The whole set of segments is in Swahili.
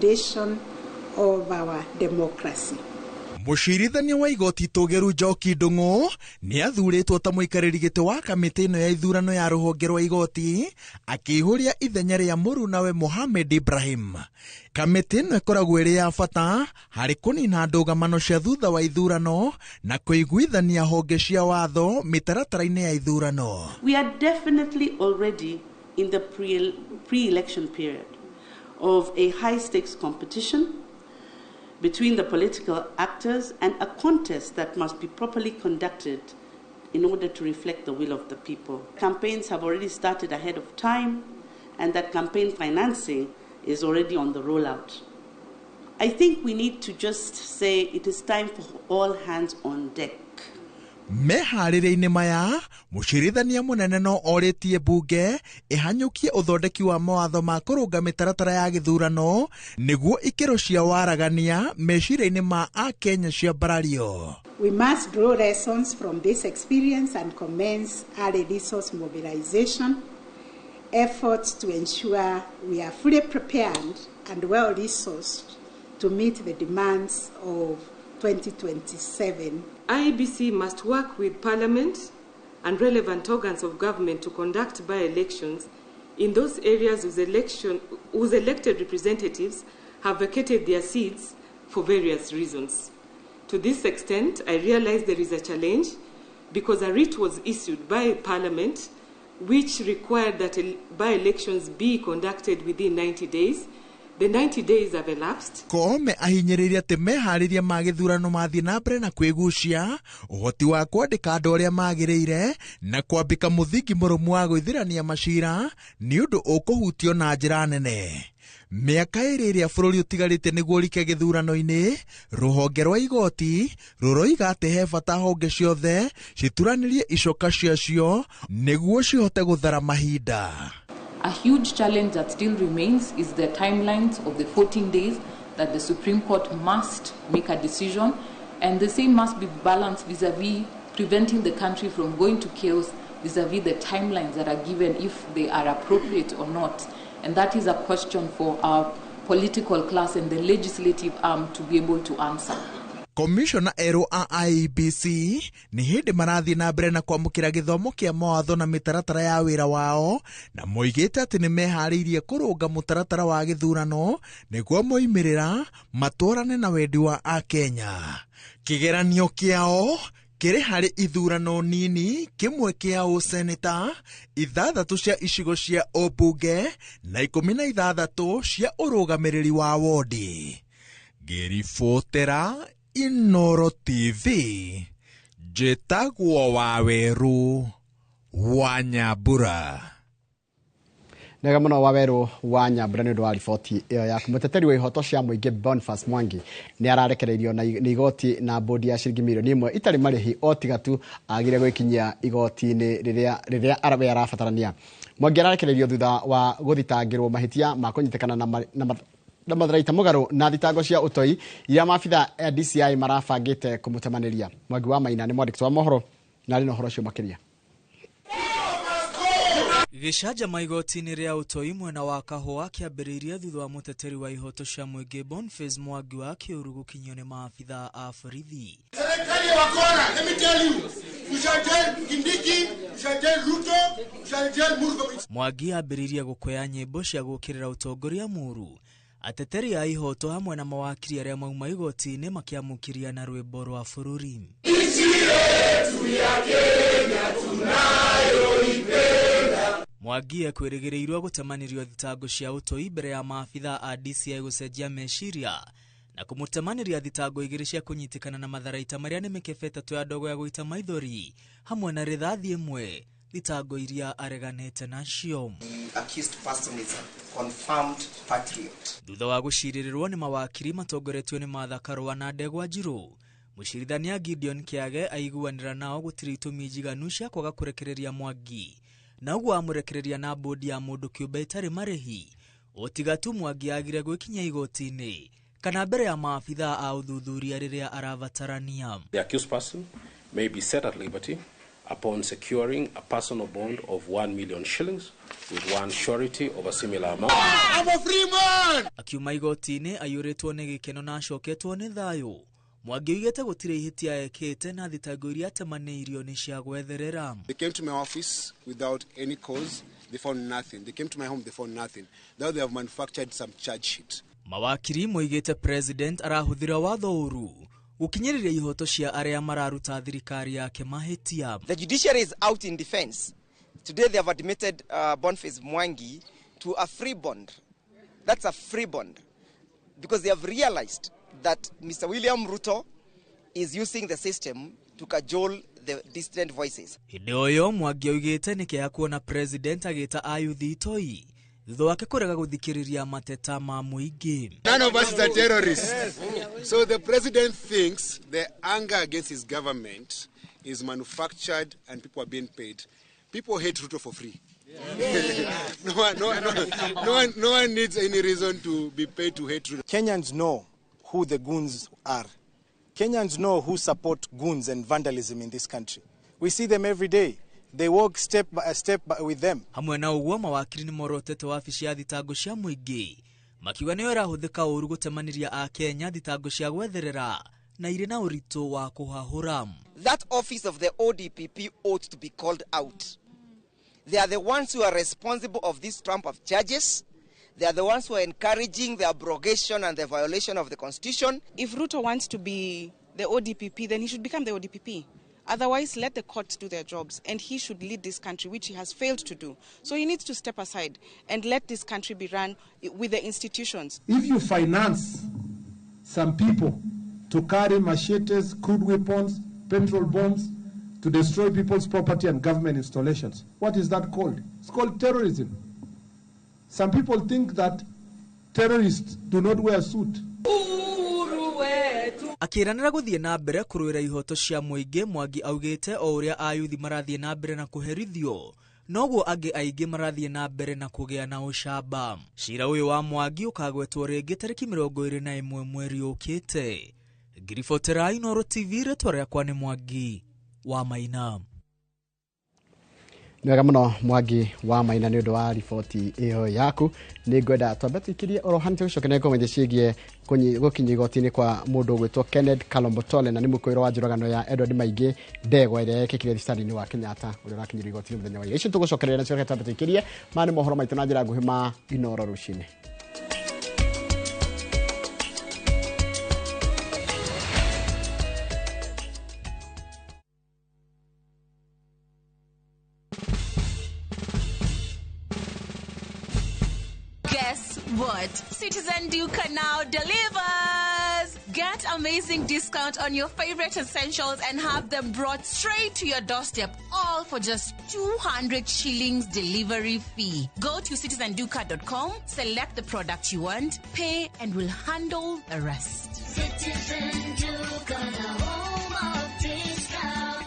foundation of our democracy. Mucirithania wa igoti Tugeru Njoki Ndung'u ni athuritwo ta muikariri giti wa kamiti ino ya ithurano ya ruhonge rwa igoti akihuria ithenya ria murunawe Mohamed Ibrahim. Kamiti ino ikoragwo iri ya bata hari kunina ndũgamano cia thutha wa ithurano na kuiguithania honge cia watho mitaratara-ini ya ithurano. We are definitely already in the pre-election period of a high-stakes competition between the political actors and a contest that must be properly conducted in order to reflect the will of the people. Campaigns have already started ahead of time, and that campaign financing is already on the rollout. I think we need to just say it is time for all hands on deck. Meharĩrĩinĩ maya mucirithania munene no oritie bunge ihanyukie uthondeki wa mawatho ma kurunga mitaratara ya githurano niguo ikero cia waragania meciria-inĩ ma Akenya cia barario. We must draw lessons from this experience and commence early resource mobilization efforts to ensure we are fully prepared and well resourced to meet the demands of 2027. IEBC must work with Parliament and relevant organs of government to conduct by-elections in those areas whose elected representatives have vacated their seats for various reasons. To this extent, I realize there is a challenge because a writ was issued by Parliament which required that by-elections be conducted within 90 days. The 90 days have elapsed. Koome ahinyĩrĩria atĩ meharĩria ma gĩthurano mathiĩ na mbere na kwĩgucia ũhoti wa kwandĩka andũ arĩa magĩrĩire na kwambĩka mũthingi mũrũmu wa gwĩthirania macira nĩ ũndũ ũkũhutio na njĩra nene. Mĩaka ĩrĩ ĩrĩa bũrũri ũtigarĩte nĩguo rike gĩthurano-inĩ, rũhonge rwa igoti rũroiga atĩ he bata honge ciothe cituranĩrie icoka ciacio nĩguo cihote gũthara mahinda. A huge challenge that still remains is the timelines of the 14 days that the Supreme Court must make a decision, and the same must be balanced vis-a-vis preventing the country from going to chaos vis-a-vis the timelines that are given, if they are appropriate or not. And that is a question for our political class and the legislative arm to be able to answer. Commissioner ero a IEBC ni hindi marathi na mbere na kwamũkĩra gĩthomo kĩa mawatho na mĩtaratara ya wĩra wao na moigĩte atĩ nĩ meharĩirie kũrũnga mũtaratara wa gĩthurano nĩguo moimĩrĩra matwarane na wendi wa Akenya. Kĩgeranio kĩao kĩrĩ harĩ ithurano nini, kĩmwe kĩa ũseneta, 6 cia icigo cia ũmbunge na 16 cia ũrũgamĩrĩri wa wodi. Ngĩribotera Inooro TV, Njĩtagwo Waweru wa Nyambura. Nega mũno Waweru wa Nyambura nĩ ũndũ wa riboti ĩyo yaku. Mũteteri wa ihoto cia mũingĩ Boniface Mwangi nĩ ararekereirio nĩ igoti na bodi ya ciringi milioni 1 itarĩ marĩhi o tiga tu agire gwĩkinyia igoti-inĩ rĩrĩa arabatarania. Mwangi ararekereirio thutha wa gũthitangĩrwo mahĩtia ma kũnyitikana na matharaita mũgarũ na thitango cia ũtoi ya maabitha ya DCI marabangĩte kũmũtemanĩria. Mwangi wa Maina nĩ mwandĩki wa mohoro na arĩ na ũhoro ũcio makĩria. Gĩcanjama igoti-inĩ rĩa ũtoi mwena wa Kahũa kĩambĩrĩirie thutha wa mũteteri wa ihoto cia mũingĩ Boniface Mwangi wa Kĩũru gũkinyio nĩ maabitha a borithi. Serikali ya wakora, let me tell you, you shall tell Kindiki, you shall tell Ruto, you shall tell Murkomen. Mwangi ambĩrĩirie gũkũya nyĩmbo cia gũkĩrĩra ũtongoria mũru. Ateteri a ihoto hamwe na mawakiri arĩa mauma igoti-inĩ makĩamũkĩria na rwĩmbo rwa bũrũri. Nchi yetu ya Kenya tunayoipenda. Mwangi akwĩrĩgĩrĩirwo gũtemanĩrio thitango cia ũtoi mbere ya maabitha a DCI gũcenjia meciria na kũmũtemanĩria thitango igĩrĩ cia kũnyitikana na matharaita marĩa nĩ mĩkebe 3 ya ndogo ya gũita maithori hamwe na rithathi ĩmwe, thitango iria areganĩte nacio. Accused person is a confirmed patriot. Thutha wa gũcirĩrĩrwo nĩ mawakiri matongoretio nĩ Martha Karũa na Ndegwa Njirũ, mũcirithania Gideon Kĩage aiguanĩra nao gũtirĩ itũmi njiganu cia kwaga kũrekereria Mwangi, na ũguo amũrekereria na bodi ya mũndũ kĩũmbe itarĩ marĩhi, o tiga tu Mwangi agire gwĩkinya igoti-inĩ kana mbere ya maabitha a ũthuthuria rĩrĩa arabatarania. The accused person may be set at liberty upon securing a personal bond of 1 million shillings with one surety of a similar amount. I'm a free man! Akiuma igoti-inĩ aiyũrĩtwo nĩ gĩkeno na acoketwo nĩ thayũ. Mwangi oigĩte gũtirĩ ihĩtia ekĩte na thitango iria atemanĩirio nĩ cia gwetherera. They came to my office without any cause. They found nothing. They came to my home, they found nothing. Now they have manufactured some charge sheet. Mawakiri moigĩte president arahũthĩra watho ũru gũkinyĩrĩria ihoto cia arĩa mararuta thirikari yake mahĩtia. The judiciary is out in defense. Today they have admitted Boniface Mwangi to a free bond. That's a free bond. Because they have realized that Mr. William Ruto is using the system to cajole the dissident voices. Hĩndĩ ũyũ Mwangi oigĩte nĩ kĩeha kuona president agĩta ayuthi itoi thutha wake kũrega gũthikĩrĩria mateta ma mũingĩ. None of us are terrorists. So the president thinks the anger against his government is manufactured and people are being paid. People hate Ruto for free. No one needs any reason to be paid to hate Ruto. Kenyans know who the goons are. Kenyans know who support goons and vandalism in this country. We see them every day. They walk step by step with them. Hamwe na ũguo mawakiri nĩ morotete wabici ya thitango cia mũingĩ makiuga nĩyo ĩrahũthĩka ũru gũtemanĩria a Kenya thitango cia gwetherera na irĩ na ũritũ wa kũhahũra. That office of the ODPP ought to be called out. They are the ones who are responsible of this trump of charges. They are the ones who are encouraging the abrogation and the violation of the constitution. If Ruto wants to be the ODPP, then he should become the ODPP. Otherwise, let the courts do their jobs, and he should lead this country, which he has failed to do. So he needs to step aside and let this country be run with the institutions. If you finance some people to carry machetes, crude weapons, petrol bombs, to destroy people's property and government installations, what is that called? It's called terrorism. Some people think that terrorists do not wear a suit. Akĩranĩra gũthiĩ na mbere kũrũĩra ihoto cia mũingĩ, Mwangi augĩte o ũrĩa ayuthi marathiĩ na mbere na kũherithio noguo angĩ aingĩ marathiĩ na mbere na kũgĩa na ũcamba. Cira ũyũ wa Mwangi ũkagwetwo rĩngĩ tarĩki 21 mweri ũkĩte. Ngiribotera Inooro TV, rĩtwa rĩakwa nĩ Mwangi wa Maina. Nĩ wega mũno Mwangi wa Maina nĩ ũndũ wa riboti ĩyo yaku. Nĩ ngwenda twambe tũikĩrie orohani tũcokerie komenti ciĩgiĩ gũkinya igoti-inĩ kwa mũndũ ũgwĩtwo Kenneth Kalombotole na nĩ mũkũĩrwo wa njũragano ya Edward Maingĩ Ndegwa ĩrĩa yekĩkire thibitarĩ-inĩ wa Kenyatta ũrĩa ũrakinyĩrio igoti-inĩ mũthenya wa ira. Ici tũgũcokereria nacio reke twambe tũikĩrie ma nĩ mohoro maitũ na njĩra nguhĩ ma Inooro rũcinĩ. Guess what? Citizen Duca now delivers! Get amazing discount on your favorite essentials and have them brought straight to your doorstep, all for just 200 shillings delivery fee. Go to citizenduca.com, select the product you want, pay, and we'll handle the rest. Citizen Duca, the home of discount.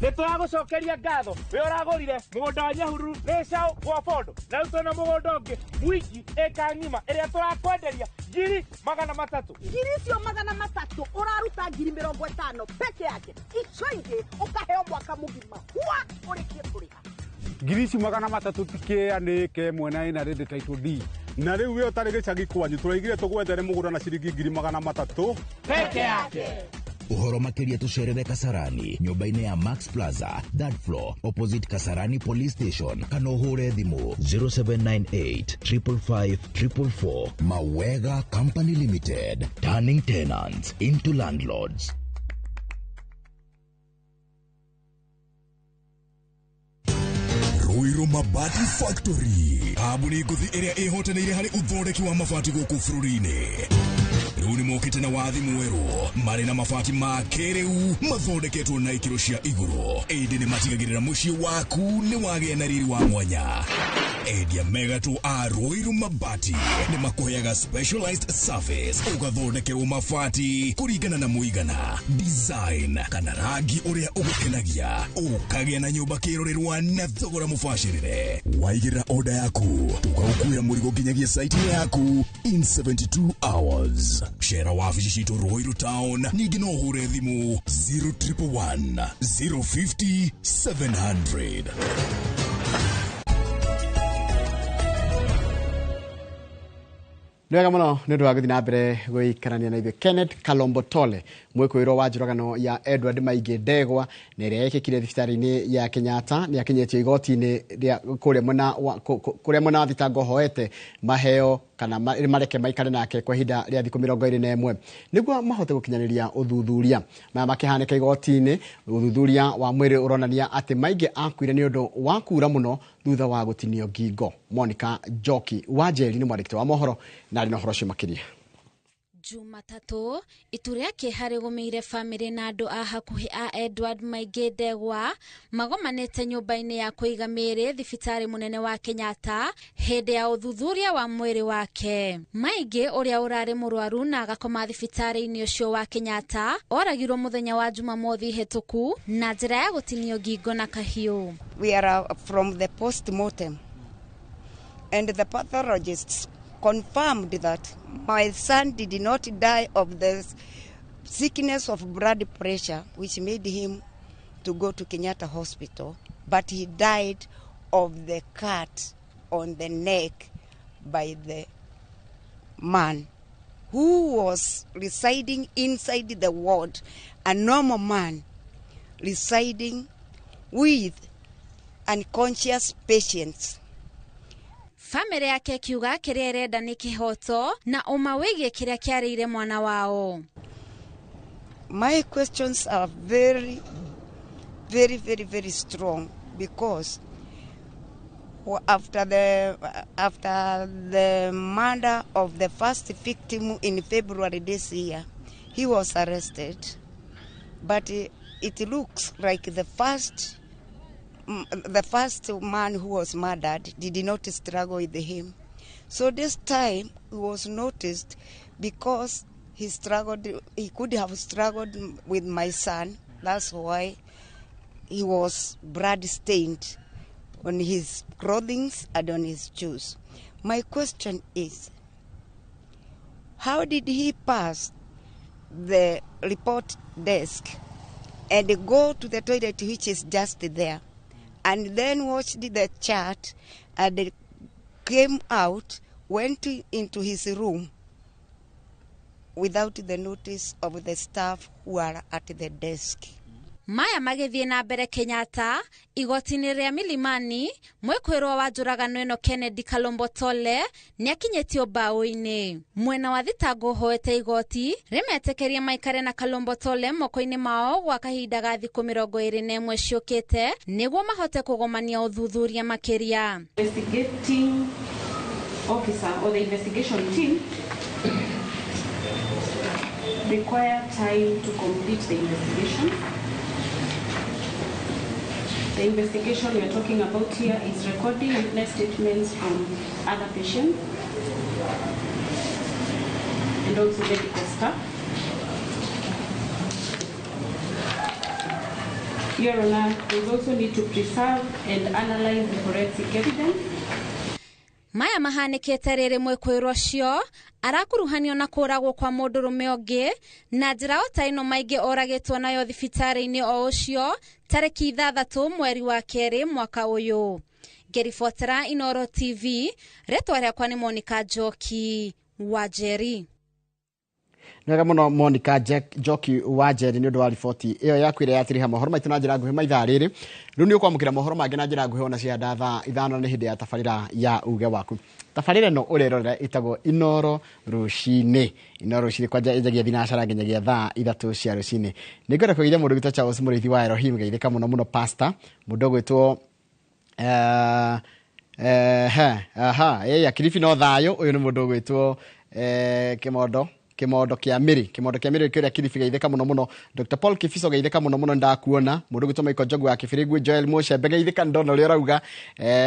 Nitũragũcokeria ngatho we ũragũrire mũgũnda wa Nyahururu nĩ caũ gwa Bondo na rĩu twĩna mũgũnda ũngĩ mwingi ĩka ng'ima ĩrĩa tũrakwenderia ngiri 300. Ngiri icio 300 ũraruta 50,000 peke yake. Icio ingĩ ũkaheo mwaka mũgima ũrĩkie kũrĩha. Ngiri icio 300 tikĩanĩke mwena ĩna rĩndĩ title D na rĩu we ũtarĩ gĩcagi kwanyu tũraigire tũgwethere mũgũnda na ciringi 300 peke yake. Uhoro makiria tucerere Kasarani, nyumba-inĩ ya Max Plaza, third floor, opposite Kasarani Police Station. Kana uhure thimu 0798 555 444. Mawega Company Limited, turning tenants into landlords. Ruiru Mabati Factory, abuni nguthi ĩrĩa ĩhotanĩire harĩ uthondeki wa mabati gũkũ bũrũri-inĩ. Rĩu nĩ mokĩte na wathi mwerũ marĩ na mabati ma kĩrĩu mathondeketwo na ikĩro cia igũrũ. Ĩndĩ nĩ matigagĩrĩra mũciĩ waku nĩ wagĩa na riri wa mwanya. Edia Megato a Ruiru Mabati ni makuheaga specialized service ugathondekerwo mabati kurigana na muigana design kana rangi uria ugukenagia ukagĩa na nyumba kirorerwa na thogora mubashirire. Waigira order yaku tukaukuira murigo nginyagia site yaku in 72 hours. Share wabici citu Ruiru Town ningi no hure thimu 0111 050 700. Nĩwega mũno nĩ ũndũ wa gũthiĩ na mbere gũikarania na ithuĩ. Kenneth Kalombo Tole mwĩkũĩrwo wa njũragano ya Edward Maige Ndegwa na ĩrĩa yekĩkire thibitarĩ-inĩ ya Kenyatta nĩ akinyĩtio igoti-inĩ kũrĩa mwena wa thitango hoete maheo kana mareke maikare nake kwa ihinda rĩa thikũ 21 nĩguo mahote gũkinyanĩria ũthuthuria maya makĩhanĩka igoti-inĩ. Ũthuthuria wa mwĩrĩ ũronania atĩ Maige akuire nĩ ũndũ wa kuura mũno thutha wa gũtinio ngingo. Monica Njoki wa Njeri nĩ mwandĩki wa mohoro na arĩ na ũhoro ũcio makĩria. Jumatatu itu rĩake harĩ gũmĩire famĩlĩ na andũ a hakuhĩ a Edward Maige Ndegwa magomanĩte nyũmba-inĩ ya kũiga mĩĩrĩ thibitarĩ mũnene wa Kenyatta hĩndĩ ya ũthuthuria wa mwĩrĩ wake. Maige ũrĩa ũrarĩ mũrwaru na agakoma thibitarĩ-inĩ ũcio wa Kenyatta oragirwo mũthenya wa Jumamothi hĩtũku na njĩra ya gũtinio ngingo na kahiũ. We are from the post-mortem and the pathologists confirmed that my son did not die of the sickness of blood pressure which made him to go to Kenyatta Hospital, but he died of the cut on the neck by the man who was residing inside the ward, a normal man residing with unconscious patients. Family yake kiuga kĩrĩa ĩrenda nĩ kĩhoto na ũma wĩgiĩ kĩrĩa kĩarĩire mwana wao. My questions are very, very, very, very strong because after the murder of the first victim in February this year, he was arrested, but it looks like the first man who was murdered did not struggle with him. So this time he was noticed because he could have struggled with my son. That's why he was blood stained on his clothing and on his shoes. My question is, how did he pass the report desk and go to the toilet, which is just there, and then watched the chart and came out, went into his room without the notice of the staff who are at the desk? Maya magĩthiĩ na mbere Kenyatta igoti-inĩ rĩa Milimani mwĩkũĩrwo wa njũragano ĩno Kennedy Kalombo Tole nĩ akinyĩtio mbaũ-inĩ. Mwena wa thitango hoete igoti rĩmetĩkĩria maikare na Kalombo Tole moko-inĩ mao gwa kahinda ga thikũ 21 ciũkĩte nĩguo mahote kũgomania ũthuthuria makĩria. Investigating officer or the investigation team require time to complete the investigation. The investigation we are talking about here is recording witness statements from other patients and also medical staff. Your Honor, we also need to preserve and analyze the forensic evidence. Maya mahanĩkĩte rĩrĩ mwĩkũĩrwo ũcio arakuruhanio na kũragwo kwa mũndũrũme ũngĩ na njĩra o ta ĩno Maige oragĩtwo nayo thibitarĩ-inĩ o ũcio tarĩki 6 mweri wa kerĩ mwaka ũyũ. Ngĩribotera Inooro TV, rĩtwa rĩakwa nĩ Monica Njoki wa Njeri. Nĩwega mũno Monica Njoki wa Njeri nĩ ũndũ wa riboti ĩyo yaku ĩrĩa yatiriha mohoro maitũ na njĩra nguhĩ maithaa rĩrĩ. Rĩu nĩ ũkwamũkĩra mohoro mangĩ na njĩra nguhĩ ona cianda thaa 5 nĩ hĩndĩ ya tabarĩra ya uge waku. Tabarĩra ĩno ũrerorera ĩtagwo Inooro Rũcinĩ. Inooro Rũcinĩ kwanja ĩnjagia thinacara nginyagia thaa 3 cia rũcinĩ. Nĩ ngwenda kũgeithia mũndũ witũ Charles Mũrĩithi wa Elohim, geithĩka mũno mũno pastor mũndũ gwĩtwo Kilifi no thayũ. Ũyũ nĩ mũndũ gwĩtwo Kĩmondo kimondo kia miri kiria Kilifi geitheka muno Dr. Paul Kifiso geitheka muno ndakuona mundu gituma iko jogu ya Kifirigu Joel Moshe geitheka ndona uri rauga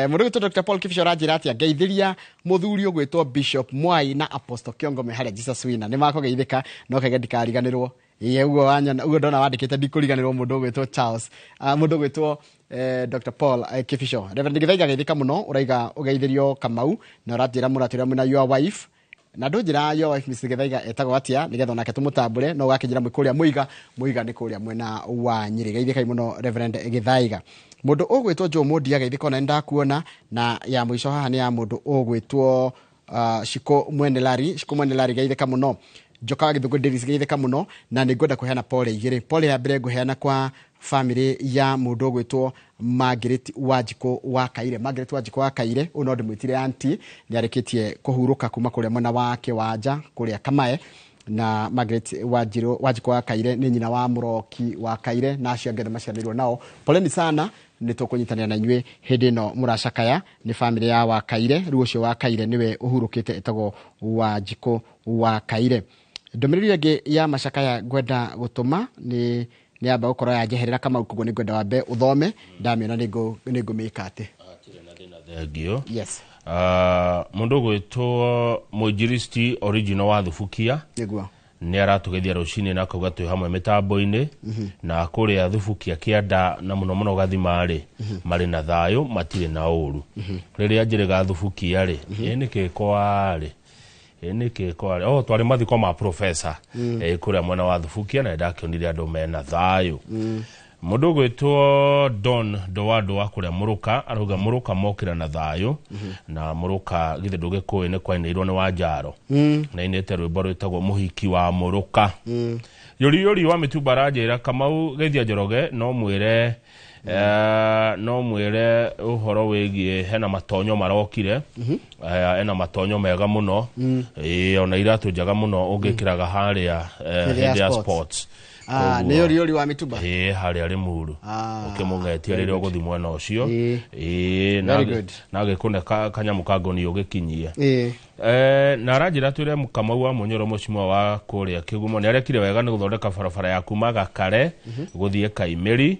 mundu gitu Dr. Paul Kifiso ranjira atia geithiria muthuri ogwitwo Bishop Mwai na Apostle Kiongo Mehare Jesus Wina nimako geitheka no kege ndikariganirwo ugo wanya ugo ndona wandikite ndikuriganirwo mundu ogwitwo Charles mundu ogwitwo Dr. Paul Kifiso Reverend Githaiga geitheka muno uraiga ugeithirio Kamau na uratira muratira na your wife na ndunjira your wife Mrs. Githaiga etagwo atia nigetha nake tumutambure no gakijira mwikuria muiga ni kuria mwena wa Nyeri geitheka muno Reverend Githaiga mundu ogwitwo Joe Modi geitheka na ndakuona na ya mwisho haha ni ya mundu ogwitwo Shiko Mwenelari geitheka muno Joka Githugu Davis geitheka muno na ningwenda kuheana pole igire pole ya mbere guheana kwa family ya mundu ogwitwo Margaret Wajiko wa Kaire uno ndimwitire auntie ni arikitie kuhuruka kuma kuria mwena wake wanja kuria Kamae na Margaret Wajiko wa Kaire ni nyina wa Muroki wa Kaire na acio angĩ maciarirwo nao poleni sana ni tukunyitanira na inywe hindi no muracakaya ni family ya wa Kaire riu ucio wa Kaire niwe uhurukite etagwo Wajiko wa Kaire ndomiriri ĩngĩ ya macakaya gwenda gutuma ni amba gukora ya jeherera kama ukugo ni gwenda wambe uthome ndamiona ningumika ate thengio yes mundu gwitwo Mujiristi original wa Thubukia niguo ni aratugethia rucini na kuga twi hamwe mitambo-ini na kuria Thubukia kianda na muno gathimari mari na thayo matire na uru riria njirega Thubukia ri niki kwari twari mathiko ma professor kuria mwena wa Thubukia na ndakionire andu mena thayo mundu gwitwo Don Doado kuria Muruka arauga Muruka mokira na thayo na Muruka githe ndugikuwe ni kwainirwo ni Wanjaro na inete rwimbo rwitagwo muhiki wa Muruka yori wa mitumba ranjira Kamau Geithia Njoroge no mwire uhoro wigie hena matonyo marokire ena matonyo mega muno ona iratu njaga muno ungikiraga haria Hedia Sports ni yori wa mitumba haria ari muru ukimugetia riri uguthi mwena ucio na gikune kanyamu kangoni ugikinyie na aranjira twire Kamau wa Munyoro mucimo wa kuria Kigumo ni arekire wega ni guthondeka barabara ya kuma Gakare guthie Kaimeri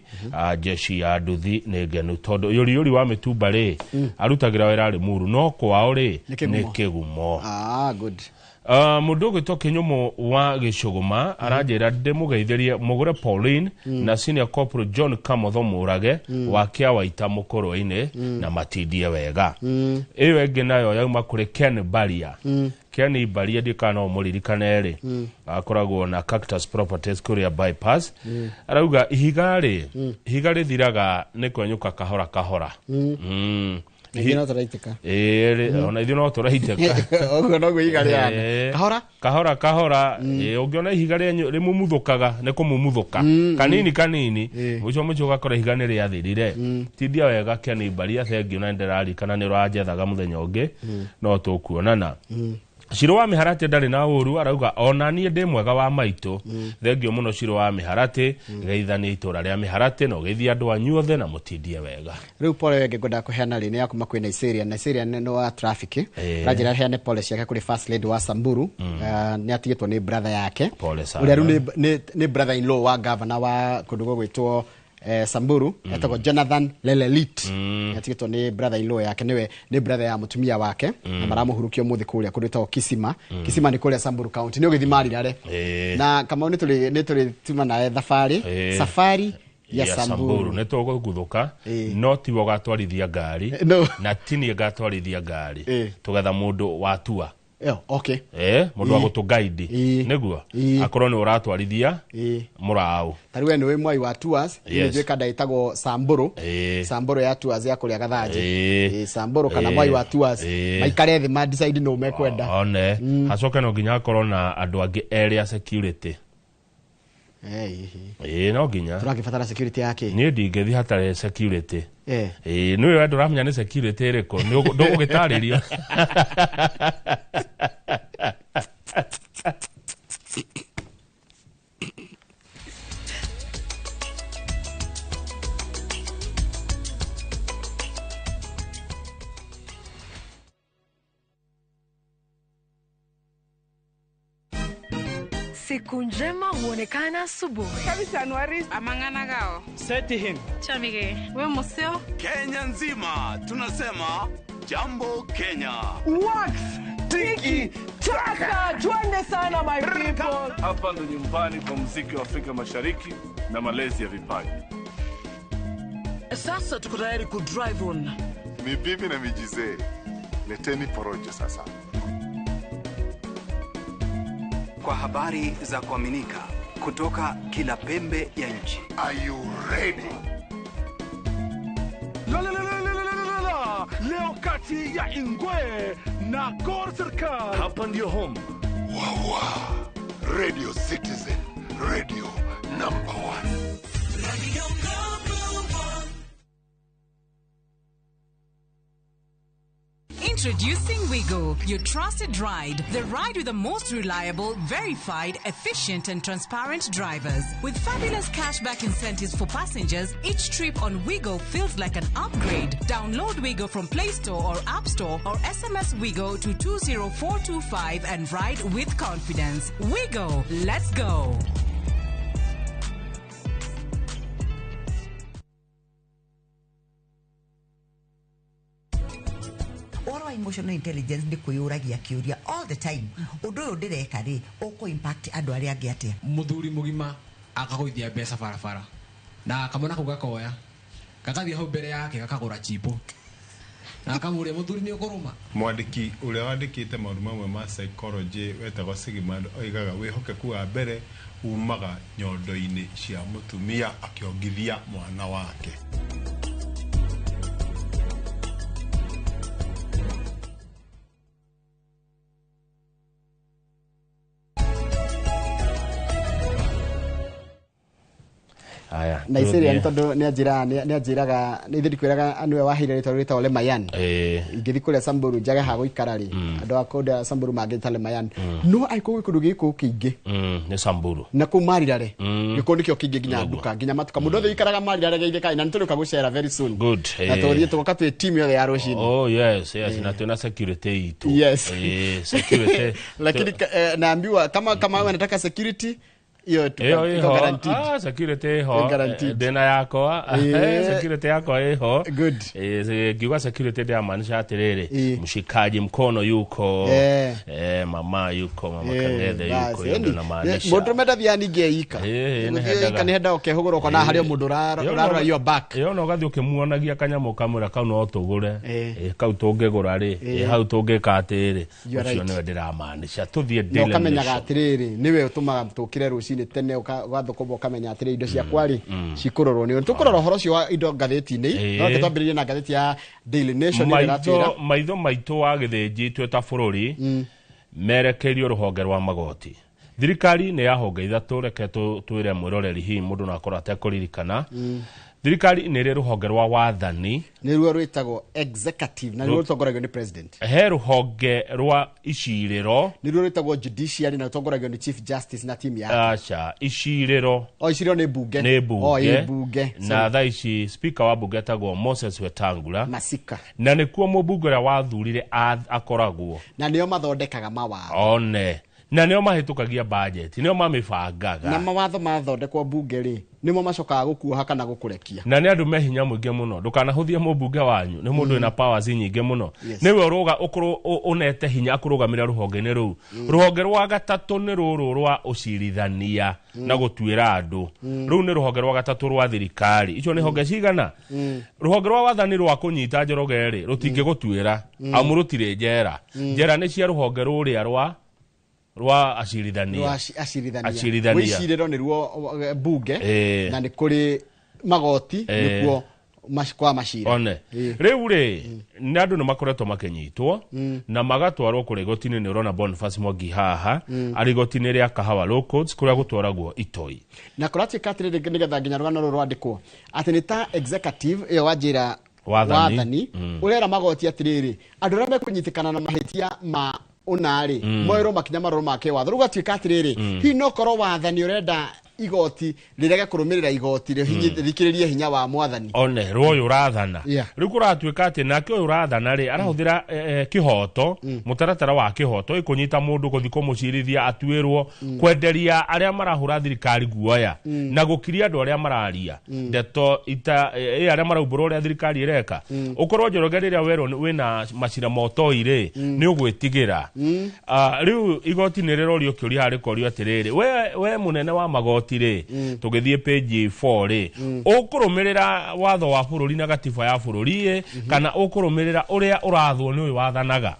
jeshi ya nduthi ni ngenu tondu yori wa mitumba ri arutagira wera ari muru no kwao ri ni Kigumo good mundu gwitwo Kinyumo wa Gicuguma aranjira ndimugeithirie mugure Pauline na senior corporal John Kamotho Murage wa kia waita mukoro-ini na matindie wega iyo enge nayo yauma kuri Ken Baria Ken Baria ndikana umuririkane ri akoragwo na Cactus Properties kuria bypass arauga ihiga ri thiraga ni kwenyuka kahora Ithino turaitika ona ithino turaitika ogo no gwiga ri kahora ungiona ihiga ri mumuthukaga ni kumumuthuka kanini muco gakora ihiga ni ri athirire tindia wega Ken Baria thengio na nderari kana ni rajethaga muthenya ungi no tukuonana Shiro wa Miharate ndari na uru arauga ona nie ndi mwega wa maitu thengio muno Shiro wa Miharate geithani itura ria Miharate no geithia andu anyuothe na mutindie wega riu pole wege ngoda kuheana ri ni yakuma kwi Nigeria no wa traffic rajira heane policy yake kuri first lady wa Samburu ni atigitwo ni brother yake uria ru ni brother in law wa governor wa kundugo gwitwo Samburu etagwo Jonathan Lelelit atigitwo ni brother in law yake ni brother ya mutumia wake na maramuhurukio muthi kuria kurita Kisima ni kuria Samburu county ni ugithimari rare na kama ni tuli tuma na safari ya Samburu netoko guthuka no ti wogatwarithia ngari na tini gatwarithia ngari tugetha mundu watua okay mundu wa gutu guide niguo akorwo ni uratwarithia murao tariwe ni Mwai wa tours ni kada itagwo Samburu ya tours ya kuria Gathaje Samburu kana Mwai wa tours maikare thi ma decide no mekwenda one hacoke no nginya akorwo na andu angi area security no nginya turakibatara security yake ni ndingethi hatare security niwe andu ramenya ni security riko ndugugitariria Siku njema huonekana asubuhi. Kabisa Anuari amangana gao. Setihin. Chamige. We museo. Kenya nzima tunasema jambo Kenya. Wax, tiki, taka. Twende sana my people. Hapa ndo nyumbani kwa muziki wa Afrika Mashariki na malezi ya vipaji. Sasa tuko tayari ku drive on. Mibibi na mijize. Leteni porojo sasa. Kwa habari za kuaminika kutoka kila pembe ya nchi. Are you ready? Leo kati ya Ingwe na Gor Serikali. Hapa ndio home. Wawa. Radio Citizen. Radio number 1. Radio number 1. Introducing Wigo, your trusted ride. The ride with the most reliable, verified, efficient and transparent drivers. With fabulous cashback incentives for passengers, each trip on Wigo feels like an upgrade. Download Wigo from Play Store or App Store or SMS Wigo to 20425 and ride with confidence. Wigo, let's go. Emotional intelligence ni kuyuragia kiuria all the time. Undu uyu ndireka ri uko impact andu aria angi atia. Muthuri mugima akagoithia mbeca barabara na akamona kuga koya kakathia hau mbere yake kakagura chipo na akamuria muthuri ni ukuruma. Mwandiki uria wandikite maundu mamwe ma psychology wetagwo Sigmund oigaga wihokeku wa mbere umaga nyondo-ini cia mutumia akiongithia mwana wake. Aya. Na isiri antondo ni ajiraga ni thirikwiraga anwe wahire rito rito ole Mayan. Ngithi kule Samburu jaga ha guikarari. Ando akoda Samburu mageta le Mayan. No aiko kundugi ko kingi. Ni Samburu. Na kumarirare. Gikundi kyo kingi ginya nduka ginya matuka mundu othe ikaraga marirare geithe kai na nituruka gucera very soon. Good. Na tuorie tuka twe team yo ya Roshini. Oh yes, na tuna security itu. Yes. Security. Lakini naambiwa kama wanataka security iyo guaranteed. Security ho dena yako security yako ho good. Giwa security dia maanisha atirere mshikaji mkono yuko mama yuko mama Kang'ethe yuko ndio na maanisha mundu metathia ninge ika ni henda ukehugura kana hario mundu rara your back yo no gathi ukimuonagia kanyamo kamura kau no tugure kau tungigura ri hau tungika atiri ucio ni ndira maanisha tuthie ndile no kamenyaga atiriri niwe utumaga tukire rucini tene ugathukumba ukamenya atiri indo cia kwari cikurorwo ni tukurora horo cio indo ngatheti-ini no tutambiririe na ngatheti ya Daily Nation iratira maitho maitu wa githinji tweta bururi merekerio ruhonge rwa magoti. Thirikari ni yahonge ithatu reke twire mwiroreri hi mundu na akora atekuririkana. Thirikari ni ruhonge rwa wathani ni ruo rwitagwo executive na ruo rutongoragio ni president. He ruhonge rwa iciriro ni ruo rwitagwo judiciary na rutongoragio ni chief justice na team yake. Acha iciriro iciriro ni bunge bunge na thaici speaker wa bunge tagwo Moses Wetangula Masika na nikuo mubunge wa wathurire akoragwo na nio mathondekaga mawatho one na nio mahitukagia budget nio mamibangaga na mawatho mathondekwo bunge ri nimo macokaga gukuoha kana gukurekia na ni andu mehinya muingi muno ndukanahuthia mubunge wanyu ni mundu ina powers nyingi muno niwe uruga ukuru unete hinya akurugamira ruhonge-ini ruu ruhonge rwa gatatu ni ruru rwa ucirithania na gutuira andu ruu ni ruhonge rwa gatatu rwa thirikari icio ni honge cigana ruhonge rwa wathani rwa kunyita njoroge ri rutingi gutuira amurutire njera njera ni cia ruhonge ruria rwa acirithania wiciriro ni ruo bunge na ni kuri magoti nikuo kwa mashira one riu ri ni andu ni makoretwo makinyitwo na magatwarwo kuri gotini ni urona Boniface Mwangi haha ari gotini ria Kahawa Law Courts kuria gutwaragwo Itoi na kurati katire ni getha nginya rugano ruru rwandikwo ati ni ta executive iyo wajira wathani urera magoti atiriri andu aria mekunyitikana na mahitia ma onare moero makinya maroro make watho rugatuika atiriri hi no korwo wathani urenda igoti rirege kurumirira igoti rikiririe hinya wa mwathani one royo urathana Yeah. riu kuratuika ati nake uyu urathana ri arahuthira kihoto mutaratara wa kihoto ikunyita mundu guthi kumucirithia atuirwo kwenderia aria marahura thirikari guoya na gukiria andu aria mararia ndeto ita aria maraumbura uria thirikari ireka ukorwo Njoroge riria werwo wina macira moto ire ni ugwitigira riu igoti ni rirorio kiuria hari korio atiriri we munene wa magoti ri tugithie page 4 ri ukurumirira watho wa bururi na gatiba ya bururi kana ukurumirira uria urathwo ni uyu wathanaga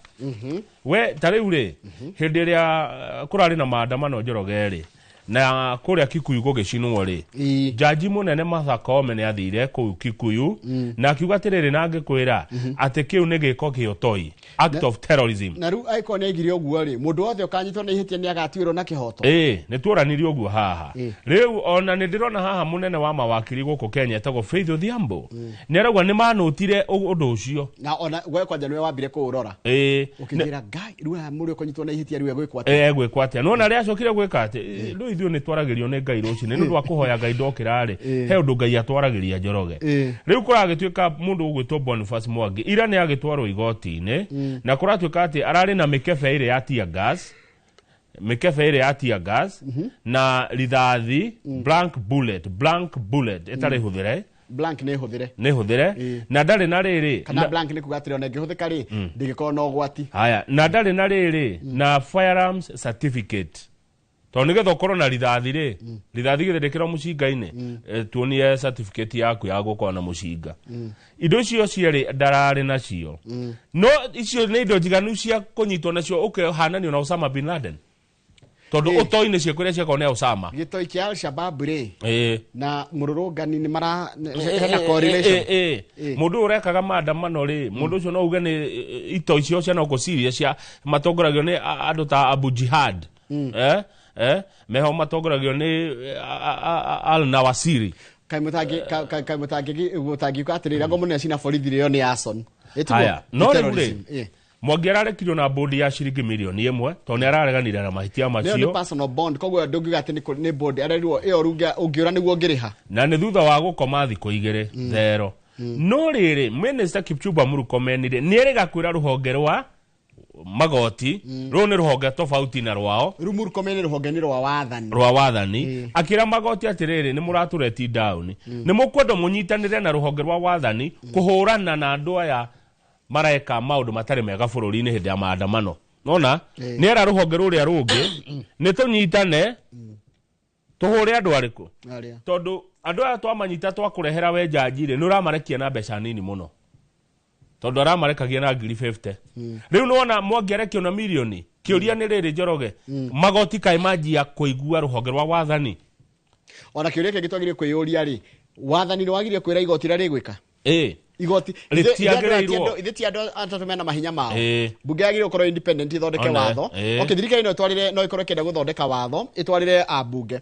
we tariu ri hindi ria kurari na maandamano Njoroge ri na kuria Kikuyu gugicinwo ri jaji munene Martha Koome ni athire ku Kikuyu na akiuga atiriri na angikwira ati kiu ni giko kiotoi act of terrorism na ru aiko ne igire oguo ri mundu wothe ukanyitwo ni ihitia ni agatuirwo na kihoto ni turaniri oguo haha riu ona ni ndirona haha munene wa mawakiri guku Kenya etagwo Faith Odhiambo ni arauga ni manutire undu ucio na ona gwe kwanja niwe wambire kuurora ukigira ngai riu muri ukanyitwo na ihitia riu egwikwa egwikwa atia nona ria acokire gwika ati riu ithuĩ nĩ twaragirio nĩ Ngai rũcinĩ nĩ ũndũ wa kũhoya Ngai ndokĩra-rĩ he ũndũ Ngai atwaragiria Njoroge rĩu kũragĩtuĩka mũndũ ũgwĩtwo Boniface Mwangi ira nĩ agĩtwarwo igoti-inĩ na kũratuĩka atĩ ararĩ na mĩkebe ĩrĩ ya tear gas na rithathi blank bullet ĩtarĩ hũthĩre blank ne huthire na ndari na riri kana blank ni kugatire ona ngihuthika ri ndigiko no gwati haya na ndari na riri na firearms certificate to nigetha ukorwo na rithathi ri rithathi githirikira mucinga-ini tuonie certificate yaku ya gukora na mucinga indo icio cieri ndarari nacio no icio ni indo njiganu cia kunyitwo nacio ukehananio na Osama bin Laden tondu utoi-ini ciekuria ciakwo ni Osama gitoi kia Al-Shabaab ri na mururungani ni mara hena correlation mundu urekaga maandamano ri mundu ucio no uge ni ito icio cia no ko Syria cia matongoragio ni andu ta Abu Jihad meho matongoragio ni Al-Nawasiri kai mutangi ko atirira ngo munene cina borithi rio ni Ason haya no ri Mwangi ararekirio na bodi ya ciringi milioni 1 to ni arareganire na mahitia macio ni personal bond koguo ndungiga ati ni bodi arerwo iyo ruga ungiura niguo ngiriha na ni thutha wa gukoma thiko igire thero no riri Minister Kipchumba Murkomen ni erega kwira ruhonge rwa magoti ro ni ruhonge tofauti na rwao Murkomen ruhonge ni rwa wathani akira magoti atiriri ni muratureti down ni mukwenda munyitanire na ruhonge rwa wathani kuhurana na andu aya mareka maundu matari mega bururi-ini hindi ya maandamano nona ni era ruhonge ruria rungi ni tunyitane tuhure andu ariku tondu andu aya twamanyita twakurehera we jaji-ri ni uramarekia na mbeca nini muno tondu aramarekagia na 50 riu nona Mwangi arekio na milioni kiuria ni riri Njoroge magoti kai majia kuigua ruhonge rwa wathani ona kiuria kingi twagirie kwiyuria ri wathani ni wagirie kwira igoti ra rigwika igoti ithiti andu atatu na mahinya mao bunge yagire ukorwo independent ithondeke watho thirikari no itwarire no ikorwo kenda guthondeka watho itwarire abunge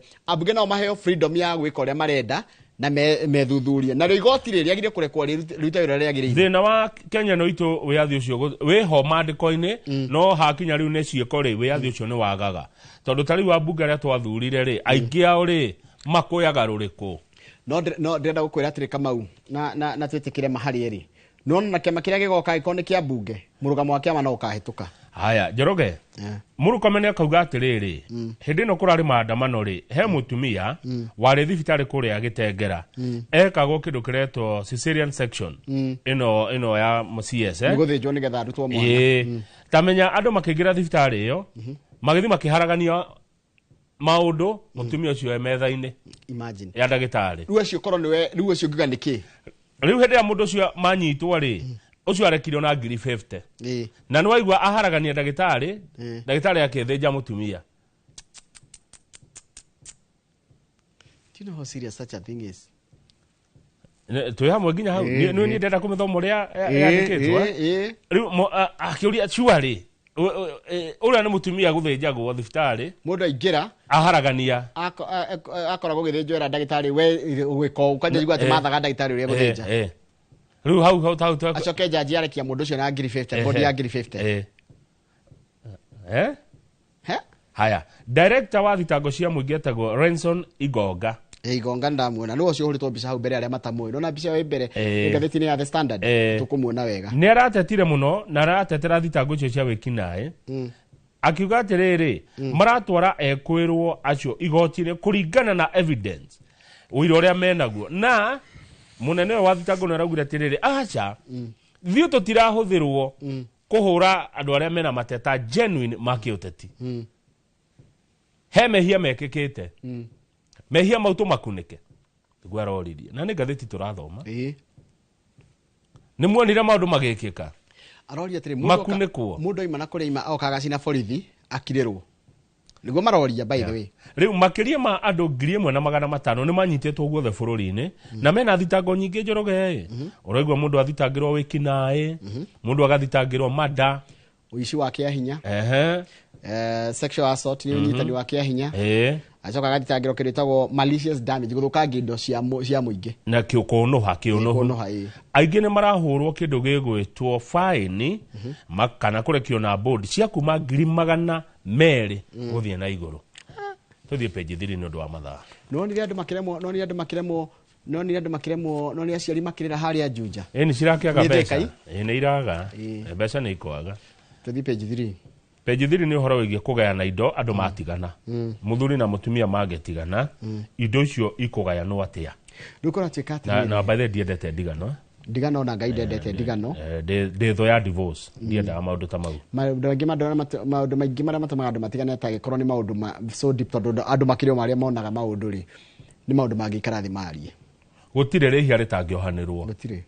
no maheo freedom ya gwika uria marenda na methuthurie na igoti riri yagire kurekwo riruta wira riagire thina wa Kenya no itu wiathi ucio wiho mandiko-ini no hakinya riu ne cieko ri wiathi ucio ni wagaga tondu tari wa bunge aria twathurire ri aingi ao ri makuyaga ruriku no ndenda gukwira atiri Kamau na twetikire mahari eri no na kiama kiria gigoka ikone kia bunge murugamo wa kiama no ukahituka haya Njoroge Murkomen akauga atiriri hindi no kurari maandamano ri he mutumia wari thibitari kuria Gitengera ekagwo kindu kiretwo cesarean section ino ya CS nguthinjwo nigetha arutwo mwana tamenya andu makiingira thibitari iyo magithi makiharagania maundu mutumia ucio emetha-ini imagine ya ndagitari riu acio korwo niwe riu acio ngiga niki riu hindi ya mundu ucio manyitwo ri ucio arekirio na 50 na ni waigua aharagania ndagitari akethenja mutumia. Do you know how serious such a thing is? Tu hamwe nginya hau ni ndenda kumithoma ria yandikitwo riu akiuria chuari ura ni mutumia guthenjagwo thibitari mundu aingira aharagania akoragwo githenjwo ndagitari we gwiko ukanje igwa ati mathaga ndagitari uria guthenja riu hau acoke jaji arekia mundu ucio na 50 bodi ya 50 haya director wa thitango cia muingi etagwo Renson Igonga Igonga ndamuona no cio hurito mbica hau mbere aria matamuĩ no na mbica yo mbere ngathĩti-inĩ ya The Standard tukumuona wega nĩ aratetire muno na aratetera thitango icio cia wĩkinaĩ akiuga atĩrĩrĩ maratwara ekwĩrwo acio igoti-inĩ kũringana na evidence ũira ũrĩa menaguo na munene wa thitango nĩ araugire atĩrĩrĩ acha thiũ tũtirahũthĩrwo kũhũra andũ arĩa mena mateta genuine makĩũteti he mehia mekĩkĩte mehia mau tũmakunĩke nĩguo aroririe na nĩ ngathĩti tũrathoma nĩ muonire maũndũ magĩkĩka aroria atĩrĩ mũndũ oima na kũrĩa ima okaga cina borithi akirĩrwo nĩguo maroria by the way rĩu makĩria ma andũ 1,500 nĩ manyitĩtwo guothe bũrũri-inĩ na mena thitango nyingĩ njoroge ũraigua mũndũ athitangĩrwo wĩkinaĩ mũndũ agathitangĩrwo mada ũici wa kĩahinya sexual assault nĩ ũnyitani wa kĩahinya acoka agathitangĩrwo kĩndũ gĩtagwo malicious damage gũthũkangia indo cia mũingĩ na kĩũkũnũha aingĩ nĩ marahũrwo kĩndũ gĩgwĩtwo fine kana kũrekio na board cia kuma 200,000 gũthiĩ na igũrũ tũthiĩ page 3 nĩ ũndũ wa mathaa nonire andũ makĩremwo nonire aciari makĩrĩra harĩa Juja nĩ cirakĩaga mbeca nĩ iraga mbeca nĩ ikwaga tũthiĩ page 3 page 3 nĩ ũhoro wĩgiĩ kũgayana indo andũ matigana mũthuri na mũtumia magetigana indo icio ikũgayanwo atĩa na by the ndiendete ndigano na ngai ndendete ndigano ndetho ya divorce ndiendaga maũndũ ta mau maũndũ maingĩ marĩa matũmaga andũ matigane atagĩkorwo nĩ maũndũ so deep tondũ andũ makĩrĩo marĩa monaga maũndũ rĩ nĩ maũndũ mangĩikara thĩ marie gũtirĩ rĩhia rĩtangĩohanĩrwo gũtirĩ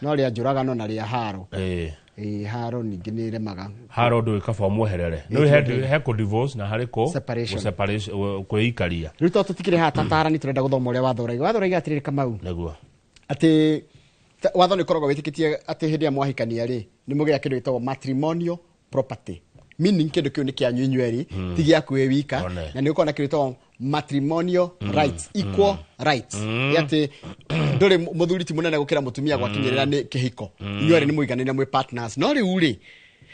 no rĩa njũragano na rĩa haro haro ningĩ nĩ remaga haro ndũ ikaba mweherere nĩ he kũ divorce na harĩ kũ separation kwĩikaria rĩu to tũtikĩrĩ haha tatarani tũrenda gũthoma ũrĩa watho ũraiga atĩrĩrĩ Kamau nĩguo atĩ watho nĩ koragwo wĩtĩkĩtie atĩ hĩndĩ ya mwahikania rĩ nĩ mũgĩa kĩndũ gĩtagwo matrimonial property meaning kĩndũ kĩu nĩ kĩanyu inyuĩ erĩ ti gĩaku wĩ wika na nĩ ũkorwo na kĩndũ gĩtagwo matrimonial rights equal rights atĩ ndũrĩ mũthuri ti mũnene gũkĩra mũtumia gwakinyĩrĩra nĩ kĩhiko inyuĩ erĩ nĩ mũiganĩre mwĩ partners no rĩu rĩ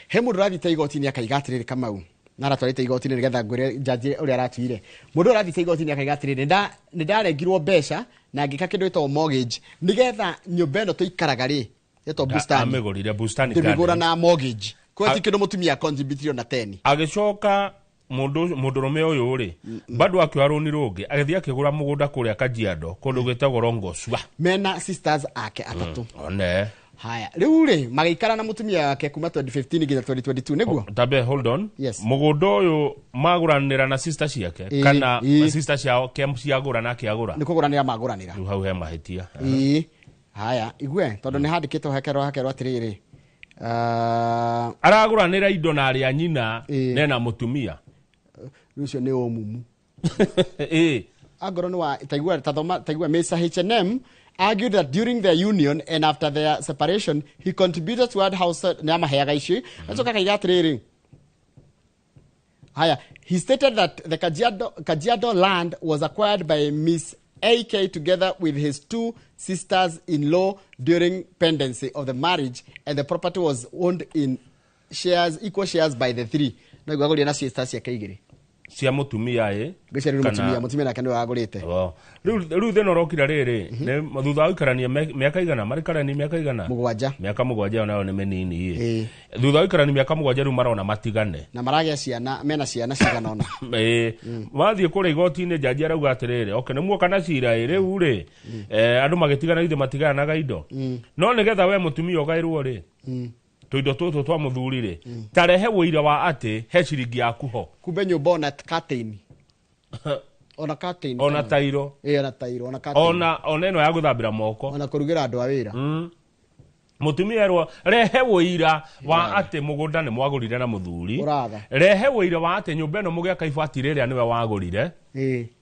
he mũndũ ũrathiĩte igoti-inĩ akaiga atĩrĩrĩ Kamau na aratwarĩte igoti-inĩ nĩgetha ngwĩre jaji ũrĩa aratuire mũndũ ũrathiĩte igoti-inĩ akaiga atĩrĩrĩ nĩ ndarengirwo mbeca na ngĩka kĩndũ gĩtagwo mortgage nĩgetha nyũmba ĩno tũikaraga rĩ ĩtagwo bustani ndĩmĩgũra na mortgage kwa ti kĩndũ mũtumia contribute na 10 agĩcoka mũndũrũme ũyũ rĩ bado akĩoya rũni rũngĩ agĩthiĩ akĩgũra mũgũnda kũrĩa Kajiado kũndũ gwĩtagwo Rongoswa mena sisters ake atatũ one haya rĩu rĩ magĩikara na mũtumia wake kuma 2015 nginya 2022 nĩguo tabe hold on mũgũnda ũyũ magũranĩra na sister ciake kana sister ciao ciagũra na akĩagũra nĩ kũgũranĩra magũranĩra rĩu hau he mahĩtia haya igue tondũ nĩ handĩkĩtwo hakerwo atĩrĩrĩ aragũranĩra indo na arĩa nyina nena mũtumia Lucio ni omumu. Agoro no wa taigua Mesa H&M argued that during their union and after their separation he contributed toward house nama heaga ici. Achoka kaiga training. Haya, he stated that the Kajiado land was acquired by Miss AK together with his two sisters-in-law during pendency of the marriage, and the property was owned in shares, equal shares by the three. No igwagoria na sisters ya kaigiri. Cia mutumia kana mutumia na kandu agurite. Riu theno rokira riri ne thutha ikarania miaka igana marikarani miaka igana miaka mugwanja nayo ni menini thutha ikarani miaka mugwanja riu marona matigane na maragia ciana mena ciana cigana ona wathie kure igoti-ini jaji arauga atiriri okay nĩ muoka na cira riu ri andu magitigana ithe matiganaga indo no nigetha we mutumia ugairwo ri tuindo tutu twa muthuri ri tarehe wĩira wa ati he ciringi yaku ho kumbe nyũmba ona curtain ona curtain ona tairo ona tairo ona curtain ona eno ya guthambira moko ona kurugira andu a wĩra mutumia erwo rehe wĩira wa ati mugunda nĩ mwagũrire na muthuri rehe wĩira wa ati nyũmba eno mũgĩa kaibati rĩrĩa nĩwe wagũrire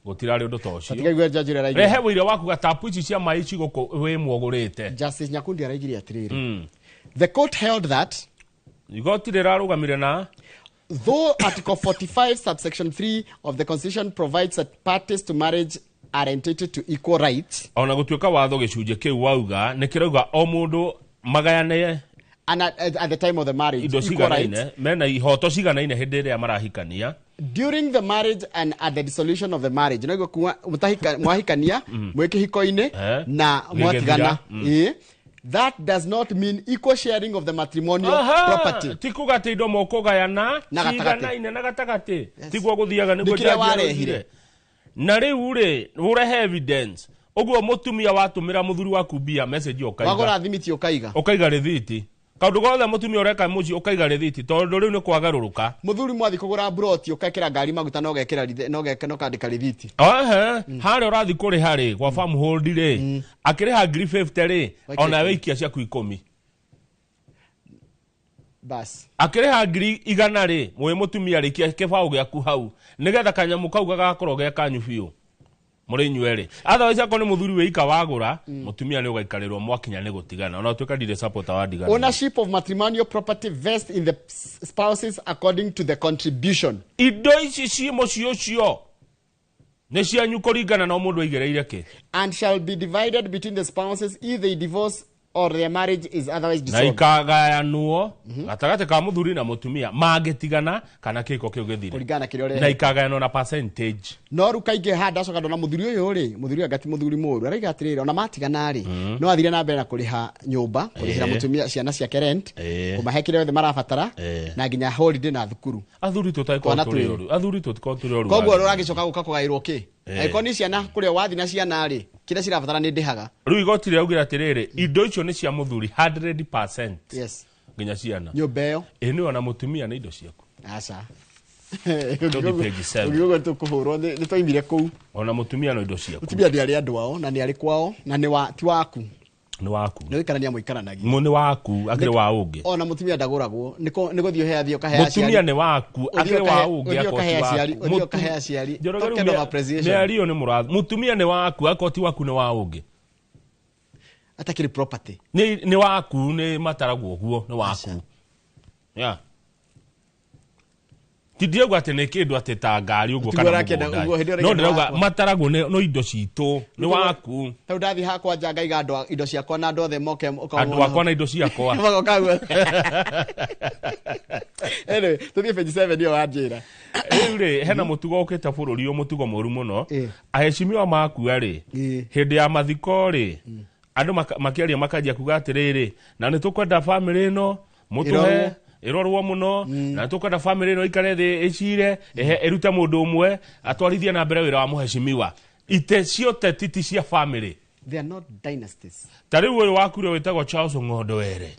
gutirarĩ ũndũ ta ũcio rehe wĩira waku gatapu ici cia maĩ ici gũkũ wĩ mwagũrĩte Justice Nyakundi araigire atirĩrĩ the court held that igoti rĩrarũgamire na though Article 45 subsection 3 of the Constitution provides that parties to marriage are entitled to equal rights ona gũtuĩka watho gĩcunjĩ kĩu wauga nĩ kĩrauga o mũndũ magayane and at the time of the marriage indo equal rights. ciganaine mena ihoto ciganaine hindi iria marahikania during the marriage and at the dissolution of the marriage no kuwa mwahikania mweke hikoine na mwatigana that does not mean equal sharing of the matrimonial property. Tikuga te indo mokugayana ciganaine na gatagati tiguo guthiaga niguo warehire na riu ri urehe evidence uguo mutumia watumira muthuri waku bia message ukaiga wagora thimiti ukaiga rithiti kaundu gothe mutumia ureka muci ukaiga rithiti tondu riu ni kwagaruruka muthuri mwathi kugura broti ukekera ngari maguta no gekera no kandika rithiti hari urathi kuri hari kwa farm hold ri akiriha 350 ri ona weikia cia ku 10 bas akiriha 100 ri mwe mutumia ri kibao giaku hau nigetha kanyamu kau gagakorwo ge kanyu biu muri nywere otherwise akone muthuri weika wagura mutumia ni ugaikarirwo mwakinya ni gutigana ona tuka dire support wa digana. Ownership of matrimonial property vests in the spouses according to the contribution. Indo ici ciimo cio ne cianyu kuringana na mundu aigereire ki and shall be divided between the spouses if they divorce or their marriage is otherwise dissolved. Na ikagayanuo gatagate ka muthuri na mutumia magitigana kana kiko kiu githire kuringana kirio na ikagayanwo na percentage no rukaige handa coka ndona muthuri uyu ri muthuri agati muthuri muru araiga atirira ona matigana ri no athire na mbere na kuriha nyumba kurihira mutumia ciana cia rent kumahe kirio the marabatara na nginya holiday na thukuru athuri tutaiko turi athuri tutiko turi oru koguo ruragicoka guka kugairwo ki aikoni ciana kuria wathi na ciana ri kira cirabatara ni ndihaga riu igoti riaugira atiriri indo icio ni cia muthuri 100%. Yes nginya ciana nyumba iyo ni ona mutumia na indo ciaku aca ugiugo tukuhurwo ni toimire kuu ona mutumia no indo ciaku mutumia ndi ari andu ao na ni ari kwao na ni wa ti waku ni waku ni wikarania muikaranagia mu ni waku akire wa ungi ona mutumia ndaguragwo ni guthio he athio kahe aciari mutumia ni waku akire wa ungi akoti waku mutumia kahe aciari token of appreciation ni ario ni murath mutumia ni waku akoti waku ni wa ungi atakiri property ni waku ni mataragwo guo ni waku ya tidie gwate ne kindu ateta ngari uguo kana no ndirauga mataragwo no indo citu ni waku tau ndathi hakwa njanga iga indo ciakwa na ndo the moke andu akwa na indo ciakwa magokaguo ene tuthie page 7 yo anjira ri hena mutugo ukita bururi o mutugo moru muno aheshimiwa maku ari hindi ya mathiko ri andu makiaria makajia kuga atiriri na nitukwenda family no mutuhe irorwo muno na tukwenda family no ikare thi icire eruta mundu umwe atwarithia na mbere wira wa muheshimiwa ite ciote titi cia family they are not dynasties tariu uyu waku ri witagwo Charles Ngondo were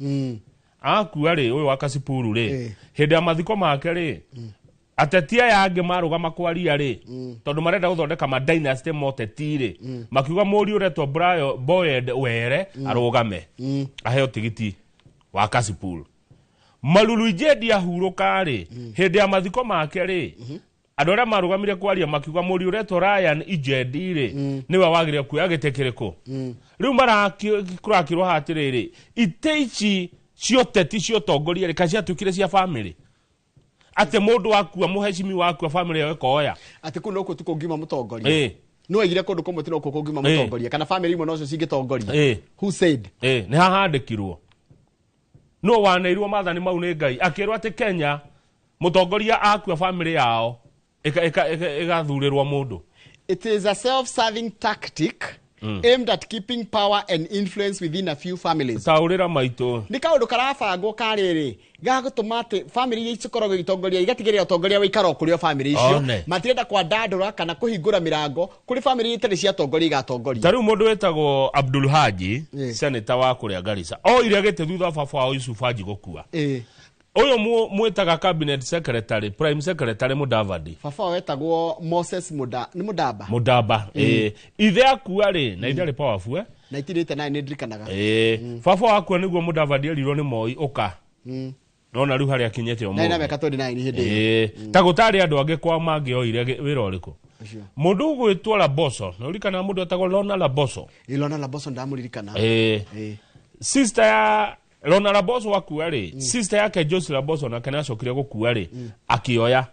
akua ri uyu wa Kasipuru ri hindi ya mathiko make ri atetia yange marugama kwaria ri tondu marenda guthondeka ma dynasty moteti ri makiuga muri uretwo Brian Boyd were arugame aheo tigiti wa Kasipuru malulu ijedi ahuruka ri hindi ya mathiko make ri andu aria marugamire kwaria makiuga muri uretwo Ryan ijedi ri niwe wagire kuya gitekiriko riu marakirwo hatiriri iteici cioteti ciotongoria ri kacia tukire cia family ate mundu waku muheshimi waku family yawe koya ate kuno ko tukongima mutongoria no igire kundu kumwe tino kongima mutongoria kana family imwe nocio cingitongoria who said ni hahandikirwo no waneirwo mathani mau ni Ngai akirwo ati Kenya mutongoria aku family yao igathurirwo mundu. It is a self-serving tactic aimed at keeping power and influence within a few families. Taurira maitu ni kaundu karabangwo kariri gagutuma ati family ici korogwo itongoria igatigirira utongoria wikaro kurio family icio matirenda kwa dadura kana kuhingura mirango kuri family itari cia tongoria igatongoria. Tariu mundu wetagwo Abdul Haji senator wa kuria Garissa o ire gete thutha baba wa Yusuf Haji gukua uyo mwetaga cabinet secretary prime secretary Mudavadi baba wetagwo Moses Mudaba ithe akua ri na ithe ri powerful na itirite na ni ndirikanaga baba wakua niguo Mudavadi erirwo ni moi uka no na riu hari akinyete o na meka 29 hindi ta gutari andu ange kwa mangi oire wira uriku mundu gwitwa Laboso na urikana mundu etagwo Lona Laboso Lona Laboso ndamuririkana sister ya Lona Laboso wakua ri sister yake Josie Laboso na kana acokire gukua ri akioya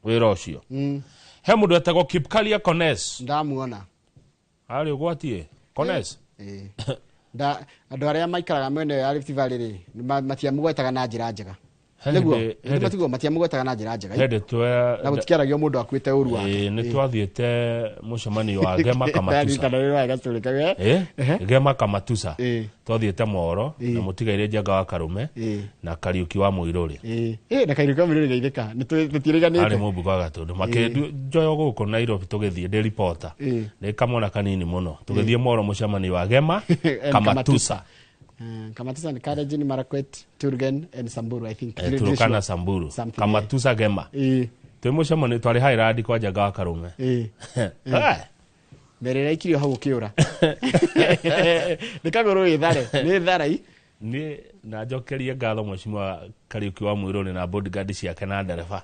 wira ucio he mundu etagwo Kipkalia Kones ndamuona ari ugwatie Kones andå arä a maikaraga mwene ya Rift Valley rä matiamũgwetaga na njĩra njega nĩguo matiguo matiamũgwetaga na njĩra njega na gũtikiaragio mũndũ akuĩte ũru wake nĩ twathiĩte mũcemanio wa Gema Kamatusa Gema Kamatusa twathiĩte Moro na mũtigaire Njenga wa Karume na Kariuki wa Mũirũrĩ na Kariuki wa Mũirũrĩ geithĩka tũtiĩrĩganĩte arĩ mũmbuga wa Gatũndũ makĩnjoyo gũkũ Nairobi tũgĩthiĩ ndĩ reporter nĩ kamwana kanini mũno tũgĩthiĩ Moro mũcemanio wa Gema Kamatusa Kamatusa ni Kalenjin, Marakwet, Turgen and Samburu, I think. Turkana Samburu. Kamatusa Gema. Tumucemani twari Highland kwa Njenga wa Karume. Mbere ikirio hau kiura. Nikagoro ithare. Ni thara ni na njokerie ngatho Mheshimiwa Kariuki wa Mũirũrĩ na bodyguard ciake na ndereba.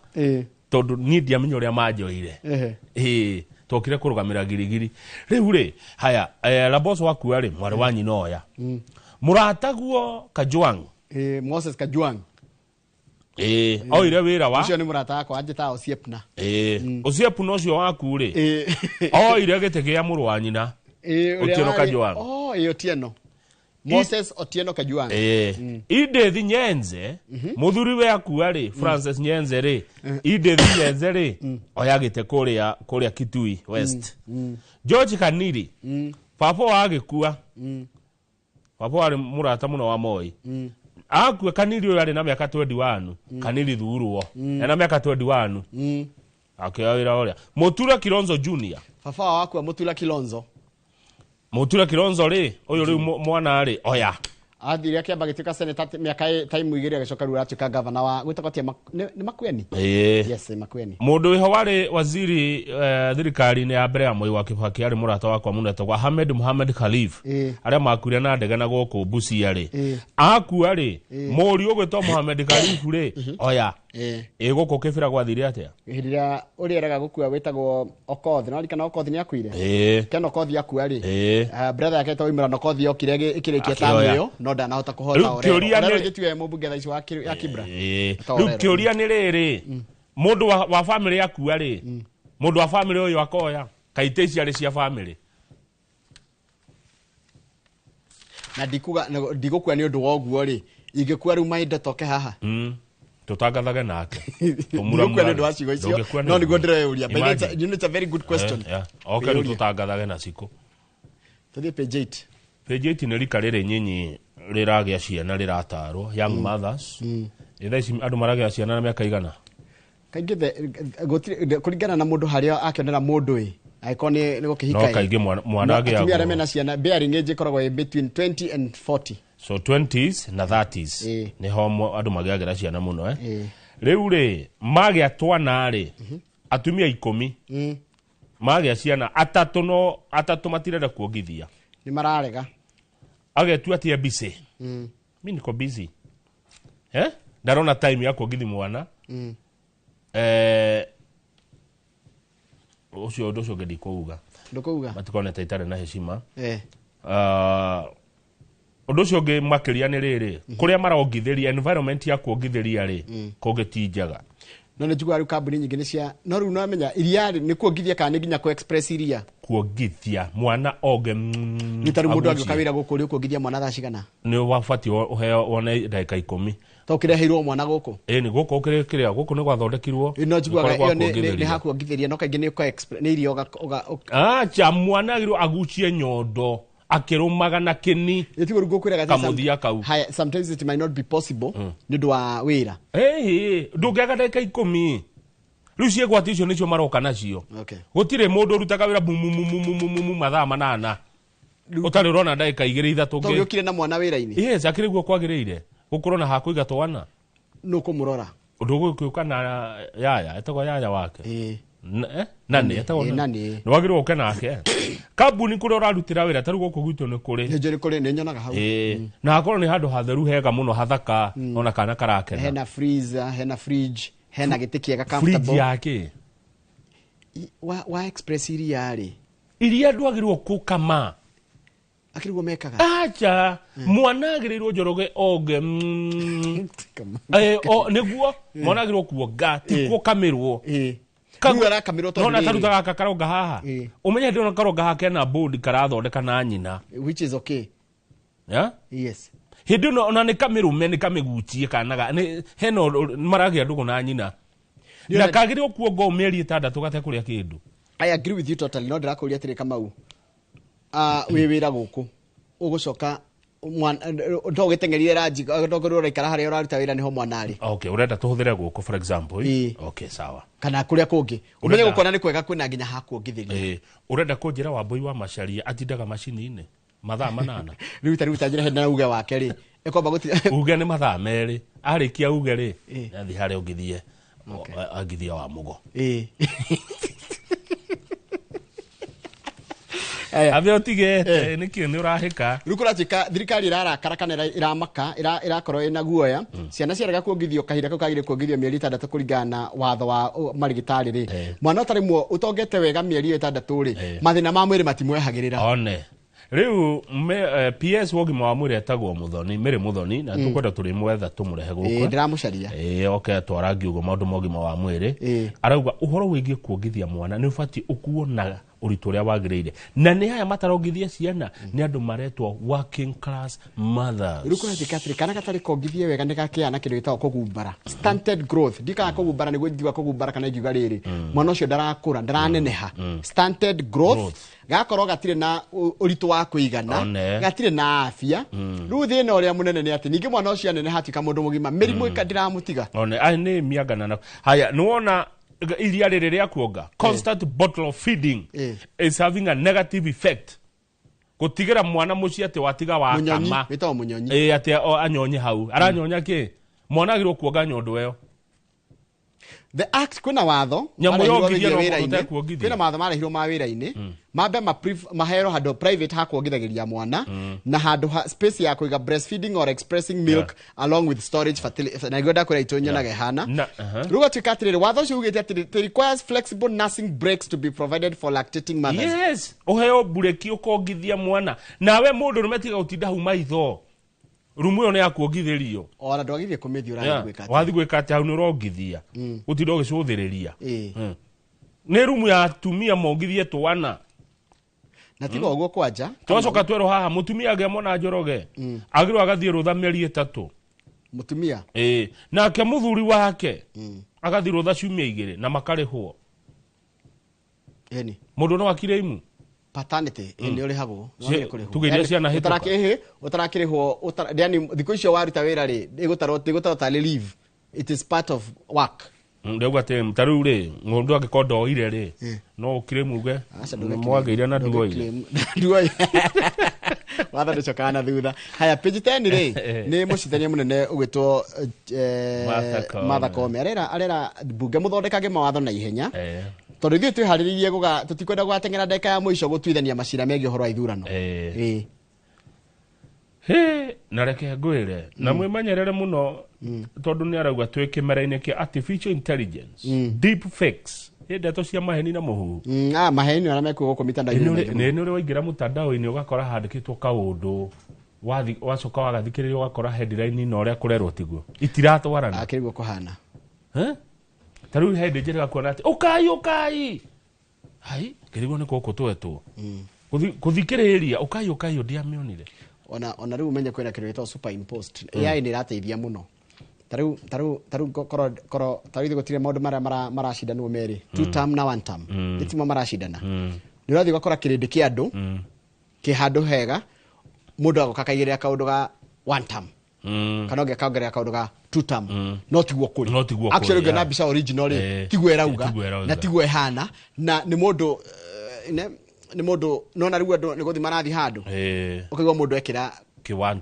Tondu ni ndiamenya uria manjoire. Tokire kurugamira girigiri. Riu ri haya Laboso waku ri mwari wa nyina oya. Murataguo Kajwang. Moses Kajwang. Oire wira wa. Ucio ni murata wakwa anjita Osiepna. Osiepna ucio waku ri. Oire gite gia mũrũ wa nyina. Otieno Kajwang. Otieno. Moses Otieno Kajwang. Ide Nyenze, muthuri we akuwa ri, Francis Nyenze ri. Ide Nyenze ri. Oya gite kuria Kitui West. George Kaniri. Papa wagikuwa. Papa wari murata muno wa Moi. Akue Kaniri yari na miaka 21. Kaniri thuruo. Na miaka 21. Akioira oria. Mutura Kilonzo Junior. Papa wakwa Mutura Kilonzo. Mutura Kilonzo ri, uyu ri mwana ri, oya. Athire akiamba gituika seneta miaka time igiri agacoka ru atuika governor wa gwitakotia ni Makueni. Yes, Makueni. Mundu iho wari waziri thirikari ni ya mbere ya Moi wa Kibaki ari murata wakwa muneto wa Ahmed Mohamed Khalif. Aria makuria na ndege na goku Busia ri. Akua ri, muri ugwitwa Mohamed Khalif ri, oya. Guku kibira gwathire atia. Hindira uri eraga gukua wetagwo Okoth, no rikana Okoth ni akuire. Ken Okoth akua ri. Brother yake toimira Okoth yokire ikirikia tamu yo. No ndanahota kuhota ore. Nero gitue mubunge thaici wa Kibra. Riu kiuria ni riri. Mundu wa family yaku ri. Mundu wa family uyu akoya. Kaite ciari cia family. Na ndigukua ni undu woguo ri. Ingikua ru mainde toke haha. Tutangathage nake. Tumura ndo wacigo icio. No ni gondere uria. But it's a very good question. Okay, tutangathage na ciko. Todi page 8. Page 8 ni rika riri nyinyi riragia ciana riratarwo young mothers. Ithaici andu maragia ciana na miaka igana. Kaingi kuringana na mundu haria akionera mundu aikoni ni gukihika. No kaingi mwana agia. Atumia arĩa mena ciana bearing age ikoragwo between 20 and 40. So 20s na 30s ni ho andu magiagira ciana muno riu ri magia twana ri atumia 10 magia ciana atatu matirenda kuongithia ni mararega agetua tia busy mimi niko busy ndarona time ya kuongithi mwana ucio ndocio ngedi kuuga matikone taitare na heshima undu ucio ngi makiria ni riri kuria marongithiria environment ya kuongithiria ri kugetijaga no ne jugwa ru kambuni nyingi ni cia no ru no amenya iria ni kuongithia kana ni ginya ku express iria kuongithia mwana oge ni taru mundu agikawira gukuri kuongithia mwana thacigana ni wafati one dakika 10 tokireheirwo mwana guku ni guku ukirekiria guku ni gwathondekirwo no jugwa iyo ni hakuongithiria no kaingi ni ku express ni irio cha mwana agirwo agucie nyondo akirumaga na kini etigo rugokwiraga kamuthia kau sometimes it might not be possible nidu wa wira ndugiaga dakika 10 riu ciegwati icio nicio maroka nacio gutire mundu rutaga wira mumu mathaa 8 utari rona dakika 2 3 ngi ukire na mwana wira-ini yes akiriguo kwagirire gukorwo na hakuiga twana nuko murora undu gukiuka na yaya etagwo yaya wake nani etagwo nani no wagirwo uke nake kambuni kuria urarutira wira taru guku gwitu ni kuri nje ni kuri ni nyonaga hau na hakorwo ni handu hatheru hega muno hathaka ona kana karakena hena freezer hena fridge hena giti kiega comfortable fridge yake wa express iria ri iria ndwagirwo kukama akirwo mekaga acha mwana agirirwo njoroge oge niguo mwana agirwo kuonga tikuo kamirwo kagura kamiro to no taruta karonga haha umenye ndio karonga hake na board karathondeka na nyina which is okay ya yes hindi no ona ni kamirume ni kamigutie kanaga ni heno maragia ndugu na nyina na kagire okuongo meri 6 gate kuria kindu. I agree with you totally. No ndirakuria atiri Kamau wi wira guku ugucoka mwana ndogitengerire ranji ndogorwo raikara haria uraruta wira niho mwana ari. Okay, urenda tuhuthire guku for example. Okay, sawa. Kana kuria kungi umenye gukona ni kwega kwina nginya hakuongithiria. Urenda kunjira Wambui wa Macharia atindaga macini-ini mathaa 8. Riu tanjira henda uge wake ri ekomba guti uge ni mathaa 2 arikia uge ri athi haria ungithie agithia wa mugo. Avyo tige niki ni urahika rukura tika thirikari irarakara kana iramaka irakorwo ina guoya ciana ciaraga kuongithio kahinda kagire kuongithio mieri 6 kuringana watho wa marigitari ri mwana utari muo utongete wega mieri 6 ri mathina ma mwiri matimwehagirira one riu PS wogima wa mwiri etagwo Muthoni Mary Muthoni na tukwenda turi mwetha tumurehe guko ndiramucaria okay twarangi ugo maundu mogima wa mwiri arauga uhoro wigie kuongithia mwana ni ubati ukuona uritu ria wagirire na ni haya matarongithia ciana ni andu maretwo working class mothers rukuna dikatri kana katari kongithia wega ni gakiana kindu gitagwo kugumbara stunted growth dika kugumbara ni guthiwa kugumbara kana igiuga riri mwana ucio ndarakura ndaraneneha stunted growth gakorwo gatire na uritu wa kuigana gatire na afya riu thina uria munene ni ati ningi mwana ucio anene hatika mundu mugima mirimu ikadiramutiga ai ni miagana na haya nuona iria riri ria kuonga constant bottle of feeding is having a negative effect gutigira mwana muci ati watiga wa kama bitawo munyonyi ati anyonye hau aranyonya ki mwana agirwo kuonga nyondo eyo the act kuna watho nyamuyongithia no mutekuongithia kwina matho marehirwo ma wira-ini mambe mahero hado private ha kuongithagiria mwana na hado space ya kuiga breastfeeding or expressing milk along with storage facility na goda kura itonya na gehana ruga tukatirire watho ucio ugite ati it requires flexible nursing breaks to be provided for lactating mothers. Yes oheo bureki ukongithia mwana nawe mundu numetiga utinda huma itho rumu yo ne akuongithirio ona ndwagithie kumithio uragwika ati wathi gwika ati hau ni urongithia utinda ugicuthiriria ni rumu ya tumia mongithie twana na tiga uguo kwanja twacoka twero haha mutumia agemona njoroge agirwo agathie rutha mieri 3 mutumia nake muthuri wake agathie rutha ciumia 2 na makarihwo yani mundu no akire imu paternity ni urihagwo tugeria ciana hituka utarakirihwo yani thiko icio waruta wira ri igutaro ta leave it is part of work ndego ate mtaru ri ngundu agikondo ire ri no ukire muge mwageire na nduoi watha ndicokana thutha haya page 10 ri ni mucithania munene ugitwo Martha Koome arera bunge muthondekage mawatho na ihenya tondu ithuĩ twĩharĩrĩirie tũtikwenda gũgateng'era ndeka ya mũico gũtuithania macira megiĩ ũhoro wa ithurano na reke ngwĩre na mwĩmenyerere mũno tondũ nĩ arauga twĩ kĩmera-inĩ kĩa artificial intelligence deep fakes ndeto cia maheni na mũhuhu maheni arĩa mekuo gũkũ mitandao-inĩ nĩ ũrĩ waingĩra mũtandao-inĩ ũgakora handĩkĩtwo kaũndũ wacoka wagathikĩrĩria ũgakora headline na ũrĩa kũrerwo tiguo itiratwarana akĩriguo kũhana taru hende njira kuona ati ukai hai kirigwo ni koko twetwo kuthikiriria ukai ndiamionire ona riu menye kwira kirito superimposed AI ni rateithia muno taru koro taru gutire maundu marashindana meri 2 term na 1 term itimo marashindana ni rathi gukora kirindi kia andu ki handu hega mundu agokakaigire kaundu ga 1 term kana onge kaongerera kaundu ga 2 term no tiguo kuri actually ngena bisa original tiguo erauga na tiguo ehana na ni mundu no na riu andu ni guthi marathi handu ukigwa mundu ekira ki 1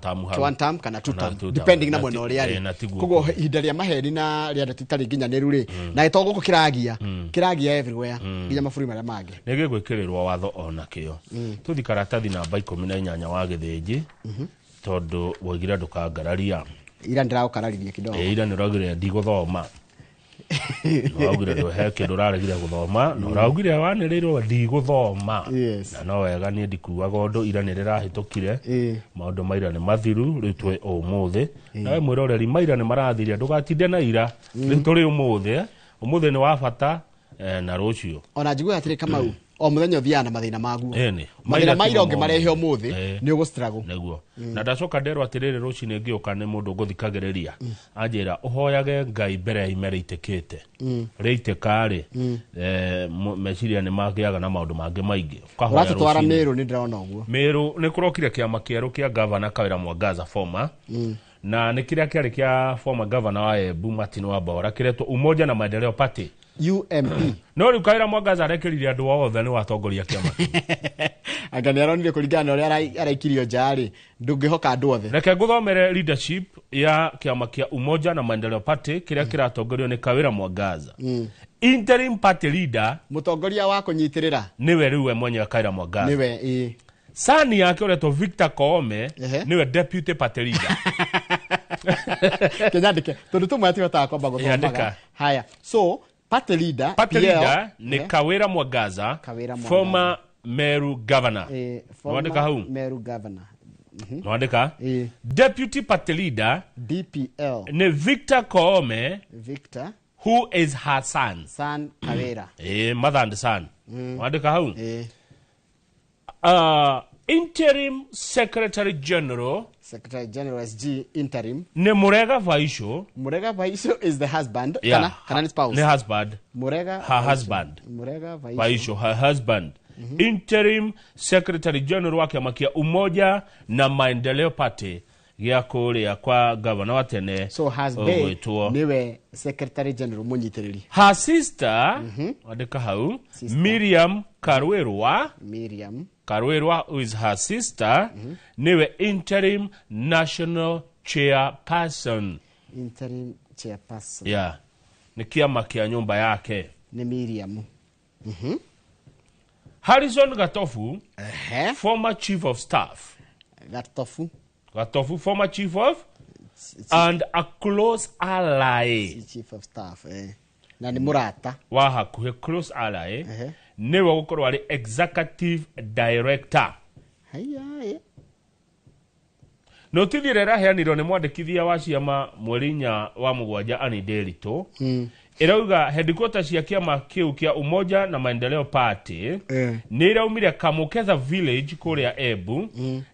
term kana 2 term depending na mwena uria ri kugo ihinda ria maheri na ria ndatitari nginyaniru ri na itogo ko kiragia everywhere nginya maburi maria mangi nige gwikirirwo watho ona kio tuthi karatathi namba 18 wa githinji tondu woigira ndukangararia ira ndiragukarariria kidogo ira niragire ndiguthoma no nduhe kindu raregire guthoma no raugire waniriirwo ndiguthoma na no wega ni ndikuaga undu ira nirirahitukire maundu maira ni mathiru riu twe umuthi nawe mwiroreri maira ni marathiria ndugatinde na ira riu turi umuthi ni wa bata na rucio ona njiguga atiri Kamau o muthenya uthiana na mathina maguo eni mathina maira onge marehe umuthi ni ugo struggle neguo na ndacoka nderwo atiriri rucini ngioka ni mundu nguthikagiriria anjira uhoyage Ngai mbere ya imere itikite riitikari meciria ni magiaga na maundu mangi maingi uratutwara Meru ni ndirona uguo Meru ni kurokire kiama kieru kia governor Kawira Mwangaza former na ni kiria kiari kia former governor wa Embu Martin Wambora kiretwo Umoja na Maendeleo Party UMP no riu Kawira Mwangaza arekiririe andu othe ni watongoria kiama anga ni aronire kuringana uria araikirio njari ndungihoka andu othe reke nguthomere leadership ya kiama kia Umoja na Maendeleo Party kiria kiratongorio ni Kawira Mwangaza interim party leader mutongoria wa kunyitirira niwe riu we mwenye Kawira Mwangaza niwe sani yake uretwo Victor Koome niwe deputy party leader kenyandike tondu tumwe atihota kwamba guthomaga haya so party leader ni Kawira Mwangaza former Meru governor mwandika hau Meru governor mwandika deputy party leader DPL ni Victor Koome who is her son Kawira mother and son mwandika hau interim secretary general SG interim ne Murega Vaisho is the husband kana ni spouse ne husband Murega her husband Murega Vaisho her husband interim secretary general wa kiama kia Umoja na Maendeleo Party gia kuria kwa governor wa tene so husband niwe secretary general munyitiriri her sister andika hau Miriam Karwerwa who is her sister niwe interim national chairperson ni kiama kia nyumba yake ni Miriam Harrison Gatofu former chief of staff Gatofu former chief of and a close ally chief of staff na ni murata wa hakuhe close ally niwe gukorwo ari executive director no tithirera heanirwo ni mwandikithia wa ciama mwerinya wa mugwanja Anne Nderito irauga headquarters cia kiama kiu kia Umoja na Maendeleo Party ni iraumire Kamuketha village kuria Embu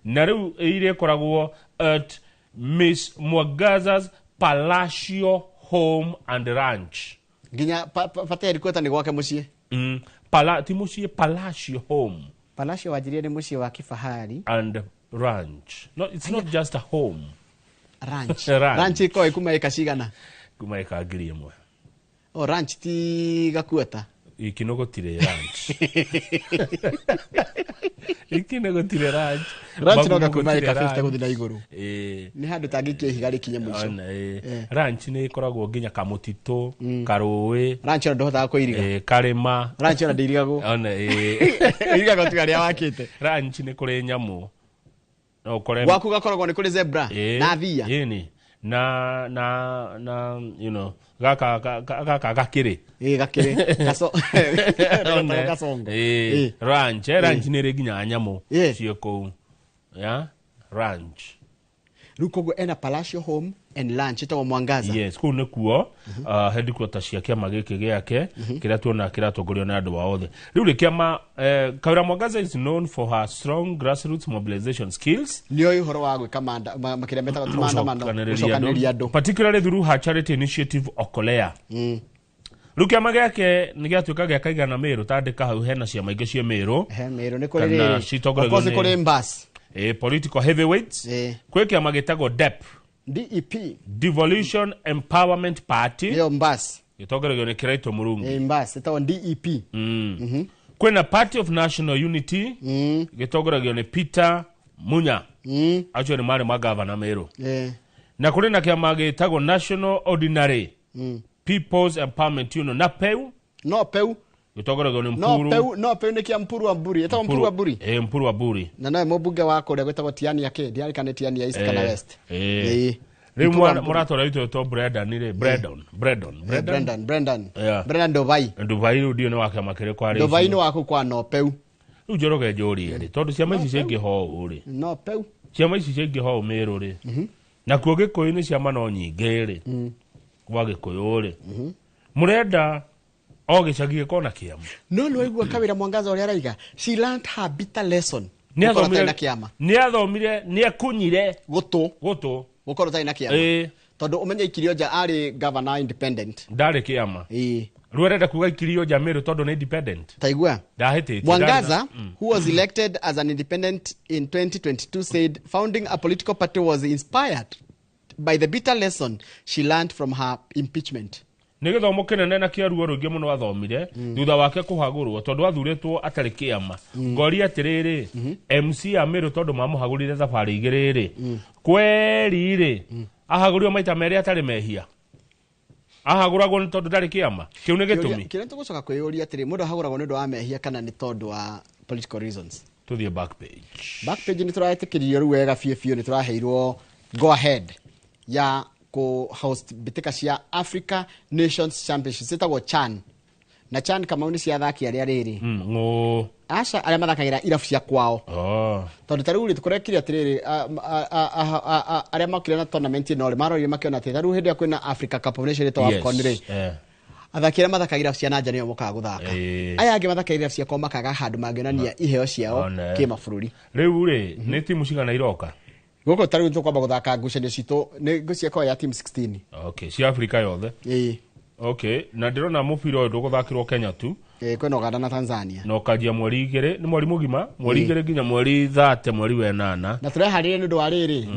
na riu ire koragwo at Miss Mwangaza's Palacio Home and Ranch nginya pate headquarters ni gwake mucie timucie Palacio Home Palacio wajirie ni mucie wa kifahari and ranch no it's not just a home ranch iko ikuma ikashigana kuma ikagiri imwe ranch ti gakueta ikinogotire ranch ikinogotire ranch no gakuma ikafesta guthina iguru ni handu tangikie higari kinye mwisho ranch ni ikoragwo nginya kamutito karuwe ranch ndo hota kuiriga karema ranch ndo ndirigago irigago tugaria wakite ranch ni kuri nyamu no kore waku gakoragwo ni kuri zebra na thia yini na you know gaka gakire gakire kaso kasongo ranch ni reginya nyamu cieko ranch rukogo ena Palacio Home and Ranch itawa Mwangaza yes ku ne kuo headquarters cia kiama giki giake kiria tuona kiratongorio na andu waothe riu ri kiama Kawira Mwangaza is known for her strong grassroots mobilization skills nio ihoro wa gwika makiria metaga tumanda andu particularly through her charity initiative Okolea riu kiama giake ni giatuika giakaiga na Meru tandika hau hena ciama ingi cia Meru Meru ni kuri of kuri mbas political heavyweights kwe kiama gitagwo DEP Devolution Empowerment Party yo mbas gitogeregio ni Kiraito Murungi mbas itawa DEP kwena Party of National Unity gitogeregio ni Peter Munya acho ni mari magavana Meru na kuri na kiama gitagwo National Ordinary People's Empowerment Union NAPEU gitogeregio ni Mpuru no peu ni kia Mpuru wa Buri itawa Mpuru wa Buri Mpuru wa Buri na nae mobunge wako uria gwetagwo Tiani yake ndiari kana Tiani ya East kana West riu muratora itu to Brendan Ndovai ndio ni wake makire kwa rĩu Ndovai ni wako kwa no peu riu njoroge njori ri tondu ciama ici cingi ho ri no peu ciama ici cingi ho Meru ri na kuo Gikuyu ni ciama no nyingi ri kwa Gikuyu ri murenda gĩcagi gĩkona kĩama no nĩ waigua Kawĩra Mwangaza ũrĩa araiga she learned her bitter lesson nĩ athomire nĩ akunyire gũtũ gũkorwo tarĩ na kĩama tondũ ũmenye Ikirionja arĩ governor independent ndarĩ kĩama rĩu arenda kuga Ikirionja Meru tondũ nĩ independent taigua ndahĩtĩtie Mwangaza who was elected as an independent in 2022 said founding a political party was inspired by the bitter lesson she learned from her impeachment. Nĩ gĩthomo kĩnene na kĩaruo rũingĩ mũno athomire thutha wake kũhagũrwo tondũ athurĩtwo atarĩ kĩama ngoria atĩrĩrĩ MC a Meru tondũ mamũhagũrire thabarĩ igĩrĩ rĩ kweri rĩ ahagũrio maita merĩ atarĩ mehia ahagũragwo nĩ tondũ ndarĩ kĩama kĩu nĩ gĩtũmi kĩrĩa tũgũcoka kwĩyũria atĩrĩ mũndũ ahagũragwo nĩ ũndũ wa mehia kana nĩ tondũ wa political reasons. Tũthiĩ back page nĩ tũraĩtĩkĩrio rĩu wega biũ nĩ tũraheirwo go ahead ya host mbĩtĩka cia Africa Nations Championships itagwo CHAN na CHAN kama nĩ cia athaki arĩa rĩrĩ aca arĩa mathakagĩra irabu cia kwao tondũ tarĩu rĩ tũkũrekire atĩrĩrĩ arĩa makire na tournament ĩno rĩ marorire makĩona atĩ tarĩu hĩndĩ ya kwĩna Africa Cup of Nations ĩtagwo AFCON rĩ athaki arĩa mathakagĩra irabu cia nanja nĩo mokaga gũthaka aya angĩ mathakagĩra irabu cia kwao makaga handũ mangĩonania iheo ciao kĩmabũrũri rĩu rĩ nĩ timu cigana iroka gũkũ tarĩu tũkwamba gũthaka ngucanio citũ nĩ ngũciakwa ya team 16 cia Afrika yothe na ndĩrona mũbira ũyũ ndũgũthakĩrwo Kenya tu kwĩna Uganda na Tanzania na ũkanjia mweri 2 nĩ mweri mũgima mweri 2 nginya mweri 30 mweri wa 8 na tũreharĩrĩria nĩ ũndũ wa rĩrĩ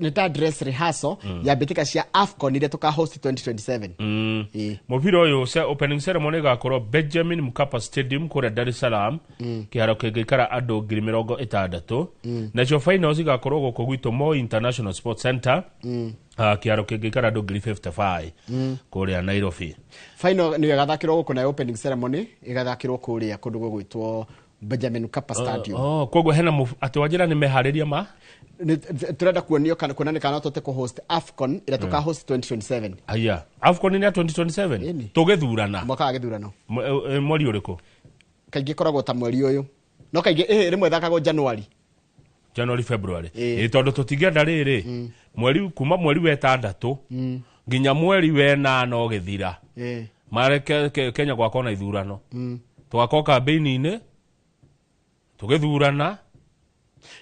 nĩ ta dress rehearsal ya mbĩtĩka cia AFCON iria tũkahost 2027 mũbira ũyũ opening ceremony ĩgakorwo Benjamin Mkapa Stadium kũrĩa Dar es Salaam kĩharo kĩngĩikara andũ 60,000 nacio finals igakorwo gũkũ gwitũ Moi International Sports Center kĩharo kĩngĩikara andũ 55 kũrĩa Nairobi. Final nĩ ĩgathakĩrwo gũkũ na opening ceremony ĩgathakĩrwo kũrĩa kũndũ gũgwĩtwo Benjamin Mkapa Stadium. Koguo hena atĩ wanjĩra nĩ meharĩria ma turenda kuonio kana kuonania kana tũte kũhost AFCON ĩrĩa tũkahost 2027. Aya AFCON nĩ ya 2027 tũgĩthurana mwaka wa gĩthurano mweri ũrĩkũ kaingĩ koragwo ta mweri ũyũ no kaingĩ rĩmwe thakagwo January February tondũ tũtingĩenda rĩrĩ mweri kuma mweri wa 6 nginya mweri wa 8 ũgĩthira mareke Kenya gwakwo na ithurano tugakwo campaign-inĩ tũgĩthurana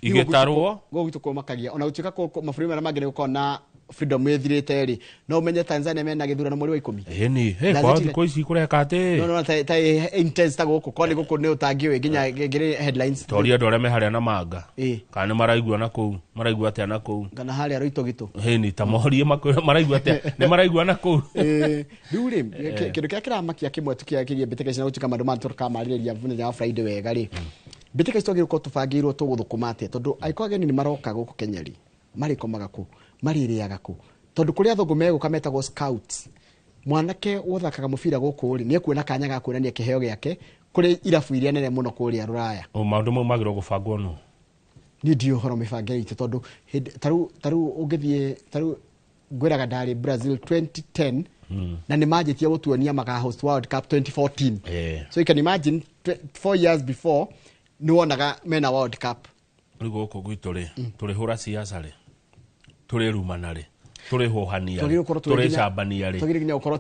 igĩtarwo gũgitũ kũmakagia ona gũtuĩka mabũrũri marĩa mangĩ nĩ gũkorwo na freedom ĩthirĩte rĩ no umenye Tanzania mena gĩthurano mweri wa 10 kwa thikũ ici kũreka atĩ no ta intense ta gũkũ kwa nĩ gũkũ nĩ ũtangiwe nginya ngĩrĩ headlines tori andũ arĩa meharĩa na manga kana maraigua na kũu maraigua atĩa na kũu kana harĩa roito gitũ ta morie maraigua atĩa nĩ maraigua na kũu rĩu rĩ kĩndũ kĩrĩa kĩramakia kĩmwe tukĩakirie mbĩtĩka ici na gũtuĩka maũndũ ma tũkamarĩrĩria mũthenya wa Friday wega rĩ mbĩtĩka ici twagĩrĩirwo tũbangĩirwo tũgũthũkũma atĩa tondũ aiko ageni nĩ maroka gũkũ Kenya rĩ marĩkomaga kũ marĩrĩaga kũ tondũ kũrĩa athũngũ megũka metagwo scouts mwanake wothakaga mũbira gũkũ rĩ nĩ ekuona kanya ga kuonania kĩheo gĩake kũrĩ irabu iria nene mũno kũrĩa Rũraya maũndũ mau magĩrĩirwo gũbangwo nũ nĩ ndio horo mĩbange itũ tondũ tarũ ũngĩthiĩ tarũ ngwĩraga ndarĩ Brazil 2010 na nĩ manjĩtie gũtuonia host World Cup 2014 so you can imagine 4 years before nĩ wonaga mena World Cup rĩu gũkũ gwitũ rĩ tũrĩhũra siasa rĩ tũrĩrumana rĩ tũrĩhũhania tũrĩcambania rĩ tũgĩrĩnya gũkorwo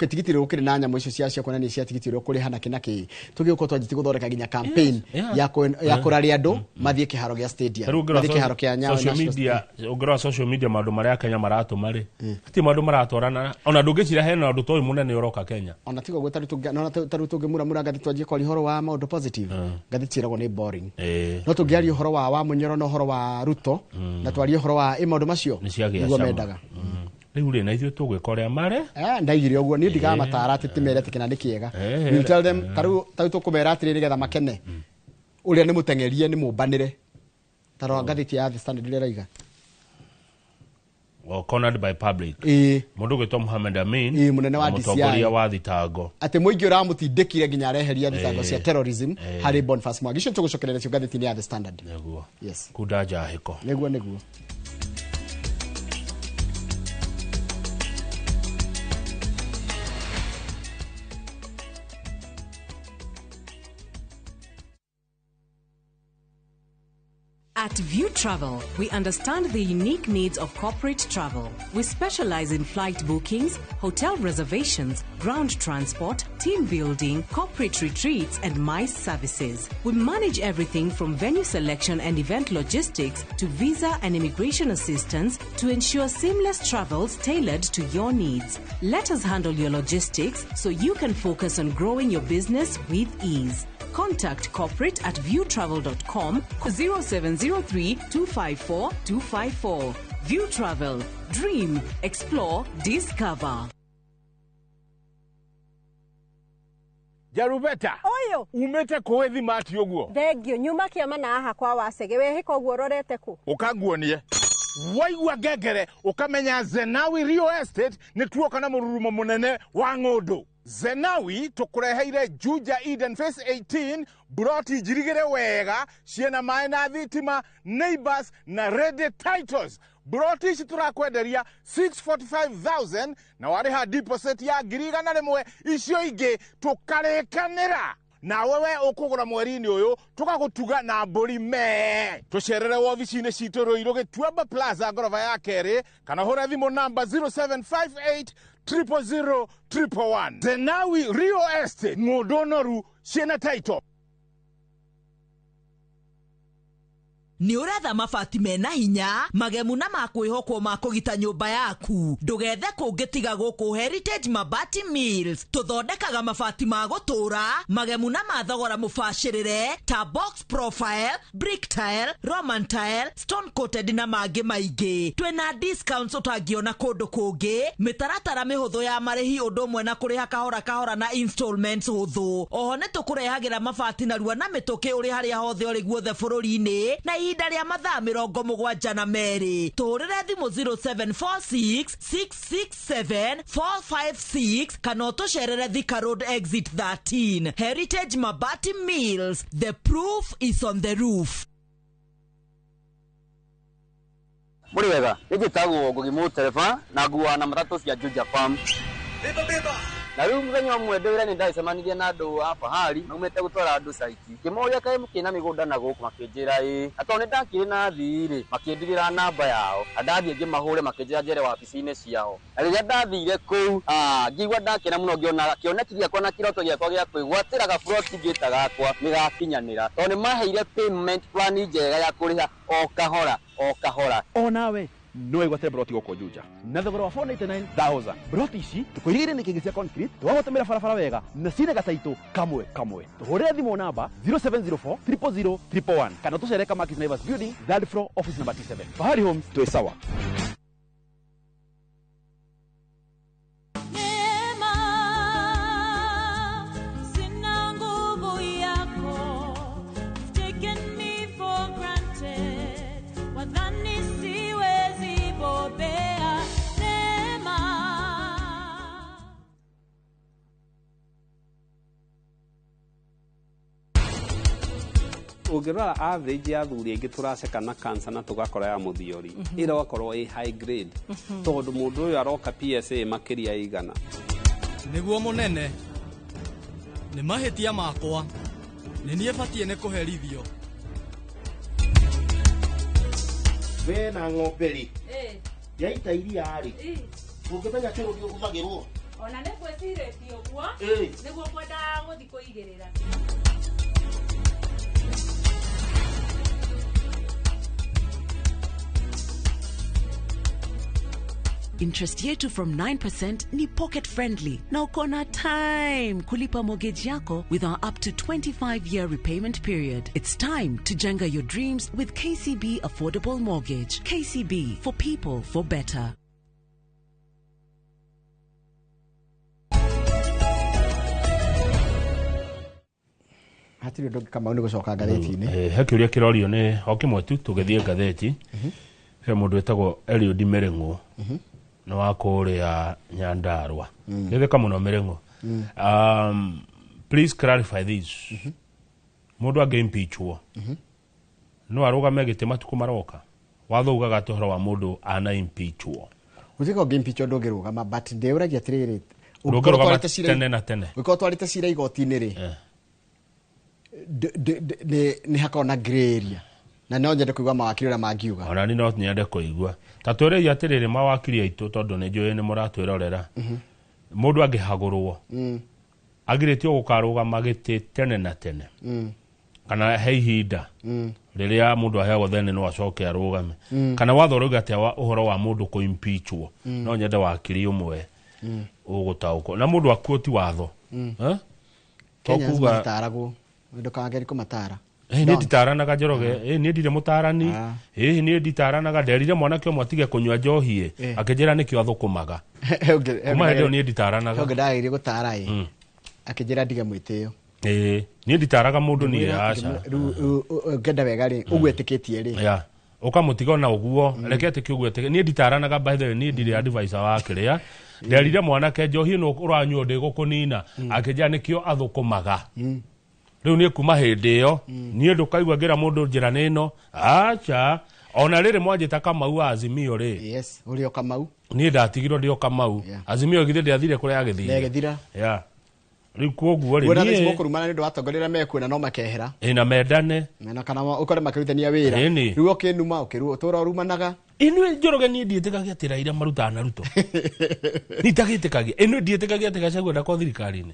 tigiti rĩu kĩrĩ na nyamũ icio cia kuonania cia tigiti rĩu kũrĩ hana kĩna kĩ tũgĩũka twanjĩtie gũthondeka nginya campaign ya kũraria andũ mathiĩ kĩharo gĩa stadium mathiĩ kĩharo kĩa Nyayo ũngĩrora social media maũndũ marĩa Kenya maratũma rĩ ti maũndũ maratwarana ona ndũngĩcira hena ũndũ toĩ mũnene ũroka Kenya ona tigo gweta tarũ tũngĩmũramũra ngathĩ twanjie kwaria ũhoro wa maũndũ positive ngathĩ ciragwo nĩ boring no tũngĩaria ũhoro wa Munyoro na ũhoro wa Ruto na twarie ũhoro wa maũndũ macio nĩguo mendaga rĩu rĩ na ithuĩ tũgwĩka ũrĩa marĩ ndaigire ũguo niĩ ndigamatara atĩ tĩmere atĩ kĩna nĩ kĩega we'll tell them tarũ tũkũmera atĩrĩ nĩgetha makene ũrĩa nĩ mũteng'erie nĩ mũmbanĩre tarora ngathĩti ya The Standard ĩrĩa raiga cornered by public mũndũ gwĩtwo Mohamed Amin mũnene wa DCI mũtongoria wa thitango atĩ mũingĩ ũramũtindĩkire nginya areheria thitango cia terrorism harĩ Boniface Mwangi icio tũgũcokereria cio ngathĩti-inĩ ya The Standard nĩguo kunda njahĩko nĩguo At View Travel, we understand the unique needs of corporate travel. We specialize in flight bookings, hotel reservations, ground transport, team building, corporate retreats, and MICE services. We manage everything from venue selection and event logistics to visa and immigration assistance to ensure seamless travels tailored to your needs. Let us handle your logistics so you can focus on growing your business with ease. Contact corporate at viewtravel.com 0703-254-254. View Travel. Dream. Explore. Discover. Jarubeta. Oyo. Umete koethi mati oguo. Thengio nyuma kiama na aha kwa wasege we hiko guo rorete ku. Ukaguonie. Waigua ngengere ukamenya Zenawi Real Estate ni tuoka na mururumo munene wa ng'undu. Zenawi tukureheire Juja Eden Phase 18 broti jirigere wega ciena mai na thitima neighbors na ready titles. Broti ici turakwenderia 645,000 na wariha deposit ya ngiriga na rimwe icio ingi tukarekanira. Na wewe ukugura mweri-ini uyu tugagutuga na mburi me. Tucerere wobici-ini citu Ruiru Gituamba Plaza ngorofa ya keri kana hura thimu namba 0758 000 111. Zenawi Real Estate ng'undu ciena title. Ni uretha mabati mena hinya magemu na makwihokwo makugita nyumba yaku ndugethe kungitiga guku Heritage Mabati Mills tuthondekaga mabati ma gutura magemu na mathogora mubashirire ta box profile, brick tile, roman tile, stone coated na mangi maingi. Twina discounts utangiona kundu kungi, mitaratara mihuthu ya marihi undu umwe na kuriha kahora kahora na installments huthu. Oho ne tukurehagira mabati na rua na mituki uri haria hothe uri guothe bururi-ini na ihinda rĩa mathaa 72 na merĩ. Tũhũrĩre thimũ 0746-667-456 kana ũtũcerere Thika Road Exit 13. Heritage Mabati Mills, the proof is on the roof. Muri wega, nĩnjĩtagwo Ngugi Mũtereba na nguaga na matatũ cia Juja Farm. Beba. Na rĩu mũthenya ũmwe ndĩwĩra nĩ ndacemanirie na andũ a Bahari maumĩte gũtwara andũ saiti. Kĩmoria kaĩ mũkĩna mĩgũnda na gũkũ makĩnjĩra na tondũ nĩ ndakĩrĩ na thirĩ makĩndigĩra namba yao. Ndathiĩ ngĩmahũre makĩnjĩra njere wabici-inĩ ciao. Na rĩrĩa ndathire kũu ngĩigua ndakena mũno ngĩona kĩoneki gĩakwa na kĩroto gĩakwa gĩa kwĩgwatĩra gaburoti ngĩta gakwa nĩgakinyanĩra. Tondũ nĩ maheire payment plan njega ya kũrĩha o kahora. O nawe no igwate broti goko Juja na thogora wa 499,000. Broti ici tukuirigire ni kingi cia concrete twagotemera barabara wega na cine gataitu kamwe tuhurire thimo namba 0704 000 111 kana tucereka Markis Naivas Building, third floor, office number 27. Bahari Homes to sawa. Ungirora average ya thuri ingi turaceka na cancer na tugakora ya muthiori ira wakorwo i high grade tondu mundu uyu aroka PSA makiria igana niguo munene ni mahitia makwa ni nie batie ne kuherithio we na ng'omberi yaita iria ari ungimenya kero gio guthagirwo ona ne kweciretio guo niguo kwenda guthi kuigirira. Interest yetu from 9% ni pocket friendly. Na uko na time kulipa mortgage yako with our up to 25-year repayment period. It's time to jenga your dreams with KCB Affordable Mortgage. KCB, for people, for better. Hatiri ndo kama uni gucoka gatheti-ini. Hakiuria kirorio ni o kimwe tu tugithie gatheti. He mundu etagwo Eliud Merengo. No akuria Nyandarua. Githeka muno Merengo. Please clarify this. Mundu age impeachwo. No arugame gite matuku maroka. Watho ugaga tuhoro wa mundu ana impeachwo. Uziko game impeachwo ndogirugama but ndeuragia atiriri. Ndogirugama tene na tene. Wiko twarite cira igoti-ini ri. Ni hakona gray area. na no nyende kuigua mawakiri ũrĩa mangiuga. Ona ni no nyende kuigua ta twĩrĩgia atĩrĩrĩ mawakiri aitũ tondũ nĩ njũĩ nĩ mũratwĩrorera mũndũ angĩhagũrwo agirĩtio gũkarũgama gĩtĩ tene na tene kana he ihinda rĩrĩa mũndũ aheagwo thene no acoke arũgame kana watho rũga atĩa ũhoro wa mũndũ kũ-impeachwo no nyende wakiri ũmwe ũgũtaũkwo na mũndũ akuoti watho Kenya mataragwo ndũkageri kũmatara. Nĩ nditaranaga Njoroge nĩ ndire mũtarani nĩ nditaranaga nderire mwanake ũmwe atige kũnyua njohi akĩnjĩra nĩkĩo athũkũmaga kuma hĩndĩ ĩyo nĩ nditaranaga ndagĩrĩire gũtara akĩnjĩra ndige mwĩtĩo nĩ nditaraga mũndũ nĩ aca ngenda wega rĩ ũguo etĩkĩtie rĩ ũkamũtiga na ũguo reke atĩ kĩuguo nĩ nditaranaga by the way nĩ ndire advisor wa kĩrĩa nderire mwanake njohi ĩno ũranyua ndĩgũkũnina akĩnjĩra nĩkĩo athũkũmaga rĩu nĩ kuma hĩndĩ ĩyo niĩ ndũkaigua ngĩra mũndũ njĩra nĩno acha ona rĩrĩ mwanjĩta Kamau wa Azimio rĩ yes ũrĩ o Kamau niĩ ndatigirwo ndĩ o Kamau Azimio githĩ ndĩathire kũrĩa agĩthira rĩu koguo rĩ niĩ nĩ mũkũrumana nĩ ũndũ watongoria mekuona no makehera na mendane na kana ũkore makĩrutania wĩra rĩu ũkĩnuma ũtũra ũrumanaga ĩno Njoroge niĩ ndiĩtĩkagia atĩ Raila marutaga na Ruto nitagĩtĩkagia ĩno ndiĩtĩkagia atĩ Gachagua ndakwa thirikari-inĩ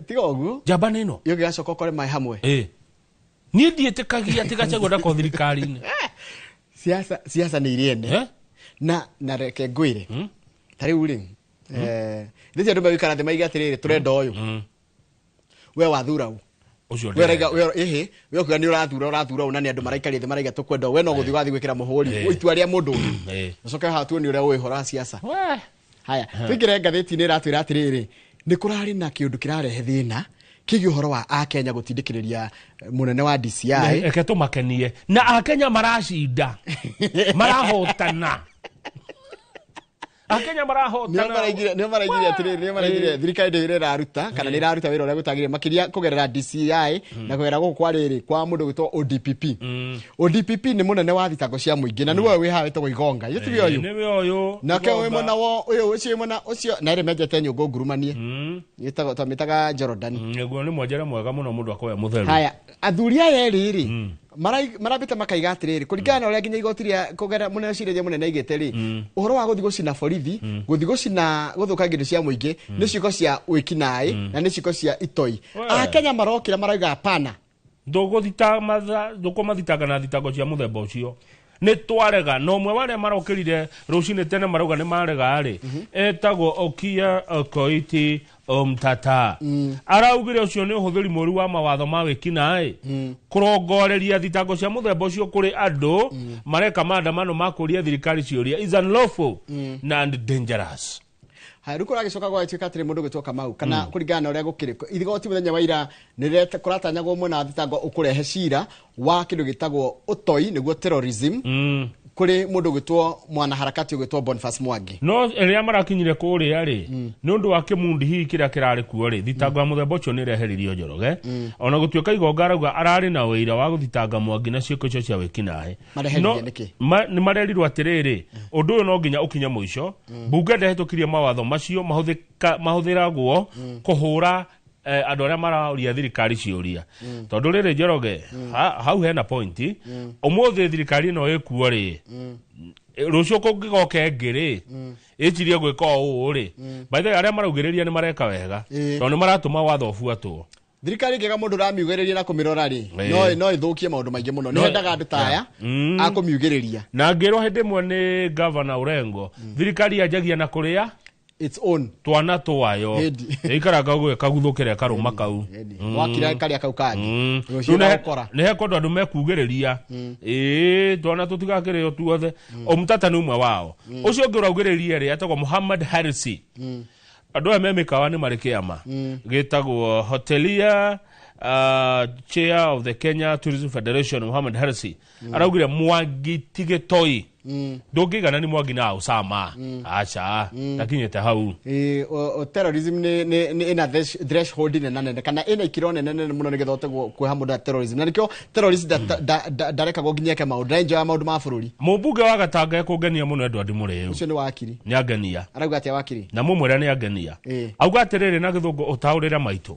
tiga ũguo njamba nĩ ĩno yũgĩgacoka ũkore maĩ hamwe niĩ ndiĩtĩkagia atĩ Gachagua ndakwa thirikari-inĩ siasa nĩ irĩ ene na reke ngwĩre ta rĩu rĩ rĩcio andũ magĩikara thĩ maige atĩrĩrĩ tũrenda ũyũ we wathura u ucio we ukiga ni urathura una ni andu maraikaria thĩ maraiga tũkwenda we no gũthiĩ wathi gwĩkĩra mũhũri itua rĩa mũndũ ũcoke haha tu ni ũrĩa ũhora siasa haya twingire ngathĩti-inĩ ĩratwĩra atĩrĩrĩ nĩ kũrarĩ na kĩũndũ kĩrarehe thĩna kĩgiĩ ũhoro wa Akenya gũtindĩkĩrĩria mũnene wa DCI eke tũmakenie na Akenya maracinda marahotana Akenya marahotana nĩ maraigire atĩrĩrĩ nĩ maraigire thirikari ndĩrĩ ĩraruta kana nĩ ĩraruta wĩra ũrĩa gũtagĩrĩra makĩria kũgerera DCI na kũgerera gũkũ kwa rĩrĩ kwa mũndũ gwĩtwo ODPP ODPP nĩ mũnene wa thitango cia mũingĩ na nĩwe wĩ haha wĩtagwo Igonga yĩtiwe ũyũ nake wĩ mwena ũyũ ũcio mwena ũcio na ĩrĩ menjete nyũngũ ngurumanie yĩtagwo twamĩtaga Jordan nĩguo nĩ mwenjere mwega mũno mũndũ akoya mũtheru haya athuri aya erĩ marabita makaiga atĩrĩrĩ kũringana na ũrĩa nginya igoti rĩa kũgerera mũnene cirĩria mũnene igĩte rĩ ũhoro wa gũthiĩ gũcina borithi gũthiĩ gũcina gũthũkangia indo cia mũingĩ nĩ ciĩko cia wĩkinaĩ na nĩ ciĩko cia itoi Akenya marokĩra marauga hapana ndũkũmathitanga na thitango cia mũthemba ũcio nĩ twarega na ũmwe warĩa marokĩrire rũcinĩ tene marauga nĩ marega rĩ etagwo Okia Koiti Omtata araugire ũcio nĩ ũhũthĩri mũru wa mawatho ma wĩkinaĩ kũrongoreria thitango cia mũthemba ũcio kũrĩ andũ mareka maandamano ma kũria thirikari ciũria is unlawful and dangerous. Rĩu kũragĩcoka gwatuĩka atĩrĩ mũndũ gwĩtwo Kamau kana kũringana na ũrĩa gũkĩrĩ igoti mũthenya wa ira nĩ kũratanyagwo mwena wa thitango ũkũrehe cira wa kĩndũ gĩtagwo ũtoi nĩguo terrorism kũrĩ mũndũ gwĩtwo mwanaharakati gwĩtwo Boniface Mwangi no rĩrĩa marakinyire kũrĩa rĩ nĩ ũndũ wa kĩmundi hihi kĩrĩa kĩrarĩ kuo rĩ thitango ya mũthemba ũcio nĩ ĩreheririo Njoroge ona gũtuĩka Igonga arauga ararĩ na wĩira wa gũthitanga Mwangi na ciĩko icio cia wĩkinaĩ nĩ marerirwo atĩrĩrĩ ũndũ ũyũ no nginya ũkinye mũico mbunge ndĩhĩtũkirie mawatho macio mahũthĩragwo kũhũra andũ arĩa maraũria thirikari ciũria tondũ rĩrĩ Njoroge hau hena point ũmũthĩ thirikari ĩno ĩkuo rĩ rũciũ kũngĩgoka ĩngĩ rĩ ĩcirie gwĩka ũũ rĩ by the way arĩa maraugĩrĩria nĩ mareka wega tondũ nĩ maratũma watho ũbuatwo thirikari ngega mũndũ ramiugĩrĩria na kũmĩrora rĩ no ĩthũkie maũndũ maingĩ mũno nĩ hendaga andũ taya akũmiugĩrĩria na ngĩrwo hĩndĩ ĩmwe nĩ Governor Orengo thirikari yanjagia na kũrĩa its own twana twayo ikaranga kaguthũkĩra karũma kau wakira karĩa kau kangi nĩ hekondo andũ mekugĩrĩria twana tũtigakĩrĩo tuothe Omtata nĩ umwe wao ũcio ũngĩ ũraugĩrĩria rĩ etagwo Muhammad Harisi andũ aya me mĩkawa nĩ marĩ kĩama gĩtagwo Hotelier Chair of the Kenya Tourism Federation Muhammad Harisi araugire Mwangi tigĩtoi ndũngĩigana nĩ Mwangi na Osama acha takinyete hau terrorism nĩ ina threshold nene kana ina ikiro nene mũno nĩ gĩthote kwĩha mũndũ terrorism na nĩkĩo terrorist ndarekagwo nginya eke maũndũ nja maũndũ ma bũrũri mũmbunge wa Gatanga ekũngenia mũno Edward Mũrĩu ũcio nĩ wakiri nĩ angenia arauga atĩa wakiri na mũmwĩra nĩ angenia auga atĩrĩrĩ na gĩthũngũ ũtaũrĩra maitũ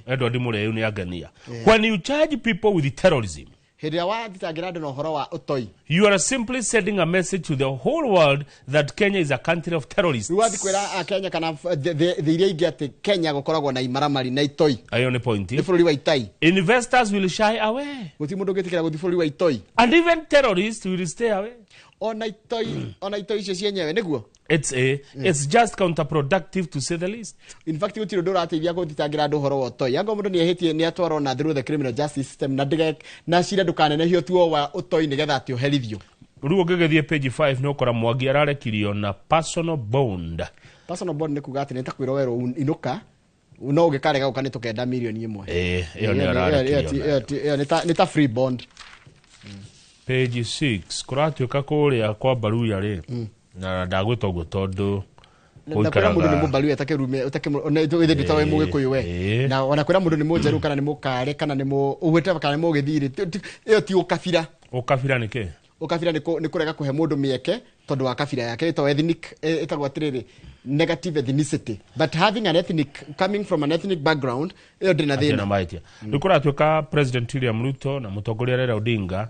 Edward Mũrĩu nĩ angenia when you charge people with terrorism Hĩndĩ wa thitangira andũ na ũhoro wa ũtoi. You are simply sending a message to the whole world that Kenya is a country of terrorists. Wathi kwĩra Kenya kana thĩ iria ingĩ atĩ Kenya gũkoragwo na imaramari na itoi. Ayo nĩ point. Nĩ bũrũri wa itai. Investors will shy away. Gũtirĩ mũndũ ũngĩtĩkĩra gũthiĩ bũrũri wa itoi. And even terrorists will stay away. Ona itoi icio cienyewe nĩguo. It's just counterproductive to say the least. In fact, gũtirĩ ũndũ ũrateithia gũthitangira andũ ũhoro wa ũtoi. Anga mũndũ nĩehĩtie nĩatwarwo na through the criminal justice system na cira ndũkanenehio tuo wa ũtoi nĩgetha atĩ ũherithio. Rĩu ũngĩgĩthiĩ page 5 nĩ ũkora Mwangi ararekirio na personal bond. Personal bond nĩ kuga atĩ nĩtakwĩrwo werwo inũka no ũngĩkarega ũka nĩtũkenda mirioni 1. Ĩyo nĩ ararekirio. Nĩ ta free bond. Page 6 kũratuĩka kũrĩa kwa Baruya rĩ. Na ndagwĩta ũguo tondũ kwĩra mũndũ nĩ mũbaru ũtakĩmũithe ndutawe mũgĩkũyũ we. Na ona kwĩra mũndũ nĩ mũnjerũ kana nĩ mũkare kana nĩ ũgwĩte kana nĩ mũgĩthirĩ. Ĩyo ti ũkabira. Ũkabira nĩ kĩ? Ũkabira nĩ kũrega kũhe mũndũ mĩeke tondũ wa kabira yake ĩtagwo ethnic ĩtagwo atĩrĩrĩ negative ethnicity. But having an ethnic coming from an ethnic background ĩyo ndĩ na thĩna. Nĩ kũratuĩka President William Ruto na mũtongoria Raila Odinga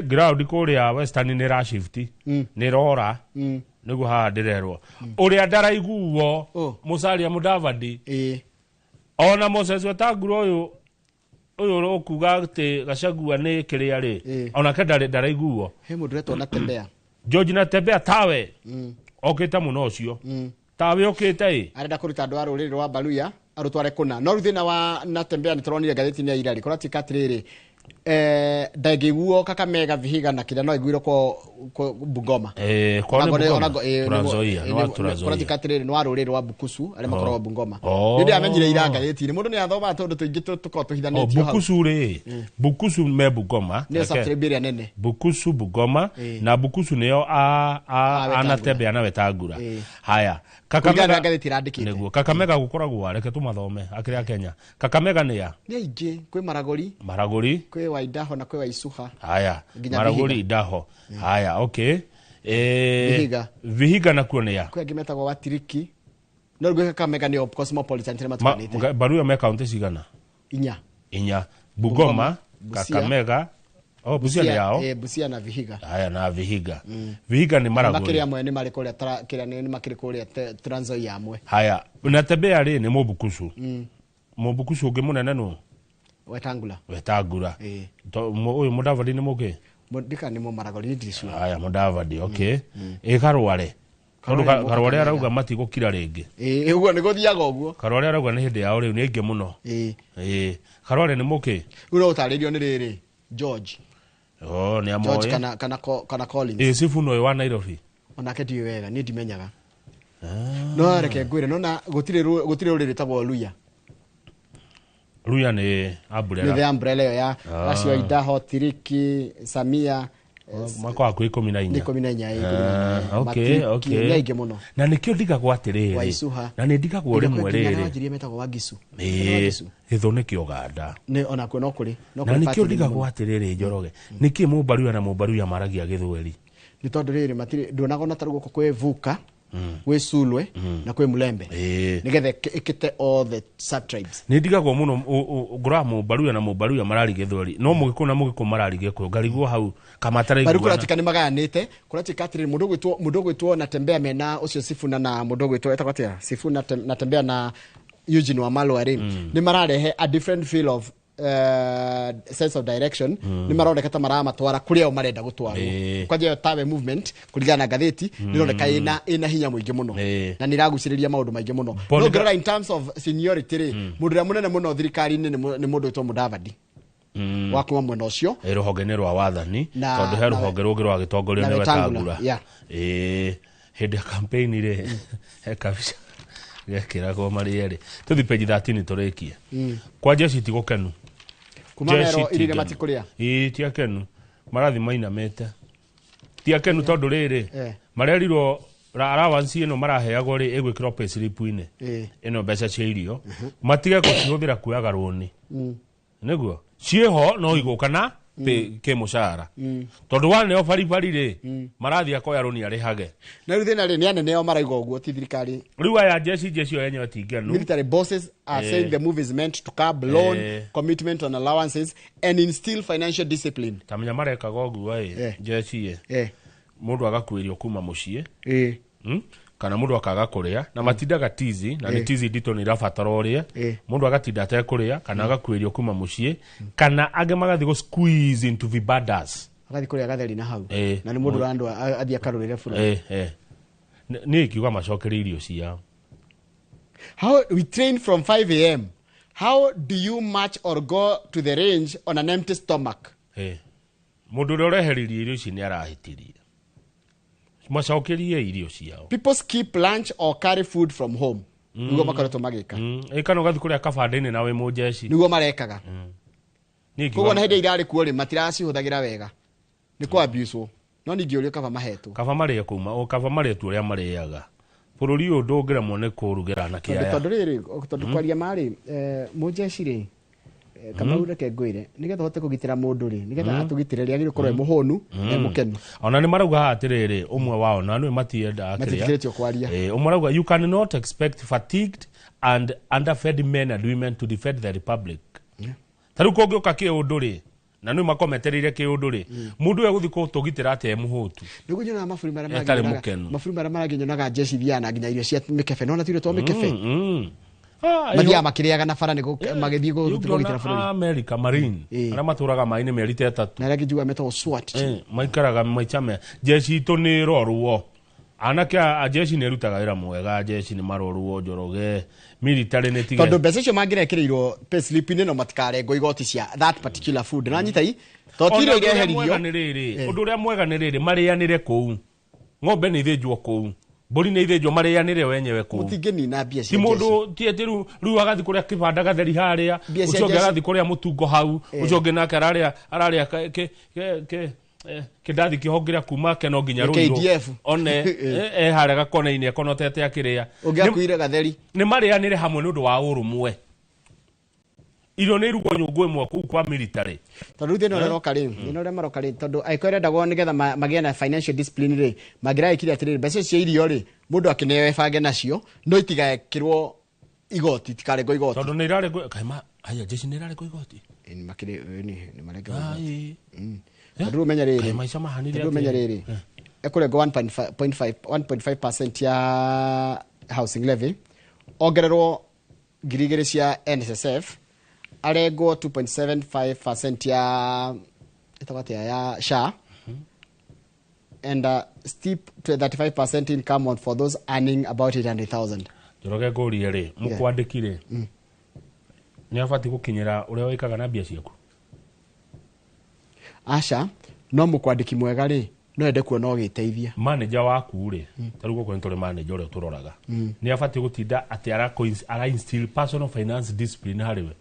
ground kũrĩa Western nĩ rashifti nĩ rora nĩguo haha ndĩrerwo ũrĩa ndaraiguo Musalia Mudavadi ona Moses Wetangula ũyũ ũkuga atĩ Gachagua nĩ kĩrĩa rĩ ona ndaraiguo he mũndũ retwo Natembea George Natembea tawe okĩte mũno ũcio tawe okĩte arenda kũruta andũ a rũrĩrĩ rwa Baluya arutware kuna no thĩna wa Natembea nĩ tũronire ngathĩti-inĩ ya ira rĩ kũratika atĩrĩrĩ ndangĩiguo Kakamega Vihiga na kĩrĩa no iguirwo kwa Bungoma kũratika atĩrĩrĩ nĩ wa rũrĩrĩ rwa Bukusu arĩa makoragwo Bungoma nĩndĩ amenyire ira ngathĩti-inĩ mũndũ nĩ athomaga tondũ tũingĩ tũkorwo tũhithanĩtio hau Bukusu rĩ Bukusu me Bungoma nĩ Sub-Tribunal nene Bukusu Bungoma na Bukusu nĩyo Natembea na Wetangula haya Kakamega nĩguo Kakamega gũkoragwo reke tũmathome akĩrĩa Kenya Kakamega nĩ ya nĩ aingĩ kwĩ Maragoli kwĩ wa Idaho na kwĩ wa Isuha haya Maragoli Idaho haya okay Vihiga nakuo nĩ ya kwĩ angĩ metagwo Watiriki no rĩu Kakamega nĩ cosmopolitan tene matukanĩte Baruya me county cigana 4 Bungoma Kakamega Busia nĩ yao Busia na Vihiga haya na Vihiga Vihiga nĩ Maragoli makĩria amwe nĩ marĩ kũrĩa kĩrĩa nĩ makĩrĩ kũrĩa Trans Nzoia amwe haya Natembea rĩ nĩ Mũbukusu Mũbukusu ũngĩ mũnene nũ Wetangula ũyũ Mudavadi nĩ mũkĩ ndika nĩ Maragoli ndicu haya Mudavadi okay Karware Karware arauga matigũkira rĩngĩ ũguo nĩ gũthiaga ũguo Karware arauga nĩ hĩndĩ yao rĩu nĩ ingĩ mũno Karware nĩ mũkĩ rĩu no ũtarĩrio nĩ rĩrĩ George nĩ amoe kana Collins Sifuna ũyũ wa Nairobi onake ndiũĩ wega niĩ ndimenyaga no reke ngwĩre no na gũtirĩ rũrĩrĩ rĩtagwo Luya nĩ umbrella nĩ umbrella ĩyo ya acio Idaho Tiriki Samia mwaka wa 14 okay nĩ ingĩ mũno na nĩkĩo ndigagwo atĩrĩrĩ na nĩ ndigagwo rĩmwe rĩrĩ wanjirie metagwo Wagisu gĩthũ nĩ kĩoganda nĩ ona kwĩ no kũrĩ na nĩkĩo ndigagwo atĩrĩrĩ Njoroge nĩkĩ Mũbaruya na Mũbaruya maragia Gĩthweri nĩ tondũ rĩrĩ matirĩ ndonaga na tarũgũ kwĩ Vuka kwĩ Sulwe na kwĩ Mulembe nigetha ikite all the sub tribes nĩ ndigagwo mũno ngora Mũbaruya na Mũbaruya marari Gĩthweri no Mũgĩkũyũ na Mũgĩkũyũ marari Gĩkũyũ ngarigwo hau kamatara igwa kuratika nĩ magayanĩte kuratika atĩrĩ mũndũ gwĩtwo Natembea mena ũcio Sifuna na mũndũ gwĩtwo etagwo atĩa Sifuna Natembea na Eugene Wamalwa nĩ mararehe a different feel of sense of direction ni maroneka ta maramatwara kuria marenda gutwarwo kwaje tawe movement kuligana na gatheti nironeka ina hinya muingi muno na niraguciriria maundu maingi muno no ngora in terms of seniority mundu ria munene muno thirikari-ini ni mundu witwo Mudavadi wa kuma mwena ucio ruhonge rwa wathani tondu he ruhonge rungi rwa gitongorio ni Wetangula hindi ya campaign ire he kabisa gekiragwo marĩerĩ tuthi page 13 tũrĩkie kwa jeshi tigũkenu kumamero irire matikuria tia kenu marathi mainamete tia kenu tondu riri marerirwo allowance ino maraheagwo ri igwikirwo pay slip-inĩ ino mbeca cia irio matige gũcihuthĩra kuoyaga rũni niguo ciĩho no igũka ke mushara tondu wane o bari ri marathi akoya roni arihage na riu thina ri ni anene o maraiga uguo ti thirikari riu aya jeshi o yenye atingenu military bosses are saying the move is meant to curb loan commitment on allowances and instill financial discipline tamenya mareka goguo jeshi mundu agakwirio kuma mucie kana mundu akaga kuria na matindaga tizi na ni tizi ndito ni rabatara uria mundu agatinda atekuria kana agakwirio kuma mucie kana age magathi go squeeze into vibadas agathi kuria gatheri na hau na ni mundu randu athia karurire fura ni ikiuga macokeri irio cia how we train from 5 am how do you march or go to the range on an empty stomach mundu ureheririe irio ici ni arahitirie macokerie irio ciao people skip lunch or carry food from home niguo makoretwo magika ikano gathi kuria kabande-ini nawe mujeshi niguo marekaga koguo na hindi irari kuo ri matiracihuthagira wega ni kwa abuse no ningi uri kaba mahetwo kaba maria kuma o kaba maria tu uria mariaga bururi uyu ndungiremwo ni kurugira na kiaya tondu riri tondu kwaria mari mujeshi ri kama ureke ngwire nigetha hote kugitira mundu ri nigetha atugitire ri agire korwe muhonu mukenu ona ni marauga atiriri umwe wao na nwe matienda akiria kwaria umwe arauga you cannot expect fatigued and underfed men and women to defend the republic taru kongi ukakie undu ri na nwe makometereire ki undu ri mundu we guthi kutugitira ate muhutu niguo nyona mafuri mara maginyonaga jeshi viana nginya irio cia mikefe nona tire to mikefe magia makiriaga na bara ni magithii gutira bururi America Marine ara maturaga maini merite 3 na ragi juga meto SWAT maikaraga maichame jeshi to ni rorwo anake a jeshi ni rutaga wira mwega jeshi ni marorwo njoroge military ni tiga tondu mbeca icio mangirekereirwo payslip ni no matikarengo igoti cia that particular food na nyitai to tiro ireheririo undu uria mwega ni riri marianire kuu ng'ombe ni ithinjwo kuu mburi ni ithinjwo marianire wenyewe kuu mutingeni na bia cia mundu tietiru riu agathi kuria kibanda gatheri haria ucio agathi kuria mutungo hau ucio ngi nake araria kidathi kihongira kuma ke no nginya ruiro one haria gakona-ini ekonotete akiria ungiakuire gatheri ni marianire hamwe ni undu wa urumwe irio ni rugo nyungu imwe kuu kwa military tondu thino roka ri thino ria maroka ri tondu aikwere ndagwo nigetha magie na financial discipline ri magira ikiri atiri mbeca cia irio ri mundu akinewe bange nacio no itigekirwo igoti tikarengo igoti tondu ni irare kaima aya jeshi ni irare igoti ni makire ni marenge tondu menya riri maisha mahanire tondu menya riri ekurengo 1.5% ya housing levy ongererwo ngirigiri cia NSSF arengo 2.75% ya itawatia ya SHA and steep to 35% income for those earning about 800,000 joroge ngori ri mukwandikire ni afati gukinyira uria wikaga na bia ciaku asha no mukwandiki mwega ri no ende kuona ogiteithia manager waku ri tarugo ko ntore manager uria turoraga ni afati gutinda ati ara instill personal finance discipline hariwe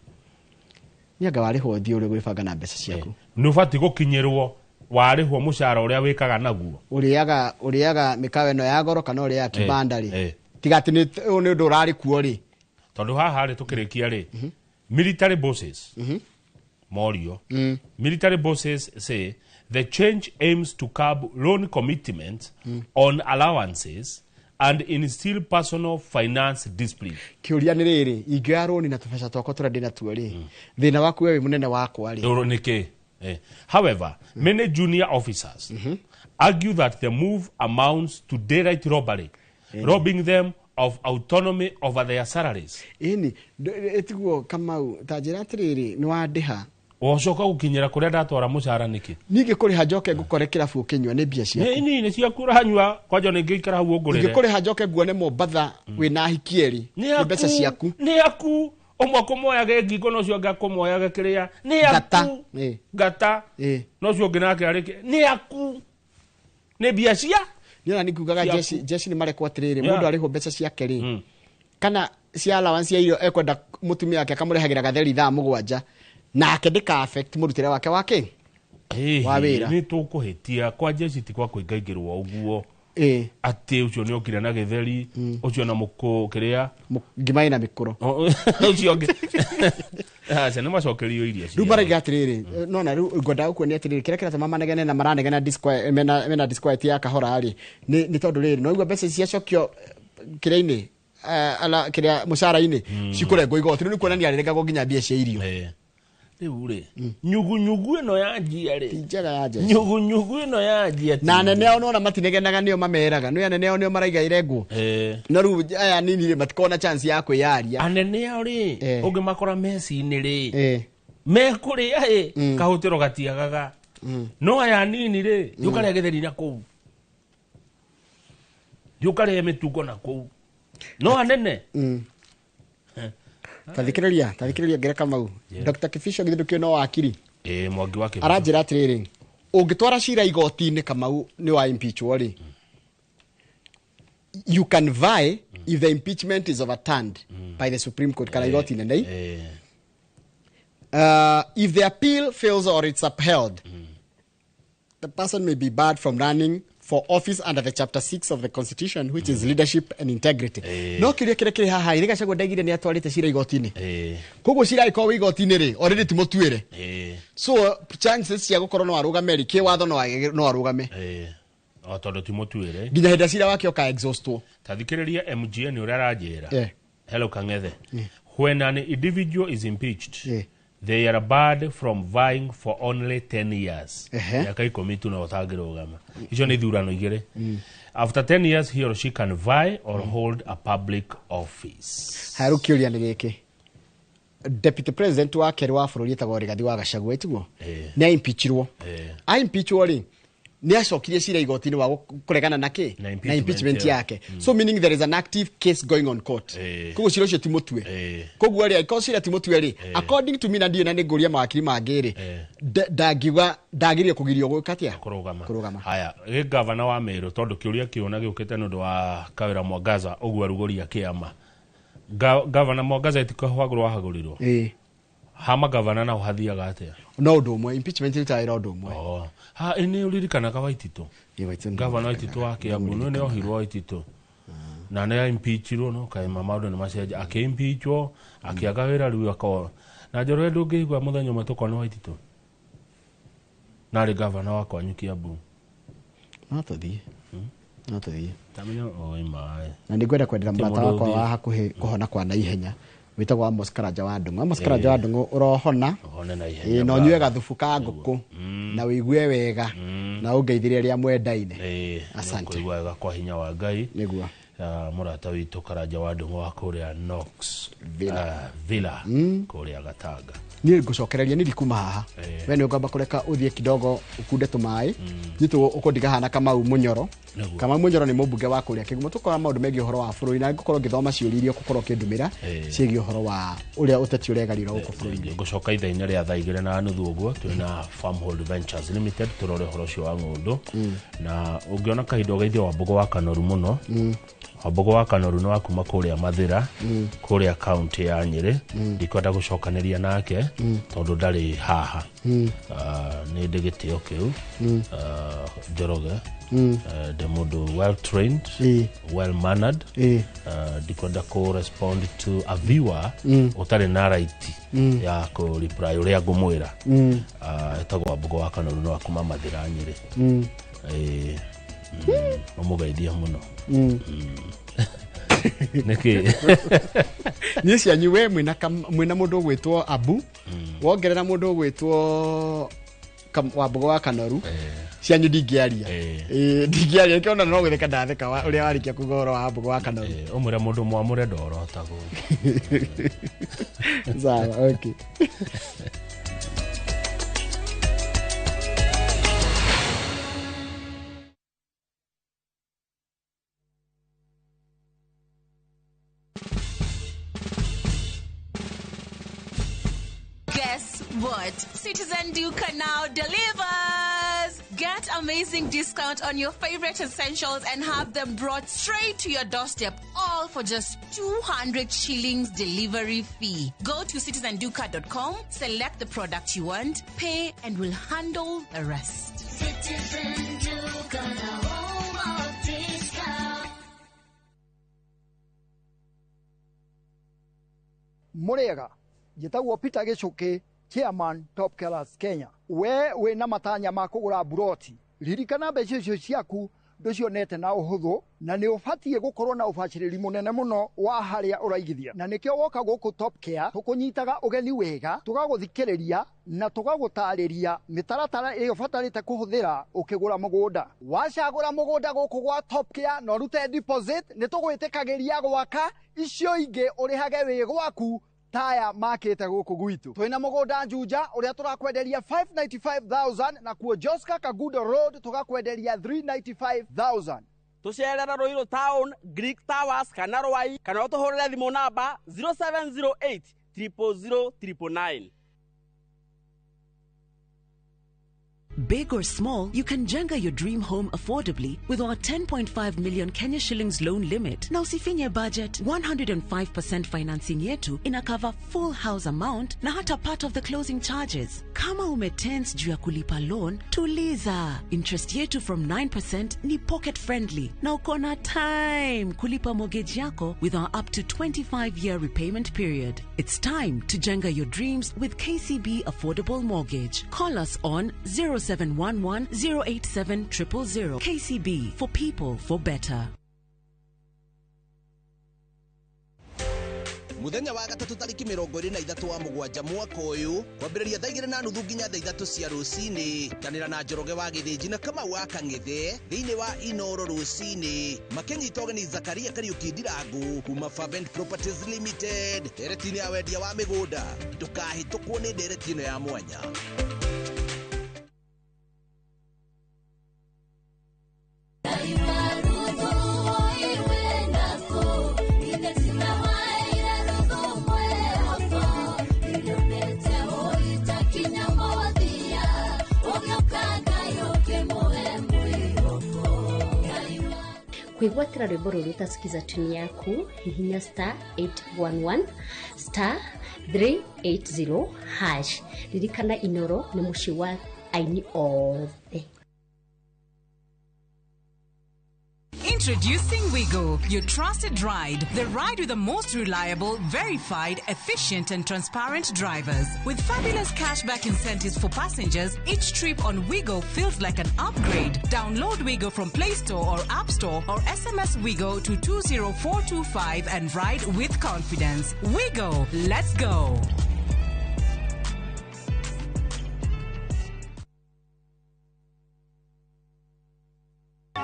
nyaga warihwo thio uri gwibanga na mbeca ciaku ni ufati gukinyirwo warihwo mushara uria wikaga naguo uriaga mikawe no ya goro kana uria kibanda ri tigati ni undu urari kuo ri tondu haha ri tukirikia ri military bosses morio military bosses say the change aims to curb loan commitment on allowances and instill personal finance discipline. Kiuria ni riri ingioya roni na tubesha twako turandi na tuo ri thina waku wewe munene wakwa ri ndoro niki however many junior officers argue that the move amounts to daylight robbery robbing them of autonomy over their salaries. Ini etiguo Kamau tajira atiriri ni wandiha ocoka gukinyira kuria ndatwara mucara niki ningi kuri hajoke ngukorekera fu kinywa ni bia ciaku ni cia kuranywa kwajo ningi ikara hu ngurire ningi kuri hajoke guone Mombatha wina hikieri ni mbeca ciaku ni aku omwe kumoya gengi no cio ngakumoya gakiria ni aku gata no cio nginake arike ni aku ni bia cia niona nikugaga jeshi ni marekwa atiriri mundu ariho mbeca ciake ri kana cia allowance ya irio ekwenda mutumia yake akamurehagira gatheri thaa mugwanja na akendika affect murutire wake wake wa wira ni tukuhitia kwa jeshi ti kwa kuingaingirwo uguo ati ucio ni okire na githeri ucio na muko kiria ngima ina mikuro ucio ngi asa ni macokerio iria ru maraiga atiriri no na ru ngoda ukuonia atiriri kira kira tama manegene na maranegena disquiet mena disquiet ya kahora ari ni tondu riri no igwa mbeca cia cokio kira-ini ala kira mucara-ini cikurengwo igoti ni kuonania arenga nginya mbia cia irio riu ri nyugu ino ya njia ri njega ya njia nyugu ino ya njia na nene ao no matinegenaga nio mameraga no nene ao nio maraiga irengwo no ru aya nini ri matikona chance ya kwiyaria anene ao ri ungi makora meci-ini ri mekuria kahutiro gatiagaga no aya nini ri yukaria githeri na kou yukaria mitugo na kou no anene tathikiriria ngere Kamau Dr. Kifisho githu kio no wakiri mwangi wake aranjira atiriri ungitwara cira igoti-ini Kamau ni wa impeachment ri you can vie if the impeachment is overturned by the Supreme Court kana igoti nene if the appeal fails or it's upheld the person may be barred from running for office under the chapter 6 of the constitution which is leadership and integrity no kiria kire haha iriga cego ndagire ni atwarite cira igoti-ini koguo cira iko igoti-ini ri already timotwire so chances cia gukorwo no arugame ri kiwatho no arugame o tondu timotwire nginya hinda cira wake oka exhaustwo tathikiriria MGN uria aranjira hello Kangethe when an individual is impeached they are barred from vying for only 10 years. Yaka ikomitu na otagiro gama. Ijo ni thurano igere. After 10 years he or she can vie or hold a public office. Haru kiuria ni giki. Deputy President wa Keri wa bururi etagwo Rigathi wa Gachagua etiguo. Ni impeachirwo. Impeachwo ri ni acokirie cira igoti-ini wa kuregana na ki na impeachment yake so meaning there is an active case going on court koguo cira ucio timotue koguo ri iko cira timotue ri according to me na ndio na ni nguria mawakiri mangiri ndagirie kugirio gwikatia kurugama haya ge governor wa Meru tondu kiuria kiona giukite nundu wa Kawira Mwangaza ogwa rugoria kiama governor Mwangaza etikohagurwa hagurirwo hama governor na uhathiaga atia no ndumwe impeachment itaira ndumwe ha ene uririkana ka Waitito governor Waitito wa Kiambu no ne ohirwo Waitito na ne impeachirwo no kai maundu ni macenja akimpeachwo akiaga wira riu akora na njoro ndungigwa muthenyo matuko ni Waitito na ri governor wa Kwanyu Kiambu no tuthie tamenya mai na ndigwenda kwendera mrata wakwa wa hakuhi kuhona kwa na ihenya witagwa Amos Karanja wa Ndungu Amos Karanja wa Ndungu urohona na ihenya no nyue gathufu ka nguku na wigue wega na ungeithirie ria mwendaine asante kuigwa wega kwa hinya wa Ngai niguo murata witu Karanja wa Ndungu wa kuria Knox Villa kuria Gatanga ni ngucokereria ni dikuma haha we ni ugamba kureka uthie kidogo ukunde tumai nitu ukundiga hana Kamau Munyoro Kamau Munyoro ni mubunge wa kuria Kigumo tukora maundu megi uhoro wa bururi na ngukorwo ngithoma ciuririo gukorwo kindumira ciegi uhoro wa uria uteti uregarira guku bururi ngucoka ithaini ria thaa 2:30 uguo twina Farmhold Ventures Limited turore uhoro cio wa ngundu na ungiona kahindo geithio wa Mbogo wa Kanoru muno Mbogo wa Kanoru no akuma kuria Mathira kuria county ya Nyeri ndikwenda gucokaniria nake tondu ndari haha ni ndigitio kiu Njoroge the mundu well trained well mannered ndikwenda ku respond to a viewer utari na right ya ku reply uria ngumwira etagwo Mbogo wa Kanoru no akuma Mathira Nyeri omugaithia muno niki ni cianyu we mwina mundu gwitwo Abu wongerera mundu gwitwo wa Mbogo wa Kanoru cianyu ndingiaria ndingiaria kiona no gwitheka ndatheka uria warikia kugoro wa Mbogo wa Kanoru umure mundu mwamure ndoro tago sawa okay Guess what? Citizen Duca now delivers! Get amazing discount on your favorite essentials and have them brought straight to your doorstep, all for just 200 shillings delivery fee. Go to citizenduca.com, select the product you want, pay, and we'll handle the rest. Citizen Duca, the home of Murega njitagwo Peter Gichuki, chairman Top Killers Kenya. We na matanya ma kugura buroti, ririkana mbeca icio ciaku nducionete na uhuthu, na ni ubatie gukorwo na ubaciriri munene muno wa haria uraigithia. Na nikio woka guku Top Care tukunyitaga ugeni wega, tugaguthikiriria na tugagutariria mitaratara iyo batarite kuhuthira ukigura mugunda. Wacagura mugunda guku gwa Top Care no rute deposit, ni tugwitikagiria gwaka icio ingi urihage wi gwaku taya makete guku gwitu. Twina mugunda Juja uria turakwenderia 595,000 na kuo Joska Kagudo Road tugakwenderia 395,000. Tucerera Ruiru Town, Greek Towers kana Rwai, kana utuhurire thimu namba 0708 000 999. Big or small, you can jenga your dream home affordably with our 10.5 million Kenya shillings loan limit. Now usifinye budget, 105% financing yetu ina cover full house amount na hata part of the closing charges. Kama umetense juu ya kulipa loan, tuliza. Interest yetu from 9% ni pocket friendly. Na ukona time kulipa mortgage yako with our up to 25-year repayment period. It's time to jenga your dreams with KCB Affordable Mortgage. Call us on 0711-087-000. KCB, for people, for better. Muthenya wa gatatu tariki 23 wa mugwanja mwaka uyu kwambiriria thaa 2:30 nginya thaa 3 cia rucini kanira na Njoroge wa Githĩnji na Kamau wa Kang'ethe thiini wa Inoro rucini makinyita ũgeni Zakaria Kariuki Ndirangu kuma Favent Properties Limited nderetini ya wendia wa migunda ndukahĩtũkwo nĩ ndereti ĩno ya mwanya. Kuigwatira rwimbo ruru utasikiza tuni yaku hihinya *811 *380#. Ririkana Inoro ni muci wa aini othe. Introducing Wigo, your trusted ride. The ride with the most reliable, verified, efficient and transparent drivers. With fabulous cashback incentives for passengers, each trip on Wigo feels like an upgrade. Download Wigo from Play Store or App Store or SMS Wigo to 20425 and ride with confidence. Wigo, let's go.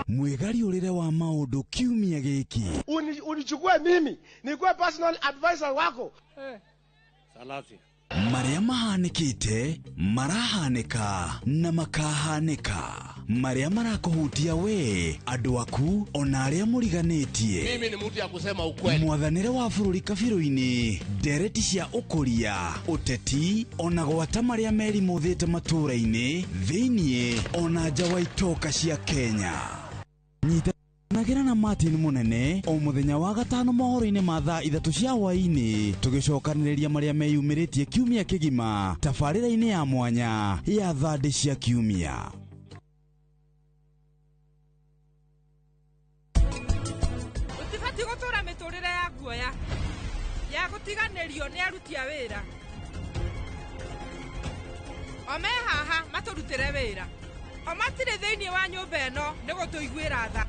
Mwegari urire wa maundu kiumia giki. Unichukue mimi nikuwe personal advisor wako. Salati. Maria mahanikite, marahanika na makahanika. Maria marakuhutia we, andu aku ona aria muriganitie. Mimi ni mtu ya kusema ukweli. Mwathanire wa bururi kabiru-ini, ndereti cia ukuria, uteti ona gwata maria meri muthite matura-ini, thiini ona nja wa itoka cia Kenya. Nagera na Martin Munene o muthenya wa gatano mohoro-ini ma thaa 3 cia hwaini tugicokaniriria maria meyumiritie kiumia kigima tabarĩra-ini ya mwanya ya thande cia kiumia. Utifati gutura miturire ya guoya ya gutiganirio ni aruti a wira. Ome haha maturutire wira. Omatire thiini wa nyumba eno ni gutuiguira tha.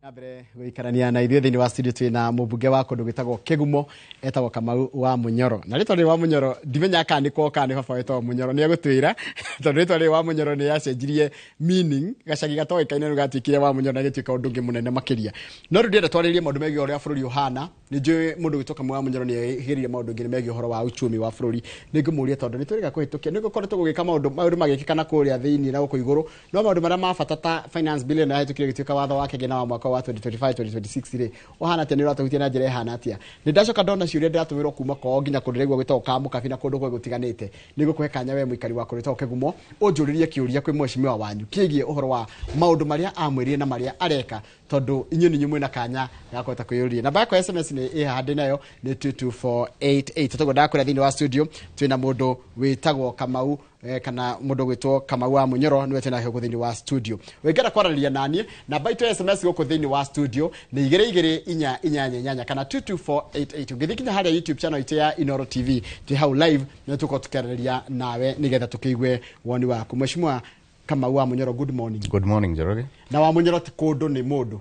Abere guikarania na ithuĩ thĩinĩ wa studio twĩna mũmbunge wa kũndũ gwĩtagwo Kĩgumo etagwo Kamau wa Munyoro. Na rĩtwa rĩrĩ wa Munyoro ndimenya kana nĩ kwa kana baba wetagwo Munyoro nĩ agũtwĩra tondũ rĩtwa rĩrĩ wa Munyoro nĩ yacenjirie meaning gacagi gatoĩkaine gatuĩkire wa Munyoro na gĩtuĩka ũndũ ũngĩ mũnene makĩria. No rĩu ndĩrenda twarĩrie maũndũ megiĩ ũrĩa bũrũri ũhana. Nĩ njũĩ mũndũ gwĩtwo Kamau wa Munyoro nĩ ehĩrĩire maũndũ ngĩ megiĩ ũhoro wa uchumi wa bũrũri. Nĩ ngũmũria tondũ nĩ twĩrĩga kũhĩtũkia nĩ gũkoretwo gũgĩka maũndũ magĩkĩkana kũrĩa thĩinĩ na gũkũ igũrũ. No maũndũ marĩa ma bata ta finance bill na hĩtũkire gĩtuĩka watho wa kĩgĩna wa mwaka wa 2025 2026 ohana atĩa nĩ ũratahutia na njĩra ihana atĩa. Nĩ ndacoka ndona ciũria ndiratũmĩrwo kuma kwao nginya kũndũ rĩgwo gwĩtagwo Kamukabi na kũndũ kwa gũtiganĩte. Nĩ ngũkũhe kanya we mũikari wa kũndũ gwĩtagwo Kĩgumo ũnjũrĩrie kĩũria kwĩ mheshimiwa wanyu kĩgiĩ ũhoro wa maũndũ marĩa amwĩrire na marĩa areka tondu inyu ninyu mwina kanya gakweta kwiyuria namba yako SMS ni ihande nayo ni 22488 tutogo ndakura thini wa studio twina mundu witagwo Kamau kana mundu gwitwo Kamau wa Munyoro niwe twina he thini wa studio wengera kwararia nanie namba itu SMS goko thini wa studio ni 2288 kana 22488 ngithikinya haria YouTube channel itu ya Inoro TV ti hau live na tuko tukararia nawe nigetha tukigwe woni waku mheshimiwa Kamau wa Munyoro. Good morning. Good morning Njoroge. Na wa Munyoro ti kundu ni mundu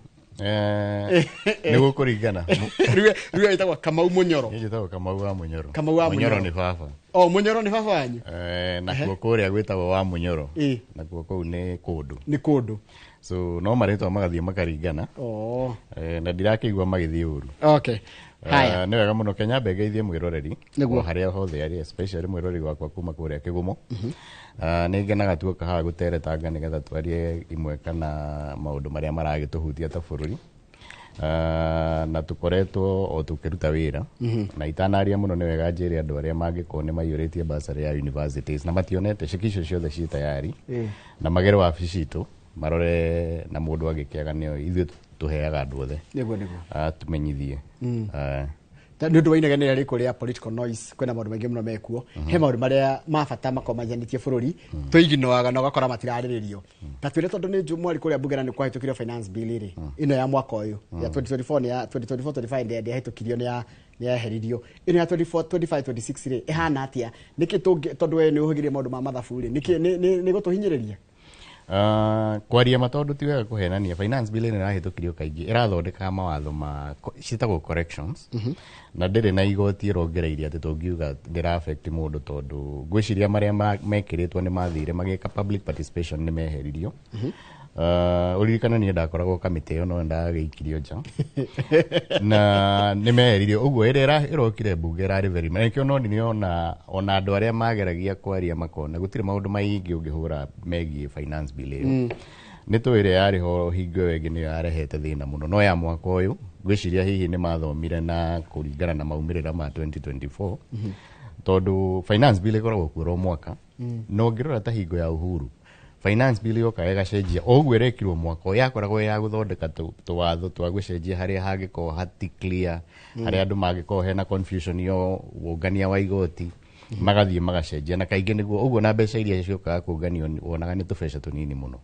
ni gukuringana riwe itagwa Kamau Munyoro. Ni itagwa Kamau wa Munyoro. Kamau wa Munyoro ni baba. Munyoro ni baba wanyu. Na kuo kuria gwitagwo wa Munyoro. Na kuo kuu ni kundu. Ni kundu. So no maritwa magathie makaringana. Na ndirakigwa magithie uru. Okay. Haya. Ni wega muno Kenya begeithie mwiroreri. Niguo haria hothe ari especially mwiroreri wakwa kuma kuria Kigumo. Ni ngenaga tuoka haha guteretanga nigetha twarie imwe kana maundu maria maragituhutia ta bururi. Na tukoretwo o tukiruta wira na itanaria muno ni wega njire andu aria mangikorwo ni maiyuritie basari ya universities na mationete cikicio ciothe ci tayari na magero wabici itu marore na mundu agikiaga nio ithuĩ tuheaga andu othe niguo tumenyithie nĩ ũndũ wa inegene rĩkũ rĩa political noise kwĩna maũndũ maingĩ mũno mekuo he maũndũ marĩa mabata makomanjanĩtie bũrũri tũiginoaga na ũgakora matirarĩrĩrio ta twĩre tondũ nĩ mwari kũrĩa mbugĩra nĩ kwahĩtũkirio finance bill ĩrĩ ĩno ya mwaka ũyũ ya 2024 ya 2024-25 ndĩ yahĩtũkirio nĩ yaheririo ĩno ya 24-25-26 rĩ ĩhana atĩa nĩkĩ tondũ we nĩ ũhũgirie maũndũ ma mathabu rĩ nĩ gũtũhinyĩrĩria kwaria matondu ti wega kuhenania finance bill ni rahitukirio kaingi irathondeka mawatho ma citagwo corrections na ndire na igoti rongereirie ati tungiuga ndira affect mundu tondu ngwiciria maria mekiritwo ni mathire magika public participation ni meheririo uririkana ni ndakoragwo kamite yo no ndageikirio nja na ni meheririo uguo ira irokire bunge rari very much no ni ona andu aria mageragia kwaria makona gutire maundu maingi ungihura megie finance bill iyo ni twire yari ho hingo wengi ni yarehete thina muno no ya mwaka uyu gwiciria hihi ni mathomire na kuringana na maumirira ma 2024 tondu finance bill ikoragwo kuo mwaka no ngirora ta hingo ya Uhuru finance bill yoka igacenjia oguo irekirwo mwaka yakoragwo ya guthondeka tuwatho twa gucenjia haria hangiko hati clear haria andu magiko hena confusion yo wongania wa igoti magathie magacenjia na kaingi niguo uguo na mbeca iria ciokaga kuunganio wonaga ni tubeca tunini muno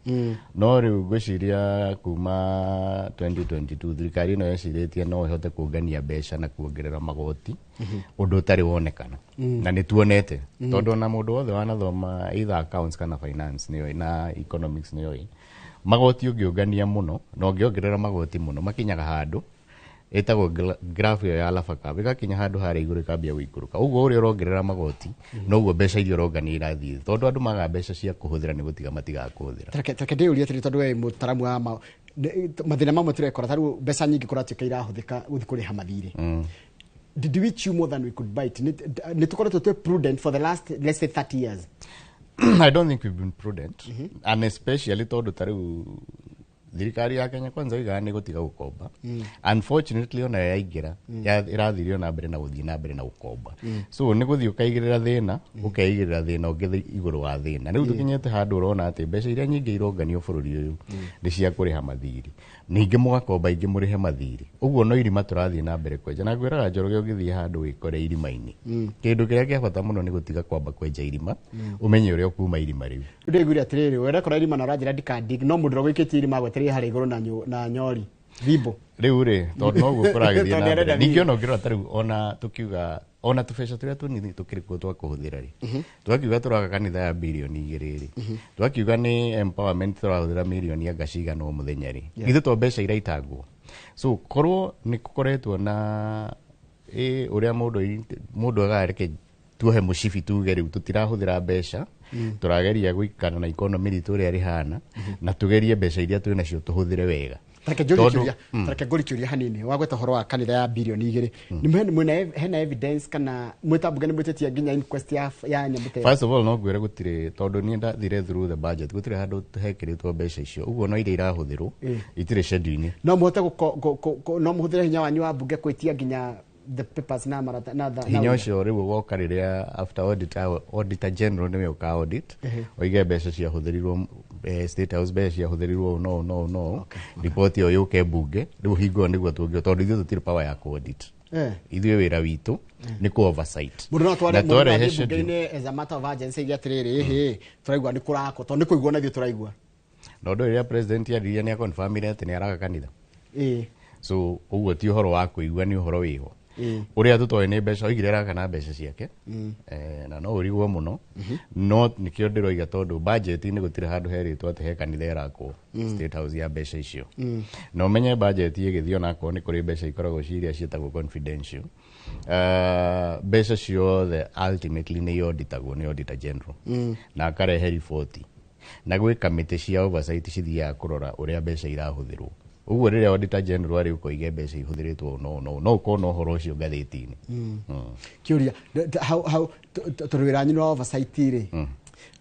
no riu gwiciria kuma 2022 thirikari no yeciritie no ihote kuungania mbeca na kuongerera magoti undu utari wonekana na ni tuonete tondu na mundu wothe wanathoma either accounts kana finance niyo na economics niyo magoti ungiungania muno no ngiongerera magoti muno makinyaga handu etagwo graph ya Lafaka bigakinya handu hari iguru ikambia guikuruka uguo uri urongerera magoti no uguo mbeca irio rongani irathie tondu andu maga mbeca cia kuhuthira ni gutiga matiga kuhuthira take ndiuria tiri tondu we mutaramu wa mathina mamwe turekora taru mbeca nyingi kuratuika irahuthika guthi kuriha mathiri did we chew more than we could bite ni tukoretwo twe prudent for the last let's say 30 years I don't think we've been prudent and especially tondu taru thirikari ya Kenya kwanza iga ni gutiga gukomba unfortunately ona yaingira irathirio na mbere na guthii na mbere na gukomba so ni guthii ukaigirira thina ukaigirira thina ungithi iguru wa thina riu tukinyete handu urona ati mbeca iria nyingi ironganio bururi uyu ni cia kuriha mathiri ningi mugakomba ingi murihe mathiri uguo no irima turathii na mbere kwenja na gwiraga Njoroge ugithii handu wikore irima-ini kindu kiria kia bata muno ni gutiga kwamba kwenja irima umenye uria ukuma irima riu ndiguri atiriri wera kora irima na rajira dikadig no mundu rogwikitie irima gweterie hari iguru na nyori thimbo riu ri tondu no guo kuragithie na mbere ningi ona ngirora tariu ona tukiuga ona tubeca turia tunini tukirikuo twa kuhuthira ri twakiuga turaga kanitha ya bilioni 2 ri twakiuga ni empowerment turahuthira milioni anga cigana o muthenya ri ithu to mbeca iraitangwo so korwo ni kukoretwo na uria mundu agareke tuhe mushifi tuge riu tutirahuthira mbeca turageria guikana na economy ritu ria rihana na tugerie mbeca iria twina cio tuhuthire wega Tareke ngurikiuria hanini wagweta horo wa kanitha ya bilioni 2 ni mwena hena evidence kana mwitambuge ni mwitetia nginya inquest ya Nyambute. First of all no gwire gutire tondu ni ndathire through the budget gutire handu hekiritwo mbeca icio uguo no iria irahuthirwo itire schedule ni no muhote no muhuthire hinya wanyu wa bunge kwitia nginya the papers na marata na hinya ucio riu goka riria after auditor general niwe uka audit oige mbeca cia huthirirwo state house mbeca cia huthirirwo no report yo yuke bunge riu hingo niguo tungio tondu ithuĩ tutire power ya audit ithuĩ wĩra witũ nĩ ku oversight na twarehe bunge-inĩ as a matter of urgency atirĩrĩ turaigua nĩ kũrako tondu nĩ kũigua na ithuĩ turaigua na ũndũ ũrĩa president aririe nĩ confirmire atĩ nĩ araga kanitha so ũguo ti ũhoro wa kũigua nĩ ũhoro wĩho ũrĩa tũtoĩ nĩ mbeca oigire araga na mbeca ciake na no ũrigwo mũno no nĩkĩo ndĩroiga tondũ budget-inĩ gũtirĩ handũ herĩtwo atĩ he kanitha ĩrakwo state house ya mbeca icio na ũmenye budget ĩgĩthiĩ onakorwo nĩ kũrĩ mbeca ikoragwo ciria ciĩtagwo confidential mbeca ciothe ultimately nĩ iauditagwo nĩ auditor general na akarehe riboti na gwĩ kamĩtĩ cia oversight cithiaga kũrora ũrĩa mbeca irahũthĩrwo ũguo rĩrĩa auditor general arĩ ũkoige mbeca ihũthĩrĩtwo no ũkorwo na ũhoro ũcio ngathĩti-inĩ kĩũria tondũ wĩra wanyu nĩ oversight rĩ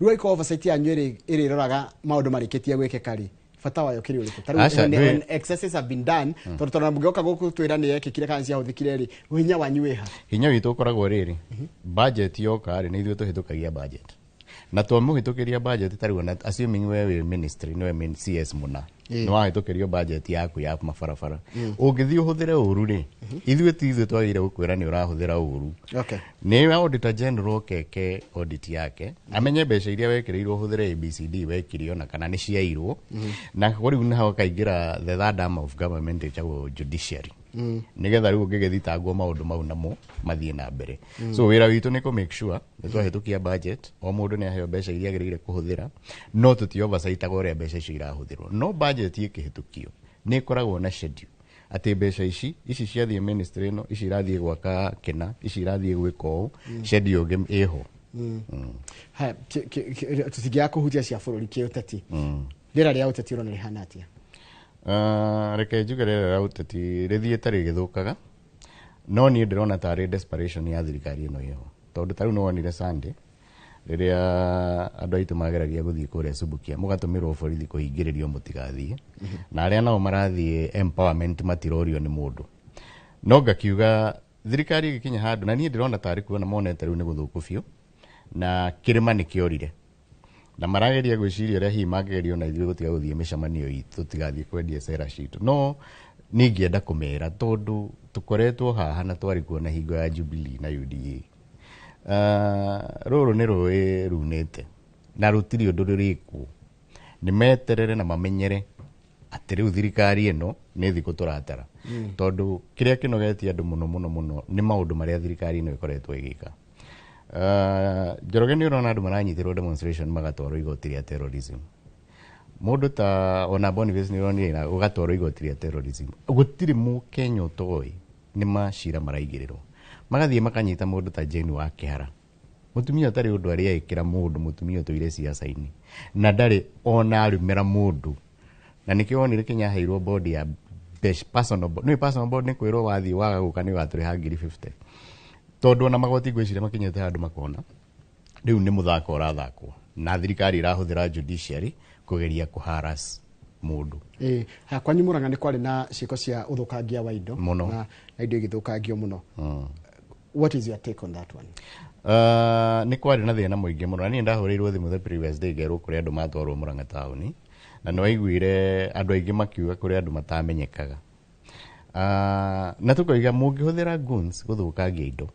rĩu aiko oversight yanyu ĩrĩroraga maũndũ marĩkĩtie gwĩkĩka rĩ bata wayo kĩrĩ ũrĩkũ excesses have been done tondũ mũngĩoka gũkũ twĩra nĩ yekĩkire kana ciahũthĩkire rĩ hinya wanyu wĩha hinya witũ ũkoragwo rĩrĩ budget yoka rĩ nĩ ithuĩ tũhĩtũkagia budget na twamũhĩtũkĩria budget tarĩu ona assuming we wĩ ministry nĩwe CS mũna nĩ wahĩtũkĩrio budget yaku ya mabarabara ũngĩthiĩ ũhũthĩre ũru rĩ ithuĩ ti ithuĩ twagĩrĩire gũkwĩra nĩ ũrahũthĩra ũru nĩ auditor general keke audit yake amenye mbeca iria wekĩrĩirwo ũhũthĩre ABCD wekirio na kana nĩ ciairwo na rĩu nĩ hakaingĩra the third arm of government ĩtagwo judiciary nigetha rĩu ũngĩgĩthitangwo maũndũ mau namo mathiĩ na mbere so wĩra witũ nĩ kũ make sure nĩ twahĩtũkia budget o mũndũ nĩ aheo mbeca iria agĩrĩire kũhũthĩra no tũti oversightaga ũrĩa mbeca icio irahũthĩrwo no budget ĩkĩhĩtũkio nĩ ĩkoragwo na schedule atĩ mbeca ici ciathiĩ ministry ĩno ici irathiĩ gwaka kĩna ici irathiĩ gwĩka ũũ schedule ĩho tũtingĩaga kũhutia cia bũrũri kĩũteti rĩera rĩa ũteti ũrona rĩhana atĩa reke njuge rĩera rĩa ũteti rĩthiĩte rĩgĩthũkaga no niĩ ndĩrona tarĩ desperation ya thirikari ĩno ĩho tondũ tarĩu nĩ wonire Sunday rĩrĩa andũ aitũ mageragia gũthiĩ kũrĩa Subukia mũgatũmĩrwo borithi kũhingĩrĩrio mũtigathiĩ na arĩa nao marathiĩ empowerment matirorio nĩ mũndũ no ngakiuga thirikari ĩgĩkinya handũ na niĩ ndĩrona tarĩ kuona monete rĩu nĩ gũthũku biũ na kĩrĩma nĩ kĩorire na marageria gwĩciria ũrĩa hihi mangĩgerio na ithuĩ gũtiga gũthiĩ mĩcemanio itũ tũtigathiĩ kwendia cera citũ no ningĩenda kũmera tondũ tũkoretwo haha na twari kuona hingo ya Jubilee na UDA rũrũ nĩ rũĩ runĩte na rũtirĩ ũndũ rũrĩkwo nĩ meterere na mamenyere atĩ rĩu thirikari ĩno nĩ thikũ tũratara tondũ kĩrĩa kĩnogetie andũ mũno nĩ maũndũ marĩa thirikari ĩno ĩkoretwo ĩgĩka Njoroge nĩ ũrona andũ maranyitĩrwo demonstration magatwarwo igoti rĩa terrorism mũndũ ta ona Boniface nĩ ũronire ũgatwarwo igoti rĩa terrorism gũtirĩ mũkenya ũtoĩ nĩ macira maraigĩrĩrwo magathiĩ makanyita mũndũ ta Jane wa Kĩhara mũtumia ũtarĩ ũndũ arĩa ekĩra mũndũ mũtumia ũtũire siasa-inĩ na ndarĩ ona arumĩra mũndũ na nĩkĩo wonire Kenya heirwo board ya personal board nĩ kwĩrwo wathiĩ waga gũka nĩ watũrĩha 50 tondũ ona magoti ngwĩciria makinyĩte handũ makona rĩu nĩ mũthako ũrathakwo na thirikari ĩrahũthĩra judiciary kũgeria kũharas mũndũ kwanyu Mũrang'a nĩ kwarĩ na ciĩko cia ũthũkangia wa indo na indo igĩthũkangio mũno what is your take on that one nĩ kwarĩ na thĩna mũingĩ mũno na niĩ ndahũrĩirwo thimũ the previous day ngerwo kũrĩ andũ matwarwo Mũrang'a taũni na nĩ waiguire andũ aingĩ makiuga kũrĩ andũ matamenyekaga na tũkoiga mũngĩhũthĩra guns gũthũkangia indo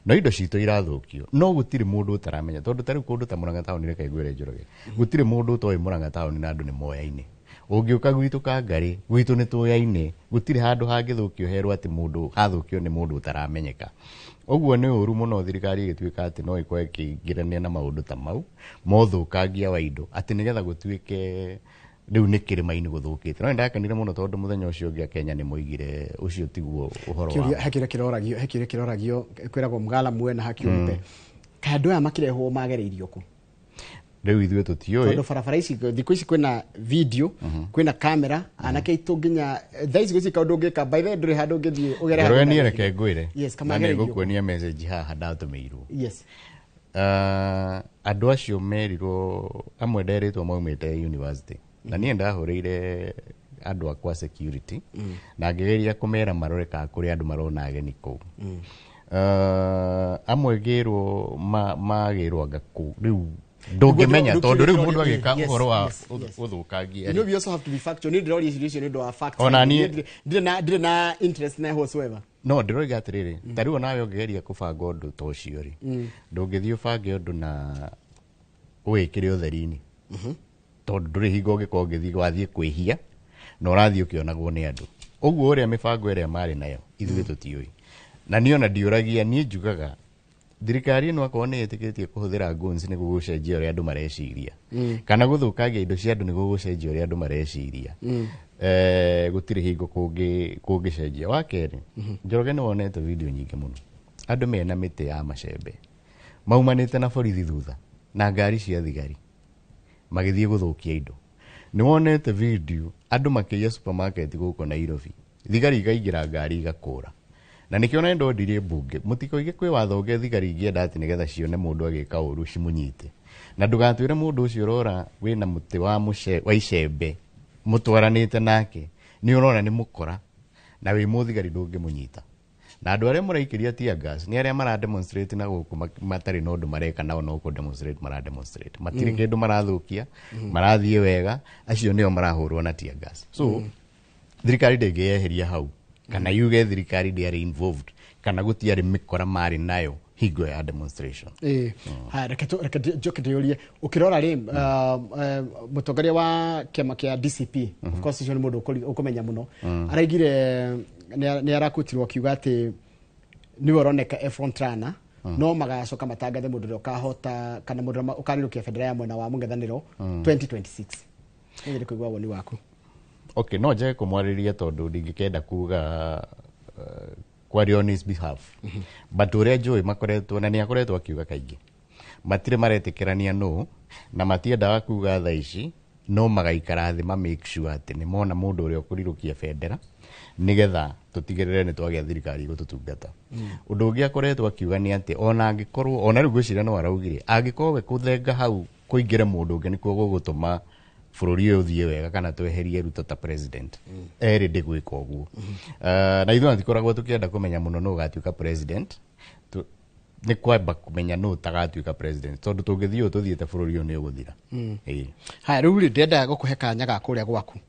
no indo citũ irathũkio no gũtirĩ mũndũ ũtaramenya tondũ tarĩu kũndũ ta Mũrang'a taũni reke ngwĩre Njoroge gũtirĩ mũndũ ũtoĩ Mũrang'a taũni na andũ nĩ moyaine ũngĩũka gwitũ Kangarĩ gwitũ nĩ tũyaine gũtirĩ handũ hangĩthũkio herwo atĩ mũndũ athũkio nĩ mũndũ ũtaramenyeka ũguo nĩ ũru mũno thirikari ĩgĩtuĩka atĩ no ĩkorwo ĩkĩingĩrania na maũndũ ta mau mothũkangia wa indo atĩ nĩgetha gũtuĩke rĩu nĩ kĩrĩma-inĩ gũthũkĩte no ndakenire mũno tondũ mũthenya ũcio ũngĩ Kenya nĩ moigire ũcio tiguo ũhoro wa hakire kĩroragio kwĩragwo Mgala mwena hakiumbe andũ aya makĩrehwo magereirio kũ rĩu ithuĩ tũtiũĩ tondũ barabara ici thikũ ici kwĩna video kwĩna kamera anake itũ nginya thaa ici gũcika ũndũ ũngĩka by the way ndũrĩ handũ ũngĩthiĩ ũgere handũ niĩ reke ngwĩre na nĩ gũkuonia message haha ndatũmĩirwo andũ acio merirwo amwe nderĩtwo maumĩte university na niĩ ndahũrĩire andu akwa security na ngegeria kumera marore ka kuri andu marona ageni kuu amwe girwo magirwo ngaku riu ndungimenya tondu riu mundu agika uhoro wa uthukangia you also have to be factual need all these need to fact ona ni ndire na interest na whatsoever no ndiroiga atiriri tari ona we ongegeria kubanga undu to cio ri ndungithii ubange undu na wikire utheri-ini tondu nduri hingo ungikorwo ngithii wathie kwihia na urathie ukionagwo ni andu uguo uria mibango iria mari nayo ithuĩ tutiui na niona ndiuragia nie njugaga thirikari ino akorwo nĩ ĩtĩkĩtie kũhũthĩra guns nĩguo gũcenjia ũrĩa andũ mareciria kana gũthũkangia indo cia andũ nĩguo gũcenjia ũrĩa andũ mareciria gũtirĩ hingo kũngĩcenjia. Wa kerĩ Njoroge nĩ wonete video nyingĩ mũno andũ mena mĩtĩ ya macembe maumanĩte na borithi thutha na ngari cia thigari magĩthiĩ gũthũkia indo. Nĩ wonete video andũ makĩiya supermarket gũkũ Nairobi thigari ikaingĩra ngari igakũra na nikio na ndo ndirie mbunge mutikoige kwi watho nge thigari ingienda ati nigetha cione mundu agika uru cimunyite na ndugatwire mundu ucio urora wina muti wa icembe mutwaranite nake ni urora ni mukora na wi muthigari ndungimunyita na andu aria muraikiria tia gas ni aria mara demonstrate na guku matari no ndu mareka nao no ku demonstrate mara demonstrate matiri kindu marathukia marathie wega acio nio marahurwo na tia gas so thirikari ndingiyeheria hau kana yuge thirikari ndiari involved kana gutiari mikora mari nayo hingo ya demonstration ha reke joke ndiorie ukirora ri mutongoria wa kiama kia DCP of course icio ni mundu ukumenya muno araigire ni arakutirwo kiuga ati ni woroneka front runner no magacoka matangathe mundu ukahota kana mundu ukarirukia federal ya mwena wa mungethaniro 2026 ngi kuigwa woni waku. Okay, no je kumwariria tondu ndingikenda kuga kwaria on his behalf but uria njui makoretwo na ni akoretwo akiuga kaingi matire maretikirania no na matiendaga kuga tha ici no magaikara thi ma make sure ati ni mona mundu uria ukurirukia federa nigetha tutigirire ni twagia thirikari gututungata undu ungi akoretwo akiuga ni ati ona angikorwo ona riu gwicira no araugire angikorwo we kuthenga hau kuingire mundu ungi nikuo gugutuma bururi uyu uthie wega kana tweherie Ruto ta president eri ndi gwika uguo na ithuĩ ntikoragwo tukienda kumenya muno no gatuika president ni kwamba kumenya no tagatuika president tondu tungithii uyu tuthiite bururi uyu ni uguthira haya riu ndenda gukuhe kanya ga kuria gwaku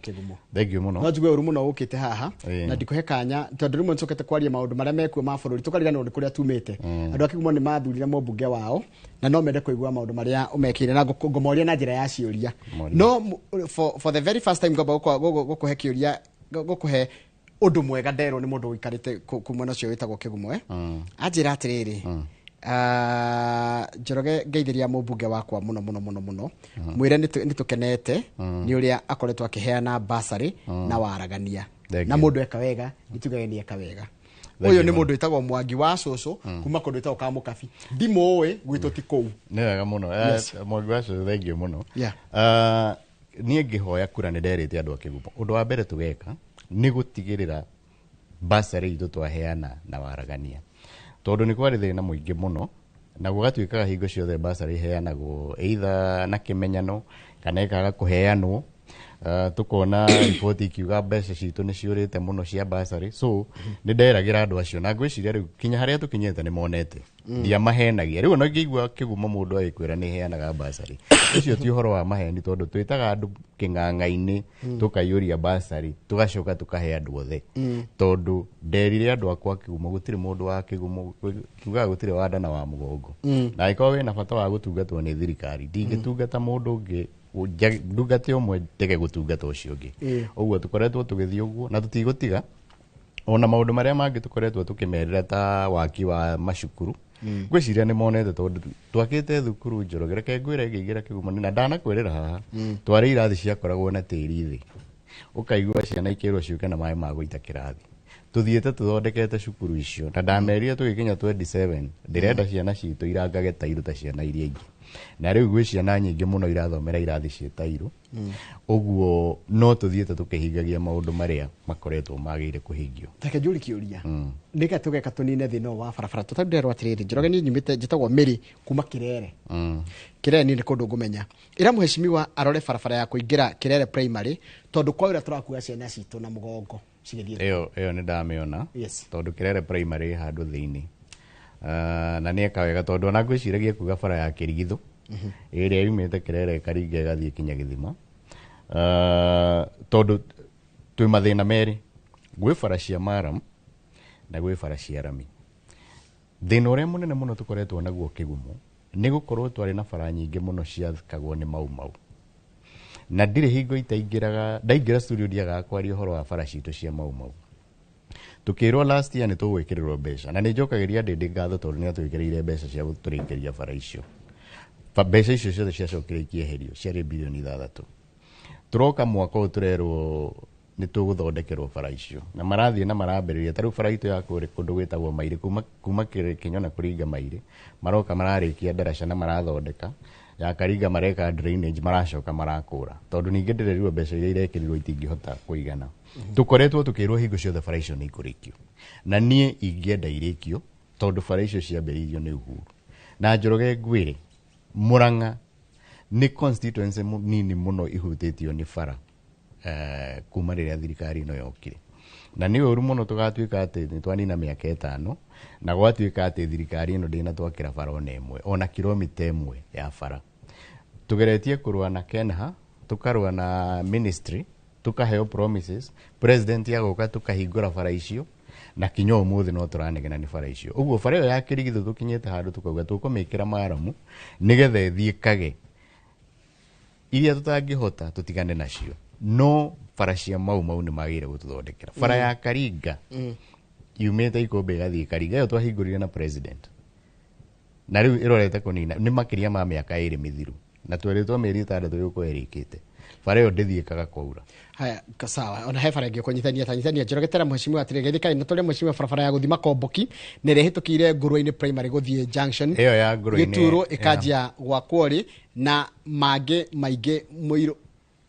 Kigumo. Thank you muno. No njigwe uru muno ukite haha na ndikuhe kanya tondu rimwe ncokete kwaria maundu maria mekuo ma bururi tukarigana undu kuria tumite andu a Kigumo ni mathurire mumbunge wao na no mende kuigua maundu maria umekire na ngomoria na njira ya ciuria no for the very first time ngomba gukuhe kiuria gukuhe undu mwega ndero ni mundu wikarite kumwena cio witagwo Kigumo anjira atiriri Njoroge ngeithiria mumbunge wakwa muno mwire nitukenete ni uria akoretwo akiheana basari na waragania na mundu eka wega nitugage ni eka wega uyu ni mundu itagwo Mwangi wa Cucu kuma kundu itagwo ka Mukabi ndimoe gwito ti kou ni wega muno Mwangi wa Cucu thank you muno nie ngihoya kura ni nderite andu a Kigumo undu wa mbere tugeka ni gutigirira basari itu twaheana na waragania tondu ni kwari thina muingi muno na gugatuikaga hingo ciothe basari heanagwo either na kimenyano kana ikaga kuheanwo tukona report ikiuga mbeca citu ni ciurite muno cia basari so ni nderagira andu acio na ngwiciria riu kinya haria tukinyete ni monete ndia mahenagia riu no ngigua Kigumo mundu agikwira ni heanaga basari ucio ti uhoro wa maheni tondu twitaga andu king'ang'a-ini tukaiuria basari tugacoka tukahe andu othe tondu nderire andu akwa Kigumo gutiri mundu wa Kigumo kuga gutiri wanda na wa mugongo na iko we na bata wa gutungatwo ni thirikari ndingitungata mundu ungi ndungate umwe tege gutungata ucio ungi uguo tukoretwo tugithii uguo na tutigutiga ona maundu maria mangi tukoretwo tukimerera ta waki wa macukuru gwiciria ni monete tondu twakite thukuru Njoroge reke ngwira ngigira Kigumo na ndana kwirira haha twari irathi ciakoragwo na tiri thi ukaigua ciana ikirwo ciuke na mai ma guita kirathi tuthiete tuthondekete cukuru icio na ndamerire tugikinya 27 ndirenda ciana citu irangage ta iruta ciana iria ingi na rĩu gwĩ ciana nyingĩ mũno irathomera irathi ciĩtairũ ũguo no tũthiĩte tũkĩhingagia maũndũ marĩa makoretwo magĩire kũhingio. Reke njũrie kĩũria nĩga tũgeka tũnine thĩna wa barabara tũtanderwo atĩrĩrĩ Njoroge nĩ nyumĩte njĩtagwo Mĩrĩ kuma Kĩrere. Kĩrere nĩ kũndũ ngũmenya ĩra mũheshimiwa arore barabara ya kũingĩra Kĩrere primary tondũ kwa ũrĩa tũrakua ciana citũ na mũgongo cigĩthiĩ. Ĩyo nĩ ndamĩona tondũ Kĩrere primary handũ thĩinĩ na nĩ eka wega tondũ ona ngwĩciragia kuga bara ya Kĩrigithũ ĩrĩa yumĩte Kĩrere ĩkaringa ĩgathiĩ kinya Gĩthima tondũ twĩ mathĩna merĩ gwĩ bara cia Maram na gwĩ bara cia Rami. Thĩna ũrĩa mũnene mũno tũkoretwo naguo Kĩgumo nĩ gũkorwo twarĩ na bara nyingĩ mũno ciathikagwo nĩ mau na ndirĩ hingo itaingĩraga ndaingĩra studio ndiaga kwaria ũhoro wa bara citũ cia mau. Tukĩrwo last year nĩ tũgwĩkĩrĩrwo mbeca na nĩ njokagĩria ndĩ ngatho tondũ nĩ atwĩkĩrĩire mbeca cia gũtũrĩkĩria bara icio. Mbeca icio ciothe ciacokire ikĩeherio ciarĩ birioni 6. Turoka mwaka ũyũ turerwo nĩ tũgũthondekerwo bara icio na marathiĩ na marambĩrĩria tarĩu bara itũ ya kũrĩ kũndũ gwĩtagwo Mairĩ kuma Kĩnyona kũringa Mairĩ maroka mararĩkia ndaraca na marathondeka ya Karinga mareka drainage maracoka marakũra tondũ ningĩ ndĩrerirwo mbeca iria irekĩrirwo itingĩhota kũigana. Tukoretwo tukĩrwo hingo ciothe bara icio nĩ ikũrĩkio na niĩ ingĩenda irĩkio tondũ bara icio ciambĩrĩirio nĩ Uhuru na Njoroge ngwĩre Murang'a nĩ constituency nini mũno ihutĩtio nĩ bara kuma rĩrĩa thirikari ĩno yokire na nĩ ũru mũno tũgatuĩka atĩ nĩ twanina mĩaka 5 na gwatuĩka atĩ thirikari ĩno ndĩnatwakĩra bara ona ĩmwe ona kilomita 1 ya bara. Tugeretie kũrũa na Kenha tukarũa na ministry tukaheo promises president yagoka tukahingũra bara icio na kinya ũmũthĩ no tũranegena nĩ bara icio. Ũguo bara ĩyo ya Kĩrigithũ tũkinyĩte handũ tukauga tũkũmĩkĩra Maramu nĩgetha ĩthiĩkage iria tũtangĩhota tũtigane nacio no bara cia mau nĩ magĩrĩire gũtũthondekera. Bara ya Karinga yumĩte Ikũmbĩ ĩgathiĩ Karinga ĩyo twahingũrire na president na rĩu ĩrorete kũnina nĩ makĩria ma mĩaka 2 mĩthiru na tweretwo mĩeri 6 yũkwo ĩrĩkĩte bara ĩyo ndĩthiĩkaga kwaura. Haya sawa ona he bara ĩngĩ kũnyitania Njoroge tera mheshimiwa atĩrĩ gĩthikari na tũrĩa mheshimiwa barabara ya gũthima Komboki nĩ rehĩtũkire Ngũrwe-inĩ primary gũthiĩ junction ĩyo ya Ngũrwe-inĩ Gĩturo ĩkanjia gwakwo rĩ na mangĩ maingĩ mũirũ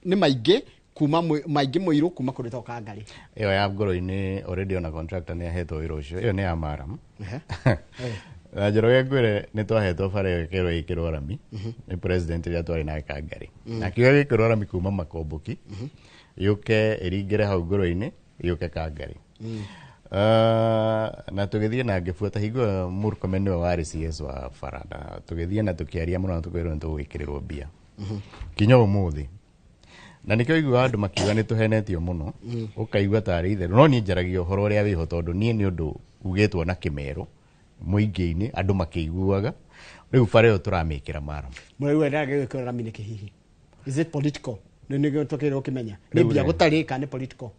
nĩ maingĩ kuma maingĩ mũirũ kuma kũrĩ toka ngari. Ĩyo ya Ngũrwe-inĩ already ona contractor nĩ ahetwo wĩra ũcio ĩyo nĩ ya Maram. Na Njoroge ngwĩre nĩ twahetwo bara ĩyo ĩkĩrwo Rami nĩ president rĩrĩa twarĩ nake Kangari na kiuga gĩkĩrwo Rami kuma Makomboki yũke ĩringĩre hau Ngũrwe-inĩ yũke Kangari na tũgĩthiĩ na ngĩbuata hingo Murkomen nĩwe warĩ CS wa bara na tũgĩthiĩ na tũkĩaria mũno na tũkwĩrwo nĩ tũgwĩkĩrĩrwo mbia kinya ũmũthĩ na nĩkĩo iguaga andũ makiuga nĩ tũhenetio mũno ũkaigua tarĩ itherũ no niĩ njaragia ũhoro ũrĩa wĩho tondũ niĩ nĩ ũndũ ugĩtwo na kĩmero mũingĩ-inĩ andũ makĩiguaga rĩu bara ĩyo tũramĩkĩra Maramu. Mũraiwa ndagĩgĩkĩra Rami nĩ kĩhihi. Is it political? Nĩguo tũkĩrwo kĩmenya nĩ mbia gũtarĩ kana nĩ political.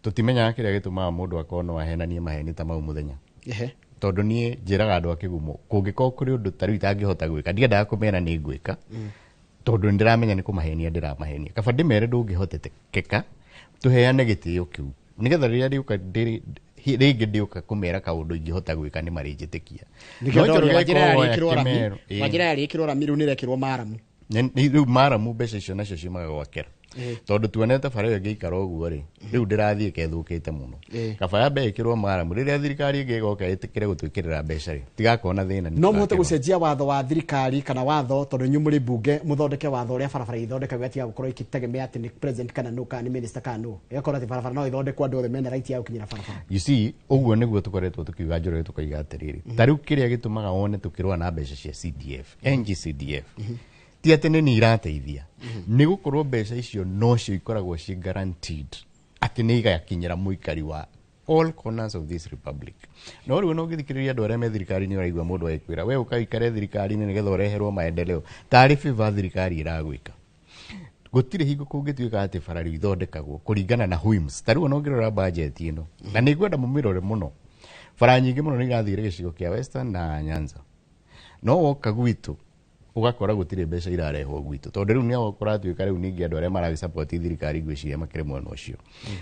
Tũtimenyaga kĩrĩa gĩtũmaga mũndũ akorwo no ahenanie maheni ta mau mũthenya tondũ niĩ njĩraga andũ a Kĩgumo kũngĩkorwo kũrĩ ũndũ tarĩu itangĩhota gwĩka ndiendaga kũmera nĩ ngwĩka tondũ ndiramenya nĩ kũmahenia ndiramahenia kaba ndĩmere ndũngĩhotekeka tũheane gĩtĩo kĩu nĩgetha rĩrĩa rĩũka rĩngĩ ndĩũka kũmera kaũndũ ingĩhota gwĩka nĩ marĩnjĩtĩkia. Wajira yarĩkĩrwo Rami rĩu nĩrekĩrwo Maramu. Rĩu Maramu mbeca icio nacio ciumaga gwakera tondũ tuonete bara ĩyo ĩgĩikara ũguo rĩ rĩu ndĩrathiĩ ĩkethũkĩte mũno kaba yambe ĩkĩrwo Maramu rĩrĩa thirikari ĩngĩ ĩgoka ĩtĩkĩre gũtwĩkĩrĩra mbeca rĩ tigakorwo na thĩna. No mũhote gũcenjia watho wa thirikari kana watho tondũ nyuĩ mũrĩ bunge mũthondeke watho ũrĩa barabara ithondekagwo atiga gũkorwo ikĩtegemea atĩ nĩ president kana no kana minister kana no ĩgakorwo atĩ barabara no ĩthondekwo andũ othe mena right ya gũkinyĩra barabara. You see ũguo nĩguo tũkoretwo tũkiuga Njoroge tũkoiga atĩrĩrĩ tarĩu kĩrĩa gĩtũmaga wone tũkĩrũa na mbeca cia CDF NGCDF ti atĩ nĩ irateithia nĩ gũkorwo mbeca icio no cio ikoragwo ci guaranteed atĩ nĩ igakinyĩra mũikari wa all corners of this republic. No rĩu no gĩthikĩrĩria andũ arĩa me thirikari-inĩ ũraigua mũndũ agĩkwĩra we ũkaikare thirikari-inĩ nĩgetha ũreherwo maendeleo tarĩ favor thirikari ĩragwĩka. Gũtirĩ hingo kũngĩtuĩka atĩ bara rĩu ithondekagwo kũringana na whims tarĩu no ngĩrora budget ĩno na nĩ ngwenda mũmĩrore mũno bara nyingĩ mũno nĩ irathire gĩcigo kĩa Western na Nyanza no woka gwitũ ugakora gũtirĩ mbeca irarehwo gwitũ tondũ rĩu nĩ ũkoratuĩka rĩu ningĩ andũ arĩa maragĩ support thirikari ngwĩciria makĩrĩ mwena ũcio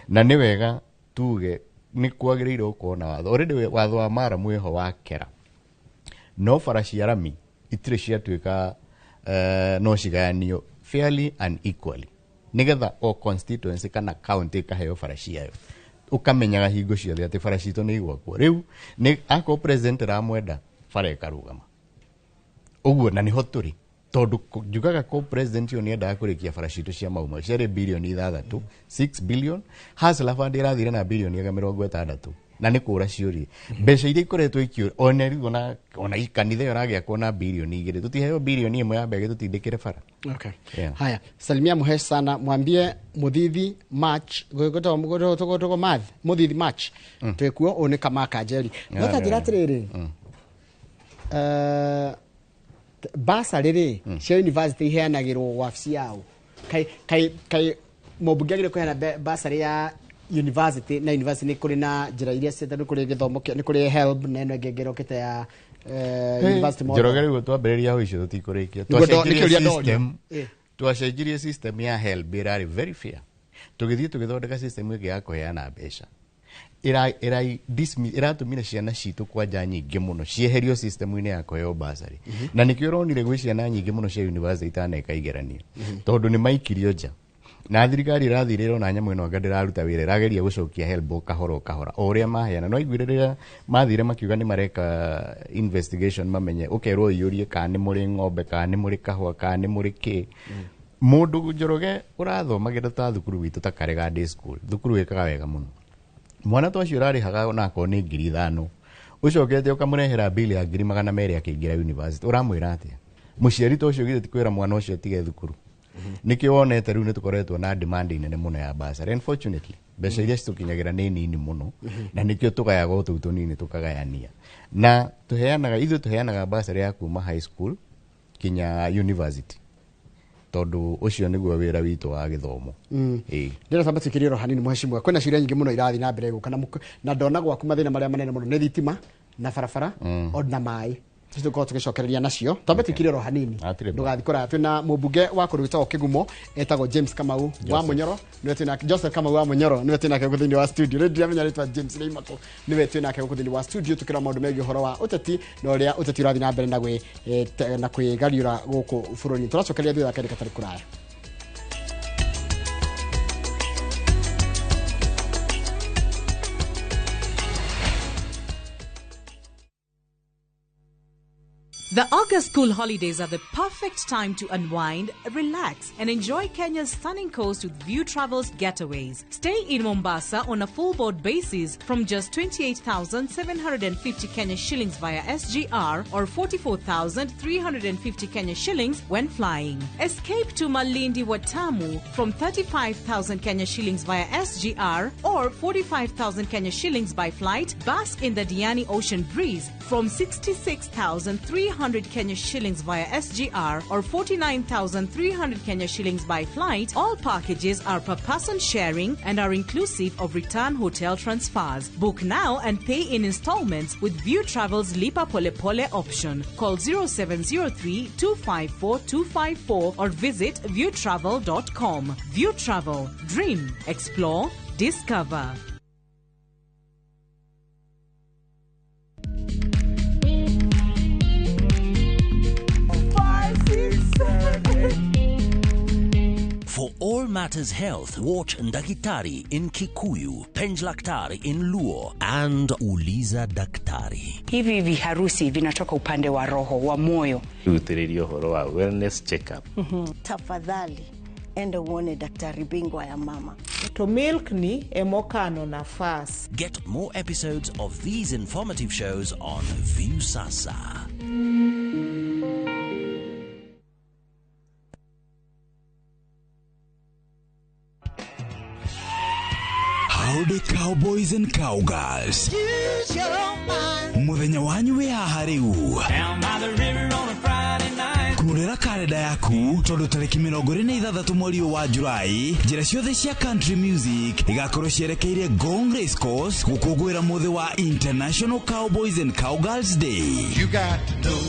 na nĩ wega tuge nĩ kwagĩrĩire gũkorwo na watho already watho wa Maramu wĩho wakera no bara cia Rami itirĩ ciatuĩka no cigayanio fairly and equally nigetha o constituency kana county kaheo farashi yayo ukamenyaga hingo ciothe ati farashi to ni igwakwo riu ni ako president ramwenda fare karugama uguo na ni hoturi tondu njugaga ko president yo ni endaga kurikia farashi to cia mauma ciare bilioni 6 billion hasla fund irathire na bilioni 60 na ni kura ciuri mbeca iria ikoretwo ikio oneri ona ikanitha yoragia kuona bilioni 2 tutiheo bilioni imwe ya mbege tutindikire fara. Okay. Yeah. Haya, salimia Muhesh sana, mwambie Muthithi March gogo math Muthithi March twekuo one kama kajeri ngota jira tiriri basari ri cia university heanagirwo wabici yao kai mobugagire kuhena basari ya university na university ni kuri na njira iria cietanu kuri githomo ni kuri help na eno ngegerokete ya university model jorogere gutwa bereria ho icio tutikurikia twacenjirie system ya help irari very fair tugithie tugithondeka system ĩngĩ ya kuheana mbeca iratumire ciana citu kwanja nyingi muno cieherio system-inĩ ya kuheo basari na nikio uronire gwi ciana nyingi muno cia university taneka igeranio tondu ni maikirio nja na thirikari irathirira na nyamu ino ngandiraruta wira irageria gucokia help kahora oria maheana no igwirira mathire makiuga ni mareka investigation mamenye ukerwo yurie kana ni muri ng'ombe kana ni muri kahwa kana ni muri ki mundu Njoroge urathomagira ta thukuru witu ta Karega Day School thukuru ikaga wega muno mwana to cio rarihaga na ko ni 5,000 ucokete ukamurehera bill ya 200 akiingira university uramwira atia muciari to cio githiti kwira mwana ucio tige thukuru nikio wonete riu nitukoretwo na demand nene muno ya basari unfortunately mbeca iria citukinyagira ni nini muno na nikio tugayaga ututu nini tukagayania na tuheanaga basari ya kuma high school kinya university tondu ucio niguo wira witu wa githomo ndira samba tikiriro hanini muheshimiwa kwena ciria nyingi muno irathi na mbere guka na ndona gwaku mathina maria manene muno ni thitima na barabara na mai tuko tugicokereria nacio tombe tikiriro hanini ndugathikora twina mubunge wa kurutwo Kigumo etagwo James Kamau wa Munyoro niwe twina Joseph Kamau wa Munyoro niwe twina ke guthini wa studio ndio amenya ritwa James Leimako niwe twina ke guthini wa studio tukira maundu megi horo wa uteti no ria uteti urathi na mbere na kwigariura guku bururi turacokereria thutha kari katari kuraya. The August school holidays are the perfect time to unwind, relax, and enjoy Kenya's stunning coast with View Travel's getaways. Stay in Mombasa on a full board basis from just 28,750 Kenya shillings via SGR or 44,350 Kenya shillings when flying. Escape to Malindi Watamu from 35,000 Kenya shillings via SGR or 45,000 Kenya shillings by flight. Bask in the Diani Ocean Breeze from 66,300 Kenya shillings via SGR or 49,300 Kenya shillings by flight. All packages are per person sharing and are inclusive of return hotel transfers. Book now and pay in installments with View Travel's Lipa Pole Pole option. Call 0703 254 254 or visit viewtravel.com. View Travel. Dream. Explore. Discover. For all matters health, watch Ndakitari in Kikuyu, Penj Laktari in Luo, and Uliza Daktari. Hivi viharusi vinatoka upande wa roho, wa moyo. Utirio horo wa wellness check-up. Tafadhali, enda uone daktari bingwa ya mama. To milk ni emokano na fast. Get more episodes of these informative shows on View Sasa. Howdy cowboys and cowgirls. Use your mind. Muthenya wanyu wi haha riu. Down by the river on a Friday night. Kurira kalenda yaku tondu tariki 26 mweri wa Julai njira ciothe cia country music igakorwo cierekeire Gong Race Course gukungwira muthi wa International Cowboys and Cowgirls Day. You got to know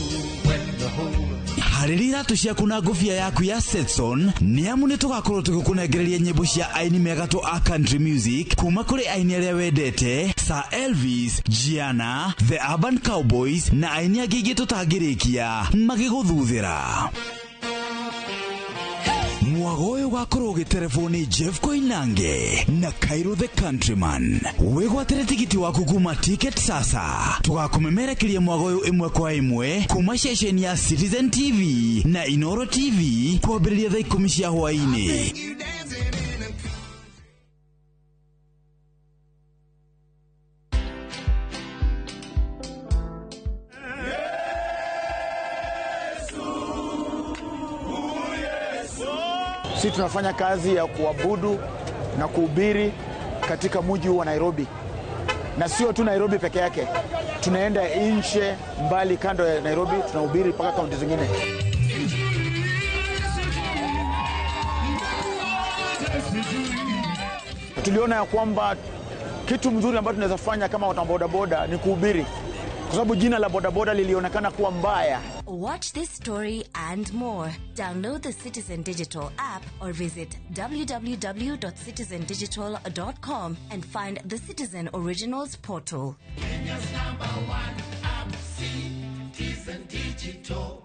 when to hold. Hariri iratu ciaku na ngofia yaku ya Stetson ni amu ni tugakorwo tugikunengereria nyimbo cia aini megatu a country music kuma kuri aini aria wendete Sir Elvis, Gianna, The Urban Cowboys na aini angi tutangirikia magiguthuthira. mwago ũyũ ũgakorwo ũgĩterebwo nĩ Jeff Koinange na Cairo the Countryman. Wĩgwatĩre tigiti waku kuma Ticket Sasa. Tũgakũmemerekeria mwago ũyũ ĩmwe kwa ĩmwe kuma ceceni ya Citizen TV na Inoro TV kwambĩrĩria thaa 10 cia hwaĩ-inĩ. Sisi tunafanya kazi ya kuabudu na kuhubiri katika mji wa Nairobi, na sio tu Nairobi peke yake, tunaenda nje mbali kando ya Nairobi, tunahubiri mpaka kaunti zingine. Tuliona ya kwamba kitu mzuri ambacho tunaweza fanya kama watu bodaboda ni kuhubiri, kwa sababu jina la bodaboda lilionekana kuwa mbaya. Watch this story and more. Download the Citizen Digital app or visit www.citizendigital.com and find the Citizen Originals portal. Kenya's #1 app, Citizen Digital.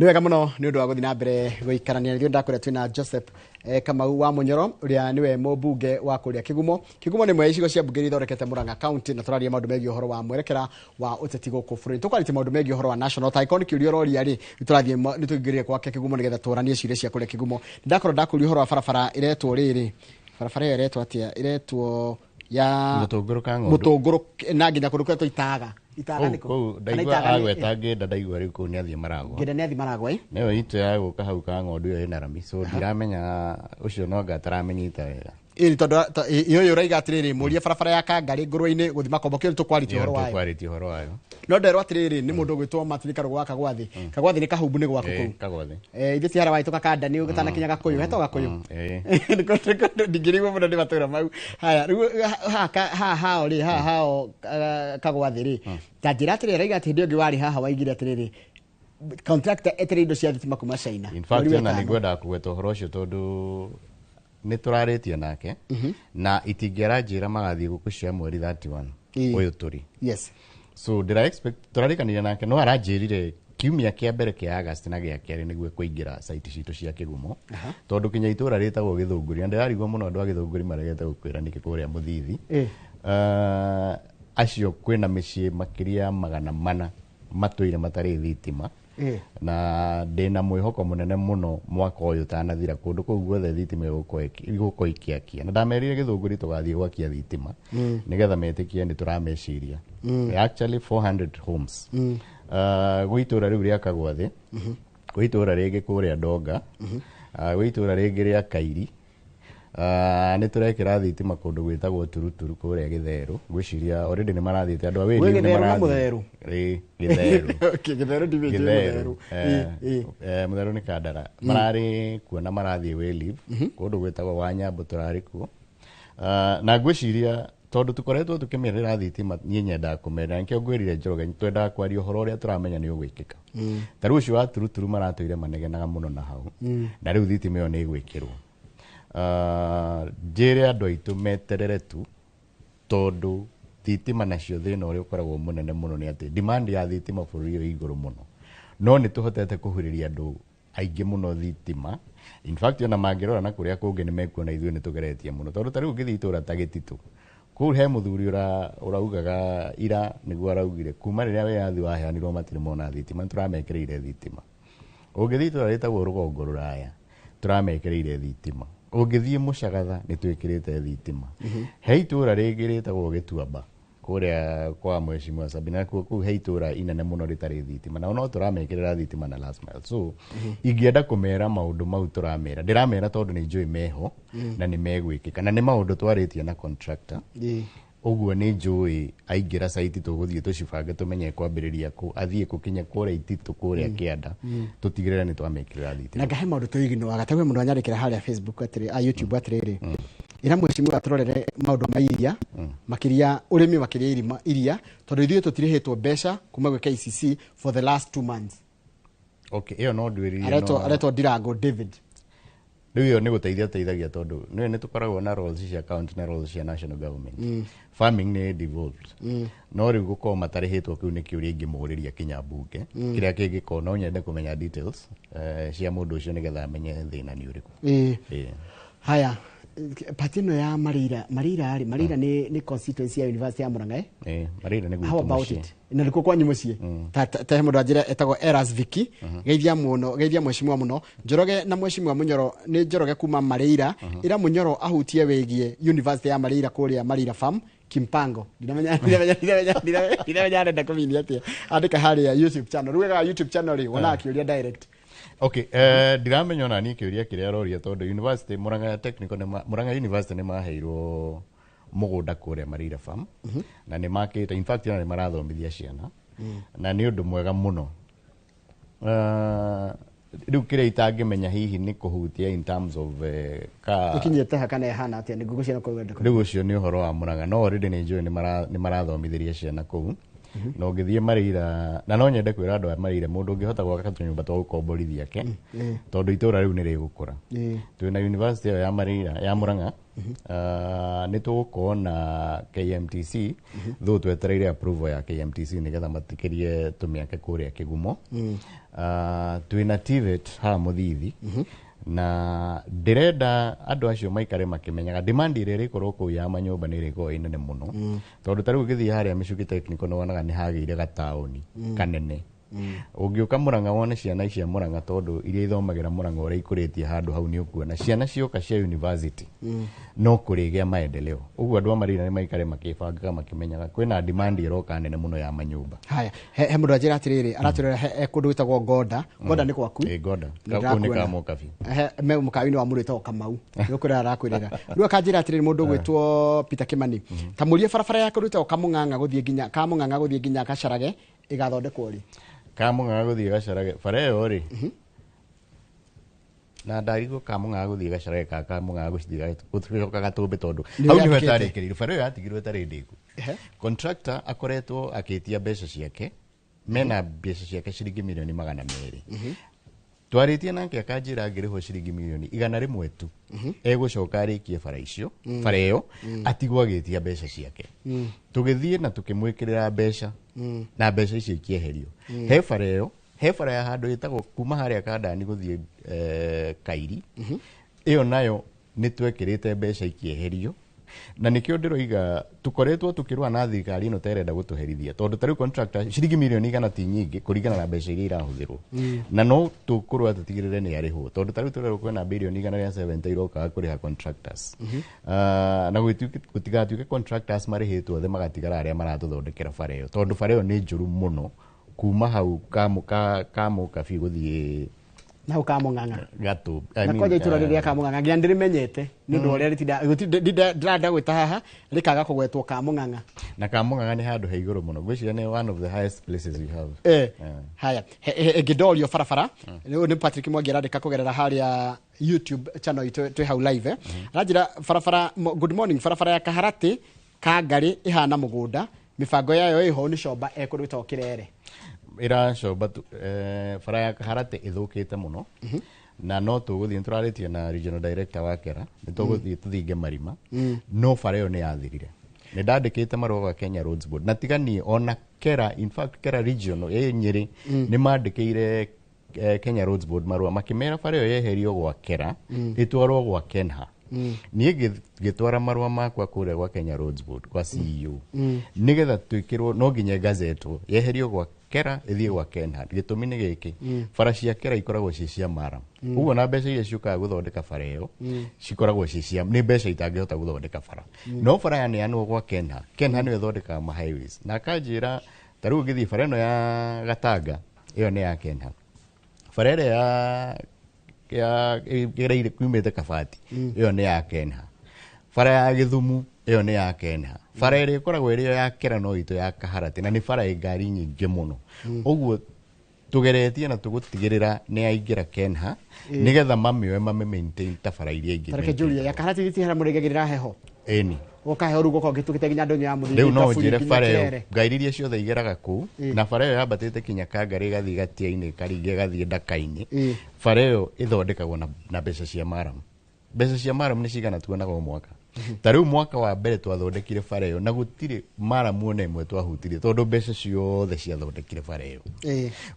Nĩ wega mũno nĩ ũndũ wa gũthiĩ na mbere gũikarania nĩrĩo ndakwĩra twĩna Joseph Kamau wa Munyoro ũrĩa nĩwe mũmbunge wa kũrĩa Kĩgumo. Kĩgumo nĩ mwe icigo cia mbunge ithondekete Murang'a County, na tũraria maũndũ megiĩ ũhoro wa mwerekera wa ũteti gũkũ bũrũri. Tũkwarĩtie maũndũ megiĩ ũhoro wa national icon kĩũria ũroria rĩ, tũrathiĩ nĩtũingĩrĩre gwake Kĩgumo nĩgetha tũranie ciũria cia kũrĩa Kĩgumo. Ndakorwo ndakũria ũhoro wa barabara iretwo rĩrĩ, barabara ĩyo iretwo atĩa? Iretwo ya Mũtũngũrũ na nginya kũndũ kwetwo Itaga. Itaga nĩkũ? Ndaigua agweta ngenda, ndaigua rĩu kũu nĩ athie Maragwa. Ngenda nĩ athie Maragwa Nĩyo itu ya gũka hau ka ng'ondu ĩyo ĩna rami, so ndiramenya ũcio no ngataramenyita wega. Ĩĩ tondũ ĩyo ũraiga atĩrĩrĩ, mũria barabara ya Kangarĩ ngũrũ-inĩ gũthima Makombo, kĩo tũkwarĩtie ũhoro wayo. No nderwo atĩrĩrĩ, nĩ mũndũ ũgwĩtwo Martin Karũgũ Kagwathi. Kagwathi nĩ kahumbu nĩ gwako kũu. Kagwathi. Ithe tiara waitũka Kandani ũgĩtanakinya Gakuyu, hetwo Gakuyu. Ndingĩrigwo mũno nĩ matũra mau. Haya, rĩu haha rĩ, haha Kagwathi rĩ, ta njĩra atĩrĩrĩ araiga atĩ hĩndĩ ĩngĩ warĩ haha waigire atĩrĩrĩ, contractor etereire indo cia thitima kuma China. In fact, na nĩngwendaga kũgweta ũhoro ũcio tondũ nĩ tũrarĩtie nake na itingĩara njĩra magathiĩ gũkũ cia mweri 31 ũyũ tũrĩ. Yes. So ndĩra expect tũrarikanire nake no aranjĩrire kiumia kĩa mbere kĩa August na gĩa kerĩ nĩguo kũingĩra site citũ cia Kĩgumo, tondũ kinya itũra rĩtagwo Gĩthũngũri, na ndĩrarigwo mũno andũ a Gĩthũngũri maregete gũkwĩra nĩkĩ kũrĩa Mũthithi. Acio kwĩna mĩciĩ makĩria 400 matũire matarĩ thitima. Na ndĩna mwĩhoko mũnene mũno mwaka ũyũ tanathira kũndũ kũu guothe thitima igũkorwo ikiakia, na ndamerire Gĩthũngũri tũgathiĩ gwakia thitima nĩgetha metĩkie nĩ tũrameciria. Actually 400 homes gwĩ itũra rĩu rĩa Kagwathi, gwĩ itũra rĩngĩ kũrĩa Ndonga, gwĩ itũra rĩngĩ rĩa Kairi, nĩ tũrekĩra thitima kũndũ gwĩtagwo Turuturu kũrĩa Gĩtherũ. Ngwĩciria already nĩ marathiĩte andũ a wĩri nĩ marathiĩ Gĩtherũ. Mũtherũ nĩ Kandara mararĩ kuona marathiĩ wĩlive kũndũ gwĩtagwo wa Nyambo tũrarĩ kuo, na ngwĩciria tondũ tũkoretwo tũkĩmerera thitima niĩ nyendaga kũmerera, nĩkĩo ngwĩrire Njoroge twendaga kwaria ũhoro ũrĩa tũramenya nĩ ũgwĩkĩka. Ta rĩu ũcio wa Turuturu maratũire manegenaga mũno na hau, na rĩu thitima ĩyo nĩ ĩgwĩkĩrwo. Njĩre andũ aitũ meterere tu, tondũ thitima nacio thĩna ũrĩa ũkoragwo mũnene mũno nĩ atĩ demand ya thitima bũrũri ũyũ igũrũ mũno, no nĩ tũhotete kũhurĩria andũ aingĩ mũno thitima. In fact ona mangĩrora na kũrĩa kũngĩ nĩ mekuona ithuĩ nĩ tũgeretie mũno, tondũ ta rĩu ũngĩthiĩ itũra ta Gĩtitũ kũu he mũthuri ũraugaga ira nĩguo araugire kuma rĩrĩa wĩyathi waheanirwo matirĩ mona thitima, tũramekĩrĩire thitima. Ũngĩthiĩ itũra rĩtagwo Rũgongo Rũraya tũramekĩrĩire thitima. Ũngĩthiĩ Mũcagatha nĩ twĩkĩrĩte thitima. He itũra rĩngĩ rĩtagwo Gĩtuamba kũrĩa kwa Mheshimiwa Sabina, kũu he itũra inene mũno rĩtarĩ thitima, na no tũramekĩrĩra thitima na last mile. So ingĩenda kũmera maũndũ mau tũramera, ndĩramera tondũ nĩ njũĩ meho na nĩ megwĩkĩka, na nĩ maũndũ twarĩtie na contractor. Ũguo nĩ njũĩ aingĩra site tũgũthiĩ tũcibange tũmenye kwambĩrĩria kũ, athiĩ kũkinya kũrĩa Ititũ kũrĩa Kĩanda, tũtigĩrĩre nĩ twamekĩrĩra thitima. Na ngahe maũndũ tũiginoaga, ta we mũndũ anyandĩkĩra harĩa Facebook atĩrĩ, YouTube atĩrĩrĩ, ĩra Mheshimiwa tũrorere maũndũ ma iria makĩria ũrĩmi makĩria iria, tondũ ithuĩ tũtirĩhĩtwo mbeca kuma gwĩ KCC for the last 2 months. Okay, ĩyo no ndwĩrire aretwo Ndirango David. Riu yo ni guteithagia tondu ni tukoragwo na roles cia county na roles cia national government. Farming ni devolved. No riu gukorwo matarihitwo kiu ni kiuria ingimuriria kinya bunge kiria kingiko no nyende kumenya details cia mundu ucio nigetha amenye thina ni uriku. Haya, patino ya Marira ni constituency ya University ya Murang'a. Marira ni How about it? Na riko kwa nyimucie. Ta mundu ajira etagwo Eras Viki, geithia mheshimiwa muno. Njoroge na mheshimiwa Munyoro ni Njoroge kuma Marira, ira Munyoro ahutie wegie University ya Marira kuria Marira Farm. Kimpango. Ndamenya arenda kumini atia. Andika haria YouTube channel. Ruga YouTube channel ri wona akiuria direct. Okay, ndiramenya ona ni kiuria kiria roria tondu University Murang'a Technical Murang'a University ni maheirwo mugunda kuria Marira Farm na ni makite, in fact ni marathomithia ciana na ni undu mwega muno. Riu kiria itangimenya hihi ni kuhutia in terms of ikinyete hakana ehana atia ni guguciana kwenda riu ucio ni uhoro wa Murang'a no already ni njui ni marathomithiria ciana kuu no ngithie Marira na no nyende kwira andu a Marira mundu ngihota gwaka tunyumba twa gukomborithia ke tondu itura riu ni rigukura twina university ya Marira ya Murang'a ni tugukorwo na KMTC though twetereire approval ya KMTC nigetha matikirie tumiake kuria Kigumo twina TVET ha Muthithi na ndirenda andu acio maikare makimenyaga demand ire rikorwo ku ya manyumba ni riko inene muno tondu tariu githii haria Michuki Technical no wonaga ni hageire gataoni kanene ungiuka Murang'a wone ciana cia Murang'a tondu iria ithomagira Murang'a uria ikuritie handu hau ni ukuona ciana cioka cia university no kurigia maendeleo uguo andu a Marira ni maikare makibangaga makimenyaga kwina demand iroka nene muno ya manyumba. Haya, he mundu ajira atiriri araturira kundu witagwo Goda ni kwaku Goda kakunika mukabi me mukawini wa murito Kamau nokura arakwirira riu akanjira atiriri mundu gwitwo Peter Kimani tamurie barabara ya kundu Kamung'ang'a guthie nginya Kamung'ang'a guthie nginya Gacarage igathondekwo ri Kamung'ang'a guthie Gacarage bara iyo ri na ndarigo Kamung'ang'a guthie Gacarage ka Kamung'ang'a guthie guthiroka Gatumbi tondu hau ni wetarikirire bara iyo yatigirwe tari ndiku contractor akoretwo akitia mbeca ciake mena mbeca ciake ciringi milioni 200 twaritie nake akanjira ngiriho ciringi milioni 100 tu egucoka arikie bara icio bara iyo atigwa gitia mbeca ciake tugithie na tukimwikirira mbeca na mbeca icio ikieherio he bara iyo he bara ya handu itagwo kuma haria Kandani guthie Kairi iyo nayo ni twekirite mbeca ikieherio na nikio ndiroiga tukoretwo tukirwa na thirikari ino terenda gutuherithia tondu tari contractor ciringi milioni 100 ti nyingi kuringana na mbeca iria irahuthirwo na no tukurwa tutigirire ni ariho tondu tari turero kwena bilioni 170 iroka kuriha contractors na gutigatuike contractors marihitwo the magatigara aria maratuthondekera bara iyo tondu bara iyo ni njuru muno kuma hau kamu kabi guthie na Kamung'ang'a Gatumbi na koja itura riria Kamung'ang'a ngia ndirimenyete ni ndu uria ndirenda gwita haha rikaga kugwetwo Kamung'ang'a na Kamung'ang'a ni handu he iguru muno gwiciria ni one of the highest places we have haya gidorio farafara ni Patrick Mwangi arandika kugerera haria YouTube channel twi hau live rajira farafara good morning farafara ya Kaharati Kangari ihana mugunda mibango yayo iho ni coba ekurwita Kirere ira coba bara ya Kaharati ithukite muno na no tuguthie turaritie na regional director wa Kera nituguthie tuthinge marima no bara iyo ni yathirire ni ndandikite marua kwa Kenya Roads Board na tigani ona Kera in fact Kera regional Nyeri ni mandikire Kenya Roads Board marua makimera bara iyo yeherio gwa Kera itwarwo gwa Kenha ni gitwara marua makwa kure gwa Kenya Roads Board kwa CEO nigetha twikirwo no nginya gazetwo yeherio gwa Kera ithie gwa Kenha gitumi ni giki bara cia Kera ikoragwo cia mara uguo na mbeca iria ciukaga guthondeka bara iyo cikoragwo cia ni mbeca itangihota guthondeka bara no bara ya neanwo gwa Kenha ni ithondekaga ma highways na kanjira taru githie bara ino ya Gatanga iyo ni ya Kenha bara ile ya gereire kumite Kabati iyo ni ya Kenha bara ya Githumu iyo ni ya Kenha bara ile ikoragwo iri ya Kera no itu ya Kaharati na ni bara ngari nyingi muno uguo tugeretie na tugutigirira ni aingira Kenha nigetha mamioe maintain ta bara iria ingi tareke Julia ya Kaharati iti hara murigagirira heho eni ukahe orugo ko gitukite ginya ndonyo ya muthiri riu no njire bare ngairirie ciothe igeraga ku na bare yo yambatite kinya Kangari gathi gatia-ini karinge gathi ndaka-ini bare yo ithondekagwo na mbeca cia maramu. Mbeca cia maramu ni cigana tuonaga mwaka. Ta riu mwaka wa mbere twathondekire bare yo na gutire maramu one imwe twahutirie tondu mbeca ciothe ciathondekire bare yo.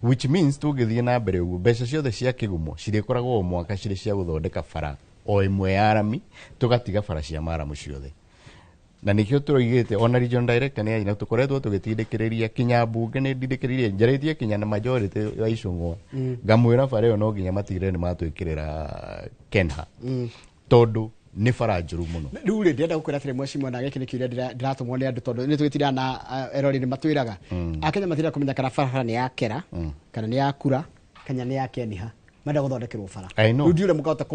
Which means tugithie na mbere uguo mbeca ciothe cia kigumo cirikoragwo mwaka ciri cia guthondeka bara o imwe ya arami tugatiga bara cia maramu ciothe. Na nikio turoigite ona region director ni aina tukoretwo tugitindikiriria kinya bunge ni ndindikiririe njaritie kinya na majority ya icungwa ngamwira bare yo no nginya matigire ni matwikirira Kenha tondu ni bara njuru muno. Riu ri ndienda gukwira atiri mwecimu na giki ni kiuria ndiratumwo ni andu tondu ni twitira na erori ni matwiraga akenya matira kumenya kana bara ni ya kera kana ni ya kura kana ni ya Kenha menda guthondekerwo bara. Riu ndiure mukahota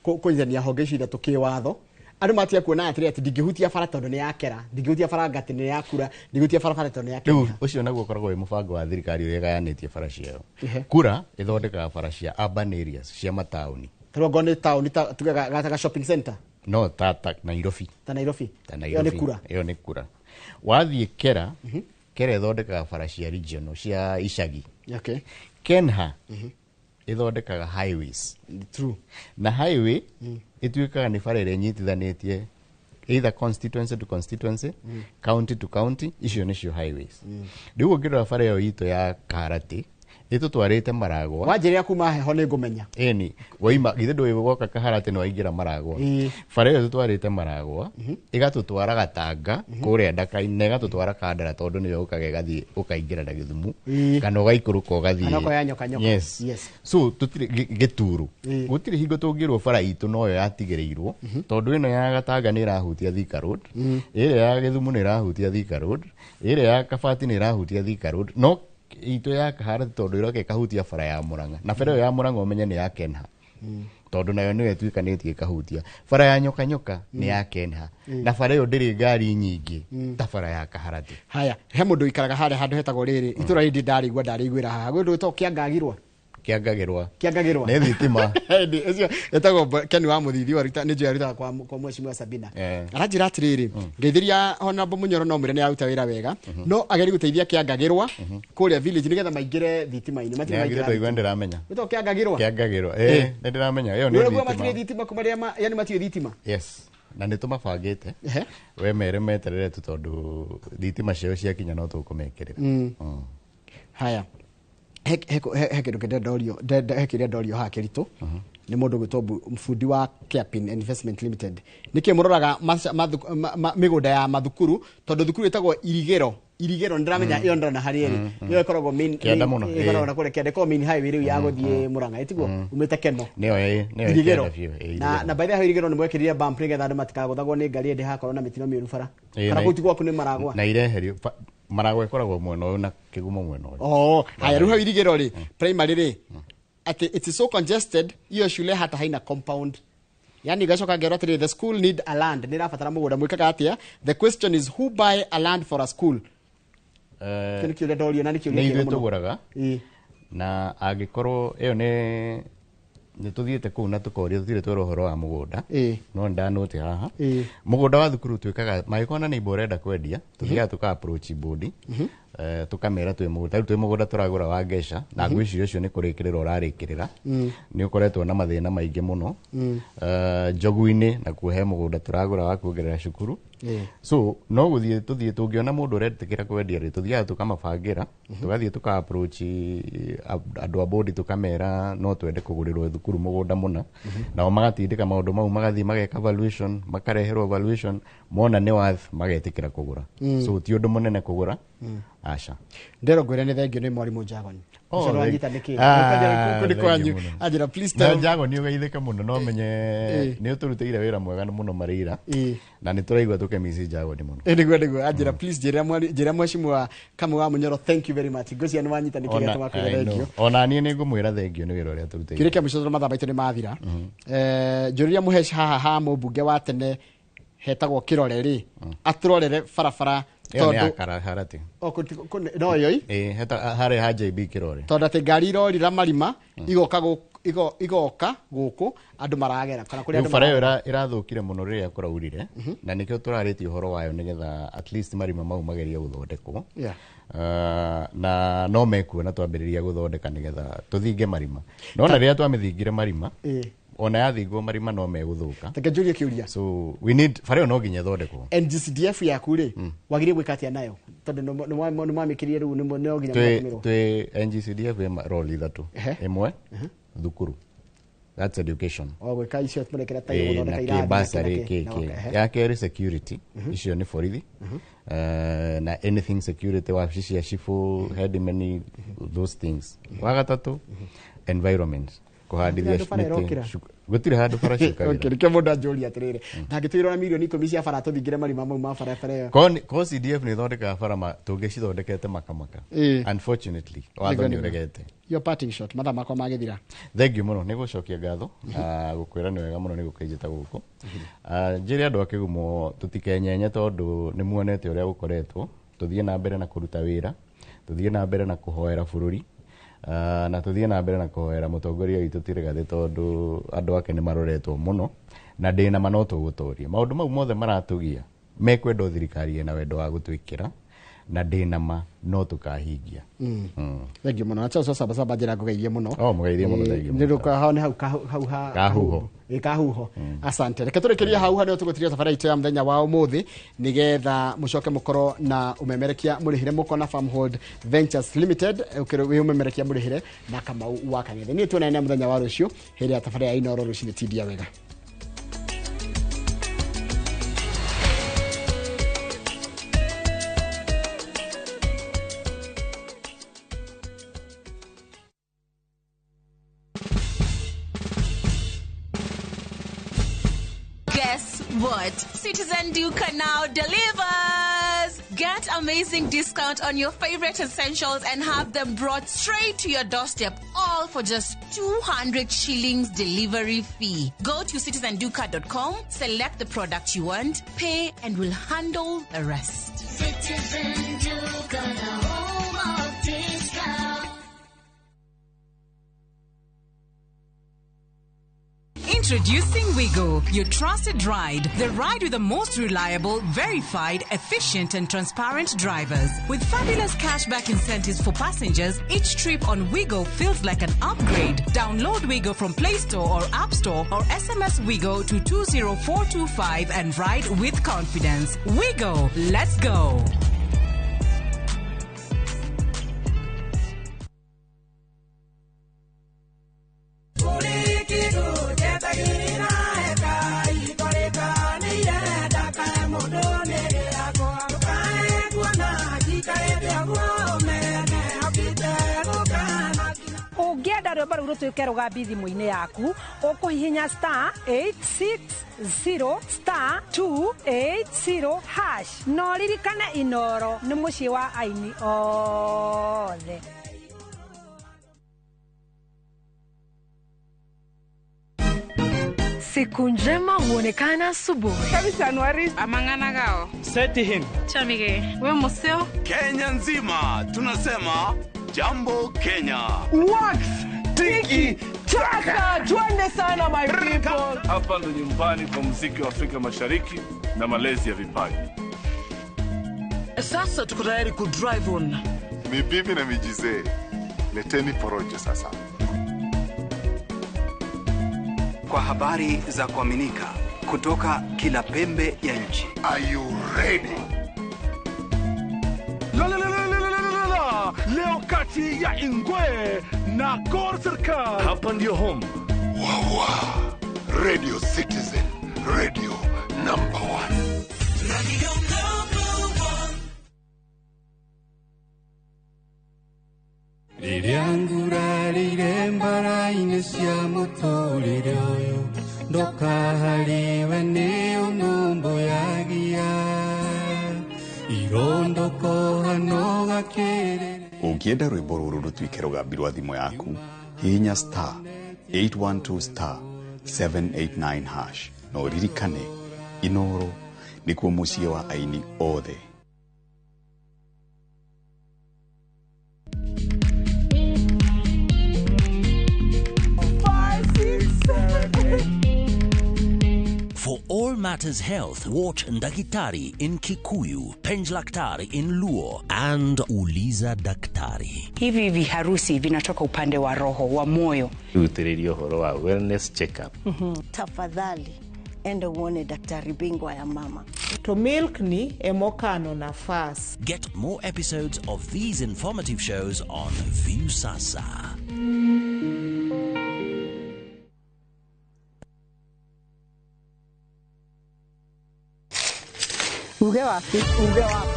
kuithania honge icio ithatu kiwatho andu matia kuona atiri ati ndingihutia bara tondu ni ya kera ndingihutia bara ngati ni ya kura ndingihutia bara tondu ni ya Kenha. Riu ucio naguo koragwo wi mubango wa thirikari uria gayanitie bara ciao. Kura ithondekaga bara cia urban areas cia matauni. Turongo ni town tugaga gataga shopping center. No tata Nairobi. Ta Nairobi. Iyo ni kura. Iyo ni kura. Wathie kera kera ithondekaga bara cia regional cia icagi. Okay. Kenha ithondekaga highways. True. Na highway ituikaga ni bara iria nyitithanitie either constituency to constituency, county to county, icio nicio highways. Riu ngirora bara yo ito ya Kaharati itu twarite Maragwa wanjiria kuma heho ni ngumenya eni waima githe ndwi goka Kaharati no aingira Maragwa bara yo twarite Maragwa igatutwara Gatanga kuria ndaka-ini igatutwara Kandara tondu ni yo ukaga gathi ukaingira na Githumu kana ugaikuruka ugathi anako ya nyoka. Yes. So tutire Gituru gutire hingo tungirwo bara itu no yo yatigirirwo tondu ino ya Gatanga ni irahutia Thika Road ire ya Githumu ni irahutia Thika Road ire ya Kabati ni irahutia Thika Road no ito ya Kaharati tondu iroke kahutia bara ya Murang'a na bara ya Murang'a umenye ni ya Kenha tondu nayo niwe twikanitie kahutia bara ya nyoka ni ya Kenha na bara yo ndiri ngari nyingi ta bara ya Kaharati. Haya he mundu ikaraga hare handu hetagwo riri itura hindi ndarigwira haha gwe ndwito kiangagirwa ne thitima ecio etagwo Ken wa Muthithii wa ruta ni njoya ruta kwa mwecimu Sabina aranjira atiriri ngeithiria Honorable Munyoro no mwire ni aruta wira wega no ageri guteithia kiangagirwa kuria village nigetha maingire thitima-ini matire maingire to igwendera menya to kiangagirwa ni ndiramenya yo ni thitima matire thitima kumaria yani matire thitima. Yes na nä tå mabangä we mere meterere tu tondå thitima ciao ciakinya no tå kå mekä rä ra. Haya he kindu kende ndorio ha kiritu ni mundu gwitwo mfundi wa Carepen Investment Limited niki muroraga migunda ya mathukuru tondu thukuru itagwo irigero ndiramenya iyo ndona hari eri iyo ikoragwo main ikoragwo kure kende ko main highway riu ya guthie Murang'a itigwo umite Keno niyo irigero na by the way irigero ni mwekirire bump nigetha andu matikaguthagwo ni ngari ndi hakorwo na mitino miuru bara kana gutigwo ku ni Maragwa na ireherio Maragwa ikoragwo mwena uyu na Kigumo mwena uyu. Haya ruha irigero ri primary ri ati it is so congested iyo shule hata haina compound yani gacoka ngero atiri the school need a land ni rafatara mugunda mwikaga atia the question is who buy a land for a school kini kiule ndorio na nikio ni tuguraga na agikorwo iyo ni tuthiete kuu na tukoria tuthire twero horo wa mugunda no ndanote haha mugunda wa thukuru twikaga magikona ni borenda kwendia tuthiaga tuka approach board tukamera twi mugunda turagura wa Gesha na ngwiciria ucio ni kurikirira urarikirira ni ukoretwo na mathina maingi muno Njogu-ini na kuhe mugunda turagura wa kuongerera cukuru so no guthie tuthie tungiona mundu uretikira kwendia ri tuthiaga tukamabangira tugathie tuka approach andu a board tukamera no twende kugurirwo thukuru mugunda muna nao magatindika maundu mau magathie mageka valuation makareherwo valuation mona ni worth magetikira kugura so ti undu munene kugura asha ndero gwire ni thengio ni mwarimu Njagoni Coro anyita niki kuni kwanyu ajira please tell Njagoni ugeithika muno no menye ni uturutire wira mwega muno marira na ni turaigwa tukemisi Njagoni muno ndigwe ajira please jira mwecimu wa Kamau wa Munyoro thank you very much ngocia ni wanyita niki geto makwa thengio ona ni ngumwira thengio ni wira uria turutire kireke micoro mathabaito ni mathira njuriria muhesh haha mubunge wa tene hetagwo Kirore ri aturorere barabara tondu Kaharati no yoi heta hare ha JB Kirore tondu ati ngari irorira marima igoka igoka guku andu maragera kana kuri andu bara irathukire muno riria kuraurire na nikio turarĩtie uhoro wayo nigetha at least marima mau magerie guthondekwo na no mekuona twambĩrĩria guthondeka nigetha tuthinge marima nona riria twamithingire marima ona yathingwo marima no meguthuka tekejurie kiuria so we need bara no nginya thondekwo NGCDF yaku ri wagire gwikatia nayo tondu no mwamikirie ru no nginya mwakimirwo twe NGCDF role ithatu imwe thukuru that's education gwika icio tumurekera tayo guthondeka irathi basari ya keri security icio ni borithi na anything security wa cia shifu head many those things wagatatu environment kuhandithia gutire handu bara ciuka okay reke mundu anjũria atirire ndangĩtwĩrwo na milioni 10 cia bara tũthingire marima mau ma bara ko CDF ni thondeka bara tũngĩcithondekete makamaka unfortunately watho ni uregete your parting shot matha makwa magithira thank you muno nigucokia ngatho gukwira ni wega muno nigukaijita guku njiri andu akigumo tutikenyenye tondu ni muonete uria gukoretwo tuthie na mbere na kuruta wira tuthie na mbere na kuhoera bururi na tuthie na mbere na kuhoera mutongoria witu Rigathi tondu andu ake ni maroretwo muno na ndina manoto gutoria maundu mau mothe maratugia mekwenda thirikari ena wendo wa gutwikira na ndina ma no tukahingia thank you muno acha sasa basa bajira kugeithie muno mugeithie muno thank you ndiruka hau ni hau kahuho kahuho asante reke turekeria hau hano tugutiria safari itu ya mthenya wa umuthi nigetha mucoke mukoro na umemerekia murihire mukona Farmhold Ventures Limited ukiro wi umemerekia murihire na Kamau wa Kang'ethe ni tuona ene mthenya wa rucio heri ya safari ya Inoro rucini tidia wega What? Citizen Duca now delivers! Get amazing discount on your favorite essentials and have them brought straight to your doorstep, all for just 200 shillings delivery fee. Go to citizenduca.com, select the product you want, pay, and we'll handle the rest. Citizen Duca, the home of discount. Introducing Wigo, your trusted ride. The ride with the most reliable, verified, efficient and transparent drivers. With fabulous cashback incentives for passengers, each trip on Wigo feels like an upgrade. Download Wigo from Play Store or App Store or SMS Wigo to 20425 and ride with confidence. Wigo, let's go. rwimbo rũu rũtuĩke rũgambi thimũ-inĩ yaku ũkũhihinya *860*280# no ririkane Inoro nĩ mũciĩ wa aini othe. Siku njema huonekana asubuhi. Kabisa Anuari amangana gao. Seti him. Chamige, we museo. Kenya nzima tunasema jambo Kenya. Wax, tiki, taka. Twende sana my people. Hapa ndo nyumbani kwa muziki wa Afrika Mashariki na malezi ya vipaji. Sasa tuko tayari ku drive on. Mibibi na mijize. Leteni porojo sasa. Kwa habari za kuaminika kutoka kila pembe ya nchi. Are you ready? Leo kati ya Ingwe na Gor Serikali. Hapa ndio home. Wawa. Radio Citizen. Radio number 1. Radio number 1. Liliangura lilembara cia muturire uyu ndokahariwe ni unumbu yagia irondoko hano gakere. Ũngĩenda rwĩmbo rũrũ rũtuĩke rũgambi rwa thimũ yaku hihinya *812*789# na ũririkane Inoro nĩkuo mũciĩ wa aini othe. matters health, watch Ndagitari in Kikuyu, Penjlaktari in Luo, and Uliza Daktari. Hivi viharusi vinatoka upande wa roho, wa moyo. Utiririo horo wa wellness check-up. Tafadhali enda uone daktari bingwa ya mama. To milk ni emokano na fast. Get more episodes of these informative shows on View Sasa. Uge waku.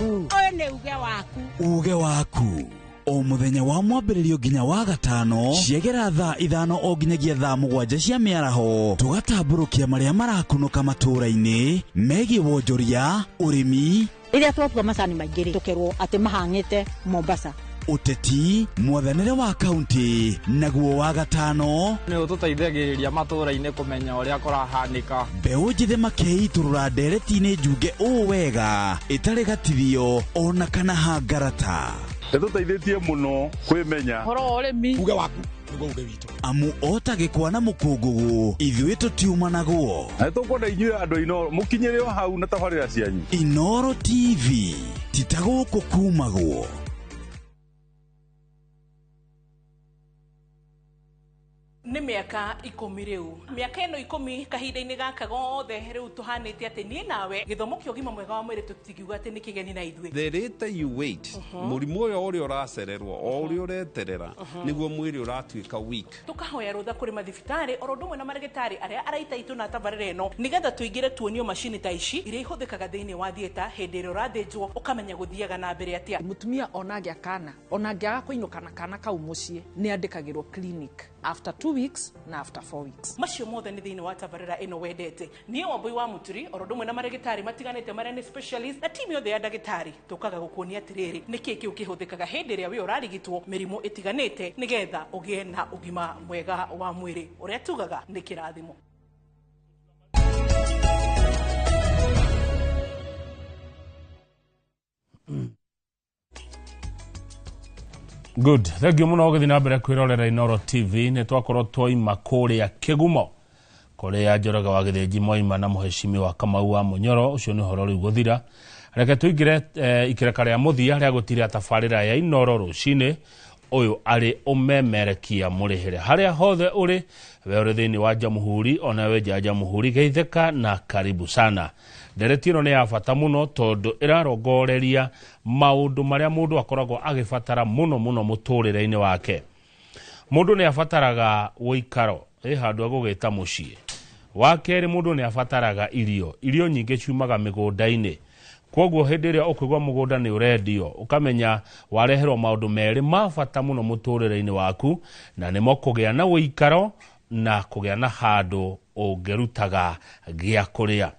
Oyo ne uge waku. Uge waku. O muthenya wa mwambĩrĩrio nginya wa gatano ciegera thaa 5 o nginyagia thaa 7 cia mĩaraho tugatambũrũkia marĩa marakunũka matũũra-inĩ megiĩ wonjoria ũrĩmi rĩrĩa twatua macani maingĩ tũkerwo atĩ mahang'ĩte Mombasa ũteti mwathanĩre wa kaunti naguo wa gatano nĩ ũtũteithagĩrĩria matũũra-inĩ kũmenya ũrĩa kũrahanĩka mbeũ njĩthĩ makeiturũra ndereti-inĩ njunge ũũ wega ĩtarĩ gatithio ona kana hangarata Tũteithĩtie mũno kwĩmenya horo ũrĩmi uge waku nĩguo uge witũ amu otagĩkwa na mũkũngũgũ ithuĩ tũtiumanagwo na tũkwenda inyuĩ andũ Inoro mũkinyĩre o hau na tabarĩra cianyu Inoro TV titagũkũ kumagwo. Nĩ mĩaka 10 rĩu mĩaka ĩno 10 kahinda-inĩ gaka gothe rĩu tũhanĩte atĩ niĩ nawe gĩthomo kĩa ũgima mwega wa mwĩrĩ tũtikiuga atĩ nĩ kĩgeni na ithuĩ. The later you wait mũrimũ ũrĩa ũracererwo o ũrĩa ũreterera nĩguo mwĩrĩ ũratuĩka weak. Tũkahoya rũtha kũrĩ mathibitarĩ oro ũndũ ũmwe na marĩgĩtarĩ arĩa araita itũ na tabarĩra ĩno nĩgetha tũingĩre tuonio macini ta ici iria ihũthĩkaga thĩinĩ wa thieta hĩndĩ ĩrĩa ũrathĩnjwo ũkamenya gũthiaga na mbere atĩa. Mũtumia onagĩa kana onangĩaga kũinũka na kana kau mũciĩ nĩ andĩkagĩrwo clinic after 2 weeks na after 4 weeks. Macio mothe nĩ thĩinĩ wa tabarĩra ĩno wendete. Niĩ Wambui wa Muturi oro ũndũ ũmwe na marĩgĩtarĩ matiganĩte marĩa nĩ specialist na timu yothe ya ndagĩtarĩ tũkaga gũkuonia atĩrĩrĩ nĩkĩ kĩu kĩhũthĩkaga hĩndĩ ĩrĩa we ũrarigitwo mĩrimũ ĩtiganĩte nĩgetha ũgĩe na ũgima mwega wa mwĩrĩ ũrĩa tugaga nĩ kĩrathimo. Good. Thank you muno gũthiĩ na mbere kwĩrorera Inoro TV nĩ twakorwo twoima kũrĩa Kĩgumo kũrĩa Njoroge wa Gĩthĩnji moima na mũheshimiwa Kamau wa Munyoro ũcio nĩ ũhoro rĩu gũthira. Reke tũingĩre ikĩreka rĩa mũthia rĩa gũtiria tabarĩra ya Inoro rũcinĩ ũyũ arĩ ũmemerekia mũrĩhĩre harĩa hothe ũrĩ we ũrĩ thĩinĩ wa Jamhuri ona we nja Jamhuri geithĩka na karibu sana. Ndereti ĩno nĩ ya bata mũno tondũ ĩrarongoreria maũndũ marĩa mũndũ akoragwo agĩbatara mũno mũno mũtũrĩre-inĩ wake. Mũndũ nĩ abataraga ũikaro handũ agũgĩta mũciĩ. Wa kerĩ mũndũ nĩ abataraga irio nyingĩ ciumaga mĩgũnda-inĩ. Kwoguo hĩndĩ ĩrĩa ũkũigua mũgũnda nĩ ũrendio ũkamenya wareherwo maũndũ merĩ ma bata mũno mũtũrĩre-inĩ waku na nĩmo kũgĩa na ũikaro na kũgĩa na handũ ũngĩrutaga gĩa kũrĩa.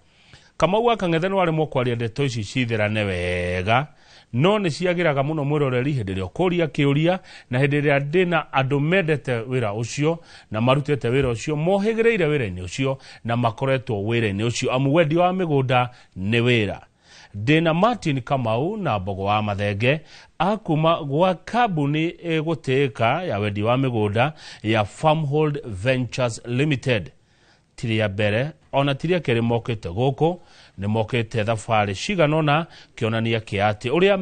Kamau akang'ethe nĩ warĩ mũkwaria ndeto ici cithirane wega no nĩ ciagĩraga mũno mwĩroreri hĩndĩ ĩrĩa ũkũria kĩũria na hĩndĩ ĩrĩa ndĩna andũ mendete wĩra ũcio na marutĩte wĩra ũcio mohĩgĩrĩire wĩra-inĩ ũcio na makoretwo wĩra-inĩ ũcio amu wendia wa mĩgũnda nĩ wĩra. Ndĩna Martin Kamau na Mbogo wa Mathenge akuma gwa kambuni gũtĩĩka ya wendia wa mĩgũnda ya Farmhold Ventures Limited. Tiria mbere ona tiria kerĩ mokĩte gũkũ nĩ mokĩte thabarĩ ciganona kĩonania kĩa atĩ ũrĩa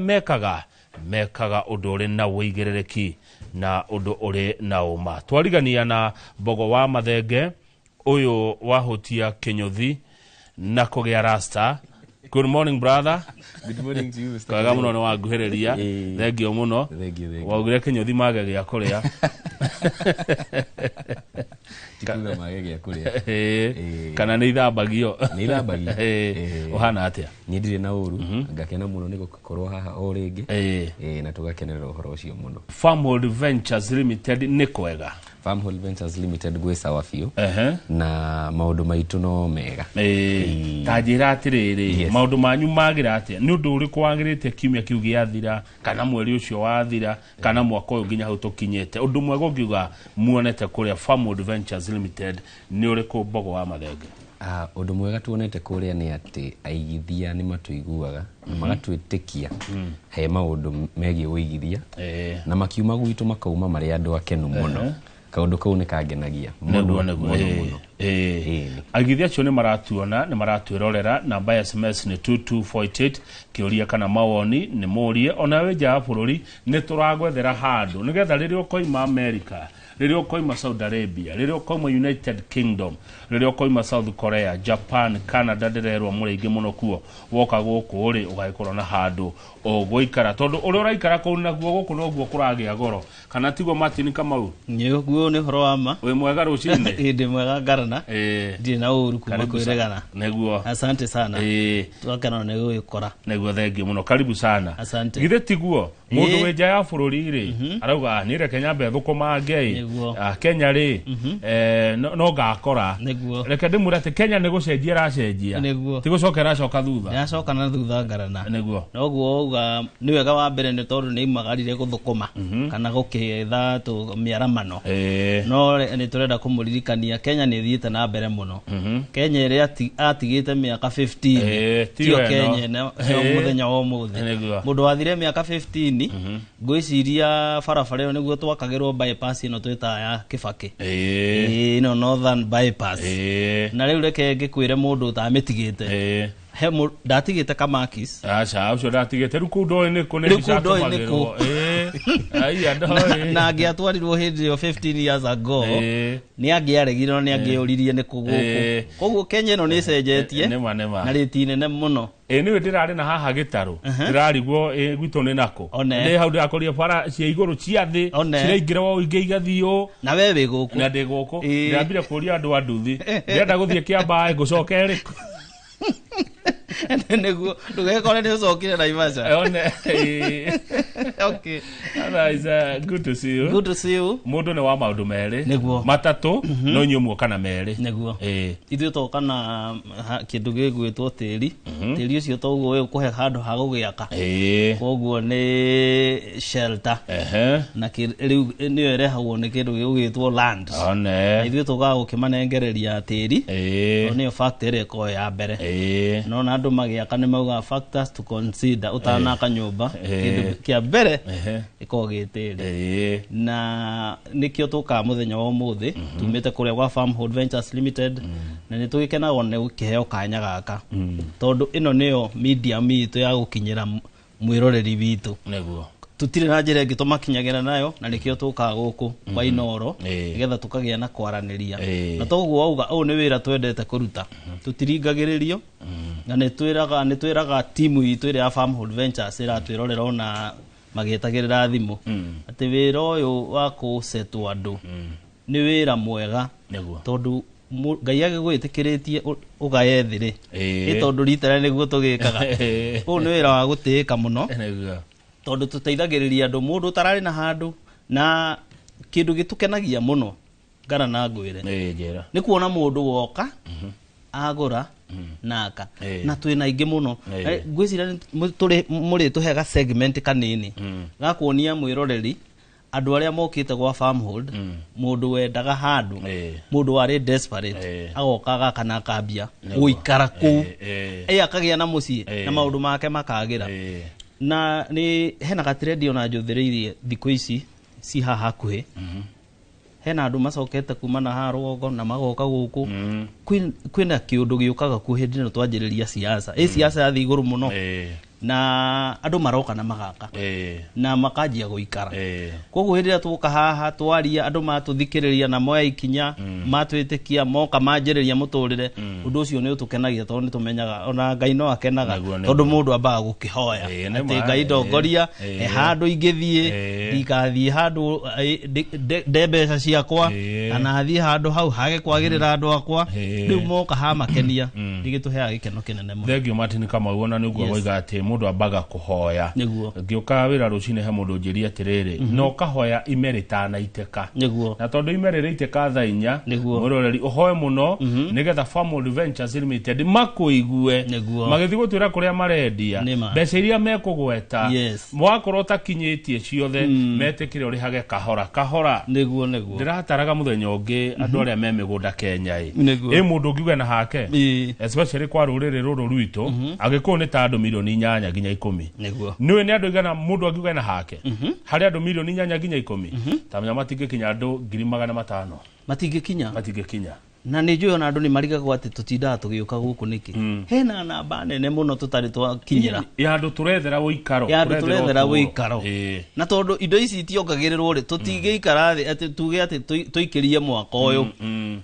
mekaga ũndũ ũrĩ na wĩigĩrĩrĩki na ũndũ ũrĩ na ũma. Twarigania na Mbogo wa Mathenge ũyũ wahutia kĩnyũthi na kũgĩa rasta. Good morning, brother. Good morning to you, Mr. Kaga muno no waguhereria. Thank you muno. Waugire Kĩnyũthi mage gĩa kũrĩa. Tikuga mage gĩa kũrĩa. Kana nĩ ithambagio. Nĩ ithambagio. Ũhana atĩa? Niĩ ndirĩ na ũru, ngakena mũno nĩ gũkorwo haha o rĩngĩ. Na tũgakenerera ũhoro ũcio mũno. Farmhold Ventures Limited nĩ kwega. Farmhold Ventures Limited gwĩ sawa biũ. Na maũndũ maitũ no mega. Ta njĩra atĩrĩrĩ, maũndũ manyu magira atĩa? Nĩ ũndũ ũrĩkũ wagĩrĩte kiumia kĩu gĩathira kana mweri ũcio wathira kana mwaka ũyũ nginya hau tũkinyĩte? Ũndũ mwega ũngiuga muonete kũrĩa Farmhold Ventures Limited nĩ ũrĩkũ Mbogo wa Mathenge? Ũndũ mwega tuonete kũrĩa nĩ atĩ aigithia nĩ matũiguaga na magatwĩtĩkia he maũndũ megiĩ ũigithia na makiuma gwitũ makauma marĩ andũ akenu mũno. kaundu kau ni kangenagia neguo agithia cio ni maratuona ni maratwirorera namba ya SMS ni 2248 kiuria kana mawoni ni murie ona we ja bururi ni turagwethera handu nigetha riria ukoima America riria ukoima Saudi Arabia riria ukoima United Kingdom riria ukoima South Korea Japan Canada ndirerwa muringi muno kuo woka guku uri ugaikorwo na handu ogwikara tondu uri uraikara kuu naguo guku noguo kuragia goro kana tiguo Martin Kamau guo ni horo wama we mwega rucine ndi mwega ngarana ndi na uru kuma kwiregana neguo asante sana twakana ne gwikora neguo thengi muno karibu sana asante githe tiguo mundu we nja ya bururi ri arauga ni reke nyambe thukuma ngei Kenya ri no gakora reke ndimura te Kenya ni gucenjia racenjia tigocokera coka thutha yacoka na thutha ngarana neguo noguo uga ni wega wa mbere ni tondu ni magarire guthukuma kana gukitha tu miaramano no ni turenda kumuririkania Kenya ni thiite na mbere muno Kenya ri atigite miaka 15 tio Kenya na muthenya wa muthi mundu wathire miaka 15 ngwiciria barabara ni guo twakagirwo bypass ino twita ya Kibaki no northern bypass na riu reke ngikwire mundu utamitigite he ndatigite kamakis acha ucio ndatigite riku ndo ni kune bisatogirwo ai ando na ngiatwarirwo hindi yo 15 years ago ni angiaregire ni angiuririe ni kuguku koguo Kenya no ni cenjetie na ritine ne muno niwe ndirari na haha gitaru ndirarigwo gwito ni nako ni hau ndakoria bara cia iguru cia thi ciraingira wo ingi igathio na wewe guku na ndi guku ndambire kuria andu anduthi ndenda guthie kiamba ngucoke ri neguo ndugekore ni ucokire na Ivasha okay that is good to see you mundu ni wa maundu meri matatu no nyumu kana meri neguo ithu tokana kindu gigwitwo tiri ucio toguo we kuhe handu ha gugiaka koguo ni shelter na riu ni erehagwo ni kindu gigwitwo land ithu toga gukimanengereria tiri ni factory ko ya mbere no na andu magiaka ni mauga factors to consider utanaka nyumba kindu kia mbere ikogitiri na nikio tuka muthenya wa muthi tumite kuria kwa Farmhood Ventures Limited na ni tugikenagwo ni ukiheo kanya gaka tondu ino niyo media mitu ya gukinyira mwiroreri bitu neguo tutire na njira ingi tumakinyagira nayo na nikio tuka guku kwa Inoro nigetha tukagia na kwaraniria na toguo auga au ni wira twendete kuruta tutiringagiririo na nitwiraga timu itu iri ya Farmhood Ventures iratwirorera ona magitagirira thimu ati wira uyu wa kusetwa andu ni wira mwega tondu Ngai agigwitikiritie ugayethire itondu ritara niguo tugikaga u ni wira wa gutika muno tondu tuteithagiriria andu mundu tarari na handu na kindu gitukenagia muno ngara na ngwire ni kuona mundu woka agura naka na twina ingi muno ngwicira turi muri tuhega segment kanini gakuonia mwiroreri andu aria mokite gwa Farmhood mundu wendaga handu mundu wari desperate agokaga kana kambia guikara ku akagia na mucii na maundu make makagira na ni hena gatredi ona njuthireirie thiku ici si haha kuhe hena andu macokete kuma na harugo na magoka guku kwina kiundu giukaga ku hindi no twanjiriria siasa siasa ya thiguru muno na andu maroka na magaka na makajia guikara koguo hindi tuka haha twaria andu matuthikiriria na moya ikinya matwitikia moka manjiriria muturire undu ucio ni utukenagia tondu tumenyaga ona Ngai no akenaga tondu mundu ambaga gukihoya ati Ngai ndongoria handu ingithie ndikathie handu ndembeca ciakwa kana athie handu hau hage kwagirira andu akwa riu moka ha makenia igituhea gikeno kinene muno thengio Martin Kamau ona niguo goiga ati mundu ambaga kuhoya ngioka wira rucine he mundu njiria tiriri no kahoya imerita na iteka na tondu imerira iteka tha inya muroreri uhoe muno nigetha Farmhood Ventures Limited makuigue magithi gutwira kuria marendia mbeca iria mekugweta mwakorwo takinyitie ciothe metikire urihage kahora niguo ndirataraga muthenya ungi andu aria me migunda Kenya mundu ngiuga na hake especially kwa ruriri ruru rwitu agikuo ni ta andu milioni 8 8 nginya 10 niguo niwe ni andu igana mundu angiuga na hake hari andu milioni 8 nginya 10 tamenya matingikinya andu 500,000 matingikinya na nä njå ona andå nä marigagwo atä tå tindaga tå gä å ka gå kå nä kä hena namba nene må no tå tarä twakinyä ra ya andå tå rethera gå ikaro na tondå indo ici itiongagä rä rwo rä tå tingä ikara thä atä tuge atä tå ikä rie mwaka å yå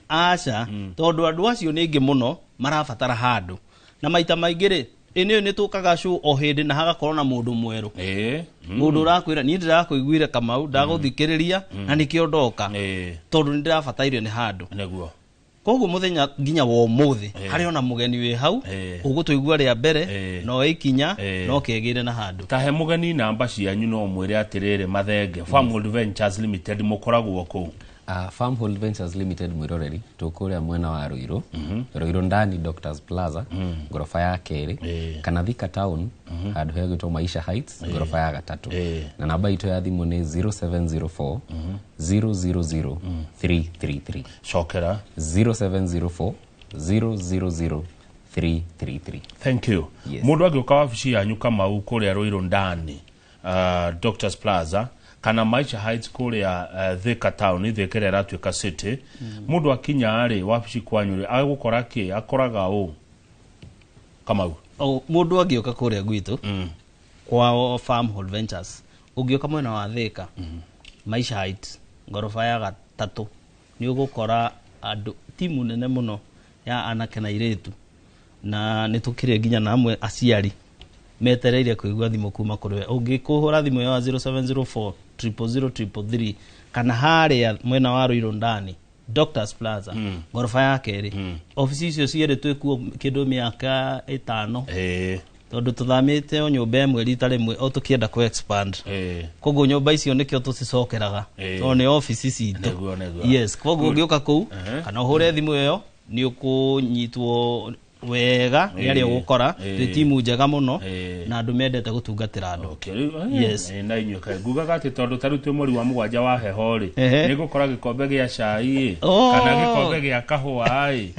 aca tondå andå acio nä ngä må no marabatara handå na maita maingä rä ĩnĩ nĩ tũkaga show o hĩndĩ na hagakorwo na mũndũ mwerũ mũndũ ũrakwĩra niĩ ndĩrakũiguire Kamau ndagũthikĩrĩria na nĩkĩo ndoka tondũ nĩ ndĩrabatairio nĩ handũ nĩguo koguo muthenya nginya wa umuthi hari ona mugeni wi hau ugutũigua rĩa mbere no ikinya no kegire na handu tahe mugeni namba cianyu no mwire atirire mathenge Farmhold Ventures Limited mukoragwo ku Farmhold Ventures Limited mwiroreri tukuria mwena wa Ruiru Ruiru ndani Doctors Plaza gorofa ya keri kana Thika Town handu hegitwo Maisha Heights gorofa ya gatatu na namba itu ya thimu ni 0704 000 333 shokera 0704 000 333. Thank you. Mundu agioka wabici yanyu Kamau kuria Ruiru ndani Doctors Plaza kana Maisha Heights kuria Thika Town Thika ratuika city mundu akinya ari wabici kwanyu agukora ki akoraga u Kamau mundu agioka kuria gwitu kwa Farmhold Ventures ugioka mwena wa Thika Maisha Heights gorofa ya gatatu ni ugukora andu timu nene muno ya anake na iretu na nitukire nginya na amwe aciari metereire kuigua thimu kuma kuriwe ungikuhura thimu ya 0704 000 kana haria mwena wa Ruiru ndani Doctors Plaza gorofa ya keri ofisi icio ciere twikuo kindu miaka 5 tondu tuthamite o nyumba emwe rita rimwe o tukienda ku expand koguo nyumba icio nikio tucicokeraga to ni office citu yes koguo ungiuka ku kana uhure thimu iyo ni ukunyitwo wega yari gukora timu njega muno na andu mendete gutungatira andu yes na inyo kai guga gati tondu tarutwe muri wa mugwanja wa heho ri ni gukora gikombe gia cai kana gikombe gia kahua ai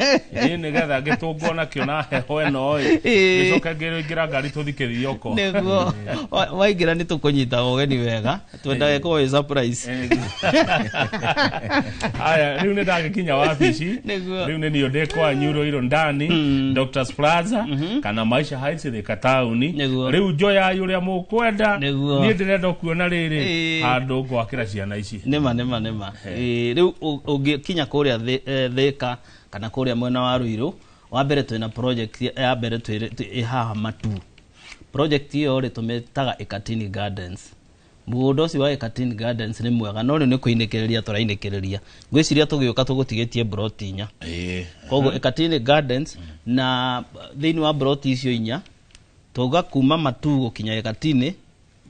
ni getha gitungwo na kio na heho eno ri gicoka ngira ngari tuthikiririe oko niguo waingira ni tukunyita ogeni wega twendage ko surprise aya riu ni ndagikinya wabici riu ni nio ndekwa nyuro iro ndani Doctors Plaza kana Maisha Heights Thika Town riu njoya yuria mukwenda ni ndirenda kuona riri handu gwakira ciana ici nema riu ungikinya kuria Thika kana kuria mwena wa Ruiru wa mbere twina project ya mbere haha matu project iyo ri tumetaga Ekatini Gardens mugondo ci wa Ekatini Gardens ni mwega no ni kuinekereria turainekeriria ngwiciria tugioka tugutigetie broti inya koguo Ekatini Gardens na thiini wa broti icio inya tuga kuma matu gukinya Ekatini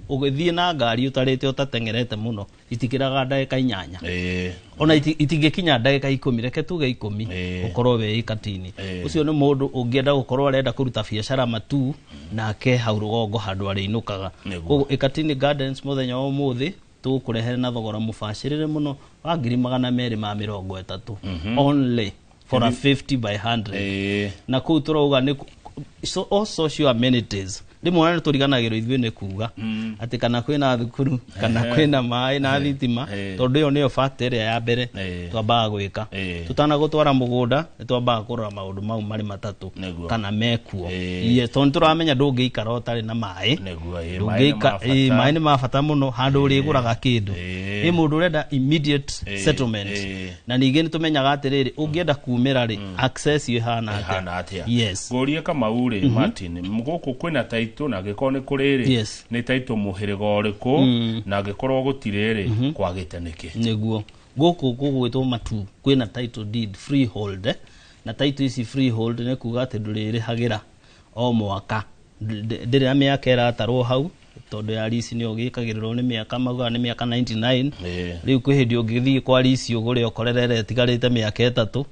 ugithie na ngari utarite utatengerete muno itikiraga ndagika 8 ona itingikinya ndagika 10 reke tuge 10 ukorwo we Ekatini ucio ni mundu ungienda gukorwo arenda kuruta biashara matu nake hau rugongo handu ari inukaga koguo Ekatini Gardens muthenya wa umuthi tukurehe na thogora mubashirire muno wa 230 only for a 50 by 100 na kuu turauga ni all social amenities rimwe na turiganagiro ithuĩ nĩ kuga ati kana kwina thukuru kana kwina maĩ na thitima tondu iyo niyo factor ya mbere twambaga gwika tutana gutwara mugunda twambaga kurora maundu mau mari matatu kana mekuo ye tondu turamenya ndũngĩikara ũtarĩ na maĩ maĩ nĩ mabata mũno handũ ũrĩgũraga kĩndũ ĩ mũndũ ũrenda immediate settlement na ningĩ nĩ tũmenyaga atĩrĩrĩ ũngĩenda kumĩra rĩ access ihana atĩa yes ngorie Kamau rĩ Martin mugũkũ kwĩna taito na gĩkorwo nĩ kũrĩrĩ nĩ taito mũhĩrĩga ũrĩkũ na gĩkorwo gũtirĩrĩ kwagĩte nĩkĩ nĩguo gũkũ gũgwĩtwo matu kwĩna title deed freehold na title ici freehold nĩ kuga atĩ ndũrĩrĩhagĩra o mwaka ndĩrĩ na mĩaka ĩratarwo hau tondu ya lease ni ũgĩkagĩrĩrwo nĩ mĩaka mauga nĩ mĩaka 99 rĩu kwĩ hĩndĩ ũngĩthiĩ kwa lease ũgũre ũkorerere ĩtigarĩte mĩaka 3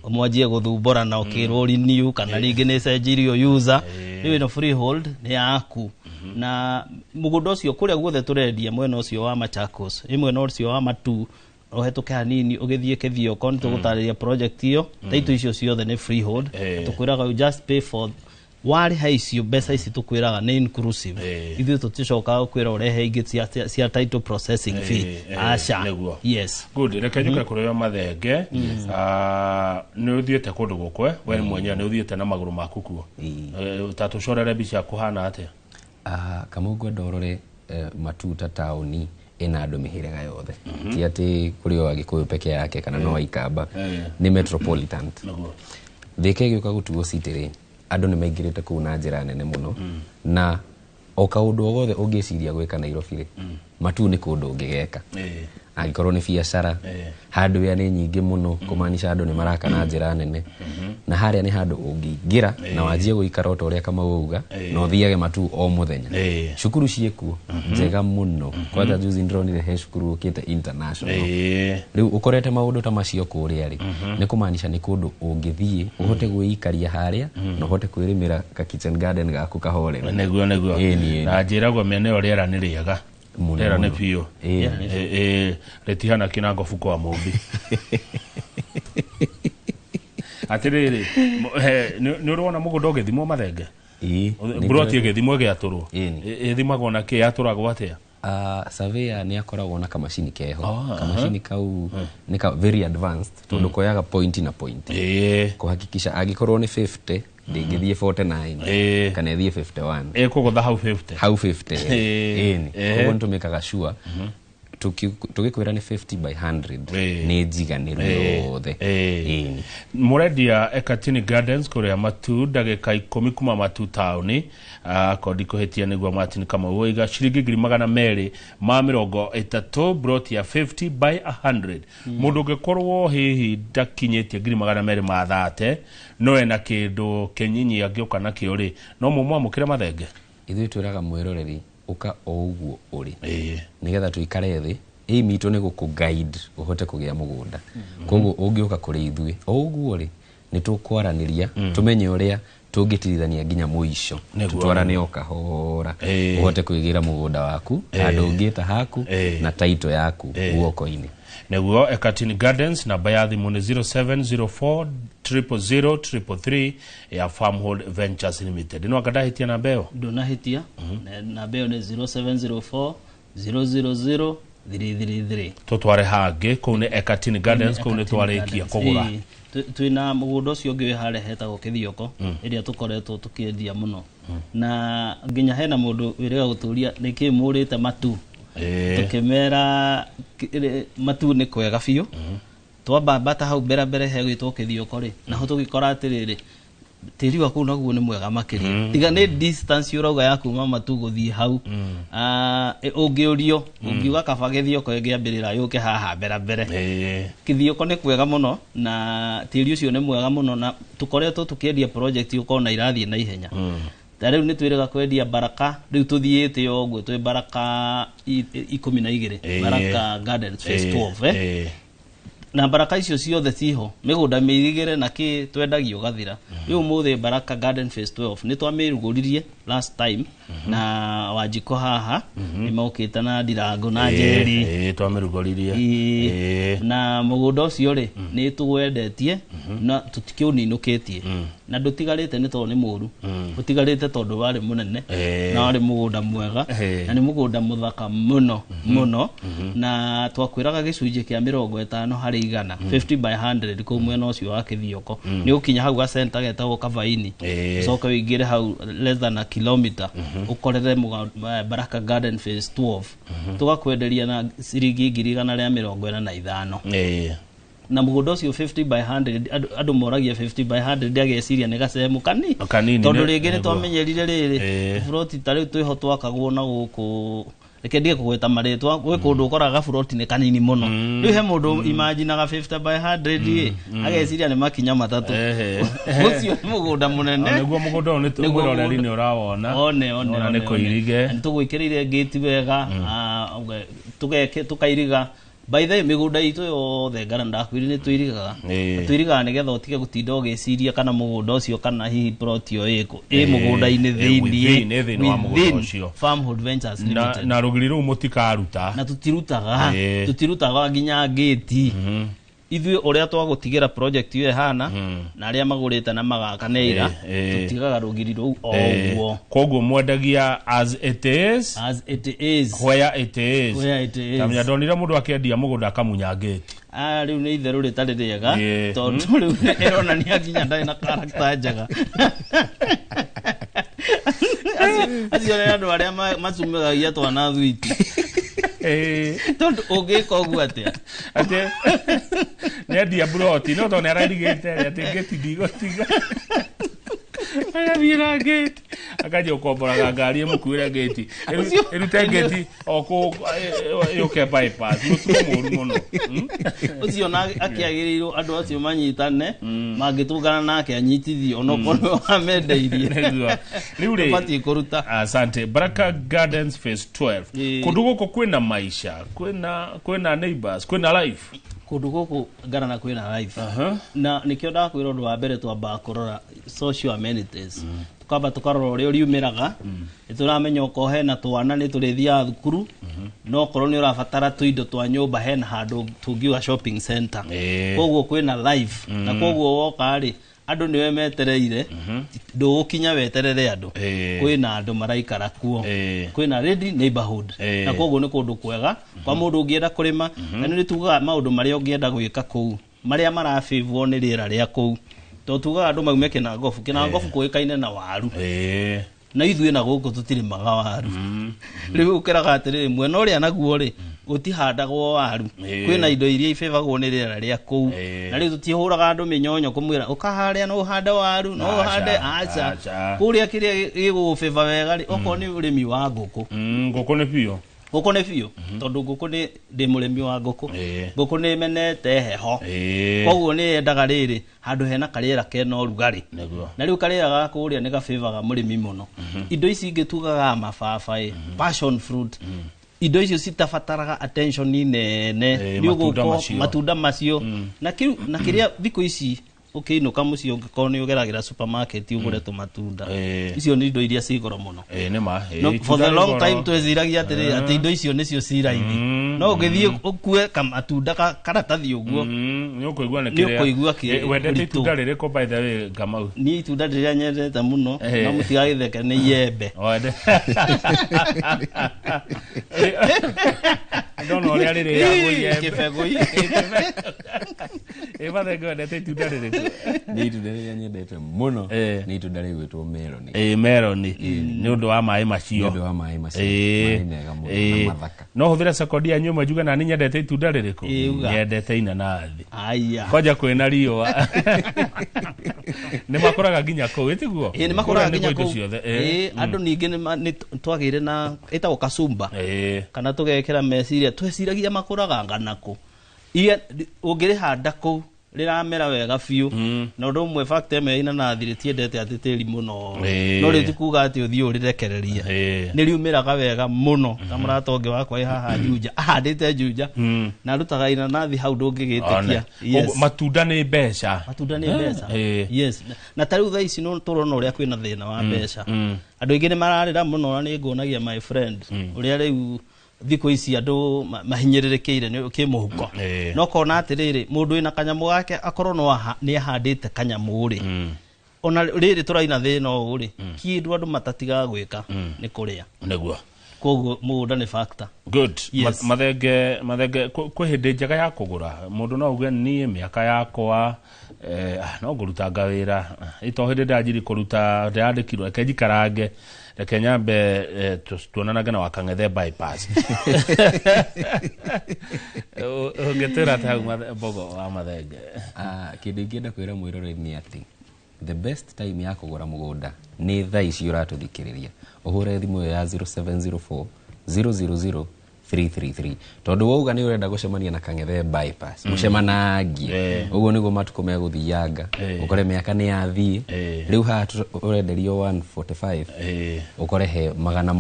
ũmwanjie gũthumbũra na ũkĩrwo renew kana rĩngĩ nĩ cenjirio user rĩu ĩno freehold nĩ yaku na mũgũnda ũcio kũrĩa guothe tũrendia mwena ũcio wa Machakos mwena ũcio wa Matu ohetũke hanini ũgĩthiĩ Kĩthio kon tũgũtarĩria project iyo taito icio ciothe nĩ freehold tũkwĩraga you just pay for wari haicio mbeca ici tukwiraga nĩ inclusive ithuĩ tũticokaga kwĩra ũrehe ingĩ cia title processing fee aca yes good reke njuke kũrĩ we Mathenge nĩ ũthiĩte kũndũ gũkwe we mwenyewe nĩ ũthiĩte na magũrũ maku kuo tatucorere mbica kũhana atĩa Kamau ngwenda ũrore Matuta taũni ina andũ mĩhĩrĩga yothe ti atĩ kũrĩ o Agĩkũyũ peke yake kana no Aikamba nĩ metropolitan thĩka ĩgĩũka gũtuo city andũ nĩ maingĩrĩte kũu na njĩra nene mũno na o kaũndũ o gothe ũngĩciria gwĩka Nairobi Matu nĩ kũndũ ũngĩgeka angĩkorwo nĩ biacara handũ ya nĩ nyingĩ mũno kũmaanisha andũ nĩ maraka na njĩra nene na harĩa nĩ handũ ũngĩingĩra na wanjie gũikara o ta ũrĩa Kamau auga na ũthiage Matu o mũthenya cukuru ciĩkuo njega mũno kwanza juzi ndĩronire he cukuru ũkĩte international rĩu ũkorete maũndũ ta macio kũrĩa rĩ nĩ kũmaanisha nĩ kũndũ ũngĩthiĩ ũhote gwĩikaria harĩa na ũhote kwĩrĩmĩra ka kitchen garden gaku kahorera nĩguo na njĩragwo mĩena ĩyo rĩera nĩ rĩega rĩera nĩ piũ rĩtihana kĩnango buko wa mũmbi atĩrĩrĩ nĩ ũrona mũgũnda ũgĩthimwo Mathenge buroti ĩgĩthimwo ĩgĩatũrwo ĩthimagwo na kĩ yatũragwo atĩa surveyor nĩ akoragwo na kamacini keho kamacini kau nĩ ka very advanced tondũ koyaga point na point kũhakikisha angĩkorwo nĩ 50 ndĩngĩthiĩ 49 kana ĩthiĩ 51 kũgũtha hau 50 koguo nĩtũmĩkaga sure tũgĩkwĩra nĩ 50 by 100 nĩ njiganĩru yothe mũrendia Ekatini Gardens kũrĩa Matu ndagĩka 10 kuma Matu taũni kondi kũhĩtia nĩguo Martin Kamau iga ciringi 230 broti ya 50 by 100 mũndũ ũngĩkorwo hihi ndakinyĩtie 230 no ena kĩndũ kĩnyinyi angĩũka nakĩo rĩ no mũmwamũkĩre Mathenge ithuĩ twĩraga mwĩroreri uka o ũguo ũrĩ nĩgetha tũikare thĩ aim itũ nĩ gũkũ-guide ũhote kũgĩa mũgũnda koguo ũngĩũka kũrĩ ithuĩ o ũguo rĩ nĩ tũkwaranĩria tũmenye ũrĩa tũngĩtirithania nginya mũico tũtwarane o kahora ũhote kwĩgĩra mũgũnda waku handũ ũngĩta haku na title yaku guoko-inĩ nĩguo Ekatini Gardens namba ya thimũ nĩ 0704 00033 ya Farmhold Ventures Limited no ngandahĩtia namba ĩyo ndũnahĩtia namba ĩyo nĩ 0704 000 333 tũtware hangĩ kũu nĩ Ekatini Gardens kũu nĩ twarĩkia kũgũra twĩna mũgũnda ũcio ũngĩ harĩa hetagwo Kĩthioko ĩrĩa tũkoretwo tũkĩendia mũno na nginya hena mũndũ wĩrĩga gũtũria nĩkĩ mũrĩte Matu tukimera Matu nĩ kwega biũ twambata hau mbere he gwĩtwo Kĩthioko rĩ naho tũgĩkora atĩrĩrĩ tĩri waku naguo nĩ mwega makĩria tiga nĩ distance ũrauga ya kuma Matu gũthiĩ hau ũngĩũrio ũngiuga kaba Kĩthioko ĩngĩambĩrĩra yũke haha mbere Kĩthioko nĩ kwega mũno na tĩri ũcio nĩ mwega mũno na tũkoretwo tũkĩendia project ũkona irathiĩ na ihenya rĩu nĩ twĩrĩga kwendia Baraka rĩu tũthiĩte ũguo twĩ Baraka 12 Baraka Gardens phase 12 na Baraka icio ciothe ciho mĩgũnda mĩirigĩre na kĩ twendagio gathira rĩu mũthĩ Baraka Garden phase 12 nĩ twamĩrugũririe last time na Wanjiko haha nĩ mokĩte na Ndirango na Njeri twamĩrugũririe na mũgũnda ũcio rĩ nĩ tũwendetie na tũtikĩũninũkĩtie na ndũtigarĩte nĩ tondũ nĩ mũru ũtigarĩte tondũ warĩ mũnene na warĩ mũgũnda mwega na nĩ mũgũnda mũthaka mũno na twakwĩraga gĩcunjĩ kĩa 50 harĩ 50 by 100 kũu mwena ũcio wa Kĩthioko nĩ ũkinya hau ga center getagwo Kavaini ucoke wĩingĩre hau less than a kilometer ũkorere Baraka Garden phase 12 tũgakwenderia na ciringi 145 na mũgũnda ũcio 50 by 100 andũ moragia 50 by 100 ndageciria nĩ gacemu kanini tondũ rĩngĩ nĩ twamenyerire rĩrĩ buroti tarĩu twĩho twakagwo na gũkũ reke ndige kũgweta marĩtwa gwĩ kũndũ ũkoraga buroti nĩ kanini mũno rĩu he mũndũ imaginaga 50 by 100 ageciria nĩ makinya matatũ ũcio nĩ mũgũnda mũnene nĩguo mũgũnda ũyũ nĩ twĩroreri nĩ ũrawona ona nĩ kũirige nĩ tũgwĩkĩrĩire gate wega tũkairiga by the way mĩgũnda itũ yothe ngara ndakwĩrire nĩ twĩrigaga nĩgetha ũtige gũtinda ũgĩciria kana mũgũnda ũcio kana hihi plot ĩyo ĩ mũgũnda-inĩ thĩinĩ wa mũgũnda ũcio Farmhold Ventures Limited na rũgiri rũu mũtikaruta na tũtirutaga nginya gate ithuĩ ũrĩa twagũtigĩra project ĩyo hana na arĩa magũrĩte na magakanĩira tutigaga rũgiri rũu o ũguo. Koguo mwendagia as it is where it is. Tamenya ndonire mũndũ akĩendia mũgũnda akamunya gate. Rĩu nĩ itherũ rĩtarĩ rĩega tondũ rĩu ĩronania nginya ndarĩ na character njega. Acio nĩ andũ arĩa macumagia twana thwiti. Tondu ũngĩka ũguo atĩa nĩ endia broti no tondũ nĩ ararigĩte atĩ gate ndigũtiga agathiĩ na gate akajia ũkomboraga ngari ĩmũkuĩre gate ĩrute gate yũke bypass mũtugo mũru mũno. Ũcio na akĩagĩrĩirwo andũ acio manyitane mangĩtũngana nake anyitithio onokorwo amendeirie rĩu rĩ bati kũruta. Asante. Baraka Gardens phase 12 kũndũ gũkũ kwĩna maisha kwĩna neighbors kwĩna life kũndũ gũkũ Ngarana kwĩna life na nĩkĩo ndakwĩra ũndũ wa mbere twamba kũrora social amenities tukamba tukarora ũrĩa ũriumĩraga nĩtũramenya okorwo hena twana nĩtũrĩthiaga thukuru no okorwo nĩ ũrabatara tũindo twa nyũmba hena handũ tũngiuga shopping center koguo kwĩna life na koguo woka rĩ andũ niwe metereire ndũgũkinya weterere andũ kwĩna andũ maraikara kuo kwĩna ready neighborhood na koguo nĩ kũndũ kwega kwa mũndũ ũngĩenda kũrĩma na nĩ tugaga maũndũ marĩa ũngĩenda gwĩka kũu marĩa marafavor nĩ rĩera rĩa kũu to tugaga andũ maume Kinangofu kũĩkaine na waru na ithuĩ na gũkũ tũtirĩmaga waru rĩu ũkĩraga atĩrĩrĩ mwena ũrĩa naguo rĩ gũtihandagwo waru kwĩna indo iria ifavagwo nĩ rĩera rĩa kũu na rĩu tũtihũraga andũ mĩnyonyo kũmwĩra ũkaharĩa no ũhande waru no ũhande aca kũrĩa kĩrĩa gĩgũgũfava wega rĩ okorwo nĩ ũrĩmi wa ngũkũ ngũkũ nĩ biũ tondũ ngũkũ nĩ ndĩ mũrĩmi wa ngũkũ ngũkũ nĩ menete heho koguo nĩ yendaga rĩrĩ handũ hena karĩera kena ũrugarĩ na rĩu karĩera gaka ũrĩa nĩ gafavaga mũrĩmi mũno. Indo ici ingĩ tugaga mababaĩ passion fruit indo icio citabataraga attention nene nĩ ũgũkũ matunda macio na kĩrĩa thikũ ici ũkĩinũka mũciĩ ũngĩkorwo nĩ ũgeragĩra supermarket ũgũre tũmatunda icio nĩ indo iria cigoro mũno for the long time tweciragia atĩ indo icio nĩcio ciraithi no ũgĩthiĩ ũkue kamatunda karatathi ũguo nĩ ũkũigua kĩrĩa wendete itunda rĩrĩkũ by the way Kamau? Niĩ itunda rĩrĩa nyendete mũno no mũtigagĩtheke nĩ iembe. Ndona ũrĩa rĩrĩagwo iembe kĩbegũ Bathenga wendete itunda rĩrĩkũ? Nĩ itunda rĩrĩa nyendete mũno nĩ itunda rĩgwĩtwo meloni. Meloni nĩ ũndũ wa maĩ macio. Nĩ ũndũ wa maĩ macio. Maĩ mega mũno na mathaka. No hũthĩre sekondi ya nyuma njuge na niĩ nyendete itunda rĩrĩkũ? Nyendete inanathi. Kwanja kwĩna riũa. Nĩ makũraga nginya kũu ĩtiguo? Nĩ makũraga nginya kũu. Andũ ningĩ nĩ twagĩire na ĩtagwo kacumba kana tũgekĩra meciria tweciragia makũraga nganakũ ũngĩrĩhanda kũu rĩramera wega biũ na ũndũ ũmwe factor ĩmwe inanathi rĩtiendete atĩ tĩri mũno no rĩtikuga atĩ ũthiĩ ũrĩrekereria nĩ riumĩraga wega mũno ta mũrata ũngĩ wakwa haha Juja ahandĩte Juja na arutaga inanathi hau ndũngĩgĩtĩkia. Matunda nĩ mbeca yes na ta rĩu thaa ici no tũrona ũrĩa kwĩna thĩna wa mbeca andũ aingĩ nĩ mararĩra mũno na nĩ nguonagia my friend ũrĩa rĩu thikũ ici andũ mahinyĩrĩrĩkĩire kĩmũhuko no kona atĩrĩrĩ mũndũ wĩna kanyamũ gake akorwo no nĩ ahandĩte kanyamũ rĩ ona rĩrĩ tũraina thĩna ũũ rĩ kĩndũ andũ matatigaga gwĩka nĩ kũrĩa nĩguo koguo mũgũnda nĩ factor. Good. Mathenge kwĩ hĩndĩ njega ya kũgũra mũndũ no uge niĩ mĩaka yakwa no ngũruta ngawĩra ito hĩndĩ ndanjiri kũruta ndĩrandĩkirwo reke njikarange reke nyambe tuonanage na wakang'ethe bypass ũngĩtwĩra atĩ hau Mbogo wa Mathenge? Kĩndũ ingĩenda kwĩra mwĩroreri nĩ atĩ the best time ya kũgũra mũgũnda nĩ thaa ici ũratũthikĩrĩria ũhũre thimũ ya 0704 000 333 tondũ wauga nĩ ũrenda gũcemania na Kang'ethe bypass mũcemanangie ũguo nĩguo matukũ megũthianga ũkore mĩaka nĩ yathiĩ rĩu haha ũrenderio 145 ũkore he 700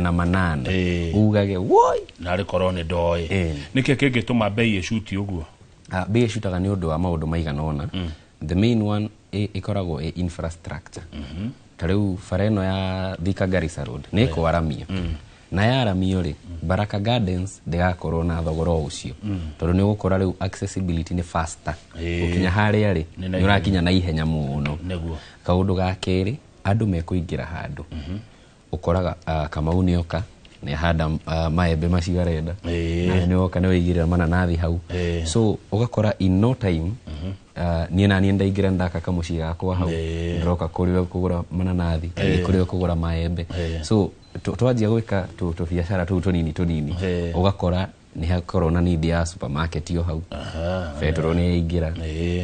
800 ugage woi narĩ korwo nĩ ndoĩ nĩkĩ kĩngĩtũma bei ĩcuti ũguo? Bei ĩcutaga nĩ ũndũ wa maũndũ maigana ũna. The main one ikoragwo infrastructure. Ta rĩu bara ĩno ya Thika Garissa Road nĩ ĩkwaramio na ya Aramio ri Baraka Gardens ndigakorwo na thogora ucio tondu ni gukora riu accessibility ni faster ukinya haria ri ni urakinya na ihenya muno kaundu ga keri andu mekuingira handu ukoraga Kamau nioka ni handa maembe macio arenda na ni oka ni wigirira mananathi hau so ugakora in no time ni na ni ndaingira ndaka kamuci gakwa hau ndoka kurira kugura mananathi kurira kugura maembe so twajia gwika tu biashara tu tunini ugakora ni hakorwo na need ya supermarket yo hau fetro ni ingira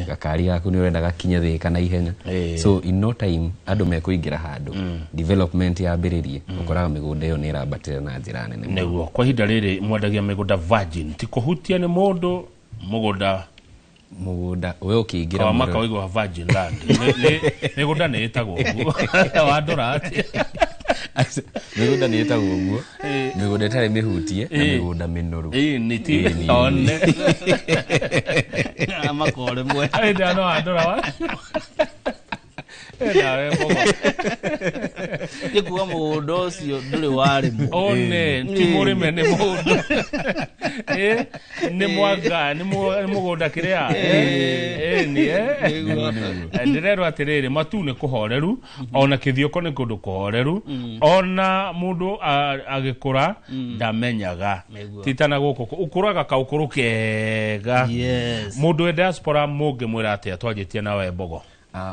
gakari gaku ni urenda gakinye thika na ihenya so in no time andu mekuingira handu development ya biririe ukoraga migunda yo ni irabatira na njira nene neguo kwa hinda riri mwendagia migunda virgin ti kuhutia ni mundu mugunda we ukiingira maka wigo virgin land migunda ni itagwo wandora ati migunda ni itagwo guo migunda tare mihutie na migunda minoru ni ti one amakore mwe enda no andora wa we bogo ikuwa mugunda ucio nduri wari mu one ti murime ni mundu ni mwaga ni mugunda kiria ni ndirero atiriri matu ni kuhoreru ona kithioko ni kundu kuhoreru ona mundu agikura ndamenyaga titana guko ukuraga kaukuru kega mundu we diaspora muge mwira ati atwajitie nawe bogo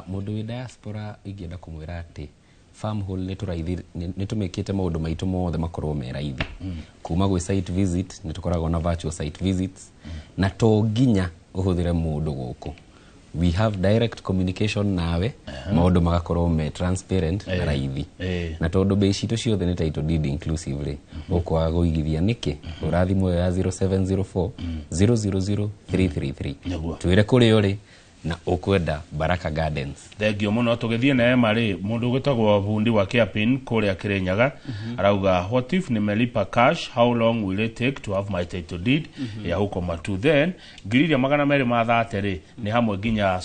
mundu we diaspora ingienda kumwira ati farm hall ni turaithi ni tumekite maundu maitu mothe makorwo me raithi kuma gwe site visit ni tukoragwo na virtual site visits na to nginya uhuthire mundu guku we have direct communication nawe maundu magakorwo me transparent na raithi na tondu bei citu ciothe ni title deed inclusively ukwa guigithia niki urathimo ya 0704 000 333 twire kuri uri na ukwenda Baraka Gardens thengio muno tugithie na mari mundu gwitagwo bundi wa Kiapin kuria Kirinyaga arauga what if nimelipa cash how long will it take to have my title deed ya huko Matu then ngiriria magana meri ma thateri ni hamwe nginya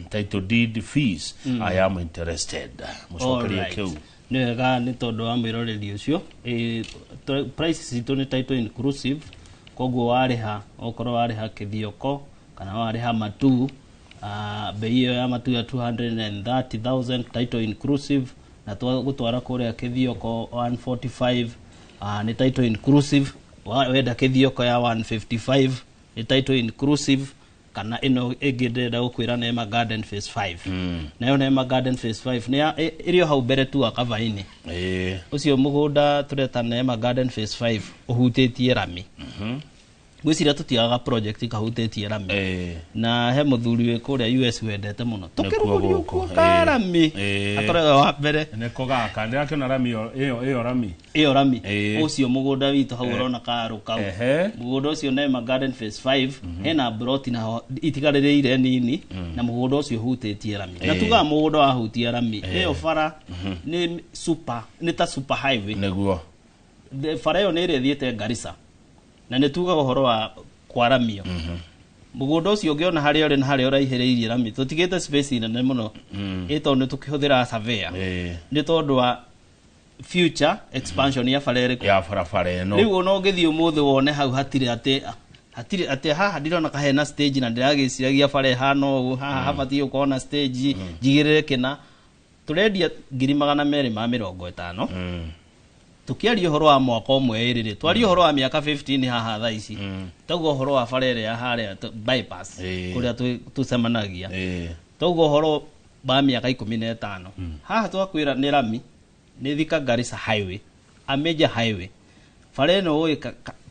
title deed fees I am interested mucokerie kiu nega ni tondu wa miroreri ucio prices itu ni title inclusive koguo wariha okorwo wariha kithioko kana wariha Matu bei ya Matu ya 230,000 title inclusive na gutwara kuria kithioko 145 ni title inclusive wenda kithioko ya 155 ni title inclusive kana ino igideda gukwira Neema Garden phase 5 nayo Neema Garden phase 5 ni irio hau mbere tu akavaini ucio mugunda tureta Neema Garden phase 5 uhutitie rami gwiciria tutiaga project kahutetie rami na he muthuri we kuria US wendete muno tukirugurio ku karami akorega wa mbere ne kogaka ndira kiona rami iyo rami ucio mugunda witu hau urona karu kau mugunda ucio Neema Garden phase 5 hena broti na itigarire nini na mugunda ucio hutetie rami na tuga mugunda wa hutia rami iyo fara ni super ni ta super highway neguo fara yo ni rethiete Garissa na ne tuga uhoro wa kwaramio mugundo ucio ngiona hari ore na hari oraihireirie rami tutigete space ina muno itondu tukihuthira surveyor ni tondu wa future expansion ya farere ya farafare no riu no ngithio muthe wone hau hatire ate haha ndirona kahena stage na ndiragiciragia fare hano haha habati ukona stage jigirire kina turendia 250 tukiaria horo wa mwaka omwe irire twaria horo wa miaka 15 haha tha ici taguo horo wa farere ya haria bypass kuria tusemanagia taguo horo ba miaka 15 haha twakwira ni rami ni Thika Garissa highway a major highway fareno oi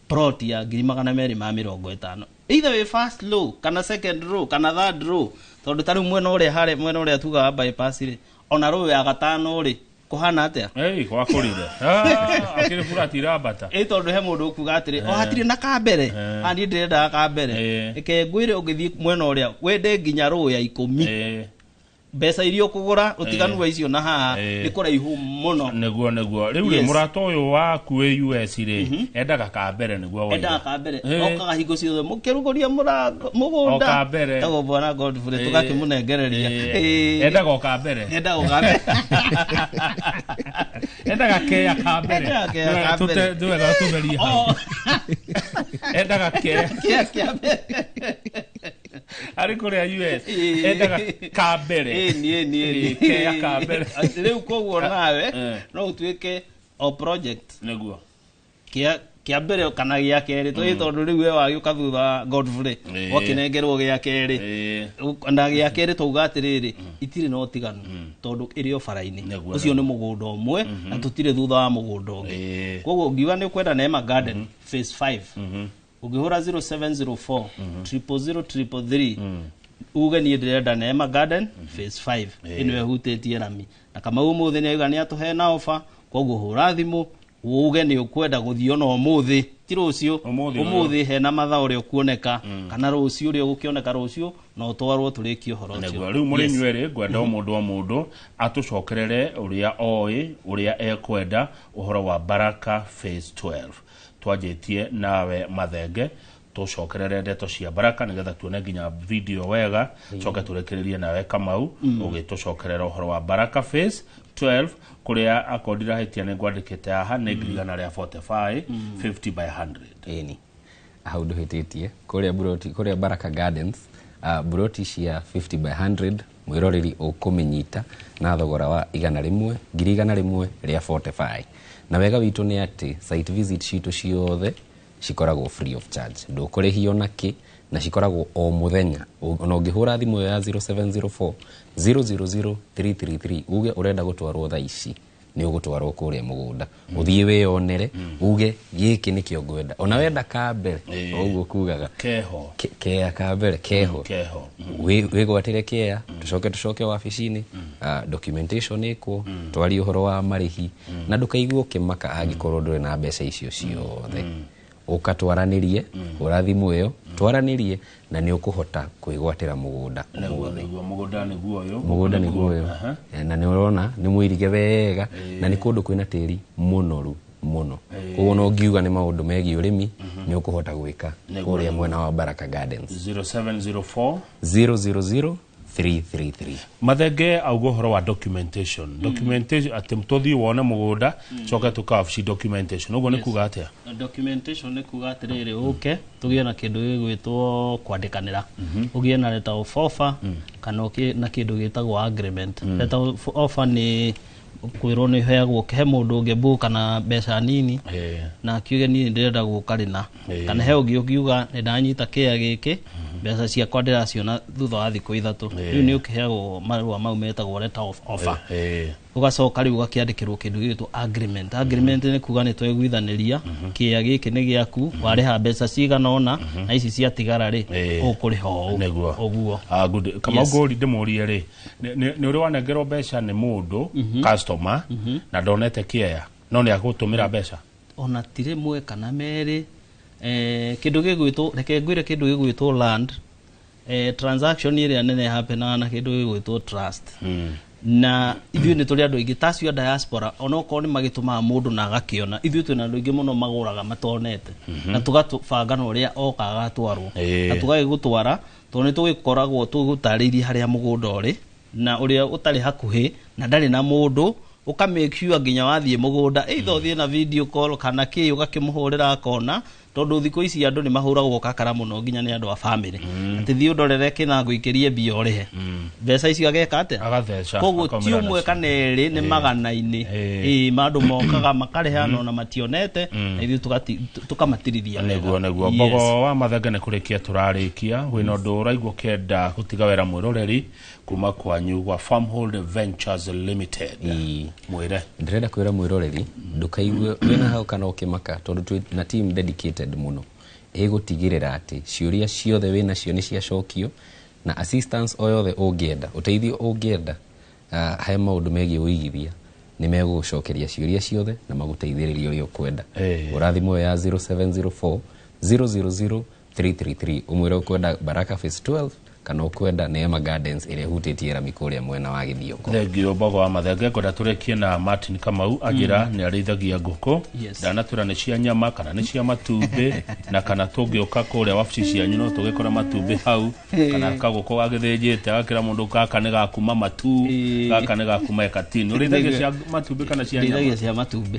plot ya 250 either way first row kana second row kana third row tondu tari mwena uria tuga bypass ri ona row ya gatano ri kuhana atia kwa kurire akire furatira bata tondu he mundu kuga atiri o hatire na kambere ani ndirenda kambere eke ngwire ugithii mwena uria wende nginya row ya 10 besa irio kugura utiganu wa icio na haha ni kuraihu muno neguo riu murato uyu wa ku US ri endaga kambere neguo endaga kambere okaga hingo ciothe mukiruguria mugunda kambere tago bwana Godfrey tugakimunengereria endaga kambere endaga keya kambere tuwega tumeria endaga keya ari kuria US endaga kambere nie keya kambere riu koguo nawe no utuike o project neguo kia mbere kana gia keri tondu riu we wagi ukathutha Godfrey wakinengerwo gia keri na gia keri tuga atiriri itire no tiganu tondu irio faraini ucio ni mugunda umwe na tutire thutha wa mugunda ungi koguo ngiwa ni kwenda Neema Garden phase 5 ugihura 0704 00033 uge ni ndirenda Neema Garden phase 5 ino ehutĩtie rami na kama umuthi ni aiga ni atuhe na offer koguo hura thimu uge ni ukwenda guthio no umuthi ti rucio umuthi hena matha uri ukuoneka kana rucio uri ugukioneka rucio no twarwo turiki uhoro ucio neguo riu muri nywere gwenda mundu wa mundu atucokerere uria oi uria ekwenda uhoro wa Baraka phase 12 twajetie nawe mathenge tucokerere ndeto cia Baraka nigetha tuone nginya video wega coke turekererie nawe Kamau ugitucokerera uhoro wa Baraka phase 12 kuria akondira hitia ne gwandikite aha ne grigana ria 45 50 by 100 eni ahau nduhititie kuria Baraka Gardens buroti cia 50 by 100 mwiroreri ukuminyita na thogora wa 100 ria 45 na wega witu ni ati site visit citu ciothe cikoragwo free of charge ndukurihio naki na cikoragwo o muthenya ona ungihura thimu ya 0704 000333 uge urenda gutwarwo tha ici ni ugutwarwo kuria mugunda uthie weyonere uge giki ni kio ngwenda ona wenda kambere uguo kugaga keho keya kambere keho wigwatire keya tucoke wabici-ini documentation iko twari uhoro wa marihi na ndukaigwo kimaka angikorwo nduri na mbeca icio ciothe ukatwaranirie urathimu iyo twaranirie na ni ukuhota kwigwatira mugunda mugunda niguo yo na ni urona ni muirige wega na ni kundu kwina tiri munoru muno koguo no ngiuga ni maundu megi urimi ni ukuhota gwika kuria mwena wa Baraka Gardens 0704 000 mathenge augo horo wa documentation ati mtothi wona mugunda coka tukawabici documentation ugo ni kuga atia documentation ni kuga atiriri uke tugie na kindu gigwitwo kwandikanira ugie na letter of offer kana na kindu gitagwo agreement letter of offer ni kwirwo ni heagwo ke mundu ungibu kana mbeca nini na kiuge ni ndirenda gukarina kana he ugiuga ni ndanyita kia giki mbeca cia kwandira ciona thutha wa thiku ithatu riu ni ukiheagwo marua mau metagwo letter of offer ugacoka riu ugakiandikirwo kindu gitwo agreement ni kuga ni twegwithaniria kia giki ni giaku wariha mbeca cigana ona na ici cia tigara ri ukuriha uguo good kama ngori ndimurie ri ni uri wanengerwo mbeca ni mundu customer na ndonete kia no ni agutumira mbeca ona tire mwe kana meri kindu gigwitwo reke ngwire kindu gigwitwo land transaction iria nene happen na kindu gigwitwo trust na ithuĩ nĩ tũrĩ andũ aingĩ tacio diaspora ona okorwo nĩ magĩtũmaga mũndũ na agakiona ithuĩ twĩna andũ aingĩ mũno magũraga matonete na tũgatũbanga na ũrĩa oka agatwarwo na tũgagĩgũtwara tondũ nĩ tũgĩkoragwo tũgũtarĩirie harĩa mũgũnda ũrĩ na ũrĩa ũtarĩ hakuhĩ na ndarĩ na mũndũ uka make sure nginya wathiĩ mũgũnda either ũthiĩ na video call kana kĩ ũgakĩmũhũrĩra akona tondu thikũ ici andũ nĩ mahũragwo kakara mũno nginya nĩ andũ a family ati thiĩ ũndorere kĩna ngũikĩrie mbia ũrĩhe mbeca icio ageka atĩa agatheca koguo ti ũmwe kana erĩ nĩ magana-inĩ mandũ mokaga makarĩha no na mationete na ithuĩ tukamatirithia neguo mbogo wa mathenge nĩ kũrĩkia tũrarĩkia wĩna ũndũ ũraigua kenda gũtiga wĩra mwĩroreri kuma kwanyu gwa Farmhold Ventures Limited mwĩre ndĩrenda kwĩra mwĩroreri ndũkaigue wĩna hau kana ũkĩmaka tondũ twĩ na team dedicated muno ĩgũtigĩrĩra atĩ ciũria ciothe wĩna cio nĩ ciacokio na assistance o yothe ũngĩenda ũteithio ũngĩenda he maũndũ megiĩ ũigithia nĩ megũgũcokeria ciũria ciothe na magũteithĩrĩria ũrĩa ũkwenda ũrathimwo ya 0704 000 333 umwĩre ũkwenda Baraka phase 12 kana ukwenda Neema Gardens ĩrĩa hutĩtie Ramikuria mwena wa Gĩthiongo. Thengio Mbogo wa Mathenge ngwenda tũrekie na Martin Kamau agira nĩ arĩithagia ngũkũ ndanatwĩra nĩ cia nyama kana nĩ cia matumbĩ na kana tũngĩũka kũrĩa wabici cianyu no tũgĩkora matumbĩ hau kana kagũkũ gagĩthĩnjĩte agakĩra mũndũ gaka nĩ gakuma matu gaka nĩ gakuma ekatini ũrĩithagia cia matumbĩ kana cia nyama? Ũrĩithagia cia matumbĩ.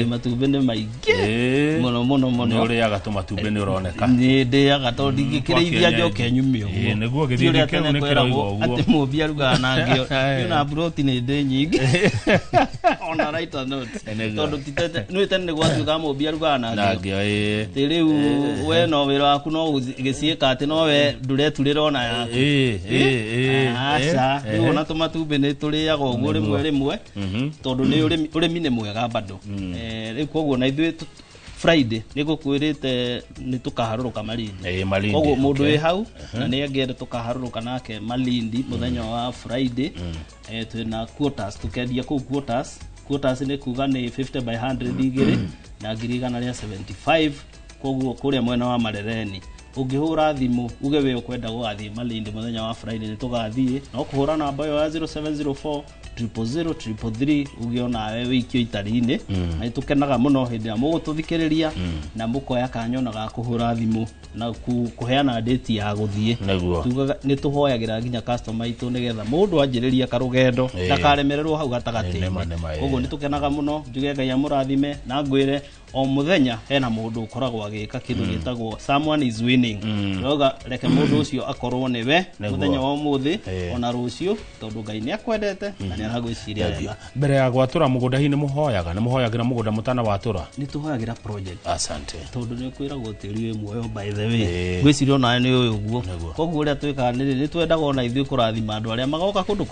Matumbĩ nĩ maingĩ mũno nĩ ũrĩaga tũmatumbĩ nĩ ũroneka? Nĩ ndĩaga tondũ ndingĩkĩrĩithia njoke nyume ũguo. Nĩguo gĩthĩi kĩu nĩ kĩroiga ũguo atĩ mũmbi arugaga na ngĩo na protein ndĩ nyingĩ ona right note tondũ nĩ tene gwatuĩka mũmbi arugaga na ngĩo rĩu we no wĩra waku no gĩciĩka atĩ no we ndũreturĩra ona yaku aca rĩu ona tũmatumbĩ nĩ tũrĩaga ũguo rĩmwe tondũ nĩ ũrĩmi nĩ mwega bado rĩu koguo na ithuĩ Friday nĩgũkwĩrĩte nĩ tũkaharũrũka Malindi koguo mũndũ wĩ hau na nĩ angĩenda tũkaharũrũka nake Malindi mũthenya wa Friday twĩna quotas tũkendia kũu quotas nĩ kuga nĩ 50 by 100 igĩrĩ na 175 koguo kũrĩa mwena wa Marereni ũngĩhũra thimũ uge we ũkwenda gũgathiĩ Malindi mũthenya wa Friday nĩ tũgathiĩ no kũhũra namba yo ya 0704 00033 ugiona we wikio itari-inĩ na tukenaga muno hindi ya mũgũtũthikĩrĩria na mũkoya kanyona ga kũhũra thimũ na kuheana date ya gũthiĩ tugaga nĩ tũhoyagĩra nginya customer itũ nĩgetha mũndũ anjĩrĩria karũgendo ndakaremererwo hau gatagatĩ-inĩ koguo nĩ tũkenaga mũno njuge Ngai amũrathime na ngwĩre o muthenya hena mũndũ ũkoragwo agĩka kĩndũ gĩtagwo someone is winning yoga reke mũndũ ũcio akorwo nĩ we muthenya wa ũmũthĩ ona rũciũ tondũ Ngai nĩ akwendete na nĩ aragwĩciria wega. Mbere ya gwatũra mũgũnda hihi nĩ mũhoyagĩra mũgũnda mũtana watũra? Nĩ tũhoyagĩra project. Asante. Tondũ nĩ kwĩragwo tĩri wĩ muoyo by the way gwĩciria ona nĩ ũyũ ũguo koguo ũrĩa twĩkaga nĩ twendaga ona ithuĩ kũrathima andũ arĩa magoka kũndũ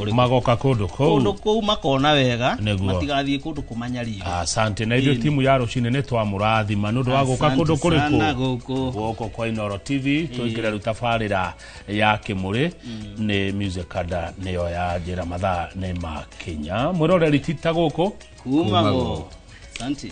kũu makona wega matigathiĩ kũndũ kũmanyariire. Asante. Na ithuĩ timu ya rũcinĩ nĩ twamũrathima nĩ ũndũ wa gũka kũndũ kũrĩkũ gũkũ kwa Inooro TV tũingĩre rĩu tabarĩra ya Kĩmũrĩ nĩ music ada nĩyo ya njĩra mathaa nĩ makinya mwĩroreri tita gũkũ kumago. Asante.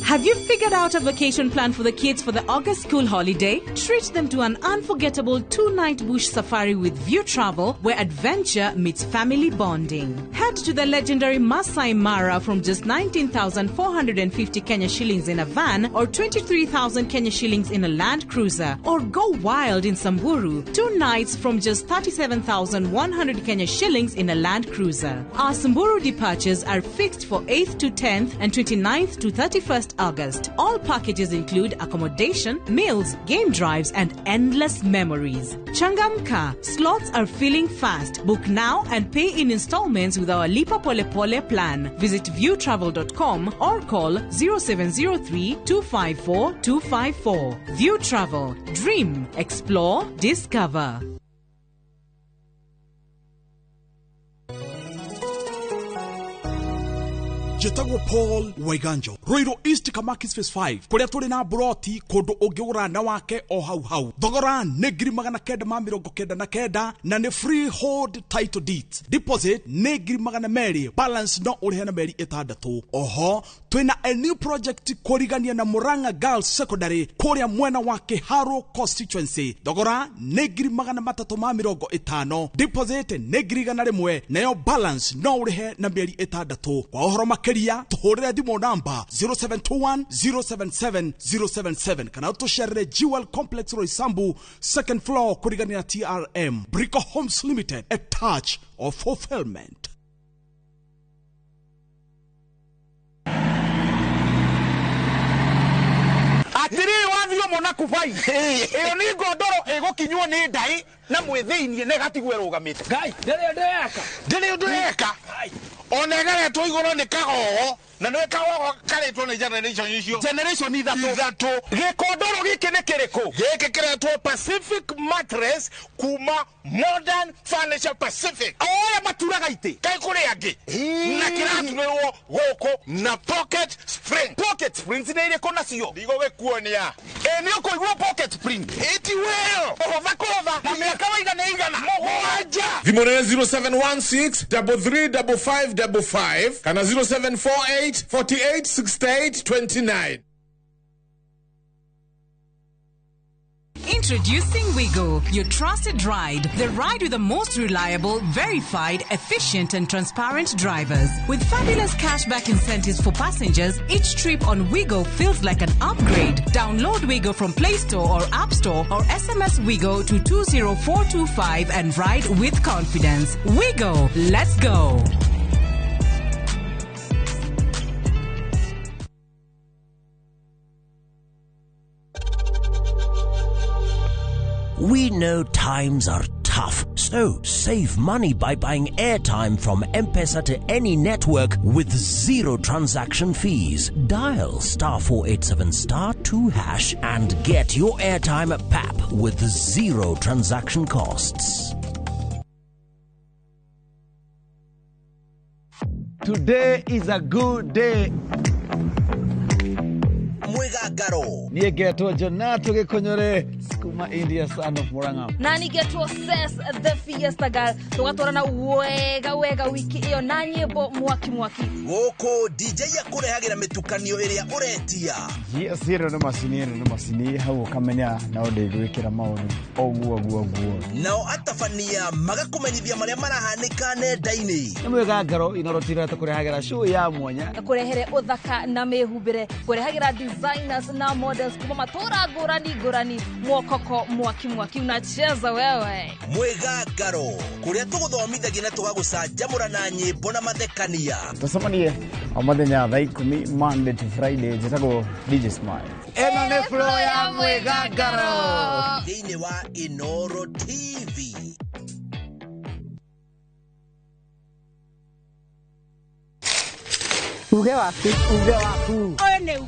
Have you figured out a vacation plan for the kids for the August school holiday? Treat them to an unforgettable 2-night bush safari with View Travel, where adventure meets family bonding. Head to the legendary Masai Mara from just 19,450 Kenya shillings in a van or 23,000 Kenya shillings in a Land Cruiser. Or go wild in Samburu, 2 nights from just 37,100 Kenya shillings in a Land Cruiser. Our Samburu departures are fixed for 8th to 10th and 29th to 31st August. All packages include accommodation, meals, game drives, and endless memories. Changamka, slots are filling fast. Book now and pay in installments with our Lipa Pole Pole plan. Visit viewtravel.com or call 0703 254 254. View Travel. Dream, explore, discover. Jetagwo Paul Waiganjo Roiro East Kamakis Phase 5 kuria turi na broti kundu ungiura na wake o hau thogora ni 999 na ni freehold title deeds. Deposit ni 200 balance no urihe na meri 6. Oho twina a new project kurigania na Murang'a Girls Secondary kuria mwena wa Kiharo constituency. Thogora ni 350. Deposit ni 100 nayo balance no urihe na meri 6. Kwa uhoro makeria tuhurira thimo namba 0721 077 077 kana tusherere Jewel Complex Roysambu second floor kurigania TRM. Brico Homes Limited, a touch of fulfillment. Atiri wathio mona kufai iyo ni godoro egokinywo ni ndai na mwithiinie negatigwe rugamite ngai ndiri ndu eka onegere tu iguru ni kagogo na nä kawa karetwo nä generation icio generation ithatu gikondoro giki nä kiriko giki kiretwo Pacific Mattress kuma Modern Furniture Pacific oya maturaga iti kai kuri angi na kiratunirwo goko na pocket springs nä iriko nacio ndigo gikuonia ni ukuigua pocket spring iti well ovakoza na miaka waigana igana mugwanja thimo nä 0716 335555 kana 0748 48 68 29. Introducing Wigo, your trusted ride. The ride with the most reliable, verified, efficient and transparent drivers. With fabulous cashback incentives for passengers, each trip on Wigo feels like an upgrade. Download Wigo from Play Store or App Store or SMS Wigo to 20425 and ride with confidence. Wigo, let's go. We know times are tough, so save money by buying airtime from M-Pesa to any network with zero transaction fees. Dial *487*2# and get your airtime PAP with zero transaction costs. Today is a good day. Mwigangaro niä ngetwo Jonato Gikonyore kuma India son of Murang'a na ngetwo Ses the Fiesta Girl tugatwarana wega wiki iyo na nyimbo mwaki goko DJ yakurehagira mitukanio iria uretia yes hero no masini hau kamenya na ndigwikira maundu oguo nao atafania magakumenyithia maria marahanika nenda-ini Mwigangaro inorotira tukurehagira show ya mwanya kurehere uthaka na mehumbire kurehagira designers na models kuma matura ngurani mwokoko mwaki unacheza wewe Mwigangaro kuria tuguthomithagia na tugagucanjamura na nyimbo na mathekania tucemanie o muthenya thaa 10 Monday to Friday njitagwo DJ Smile eno nĩ flow ya Mwigangaro thĩinĩ wa Inoro TV. Uge waku oyo nĩ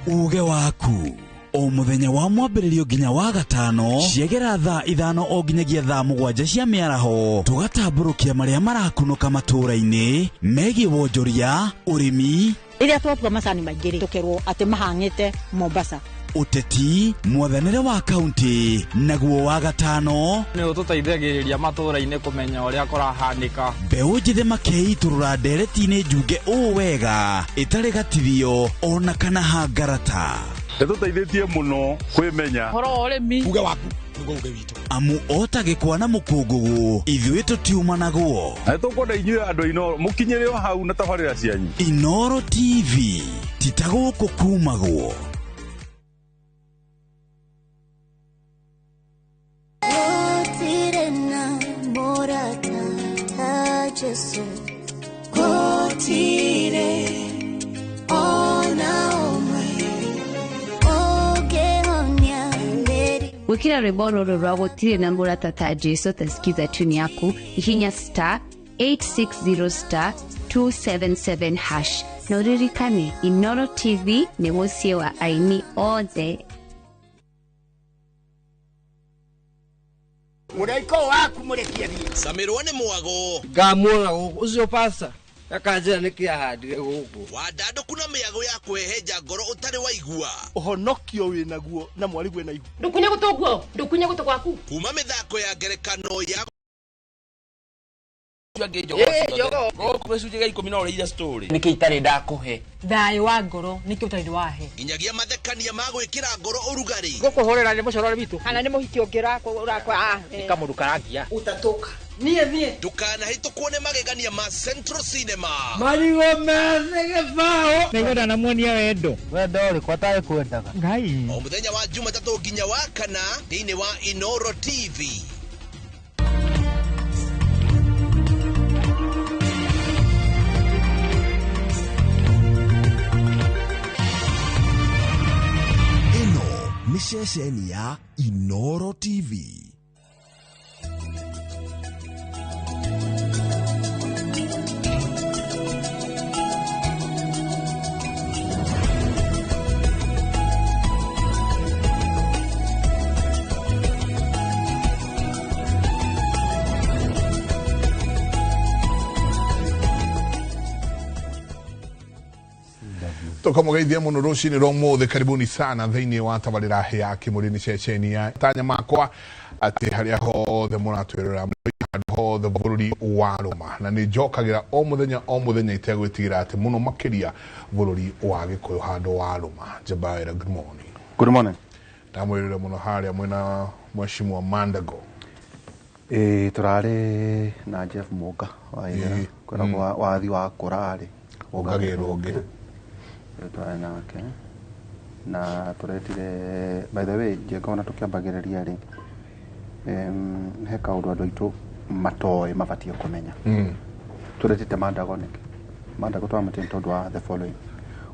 uge waku o muthenya wa mwambĩrĩrio nginya wa gatano ciegera thaa 5 o nginyagia thaa 7 cia mĩaraho tugatambũrũkia marĩa marakunũka matũũra-inĩ megiĩ wonjoria ũrĩmi rĩrĩa twatua macani maingĩ tukerwo atĩ mahang'ĩte Mombasa uteti mwathanĩre wa kaunti naguo wa gatano nĩ ũtũteithagĩrĩria matũũra-inĩ kũmenya ũrĩa kũrahanĩka mbeũ njĩthĩ makeitũrũra ndereti-inĩ njunge ũũ wega ĩtarĩ gatithio ona kana hangarata nĩtũteithĩtie mũno kwĩmenya horo ũrĩmi uge waku nĩguo uge witũ amu otagĩkwa na mũkũngũgũ ithuĩ tũtiumanagwo na nĩtũkwenda inyuĩ andũ Inoro mũkinyĩre o hau na tabarĩra cianyu Inoro TV titagũkũ kumagwo Jesu kotire ona omwe ogeonia mbere wikira rwimbo rũrũ rwa gũtirĩ na mũrata Jesu tasikiza tune yaku ihinya *860 *277# na uririkane Inoro TV nĩ mũciĩ wa aini othe Uraiko waku murekia thie Samirwa nĩ mwago ngamwona ucio pasta akanjira nikia handire guku wadandũku na mĩago ya kweheja ngoro ũtarĩ waigua ũhonokio wĩnaguo na mwari gwĩ na ihu ndukunye gũtũ gwaku kuma mĩthako ya ngerekano ya niki itarĩ ndakũhe thayũ wa ngoro nĩkĩ ũtarĩ wahe nginyagia mathekania ma gwĩkĩra ngoro ũrugarĩ ngũkũhũrĩra nĩ mũcorore witũ kana nĩ mũhiki ũngĩrakwa kamũndũ karagia utatoka ndukanahĩtũkwo nĩ magegania ma Central Cinema marigo mene gĩbao nĩgũra na muonia wendo ũrĩkũ atarĩ kwendaga ngai o mũthenya wa Jumatatũ nginya wa kana thĩinĩ wa Inoro TV. ni ceceni ya Inoro TV. tukamugeithia muno rucini rwa muthe karibuni sana thiini wa tabarira ya kimurini ceceni ya tanya makwa ati haria hothe muratwirira hothe bururi wa Roma na ni njokagira o muthenya itegwitigira ati muno makiria bururi wa Gikuyu handu wa Roma. Jabaira, good morning. Good morning. Ndamwirire muno haria mwina Mheshimiwa Mandago. Turari na Jeff Muga kwa wathi wa kurari ugagiroge turari nake na turetire, by the way, jekona tukiambagiriria ri he kaundu andu aitu matoe mabatie kumenya turetite Mandago twamutire tondu wa the following.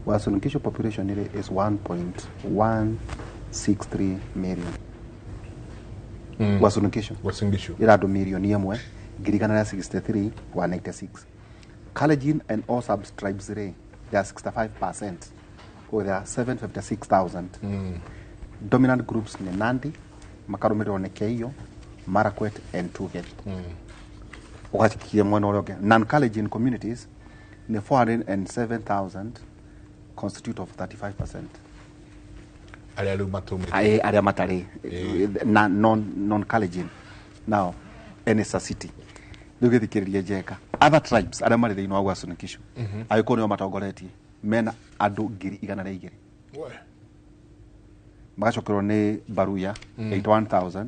Uasin Gishu population ile is 1.163 million. Uasin Gishu ira andu milioni imwe ngiri igana rĩa 63 196. Kalenjin and all sub-tribes they are 65%, or there are 756,000. Dominant groups ni Nandi, makarumirwo ni Keio, Marakwet and Tugen. Ukachikia mwana oroge. Non-Kalenjin communities ni 407,000, constitute of 35%. Aria matari non-Kalenjin. Now, Enesa City. Ndugithikiriria jeka. Other tribes aria mari thiini wa Uasin Gishu. Ayuko nio matongoretie. Mena andu ngiri igana rĩa 2. Magacokerwo ni Baruya 81,000,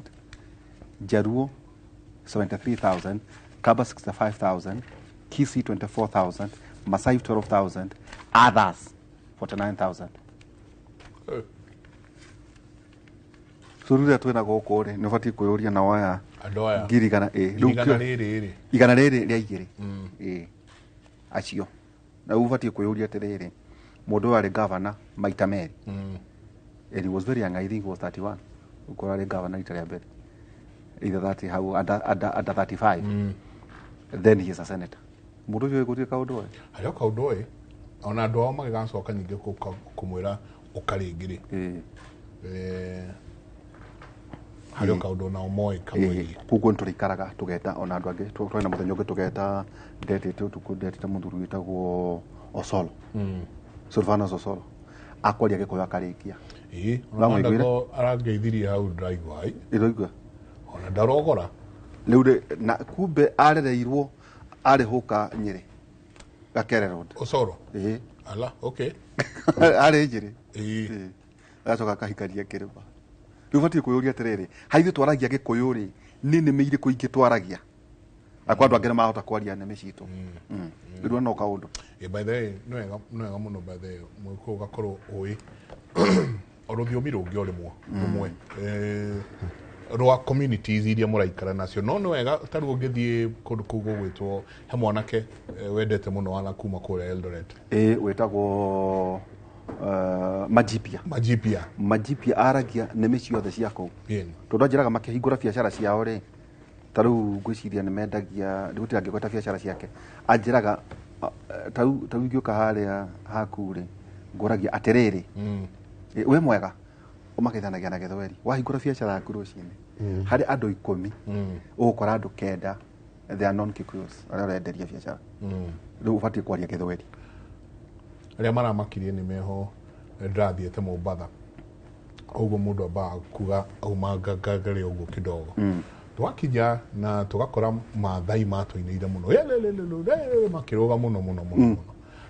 Jaruo 73,000, Kaba 65,000, Kisii 24,000, Masai 12,000, others 49,000. Sururi twina goko ri ni bati kuyuria na waya ngiri igana igana riri ria 2 acio na ubati kuyuria tiriri mundu wari governor maita meri and he was very young. I think he was 31 ukorari governor itaria mbere either 30 how under 35 then he is a senator. Mundu ucio igutie kaundu ario kaundu ona andu ao magigacoka nyingi kumwira ukaringiri hario kaundu na omoi kamwe kuko nturikaraga tugeta ona andu angi twina muthenya ungi tugeta ndetete utuku ndetete muthuru witagwo Osolo Silvanus Osolo akwaria Gikuyu akarikia Mandago arangeithirie hau driveway iroigwa ona ndarogora riu na kumbe arereirwo arihuka Nyeri Gakere Road Osoro ala okay ari Nyeri agacoka kahikaria Kirima. Riu bati kuyuria atiriri haithu twaragia Gikuyu ri ni nime iriko ingi twaragia akwa andu angĩ mahota kwaria neme citu riu no kaundu by the way no wega muno by the way mwiko gakorwo oi oruthiumi rungi orimwo rumwe rwa communities iria muraikara nacio no wega taru ungithie kundu kuu gwitwo he mwanake wendete muno wana kuma kure Eldoret wetagwo Majipia aragia neme ciothe cia kuu tondu njiraga makihingura biacara ciao ri taru ngwiciria ni mendagia ndutira ngigweta biacara ciake anjiraga tau ngioka haria hakuri nguragia atiriri we mwega umakithanagia na Githweri wahingura biacara yaku rucini hari andu 10 ugukora andu 9 they are non Kikuyus aria urenderia biacara riu ubati kwaria Githweri aria maramakirie ni meho ndathiete Mombatha uguo mundu aba kuga aumangagari uguo kidogo twakija na tugakora mathai matwinire muno makiroga muno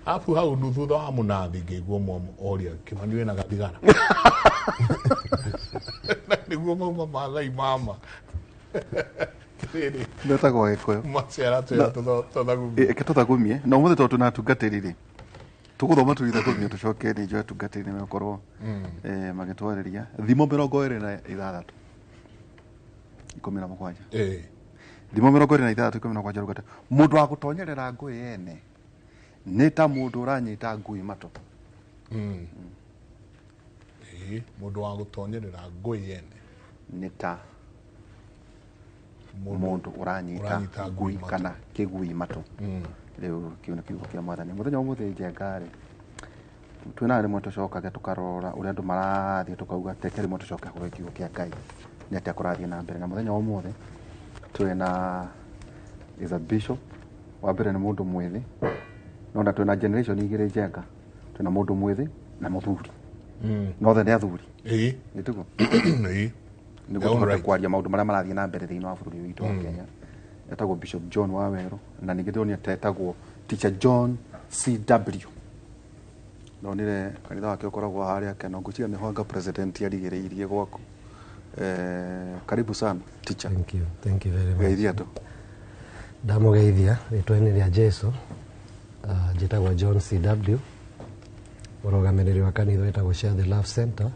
afu hau thutha wa munathi ngiguo momo oria Kimani wena gathigara niguo momo mathai mama ndetagwo Gikuyu macera twathathagumie tuthathagumie na umuthe tondu natungatirire tuguthoma tuithagumie tucoke ni njoe tungatirire mekorwo magitwariria thimo 26 17 thimo 26 17 rugata mundu wa gutonyerera ngui ene ni ta mundu uranyita ngui mato mundu wa gutonyerera ngui ene ni ta mundu uranyita ngui kana kigui mato riu kiuna kiugo kia mwathani muthenya umuthe njengari twina rimwe tucokaga tukarora uria andu marathie tukauga teke rimwe tucoke kuri kiugo kia Ngai ni atia kurathie na mbere na muthenya umuthe twina is a bishop wa mbere ni mundu mwithi no na twina generation igire njenga twina mundu mwithi na muthuri no the athuri nituko niguo tuhote kwaria maundu maria marathie na mbere thiini wa bururi witu wa Kenya. Etagwo Bishop John Waweru na ningĩ ndĩronia tetagwo Teacher John CW. Ndonire kanitha wake ũkoragwo harĩa Keno ngũciria nĩho anga president yarigĩrĩirie gwaku. Karibu sana teacher. Thank you very much. Geithia tu. Ndamugeithia rĩtwa-inĩ rĩa Jesu. Njĩtagwo John CW. Mũrũgamĩrĩri wa kanitha wĩtagwo Share the Love Center,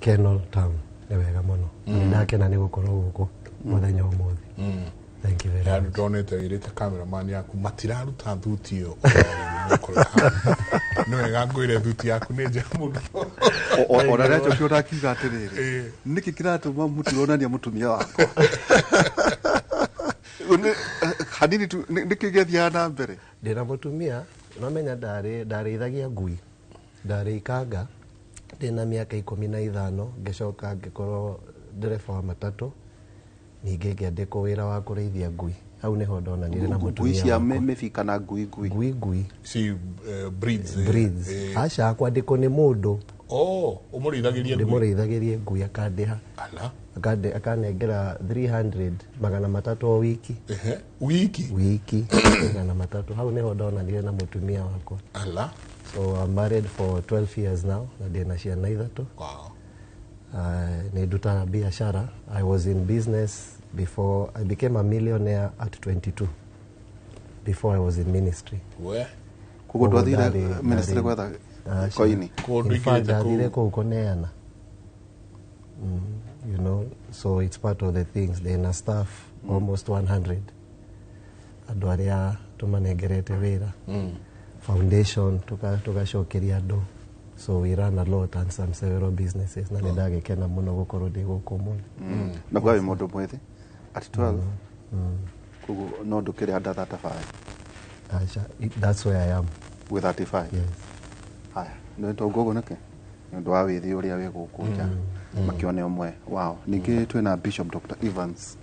Kenol Town. Nĩ wega mũno. Nĩ ndakena nĩ gũkorwo gũkũ mũthenya ũmũthĩ. Thank you very much. Ndonete irite cameraman yaku matiraruta thuti yo. No wega ngwire thuti yaku nĩ njega mũno. Ona rĩacho kĩo ndakiuga atĩrĩrĩ. Nĩkĩ kĩratũma mũtironania mũtumia wakwa? Hanini tu nĩkĩ gĩathiaga na mbere? Ndĩna mũtumia nomenya ndarĩithagia ngui. Ndarĩikanga ndĩna mĩaka 15 ngĩcoka ngĩkorwo ndereba wa matatũ. Ningĩ ngĩandĩkwo wĩra wa kũrĩithia ngui. Hau nĩho ndonanire na mũtumia. Ngui cia mĩbika na ngui. Si breeds. Aca kwandĩkwo nĩ mũndũ. Ũmũrĩithagĩrie ngui. Ndĩmũrĩithagĩrie ngui akandĩha. Akanengera 300 magana matatũ o wiki. Wiki magana matatũ. Hau nĩho ndonanire na mũtumia wakwa. So I'm married for 12 years now na ndĩna ciana ithatũ. Nindutaga biashara. I was in business before I became a millionaire at 22. Before I was in ministry. Kugo twathire ministry gwetha koini. In fact, ndathire kũu kũneana. You know, so it's part of the things. Then a staff almost 100. Andũ arĩa tũmanengerete wĩra. Foundation tugacokeria andũ. So we run a lot and some several businesses. Na nĩndagĩkena mũno gũkorwo ndĩ gũkũ mũno. Na kwa mũndũ mwithi at 12. Kugo no ndũkĩrĩ under 35. That's where I am. With 35. Yes. Haya, nĩ tũngũgũ nĩkĩ? Nĩ wa wĩthi ũrĩa wĩ gũkũ nja. Makione ũmwe. Wow. Ningĩ twĩna Bishop Dr. Evans.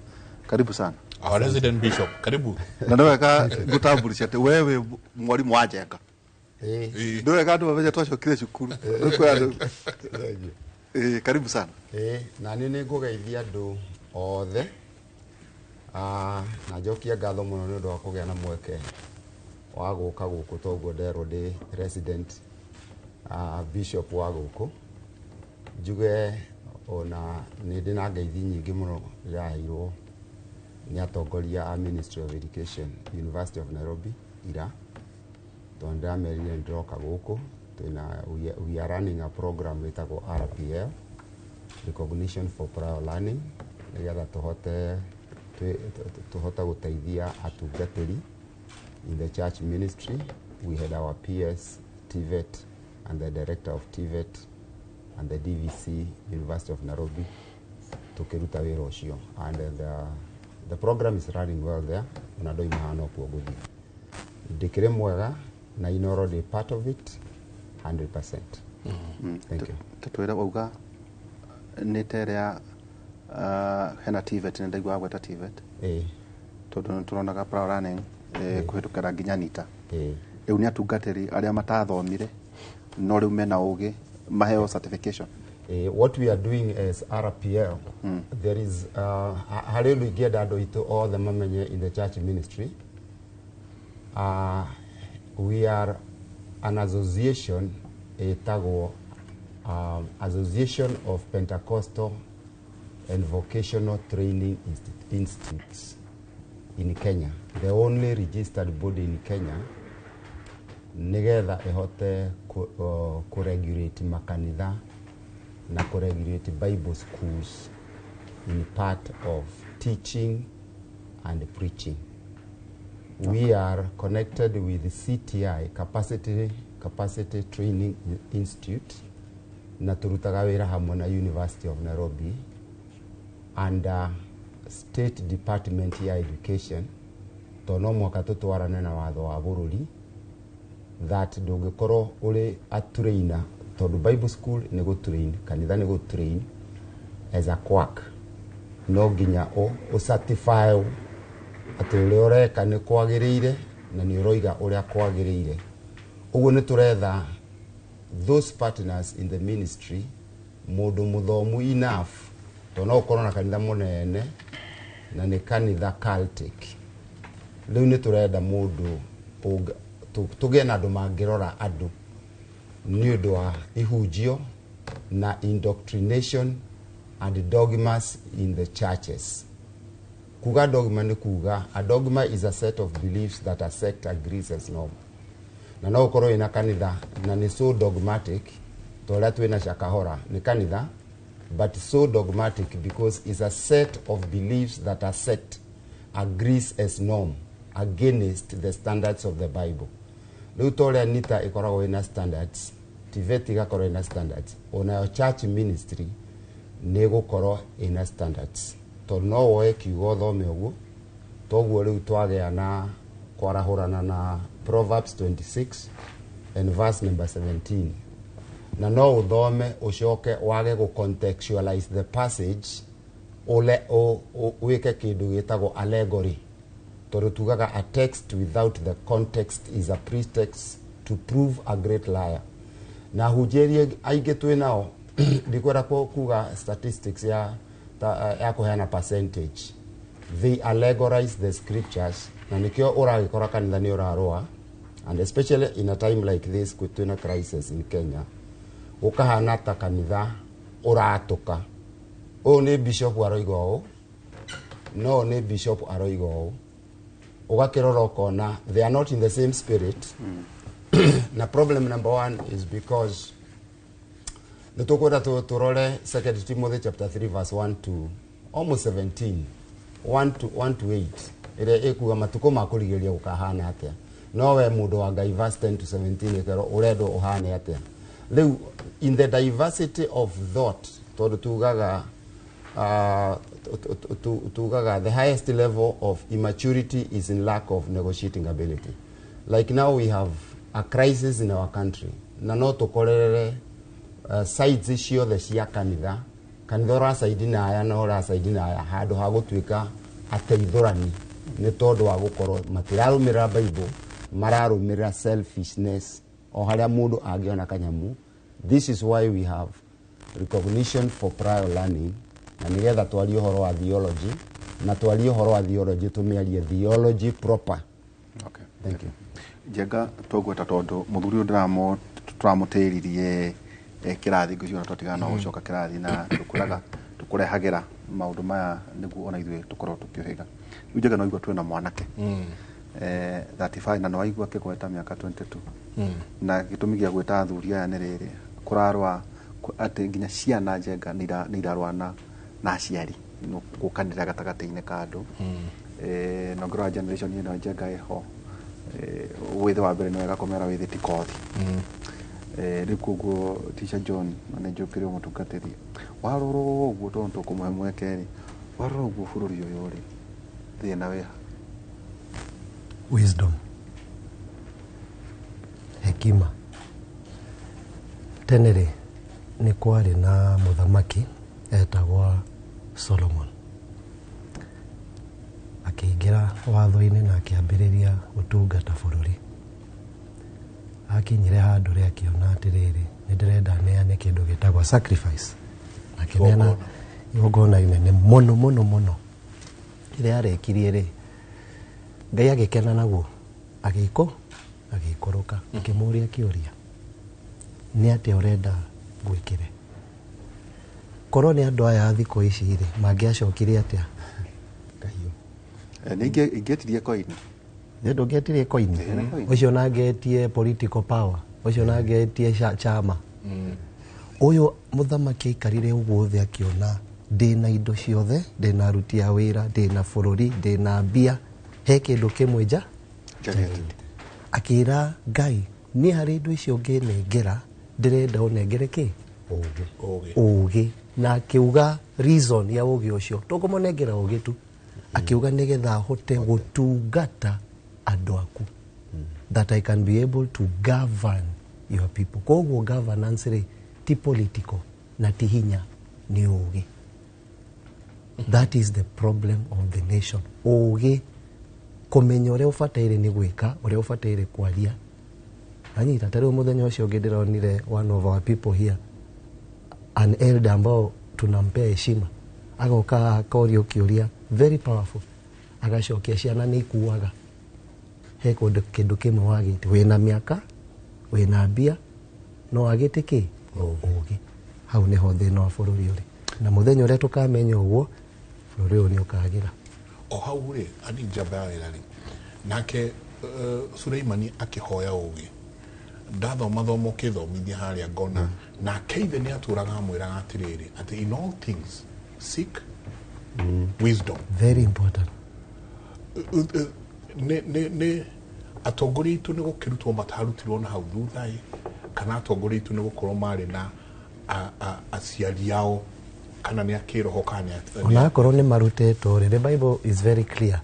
Karibu sana. Our resident bishop. Karibu. Na ndoweka gutambulisha ati wewe mwalimu wa Njenga. Ndoweka andu babeja twacokire cukuru. Karibu sana. Na nĩ ngũgeithia andũ othe. Na njokia ngatho mũno nĩ ũndũ wa kũgĩa na mweke wa gũka gũkũ toguo nderwo ndĩ resident bishop wa gũkũ. Njuge ona nĩ ndĩ na ngeithi nyingĩ mũno iraheirwo nĩ atongoria a Ministry of Education, University of Nairobi ira. Tondũ ndamerire ndĩroka gũkũ. We are running a program wĩtagwo RPL, Recognition for Prior Learning, nĩgetha tũhote gũteithia atungatĩri in the church ministry. We had our PS, TVET, and the director of TVET and the DVC, University of Nairobi, tukiruta wĩra ũcio. And the program is running well there. Na ndoi mahana kuo guthi. Ndikire mwega na Inoro the part of it 100%. Thank you. Tutwira wauga nĩ terea hena TVET na ndaigua gweta TVET. Tondũ turonaga Prior Learning kuhĩtũkĩra nginya NITA. Rĩu nĩ atungatĩri arĩa matathomire no rĩu mena ũgĩ maheo certification. What we are doing as RPL, there is harĩ ingĩenda andũ itũ othe mamenye in the church ministry. We are an association etagwo Association of Pentecostal and Vocational Training Institutes in Kenya, the only registered body in Kenya, nigetha ihote kuregulate makanitha na kuregulate Bible schools in part of teaching and preaching. We are connected with the CTI, Capacity Training Institute, na turutaga wĩra hamwe na University of Nairobi under State Department ya Education. Tono mwaka tutwarane na watho wa bururi that ndũngĩkorwo ũrĩ a trainer, tondũ Bible school nĩ go train, kanitha nĩ go train as a quack. No nginya o certify atĩ ũrĩa ũreka nĩ kwagĩrĩire na nĩ ũroiga ũrĩa kwagĩrĩire. Ũguo nĩ tũretha those partners in the ministry mundu muthomu enough to no korona kanitha munene na ni kanitha cultic riu ni turenda mundu tuge na andu mangirora andu ni undu wa ihunjio na indoctrination and dogmas in the churches. Kuga dogma ni kuga, a dogma is a set of beliefs that a sect agrees as norm. Na no ukoro ina kanitha na ni so dogmatic to ria twina shakahora ni kanitha, but so dogmatic because it's a set of beliefs that a sect agrees as norm against the standards of the Bible. Riu to ria nita ikoragwo ina standards, tiveti gakorwo ina standards, ona church ministry ni gukorwo ina standards. To no woe kiugo thome uguo toguo riu twagea na kwarahurana na Proverbs 26 and verse number 17. Na no uthome ucoke wage go contextualize the passage ole wike kindu gitagwo allegory. Tondu tugaga a text without the context is a pretext to prove a great liar. Na hujerie aige twinao ndikwenda kuga statistics ya kuheana percentage. They allegorize the scriptures na nikio uragikora kanitha ni uraroa, and especially in a time like this kwituna crisis in Kenya ukahana ta kanitha uratuka o ni bishop aroigo no ni bishop aroigo ugakirora ukona they are not in the same spirit. Na problem number 1 is because nitukwenda turore 2 Timothy chapter 3 verse 1 to almost 17 1 to 8 ire ekuga matuko makurigiria ukahana atia no we mundu wa Ngai verse 10 to 17 ikero uredo uhane atia. Riu in the diversity of thought tondu tugaga the highest level of immaturity is in lack of negotiating ability. Like now we have a crisis in our country na no tukorere sides ciothe cia kanitha ora side na aya na ora side na aya handu ha gutwika ateithorani ni tondu wa gukorwo matirarumira Bible mararumira selfishness o haria mundu angiona kanyamu. This is why we have recognition for prior learning na nigetha twari uhoro wa theology na twari uhoro wa theology tumiarie theology proper. Okay, thank you. Jega togweta tondu muthuri undiramo turamutiririe kirathi gucio twatigana gucoka kirathi na tukurehagira maundu maya niguo ona ithuĩ tukorwo tukihiga. Ujega no igua twina mwanake 35 na no igua kigweta miaka 22 na gitumi gia gweta athuri aya ni riri kurarwa ati nginya ciana Njenga ni irarwa na aciari gukanira gatagati-ini ka andu no ngoro generation ino Njenga eho withe wa mbere ni wega komera withe tikothi rikugo Teacher John ane njukire umutungatiri waroro uguo tonto kumuhe mwekeri waroro uguo bururi uyu ri thina we wisdom, hekima. Tenere ni kwari na muthamaki etagwa Solomon akiingira watho-ini na akiambiriria gutungata bururi. Akinyire handu ria akiona atiriri ni ndirenda neane kindu gitagwa sacrifice, akinena igongona inene muno iria arekirie ri Ngai agikena naguo agikuruka akimuria kiuria ni atia urenda gwikire korwo ni andu aya thiko ici ri mangiacokire atia kahiu ingetirie koini ndio ngetirie koini ucio na ngetie political power ucio na ngetie chama uyu muthamaki ikarire uguo the akiona ndina indo ciothe ndina aruti a wira ndina bururi ndina mbia he kindu kimwe nja akira Ngai ni hari indo icio nginengera ndirenda unengere ki ugi na akiuga reason ya ugi ucio tukumunengera ugi tu akiuga nigetha hote gutungata andu aku that I can be able to govern your people. Koguo governance ri ti political na ti hinya ni ugi. That is the problem of the nation. Ugi kumenya uria ufataire ni gwika uria ufataire kwaria anyita tariu muthenya ucio ngidironire one of our people here, an elder ambao tunampea heshima, agoka akorio kiuria very powerful, agacokia ciana ni ikuaga he kindu kimwe wagite wina miaka wina mbia no agite ki ugi hau ni ho thina wa bururi uri na muthenya uria tukamenya uguo bururi uyu ni ukagira o hau ri ani njamba ya ri nake Suleimani akihoya ugi ndathoma thomo kithomithia haria ngona na keithe ni aturaga mwira atiriri ati in all things seek wisdom, very important. ne atongori itu ni gukirutwo matarutirwo na hau thutha kana atongori itu ni gukorwo mari na aciari yao kana ni akiroho kana ona akorwo ni marutetwo the Bible is very clear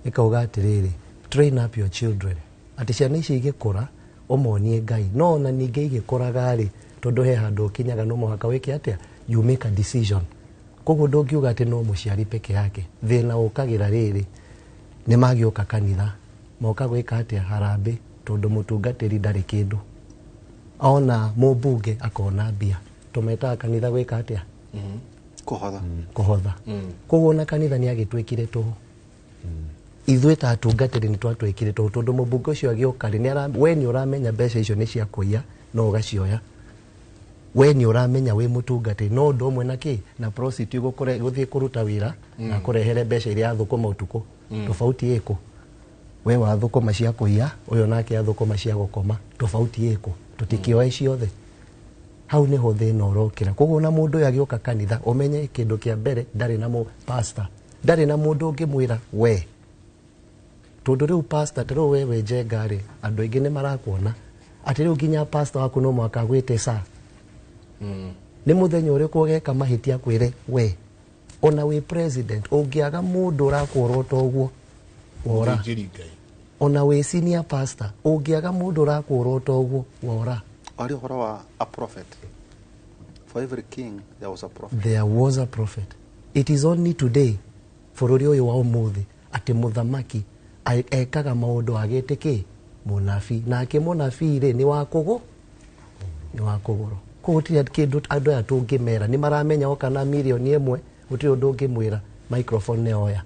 ikauga atiriri train up your children ati ciana ici igikura omonie Ngai no na ninge igikuraga ri tondu he handu kinyaga no muhaka wiki atia you make a decision koguo ndungiuga ati no muciari peke yake thina ukagira riri ni magioka kanitha moka gwika atia harambe tondu mutungatiri ndari kindu ona mubunge akona mbia tumeta kanitha gwika atia kuhotha koguo na kanitha ni agitwikire tu ithuĩ ta atungatĩri nĩ twatwĩkĩrĩtwo tondũ mũmbunge ũcio agĩũka rĩ we nĩ ũramenya mbeca icio nĩ cia kũiya no ũgacioya we nĩ ũramenya wĩ mũtungatĩri no ũndũ ũmwe na kĩ na prostitute gũthiĩ kũruta wĩra na kũrehere mbeca iria athũkũma ũtukũ tofauti ĩkũ we wathũkũma cia kũiya ũyũ nake athũkũma cia gũkoma tofauti ĩkũ tũtikĩoe ciothe hau nĩ ho thĩna ũrokĩra koguo na mũndũ ũyũ agĩũka kanitha ũmenye kĩndũ kĩa mbere ndarĩ na pastor ndarĩ na mũndũ ũngĩmwĩra we tondu riu pastor tero wewe njengari andu aingi ni marakuona ati riu nginya pastor waku no mwaka gwite sa ni muthenya uriku ugeka mahitia kwire we ona we president ungiaga mundu urakuorota uguo wora ona we senior pastor ungiaga mundu urakuorota uguo wora ari horo wa a prophet for every king there was a prophet. There was a prophet. It is only today bururi uyu wa umuthi ati muthamaki ekaga maundu agite ki munafi nake munafi ri ni wa kuguru kugutira kindu andu aya tungimera ni maramenya okana milioni imwe gutiri undu ungimwira microphone ne oya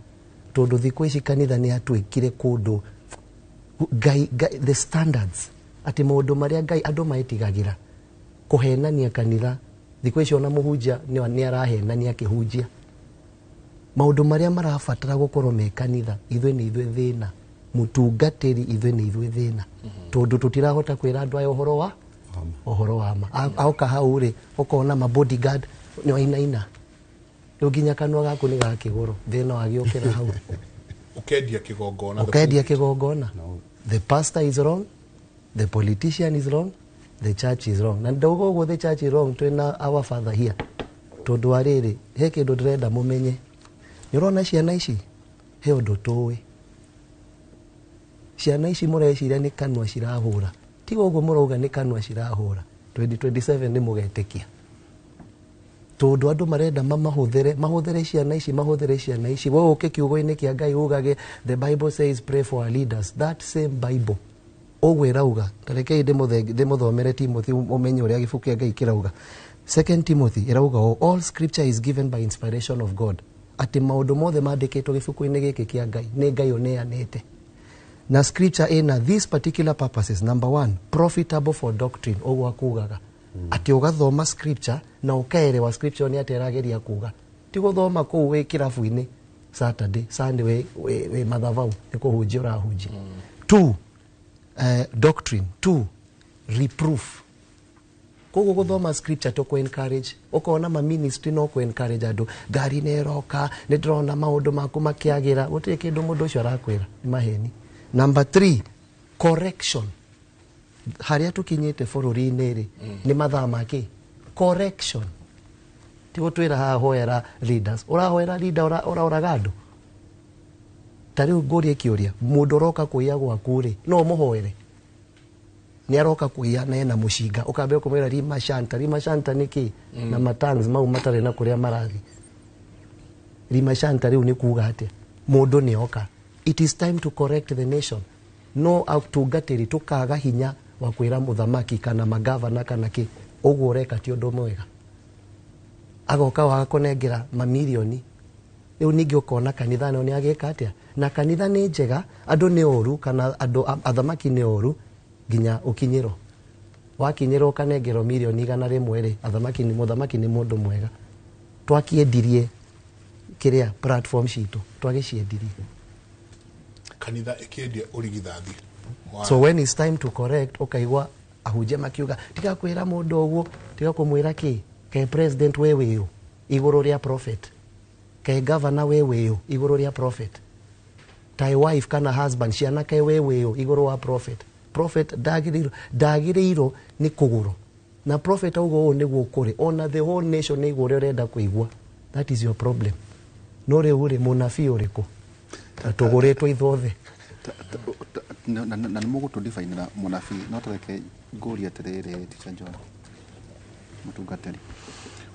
tondu thiku ici kanitha ni atwikire kundu Ngai the standards ati maundu maria Ngai andu maitigagira kuhenania kanitha thiku ici ona muhunjia ni arahenania kihunjia maundu maria marabatara gukorwo me kanitha ithuĩ nĩ ithuĩ thĩna mutungatĩri ithuĩ nĩ ithuĩ thĩna tondu tutirahota kwĩra andu aya uhoro wa ma aoka hau ri ukona ma bodyguard ni wainaina rĩu nginya kanua gaku ni gakigũrũ thĩna wagiũkĩra hau ukendia kigongona the pastor is wrong, the politician is wrong, the church is wrong na ndogo go the church is wrong twina our father here tondu arĩrĩ he kĩndũ ndĩrenda mũmenye nĩũrona ciana ici he ũndũ tũĩ ciana ici mũreciria nĩ kanua cirahũra tiga ũguo mũrauga nĩ kanua cirahũra 2027 nĩ mũgetĩkia tondu andu marenda mahũthĩre ciana ici we ũke kiugo-inĩ kĩa Ngai ugage the Bible says pray for our leaders that same Bible ũguo ĩrauga tarekei ndĩmũthomere Timothy ũmenye ũrĩa gĩbuku kĩa Ngai kĩrauga 2 Timothy ĩrauga all scripture is given by inspiration of God ati maundu mothe mandikitwo gibuku-ini giki kia Ngai ni Ngai uneanite na scripture ina these particular purposes. Number 1, profitable for doctrine ogwa kugaga ati ugathoma scripture na ukaerewa scripture ni aterageria kuga ti guthoma ku we kirabu-ini Saturday Sunday we mathavau ni kuhunjia urahunjia 2, doctrine 2, reproof koguo guthoma scripture to encourage ukona ma ministry no ku encourage andu ngari ne roka ni ndrona maundu maku makiagira gutire kindu mundu ucio arakwira ni maheni. Number 3, correction haria tukinyite bururi-ini ri ni mathaa maki correction ti gutwira ha hoera leaders urahoera leader urauraga andu tariu ngurie kiuria mundu roka kuiya gwaku ri no muhoere ni aroka kuiya na ena mushinga ukambe kumwira rima shanta niki na matangs mau matare na kuria marathi rima shanta riu ni kuga atia mundu ni oka. It is time to correct the nation no autungatiri tukaga hinya wa kwira muthamaki kana magavana kana ki uguo reka ti undu mwega agoka wa kunengera mamilioni riu ningi ukona kanitha no ni agika atia na kanitha ni njega andu ni oru kana andu athamaki ni oru ginya ukinyiro wakinyiro kanengero milioni 100 ri athamaki ni muthamaki ni mundu mwega twakiendirie kiria platform citu twagiciendirie kanitha ikiendia urigithathi. So when it's time to correct ukaigwa ahunjia makiuga tiga kwira mundu uguo tiga kumwira ki ke president wewe yo iguru ria prophet ke governor wewe yo iguru ria prophet tai wife kana husband ciana ke wewe yo iguru wa prophet dagiriro ni kuguru na prophet ugo niguo kuri ona the whole nation ni iguru renda kuigwa. That is your problem. No re uri munafi uriku tuguritwo ithothe na mugo to define na munafi no tareke ngori atirire Teacher John mutungatari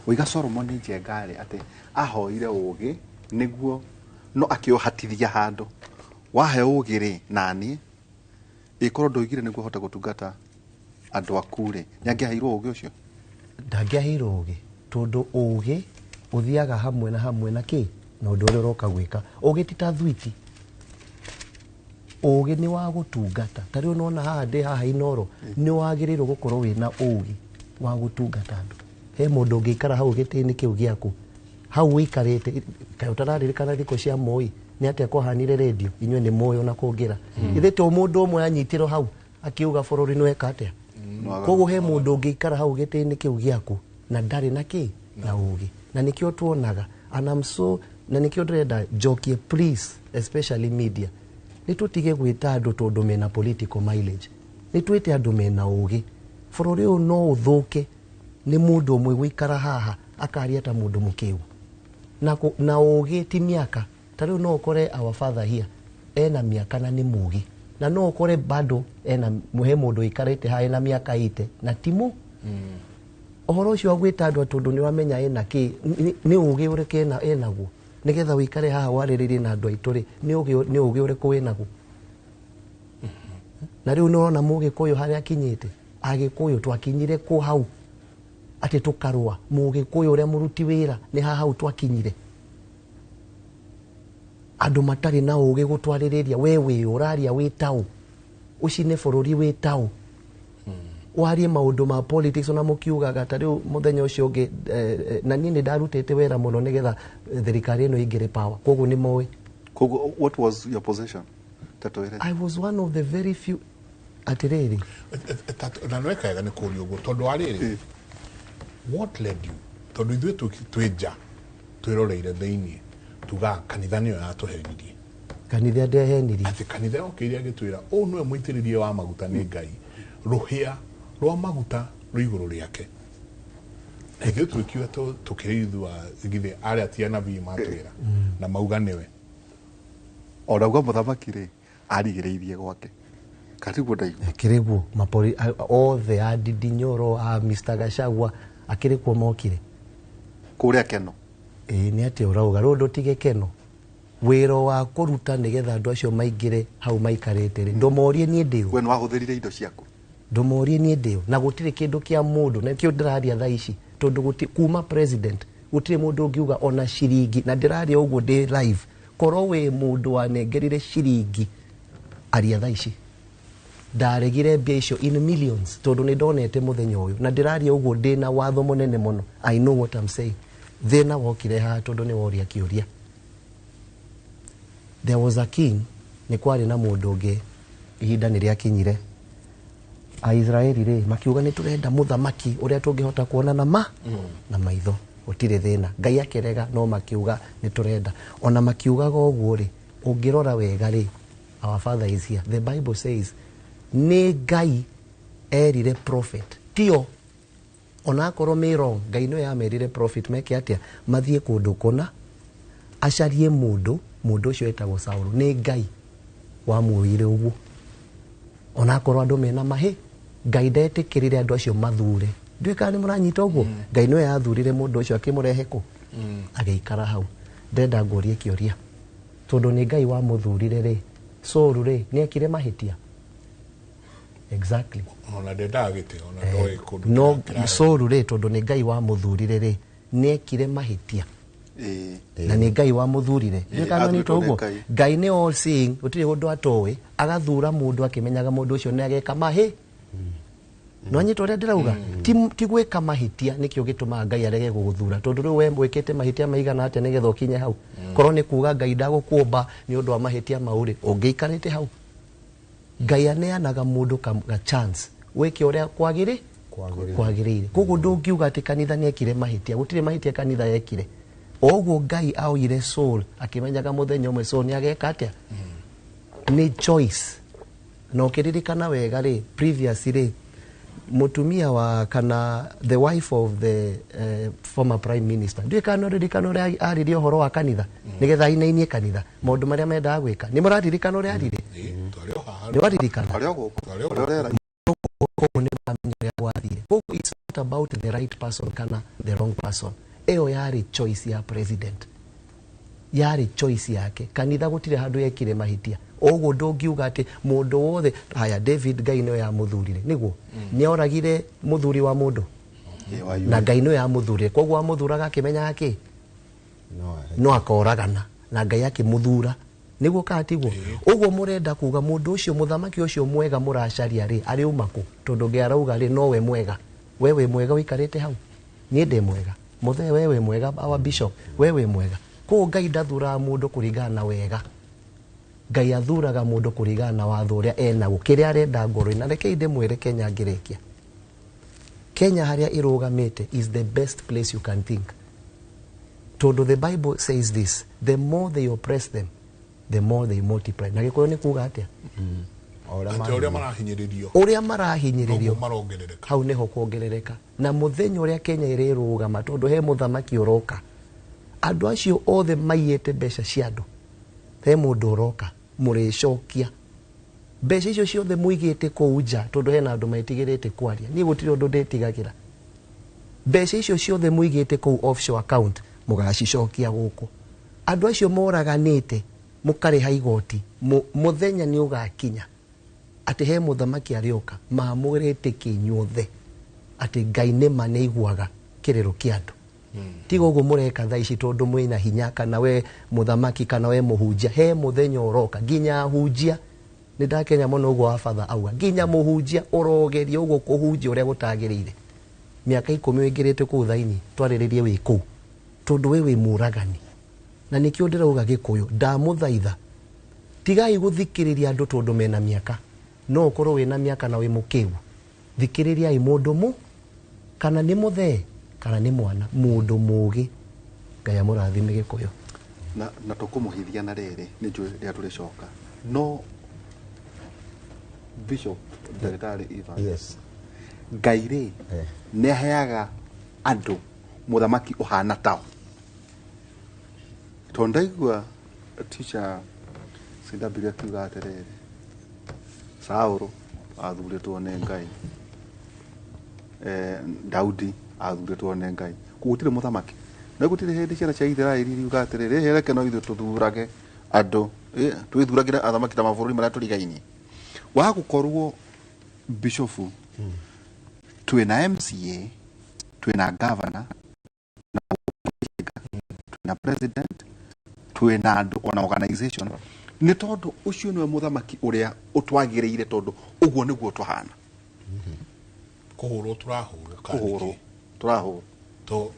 oiga Solomon Njengare ate ahoire ugi niguo no akiohatithia handu wahe ugi ri nani ikoro ndoigire niguo hota gutungata andu akure nyangiaheirwo ugi ucio ndangiaheirwo ugi tondu ugi uthiaga hamwe na ki na undu uria uroka gwika ugi ti ta thwiti ugi ni wa gutungata tari unaona haha ndi haha Inoro ni wagirirwo gukorwo wina ugi wa gutungata andu he mundu ngikara hau gitini kiu giaku hau wikarite kayo utararirikana thiko cia Moi ni atia kohanire radio inywe ni moyo na kungira ithe to mundu umwe anyitirwo hau akiuga bururi no ekatia koguo he mundu ngikara hau gitini kiu giaku na ndari na ki na ugi na nikio tuonaga anamso na nikio ndrenda jokie please especially media ni tutige gwita andu tondu mena political mileage ni twite andu mena ugi bururi u no uthuke ni mundu umwe gwikara haha akaria ta mundu mukiu na ugi ti miaka tari no ukore our father here ena miaka na ni mugi na no ukore bado ena muhe mundu ikarite ha ena miaka 80 na timu ohoro ucio agwita andu tondu ni wamenya ena ki ni ugi ureke enaguo nigetha wikare haha wariririe na andu aituri ni ugi uriku winaguo na riu no na mugi kuyu haria akinyite agikuyu twakinyire ku hau ati tukarwa mugi kuyu uria muruti wira ni haha hau twakinyire andu matari na ugi gutwaririria wewe uraria witau ucine bururi witau warie maundu ma politics na mukiugaga tari muthenya ucio ngi na ni ndarutite wera muno nigetha thirikari ino ingire power koguo ni moi koguo what was your position tatoere I was one of the very few atiriri na nweka ni kuri ugo tondu ariri what led you tondu ithuĩ twĩnja twĩroreire thĩinĩ tuga kanitha nĩyo yatũhenirie kanitha ndehenirie atĩ kanitha yokĩire agĩtwĩra ũũ nĩwe mũitĩrĩrie wa maguta nĩ Ngai rũhĩa rwa maguta rwĩ igũrũ rĩake ithuĩ twĩkiuga tũkĩrĩ ithuĩ githĩ arĩa ti anabii matwĩra na mauga nĩwe orauga mũthamaki rĩ arigĩrĩirie gwake kariguo ndaigua kiriguo mapori othe a Ndindinyoro a Mr Gachagua akirikuo mokire kuria keno ni ati urauga rundu tige keno wiro wa kuruta nigetha andu acio maingire hau maikarite ri ndomorie nie ndio we wahuthirire indo ciaku ndomorie nie ndio na gutire kindu kia mundu na kio ndiraria tha ici tondu guti kuma president gutire mundu ungiuga ona shiringi na ndiraria uguo ndi live koro we mundu wanengerire shiringi aria tha ici ndaregire mbia icio in millions tondu ni ndonete muthenya uyu na ndiraria uguo ndina watho munene muno I know what I'm saying thina wokire ha tondu ni woria kiuria there was a king ni kwari na mundu ungi ihinda ni riakinyire Aisraeli ri makiuga ni turenda muthamaki uria tungihota kuona na na maitho utire thina Ngai akirega no makiuga ni turenda ona makiugaga uguo ri ungirora wega ri our father is here the Bible says ni Ngai erire prophet tio ona korwo me wrong Ngai no yamerire prophet meke atia mathie kundu kuna acarie mundu ucio etagwo Saul ni Ngai wa muire uguo ona korwo andu mena mahi Ngai ndetikirire andu acio mathure ndwika ni muranyita uguo Ngai no yathurire mundu ucio akimurehe ku ageikara hau ndenda ngurie kioria tondu ni Ngai wa muthurire ri Saul ri ni ekire mahitia exactly ona ndagite ona ndoe kundu no soru ri tondu ni ngai wa muthurire ri nekire mahitia na ni ngai wa muthurire ndikano ni toguo ngai ni all seeing utire undu atowe agathura mundu akimenyaga mundu ucio ni ageka mahi no nyito ria ndirauga ti gwika mahitia nikio gituma ngai arege guguthura tondu riu we mwikite mahitia maigana atia nigetha ukinye hau korwo ni kuga ngai ndagukuomba ni undu wa mahitia mauri ungiikarite hau ngai aneanaga mundu ka chance weke uria kwagirire koguo ndungiuga ati kanitha ni ekire mahitia gutire mahitia kanitha yekire oguo ngai aoire Saul akimenyaga muthenya umwe Saul ni ageka atia ni choice no kiririkana wega ri previously mutumia wa kana the wife of the former prime minister ndikano ririkano ria aririo horo wa kanitha nigetha inainie kanitha maundu maria mendaga gwika ni muraririkano ria arire ni waririkana it's not about the right person kana the wrong person eyo yari choice ya president yari choice yake kanitha gutire handu yekire mahitia oguo ndungiuga ati mundu wothe haya David ngai no ya muthurire niguo ni oragire muthuri wa mundu na ngai no ya muthurire koguo amuthuraga akimenya ake no akoragana na ngai yake muthura niguo katiguo uguo murenda kuga mundu ucio muthamaki ucio mwega muracaria ri ari umaku tondu ngiarauga ri no we mwega wewe mwega wikarite hau ni ndi mwega muthe wewe mwega our bishop wewe mwega ko ngai ndathura mundu kuringana na wega ngai athuraga mundu kuringana na watho uria ena gukiria arenda ngoro na reke inde mwire Kenya ngirekia Kenya haria irugamite is the best place you can think tondu the Bible says this the more they oppress them the more they multiply na gikuyu ni kuga atia uria marahinyiririo hau niho kuongerereka na muthenya uria Kenya irirugama tondu he muthamaki uroka andu acio othe maiyete mbeca cia andu he mundu uroka muricokia mbeca icio ciothe muigite kuu nja tondu hena andu maitigirite kwaria ni gutire undu nditigagira mbeca icio ciothe muigite kuu offshore account mugacicokia guku andu acio moraganite mukariha igoti muthenya ni ugakinya ati he muthamaki arioka mamurite kinyuothe ati ngai ni maneiguaga kiriro kiandu tigo uguo mureka thaa ici tondu mwina hinya kana we muthamaki kana we muhunjia he muthenya uroka nginya hunjia ni ndakenya muno uguo abatha auga nginya muhunjia urogeria uguo kuhunjia uria gutagirire miaka 10 wingirite ku thaini twariririe wi ku tondu we wi muragani na nikio ndirauga gikuyu ndamuthaitha tigai guthikiriria andu tondu mena miaka no ukorwo wina miaka na wi mukiu thikiriria i mundu mu kana ni muthe kana ni mwana mundu mugi ngai amurathime gikuyu na tukumuhithia na riri ni njui ria turicoka no Bishop Daktari Ivan yes ngai ri ni aheaga andu muthamaki uhana tao tondaigua teacher sindabiria kiuga atiriri Sauro athuritwo ni ngai Daudi athuritwo ni ngai gutire muthamaki na gutire hindi ciana cia Israeli riuga atiriri hereke no ithu tuthurage andu twithuragire athamaki ta mabũrũri maria turigainie wa gukorwo bishofu twina MCA twina governor twina president twina andu ona organization ni tondu ucio niwe muthamaki uria utwagiriire tondu uguo niguo tuhana kuhurwo turahurwo to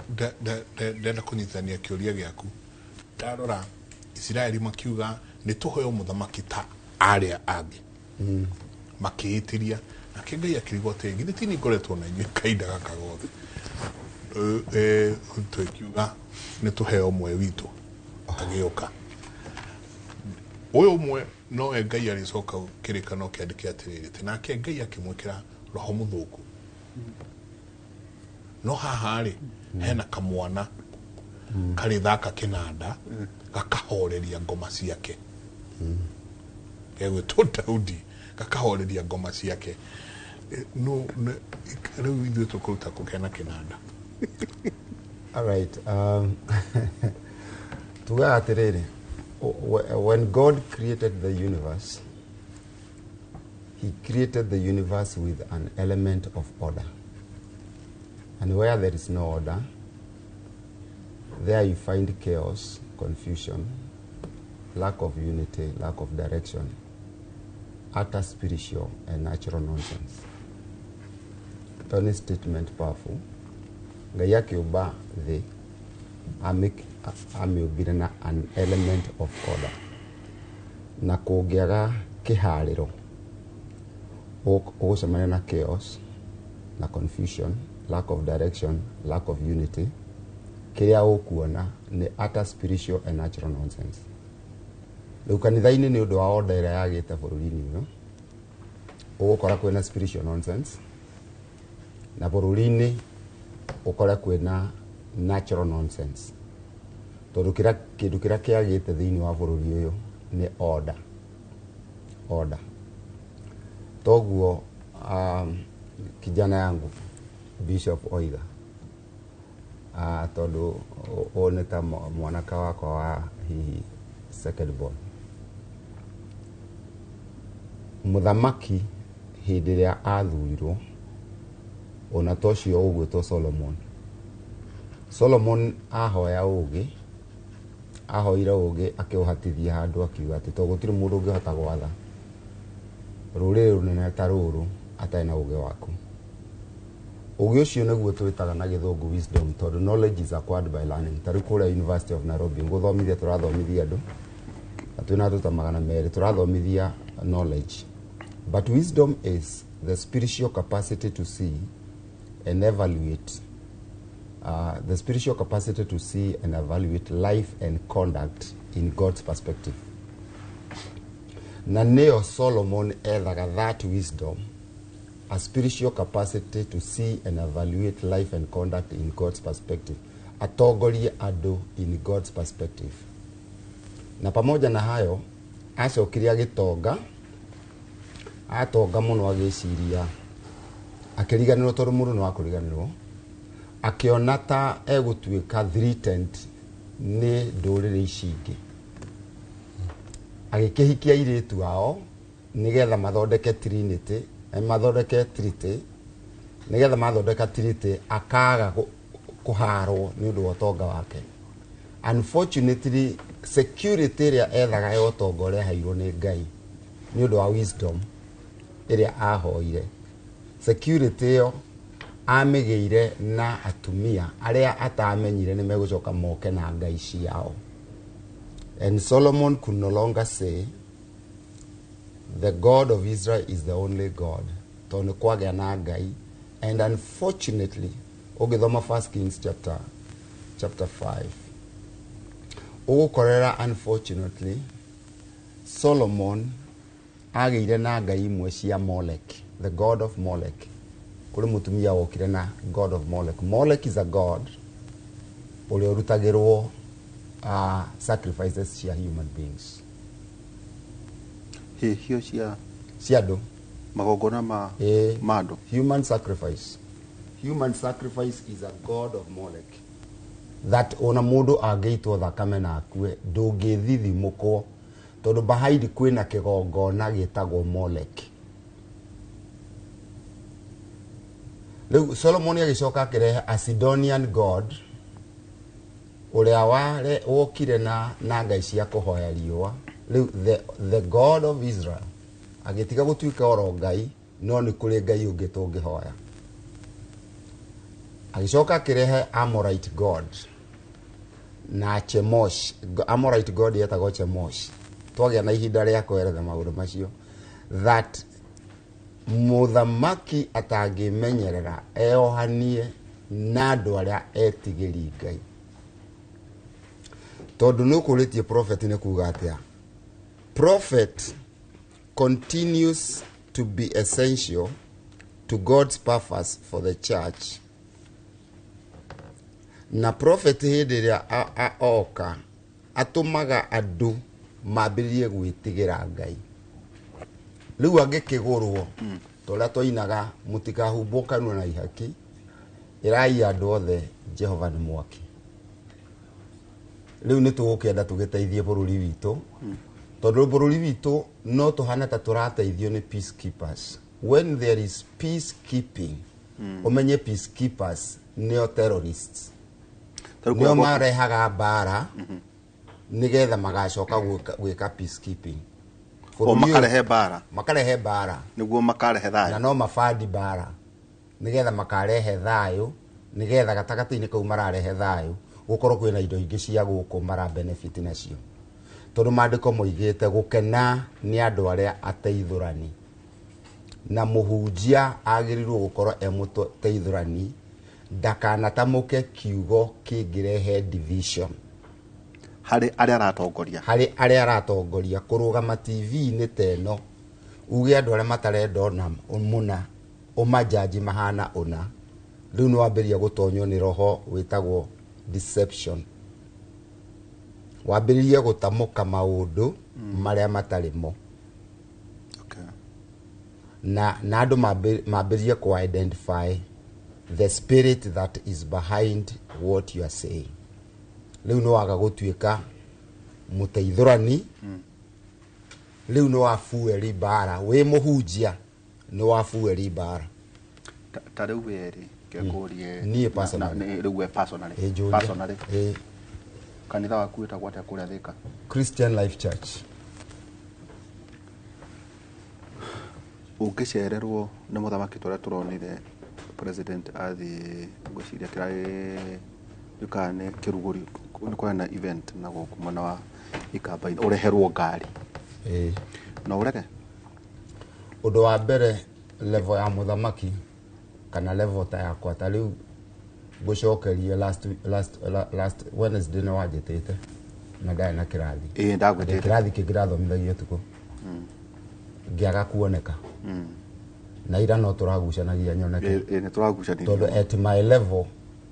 ndenda kunyitithania kiuria giaku ndarora Israeli makiuga ni tuhoyo muthamaki ta aria angi makiitiria na kingai akirigwo tengi ni tini ngoretwo na inyuĩ kainda gaka gothe twikiuga ni tuheo mwe witu agioka uyu umwe no ngai aricoka kirikano kiandike atiriri nake ngai akimwikira roho muthuku no haha ri hena kamwana kari thaka kinanda gakahoreria ngoma ciake gegwitwo Daudi gakahoreria ngoma ciake no riu ithuĩ tukuruta kukena kinanda all right tuga atiriri when God created the universe he created the universe with an element of order. And where there is no order, there you find chaos, confusion, lack of unity, lack of direction, utter spiritual and natural nonsense. Tony statement powerful. Ngai akiumba thĩ amĩũmbire na an element of order. Na kũngĩaga kĩharĩro ũgũcemania na chaos na confusion, lack of direction, lack of unity. Kĩrĩa ũkuona nĩ utter spiritual and natural nonsense. Rĩu kanitha-inĩ nĩ ũndũ wa order ĩrĩa yagĩte bũrũri-inĩ ũyũ, ũgũkora kwĩna spiritual nonsense, na bũrũri-inĩ ũkora kwĩna natural nonsense. Tondũ kĩndũ kĩrĩa kĩagĩte thĩinĩ wa bũrũri ũyũ nĩ order. Order. Toguo kijana yangu Bishop Oiga, tondũ one ta mwanaka wakwa wa hihi second born. Mũthamaki hĩndĩ ĩrĩa athurirwo ona tocio ũgwĩtwo Solomon. Solomon ahoya ũgĩ, ahoire ũgĩ akĩũhatithia handũ akiuga atĩ tondũ gũtirĩ mũndũ ũngĩhota gwatha rũrĩrĩ rũnene ta rũrũ atarĩ na ũgĩ waku. Ũgĩ ũcio nĩguo twĩtaga na gĩthũngũ wisdom, tondũ knowledge is acquired by learning. Tarĩ kũrĩa University of Nairobi ngũthomithia, tũrathomithia andũ na twĩna andũ ta 200 tũrathomithia knowledge. But wisdom is the spiritual capacity to see and evaluate the spiritual capacity to see and evaluate life and conduct in God's perspective. Na neo Solomon ethaga that wisdom, a spiritual capacity to see and evaluate life and conduct in God's perspective. Atongorie andũ in God's perspective. Na pamoja na hayo, acokirie gĩtonga, atonga mũno agĩciria, akĩriganĩrwo tondũ mũndũ nĩ wa kũriganĩrwo, akĩona ta egũtuĩka threatened nĩ ndũrĩrĩ ici ingĩ. Agĩkĩhikia airĩtu ao nĩgetha mathondeke trinity, mathondeke treaty, nĩgetha mathondeka treaty akaga kũharwo nĩ ũndũ wa ũtonga wake. Unfortunately, security ĩrĩa ethaga ya ũtonga ũrĩa aheirwo nĩ Ngai nĩ ũndũ wa wisdom ĩrĩa ahoire. Security ĩyo amĩgĩire na atumia arĩa atamenyire nĩ megũcoka moke na ngai ciao. And Solomon could no longer say the God of Israel is the only God. Tondũ kwagĩa na ngai. And unfortunately, ũgĩthoma 1 Kings chapter 5, ũgũkorera unfortunately Solomon agĩire na ngai imwe cia Molech, the god of Molech. Kũrĩ mũtumia wokire na god of Molech. Molech is a god ũrĩa ũrutagĩrwo sacrifices cia human beings. Hio cia andũ magongona ma andũ. Human sacrifice. Human sacrifice is a god of Molech. That ona mũndũ angĩitwo thakame na akue ndũngĩthithimũkwo tondũ behind kwĩna kĩgongona gĩtagwo Molech. Rĩu Solomon agĩcoka akĩrehe a Sidonian god ũrĩa wokire na ngai cia kũhoya riũa. Rĩu the god of Israel agĩtiga gũtuĩka oro ngai, no nĩ kũrĩ ngai ũngĩ tũngĩhoya. Agĩcoka akĩrehe Amorite god na Chemosh. Amorite god yetagwo Chemosh. Twagĩa na ihinda rĩa kweretha maũndũ macio. That mũthamaki atangĩmenyerera eohanie na andũ arĩa etigĩri Ngai. Tondũ nĩ ũkũrĩtie prophet nĩ kuuga atĩa. Prophet continues to be essential to God's purpose for the church. Na prophet hĩndĩ ĩrĩa oka atũmaga andũ mambĩrĩrie gwĩtigĩra Ngai. Rĩu angĩkĩgũrwo tũrĩa twainaga mũtikahumbwo kanua na ihaki, ĩrai andũ othe Jehova nĩ mwaki. Rĩu nĩ tũgũkĩenda tũgĩteithie bũrũri witũ tondu bururi witu no tuhana ta turateithio ni peacekeepers. When there is peacekeeping, umenye peacekeepers neo terrorists. Neo marehaga bara nigetha magacoka gwika peacekeeping. Makarehe bara niguo makarehe thayo na no mafadi bara nigetha makarehe thayo nigetha gatagati-ini kau mararehe thayo gukorwo kwina indo ingi cia guku mara benefit nacio. Tondu mandiko moigite gukena ni andu aria ateithurani na muhunjia agirirwo gukorwo emuteithurani ndakanatamuke kiugo kingirehe division hari aria aratongoria kurugama TV ni teno uge andu aria matarenda na muna umajaji mahana una riu no ambiria gutonyo ni roho witagwo deception wambiririe gutamuka maundu maria matarimo na andu mambirie ku identify the spirit that is behind what you are saying. Riu no waga gutuika muteithurani riu no wafueri bara we muhunjia no wafueri bara ta riu weri kekurie ni personally riu personally kanitha waku wetagwo atia kuria Thika? Christian Life Church. Ungicererwo ni muthamaki turia turonire president athi guciria kirai yukane kiruguri ni kwa na event na guku mwana wa Ikamba ureherwo ngari no ureke undu wa mbere level ya muthamaki kana level ta yakwa ta riu gucokerie last Wednesday no wajitete na ndai na kirathi ndagwetete kirathi kingirathomithagia tuko ngiaga kuoneka na ira no turagucanagia nyoneke ni turagucanagia tondu at my level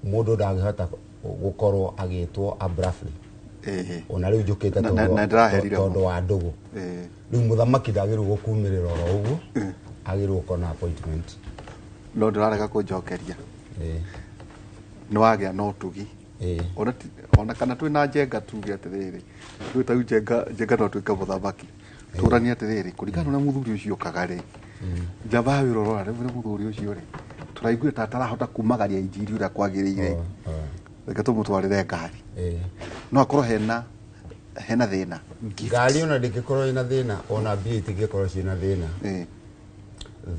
mundu ndangihota gukorwo agitwo abruptly ona riu njukite tondu wa ndugu riu muthamaki ndagirwo gukumirira oro uguo agirwo kona appointment no ndirareka kunjokeria no wagia no tugi ona kana twina njenga tuge atiriri twi ta njenga no twika muthamaki turani atiriri kurigana na muthuri ucio kagari njamba wirorora riu muthuri ucio ri turaigua ta tarahota kumagaria injiri uria kwagiriire reke tumutwarire ngari no akorwo hena thina ngari ona ndingikorwo ina thina ona mbia itingikorwo ciina thina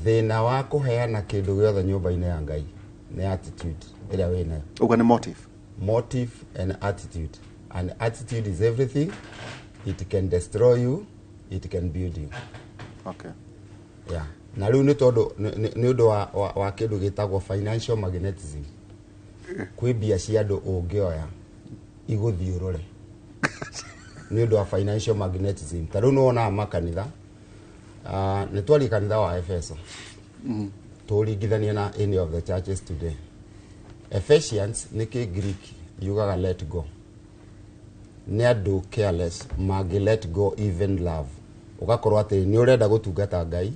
thina wa kuheana kindu giothe nyumba-ini ya Ngai ni attitude iria wina uga ni motive and attitude, and attitude is everything. It can destroy you, it can build you. Okay. Yeah. Na riu ni tondu ni undu wa kindu gitagwo financial magnetism. Kwi bia cia andu ungioya iguthiurure ni undu wa financial magnetism. Ta riu no ona makanitha ni twari kanitha wa Efeso turingithania na any of the churches today. Ephesians ni ki Greek yugaga let go. Ni andu careless magi let go even love. Ugakorwo ati ni urenda gutungata Ngai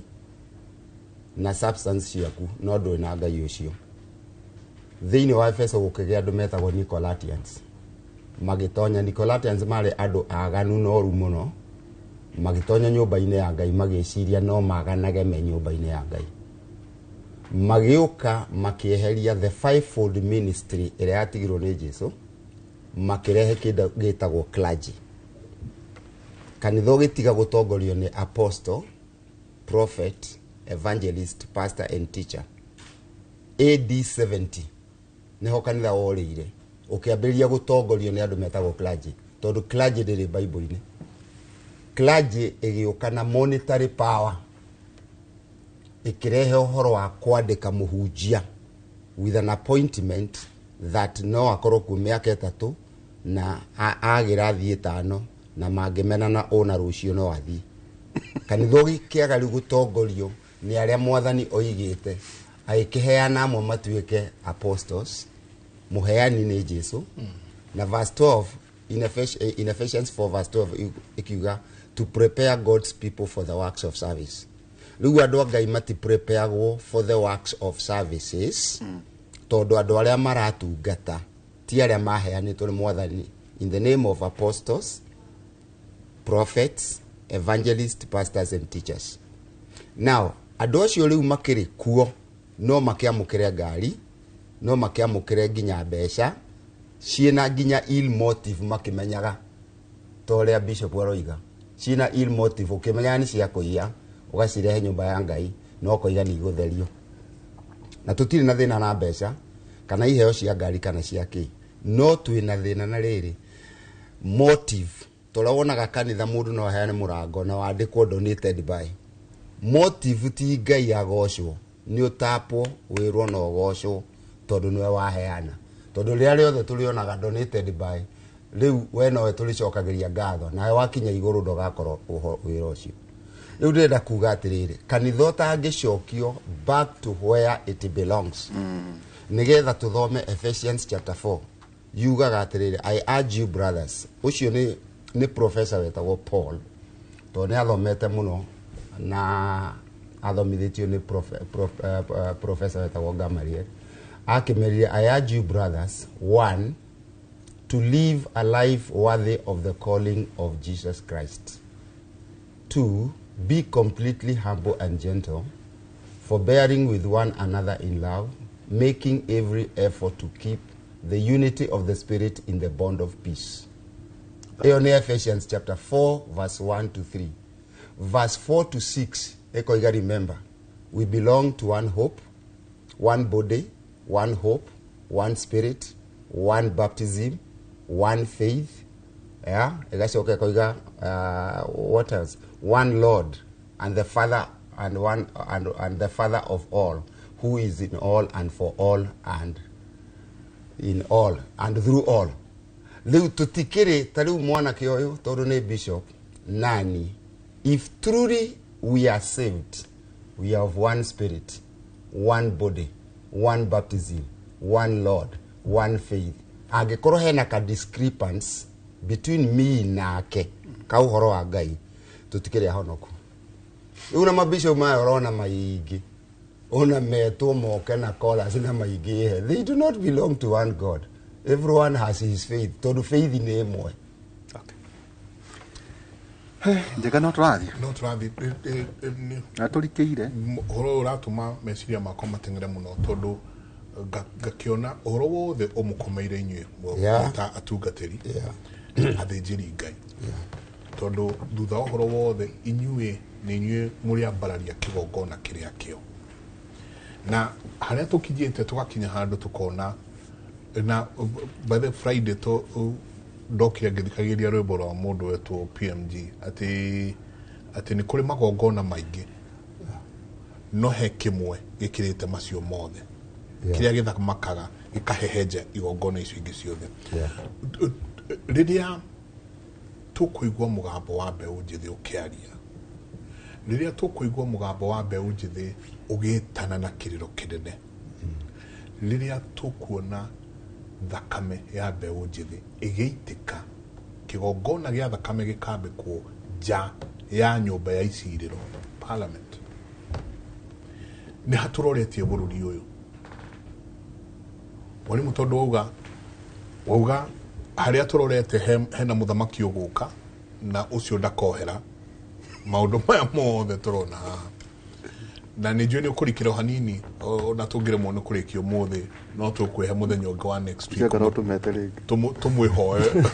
na substance ciaku no ndu na Ngai ucio. Thiini wa Efeso gukigia andu metagwo Nicolaitans. Magitonya Nicolaitans mari andu aganu no ru muno. Magitonya nyumba-ini ya Ngai magiciria no maganage me nyumba-ini ya Ngai. Magiuka makieheria the fivefold ministry ire yatigirwo ni Jesu makirehe kindu gitagwo clergy. Kanitha gitiga gutongorio ni apostle, prophet, evangelist, pastor and teacher. AD 70 niho kanitha worire ukiambiria gutongorio ni andu metagwo clergy tondu clergy ndiri Bible-ini. Clergy igiuka na monetary power ikirehe uhoro wa kwandika muhunjia with an appointment that no akorwo ku miaka 3 na agira thie 5 na mangimena na ona rucio no athi. Kanitha gikiaga riu gutongorio ni aria mwathani oigite aikiheana amwe matuike apostles, muheani ni Jesu. Na verse 12 in Ephesians 4 verse 12 ikiuga to prepare God's people for the works of service. Riu andu Ngai mati prepare for the works of services tondu andu aria maratungata ti aria maheanitwo ni mwathani in the name of apostles, prophets, evangelists, pastors and teachers. Now, andũ acio rĩu makĩrĩ kuo no makĩamũkĩre ngari, no makĩamũkĩre nginya mbeca ciĩna nginya ill motive makĩmenyaga torĩa Bishop aroiga. Ciĩna ill motive ũkĩmenyaga nĩ cia kũiya ũgacirehe nyũmba ya Ngai no koiga nĩ igũtherio. Na tũtirĩ na thĩna na mbeca kana iheo cia ngari kana cia kĩ. No twĩna thĩna na rĩrĩ motive. Tũrĩa wonaga kanitha mũndũ no aheane mũrango na wandĩkwo donated by. Motive ti Ngai agocwo, nĩ ũtapwo wĩrwo na ũgocwo tondũ nĩwe waheana. Tondũ rĩrĩa rĩothe tũrĩonaga donated by, rĩu we nowe tũrĩcokagĩria ngatho nawe wakinya igũrũ ndũgakorwo wĩra ũcio. Rĩu ndĩrenda kuga atĩrĩrĩ, kanitha ũtangĩcokio back to where it belongs. Nĩgetha tũthome Ephesians chapter 4 yugaga atĩrĩrĩ, I urge you brothers. Ũcio nĩ professor wetagwo Paul, tondũ nĩ athomete mũno na athomithĩtio nĩ professor wetagwo Gamaliel. Akĩmerire, I urge you brothers, 1, to live a life worthy of the calling of Jesus Christ. 2, be completely humble and gentle, forbearing with one another in love, making every effort to keep the unity of the Spirit in the bond of peace. In Ephesians chapter 4, verse 1 to 3. Verse 4 to 6, remember, we belong to one hope, one body, one hope, one spirit, one baptism, one faith. Yeah, what else? One Lord, and the Father, and the Father of all, who is in all and for all and in all and through all. Leu tutikiri tariu mwana kioyo toru ne bishop nani. If truly we are saved, we are of one spirit, one body, one baptism, one Lord, one faith. Agekoro hena ka discrepancy between me na ake ka uhoro wa Ngai tutikiri ahonoku. Una mabishop mayorona maigi. Ona meto moke na kola sina maigi. They do not belong to one God. Everyone has his faith. Todo faith in emwe. Njega no turathi. No turathi. Atũrikĩire. Horo uratuma meciria makwa matengere muno tondu gakiona horo wothe umukomeire inywe ta atungatĩri athĩnjĩri Ngai. Tondu thutha horo wothe inywe nĩ inywe muri ambararia kĩgongona kĩrĩa kĩo. Na harĩa tũkinyĩte tugakinya handũ tukona na by the Friday to ndokia ngithikagĩria rwĩmbo rwa mũndũ wetwo PMG ati nĩ kũrĩ magongona maingĩ no he kĩmwe gĩkĩrĩte macio mothe kĩrĩa gĩthamakaga gĩkahehenja igongona icio ingĩ ciothe. Rĩrĩa tũkũigua mũgambo wa mbeũ njĩthĩ ũkĩaria, rĩrĩa tũkũigua mũgambo wa mbeũ njĩthĩ ũgĩtana na kĩrĩro kĩnene, rĩrĩa tũkuona thakame ya mbeũ njĩthĩ ĩgĩitĩka, kĩgongona gĩa thakame gĩkambĩkwo nja ya nyũmba ya icirĩro parliament, nĩ hatũroretie bũrũri ũyũ. Mwalimu tondu wauga harĩa tũrorete hena mũthamaki ũgũka na ũcio ndakohera maũndũ maya mothe tũrona haha. Na nĩ njũĩ nĩ ũkũrikĩra hanini na tũngĩremwo nĩ kũrĩkia ũmũthĩ no tũkwĩhe mũthenya ũngĩ wa next week tũmwĩhoe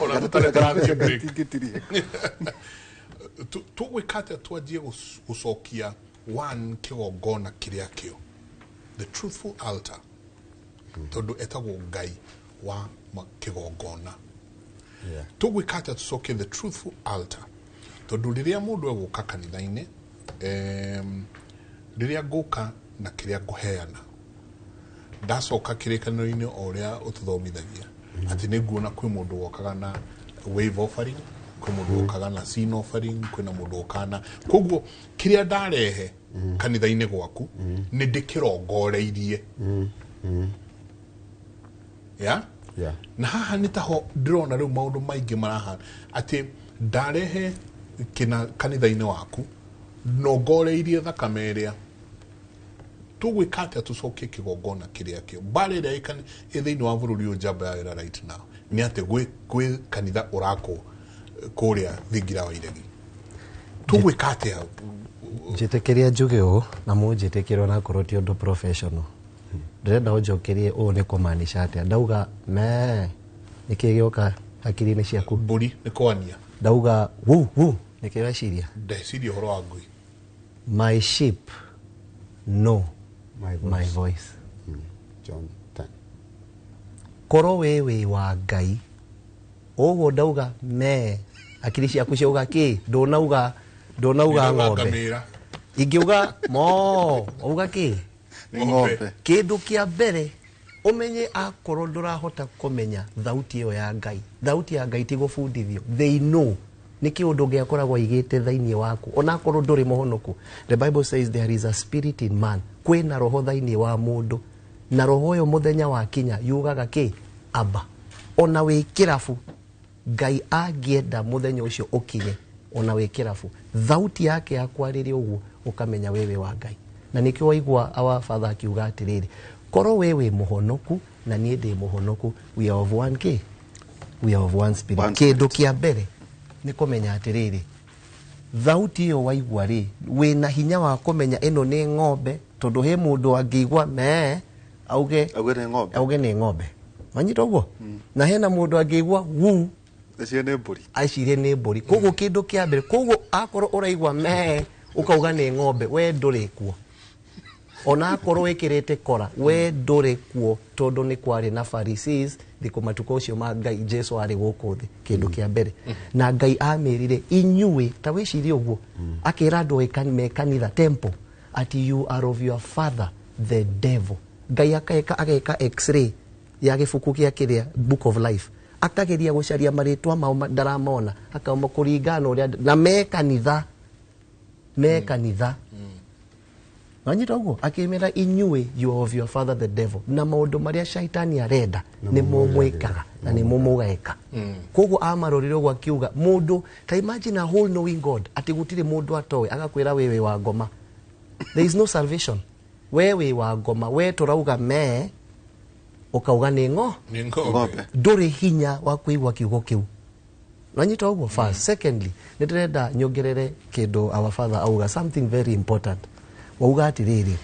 ona tũtarĩ break. Tũgwĩka atĩa twanjie gũcokia one kĩgongona kĩrĩa kĩo, the truthful altar, tondu etagwo Ngai wa kĩgongona. Tũgwĩka atĩa tũcokie the truthful altar, tondu rĩrĩa mũndũ egũka kanitha-inĩ rĩrĩa ngũka na kĩrĩa ngũheana ndacoka kĩrĩkanĩro-inĩ o ũrĩa ũtũthomithagia atĩ nĩ nguona kwĩ mũndũ wokaga na wave offering, kwĩ mũndũ wokaga na sin offering, kwĩna mũndũ wokaga na koguo kĩrĩa ndarehe kanitha-inĩ gwaku nĩ ndĩkĩrongoreirie. Na haha nĩ taho ndĩrona rĩu maũndũ maingĩ marahana atĩ ndarehe kĩna kanitha-inĩ waku nongoreirie thakame ĩrĩa tũgwĩka atĩa tũcokie kĩgongona kĩrĩa kĩo. Mbara ĩrĩa ĩ thĩinĩ wa bũrũri ũyũ njamba ya right now nĩ atĩ gwĩ kanitha ũrakwo kuria thingira wa iregi tugwika atia njitekeria njuge o na munjitekero na koroti ondo professional ndenda onjokerie o ne kumaanisha atia ndauga me nikigioka akiri-ini ciaku mburi ni kwania ndauga wu nikireciria ndeciria horo wa ngui my sheep know my voice. John 10. Koro wewe wa Ngai ogo ndauga me akiri ciaku ciuga ki ndonauga ng'ombe ingiuga mo uga ki ng'ombe kindu kia mbere umenye akorwo ndurahota kumenya thauti iyo ya Ngai thauti ya Ngai tigubundithio they know ni kiundu giakoragwo igite thaini waku ona korwo nduri muhonoku. The Bible says there is a spirit in man, kwina roho thaini wa mundu na roho yo muthenya wa kinya yugaga ki aba ona wi kirafu Ngai agienda muthenya ucio ukinye ona wi kirafu thauti yake yakwariria uguo ukamenya wewe wa Ngai na nikio waigua our father akiuga atiriri koro wewe muhonoku na nie ndi muhonoku we are of one ki we are of one spirit kindu kia mbere ni kumenya atiriri thauti iyo waigua ri wina hinya wa kumenya ino ni ng'ombe tondu he mundu angigwa me auge ni ng'ombe manyita uguo na hena mundu angigwa wu acirie ni mburi koguo kindu kia mbere koguo akorwo uraigwa me ukauga ni ng'ombe we nduri kuo ona akorwo wikirite kora we nduri kuo tondu ni kwari na Pharisees thiko matuko ucio ma Ngai Jesu ari guku thi kindu kia mbere na Ngai amirire inyue ta wicirie uguo akira andu me kanitha temple ati you are of your father the devil. Ngai ageka x-ray ya gibuku kia kiria book of life akageria gucaria maritwa mao ndaramona akauma kuringana uria na me kanitha Wanyita uguo akimera inyue you of your father the devil na maundu maria shaitani arenda ni mumwikaga na ni mumugaika koguo amarorire uguo akiuga mundu ta imagine a whole knowing God ati gutire mundu atowe agakwira wewe wa ngoma there is no salvation wewe wa ngoma we turauga me ukauga ni ng'ombe nduri hinya wa kuigwa kiugo kiu Wanyita uguo first secondly nitirenda nyongerere kindu our father auga something very important wauga atiriri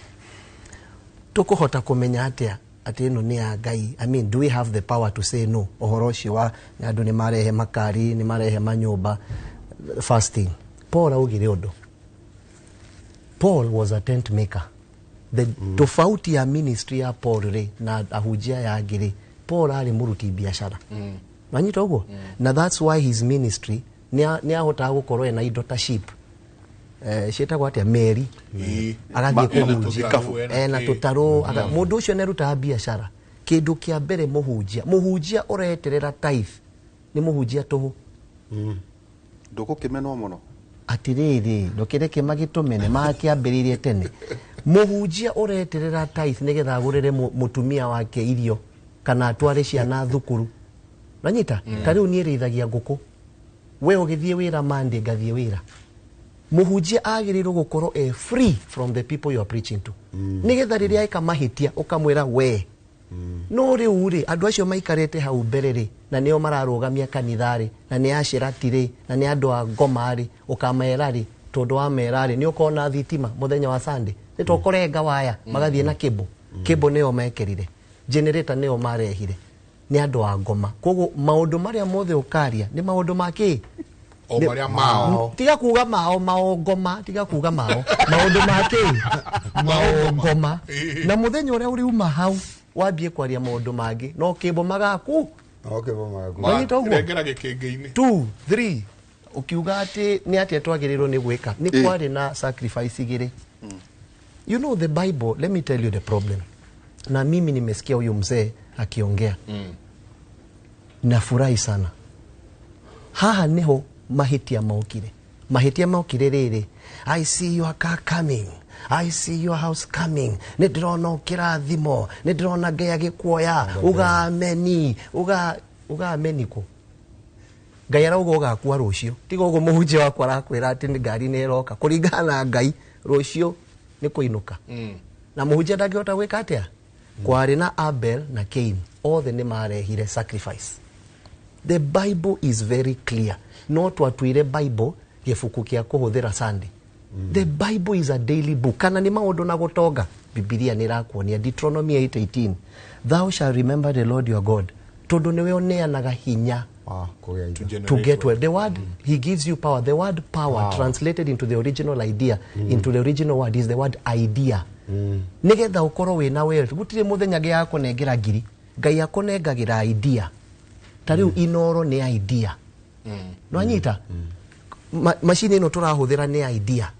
tukuhota kumenya atia ati ino ni ya Ngai. I mean, do we have the power to say no? Ohoro ucio wa andu ni marehe makari ni marehe manyumba fasting. Paul augire undu. Paul was a tent maker. The tofauti ya ministry ya Paul re na ahujia ya agiri Paul ari muruti biashara manyita uguo na that's why his ministry ni ahota gukorwo na indo ta sheep sheta kwa atia Mary agathie kuhunjia na tutaro mundu ucio neruta biashara kindu kia mbere muhunjia ureterera tithe ni muhunjia tuhu ndugukimenwo muno atiriri ndukireke magitumene makiambiririe tene muhunjia ureterera tithe nigetha agurire mutumia wake irio kana atware ciana thukuru nanyita tariu ni rithagia nguku we ugithie wira Monday gathie wira muhunjia agirirwo gukorwo free from the people you are preaching to nigetha riria eka mahitia ukamwira we no riu ri andu acio maikarete hau mbere ri na nio mararugamia kanithari na ni aciratiri na ni andu a ngoma ri ukamera ri tondu wa mera ri ni ukona thitima muthenya wa Sunday ni tukorenga waya magathie na kibo nio mekerire generator nio marehire ni andu a ngoma koguo maundu maria mothe ukaria ni maundu maki o maria mao tiga kuga mao ngoma tiga kuga mao maundu make mao ngoma na muthenya uria uri uma hau wambie kwaria maundu mangi no kibo magaku regera gikingi-ini 2 3 ukiuga ati ni ati twagirirwo ni gwika ni kwari na sacrifice igiri you know the Bible. Let me tell you the problem na mimi nimesikia huyu mzee akiongea nafurahi sana haha niho mahitia maukire riri I see your car coming, I see your house coming, nidirona ukirathimo nidirona Ngai agikuoya uga ameni ko Ngai arauga ugakua rucio tiga ugo muhunjia wakwa arakwira ati ni ngari ni iroka kuringana na Ngai rucio ni kuinuka na muhunjia ndangihota gwika atia kwari na Abel na Cain othe ni marehire sacrifice The Bible is very clear. No twatwire Bible gifuku kia kuhuthira Sunday. The Bible is a daily book. Kana ni maundu na gutonga. Biblia nirakuonia Deuteronomy 8:18. Thou shall remember the Lord your God. Tondu niwe oneanaga hinya. To get well. The word, he gives you power. The word power translated into the original idea, into the original word is the word idea. Nigetha ukoro wina wealth. Gutire muthenya ge yako nengera ngiri. Ngai akonengagira idea. Tariu inoro ni idea. No anyita. Machine ino turahuthira ni idea.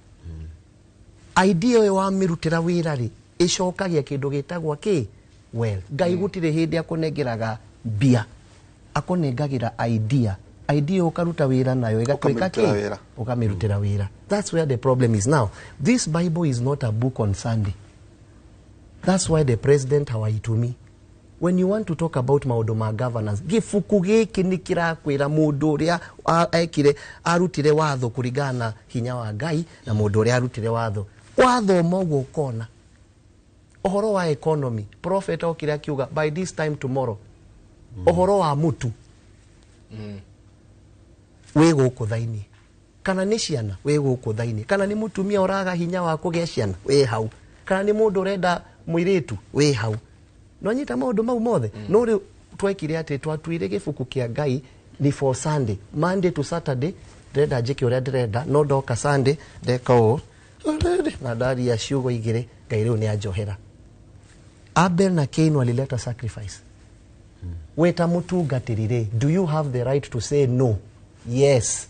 Idea we wa mirutira wira ri icokagia kindu gitagwa ki well. Ngai gutire hindi akonengeraga bia. Akonengagira idea. Idea ukaruta wira nayo igatuika ki ukamirutira wira. That's where the problem is now. This Bible is not a book on Sunday. That's why the president hawaitumi. When you want to talk about maundu ma governance, gifuku giki ni kirakwira mundu uria ekire arutire watho kurigana hinya wa Ngai na mundu uria arutire watho mogo kona. Ohoro wa economy, prophet okire akiuga by this time tomorrow. Ohoro wa mutu we guku thaini kana ni ciana we guku thaini kana ni mutumia uraga hinya wa kugia ciana we hau kana ni mundu urenda muiritu we hau no nyita maundu mau mothe no ri twekire ati twatwire gifuku kia Ngai ni for Sunday, Monday to Saturday renda njike uria ndirenda no ndoka Sunday ndeka o na ndari ya ciugo igire Ngai riu ni anjohera. Abel na Cain walileta sacrifice. Weta mutungatirire, do you have the right to say no? Yes.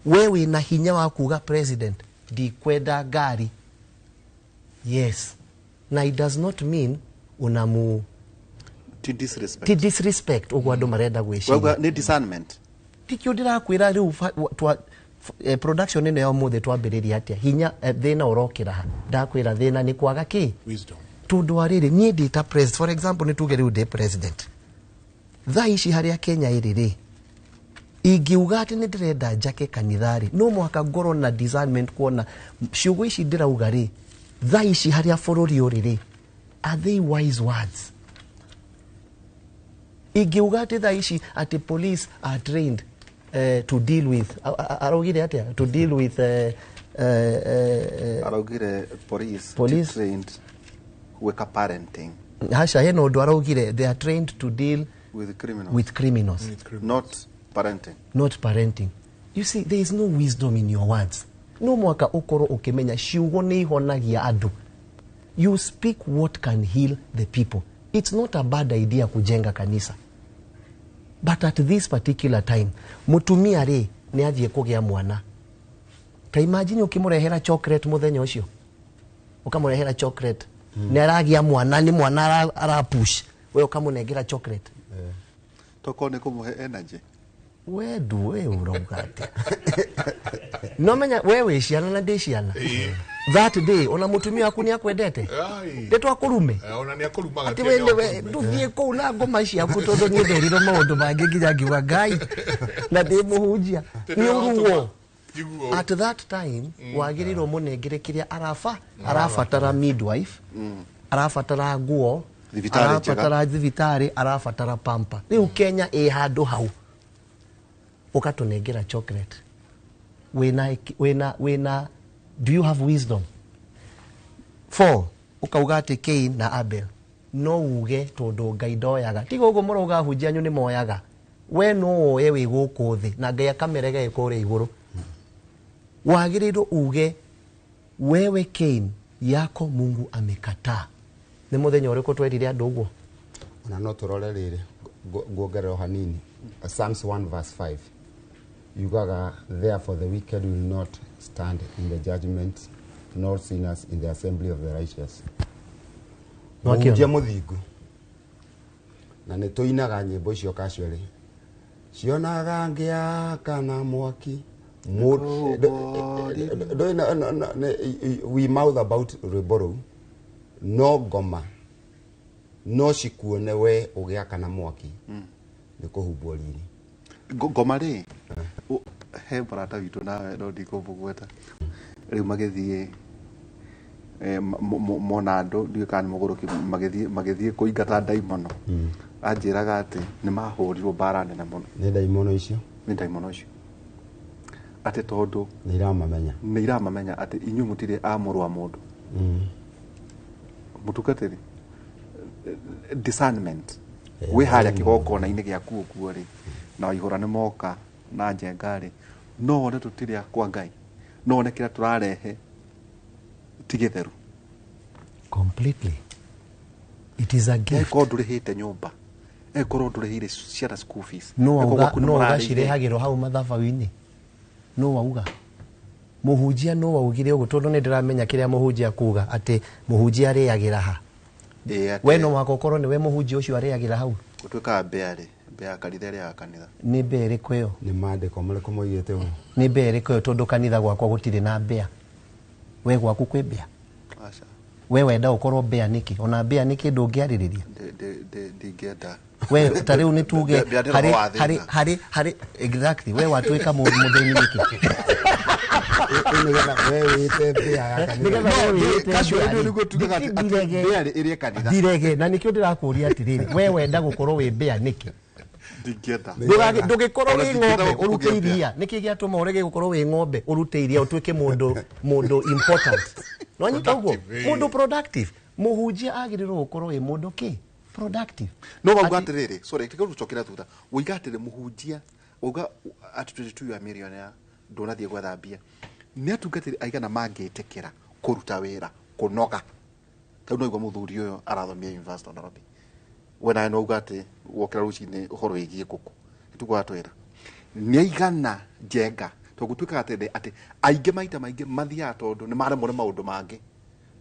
Wewe na hinya wa kuga president dikwenda gari. Yes. Now it does not mean unamu to disrespect. To disrespect ogwado marenda gwishi. Well, ni discernment. Tikyo ndira kwira riu production ino ya muthe twambiriria atia hinya thina urokira ha ndakwira thina ni kwaga ki wisdom. Tundu ariri ni data president, for example ni tuge riu de president tha ici haria Kenya iriri ingiuga ati ni ndirenda njake kanithari no mwaka ngoro na discernment kuona ciugo ici ndirauga ri tha ici haria bururi uriri are they wise words? Ingiuga ati tha ici ati police are trained to deal with arogire atia to deal with arogire police trained with parenting. Hasha heno ndo arogire they are trained to deal with criminals. Not parenting. Not parenting. You see, there is no wisdom in your words. No mwaka ukoro ukimenya ciugo ni ihonagia andu. You speak what can heal the people. It's not a bad idea kujenga kanisa. But at this particular time, mutumia ri ni athie kugia mwana. Ta imagine ukimurehera chocolate muthenya ucio. Ukamurehera chocolate. Ni aragia mwana ni mwana arapush. We ukamunengera chocolate. Toko ni kumuhe energy. We du we urogate. No menya wewe ciana na ndi ciana. That day ona mutumia waku ni akwendete. Ndeto akurume. Ona ni akurumaga. Ati we nduthie ku na ngoma ciaku tondu ni nderiro maundu mangi nginya ngiwa Ngai na ndi muhunjia ni uruo. At that time wagirirwo munengere kiria arafatara midwife, arafatara nguo, arafatara thibitari, arafatara pampa. Riu Kenya handu hau ukatunengera chocolate. Wena do you have wisdom? 4 ukauga ati Cain na Abel no uge tondu Ngai ndoyaga tiga ugo muroga hunjia nyu ni moyaga we no ewe guku thi na Ngai akamerega ikore iguru wagirirwo uge wewe Cain yako Mungu amekataa. Ni muthenya uriku twerire andu uguo ona no turore riri nguongerera hanini. Psalms 1 verse 5 yugaga therefore the wicked will not stand in the judgment nor sinners in the assembly of the righteous. Munjia muthingu na ni tuinaga nyimbo icio kacweri cionaga ngiaka na mwaki. We mouth about reboro no ngoma no cikuone we ugiaka na mwaki ni kuhumbwo riri ngoma ri he barata witu nawe no ndikubugweta riu magithie mona andu ndikani muguruki magithie kuingata ndaimono anjiraga ati ni mahurirwo bara nene muno ni daimono icio ati tondu ni iramamenya ati inyu mutire amurwa mundu mutugatiri discernment we haria kigokona ine gya kuo ri na igora ni moka na njengari no one tutire kwa Ngai no one kira turarehe tigetheru completely. It is a gift. Eko ndurihite nyumba eko ndurihire ciana school fees no gacirehagirwo hau mathabaini no wauga muhunjia no waugire uguo tondu ni ndiramenya kiria muhunjia kuga ati muhunjia ariagira ha we no wakokorwo ni we muhunjia ucio ariagira hau gutwika bea kanitha ya kanitha ni bea iriku yo ni mandiko mariko moigite u ni bea iriku yo tondu kanitha gwakwa gutire na bea we gwaku kwi bea acha we wenda ukorwo bea niki ona bea niki ndungiaririria ndingenda we tariu ni tuge hari exactly we watwika muthini niki direge na nikio ndirakuria atiriri we wenda gukorwo wi bea niki ndugikorwo wi ng'ombe urute iria niki giatuma urege gukorwo wi ng'ombe urute iria utwike mundu important no nyita uguo mundu productive muhunjia agirirwo gukorwo wi mundu ki productive no wauga atiriri sorry kiko tuchokera thutha uiga atiri muhunjia uga ati 22 ya million ya ndonathie gwathambia ni atungatiri aigana mangitekera kuruta wira kunoga tau no igwa muthuri uyo arathomia University of Nairobi wena no uga ati wokera rucini uhoro igie kuku tugwatwira ni aigana jenga tugutwika ati aige maita maingi mathia tondu ni mare mure maundu mangi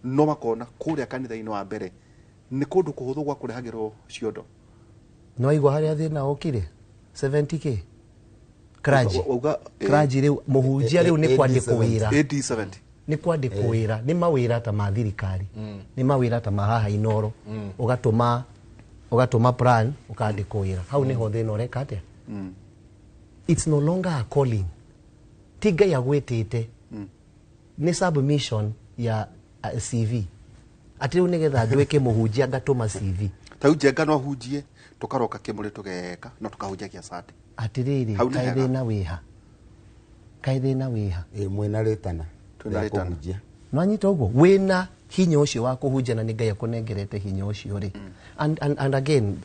no makona kuria kanitha-ini wa mbere ni kundu kuhuthu gwa kurehagirwo ciondo no igwa haria thina okire 70k kraji riu muhunjia riu ni kwandikwo wira AD70 ni kwandikwo wira ni mawira ta ma thirikari ni mawira ta mahaha Inoro ugatuma plan ukandikwo wira hau ni ho thina ureka atia it's no longer a calling tiga ya gwitite ni submission ya CV ati une getha ndwike muhunjia ngatuma CV tau jenga no hunjie tukaroka kimuri tugeka no tukahunjia kia sati atiriri kaithina wiha mwena retana tunaretana no anyita uguo wina hinya ucio wa kuhunjia na ni Ngai akunengerete hinya ucio ri and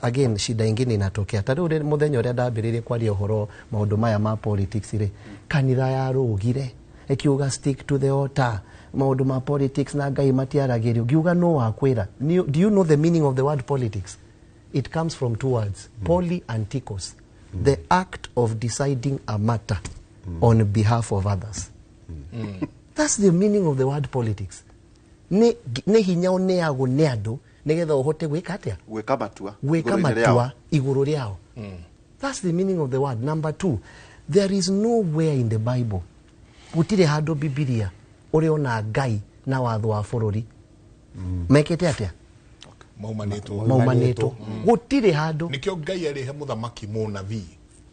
again shida ingine inatokea tari muthenya uria ndambiririe kwaria uhoro maundu maya ma politics ri kanitha ya rugire ekiuga stick to the altar maundu ma politics na Ngai matiaragirio ngiuga no wakwira do you know the meaning of the word politics? It comes from two words poly and tikos the act of deciding a matter on behalf of others. That's the meaning of the word politics. Ne hinya oneago ne andu nigetha uhote gwika atia gwika matua iguru riao. That's the meaning of the word. Number 2, there is nowhere in the Bible gutire handu Biblia uri ona Ngai na watho wa bururi mekete atia maumanito gutire handu nikio Ngai arihe muthamaki munabii.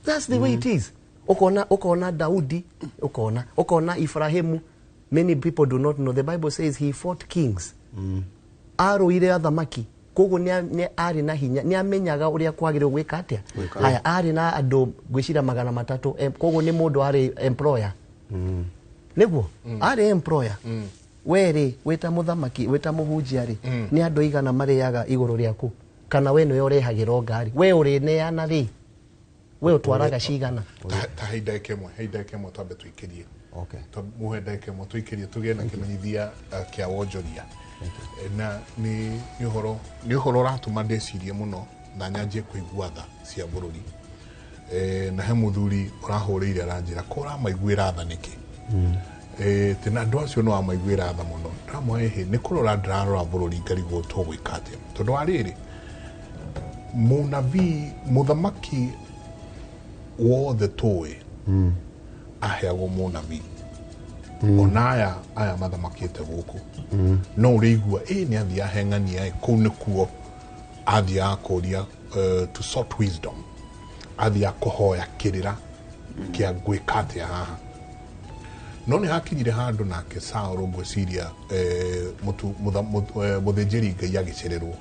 That's the way it is. Ukona Daudi, ukona Ibrahimu. Many people do not know. The Bible says he fought kings. Aroire athamaki. Kogo ni ari na hinya. Ni amenyaga uria kwagire gwika atia. Haya ari na andu gwicira 300. Kogo ni mundu ari employer. Niguo ari employer. Weri weta muthamaki, weta muhunjia ri. Ni andu igana mariaga iguru riaku. Kana we no urehagirwo ngari. We uri neana ri. We utwaraga cigana ta heida kemwe twambe twikirie muhenda kemwe twikirie tugie na kimenyithia kia wonjoria na ni uhoro ratuma ndecirie muno na nyanjie kuigua tha cia bururi na he muthuri urahuriire aranjira kora maiguira tha niki tina ndo acio no amaiguira tha muno ndamwe he ni kurora ndararora bururi ngarigo twogwika atia tondu ariri munabii muthamaki wothe toy aheagwo munabii onaya aya mathamakite guku no urigua ni athia hengania ku nikuo athia akoria to sort wisdom athia kuhoya kirira kia gwikate haha no ni hakinyire handu nake Saul ngwiciria muthinjiri Ngai agicererwo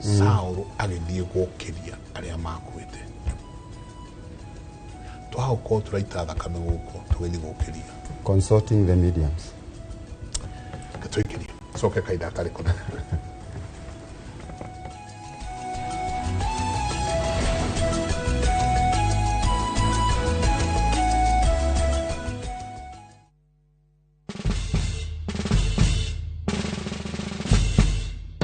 Saul agithie gwokiria aria makwite twahoko turaita thakame guko tugethi gwokiria consulting the mediums katwikiria soke kaida kare kuna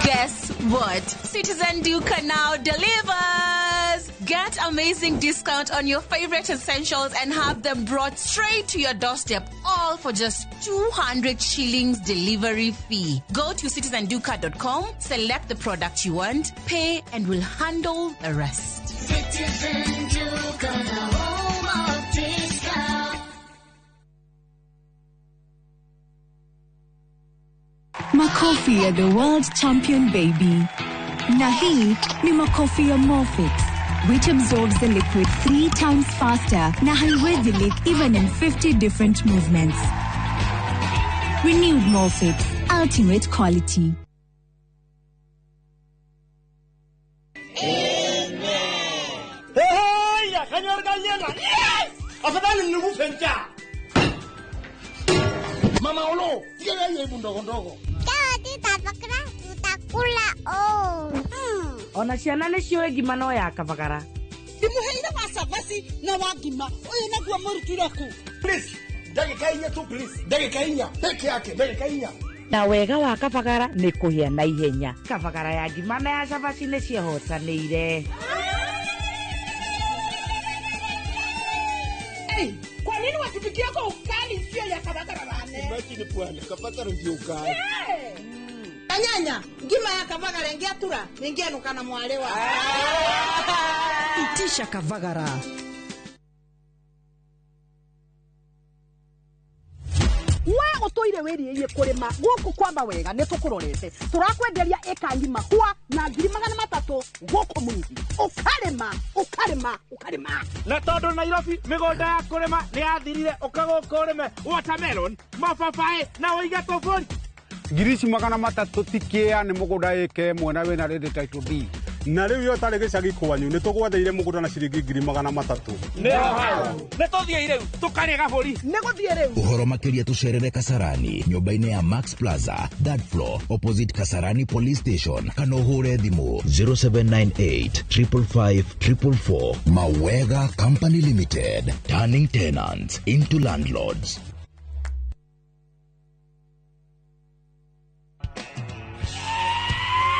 Guess what? Citizen Duca now delivers! Get amazing discount on your favorite essentials and have them brought straight to your doorstep, all for just 200 shillings delivery fee. Go to citizenduca.com, select the product you want, pay, and we'll handle the rest. Citizen Duca, the home of discount. Makofi ya the world champion baby. Na hii ni makofi ya Morphix, which absorbs the liquid 3 times faster na haiwezi leak even in 50 different movements. Renewed Morphix, ultimate quality. Hey, ya kanyor gallena. Yes! Afadhali nigufe njaa. Mama Olo, tiene ahí el ndogo ndogo. Ona ciana nĩ ciũĩ ngima no ya kabagara. Ndimuheire macabasi na wa ngima uyu naguo mũrutire ku. Please, ndagĩka inya tu please. Ndagĩka inya peke yake, ndagĩka inya. Na wega wa kabagara nĩ kũhĩa na ihenya. Kabagara ya ngima na ya cabaci nĩ ciĩhotanĩire. Hey, kwa nini watupikia kwa ukali sio ya kabagara bane? Imagine bwana, kabagara ndio ukali. Anyanya, ngima ya kabagara ngiatura, ningenuka na mwale wa. Itisha kabagara. Wa utoire wiriye kurima guku kwamba wega nitukurorete turakwenderia eka ngima kwa na 300 guku mwingi ukarima na tondu Nairobi migonda ya kurima ni yathirire ukaguka urime watermelon mababaĩ na uige tofori 300 tikia ni mugunda eke ĩmwe na wina ready title deed na riu yo tari gicagi kwanyu ni tugwatheire mugunda na ciringi 300 ne hao ne tothie riu tukari gaburi ne guthie riu uhoro makiria tucerere Kasarani nyumba-ini ya Max Plaza third floor opposite Kasarani police station kana uhure thimu 0798 555 444. Mawega Company Limited, turning tenants into landlords.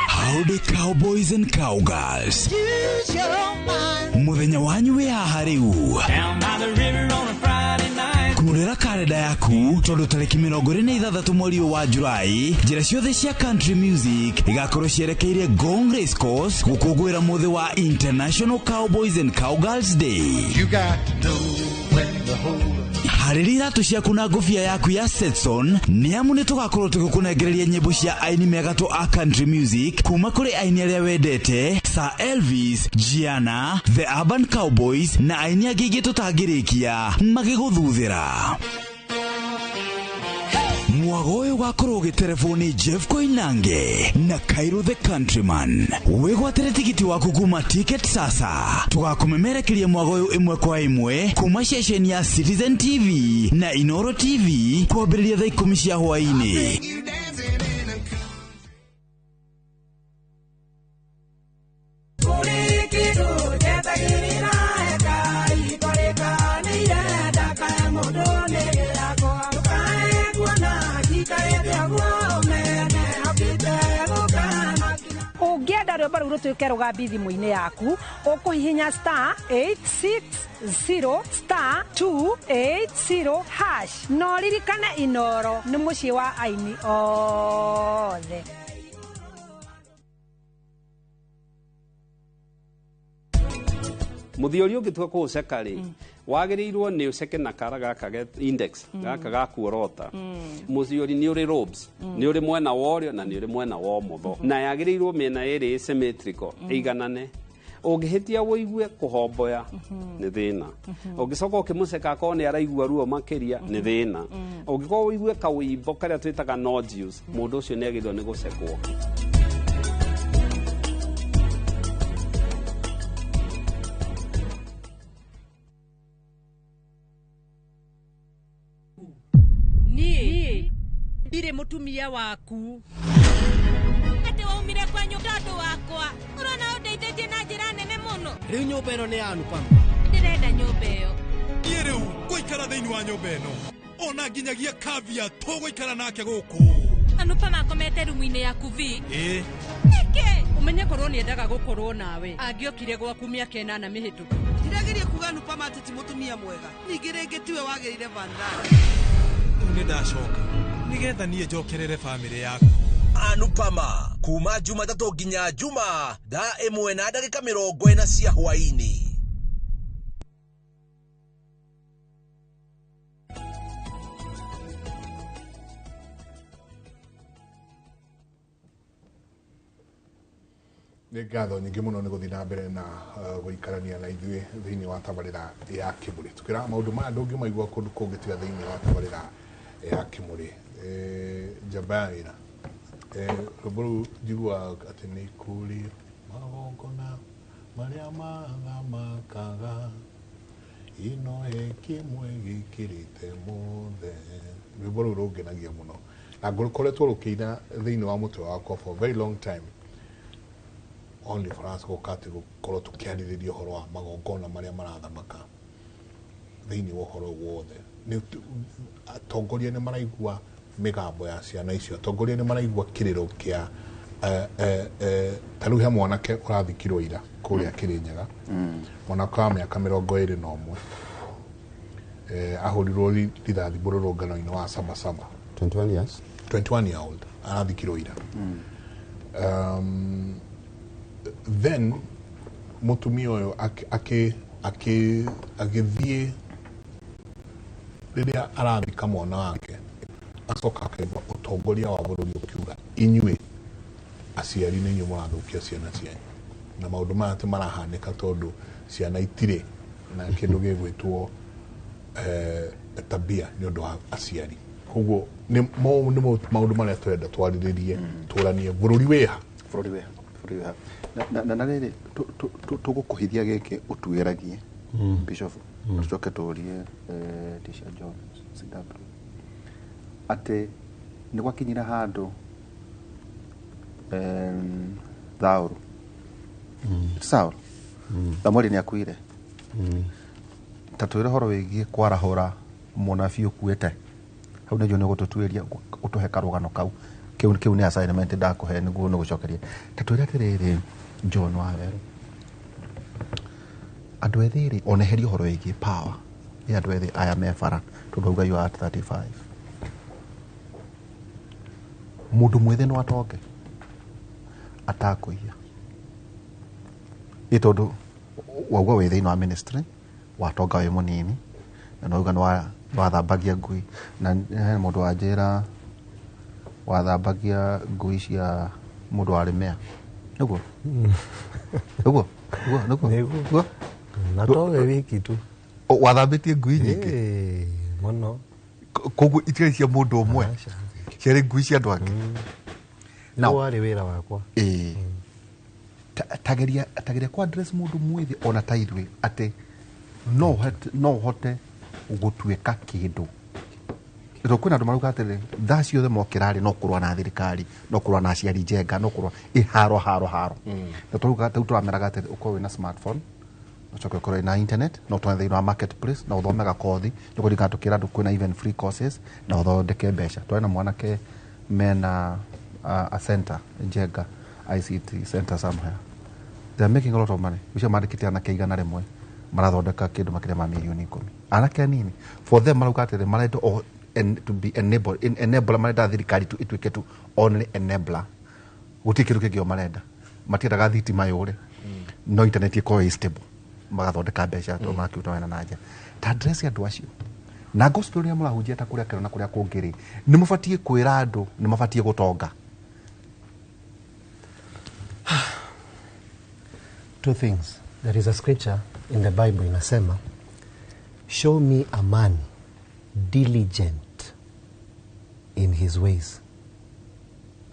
Howdy cowboys and cowgirls. Use your mind. Muthenya wanyu wi haha riu. Down by the river on a Friday night. Kunurira kalenda yaku tondu tariki 26 mweri wa Julai njira ciothe cia country music igakorwo cierekeire Gong Race Course gukungwira muthi wa International Cowboys and Cowgirls Day. You got to know when the whole harĩria iratu ciaku na ngũbia yaku ya Setson nĩamu nĩ tũgakorwo tũgĩkũnengereria nyĩmbo cia aini megatũ a country music kuma kũrĩ aini arĩa wendete Sir Elvis, Gianna, The Urban Cowboys na aini angĩ ingĩ tũtangĩrĩkia magĩgũthuthĩra. Mwago ũyũ ũgakorwo ũgĩterefoni Jeff Koinange na Cairo the Countryman. Wĩgwatĩre tigiti waku kuma Ticket Sasa. Tũgakũmemerekeria mwago ũyũ ĩmwe kwa ĩmwe kuma ceceni ya Citizen TV na Inoro TV kwambĩrĩria thaa 10 cia hwaĩ-inĩ. Ũngĩenda rwĩmbo rũu rũtuĩke rũgambi thimũ-inĩ yaku ũkũhihinya *860*280# no ririkane Inoro nĩ mũciĩ wa aini othe. Muthiori ũngĩtua kũũceka rĩ wagĩrĩirwo nĩ ũceke na kara gaka index gaka ga kuorota mũciori nĩ ũrĩ robes nĩ ũrĩ mwena wa ũrĩo na nĩ ũrĩ mwena wa ũmotho na yagĩrĩirwo mĩena ĩrĩ symmetrical ĩiganane ũngĩhĩtia wũigue kũhomboya nĩ thĩna ũngĩcoka ũkĩmũceka akorwo nĩ araigua ruo makĩria nĩ thĩna ũngĩkorwo wũigue kawĩimbo karĩa twĩtaga nodules mũndũ ũcio nĩ agĩrĩirwo nĩ gũcekwo. ndire mutumia waku ati waumire kwanyu ndondo wakwa urona undeithĩtie na njĩra nene mũno rĩu nyũmba ĩno nĩ ya Anupama ndĩrenda nyũmba ĩyo niĩ rĩu ngũikara thĩinĩ wa nyũmba ĩno ona nginyagia kavia tũgũikara nake gũkũ Anupama akomete rumu-inĩ yaku vi ĩĩ nĩkĩ ũmenye korwo nĩendaga gũkorwo nawe angĩokire gwaku mĩaka 8 mĩhĩtũku ndirageria kuga Anupama atĩ ti mũtumia mwega ningĩ rĩngĩ tiwe wagĩrĩire Vandana rĩu nĩ ndacoka nĩgetha niĩ njokerere bamĩrĩ yaku Anupama kuma Jumatatu nginya Juma thaa 1:40 cia hwaĩ-inĩ. nĩ ngatho nyingĩ mũno nĩ gũthiĩ na mbere na gũikarania na ithuĩ thĩinĩ wa tabarĩra ya Kĩmũrĩ tukĩra maũndũ maya ndũngĩmaigua kũndũ kũngĩ tiga thĩinĩ wa tabarĩra ya Kĩmũrĩ njamba ya wĩra rwĩmbo rũu njiguaga atĩ nĩ kũrĩ magongona marĩa mathamakaga ino kĩmwe gĩkĩrĩte mothe rwĩmbo rũu rũngenagia mũno na ngũkoretwo rũkĩina thĩinĩ wa mũtwe wakwa for a very long time only for us gũkatĩ gũkorwo tũkĩarĩrĩria ũhoro wa magongona marĩa marathamaka thĩinĩ wa ũhoro wothe atongoria nĩ maraigua mĩgambo ya ciana icio atongoria nĩ maraigua kĩrĩro kĩa ta rĩu he mwanake ũrathikirwo ira kũrĩa Kĩrĩnyaga mwanake wa mĩaka 21 ahũrirwo rithathi mũrũrũngano-inĩ wa Sabasaba 21 years 21 year old arathikirwo ira then mutumia ũyũ agĩthiĩ rĩrĩa arathika mwana wake acoka akaigua ũtongoria wa bũrũri ũkiuga inyuĩ aciari nĩ inyuĩ mũrathũkia ciana cianyu na maũndũ maya atĩ marahanĩka tondũ ciana itirĩ na kĩndũ gĩgwĩtwo tabia nĩ ũndũ wa aciari koguo nĩ maũndũ marĩa twenda twarĩrĩrie tũranie bũrũri wĩha na rĩrĩ tũgũkũhithia gĩkĩ ũtuĩragie Bishop tũcoke tũrie Tisha John CW atĩ nĩ gwakinyira handũ Thaũrũ Saũrũ Thamweri nĩ akuire ta twĩre horo wĩgiĩ kwarahũra mũnabii ũkuĩte hau nĩguo nĩ gũtũtuĩria ũtũhe karũgano kau kiu ni assignment ndakuhe niguo no gucokeria ta twira tiriri John Waweru andu ethiri oneherio horo igi power ya andu ethi aya mefara tudauga you at 35 mundu mwethe no atoke atakuia itondo wauga wethi no ministry watonga we munini na no uga no wathambagia ngui na mundu wanjira wathambagia ngui cia mundu warĩ mea niguo niguo na towe wiki tu wathambitie ngui nyingĩ mũno koguo itirĩ cia mũndũ ũmwe ciarĩ ngui cia andũ angĩ na warĩ wĩra wakwa tageria kwa address mũndũ mwĩthĩ ona ta ithuĩ atĩ no hote gũtuĩka kĩndũ ito kwina andu maruga atiri thaa ciothe mokirari no kurwa na thirikari no kurwa na aciari njenga no kurwa haro na turuga turameraga atiri ukorwo na smartphone no choke ukorwo na internet no twathe ino marketplace no uthomega kothi no kuringa tukira andu kwina even free courses na uthondeke mbeca twina mwanake mena a center njenga ICT center somewhere they are making a lot of money ucio mandikite ana keigana rimwe marathondeka kindu makire ma milioni 10 anake nini for them maruga atiri marendo and to be enabler marenda thirikari tu ituike tu only enabler gutikiru kigio marenda matiendaga thitima yure no internet iko stable magathondeka mbeca to makiuta wena nanja ta address ya andu acio na gospel ya murahunjia ta kuria kero na kuria kungiri ni mubatie kwira andu ni mabatie gutonga two things there is a scripture in the Bible inasema show me a man diligent in his ways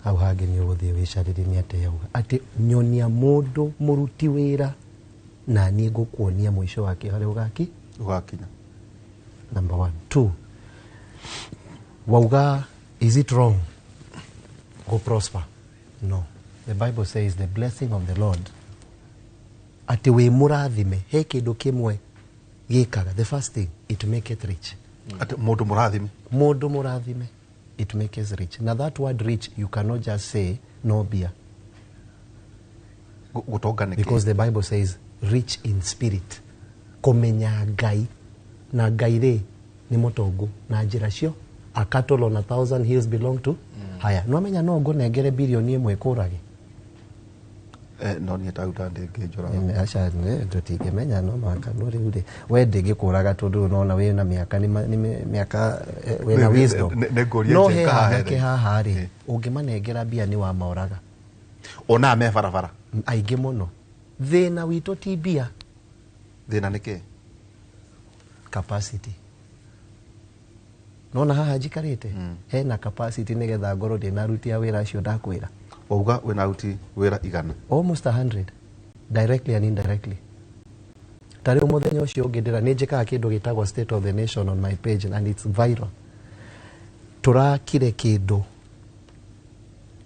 au hage ni uthi wishariri ni ate yauga ati nyonia mundu muruti wira na ni ngukuonia mwisho wake hali ugakinya number 1 2 wauga Is it wrong? Go prosper. No. The Bible says the blessing of the Lord. Ati we murathime, he kindu kimwe gikaga. The first thing, it make it rich. Ati mundu murathime. Mundu murathime, it makes rich. Now that word rich, you cannot just say no beer. Because the Bible says rich in spirit. Komenya Ngai. Na Ngai re ni motongu na njira cio. A cattle on 1,000 hills belong to. Haya, no menya no go negere bilioni imwe kurage. No ni tauta ndenge njora. Acha ne tutikemenya no maka no riude. We ndege kuraga tondu no we na miaka ni miaka we na wisdom. No he haha ri. Ungimanengera bia ni wa mauraga. Ona me barabara. Aige muno. Thina wito ti bia. Thina nike? Capacity. Nona haha jikarite. Hena capacity nigetha ngoro ndina ruti ya wira cio ndakwira. Wauga wina ruti wira igana? Almost 100. Directly and indirectly. Tari umuthenya ucio ngindira ni njikaga kindu gitagwo State of the Nation on my page and it's viral. Turakire kindu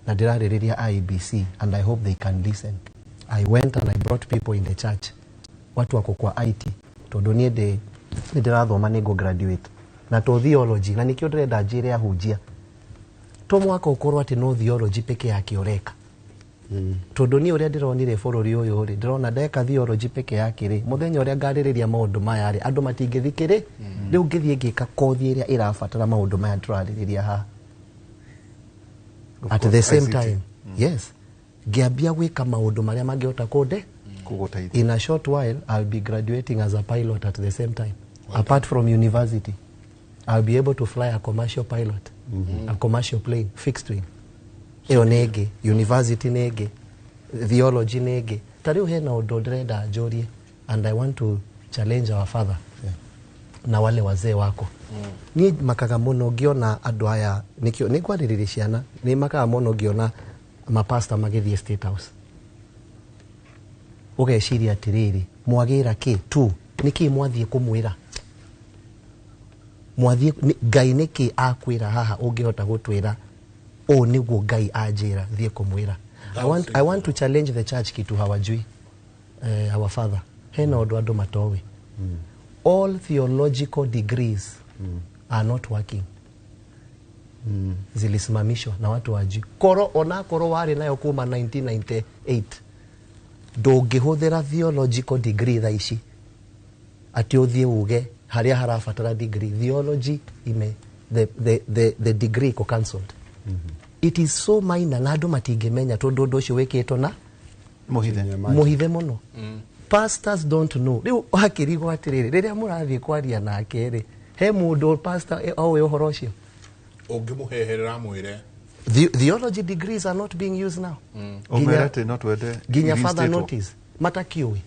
na ndiraririria IBC and I hope they can listen. I went and I brought people in the church. Watu wako kwa IT. Tondu nie ndirathoma ni go graduate. Na to theology na nikio ndirenda njire ahunjia. To mwaka ukorwo ati no theology peke yake ureka. Tondu ni uria ndironire bururi uyu ri ndirona ndeka theology peke yake ri muthenya uria ngaririria maundu maya ri andu matingithikire riu ngithie ngika kothi iria irabatara maundu maya turaririria ha. At the same time, yes, ngiambia gwika maundu maria mangiota kunde kuguteithia. In a short while I'll be graduating as a pilot at the same time. Apart from university, I'll be able to fly a commercial pilot, a commercial plane, fixed wing. Eo nege, university nege, theology nege. Tariu hena undu ndirenda njorie and I want to challenge our father na wale wazee wako. Ni makaga muno ngiona andu aya nikio ni kwaririria ciana ni makaga muno ngiona mapasta magithie State House. Ugeciria atiriri mwagira ki tu niki mwathie kumwira mwathie Ngai niki akwira haha ungihota gutwira o niguo Ngai anjira thie kumwira. I want to challenge the church kitu hawajui our father hena undu andu matowe. All theological degrees are not working. Zilisimamishwa na watu wajui. Koro wari nayo kuma 1998 ndungihuthira theological degree tha ici ati uthie uge haria harabatara degree theology the degree ko cancelled. It is so minor na andu matingimenya tondu undu ucio wikitwo na muhithe muno. Pastors don't know. Riu hakirigo atiriri riria murathie kwaria nake ri he mundu pastor owe uhoro ucio ungimuheherera mwire theology degrees are not being used now. Ginya further notice matakiwi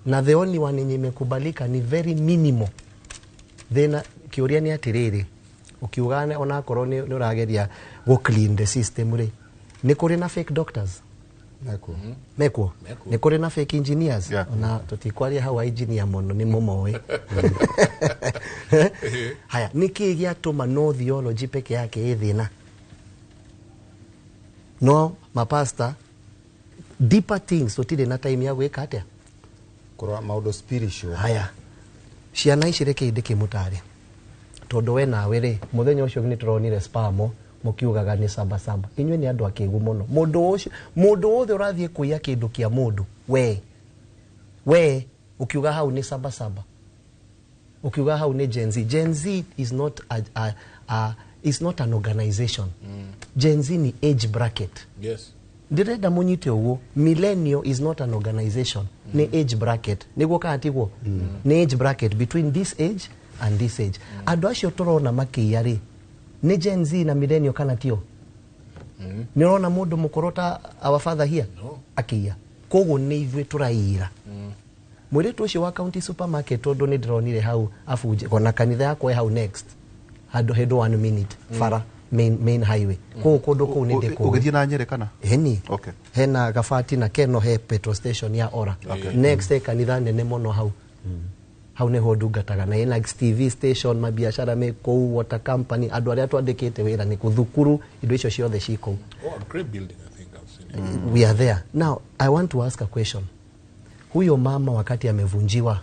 na the only one yenye imekubalika ni very minimal. Then kiuria ni atiriri ukiugane ona korwo ni urageria go clean the system ri ni kuri na fake doctors meko ni kuri na fake engineers ona tutikwaria hawa engineer muno ni momoe. Haya niki giatuma no theology peke yake ithina no mapasta deeper things tutire na time ya gwika atia korwa maundu spiritual. Haya ciana ici reke ndike mutari tondu we nawe ri muthenya ucio ni turonire spamo mukiugaga ni saba inywe ni andu akigu muno mundu wothe urathie kuia kindu kia mundu we ukiuga hau ni saba ukiuga hau ni Gen Z is not is not an organization. Gen Z ni age bracket. Yes. Ndirenda munyite uguo millennial is not an organization. Ni age bracket niguo katigwo ni age bracket between this age and this age. Andu acio turona makia ri ni Gen Z na millennial kana tio. Ni rona mundu mukorota our father here akia koguo ni ithwe turaira. Mwiretu ucio wa county supermarket tondu ni ndironire hau afuje kona kanitha yakwa hau next head 1 minute fara main highway ko kodo ko ni ndeko ugithie na Nyeri kana heni hena gafati na keno he petrol station ya ora next kanitha nene muno hau hau neho ndungataga na ina TV station mabiacara me kou water company andu aria twandikite wira ni kuthukuru indo icio ciothe ciko great building I think I've seen we are there now. I want to ask a question. Huyo mama wakati amevunjiwa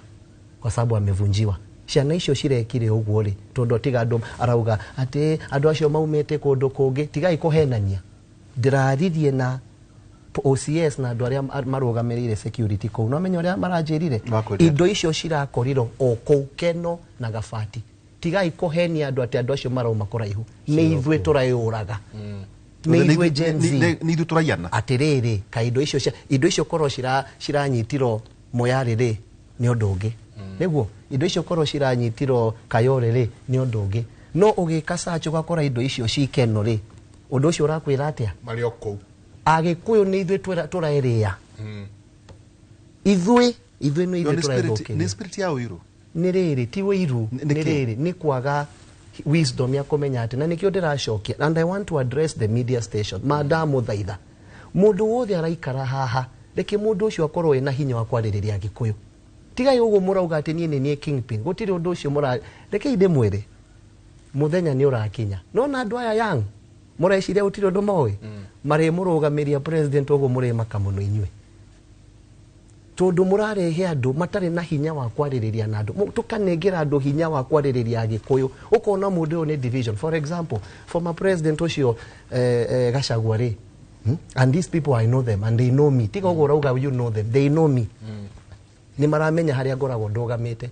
kwa sababu amevunjiwa ciana icio cirekire uguo ri tondu tiga andu arauga ati andu acio maumete kundu kungi tiga ikuhenania ndiraririe na OCS na andu aria marugamirire security kou no menyo aria maranjirire indo icio cirakoriro o kou Keno na Gabati tiga ikuhenia andu ati andu acio marauma kuraihu ni ithwe turaiuraga ni ithwe Gen Z ni ithwe turaiana atiriri ka indo icio korwo ciranyitiro moyarire ni undu ungi niguo indo icio korwo ciranyitiro Kayore ni undu ungi no ugika search ugakora indo icio ci Keno ri undu ucio urakwira atia mario kou agikuyu ni ithwe turairia ithwe ni ithwe turaigoke ni spirit ya wiru ni riri ti wiru ni riri ni kwaga wisdom ya kumenya ati na nikio ndiracokia and I want to address the media station madam thaitha mundu wothe araikara haha reke mundu ucio akorwo ena hinya wa kwaririria Gikuyu tigai uguo murauga ati nie kingpin gutiri undu ucio mura reke inde mwire muthenya ni urakinya no na andu aya yang mureciria utiri undu moe mari murugamiria president uguo muri makamuno inywe tondu murarehe andu matari na hinya wa kwaririria na andu tukanengera andu hinya wa kwaririria Gikuyu ukona mundu ni division. For example, former president ucio Gachagua ri and these people I know them and they know me tiga uguo rauga you know them they know me ni maramenya haria ngoragwo ndugamite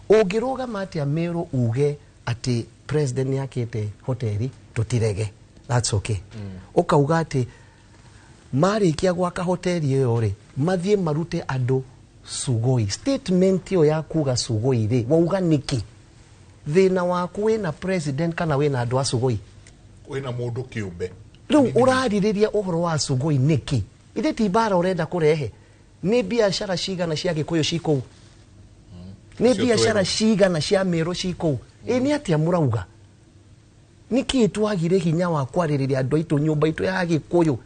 ungirugama atia Meru uge ati president yakite hoteli tutirege that's okay ukauga ati marikia gwaka hoteli iyo ri mathie marute andu Sugoi statement yo ya kuga Sugoi ri wauga niki thina waku wina president kana wina andu a Sugoi wina mundu kiumbe riu uraririria uhoro wa Sugoi niki ithe ti bara urenda kurehe ni biashara cigana cia Gikuyu cikou ni biashara cigana cia Meru cikou ni atia murauga niki twagire hinya wa kwaririria andu aitu nyumba itu ya Gikuyu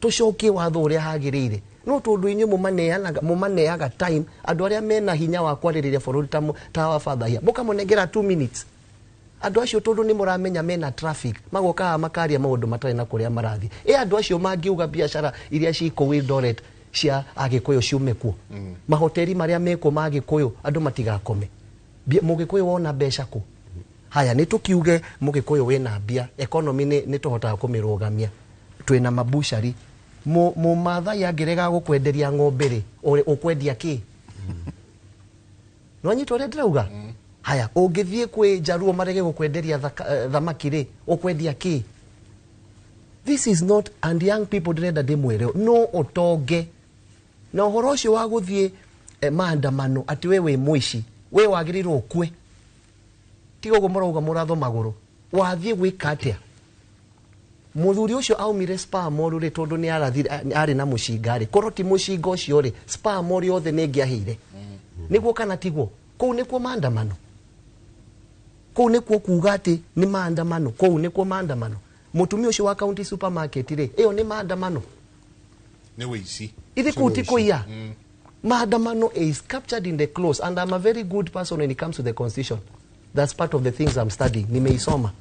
tucokie watho uria hagirire no tondu inyu mumaneaga time andu aria mena hinya wa kwaririria bururi ta wa father here mukamunengera 2 minutes andu acio tondu ni muramenya mena traffic magoka makaria maundu matari na kuria marathi andu acio mangiuga biashara iria ciko Eldoret cia Agikuyu ciume kuo mahoteli maria meko ma Gikuyu andu matigakome Mugikuyu wona mbeca ku haya ni tukiuge Mugikuyu wina mbia economy ni tuhotaga kumirugamia twina mabushari mu Maathai angirega gukwenderia ng'ombe ri ukwendia ki no nyito ria ndirauga haya ungithie kwi Jaruo marege gukwenderia thamaki ri ukwendia ki this is not and young people direnda ndimwire no utonge na uhoro ucio wa guthie maandamano ati we muici we wagirirwo ukwe tigo gumurauga muratho maguru wathie gwika atia muthuri ucio aumire Spa Mall ri tondu ni ari na mucinga ri korwo ti mucinga ucio ri Spa Mall yothe ni ngiahire niguo kana tiguo kou nikuo maandamano kou nikuo kuga ati ni maandamano kou nikuo maandamano mutumia ucio wa county supermarket ri iyo ni maandamano ni wici ithi kuti kuia maandamano is captured in the clause and I'm a very good person when it comes to the constitution. That's part of the things I'm studying nimeisoma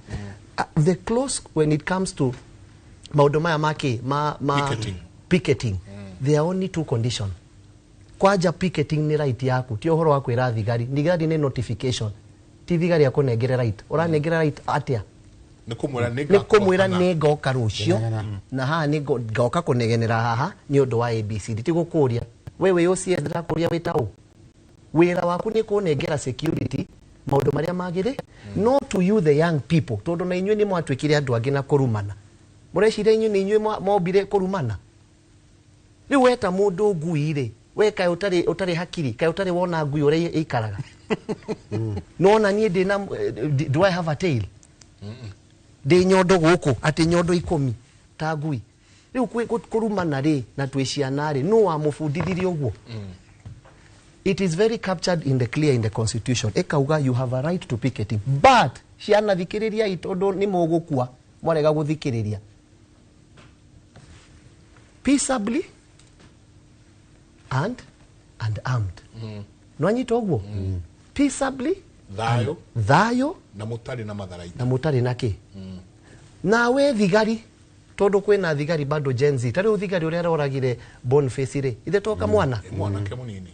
the clause when it comes to maundu maya maki picketing there are only 2 conditions. Kwaja picketing ni right yaku ti uhoro wa kwira thigari thigari ni notification ti thigari ya kunengere right uranengere right atia ni kumwira ni ngoka rucio na haha ni ngoka kunegenera haha ni undu wa ABCD ti gukuria wewe OCS ndirakuria witau wira waku ni kunengera security maundu maria magire no to you the young people tondu na inywe ni mwatwikire andu angi na kurumana mureciria inywe ni inywe mobire kurumana riu weta mundu ngui ri we kai utari hakiri kai utari wona ngui uria ikaraga no na nie ndina do I have a tail ndi nyondo guku ati nyondo 10 ta ngui riu kurumana ri na twiciana ri no amufundithirie uguo it is very captured in the clear in the constitution ekauga you have a right to picketing but ciana thikiriria itondo ni mugukua mwarega guthikiriria peaceably and armed no anyita uguo peaceably, thayo na mutari na matharaita na mutari na ki nawe thigari tondu kwina thigari bado Gen Z tari thigari uria aroragire Boniface ri ithe toka mwana ke munini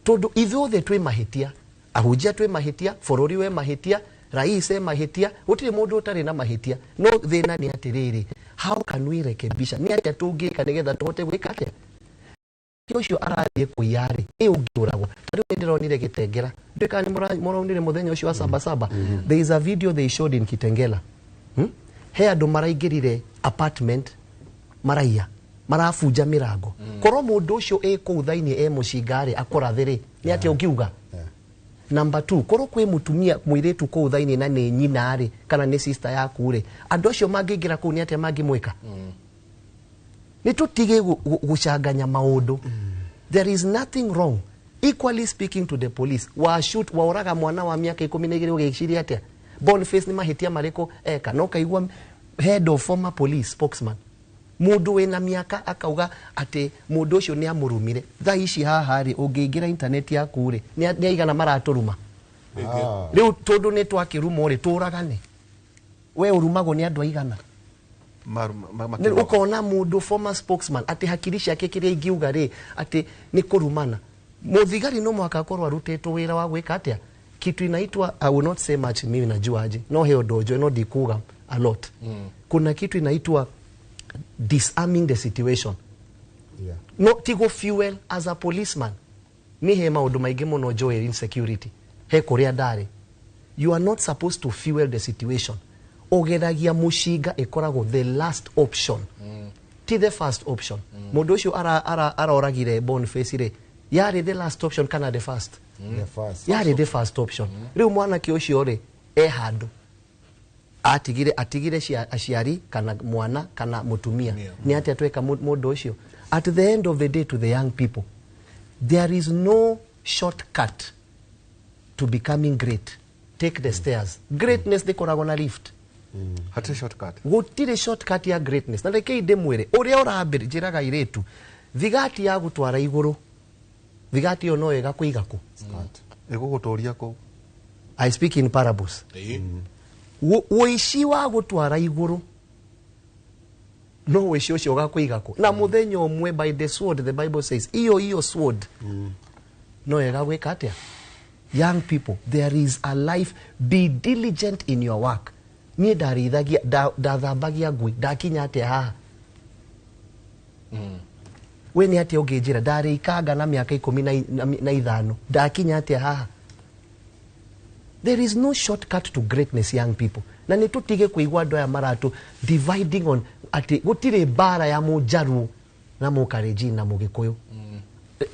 tondu ithuothe twi mahitia ahunjia twi mahitia bururi we mahitia rais e mahitia gutire mundu utari na mahitia no thina ni atiriri how can we rekebisha ni atia tungika nigetha tuhote gwika atia ucio arathie kuyari ungiuragwo tari ndironire Kitengela ndikani muronire muthenya ucio wa saba there is a video they showed in Kitengela he andu maraingirire apartment maraia marafunja mirango korwo mundu ucio ku thaini mucingari akorathiri ni atia ungiuga number 2 korwo kwi mutumia muiritu ku thaini na ni nyina ri kana ni sister yaku ri andu acio mangingira ku ni atia mangimwika ni tutige gucanganya maundu there is nothing wrong equally speaking to the police wa shoot waoraga mwana wa miaka 12 ugiciria atia Boniface ni mahitia mariko eka no kaigwa head of former police spokesman mundu wina miaka akauga ati mundu ucio ni amurumire tha ici haha ri ungiingira internet yaku ri ni aigana maraturuma riu tondu ni twakirumo ri turagane we urumago ni andu aigana ukona mundu former spokesman ati hakiri ciake kiria ingiuga ri ati ni kurumana muthigari no mwaka korwa rutitwo wira wa gwika atia kitu inaitwa I will not say much mimi najuaje no heo dojo no dikuga a lot kuna kitu inaitwa disarming the situation no tigo fuel as a policeman ni he maundu maingi muno joy insecurity he kuria ndari you are not supposed to fuel the situation ogeragia mushinga ikoragwo the last option ti the first option mundu ucio aroragire Boniface ri yari the last option kana the first yari the first option riu mwana ki ucio ri handu atigire aciari kana mwana kana mutumia ni ati atweka mundu ucio at the end of the day to the young people there is no shortcut to becoming great take the stairs greatness dikoragwo na lift hati shortcut gutire shortcut ya greatness na reke inde mwire uria urambiri jiraga iretu thigati ya gutwara iguru thigati yo no ega kuiga ku iguguturia ku I speak in parables uici wa gutwara iguru no uici ucio gakuiga ku na muthenya umwe by the sword the Bible says iyo sword no ega gwika atia young people there is a life be diligent in your work ni ndarithagia ndathambagia ngui ndakinya atia haha we ni atia unginjira ndarikanga na miaka 15 ndakinya atia haha there is no shortcut to greatness young people na ni tutige kuigwa andu aya maratu dividing on ati gutire bara ya mujaru na mukarenjini na mugikuyu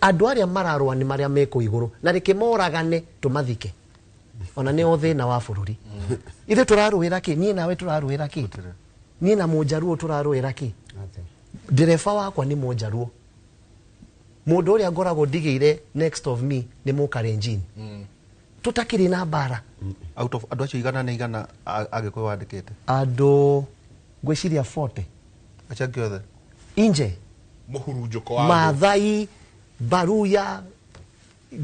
andu aria mararwa ni maria meko iguru na reke moragane tumathike ona ni othina wa bururi ithe turaruira ki nie nawe turaruira ki nie na mujaruo turaruira ki dereva wakwa ni mujaruo mundu uria ngoragwo ndigire next of me ni mukarenjini tutakiri na bara out of andu acio igana na igana agikuyu wandikite andu ngwiciria 40 acha giothe inje muhurunjuko wa Maathai Baruya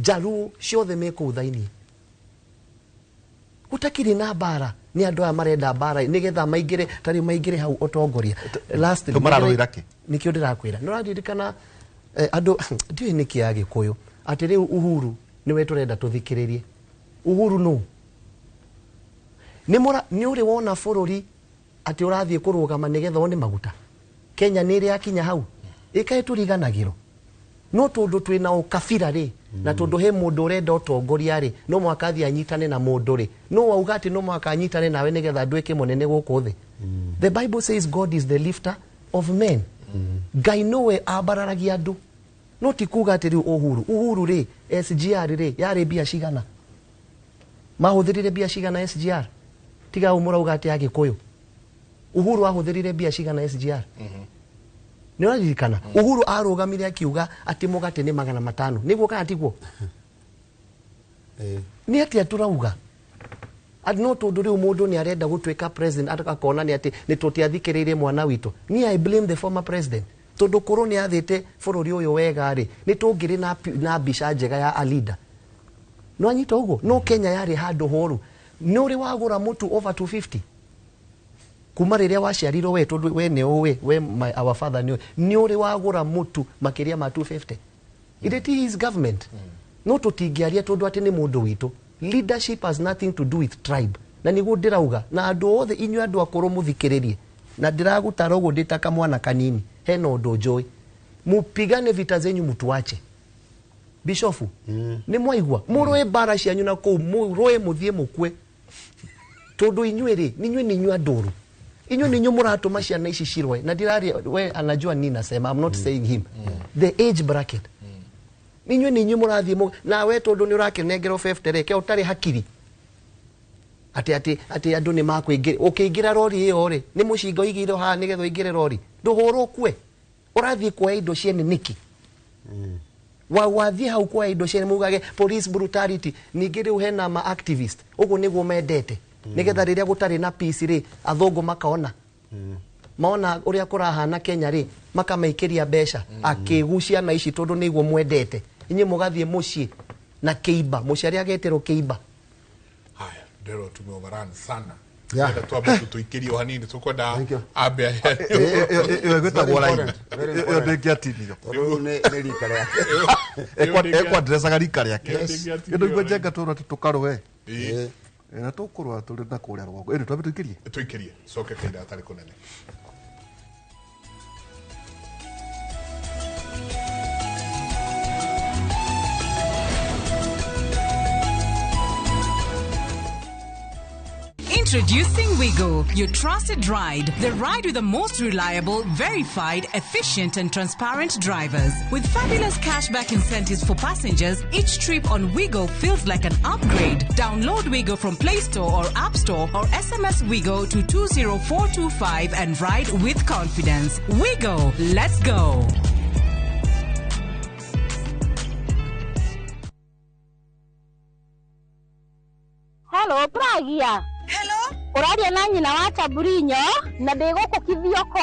Jaru ciothe meko thaini gutakiri na bara ni andu aya marenda bara nigetha maingire tari maingire hau utongoria last tumararuira ki nikio ndirakwira nuraririkana andu ndiwe niki ya gikuyu ati riu Uhuru niwe turenda tuthikiririe Uhuru no ni uri wona bururi ati urathie kurugama nigetha one maguta Kenya ni ri akinya hau ikae turiganagiro no tondu twina ukabira ri na tondu he mundu urenda utongoria ri no mwaka thia anyitane na mundu ri no wauga ati no mwaka anyitane nawe nigetha ndwike munene guku thi the Bible says God is the lifter of men Ngai nowe abararagia andu no tikuga ati riu Uhuru ri SGR ri yari bia cigana mahuthirire bia cigana SGR tiga umurauga ati agikuyu Uhuru ahuthirire bia cigana SGR ni uraririkana Uhuru arugamire akiuga ati mugate ni 500 niguo kana tiguo ni ati aturauga ati no tondu riu mundu ni arenda gutwika president akakona ni ati ni tutiathikiririe mwana witu ni I blame the former president tondu koro ni athite bururi uyu wega ri ni tungiri na bica njega ya a leader no anyita ugo no Kenya yari hando horu no uri wagura mutu over 250 kuma riria waciarirwo we tondu we ne we our father ni uri wagura mutu makiria ma 250 it is government no tutingiaria tondu ati ni mundu witu leadership has nothing to do with tribe na niguo ndirauga na andu othe inyu andu akuru muthikiririe na ndiragutara ugo nditaka mwana kanini hena undu njoi mupigane vita zenyu mutuache bishofu ni mwaigwa muroe bara cianyu na ku muroe muthie mukwe tondu inyuiri ninyu anduru inyu ninyu muratuma ciana ici cirwe na ndirari we anajua nini nasema I'm not saying him the age bracket ninyu murathie na we tondu ni urakenengero 50 reke utari hakiri ati andu ni makwingira ukiingira rori iyo ri ni mucinga igiro ha nigetho ingire rori nduhurwo kwe urathie kwa indo ciene niki wathie hau kwa indo ciene mugage police brutality ningiri uhena ma activist ugu niguo mendete nigetha riria gutari na peace ri athungu makaona maona uria kurahana Kenya ri makamaikiria besha akigucia na ici tondu niguo mwendete inyi mugathie mucii na keiba muciari agetero keiba haya ndero tumeoverrun sana ndio tuabe tuikirio hanini tukwenda abe iyo gwetagwo line iyo ndingiatinio ne rika yake ekwa dressa garika yake ndio ngwenjenga tukarowe na tukurwa turi na kuria rwongo twabe tuikirie soke kaida atari kunene Introducing Wigo, your trusted ride. The ride with the most reliable, verified, efficient and transparent drivers. With fabulous cashback incentives for passengers, each trip on Wigo feels like an upgrade. Download Wigo from Play Store or App Store or SMS Wigo to 20425 and ride with confidence. Wigo, let's go. Hello, Pragia. Hello? Uraria na nyina wa Chaburinyo na ndiguku kithioko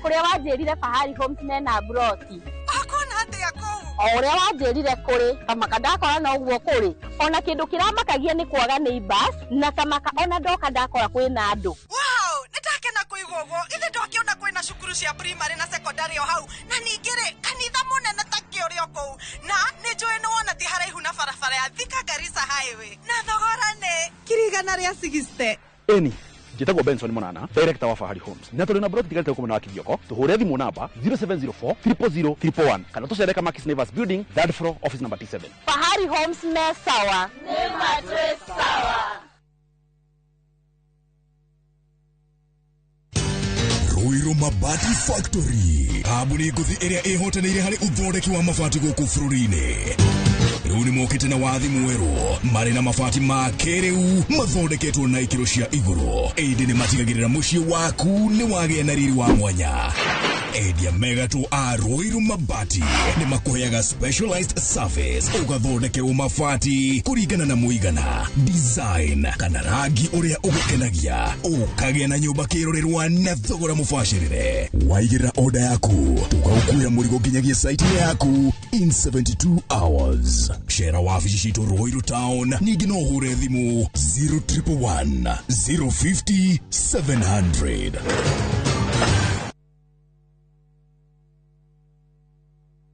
kuria wanjirire Fahari Homes mena broti. Akona atia kou? O uria wanjirire kuri kamaka ndakora na uguo kuri ona kindu kiramakagia ni kwaga neighbors na kamaka ona ndoka ndakora kwina andu. Wow, nitakena kuigwa uguo ithe ndokiona kwina cukuru cia primary na secondary o hau na ningire kanitha munene ta kiorio kou na ninjui ni wona ti haraihu na barabara ya Thika Garissa highway na thogora ni kirigana ria 60. Eni njitagwo Benson Munana, director wa Fahari Homes. Na tuli na broti tigalite kumena wa Kivyoko. Tuhure thimu namba 0704 000 111. Kana tucereka Markis Nevers Building, 3rd floor, office number T7. Fahari Homes me sawa. Nema tres sawa. Ruiru Mabati Factory. Kambuni nguthi iria ihotanĩire harĩ uthondeki wa mabati gũkũ bũrũri-inĩ. Rĩu nĩ mokĩte na wathi mwerũ marĩ na mabati ma kĩrĩu mathondeketwo na ikĩro cia igũrũ. Ĩndĩ nĩ matigagĩrĩra mũciĩ waku nĩ wagĩa na riri wa mwanya. Endia megatũ a Ruiru Mabati nĩ makũheaga specialized service ũgathondekerwo mabati kũringana na mũigana, design kana rangi ũrĩa ũgũkenagia. Ũkagĩa na nyũmba kĩrorerwa na thogora mũbacĩrĩre. Waigĩrĩra order yaku tũgagũkuĩra mũrigo nginyagia site yaku in 72 hours. Shera wabici citũ Ruiru Town, ningĩ no ũhũre thimũ 0111 050 700.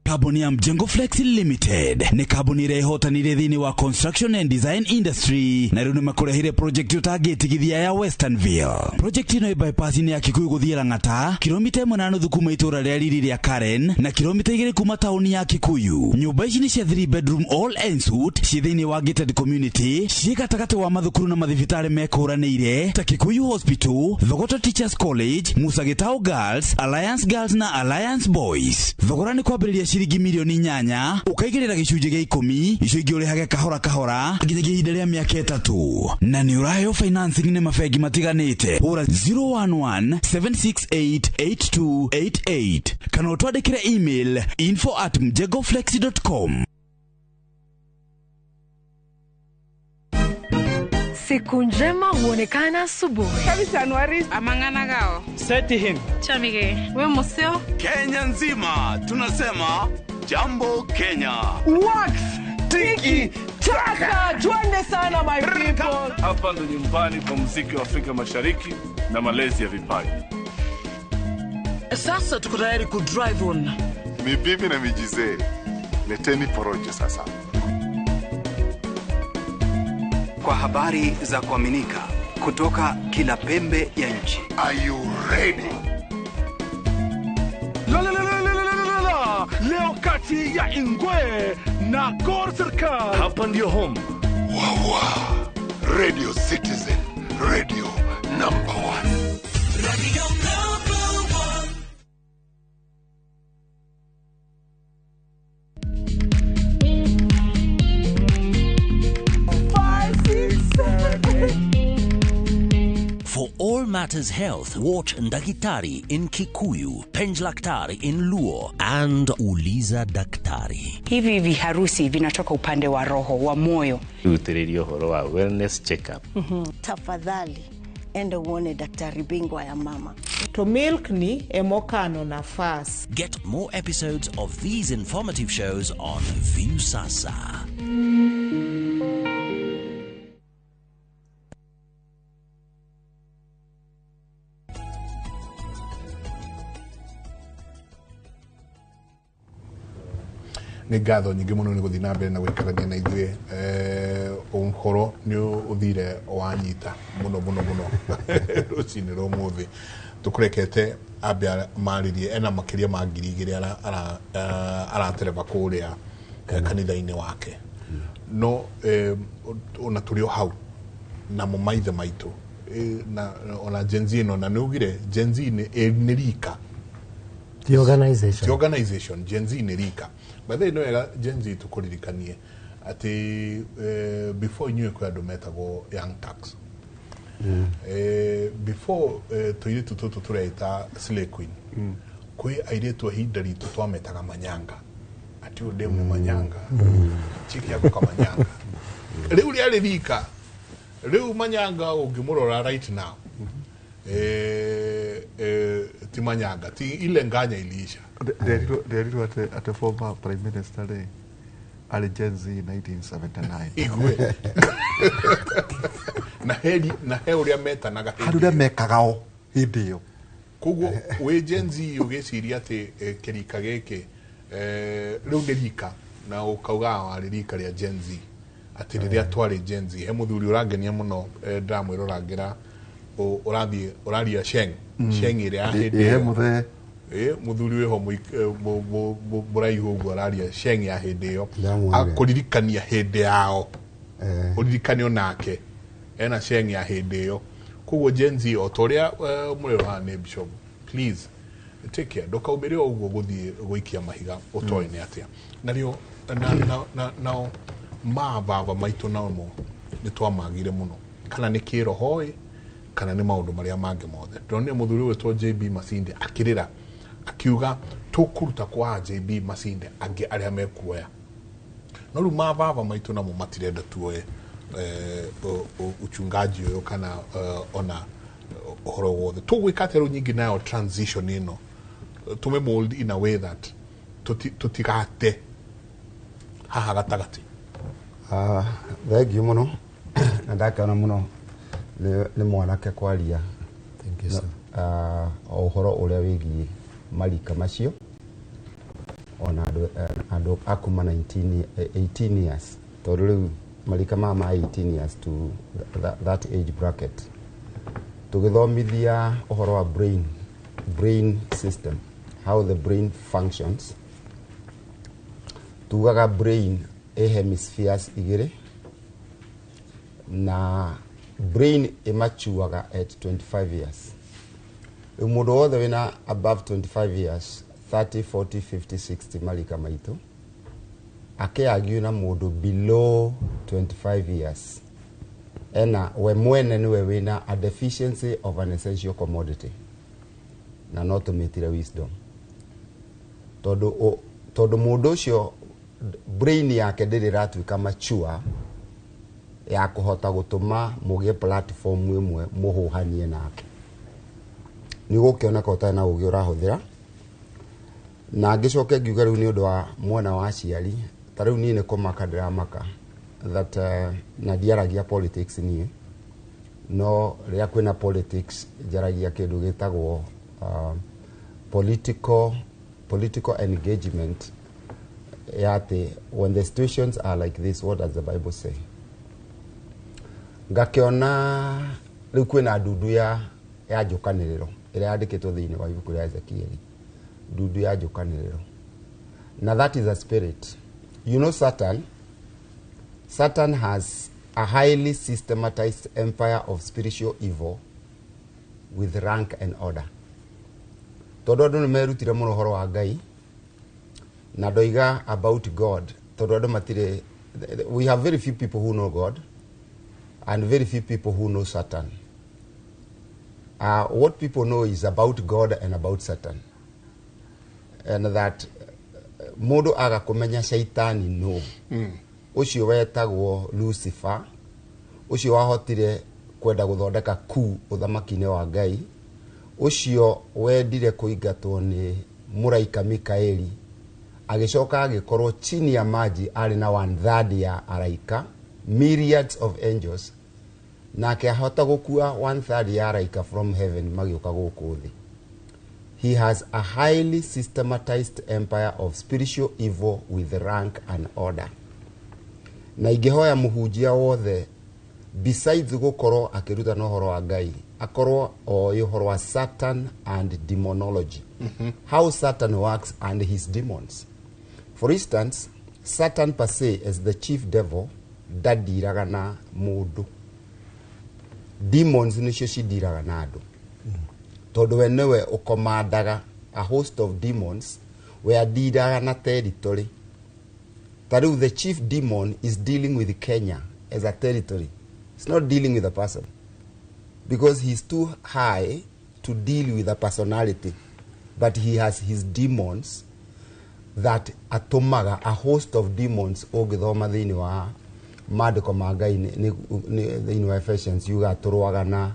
Kambuni ya Mjengo Flex Limited ni kambuni ĩrĩa ihotanire thĩinĩ wa construction and design industry na rĩu nĩ makũrehire project ũtangĩtigithia ya Westernville. Project ĩno bypass-inĩ ya Kikuyu gũthiĩ Lang'ata, kilomita 1.5 kuma itũra rĩa Riri rĩa Karen na kilomita 2 kuma taũni ya Kikuyu. Nyũmba ici nĩ cia 3 bedroom all ensuite ciĩ thĩinĩ wa gated community, ciĩ gatagatĩ wa mathukuru na mathibitarĩ mekũranĩire ta Kikuyu Hospital, Thogoto Teachers College, Musa Gitau Girls, Alliance Girls na Alliance Boys. Thogora nĩ kwambĩrĩria ciringi milioni 8, ukaigĩrĩra gĩcunjĩ gĩa 10, icio ingĩ ũrĩhage kahora kahora nginyagia ihinda rĩa mĩaka 3. Na nĩ ũraheo financing nĩ mabengi matiganĩte. Hũra 011 768 8288 kana ũtwandĩkĩre email info@mjengoflex.com. Siku njema huonekana asubuhi. Kabisa Januari amangana gao. Seti him. Chamige. We museo. Kenya nzima tunasema jambo Kenya. Wax. Tiki. Taka. sana my people. Hapa ndo nyumbani kwa muziki wa Afrika Mashariki na malezi ya vipaji. Sasa tuko tayari ku drive on. Mibibi na mijize. Leteni porojo sasa. Kwa habari za kuaminika kutoka kila pembe ya nchi. Are you ready? Leo kati ya Ingwe na Gor Serikali. Hapa ndio home. Wawa. Radio Citizen. Radio number 1. Radio number 1. For all matters health, watch Ndagitari in Kikuyu, Penjlaktari in Luo, and Uliza Daktari. Hivi viharusi vinatoka upande wa roho, wa moyo. Utirio horo wa wellness check-up. Tafadhali, enda uone daktari bingwa ya mama. To milk ni emokano na fast. Get more episodes of these informative shows on View Sasa. Nĩ ngatho nyingĩ mũno nĩ gũthiĩ na mbere na gũikarania na ithuĩ ũhoro nĩ ũthire wanyita mũno rũcinĩ rwa ũmũthĩ tũkũrekete ambe marĩrie ena makĩria ma ngiri igĩrĩ aratereba kũrĩa kanitha-inĩ wake no ona tũrĩ o hau na maithe maitũ ona Gen Z ĩno na nĩ ugire Gen Z nĩ rika the organization Gen Z nĩ rika but they know Gen Z tukuririkanie ati before inyuĩ kwa andũ metagwo young tax before tuiritu tutu tureita slay queen kwi airitu ahinda ritu twametaga manyanga ati udemu manyanga chiki yako kama manyanga riu riari rika riu manyanga ungimurora right now ti manyanga ti ile nganya ilisha Derito at a former prime minister ali Gen Z 1979 igwe na he uria metanaga haruria mekagao hindi yo kuguo we Gen Z ugiciria ati kirika giki riu ni rika na ukauga wari rika ria Gen Z ati riria twari Gen Z he muthuri urangenia muno ndamwirorangira uraria Sheng iria he muthe muthuri weho muraihu uguo araria Sheng ya hindi yo akuririkania hindi yao uririkanio nake ena Sheng ya hindi yo kuguo Gen Z otoria murero ne bishop please take care ndokaumire uguo guthie guikia mahiga utoe ni atia na rio na baba maitu na mo ni twamagire muno kana ni kirohoi kana ni maundu maria mange mothe ndone muthuri wetwo JB Masinde akirira akiuga tukuruta kwa JB Masinde angi aria mekuoya no ru baba maitu na mo matirenda tuoye uchungaji uyo kana ona uhoro wothe tugwikate ru nyingi nayo transition ino tume mold in a way that tutigate haha gatagati thegi muno ndakana muno ni mwanake kwaria thank you sir uhoro uria wigi marika macio ona ando akuma 18 years toriu marika mama 18 years to that age bracket tugithomithia uhoro wa brain system how the brain functions tugaga brain hemispheres igire na brain imatuaga at 25 years umudo wothe wina above 25 years 30 40 50 60 marika maitu akiagiu na mundu below 25 years ena we mwene niwe wina a deficiency of an essential commodity na not metire wisdom todo mundu ucio brain yake ndiratuika mature ya kuhota gutuma mugie platform imwe muhuhanie nake ni gukiona ko ta na ugi urahuthira na ngicoke ngiuga riu ni undu wa mwana wa ciari ta riu ni kumaka ndiramaka that na diaragia politics ni no ria kwina politics jaragia kindu gitagwo political engagement yate when the situations are like this, what does the Bible say? Ngakiona riu kwina ndudu ya njukaniriro ira yandikitwo thiini wa ibuku ria Ezekieli, ndudu ya njukaniriro, na that is a spirit. You know, Satan has a highly systematized empire of spiritual evil with rank and order. Todo andu nimerutire muno horo wa Ngai na doiga about God. Todo andu matire, we have very few people who know God and very few people who know Satan. What people know is about God and about Satan, and that mundu aga kumenya shaitani no ucio wetagwo Lucifer, ucio wahotire kwenda guthondeka ku uthamaki-ini wa Ngai, ucio wendire kuingatwo ni muraika Mikaeli, agicoka agikorwo chini ya maji ari na 1/3 ya araika, myriads of angels, na akihota gukua 1/3 ya araika from heaven magioka guku thi. He has a highly systematized empire of spiritual evil with rank and order. Na ingihoya muhunjia wothe besides gukorwo akiruta no horo wa Ngai, akorwo o horo wa Satan and demonology. How Satan works and his demons. For instance, Satan per se as the chief devil dadiraga na mundu. Demons nicio cidiraga na andu. Tondu we newe ukomandaga a host of demons where diraga na territory. Tariu, the chief demon is dealing with Kenya as a territory. It's not dealing with a person, because he's too high to deal with a personality, but he has his demons that atomaga a host of demons ogithoma thiini wa maandiko ma Ngai thiini wa Ephesians yuga turwaga na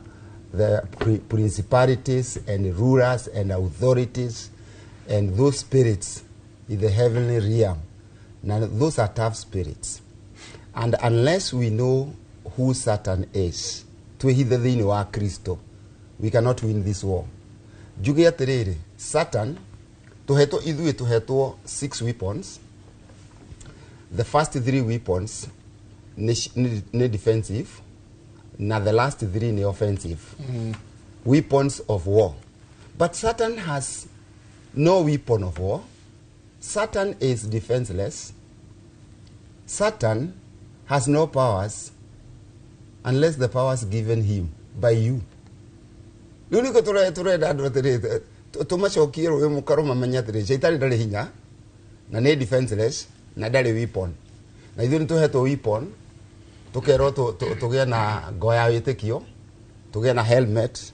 the principalities and rulers and authorities and those spirits in the heavenly realm. Now those are tough spirits, and unless we know who Satan is, twihithe thiini wa Kristo, we cannot win this war. Juge atiriri, Satan tuhetwo 6 weapons. The first 3 weapons ni defensive, na the last 3 ni offensive. Weapons of war. But Satan has no weapon of war. Satan is defenseless. Satan has no powers unless the powers given him by you. Nuniko tureda andu atirite tumacokie rũĩ mũkaro mamenya atĩrĩ shaitani ndarĩ hinya na nĩ defenseless na ndarĩ weapon, na ithuĩ nĩtũhetwo weapon, tũkerwo tũgĩe na ngo ya wĩtĩkio, tũgĩe na helmet,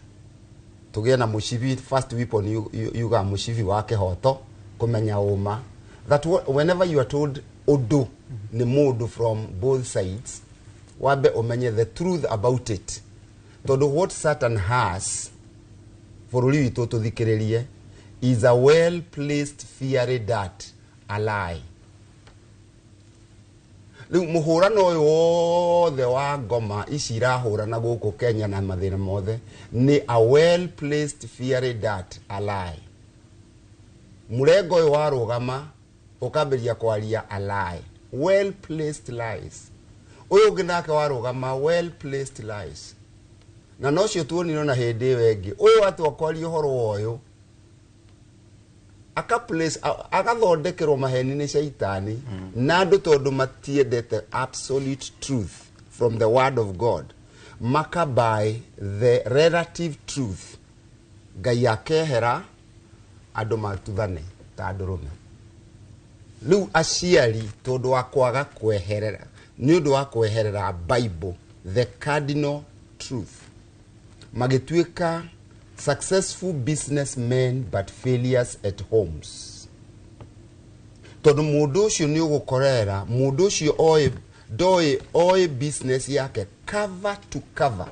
tũgĩe na mũcibi. First weapon yuga mũcibi wa kĩhoto, kũmenya ũma, that whenever you are told ũndũ nĩ mũndũ from both sides, wambe ũmenye the truth about it. Tondũ what Satan has, bũrũri witũ tũthikĩrĩrie, is a well placed fiery dart, a lie. Rĩu mũhũrano ũyũ wothe wa ngoma ici irahũrana gũkũ Kenya na mathĩna mothe nĩ a well placed fiery dart, a lie. Mũrengo ũyũ warũgama ũkambĩrĩria kwaria a lie, well placed lies. Ũyũ ũngĩ nake warũgama well placed lies. Na nocio tuonirwo na hĩndĩ ĩyo ĩngĩ, ũyũ atwakwaria ũhoro ũyũ agathondekerwo maheni nĩ shaitani, na andũ tondũ matiendete absolute truth from the word of God, maka by the relative truth. Ngai akehera andũ matuthane ta ndũrũme. Rĩu aciari tondũ wa kwaga kweherera, nĩ ũndũ wa kweherera Bible, the cardinal truth, magĩtuĩka successful businessmen but failures at homes. Tondu mundu ucio ni ugukorera, mundu ucio oe business yake cover to cover,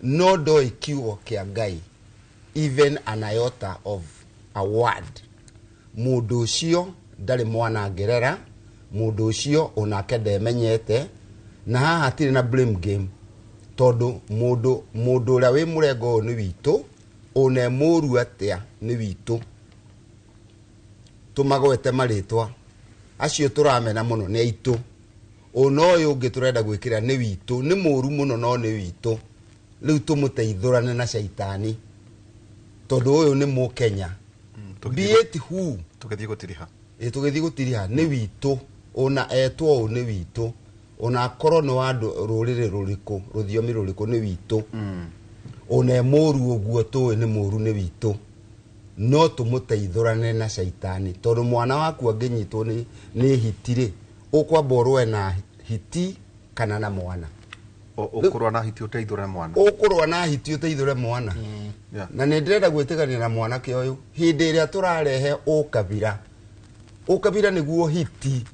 no doi kiugo kia Ngai, even an iota of a word. Mundu ucio ndari mwana ngerera, mundu ucio onake ndemenyete na haha hatire na blame game tondu mundu uria wi murengo ni witu one muru atia ni witu tumagwete maritwa acio turamena muno ni aitu ono uyu ungi turenda gwikira ni witu ni muru muno no ni witu riu tumuteithurane na shaitani tondu uyu ni mu Kenya be it who tugethi gutiriha tugethi gutiriha ni witu ona etwo u ni witu ona korwo no andu rurire ruriku ruthiomi ruriku ni witu ona muru uguo tu ni muru ni witu no tumuteithurane na shaitani tondu mwana waku anginyitwo ni hitire ukwaborwe na hiti kana na mwana ukurwa na hiti uteithurane mwana ukurwa na hiti uteithurane mwana na ndirenda gwitigania na mwana ke uyu hindi iria turarehe ukabira niguo hiti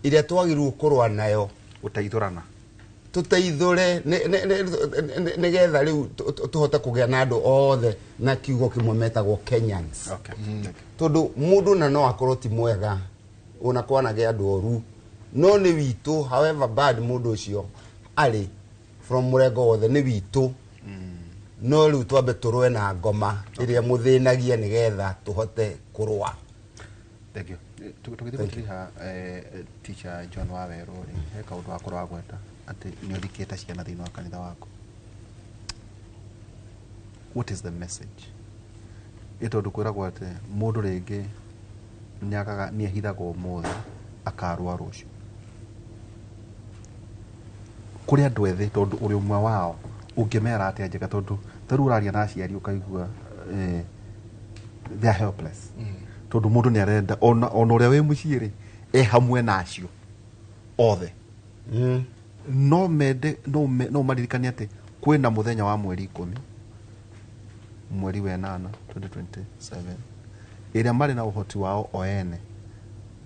iria twagirwo kurwa nayo uteithurana tuteithure nigetha riu tuhote kugia na andu othe na kiugo kimwe metagwo Kenyans. Okay. Tondu mundu na no akorwo ti mwega ona kwanage andu oru no ni witu however bad mundu ucio ari from murengo wothe ni witu no riu twambe turwe na ngoma iria muthinagia nigetha tuhote kurwa. Thank you. Tukithiha teacher John Waweru he kaundu akorwo agweta ati ni uthikite ciana thini wa kanitha wako. What is the message? Ito dukwiragwo ati mundu ringi nyakaga ni ahithagwo mothe akarwa rucio. Kuri andu ethi tondu uri umwe wao ungimera ati njega tondu taru uraria na aciari ukaigua they are helpless. Tondu mundu ni arenda ona uria wi muciiri hamwe nacio othe no mende no maririkania ati kwina muthenya wa mweri 10 mweri wa 8 2027 iria mari na uhoti wao oene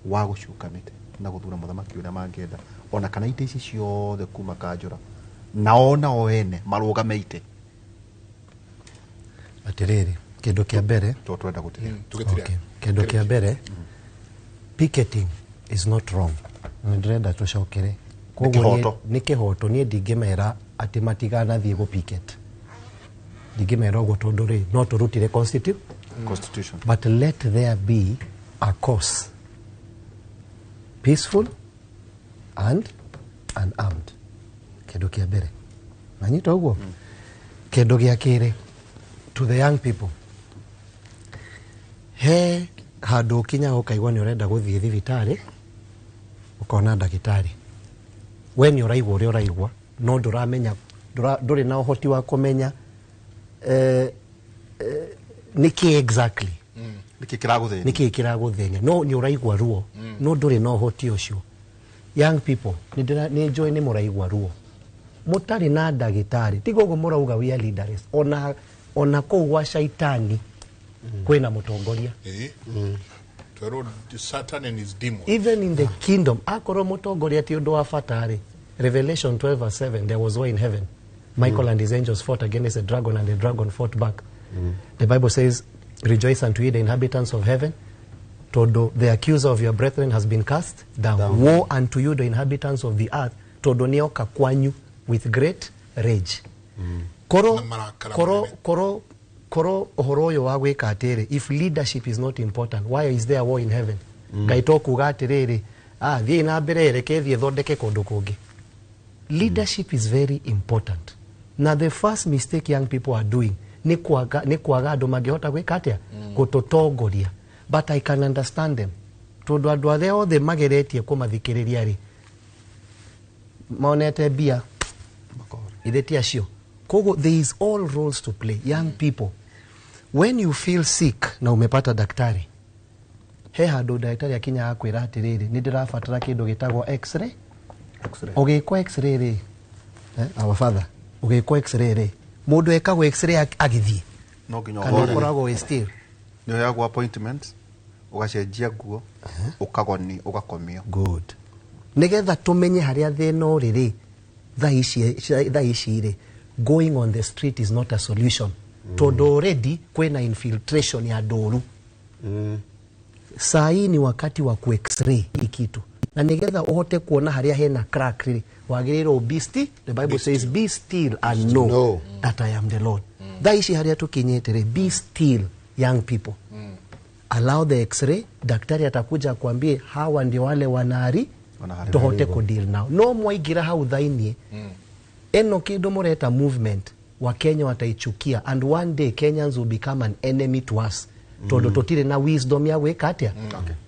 wa gucuka mite na guthura muthamaki uria mangienda ona kana ite ici ciothe kuma Kanjura na ona oene marugameite atiriri kindu kia mbere twenda gutiria kindu kia mbere picketing is not wrong ndirenda tucokere koguo ni kihoto ni ndingimera ati matigana thie go picket ndingimera ugo tondu ri no turutire constitution but let there be a course peaceful and unarmed kindu kia mbere nanyita ugo kindu gia kire to the young people he handu kinya ukaigwa ni urenda guthie thibitari ukona ndagitari we ni uraigwa uria uraigwa no nduramenya nduri na uhoti wa kumenya niki exactly niki kiraguthenya no ni uraigwa ruo no nduri na uhoti ucio. Young people ni join ni muraigwa ruo mutari na ndagitari tigo go murauga we are leaders ona kwa shaitani kwena mutongoria Satan and his demons. Even in the kingdom akoro mutongoria ti undu wa fatari. Revelation 12:7 there was war in heaven. Michael and his angels fought against the dragon and the dragon fought back. The Bible says rejoice unto ye the inhabitants of heaven, todo the accuser of your brethren has been cast down. Woe unto you the inhabitants of the earth, todo nioka kwanyu with great rage. Koro ohoroyo wa gwika atiri, if leadership is not important, why is there war in heaven? Gaito kuga atiriri thie na mbere reke thie thondeke kundu kungi. Leadership is very important. Now the first mistake young people are doing ni kwaga andu mangihota gwika atia gutotongoria, but I can understand them tondu andu othe othe mageretie kumathikiriria ri monete bia ithetia cio kogo. There is all roles to play. Young people, when you feel sick na umepata daktari, he handu daktari akinya akwira atiriri ni ndirabatara kindu gitagwo x-ray. Ugikwa x-ray ri our father ugikwa x-ray ri mundu ekagwo x-ray agithie no nginya kana koragwo still ni yagwo appointment ugacenjia nguo ukagoni ugakomio good nigetha tumenye haria thina uriri tha ici ri. Going on the street is not a solution. Todo already kwena infiltration ya doru. Saa hii ni wakati wa ku x-ray ikitu. na nigetha uhote kuona haria hena crack riri wagiriro be still. The Bible says be still and know that I am the Lord. Thaishi haria tukinyete be still, young people. Allow the x-ray, daktari atakuja kuambie hawa ndio wale wanari tuhote ku deal now. No mwaigira hau thainie eno kido moreta movement wa Kenya wataichukia, and one day Kenyans will become an enemy to us. Todo totire na wisdom ya weka atia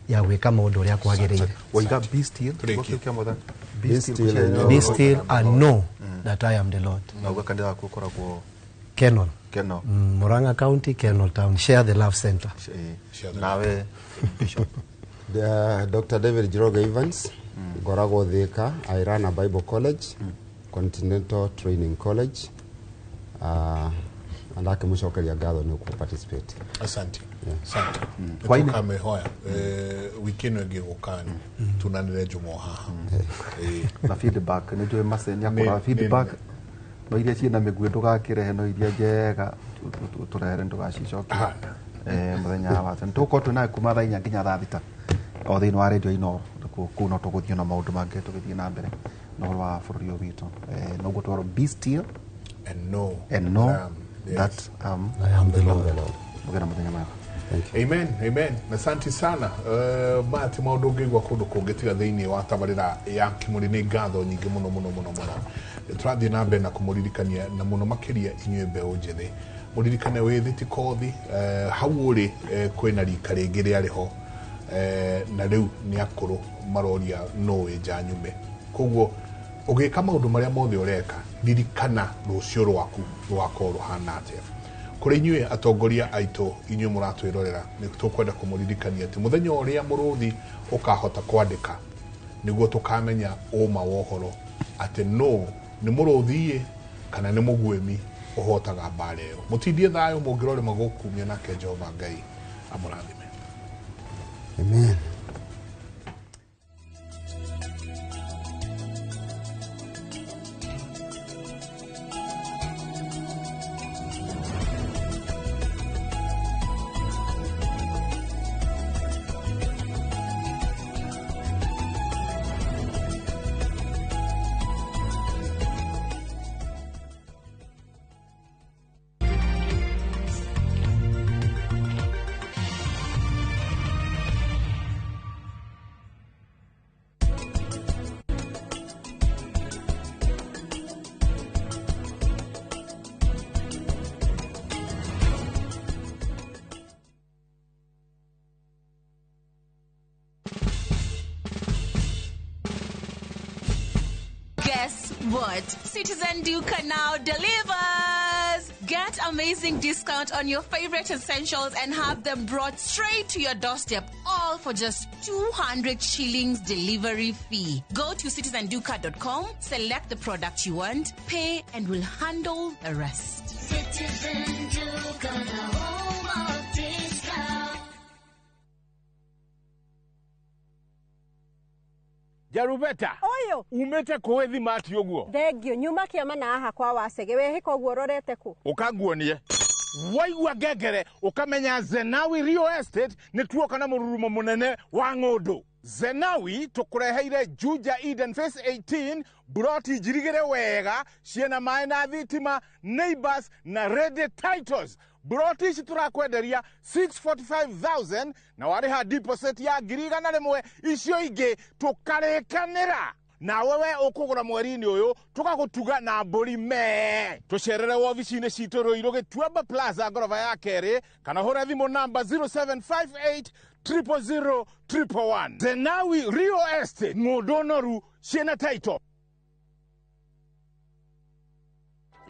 ya weka maundu ya kwagirire. Waiga be still, be still and know that I am the Lord. Na ugakandira gukora kwa Kenol. Murang'a County, Kenol Town. Share the Love Center. Nawe Bishop. Dr. David Jiroga Evans, Gorago Thika. I run a Bible College, Continental Training College. And I can gather no participate. Asante. Asante. Kwa ina mehoya weekend ngegukani tunanire jumo haha. Na feedback ne joe masenya kwa feedback. No iria ciina migwe ndugakire no iria njega turere ndugacicokia muthenya wa tene tuko tuna kuma thainya nginya thaa thita o thiini wa radio ino kuno tuguthio na maundu mange tugithie na mbere no wa bururi witu no gutwaro be still and know that I am the Lord. Mugena muthenya mwega. Amen, amen. Asante sana. Mati maundu ngigwa kundu kungitiga thiini wa tabarira ya kimuri ni ngatho nyingi muno muno muno muno. Turathie na mbere na kumuririkania na muno makiria inywe mbeu njithi. Muririkane withiti kothi hau uri kwina rika ringi riariho na riu ni akuru maroria no enja nyume. Koguo ugika maundu maria mothe ureka ririkana rucio rwaku rwako ruhana atia. Kuri inywe atongoria aitu inywe muratwirorera ni tukwenda kumuririkania ati muthenya uria muruthi ukahota kwandika niguo tukamenya uma wohoro ati no ni muruthie kana ni mugwemi uhotaga mbare yo mutindie thayo mungirore magukumia nake Jehova Ngai amurathime. Amen. Guess what? Citizen Duca now delivers! Get amazing discount on your favorite essentials and have them brought straight to your doorstep, all for just 200 shillings delivery fee. Go to citizenduca.com, select the product you want, pay, and we'll handle the rest. Citizen Duca, the home of discount. Jarubeta. Oyo. Umete kuwethi mati yoguo. Thegio nyuma kiama na aha kwa wasege we hiko guororete ku. Ukaguonie. Waigua gegere ukamenya Zenawi Real Estate ni tuoka na mururumo munene wa ng'undu. Zenawi tukureheire Juja Eden Phase 18 broti jirigere wega ciena mai na thitima neighbors na ready titles. Broti citurakwenderia 645,000 na wariha deposit ya giriga na rimwe icio ingi tukarekanira na wewe ukugura mweri-ini uyu tugagutuga na mburi me tucerere wobici-ini citu Ruiru Gituamba Plaza ngorofa ya keri kana hura thimu namba 0758 000 111. Zenawi Real Estate ng'undu noru ciena title.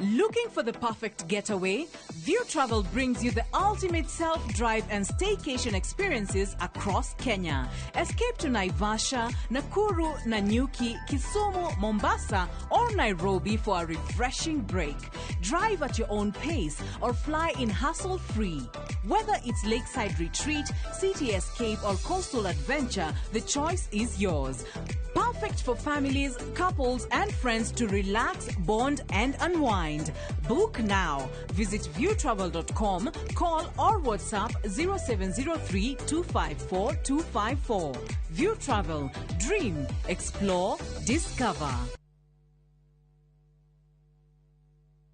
Looking for the perfect getaway? View Travel brings you the ultimate self-drive and staycation experiences across Kenya. Escape to Naivasha, Nakuru, Nanyuki, Kisumu, Mombasa, or Nairobi for a refreshing break. Drive at your own pace or fly in hassle-free. Whether it's lakeside retreat, city escape, or coastal adventure, the choice is yours. Perfect perfect for families, couples, and friends to relax, bond, and unwind. Book now. Visit viewtravel.com, call or WhatsApp 0703 254 254. View Travel. Dream, explore, discover.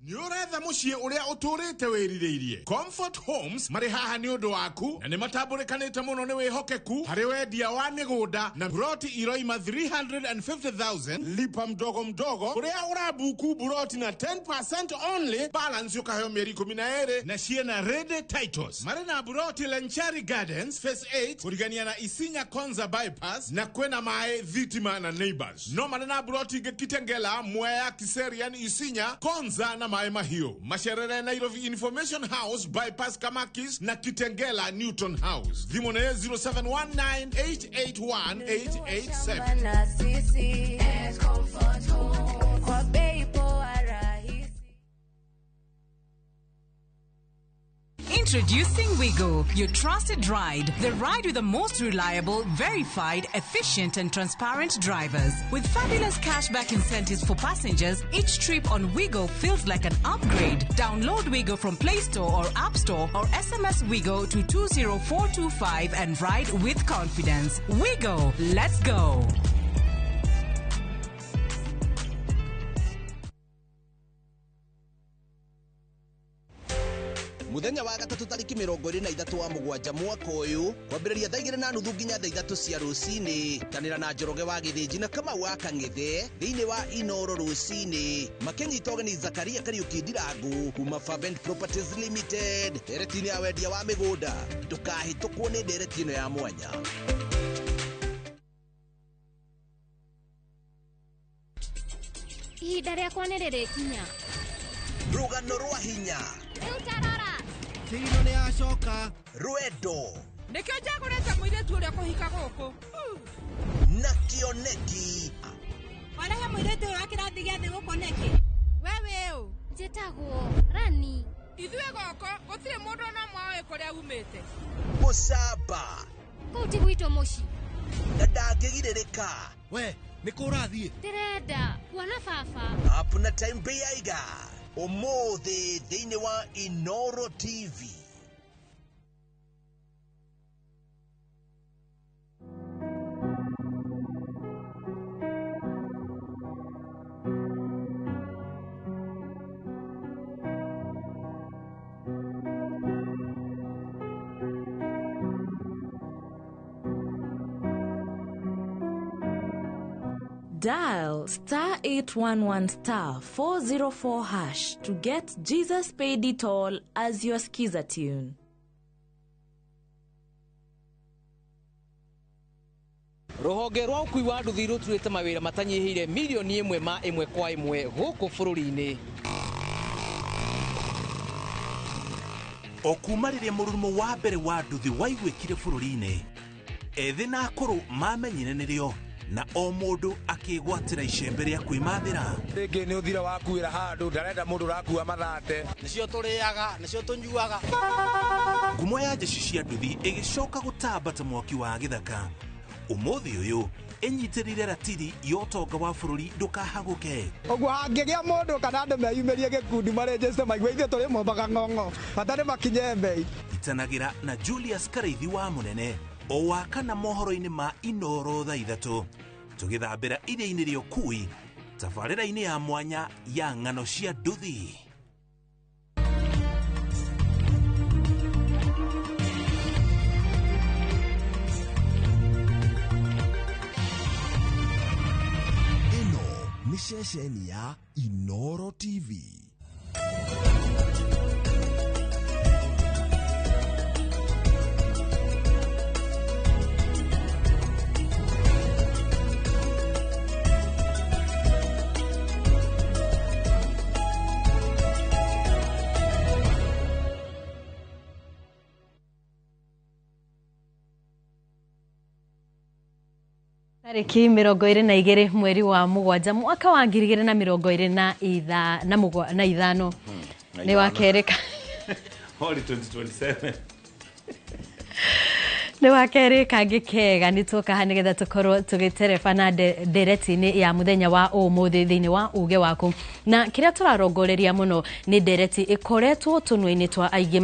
Nyoretha mucie uria uturite wiririirie. Comfort Homes mari haha ni undu waku na ni matambulikanite muno ni wihokeku hari wendia wa migunda na buroti iroima 350,000 lipa mdogo mdogo uria urabuku buroti na 10% only balance yukaheo mieri 12 na ciena ready titles. Mari na buroti Lenchari Gardens phase 8 kurigania na Isinya Konza bypass na kwena mae Thitima na Neighbors. No mari na buroti Kitengela, Mwea, Kiserian, Isinya, Konza na Mae Mahio. Masherere Nairobi Information House bypass Kamakis na Kitengela Newton House. Dhimone 0719881887. Introducing Wigo, your trusted ride. The ride with the most reliable, verified, efficient, and transparent drivers. With fabulous cashback incentives for passengers, each trip on Wigo feels like an upgrade. Download Wigo from Play Store or App Store or SMS Wigo to 20425 and ride with confidence. Wigo, let's go. Muthenya wa gatatu tariki 23 wa mugwanja mwaka uyu kwambiriria thaa 2:30 nginya thaa 3 cia rucini tanira na Njoroge wa Githĩnji na Kamau wa Kang'ethe thiini wa Inoro rucini makenyita ũgeni Zakaria Kariuki Ndirangu kuma Favent Properties Limited nderetini ya wendia wa migunda ndukahĩtũkwo nĩ ndereti ĩno ya mwanya. Ihinda rĩakwa nĩ rĩrĩkinya. Rũgano rwa hinya Rĩu tarora Tirino nĩ acoka Rwendo Nĩkĩo njagũrĩte mũirĩtu ũrĩa kũhika gũkũ na kĩoneki. Warehe mũirĩtu ũyũ wa kĩrathi gĩa thĩ gũkũ nĩkĩ? Wewe ũ njĩtagwo Rani. Ithuĩ gũkũ gũtirĩ mũndũ ona ũmwe kũrĩa umĩte. Mũcamba Kũu ti gwitũ mũciĩ na ndangĩgirĩrĩka. We nĩ kũ ũrathiĩ? Ndĩrenda kuona baba. Hapuna time beiga umuthi thiini wa Inoro TV. Dial *811*404# to get Jesus Paid It All as your skiza tune. Ruhonge rwa ukui wa nduthi ruturite mawira matanyihire milioni 1 ma 1 kwa 1 guku bururi-ini. Okumaririe mururumo wa mbere wa nduthi waigwikire bururi-ini ethi na akuru mamenyire nirio na o mundu akigwatira icembe ria kwimathira. Ringi ni uthira wakuira handu ndarenda mundu rakua mathate nicio turiaga nicio tunyuaga. Ngumo ya jeshi cia nduthi igicoka gutambata mwaki wa githaka. Umuthi uyu enyitirire ratiri yotonga wa bururi ndukahaguke. Oguo hangigia mundu kana andu meyumirie gikundi marejeste maigua ithuĩ tũrĩ mombaga ng'ong'o batarĩ makinye mbei. Itanagira na Julius Kareithi wa Munene o wakana mohoro-ini ma Inoro thaa 3 tugithambira iria-ini ria ukui tabarĩra-ini ya mwanya ya ng'ano cia nduthi. Ino ni ceceni ya Inoro TV. Tariki 22 mweri wa mugwanja mwaka wa 2025 ni wakereka Holy 2027 Nĩ wakeri kangĩ kega nĩ tuoka ha nĩgetha tũkorwo tũgĩtereba na ndereti-inĩ ya mũthenya wa ũmũthĩ thĩinĩ wa uge waku. Na kĩrĩa tũrarongoreria mũno nĩ ndereti ĩkoretwo tũnua-inĩ twa aingĩ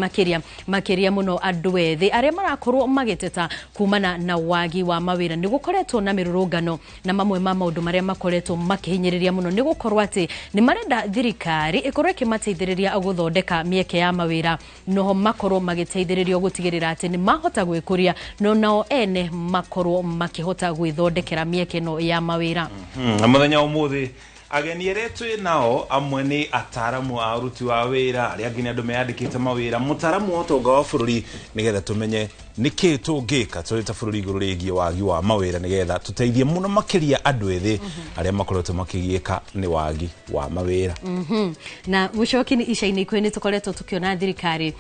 makĩria mũno andũ ethĩ arĩa marakorwo magĩteta kumana na wagi wa mawĩra. Nĩ gũkoretwo na mĩrũrũngano na mamwe ma maũndũ marĩa makoretwo makĩhinyĩrĩria mũno nĩ gũkorwo atĩ nĩ marenda thirikari ĩkorwo ĩkĩmateithĩrĩria gũthondeka mĩeke ya mawĩra, noho makorwo magĩteithĩrĩrio gũtigĩrĩra atĩ nĩ mahota gwĩkũria no nao ene makorwo makĩhota gwĩthondekera mĩeke ĩno ya mawĩra. Mũthenya ũmũthĩ ageni arĩa twĩ nao amwe nĩ ataramu a ũruti wa wĩra arĩa angĩ nĩ andũ meyandĩkĩte mawĩra, mũtaramu wa ũtonga wa bũrũri nĩgetha tũmenye nĩkĩ tũngĩka tũrĩ ta bũrũri igũrũ rĩgiĩ wagi wa mawĩra nĩgetha tũteithie mũno makĩria andũ ethĩ arĩa makoretwo makĩgiĩka nĩ wagi wa mawĩra. Na mũcoki ica-inĩ ikuhĩ nĩ tũkoretwo tũkĩona thirikari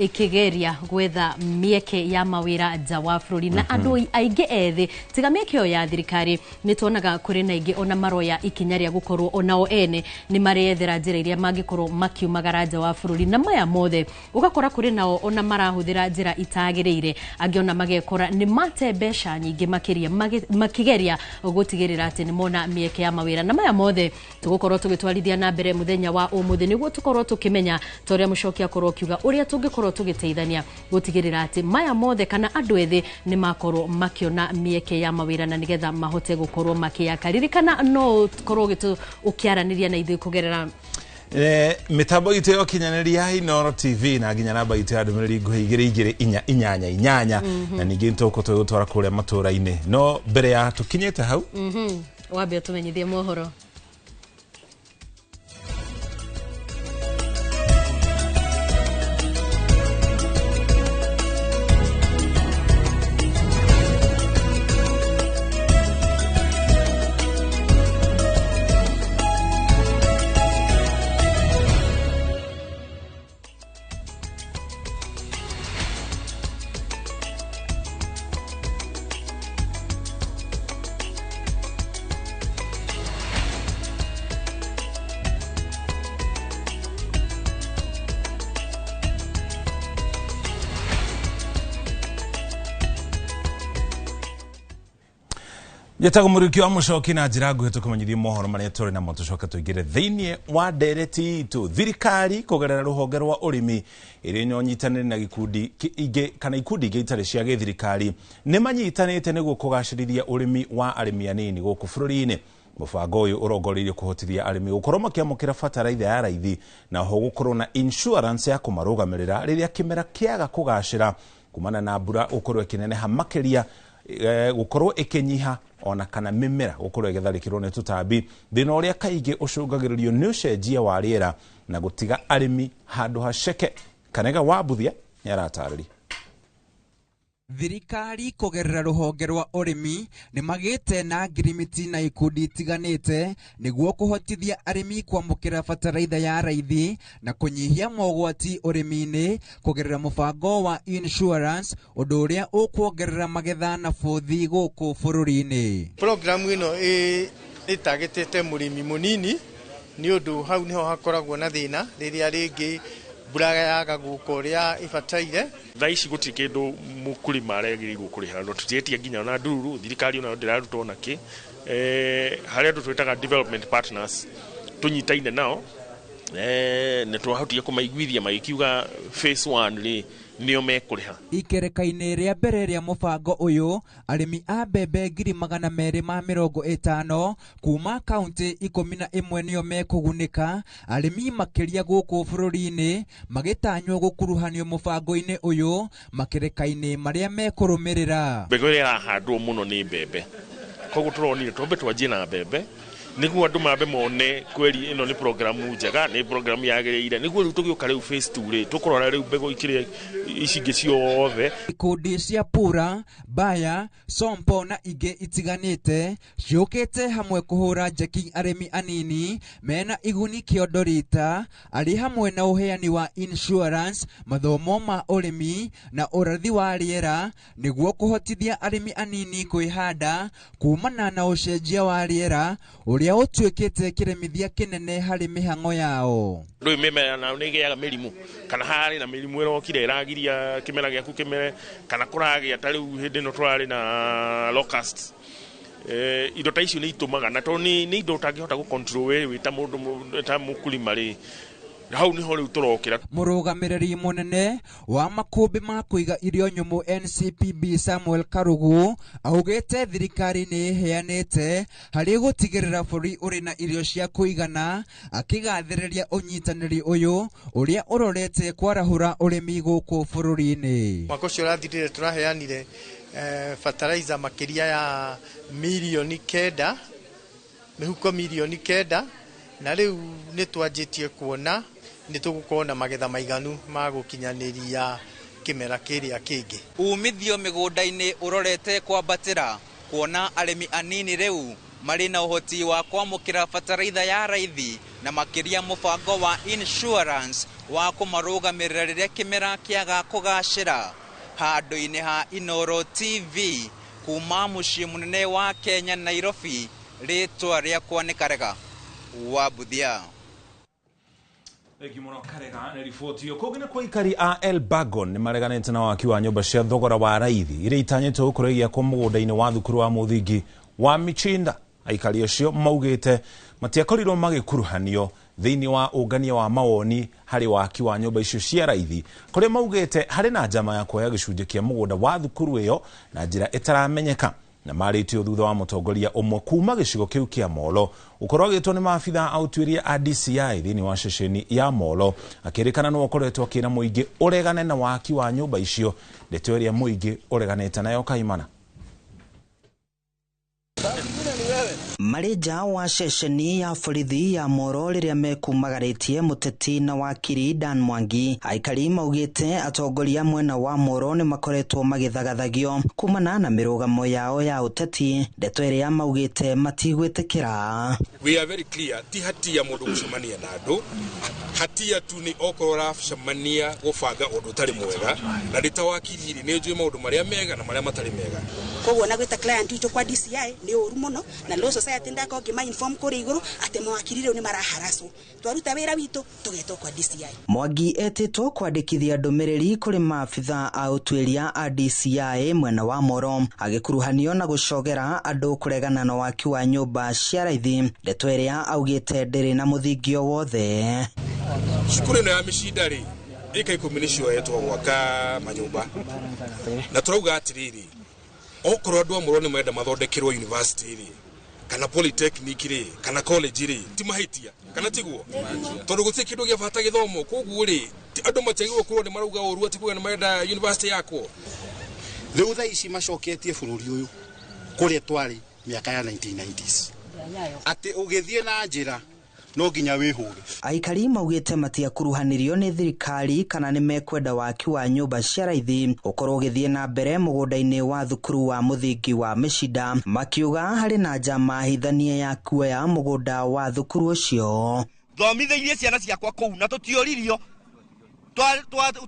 ĩkĩgeria gwetha mĩeke ya mawĩra nja wa bũrũri na andũ aingĩ ethĩ tiga mĩeke ĩyo ya thirikari nĩ tuonaga kũrĩ na aingĩ ona maroya ikinya rĩa gũkorwo onao ene nĩ mareyethera njĩra iria mangĩkorwo makiumagara nja wa bũrũri, na maya mothe ũgakora kũrĩ nao ona marahũthĩra njĩra itagĩrĩire, angiona magekora nĩ mate mbeca nyingĩ makĩria makĩgeria gũtigĩrĩra atĩ nĩ mona mĩeke ya mawĩra. Na maya mothe tũgũkorwo tũgĩtwarithia na mbere mũthenya wa ũmũthĩ nĩguo tũkorwo tũkĩmenya ta ũrĩa mũcokia korwo kiuga ũrĩa tũngĩkorwo tũgĩteithania gũtigĩrĩra atĩ maya mothe kana andũ ethĩ nĩ makorwo makiona mĩeke ya mawĩra na nĩgetha mahote gũkorwo makĩyaka. Ririkana no tũkorwo ũkĩaranĩria na ithuĩ kũgerera mitambo itu ya kinyanĩria Inooro TV na nginya namba itu ya ndũmĩrĩri nguhĩ 2288 na ningĩ ntũko twĩgũtwara kũrĩa matũra-inĩ. No mbere ya tũkinyĩte hau wambia tũmenyithie mohoro. Yetago mũriki wa mũcoki na njĩra nguhĩ tũkũmenyithia mohoro marĩa tũrĩ namo tũcoke tũingĩre thĩinĩ wa ndereti itũ. Thirikari kũgerera rũhonge rwa ũrĩmi ĩrĩ nyonyitanĩre na ikundi ingĩ itarĩ cia gĩthirikari nĩ manyitanĩte nĩguo kũgacĩrithia ũrĩmi wa arĩmi anini gũkũ bũrũri-inĩ. Mũbango ũyũ ũrongoreirie kũhotithia arĩmi gũkorwo makĩamũkĩra bataraitha ya raithi na ho gũkorwo na insurance ya kũmarũgamĩrĩra rĩrĩa kĩmera kĩaga kũgacĩra kumana na mbura gũkorwo ĩkĩneneha makĩria, gũkorwo ĩkĩnyiha ona kana mĩmera gũkorwo ĩgĩtharĩkĩrwo nĩ tũtambi, thĩna ũrĩa kaingĩ ũcũngagĩrĩrio nĩ ũcenjia wa rĩera na gũtiga arĩmi handũ haceke. Kanega Wabuthia nĩ aratarĩria. Thirikari kũgerera rũhonge rwa ũrĩmi nĩ magĩte na ngirimiti na ikundi itiganĩte nĩguo kũhotithia arĩmi kwamũkĩra bataraitha ya raithi na kũnyihia mogwati ũrĩmi-inĩ kũgerera mũbango wa insurance, ũndũ ũrĩa ũkuongerera magetha na bũthi gũkũ bũrũri-inĩ. Programu ĩno ĩtagĩtĩte mũrĩmi mũnini nĩ ũndũ hau niho hakoragwo na thĩna rĩrĩa rĩngĩ mbura yaga gũkũ ũrĩa ibataire. Thaa ici gũtirĩ kĩndũ mũkũrĩma aragĩrĩirwo kũrĩha, no tũtietia nginya ona ndururu, thirikari ona ndĩraruta ona kĩ. Harĩa andũ twĩtaga development partners tũnyitaine nao nĩ twahotire kũmaiguithia magĩkiuga phase 1 rĩ nĩo mekũrĩha. Ikereka-inĩ rĩa mbere rĩa mũbango ũyũ arĩmi a mbembe 250 kuma kaunti 11 nĩo mekũgunĩka, arĩmi makĩria gũkũ bũrũri-inĩ magĩtanywo gũkuruhanio mũbango-inĩ ũyũ makereka-inĩ marĩa mekũrũmĩrĩra. Mbegũ ĩrĩa ĩrahandwo mũno nĩ mbembe, koguo tũronire twambe twanjie na mbembe nĩguo andũ mambe mone kweri ĩno nĩ programu njega, nĩ programu yagĩrĩire, nĩguo rĩu tũgĩũka rĩu phase 2 rĩ tũkũrora rĩu mbegũ ikĩrĩa icingĩ ciothe. Ikundi cia Pura, Baya, Sompo na ingĩ itiganĩte ciũkĩte hamwe kũhũra njeki arĩmi anini mena iguni kĩondo rita, arĩ hamwe na ũheani wa insurance, mathomo ma ũrĩmi na ũrathi wa rĩera nĩguo kũhotithia arĩmi anini kwĩhanda kumana na ũcenjia wa rĩera uria utuikite kiremithia kinene hari mihango yao. Ndu mimera na nigeaga mirimu kana hari na mirimu irokire iragiria kimera giaku kimere kana kuragia tariu hindi no twari na locust indo ta icio ni itumaga na to ni indo utangihota gu control we ta mundu ta mukulima ri hau ni hori uturokira. Murugamiriri munene wa makumbi ma kuiga irio nyumu NCPB Samuel Karugu augite thirikari ni heanite hari gutigirira buri uri na irio cia kuigana, akigathiriria unyitaniri uyu uria urorete kwarahura urimi guku bururi-ini. Mwaka ucio urathirire turaheanire fertilizer makiria ya milioni 9, mihuko milioni 9, na riu ni twanjitie kuona ni tugukorwo magetha maiganu ma gukinyaniria kimera kiria kingi. Umithio migunda-ini urorete kwambatira kuona arimi anini riu mari na uhoti wa kwamukira bataraitha ya raithi na makiria mubango wa insurance wa kumarugamirira riria kimera kiaga kugacira. Handu-ini ha Inoro TV kuma mucii munene wa Kenya Nairobi, ritwa riakwa ni Karega wa Buthia. Ekimono Karega na ripoti yo kogina kwa ikari a Elbagon ni mareganete na waki wa nyumba cia thogora wa raithi ire itanyete gukuregia kwa mugunda-ini wa thukuru wa muthingi wa Michinda. Aikari acio maugite matiakorirwo magikuruhanio thiini wa ungania wa mawoni hari waki wa nyumba icio cia raithi, kuria maugite hari na njama ya kuoya gicunjĩ kia mugunda wa thukuru iyo na njira itaramenyeka, na maritio thutha wa mutongoria umwe kuma gicigo kiu kia Molo ukorwo agitwo ni maabitha autuiria a DCI thiini wa ceceni ya Molo, akirikana no ukoretwo akira muingi uregane na waki wa nyumba icio, ndeto iria muingi ureganete nayo kaimana. Marija wa ceceni ya borithi ya Moro riria mekumagaritie muteti na wakiri Dan Mwangi, aikari maugite atongoria mwena wa Moro ni makoretwo magithagathagio kumana na mirugamo yao ya uteti, ndeto iria maugite matigwitikira. We are very clear, ti hatia mundu gucemania na andu, hatia tu ni okorora cemania gubanga undu tari mwega, na nditawakiri ni njui maundu maria mega na maria matari mega. Koguo na gwita client witu kwa DCI ni uru muno, na Law Society ndako ngima inform kuri iguru ate mawakirire ni maraharaso twaruta wira witu tugetwo kwa DCI. Mwangi etitwo kwandikithia ndumiriri kuri maabitha a utwiria a DCI mwena wa Moro agikuruhanio na gucogera andu kuregana na waki wa nyumba cia raithi, ndeto iria augite ndiri na muthingio wothe. Shukuru na Michinda ri ika ikuminisho yetu gwaka manyumba na turauga atiriri okorwo andu a Moro ni menda mathondekirwo university ri kana polytechnic ri kana college ri ti mahitia kana tiguo tondu gutie kindu gia bata githomo koguo ri andu matiagirwo kurwo ni marauga oru ati kuga ni menda university yako riu tha ici macoketie bururi uyu kuria twari miaka ya 1990s ati ugithie na njira no nginya wihure. Aikari maugite matiakuruhanirio ni thirikari kana ni mekwenda waki wa nyumba cia raithi ukorwo ugithie na mbere mugunda-ini wa thukuru wa muthingi wa Michinda, makiuga hari na njama hithanie ya kuoya mugunda wa thukuru ucio. Thomithĩirie ciana ciakwa kũu na tũtioririo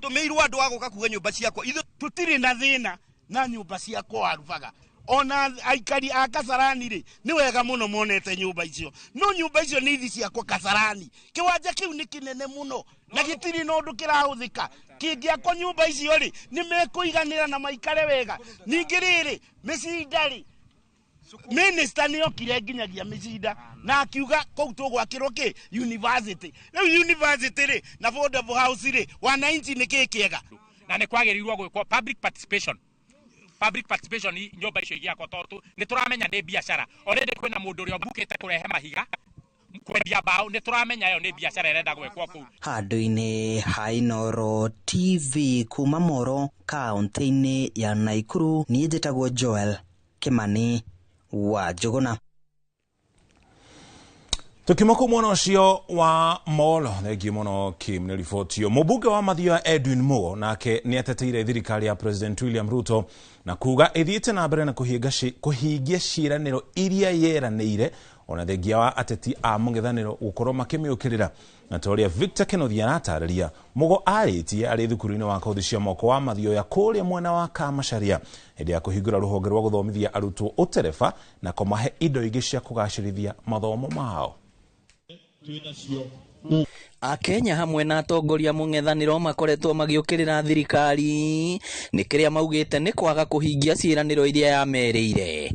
tũmeirwo andũ agoka kuga nyũmba ciakwa ithu tũtirĩ na thĩna na nyũmba ciakwa arubaga ona aikari a Kasarani ri ni wega muno monete nyumba icio no nyumba icio ni ithi ciakwa Kasarani kiwanja kiu ni kinene muno na gitiri no ndu kirahuthika kingiakwa nyumba icio ri ni mekuiganira na maikare wega ningi riri Michinda ri minister ni okire nginyagia Michinda na akiuga kou tugwakirwo ki university riu university ri na affordable house ri wananchi ni kikiega na ni kwagirirwo gwikwo public participation ni nyumba icio igiakwa tondu ni turamenya ni biashara already kwina mundu uri obukite kurehe mahiga kwendia bao ni turamenya yo ni biashara irenda gwekwo kuu. Handu-ini ha Inoro TV kuma Moro kaunti-ini ya Naikuru, ni njitagwo Joel Kimani wa Juguna. Tukimoko mwana ucio wa Molo thegi muno Kim ni ripoti yo mubunge wa Mathioya Edwin Mugo nake ni ateteire thirikari ya President William Ruto na kuga ithiite na mbere na kuhingia ciiraniro iria yeranĩire ona thengia wa ateti a mũng'ethanĩro gũkorwo makĩmĩũkĩrĩra. Na toria Victor Kenothia aratarĩria Mugo arĩtie arĩ thukuru-inĩ wa kothi cia moko wa Mathioya kũrĩa mwena wa Kamacharia hĩndĩ ya kũhingũra rũhonge rwa gũthomithia arutwo ũtereba na kũmahe indo ingĩ cia kũgacĩrithia mathomo mao. Akenya hamwe na atongoria mũng'ethanĩro makoretwo magĩũkĩrĩra thirikari nĩ kĩrĩa maugĩte nĩ kwaga kũhingia ciĩranĩro iria yamerĩire.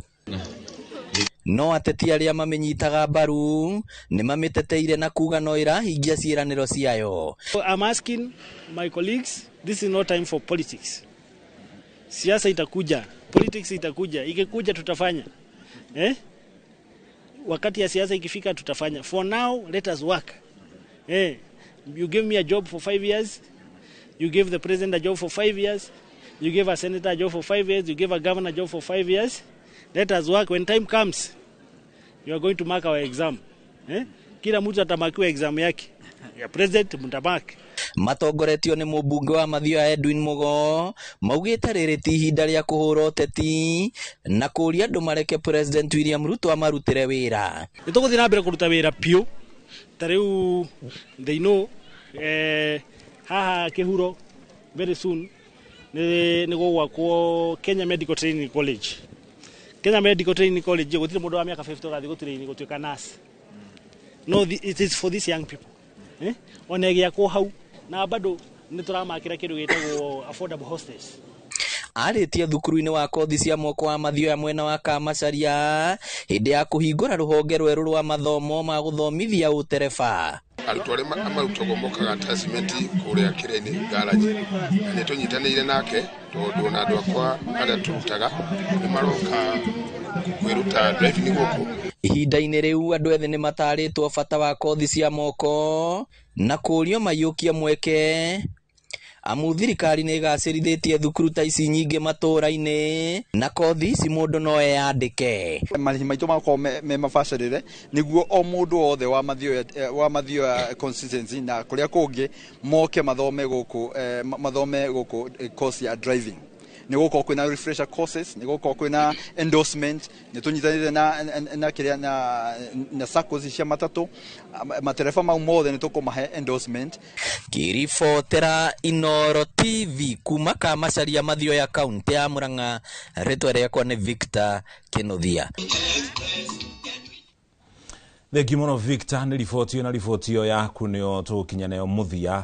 No ateti arĩa mamenyitaga mbaru nĩ mamĩteteire na kuga no ĩrahingia ciĩranĩro ciayo. I'm asking my colleagues, this is not time for politics. Siasa itakuja, politics itakuja, ikikuja tutafanya. Wakati ya siasa ikifika tutafanya. For now, let us work. You give me a job for 5 years, you give the president a job for 5 years, you give a senator a job for 5 years, you give a governor a job for 5 years. Let us work. When time comes, you are going to mark our exam. Kila mtu atamakiwa exam yake. Ya president mtabaki. Matongoretio nĩ mũmbunge wa Mathioya Edwin Mugo maugĩte rĩrĩ ti ihinda rĩa kũhũra ũteti na kũria andũ mareke President William Ruto amarutĩre wĩra. Nĩtũgũthiĩ na mbere kũruta wĩra piũ. Tarĩu they know haha kĩhuro very soon nĩ gũgwakwo Kenya Medical Training College. Kenya Medical Training College gũtirĩ mũndũ wa mĩaka 50 ũgathiĩ gũtrain gũtuĩka nurse. No, it is for these young people. Ona gĩakwo hau na bado nĩ tũramakĩra kĩndũ gĩtagwo affordable hostels. Arĩtie thukuru-inĩ wa kothi cia moko wa Mathioya mwena wa Kamacharia hĩndĩ ya kũhingũra rũhonge rwerũ rwa mathomo ma gũthomithia ũtereba. Arutwo arĩa marutagwo mokaga attachment kũrĩa kĩrĩa-inĩ garage nĩ tũnyitanĩire nake tondũ ona andũ akwa arĩa tũrutaga nĩ maroka kwĩruta driving gũkũ. Ihinda-inĩ rĩu andũ ethĩ nĩ matarĩtwo bata wa kothi cia moko na kũrio maiyũkie mweke amu thirikari nĩ ĩgacĩrithĩtie thukuru ta ici nyingĩ matũũra-inĩ na kothi ici mũndũ no eyandĩke. Marĩhi maitũ makorwo me mabacĩrĩre nĩguo o mũndũ wothe wa Mathioya constituency na kũrĩa kũngĩ moke mathome gũkũ course ya driving. Nĩ gũkorwo kwĩna refresher courses, nĩ gũkorwo kwĩna endorsement, nĩ tũnyitanĩire na SACCOs cia matatũ, matereba mau mothe nĩ tũkũmahe endorsement. Kiribotera Inoro TV kuma Kamacharia Mathioya kaunti ya Murang'a, rĩtwa rĩakwa nĩ Victor Kenothia. Thengiũ mũno Victor, nĩ riboti ĩyo yaku nĩyo tũgũkinya nayo mũthia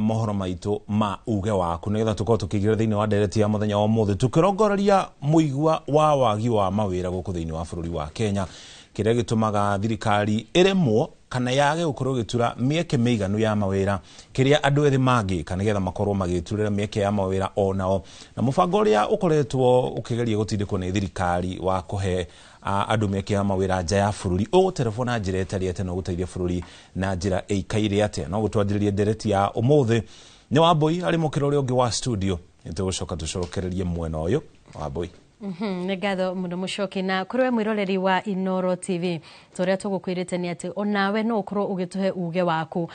mohoro maitũ ma uge waku nĩgetha tũkorwo tũkĩingĩra thĩinĩ wa ndereti ya mũthenya wa ũmũthĩ tũkĩrongoreria mũigua wa wagi wa mawĩra gũkũ thĩinĩ wa bũrũri wa Kenya kĩrĩa gĩtũmaga thirikari ĩremwo kana yage gũkorwo gĩtura mĩeke mĩiganu ya mawĩra kĩrĩa andũ ethĩ mangĩka nĩgetha makorwo magĩturĩra mĩeke ya mawĩra onao na mũbango ũrĩa ũkoretwo ũkĩgeria gũtindĩkwo nĩ thirikari wa kũhe andũ mĩeke ya mawĩra nja ya bũrũri ũgũterebwo na njĩra ĩtariĩ atĩ no gũteithia bũrũri na njĩra ĩikaire atĩa no gũtwanjĩrĩria ndereti ya ũmũthĩ nĩ Wambui arĩ mũkĩra ũrĩa ũngĩ wa studio nĩtũgũcoka tũcokererie mwena ũyũ Wambui. Nĩ ngatho mũno mũcoki na kũrĩ we mwĩroreri wa Inoro TV tũrĩa tũgũkwĩrĩte nĩ atĩ onawe no ũkorwo ũgĩtũhe uge waku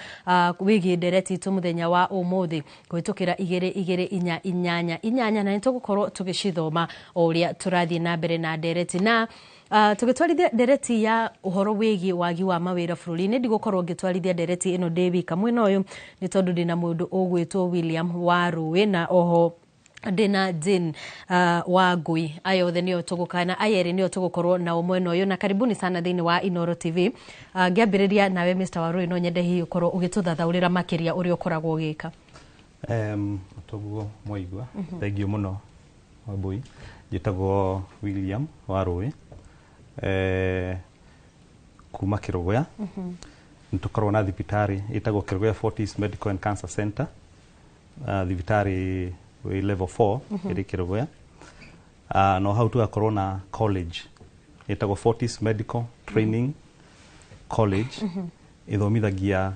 wĩgiĩ ndereti itũ mũthenya wa ũmũthĩ kũhĩtũkĩra 2288 na nĩtũgũkorwo tũgĩcithoma o ũrĩa tũrathiĩ na mbere na ndereti na tũgĩtwarithia ndereti ya ũhoro wĩgiĩ wagi wa mawĩra bũrũri-inĩ ndigũkorwo ngĩtwarithia ndereti ĩno ndĩ wika mwena ũyũ nĩ tondũ ndĩna mũndũ ũgwĩtwo William Warũĩ na oho ndĩna Jane Wangui ayothe nĩo tũgũkana ayerĩ nĩo tũgũkorwo nao mwena ũyũ na karibuni sana thĩinĩ wa Inoro TV. Ngĩambĩrĩria nawe Mr. Warũĩ no nyende hihi ũkorwo ũgĩtũthathaũrĩra makĩria ũrĩa ũkoragwo ũgĩka. Toguo mwaigua thengiũ mũno Wambui njĩtagwo William Warũĩ kuma Kĩrũgũya nĩtũkorwo na thibitarĩ ĩtagwo Kĩrũgũya Fortis Medical and Cancer Center thibitarĩ level 4 ĩrĩ Kĩrũgũya no hau tugakorwo na college ĩtagwo Fortis Medical Training College ithomithagia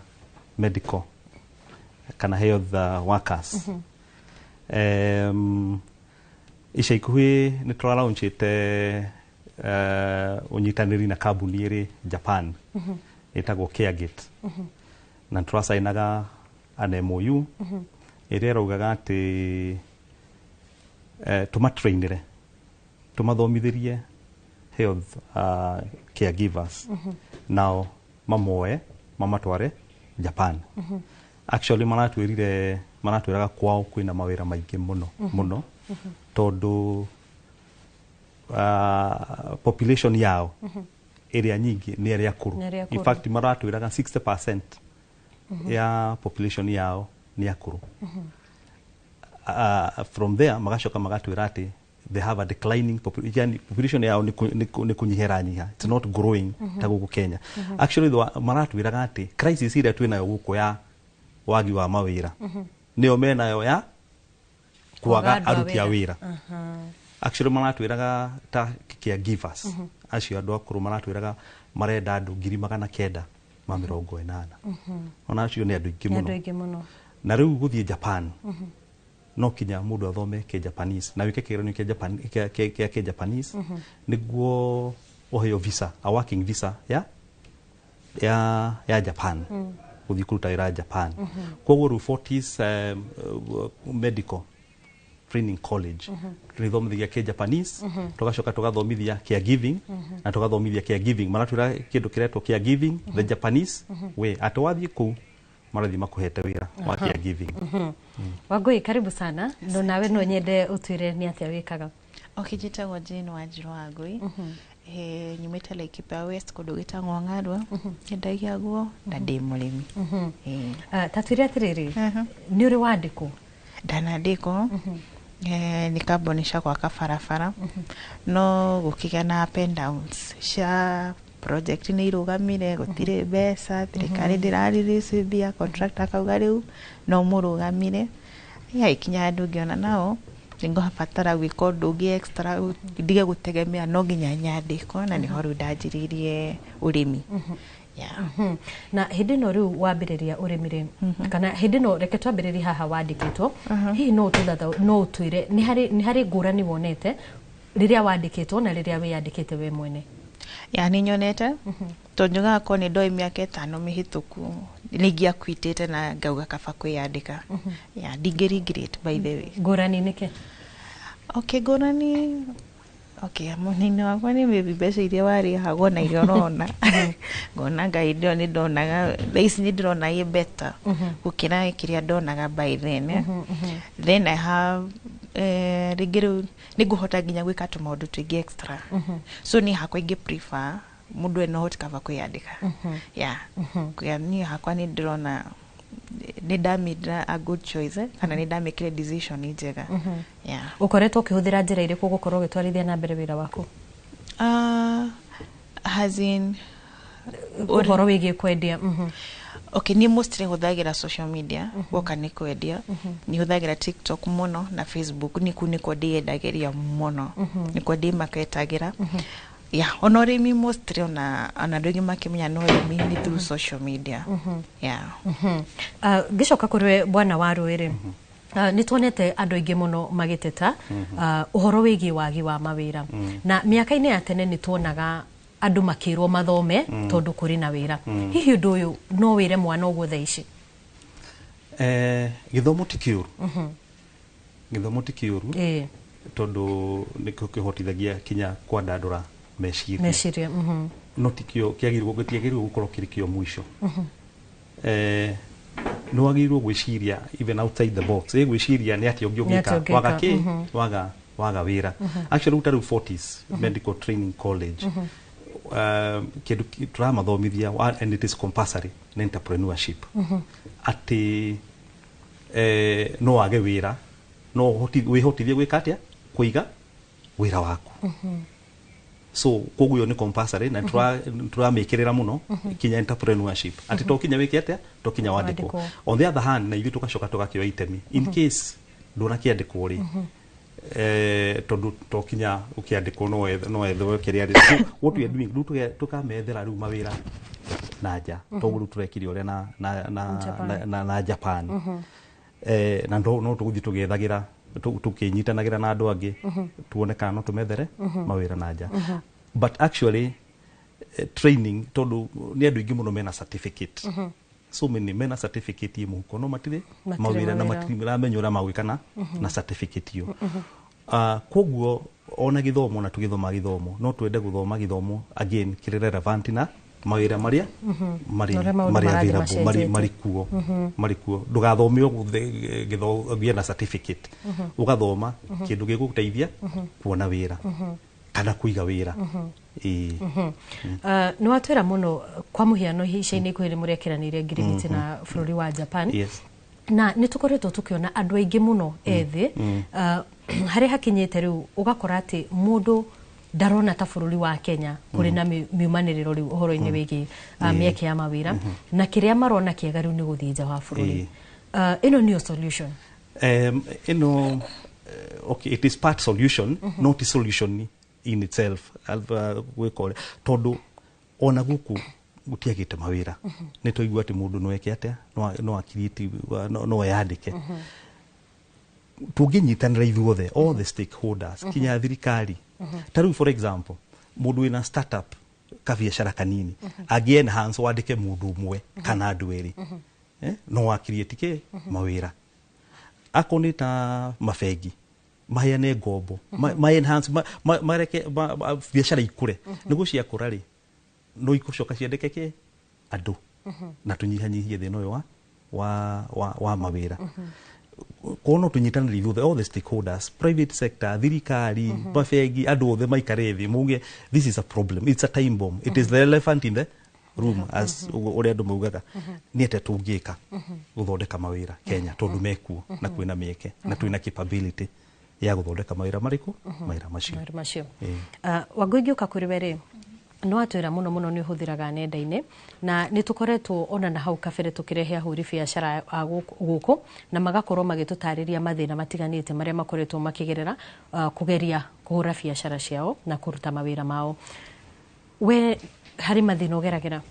medical kana health workers. Ica ikuhĩ nĩ tũralaunchĩte unyitanĩri na kambuni ĩrĩ Japan ĩtagwo Caregate na tũrasainaga an MOU ĩrĩa raugaga atĩ tũmatrainĩre tũmathomithĩrie health caregivers nao mamatware Japan. Actually maratwiraga kwao kwina mawira maingi muno tondu population yao area nyingi ni area kuru. In fact maratwiraga 60% ya population yao ni akuru. From there magacoka magatwira ati they have a declining population yao ni kunyiheranyiha, it's not growing ta guku Kenya. Actually maratwiraga ati crisis ira twinayo guku ya wagi wa mawira nio menayo ya kuaga aruti a wira. Actually maratwiraga ta caregivers acio andu akuru maratwiraga marenda andu 980. Ona acio ni andu ingi muno. Na riu guthie Japan no kinya mundu athome ke Japanese na wike kigeranio ke Japanese niguo oheo visa, a working visa ya Japan guthie kuruta wira Japan. Koguo ru Fortis medical training college tuthomithia ke Japanese tugacoka tugathomithia caregiving na tugathomithia caregiving maratwira kindu kiretwo caregiving the Japanese way atwathie ku marathi makuhete wira wa caregiving. Wangui, karibu sana. Ndo nawe no nyende utwire ni atia wikaga. Okay, njitagwo Jane Wanjiru Wangui. Nyumite Laikipia West kundu gitagwo Ng'arwa. Nyendagia guo na ndi murimi. Tatwire atiriri. Ni uri wandiko? Ndanandiko. Nikabonisha kwa kafarafara. No gukiga na up and downs. Sha project ni irugamire gutire besa thirikari ndiraririce bia contractor kauga riu no murugamire ya ikinya andu ngiona nao ningo habatara gwika undu ungi extra ndige gutegemea no nginya nyandiko na niho riu ndanjiririe urimi. Na hindi no riu wambiriria urimire kana hindi no reke twambiririe haha wandikitwo hihi no tuthatha no utwire ni hari ngurani wonete riria wandikitwo na riria wiyandikite we mwene? Yani nyonete tonjuga ko ni ndoi miaka 5 mihituku nigia kwitete na ngauga kaba kwiyandika. Diggerigate by the way. Ngurani nike? Okay, ngurani munini wakwa ni maybe mbeca iria wari hago na irio rona ngona ngai ndio ni ndonaga thaisi ni ndirona ye better gukira kiria ndonaga by then. Then I have rigiru niguhota nginya gwika tumaundu twingi extra. So ni hakwa ingi prefer mundu eno hoti kava kwiyandika. Kwa ni hakwa ni ndirona ni made a good choice kana ni make decision njega. Ukoretwo ukihuthira njira iriku gukorwo gitwarithia na mbere wira waku? Has in uhoro wigie kwendia. Okay, ni mostly huthagira social media woka ni kwendia. Ni huthagira TikTok muno na Facebook niko ndiendagiria muno niko ndimaketagira. Honorimi mostly ona anadongi makimenya no ni through social media. Gicoka kurwe bwana wa Rwiri. Nitwonete andu aingi muno magiteta uhoro wigi wagi wa mawira. Na miaka-ini ya tene nitwonaga andu makirwo mathome tondu kuri na wira. Hihi undu uyu no wire mwana uguo thaa ici? Githomo ti kiuru. Githomo ti kiuru. Tondu niko kihotithagia kinya kwandandura meciria. No tikio kiagirwo gukorwo kirikio mwisho. No agirwo gwiciria even outside the box. Gwiciria ni ati ungika waga wira. Actually utaru Fortis Medical Training College. Kedu turamathomithia and it is compulsory in entrepreneurship. Ati no age wira no wihotithie gwika atia kuiga wira waku. So koguo ni compulsory na turamikirira muno kinya entrepreneurship. Ati to kinya wiki atia to kinya wandiko. On the other hand na ithu tugacoka tugakio itemi in case ndona kiandiko ri tondu to kinya ukiandiko no etho kiria ri. What we are doing tukamethera riu mawira naja toguo turekiri ore na Japan. Na no tuguthi tugethagira tukinyitanagira na andu angi tuonekana no tumethere mawira naja. But actually training tondu ni andu ingi muno mena certificate. So many mena certificate imu kono matire mawira na matire menyora magwikana na certificate yo. Koguo ona githomo na tugithoma githomo no twende guthoma githomo again kire relevant na mawira maria mari kuo ndugathome githomia na certificate ugathoma kindu giguteithia kuona wira kana kuiga wira no watwira muno kwa muhiano hicaini kwiri murekeranire ngirimiti na bururi wa Japan na nitukoretwo tukiona andu aingi muno ethi hari hakinyite riu ugakora ati mundu darona ta bururi wa Kenya kuri na miumaniriro riu uhoro-ini wigi mieke ya mawira na kiria marona kiega riu ni guthie nja wa bururi ino ni solution okay, it is part solution not a solution in itself we call it tondu ona guku gutiagite mawira ni toigua ati mundu nweke atia no akiriti no yandike tunginyitanira ithuothe all the stakeholders kinya thirikari taru for example mundu ina startup ka biashara kanini again hands wandike mundu umwe kana andu eri no akiriti mawira akonita mafegi mahayane ngombo ma enhance mareke biashara ikure niguo cia kurari no ikucoka ciandike andu na tunyihanyihie thina uyu wa mawira kono tunyitanira ithuothe all the stakeholders private sector thirikari mafegi andu othe maikare thi muge this is a problem, it's a time bomb, it is the elephant in the room as ore andu maugaga ni ete tungika guthondeka mawira Kenya tondu mekuo na kwina mieke na twina capability ya guthondeka mawira mariku mawira macio Wangũi ukakuri weri no atwira muno ni huthiraga nenda-ini na nitukoretwo ona na hau kabere tukirehe ahuri biashara guku na magakorwo magitutariria mathina matiganite maria makoretwo makigerera kugeria kuhura biashara ciao na kuruta mawira mao we hari mathina ugeragera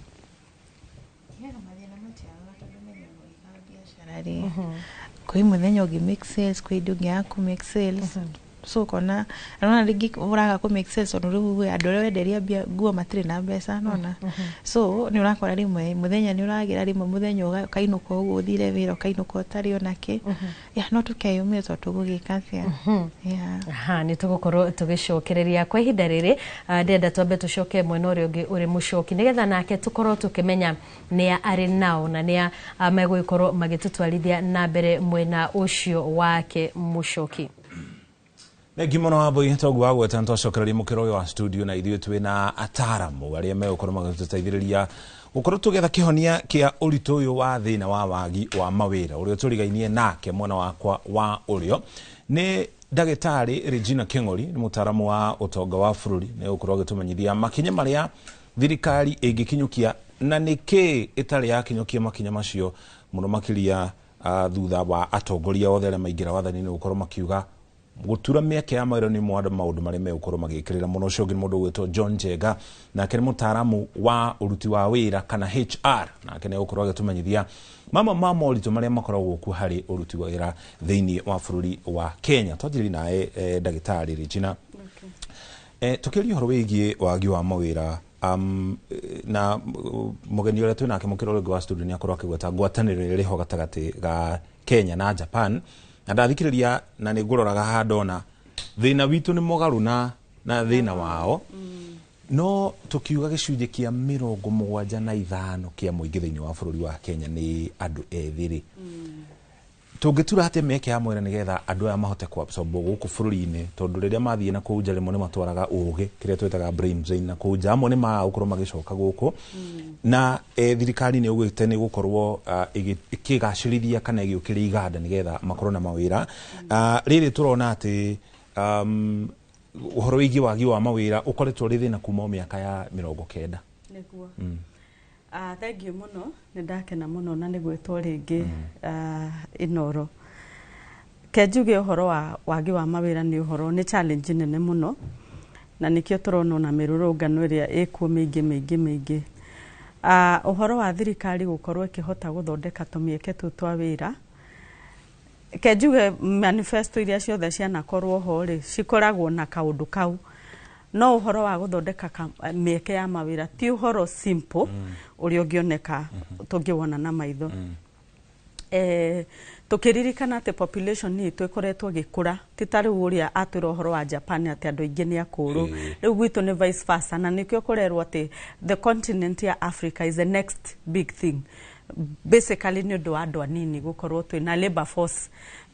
kwi muthenya ungi make sales kwi ndu ngia ku make sales so kona anona rigi uraga ku make sales onu riu andu ria wenderia nguo matire na mbeca nona so ni urakora rimwe muthenya ni uragira rimwe muthenya ukainuka uguo uthire wira ukainuka utari onake no tukeyumia to tugugika atia ni tugukorwo tugicokereria kwa ihinda riri ndenda twambe tucoke mwena uria ungi uri mucoki nigetha nake tukorwo tukimenya nia ari nao na nia megwikorwo magitutwarithia na mbere mwena ucio wake mucoki Negi mono waboi togu wagu etanto shokereri mukiro wa studio na ithuĩ twina ataramu aria megũkorwo magĩtũteithĩrĩria gũkorwo tũgetha kĩhonia kĩa ũritũ ũyũ wa thĩna wa wagi wa mawĩra ũrĩa tũrigainie nake mwena wakwa wa ũrĩo nĩ ndagĩtarĩ Regina Kĩng'ori nĩ mũtaramu wa ũtonga wa bũrũri nĩ gũkorwo agĩtũmenyithia makinya marĩa thirikari ĩngĩkinyũkia na nĩkĩ ĩtarĩ yakinyũkia makinya macio mũno makĩria thutha wa atongoria othe arĩa maingĩra wathani-inĩ gũkorwo makiuga gutura mieke ya mawira ni mwada maundu mari megukoro magikirira muno shogi mundu gwetwo John Jega na kene mutaramu wa uruti wa wira kana HR na kene gukoro agitumenyithia mama uritu mari makoragwo ku hari uruti wa wira thiini wa bururi wa Kenya twajiri nae ndagitari Regina tukiri horo wigie wagi wa mawira na mugeni ule twina kimukiro gwa studio ni akorwo akigweta ngwataniro iri ho gatagati ga Kenya na Japan na ndathikiriria na nĩ ngũroraga handona thĩna witũ nĩ mũgarũ na thĩna wao no tukiuga gĩcunjĩ kĩa 75 kĩa mũingĩ thĩinĩ wa bũrũri wa Kenya nĩ andũ ethĩ tũngĩtura atĩ meke ya mwĩra nĩgetha andũ aya mahote kuabsorb gũkũ bũrũri-inĩ tondũ rĩrĩa mathiĩ na kũu nja rĩmwe nĩ matwaraga ũgĩ kĩrĩa twĩtaga brain drain na kũu nja amwe nĩ magũkorwo magĩcoka gũkũ na thirikari nĩ ũgwĩte nĩ gũkorwo ĩkĩgacĩrithia kana ĩgĩũkĩria iganda nĩgetha makorwo na mawĩra rĩrĩ tũrona atĩ ũhoro wĩgiĩ wagi wa mawĩra ũkoretwo rĩ thĩna kuma mĩaka ya 90 nĩguo thank you muno nindakena muno na nigwetwo ringi Inoro kenjuge uhoro wa wagi wa mawira ni uhoro ni challenge nene muno na nikio turona na mirurungano iria ikuo mingi uhoro wa thirikari gukorwo ikihota guthondeka tumieke tu twa wira kenjuge manifesto iria ciothe cianakorwo ho ri cikoragwo na kaundu kau no uhoro wa guthondeka mieke ya mawira ti uhoro simple uria ungioneka tungiwona na maitho tukiririkana ati population ni twikoretwo gikura titari uria atwira uhoro wa Japan ati andu ingi ni akuru riu gwitu ni vice versa na nikyo kurerwo ati the continent ya Africa is the next big thing basically ni undu wa andu anini gukorwo twina labor force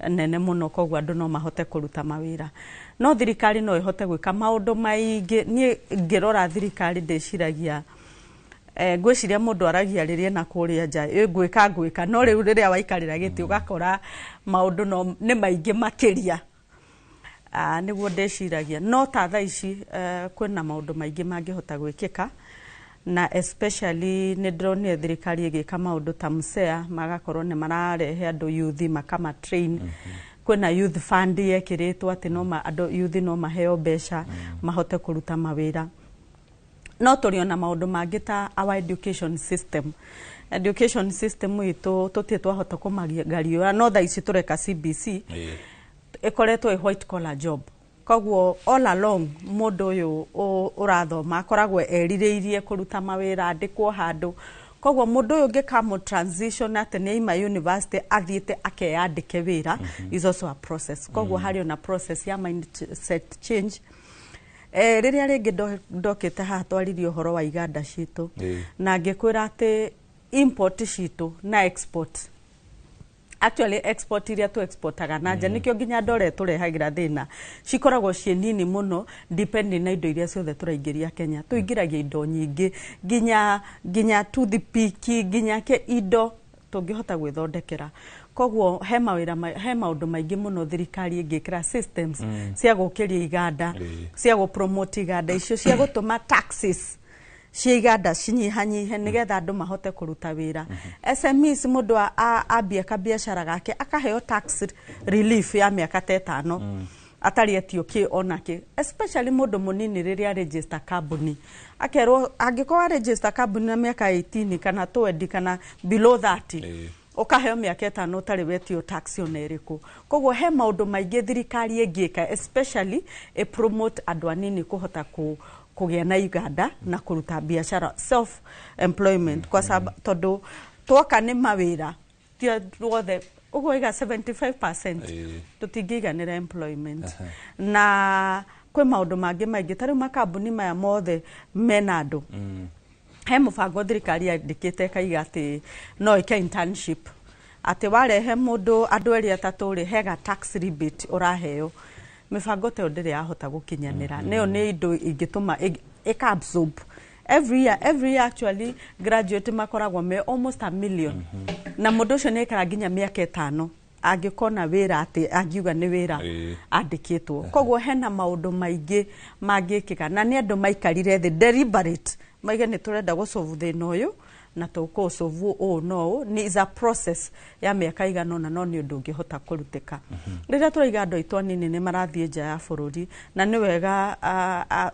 nene muno kogwa andu no mahote kuruta mawira no thirikari no ihote gwika maundu maingi ni ngirora thirikari ndeciragia gwiciria mundu aragia riria na kuria nja gwika no riu riria waikarira giti ugakora maundu no ni maingi makiria niguo ndeciragia no ta thaa ici kwina maundu maingi mangihota gwikika na especially ni ndronire thirikari igika maundu ta MSEA magakorwo ni mararehe andu youth makama train kwina youth fund yekiritwo ati no andu youth no maheo besha mahote kuruta mawira no turiona maundu mangi ta our education system itu tutitwa hota kumagario no tha ici tureka CBC ikoretwo white collar job kogwo all along mundu uyu urathoma akoragwo eririirie kuruta mawira andikwo handu kogwo mundu uyu ngikamo transition ati ni ima university athiite akeyandike wira is also a process kogwo hari na process ya mindset change riria ringi ndokite haha twaririe uhoro wa iganda citu na ngikwira ati import citu na export actually export iria tu exportaga na nja nikyo nginya ndore turehagira thina cikoragwo cie nini muno depending na indo iria ciothe turaingiria Kenya tuingiragia indo nyingi ginya toothpick ginya ke indo tungihota gwithondekera kogwo he maundu maingi muno thirikari ingikira systems cia gukiria iganda cia gu promote iganda icio cia gutuma taxes cia iganda cinyihanyihe nigetha andu mahote kuruta wira SMEs mundu ambia kabiashara gake akaheo tax relief ya miaka 5 atari etio ki onake especially mundu munini riria register company akerwo angikwa register company na miaka 18 kana 20 kana below 30 ukaheo miaka 5 utari wetio tax oneriku kogwo he maundu maingi thirikari ingika especially promote andu anini kuhota kugia na iganda na kuruta biashara self employment kwa sababu tondu twoka ni mawira ti ruothe ugoiga 75% tutingiganira employment na kwe maundu mangi maingi tari makambuni maya mothe mena andu he mubango thirikari yandikite kaiga ati no ike internship ati warehe mundu andu eri atatu ri hega tax rebate uraheo mibango te ndire yahota gukinyanira neo ni indo ingituma absorb every year actually graduate makoragwo me almost 1 million na mundu ucio ni kara ginya miaka 5 angikona wira ati angiuga ni wira andikitwo kogwo hena maundu maingi mangikika na ni andu maikarire the deliberate maiga ni turenda gusolve thina uyu na tuko solve no ni is a process ya miaka igana no ni undu ngihota kurutika riria turaiga andu aitwa nini ni marathie nja ya bururi na ni wega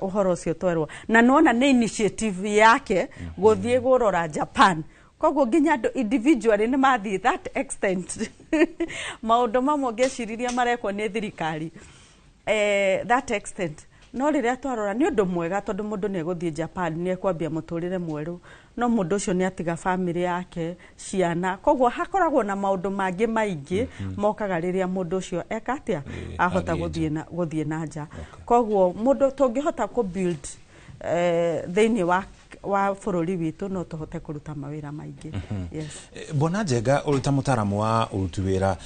uhoro ucio twerwo na nona ni initiative yake guthie gurora Japan kogwo ginya andu individually ni mathie that extent maundu mamwe ngeciriria marekwo ni thirikari that extent no riria twarora ni undu mwega tondu mundu ni eguthie Japan ni ekwambia muturire mweru no mundu ucio ni atiga family yake ciana kogwo hakoragwo na maundu mangi maingi mokaga riria mundu ucio ekatia ahota guthie na nja kogwo mundu tungihota ku build thini wa bururi witu no tuhote kuruta mawira maingi yes bona njega uruta mutaramu wa urutu wira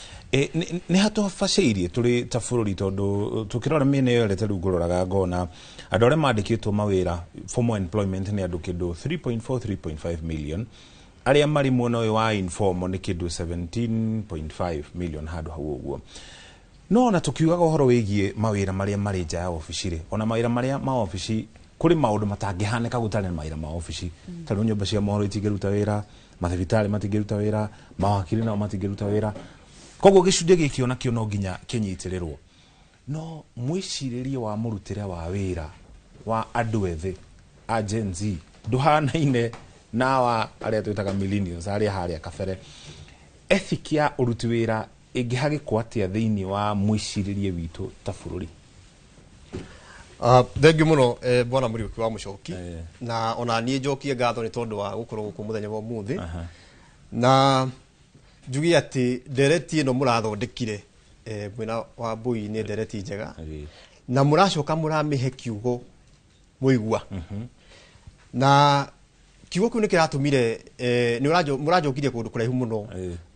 ni hatubaceirie turi ta bururi tondu tukirora mine yo rete ruguroraga ngona andu aria mandikitwo mawira formal employment ni andu kindu 3.5 million aria mari muono uyu wa informal ni kindu 17.5 million handu hau uguo no na tukiugaga uhoro wigie mawira maria mari nja ya office ona mawira maria ma office kuri maundu matangihanika gutari mawira ma office tari nyumba cia mohoro itingiruta wira mathibitari matingiruta wira mawakili nao matingiruta wira kogwo gicunje gikio nakio no nginya kinyitirirwo no mwiciririe wa murutire wa wira wa andu ethe agency nduhanaine na wa aria twitaga millennials aria haria kabere ethic ya uruti wira ingihagikwo atia thiini wa mwiciririe witu ta bururi thank you muno bwana Muriuki wa Mucoki na ona nie njokie ngatho ni tondu wa gukorwo guku muthenya wa muthi na njugi ati ndereti ino murathondekire mwena wa Mbui ni ndereti njega na muracoka muramihe kiugo muigua na kiugo kiu ni kiratumire ni murajokirie kundu kuraihu muno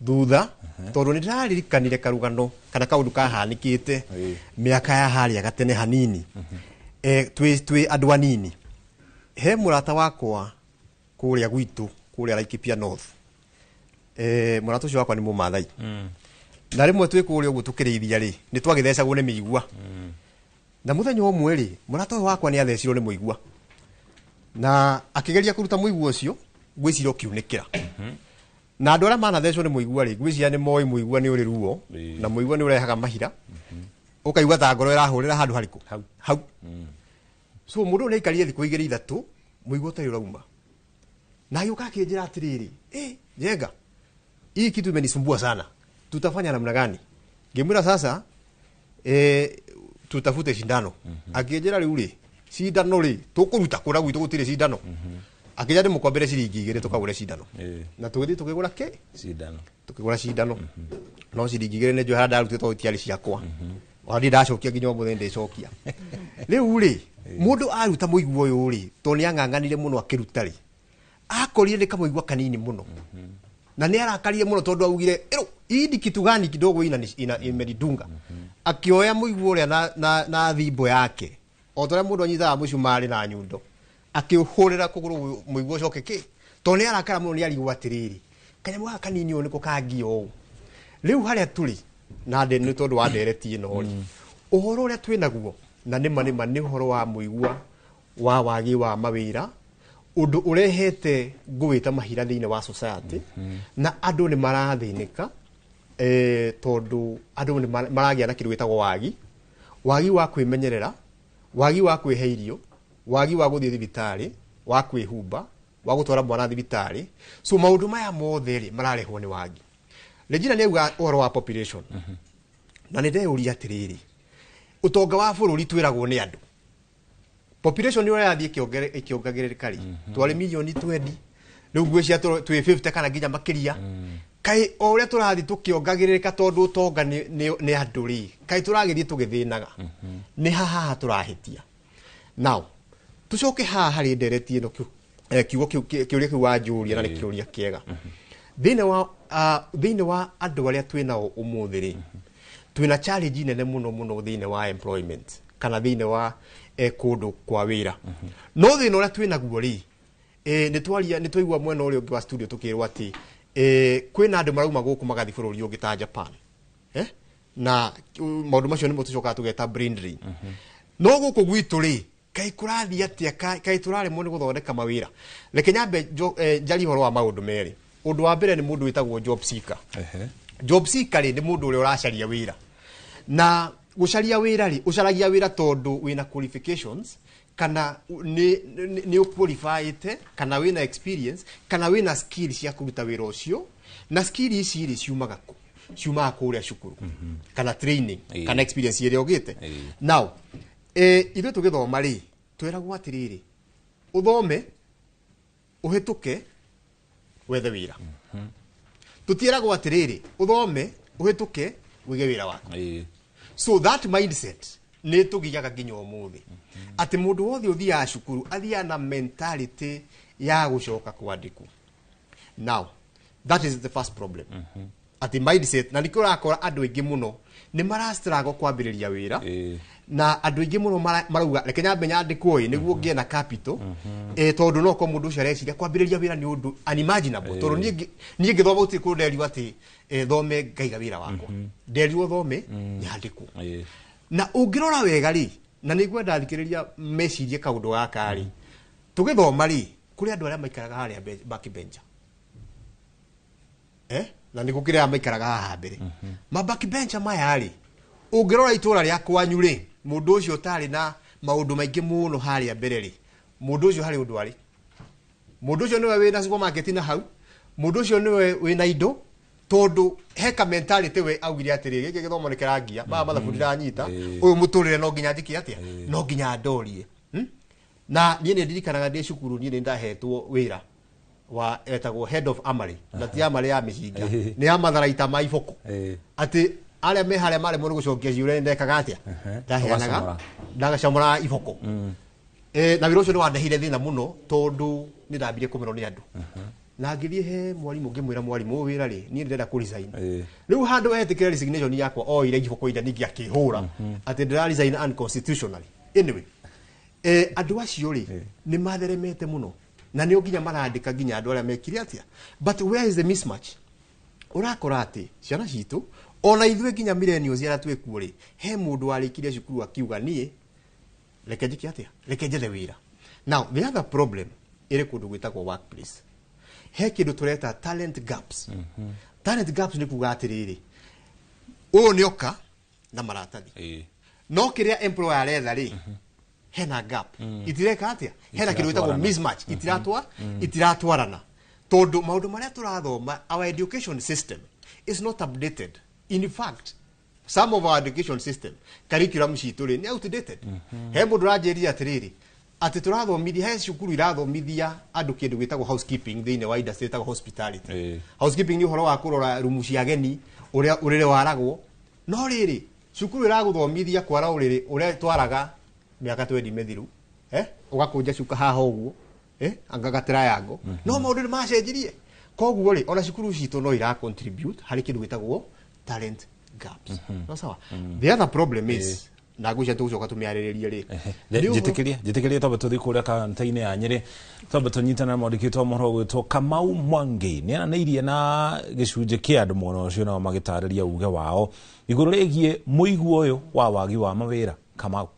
thutha tondu ni ndiraririkanire karugano kana kaundu kahanikite miaka ya haria gatene hanini twi andu anini he murata wakwa kuria gwitu kuria Laikipia North murata ucio wakwa ni mumathai na rimwe twi kuria uguo tukirithia ri ni twagithecagwo ni miigua na muthenya umwe ri murata wakwa ni athecirwo ni muigua na akigeria kuruta muigua ucio gwiciro kiunikira na andu aria manathecwo ni muigua ri gwiciria ni moi muigua ni uri ruo na muigua ni urehaga mahira ukaigua ta ngoro irahurira handu hariku hau so mundu ni ikarie thiku igiri ithatu muigua utari urauma na yuka akinjira atiriri jenga hii kitu imenisumbua sana tutafanya namna gani ngimwira sasa tutafute shindano akinjira riu ri shindano ri tukuruta kura gwitu gutire shindano akija ndimu kwambere ciringi igiri tukagura shindano na tugithi tukigura ke shindano tukigura shindano no ciringi igiri ne jo hada arutite utiari ciakwa wadi ndacokia nginya muthe ndicokia riu ri mundu aruta muigua uyu ri to ni anganganire muno akiruta ri akorire ni kamuigua kanini muno na ni arakarire muno tondu augire idi kitu gani kidogo ina imeridunga akioya muigua uria na thimbo yake o tore mundu anyithaga mucumari na nyundo akihurira kuguru muigua coke ki to ni arakara muno ni arigwa atiriri kanyamu gaka kanini o niko kangio riu haria turi na nde ni tondu wa ndereti ino ri uhoro uria twinaguo na nima ni uhoro wa muigua wa wagi wa mawira undu urehete ngwita mahira thiine wa society na andu ni marathinika tondu andu ni maragia na kindu gitagwo wagi wa kwimenyerera wagi wa kwihe irio wagi wa guthii thibitari wa kwihumba wa gutwara mwana thibitari so maundu maya mothe ri mararehwo ni wagi Regina ni uga uhoro wa population na ninde uria atiriri utonga wa bururi twiragwo ni andu population ni urathie ikiongagerereka ri twari milioni 20 riu ngwicia twi 50 kana nginya makiria kai oria turathi tukiongagerereka tondu utonga ni andu ri kai turagithie tugithinaga ni haha turahitia now tucoke haha hari ndereti ino kiugo kiuria kiu wa njuria na ni kiuria kiega thiine wa andu aria twinao umuthi ri twina challenge nene muno thiine wa employment kana thiine wa kundu kwa wira no thiine uria twinaguo ri ni twaigua mwena uria ungi wa studio tukirwa ati kwina andu marauma guku magathi bururi ungi ta Japan na maundu macio nimo tucoka tugeta brain drain no guku gwitu ri kai kurathi atia kai turare mu ni guthondeka mawira reke nyambe njari horo wa maundu meri undu wa mbere ni mundu witagwo job seeker job seeker ri ni mundu uria uracaria wira na gucaria wira ri ucaragia wira tondu wina qualifications kana ni qualified kana wina experience kana wina skills ya kuruta wira ucio na skills ici ri ciumaga ku ciumaga kuria cukuru kana training kana experience iria ugite now ithu tugithoma ri twiragwo atiriri uthome uhituke wethe wira tutiragwo atiriri uthome uhituke wige wira wako so that mindset ni tugiyaga nginya umuthi ati mundu wothe uthia cukuru athia na mentality ya gucoka kwandikwo now that is the first problem ati mindset na nikora akora andu aingi muno ni marastrago kwambiriria wira na andu aingi muno marauga reke nyambe nyandikwo niguo ngie na capital tondu no ko mundu ucio areciria kwambiriria wira ni undu unimaginable tondu nie ngithoma uti ku nderiwa ati thome ngaiga wira wakwa nderiwa thome nyandikwo na ungirora wega ri na nigwenda thikiriria mecirie kaundu gaka ri tugithoma ri kuri andu aria maikaraga haria backbench na nigukiria maikaraga haha mbere ma backbench maya ri ungirora itura ria kwanyu ri mundu ucio tari na maundu maingi muno haria mbere ri mundu ucio hari undu ari mundu ucio niwe wina supermarket na hau mundu ucio niwe wina indo tondu heka mentality we augire atiri giki githomo ni kirangia mathabu ndiranyita uyu muturire no nginya njiki atia no nginya ndorie na nie ni ndirikanaga ndi cukuru nie ni ndahetwo wira wa etagwo head of Amari na ti Amari ya Micinga ni amatharaita maiboko ati aria me haria mare mundu gucokia ciure ndekaga atia ndaheanaga ndagacamura iboko na wira ucio ni wandehire thina muno tondu ni ndambire kumero ni andu na ngithie he mwarimu ngimwira mwarimu wira ri ni ndenda ku resign riu handu etikire resignation yakwa o ire iboko ida ningi akihura ati ndira resign unconstitutionally anyway andu acio ri ni matheremete muno na ni oginya marandika ginya andu aria mekire atia but where is the mismatch urakora ati ciana citu ona ithwe ginya millennials ara twekuo ri he mundu warikire cukuru akiuga nie reke njike atia reke njethe wira now the other problem ire kundu gwitagwo workplace he kindu tureta talent gaps talent gaps ni kuga atiriri uyu ni oka na maratathi no kiria employer aretha ri hena gap itireka atia hena kindu gwitagwo mismatch itiratwarana tondu maundu maria turathoma our education system is not updated. In fact, some of our education system curriculum citu ri ni outdated. He mundu ranjeria atiriri ati turathomithia he cukuru irathomithia andu kindu gwitagwo housekeeping thiine wa industry etagwo hospitality. Housekeeping ni uhoro wa kurora rumu cia ageni uria urire waragwo no riri cukuru iraguthomithia kwara uriri uria twaraga miaka 20 mithiru ugakunja cuka haha uguo angagatira yango no maundu ni macenjirie koguo ri ona cukuru citu no ira contribute hari kindu gwitagwo talent gaps. No sawa. The other problem is na gucia tucoka tumiariririe ri jitikirie tobe tuthi kuria kaunti-ini ya Nyeri tobe tunyitana mwandikitwo mohoro gwitwo Kamau Mwangi ni ananiirie na gicunje kia andu muno ucio na magitariria uge wao iguru rigie muiguo uyu wa wagi wa mawira. Kamau.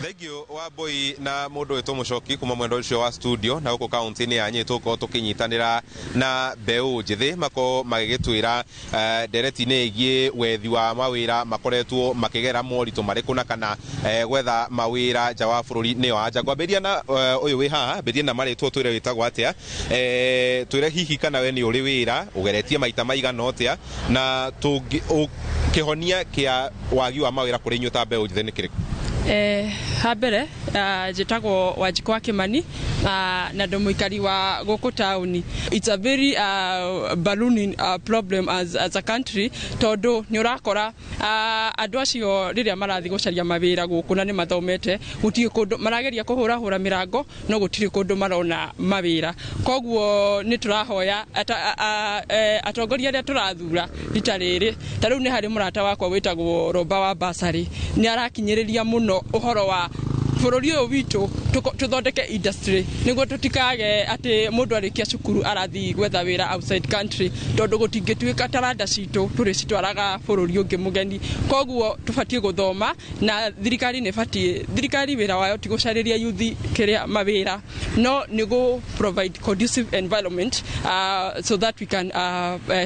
Thank you Wambui na mundu witwo Mucoki kuma mwendo ucio wa studio na guko kaunti-ini ya Nyeri tuko tukinyitanira na mbeu njithi mako magigitwira ndereti-ini igie wethi wa mawira makoretwo makigera moritu mariku na kana gwetha mawira nja wa bururi niyo anja ngwambiria na uyu wi haha mbirie na maritwo twire witagwo atia twire hihi kana we ni uri wira ugeretie maita maigana atia na kihonia kia wagi wa mawira kuri nyuta mbeu njithi ni kiriku habere jitagwo Wanjikwa Kimani na ndo muikari wa guku town. It's a very ballooning problem as a country tondu ni urakora andu acio riria marathi gucaria mawira guku na ni mathomete gutie kundu marageria kuhura mirango no gutiri kundu marona mawira koguo ni turahoya atongoria aria turathura ritariri tariu ni hari murata wakwa witagwo Roba wa Basari ni arakinyiriria muno uhoro wa bururi uyu witu tuthondeke industry niguo tutikage ati mundu arikia cukuru arathi gwetha wira outside country tondu gutingituika taranda citu turi citwaraga bururi ungi mugeni koguo tubatie guthoma na thirikari ne batie thirikari wira wayo ti gucariria youth kiria mawira no nigo provide conducive environment so that we can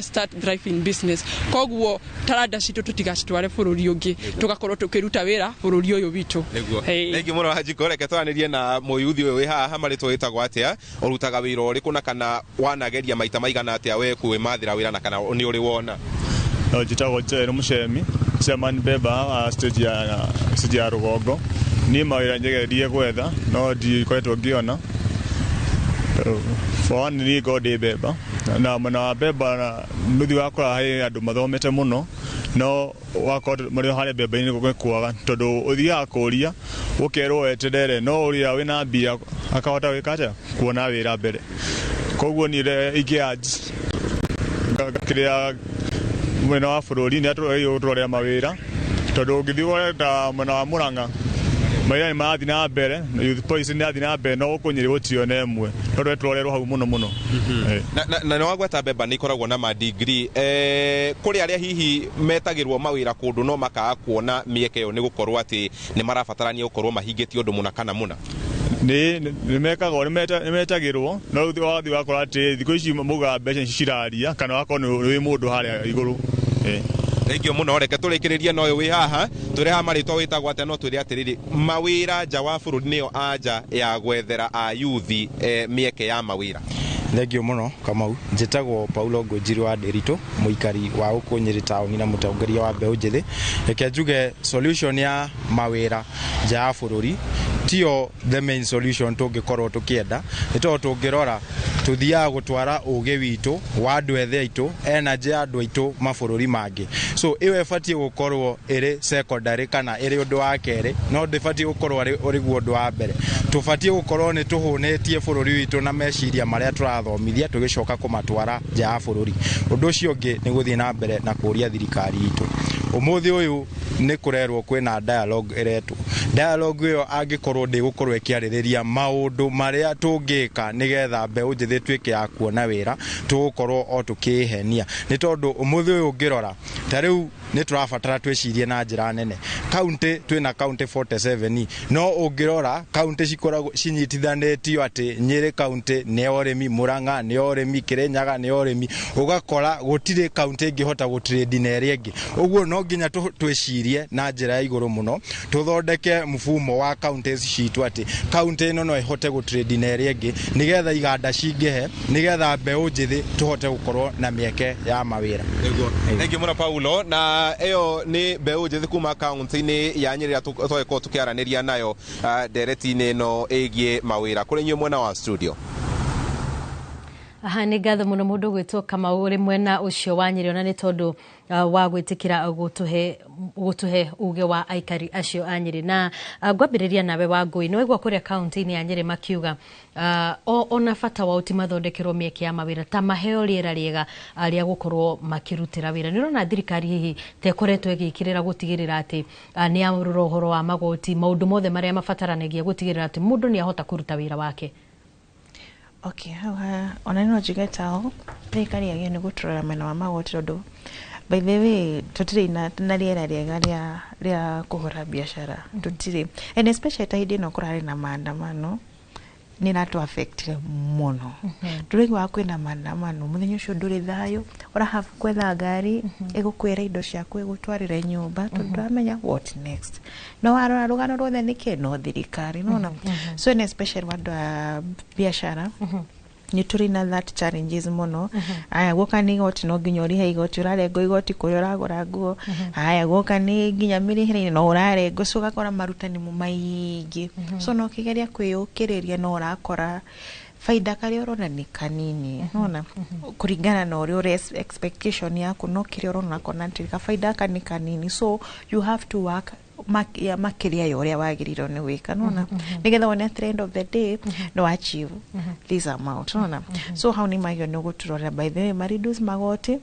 start driving business koguo taranda citu tutigacitware bururi ungi tugakorwo tukiruta wira bururi uyu witu niguo muno Wanjikwa reke twanirie na muyuthi uyu wi haha maritwo witagwo atia urutaga wira uriku na kana wanageria maita maigana atia we kuimathira wira na kana ni uri wona jitagwo Jerry Muchemi chairman beba stage ya Rugongo ni mawira njegerie gwetha no di kwetwo ngiona for ni gode beba na mana beba na nuthi wakora hai andu mathomete muno no wakora muri hale beba ni gukwaga tondu uthia akuria ukerwo weterere no uria wina mbia akahota wikata kuona wira mbere koguo ni igiaji kiria mwena wa bururi ni atũrĩa mawĩra tondu ngithii ta mwena wa Murang'a mawĩra ni marathi na mbere youth policy ni athi na mbere no gũkũ Nyeri gũtirĩ ona ĩmwe no tũrerwo hau mũno na no gweta beba ni ikoragwo na ma degree kuri aria hihi metagirwo mawĩra kũndũ no makaga kuona mieke yo ni gukorwo ati ni marabatarania gukorwo mahingĩtie ũndũ mũna kana mũna ni mekagwo ni metagirwo no wathi wakora ati thikũ ici muga mbeca ciraria kana wakorwo ni mũndũ harĩa igũrũ Thank muno reke turikiririe no wi haha turi ha maritwa witagwo ate no turi atiriri mawira nja wa bururi niyo anja ya gwethera a youth mieke ya mawira. Thank you muno Kamau njitagwo Paulo Ngũnjiri wa Nderitu muikari wa gũkũ Nyeri town na mutongoria wa mbeu njithi reke njuge solution ya mawira nja ya bururi tio the main solution tungikorwo tukienda nito tungirora tuthiaga gutwara uge witu wa andu ethe aitu energy andu aitu mabururi mangi so iwe fatie gukorwo iri secondary kana iri undu wa kere no ndifatie gukorwo uri undu wa mbere tufatie gukorwo ni tuhunetie bururi witu na meciria maria turathomithia tugicoka kumatwara nja ya bururi undu ucio ungi ni guthie na mbere na kuria thirikari itu umuthi uyu ni kurerwo kwina dialogue iretu dialogue iyo angikorwo ndi gukorwo ikiaririria maundu maria tungika nigetha mbeu njithi twike ya kuona wira tugukorwo o tukihenia ni tondu umuthi uyu ngirora tariu ni turabatara twicirie na njira nene county twina county 47 no ungirora county cikoragwo cinyitithanetio ati Nyeri county ni oremi Murang'a ni oremi Kirinyaga ni oremi ugakora gutire county ingihota gutrade na area ingi uguo no nginya twicirie na njira ya iguru muno tuthondeke mfumo wa counties citu ati county ino no ihote gutrade na area ingi nigetha iganda cingihe nigetha mbeu njithi tuhote gukorwo na mieke ya mawira thank you muno Paulo na eyo ni mbeu njithi kuma county-ini ya Nyeri tweko tukiaraniria nayo ndereti-ini no igie mawira kuri nywe mwena wa studio. Aha, nĩ ngatho mũno mũndũ gwĩtwo Kamau ũrĩ mwena ũcio wa Nyeri ona nĩ tondũ wa gwĩtĩkĩra gũtũhe uge wa aikari acio a Nyeri na ngwambĩrĩria nawe Wangũi nĩ waigua kũrĩa kaunti-inĩ ya Nyeri makiuga ona bata wa ũti mathondekerwo mĩeke ya mawĩra ta maheo rĩera rĩega rĩa gũkorwo makĩrutĩra wĩra nĩ ũrona thirikari hihi tekoretwo ĩgĩkĩrĩra gũtigĩrĩra atĩ nĩ yarora ũhoro wa magoti maũndũ mothe marĩa mabataranagia gũtigĩrĩra atĩ mũndũ nĩ ahota kũruta wĩra wake. Okay, ona no jigeta thirikari yagĩrĩirwo nĩ gũtũrora mwena wa magoti tondũ by the way tutire na rĩera rĩega rĩa kũhũra biacara tutire and especially ta hĩndĩ ĩno kũrarĩ na maandamano nĩ ratu affect mũno tũrĩgwa kwĩna maandamano mũthenya ũcio ndũrĩ thayũ ũrahava kwetha ngari ĩgũkwĩra indo ciaku ĩgũtwarĩre nyũmba tondũ ndũramenya what next no warora rũgano rwothe nĩkĩ no thirikari no so and especially wandu wa biacara ni turi na that challenges muno aya goka ni igoti no nginya uri igoti urarengo igoti kuri uragura nguo aya goka ni nginya mirihire no urarengo so gakora marutani mu maingi so no kigeria kwiyukiriria no urakora faida kari urona ni kanini nona kuringana na uri expectation yaku no kiri urona kona ntirika faida kani kanini so you have to work makiria yoria wagirirwo ni wika nona nigetha one at the end of the day no achieve this amount nona so how ni magio no guturora by the way mareduce magoti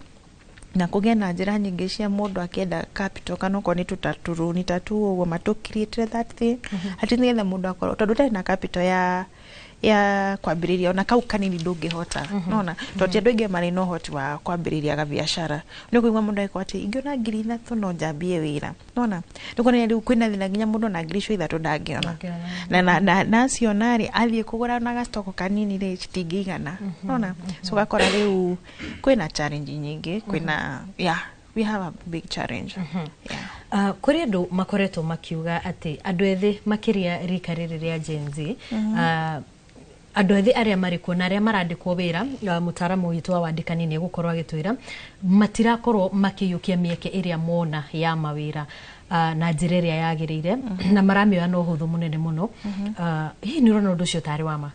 na kugia na njira nyingi cia mundu akienda capital kana ko ni tutaturuni tatu uguo matu create that thing ati nigetha mundu akorwo tondu tari na capital ya kwambiriria ona kau kanini ndungihota nona tondu andu aingi mari no hoti wa kwambiriria ga biashara ni kuigwa mundu aiko ati ingiona 3,000 no njambie wira nona ndikona riu kwina thina nginya mundu na 3,000 ndangiona na cionari athie kugura na gastoko kanini ri citingigana nona so gakora riu kwina challenge nyingi kwina we have a big challenge kuri andu makoretwo makiuga ati andu ethi makiria rika riri ria Gen Z andu ethi aria mari kuo na aria marandikwo wira mutaramu witu wa wandikani ni gukorwo agitwira matirakorwo makiyukia mieke iria mona ya mawira na njira iria yagirire na maramioya no huthu munene muno hii ni urona undu ucio tari wama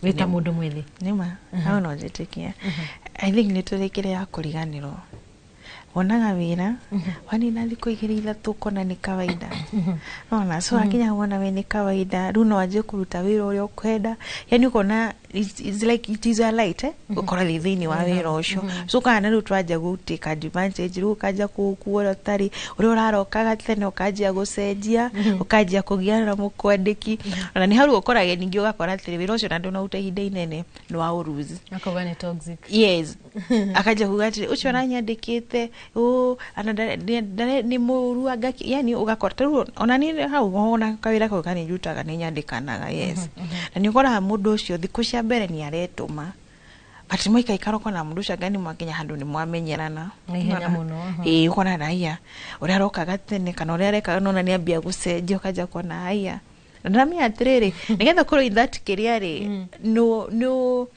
wita mundu mwithi nima hau no njitikia I think ni turikire ya kuriganirwo wonaga wira wani na thiko igiri ithatu kona ni kawaida nona so akinya wona we ni kawaida runo aje kuruta wira uria ukwenda yani ukona it's like it is a light ukora thini wa wira ucio so kana ru twaje gutika advantage ru kaja kukuora tari uri uraroka gatene ukaja gucenjia ukaja kugiana na mukwandiki ona ni haru ukora ge ningi ugakora tiri wira ucio na ndu na uta hinda inene no wa uruzi akawa ni toxic yes akaja kugati ucio nanyandikite ana ni muruaga yani ugakora tu ona ni hau ona kawira ko kani jutaga ni nyandikanaga yes na ni ukora mundu ucio thiku cia mbere ni aretuma ati moika ikaroko na mundu ucio gani mwakinya handu ni mwamenyerana ihenya muno ukona raia uri aroka gatene kana uri areka nona ni ambia gucenjia ukaja kuona haya na mimi atiriri nigetha kuro that kiria ri no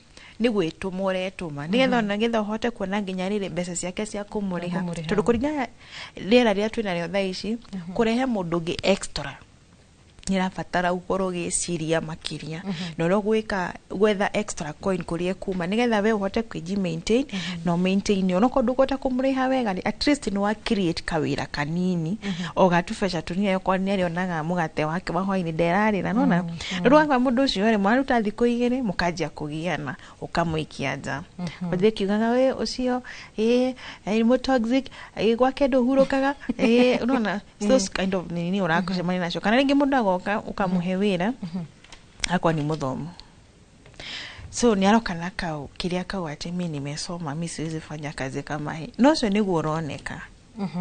ni gwituma uretuma nigetha ona ngetha uhote kuona nginya rire mbeca ciake cia kumuriha tondu kuringana rĩera rĩa twina rĩo thaa ici kurehe mundu ngi extra nirabatara gukorwo giciria makiria no ro gwetha extra coin kurie kuma nigetha we uhote kwiji maintain no maintain no kondu kota kumuriha wega at least no create kawira kanini o gatubesha tunia yo kwa neri onaga mugate wake wa hwaini nderari na nona rwanga mundu ucio ri mwaruta thiko igiri mukajia kugiana ukamuikia nja bathi kiugaga we ucio mu toxic gwake nduhurukaga unaona those kind of nini urakucemania nacio kana ringi mundu agoka ukamuhe wira akwa ni muthomo so ni arokana kau kiria kau ati mimi nimesoma mimi siwezi fanya kazi kama hii no so niguo uroneka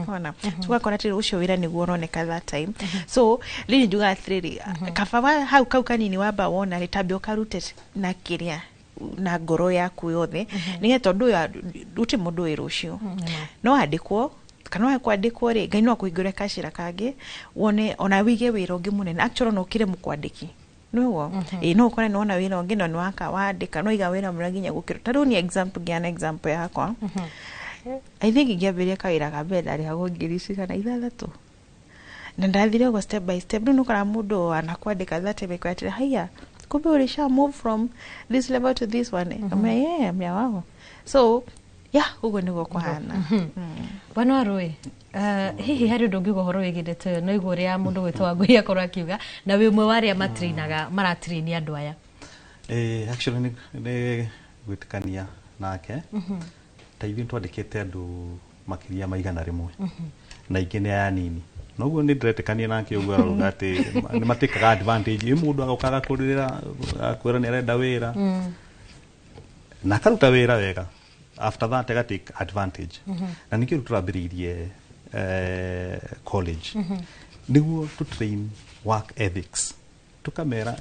ona tukakora tiri ucio wira niguo uroneka that time so lini njuga atiriri kafawa hau kau kanini wamba wona ritabio karute na kiria na ngoro yaku yothe ni tondu ya ruti mundu wirucio no andikwo kana kwandikwo ri ngai no kuingure kashira kangi wone ona wige wira ungi munene actually no kire mukwandiki no no kone no na wira ungi no ni waka wandika no iga wira muraginya gukira taru ni example gana example yakwa I think ingiambiria kawira ka mbere ari hago ngirisi kana ithathatu na ndathire go step by step no kana mundu anakwandika that time kwa atira haya kumbe ulisha move from this level to this one amya wao so ugo niguo kwahana bwana Arui hihi hari ndungi gohoro wigidete no igore ya mundu gwitwa Ngui akorwo akiuga na we mwe wari amatrinaga maratrini andu aya actually ne gwitikania nake ta ithuĩ twandĩkĩte andũ makiria maigana rĩmwe na ingĩ nĩ aya nini noguo nĩ ndiretikania nake ũguo arauga atĩ nĩ matĩkaga advantage mũndũ agokaga kũrĩra akwĩra nĩ arenda wĩra na akaruta wĩra wega after that agatake advantage na nĩkĩo tũrambĩrĩirie college nĩguo to train work ethics tukamera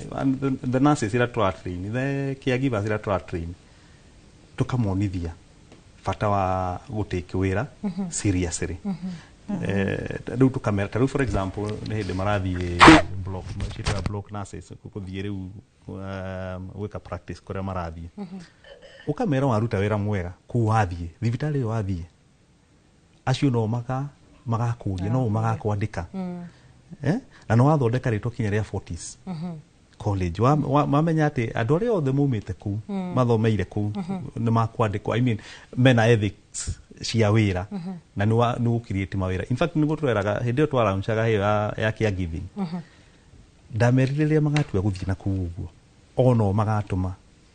the nurses ira train the caregivers ira train tukamonithia bata wa gutake wira seriously riu tukamera riu for example nĩ hĩndĩ marathie block nurses kuthie riu gwika practice kuria marathie ukamera waruta wira mwega ku wathie thibitari yo wathie acio no magakuria no magakwandika na no wathondeka ritwa kinya ria 40s college mamenya ati andu aria othe mumite ku mathomeire ku ni makwandikwa I mean mena ethics cia wira na ni gukiriete mawira in fact ni gutweraga hindi yo twarauncaga hiyo ya caregiving ndameririria magatua guthii na kuuguo ono magatuma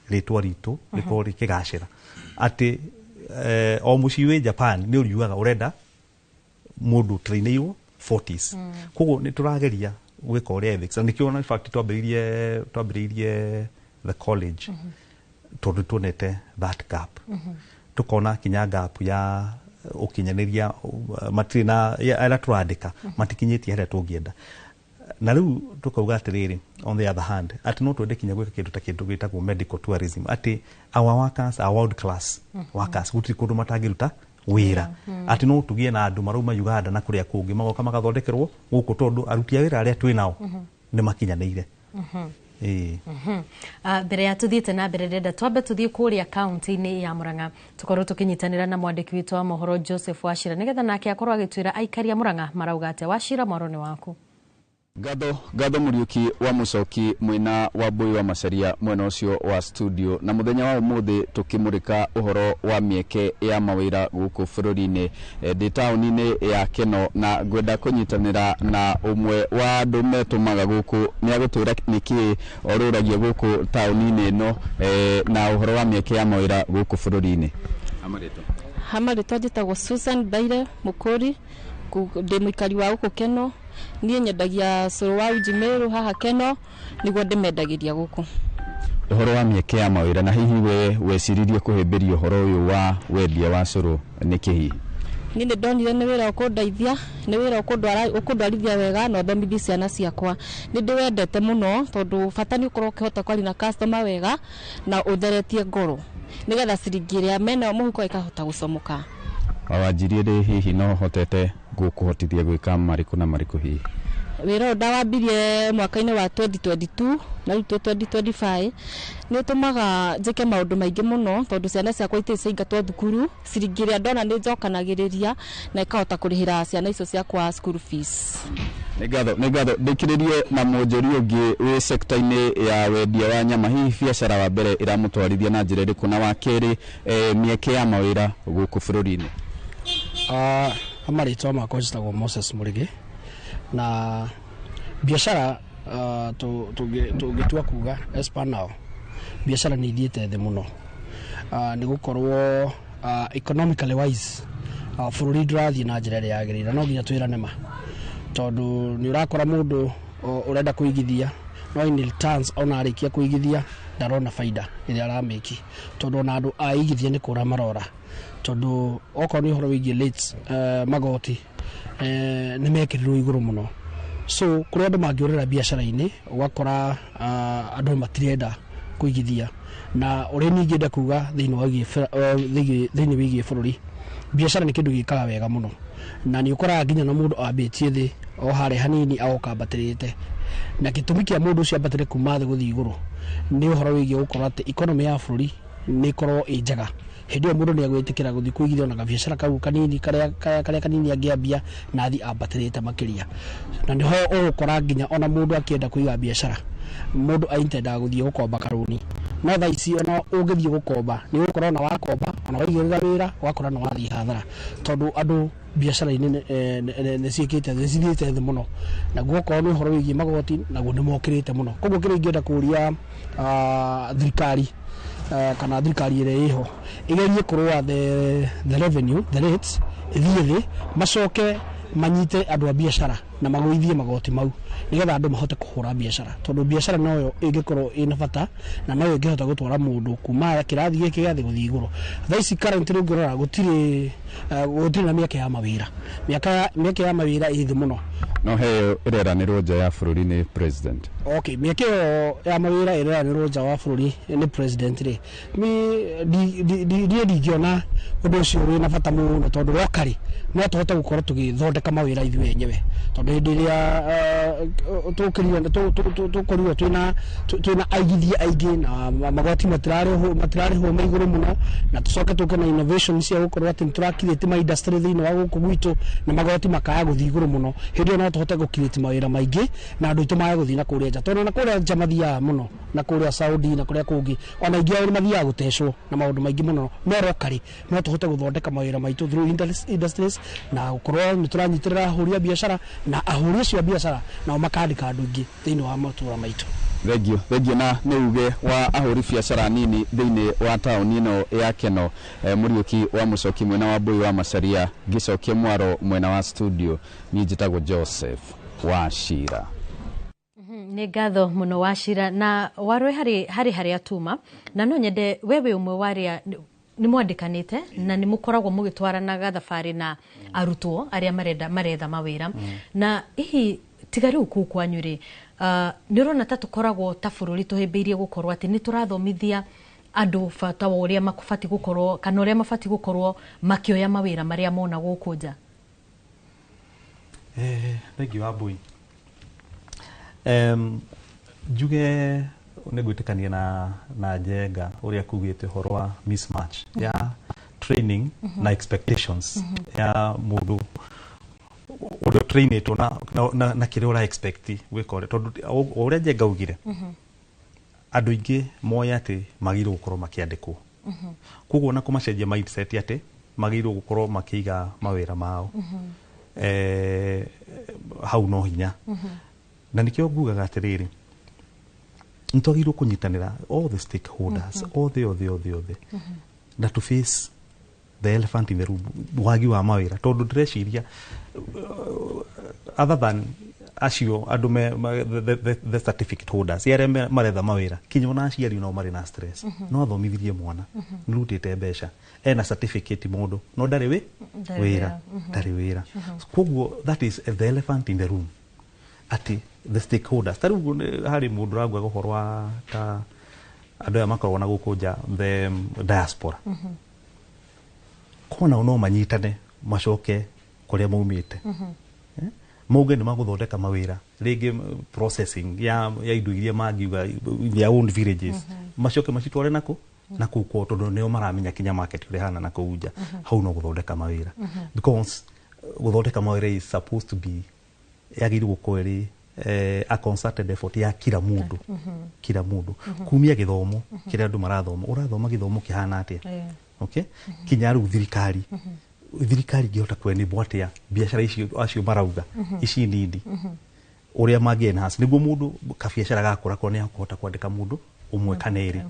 ritwa ritu rikorwo rikigacira ati o muci wi Japan ni uriugaga urenda mundu trainirwo 40s koguo ni turageria gwika uria ethics and nikio in fact twambiriirie the college tondu tuonete that gap tukona kinya gap ya ukinyaniria matrina ya turandika matikinyitie haria tungienda na riu tukauga atiriri on the other hand ati no twende kinya gwika kindu ta kindu gitagwo medical tourism ati our workers are world class workers gutiri kundu matangiruta wira ati no tugie na andu maruma Uganda na kuria kungi magoka magathondekerwo guku tondu aruti a wira aria twi nao ni makinyaneire mbere ya tuthiite na mbere ndenda twambe tuthie kuria county-ini ya Murang'a tukorwo tukinyitanira na mwandiki witu wa mohoro Joseph Wachira nigetha nake akorwo agitwira aikaria Murang'a marauga ate Wachira moroni waku Gatho Muriuki wa Mucoki mwina wa Mbui wa Macharia mwena ucio wa studio na muthenya wa umuthi tukimurika uhoro wa mieke ya mawira guku bururi-ini ndi tauni-ini ya Keno na gwenda kunyitanira na umwe wa andu metumaga guku ni agutwira niki oruragia guku tauni-ini ino na uhoro wa mieke ya mawira guku bururi-ini Hamarito njitagwo Susan Baire Mukuri ndi muikari wa guku Keno niĩ nyendagia cũrũ wa Ujimeru haha Keno niguo ndimendagiria guku uhoro wa mieke ya mawira na hihi we weciririe kuhimbiria uhoro uyu wa wendia wa cũrũ niki hihi ni ndonire ni wira ukundaithia ni wira ukundwarithia wega na thomithia ciana ciakwa ni ndiwendete muno tondu bata ni ukorwo ukihota kwari na customer wega na utheretie ngoro nigetha ciringi iria mena muhuko ikahota gucomoka wawanjirie ri hihi no hotete gukuhotithia gwika mariku na mariku hihi wira ndawambirie mwaka-ini wa 2022 na rĩu 2025 nĩ ũtũmaga njĩke maũndũ maingĩ mũno tondũ ciana ciakwa iticingatwo thukuru ciringi ĩrĩa ndona nĩ njokanagĩrĩria na ikahota kũrĩhĩra ciana icio ciakwa school fees. Nĩ ngatho ndĩkĩrĩrie na mũnjũri ũngĩ wĩ sekta-inĩ ya wendia wa nyama, hihi biacara wa mbere ĩramũtwarithia na njĩra ĩrĩkũ, na wa kerĩ mĩeke ya mawĩra gũkũ bũrũri-inĩ? Amarĩtwa makwa njĩtagwo Moses Mũrĩgĩ, na biacara tũngĩtua kuga espanao biacara nĩ ithiĩte thĩ mũno, nĩ gũkorwo economically wise bũrũri ndũrathiĩ na njĩra ĩrĩa yagĩrĩire, no nginya twĩrane ma, tondũ nĩ ũrakora mũndũ ũrenda kũigithia no in returns ona arĩkia kũigithia ndarona faida ĩrĩa aramĩki, tondũ ona andũ aigithia nĩ kũra marora, tondũ okorwo nĩ ũhoro wĩgiĩ late magoti nĩ mekĩrirwo igũrũ mũno. So kũrĩa andũ mangĩũrĩra biacara-inĩ ũgakora andũ matirenda kũigithia, na ũrĩa ningĩ ndenda kuga thĩinĩ wĩgiĩ bũrũri, biacara nĩ kĩndũ gĩkaga wega mũno, na nĩ ũkoraga nginya na mũndũ ambĩtie thĩ o harĩa hanini agoka ambatĩrĩte, na gĩtũmi kĩa mũndũ ũcio ambatĩre kuma thĩ gũthiĩ igũrũ nĩ ũhoro wĩgiĩ gũkorwo atĩ economy ya bũrũri nĩ ĩkorwo ĩ njega. Hĩndĩ ĩyo mũndũ nĩ agwĩtĩkĩra gũthiĩ kũigithia na gabiacara kau kanini karĩa kanini angĩambia na thiĩ ambatĩrĩte makĩria, na nĩho ũgũkora nginya ona mũndũ akĩenda kũiga biacara mũndũ aintendaga gũthiĩ gũkomba karũni, no thaa ici ona ũngĩthiĩ gũkomba nĩ ũgũkora ona wakomba ona waigĩrĩra wĩra ũgakora nĩ wathiĩ hathara, tondũ andũ biacara-inĩ nĩ ciĩkĩte thĩ mũno, naguo okorwo nĩ ũhoro wĩgiĩ magoti naguo nĩ mokĩrĩte mũno. Koguo kĩrĩa ingĩenda kũria thirikari kana thirikari ĩrĩa ĩho ĩgerie kũrũa the revenue, the rates ithiĩ thĩ, macoke manyite andũ a biacara na magũithie magoti mau nigetha andũ mahote kũhũra biacara, tondũ biacara noyo ĩngĩkorwo ĩna bata na noyo ĩngĩhota gũtwara mũndũ kuma kĩrathi gĩkĩ gĩathĩ gũthiĩ igũrũ. Thaa ici current ũngĩrora gũtirĩ na mĩeke ya mawĩra, mĩeke ya mawĩra ĩ thĩ mũno. No heyo ĩreranĩrwo nja ya bũrũri nĩ president. Okay, mĩeke ĩyo ya mawĩra ĩreranĩrwo nja wa bũrũri nĩ president rĩ, ndingĩona ũndũ ũcio wĩna bata mũno, tondũ rwakarĩ no tũhote gũkorwo tũgĩthondeka mawĩra ithuĩ enyewe, tondũ hĩndĩ ĩrĩa tũkorirwo twĩna aigithia aingĩ na magoti matirarĩhwo me igũrũ mũno, na tũcoke tũke na innovation cia gũkorwo atĩ nĩtũrakirĩte ma industry thĩinĩ wa gũkũ gwitũ na magoti makaya gũthiĩ igũrũ mũno, hĩndĩ ĩyo no tũhote gũkirĩti mawĩra maingĩ na andũ aitũ maya gũthiĩ na kũrĩa nja, tondũ na kũrĩa nja mathiaga mũno na kũrĩa Saudi na kũrĩa kũngĩ ona ingĩ ao mathiaga gũtecwo na maũndũ maingĩ mũno, no rokarĩ no tũhote gũthondeka mawĩra maitũ through industries na gũkorwo nĩ tũranyitĩrĩra ahũri a biacara na ahũri acio a biacara nao makandĩka andũ aingĩ thĩinĩ wa matũũra maitũ. Thengio na nĩ uge wa ahũri biacara nini thĩinĩ wa taũni ĩno ya Keno, Mũriũki wa Mũcoki mwena wa Mbũi wa Macharia, Gĩcokia Mwaro mwena wa studio, niĩ njĩtagwo Joseph Wachira. Nĩ ngatho mũno Wachira, na warwe harĩ tuma na no nyende wewe ũmwe warĩa nĩ mwandĩkanĩte na nĩ mũkoragwo mũgĩtwaranaga thabarĩ na arutwo arĩa maretha mawĩra, na hihi tiga rĩu kũu kwanyu rĩ, nĩ ũrona ta tũkoragwo ta bũrũri tũhĩmbĩirie gũkorwo atĩ nĩ tũrathomithia andũ bata wa ũrĩa makũbati gũkorwo kana ũrĩa mabati gũkorwo makĩoya mawĩra marĩa mona gũkũ nja? Thengi wa Mbũi, njuge nĩ gwĩtĩkania na Njenga ũrĩa kugĩte ũhoro wa mismatch ya training na expectations ya mũndũ ũrĩa trainĩtwo na kĩrĩa ũra expect gwĩka, tondũ ũrĩa Njenga augire andũ aingĩ moya atĩ magĩrĩirwo gũkorwo makĩandĩkwo, koguo na kũmacenjia mindset atĩ magĩrĩirwo gũkorwo makĩiga mawĩra mao hau no hinya, na nĩkĩo ngugaga atĩrĩrĩ, nĩ twagĩrĩirwo kũnyitanĩra all the stakeholders othe na to face the elephant in the room, wagi wa mawĩra, tondũ ndĩreciria other than acio andũ the certificate holders arĩa maretha mawĩra, kinya ona aciari nao marĩ na stress, no athomithirie mwana nĩrutĩte mbeca ena certificate mũndũ no ndarĩ wĩra, koguo that is the elephant in the room, ati the stakeholders tarĩu harĩ mũndũ ragwa gũkorwo wa ta andũ aya makorwo na gũkũ nja the diaspora, kona no manyitane macoke kũrĩa maumĩte, mauge nĩ magũthondeka mawĩra rĩngĩ processing ya indo iria mangiuga their own villages macoke macitware na kũu kwao tondũ nĩo maramenya kinya market ũrĩa hana na kũu nja hau no gũthondeka mawĩra because gũthondeka mawĩra is supposed to be yagĩrĩirwo gũkorwo ĩrĩ a concerted effort ya kila mundu kumia gĩthomo kĩrĩa andũ marathoma ũrathoma gĩthomo kĩhana atĩa okay kinya rĩu thirikari ngĩhota kwenibwo atĩa biacara acio marauga ici nini ũrĩa mangĩenhance nĩguo mũndũ kabiacara gakũra korwo nĩ akũhota kwandĩka mũndũ ũmwe kana erĩ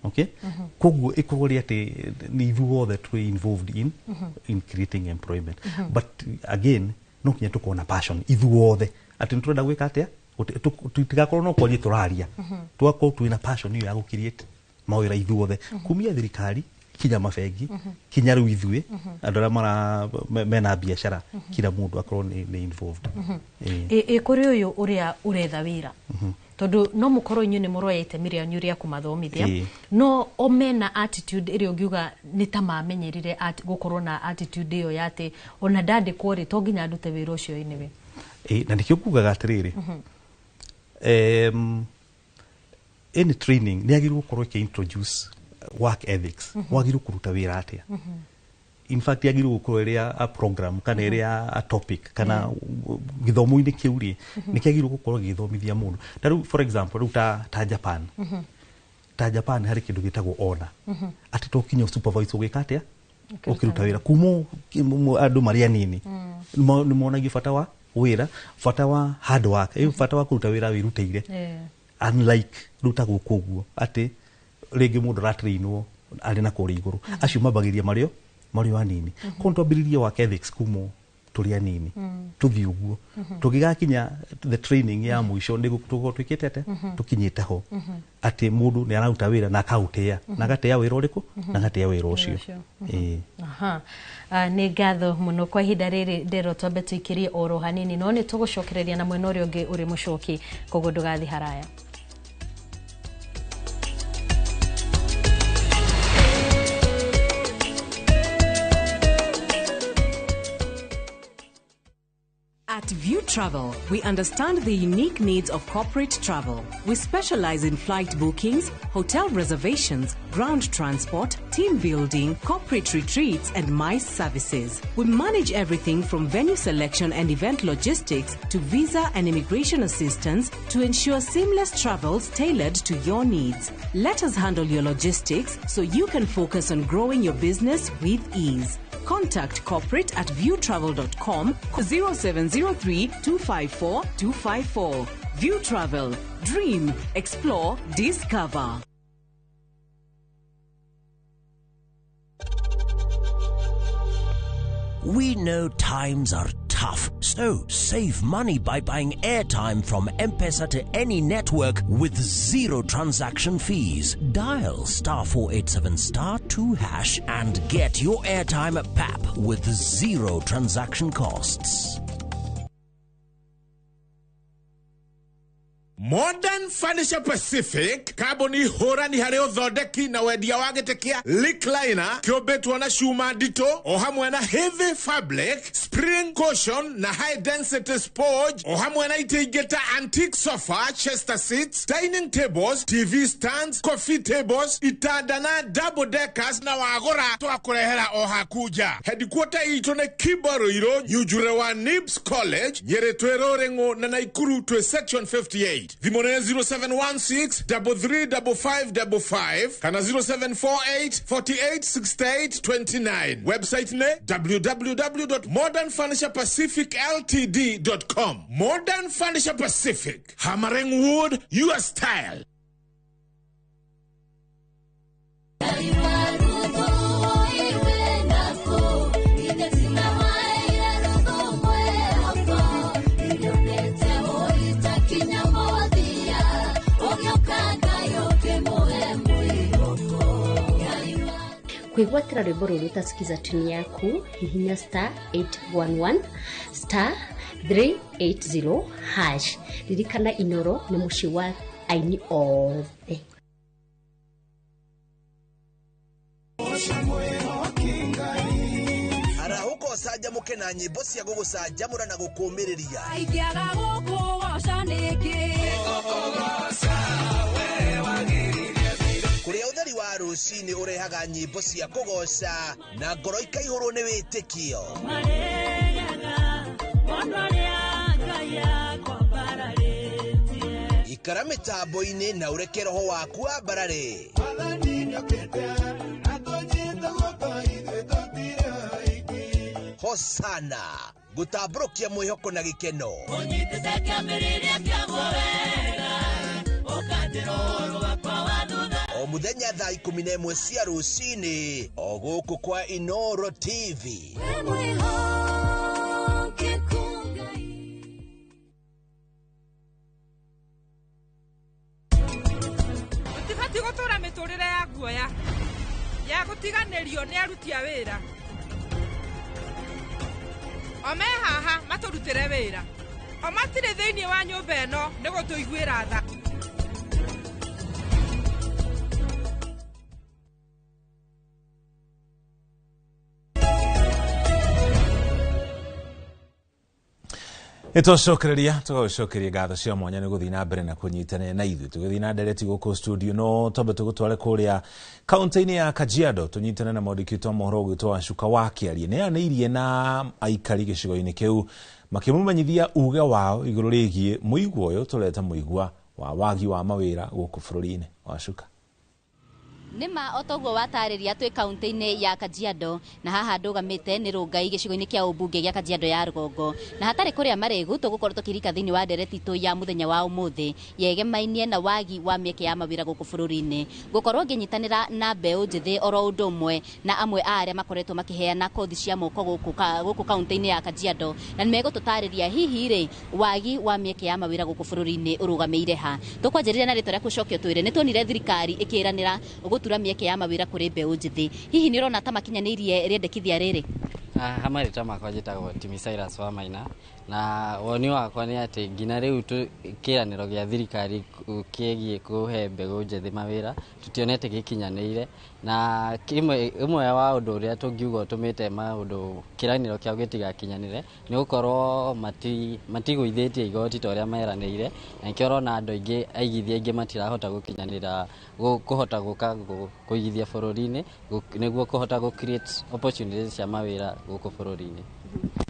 okay koguo ĩkũgũria atĩ nĩ ithuothe twĩ involved in creating employment but again no kinya tũkorwo passion ithuothe atĩ nĩ tũrenda gwĩka atĩa tutigakorwo no kwaria tũraria tũgakorwo twĩna passion iyo ya gũcreate mawĩra ithuothe kumia thirikari kinya mabengi kinya rĩu ithuĩ andũ arĩa mena biacara kila mũndũ akorwo nĩ involved kũrĩ ũyũ ũrĩa ũretha wĩra tondu no mũkorwo inyuĩ nĩ mũroyete mĩrĩanyu rĩa kũmathomithia no omena attitude ĩrĩa ũngiuga nĩ ta mamenyerire gũkorwo na attitude iyo ya atĩ ona ndandĩkwo rĩ to nginya ndute wĩra ũcio anyway na nĩkĩo kugaga atĩrĩrĩ any training nĩ agĩrĩirwo gũkorwo introduce work ethics wagĩrĩirwo kũruta wĩra atĩa in fact yagĩrĩirwo gũkorwo ĩrĩ a program kana ĩrĩ a topic kana gĩthomo-inĩ kĩu rĩ nĩ kĩagĩrĩirwo gũkorwo gĩgĩthomithia mũndũ ta rĩu for example rĩu ta Japan harĩ kĩndũ gĩtagwo honor atĩ to kinya supervise ũgĩka atĩa ũkĩruta wĩra kuma andũ marĩa nini nĩ monagio bata wa wĩra bata wa hard work bata wa kũruta wĩra wĩrutĩire unlike rĩu ta gũkũ ũguo atĩ rĩngĩ mũndũ aratrainwo arĩ na kũrĩa igũrũ acio mambagĩria marĩ anini koguo twambĩrĩrie work ethics kuma tũrĩ anini tũthiĩ ũguo tũgĩgakinya the training ya mũico nĩ gũkorwo twĩkĩte atĩ tũkinyĩte ho atĩ mũndũ nĩ araruta wĩra na akaũtĩa na agatĩa wĩra ũrĩkũ na agatĩa wĩra ũcio nĩ ngatho mũno kwa ihinda rĩrĩ ndero twambe tũikĩrie oro hanini no nĩ tũgũcokereria na mwena ũrĩa ũngĩ ũrĩ mũcoki koguo ndũgathiĩ haraya. At View Travel, we understand the unique needs of corporate travel. We specialize in flight bookings, hotel reservations, ground transport, team building, corporate retreats, and MICE services. We manage everything from venue selection and event logistics to visa and immigration assistance to ensure seamless travels tailored to your needs. Let us handle your logistics so you can focus on growing your business with ease. Contact corporate at viewtravel.com 0703 254 254. View Travel. Dream, explore, discover. We know times are tough, so save money by buying airtime from M-Pesa to any network with zero transaction fees. Dial *487*2# and get your airtime PAP with zero transaction costs. Modern Furniture Pacific kaboni hora ni hareo thodeki na wendia wa gĩtĩ Lickliner kĩũmbĩtwo na cuma nditũ o hamwe na heavy fabric spring cushion na high density sponge o hamwe na itĩ ingĩ ta antique sofa chester seats dining tables TV stands coffee tables itanda na double deckers na wagũra twakũrehera o hakuja. Headquarter itũ nĩ Kibaroiro Nyujure wa Nibs College Nyeri twĩrũrĩng'ũ na Naikuru twĩ section 58. Thimone 0716 335555 kana 0748 4868 29. Website ne www.modernfurniturepacificltd.com. Modern Furniture Pacific, hammering wood, your style. Kuigwatira rwĩmbo rũrũ utasikiza tuni yaku hihinya *811 *380#. Ririkana Inoro nĩ mũciĩ wa aini othe. ucanjamuke na nyimbo cia gugucanjamura na gukumiriria Aigiaga gukugoca niki kuria utheri wa rucini urehaga nyimbo cia kugoca na ngoro ikaihurwo ni witikio ikara mitambo-ini na ureke roho waku ambarare hosana gutamburukia mwihoko na gikeno o muthenya thaa 11 cia rucini o guku kwa Inoro TV. Tibati gutura miturire ya guoya ya gutiganirio ni aruti a wira ome haha maturutire wira o matire thiini wa nyumba ino ni gutuiguira tha Itocokereria tugacokeria ngatho cia mwanya ni guthii na mbere na kunyitana na ithu tugathii na ndereti guku studio no tobe tugutware kuria kaunti-ini ya Kajiado tunyitane na mwandiki wa mohoro gwitwa Wacuka wa Kiarie ni aneirie na aikari gicigo-ini kiu makimumanyithia uge wao iguru rigie muigwa uyu tureta muigwa wa wagi wa mawira guku bururi-ini. Wacuka Nima otoguo watariria twi kaunti-ini ya Kajiado na haha ndugamite ni rungai gicigo-ini kia ubunge gia Kajiado ya Rugongo na hatari kuria maregu tugukorwo tukirika thiini wa ndereti tu ya muthenya wa umuthi yegemainie na wagi wa mieke ya mawira guku bururi-ini gukorwo nginyitanira na mbeu njithi oro undu umwe na amwe aria makoretwo makiheana kothi cia moko guku kaunti-ini ya Kajiado na nimegututariria hihi ri wagi wa mieke ya mawira guku bururi-ini urugameire ha tukwanjiriria na ritwa ria gucokio twire ni tuonire thirikari ikiranira gutura mieke ya mawira kuri mbeu njithi hihi ni urona ta makinyanirie riendekithia riri hamari ta makwa njitagwo Timi Cyrus wa Maina na woni wakwa ni ati ngina riu kiraniro gia thirikari kiegie kuhe mbegu njithi mawira tutionete gikinyanire na imwe wa undu uria tungiuga tumite maundu kiraniro kiao gitigakinyanire ni gukorwo matiguithitie igoti ta uria meranire na nikio urona andu aingi aigithia aingi matirahota gukinyanira kuhota guka kuigithia bururi-ini niguo kuhota gu create opportunities cia mawira guku bururi-ini.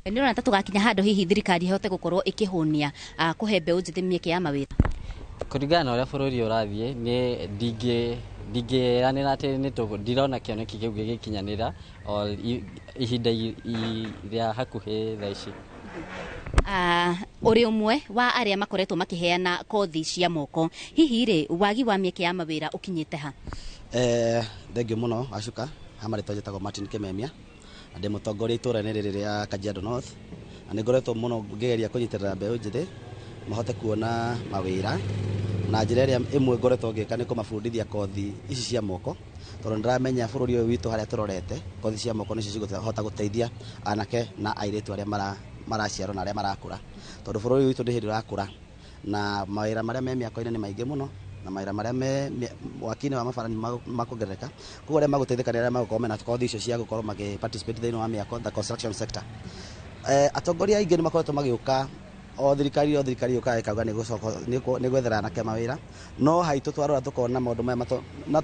Ni urona ta tugakinya handu hihi thirikari ihote gukorwo ikihunia kuhe mbeu njithi mieke ya mawira kuringana na uria bururi urathie ni ndingiranira ati ndirona kioneki kiu gikinyanira ihinda iria hakuhi thaa ici. Uri umwe wa aria makoretwo makiheana kothi cia moko hihi ri wagi wa mieke ya mawira ukinyite ha? Thengio muno Wacuka hamari tojetagwo Martin Kimemia ndi mutongoria itura-ini riri ria Kajiado North na ni ngoretwo muno ngigeria kunyitirira mbeu njithi mahote kuona mawira na njira iria imwe ngoretwo ngika ni kumabundithia kothi ici cia moko tondu ndiramenya bururi uyu witu haria turorete kothi cia moko nicio cigutehota guteithia anake na airitu aria maraciarwo na aria marakura tondu bururi witu ndi hindi urakura na mawira maria me miako-ini ni maingi muno na mawira maria me wakini wa mabara makugereka koguo aria maguteithika aria magukorwo mena kothi icio cia gukorwo magi participate thiini wa miako the construction sector. Atongoria aingi ni makoretwo magiuka o thirikari yuka ikauga ni gwethera anake mawira no haitu twarora tukona maundu maya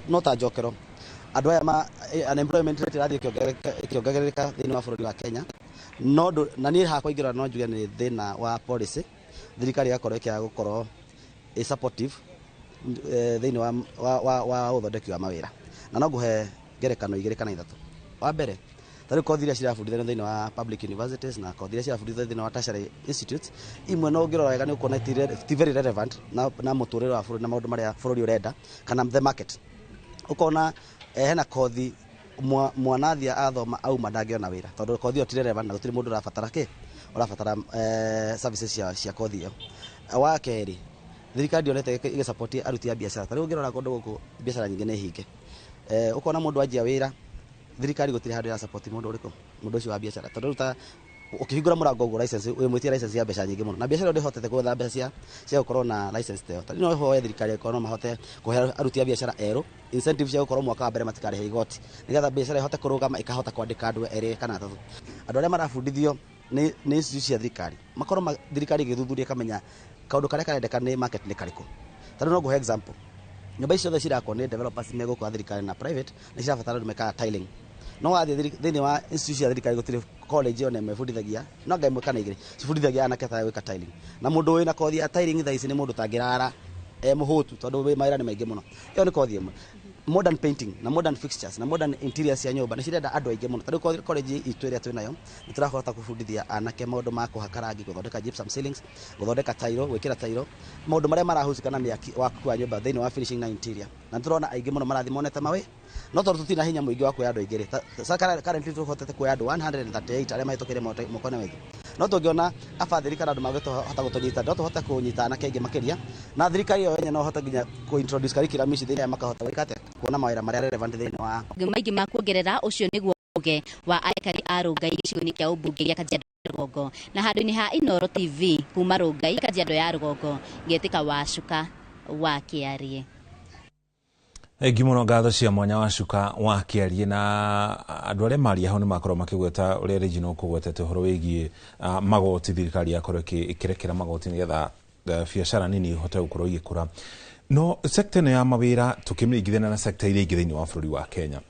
no ta njokero andu aya unemployment rate irathie ikiongerereka thiini wa bururi wa Kenya no na ni hakwa ingira no njuge ni thina wa policy thirikari yakorwo ikiaga gukorwo supportive thiini wa uthondeki wa mawira na no nguhe ngerekano igiri kana ithatu. Wa mbere tari kothi iria cirabundithio thiini wa public universities na kothi iria cirabundithio thiini wa tertiary institutes imwe no ngirora wega ni ukona ti very relevant na muturire wa bururi na maundu maria bururi urenda kana the market ukona hena kothi mwanathia athoma auma ndangiona wira tondu kothi iyo ti relevant na gutiri mundu urabatara urabatara services cia kothi iyo. Wa keri thirikari ndionete igisupport aruti a biashara tari ngirora kundu guku biashara nyingi ni hinge ukona mundu anjia wira thirikari gutiri handu ya support mundu uriku mundu ucio wa biashara tondu ruta ukihingura murango go license we mwitia license ya mbeca nyingi muno na biashara ndi hotete gwetha mbeca cia gukorwo na license teo tani no hoye thirikari ikono mahote kuhe aruti a biashara ero incentive cia gukorwo mwaka wa mbere matikare igoti nigetha biashara ihote kurugama ikahota kwandika andu eri kana atatu andu aria marabundithio ni institution cia thirikari makorwo thirikari igithuthuria kamenya kaundu karia karendeka ni market ni kariko tani no go example nyumba icio thĩ cirakwo nĩ developers megũkwa thirikari na private nĩ cirabatara meka tiling no wathi thĩinĩ wa institution cia thirikari gũtirĩ college ona mebundithagia no ngai mwaka na igĩrĩ cibundithagia anake ta gwĩka tiling na mũndũ wĩna kothi ya tiling thaa ici nĩ mũndũ tangĩrara mũhũtu tondũ mawĩra nĩ maingĩ mũno ĩyo nĩ kothi ĩmwe modern painting na modern fixtures na modern interiors cia nyũmba nĩ cirenda andũ aingĩ mũno tondũ college itũ ĩrĩa twĩnayo nĩ tũrahota kũbundithia anake maũndũ ma kũhaka rangi gũthondeka gypsum ceilings gũthondeka tairo gwĩkĩra tairo maũndũ marĩa marahucika na mĩaki waku wa nyũmba thĩinĩ wa finishing na interior na tũrona aingĩ mũno marathi monete mawĩ no tondũ tũtina hinya mũingĩ wa kuoya andũ aingĩ rĩ currently tũhotete kuoya andũ 138 arĩa mahĩtũkĩre moko-inĩ witũ no tũngĩona abathĩri kana andũ magĩhota gũtũnyita no tũhote kũnyita anake aingĩ makĩria na thirikari ĩyo yenye no hote nginya kũ-introduce curriculum ici thĩinĩ makahota gwĩka kuona mawĩra marĩa relevant thĩinĩ wa maingĩ ma kuongerera ũcio nĩguo ũge wa aikari a Rongai gĩcigo-inĩ kĩa ũmbunge gĩa Kajiado ya Rũgongo na handũ-inĩ ha Inooro TV kuma Rongai Kajiado ya Rũgongo ngĩtĩka Wacuka wa Kĩarie. Egi muno ngatho cia mwanya Wacuka wa Kĩarie na andũ arĩa maria hau nĩ makorwo makĩgweta ũrĩa regional kũgwetete ũhoro wĩgiĩ magoti thirikari yakorwo ĩkĩrekera magoti nĩgetha biacara nini ihote gũkorwo igĩkũra no sector ĩno ya mawĩra tũkĩmĩringithania na sector iria ingĩ thĩinĩ wa bũrũri wa Kenya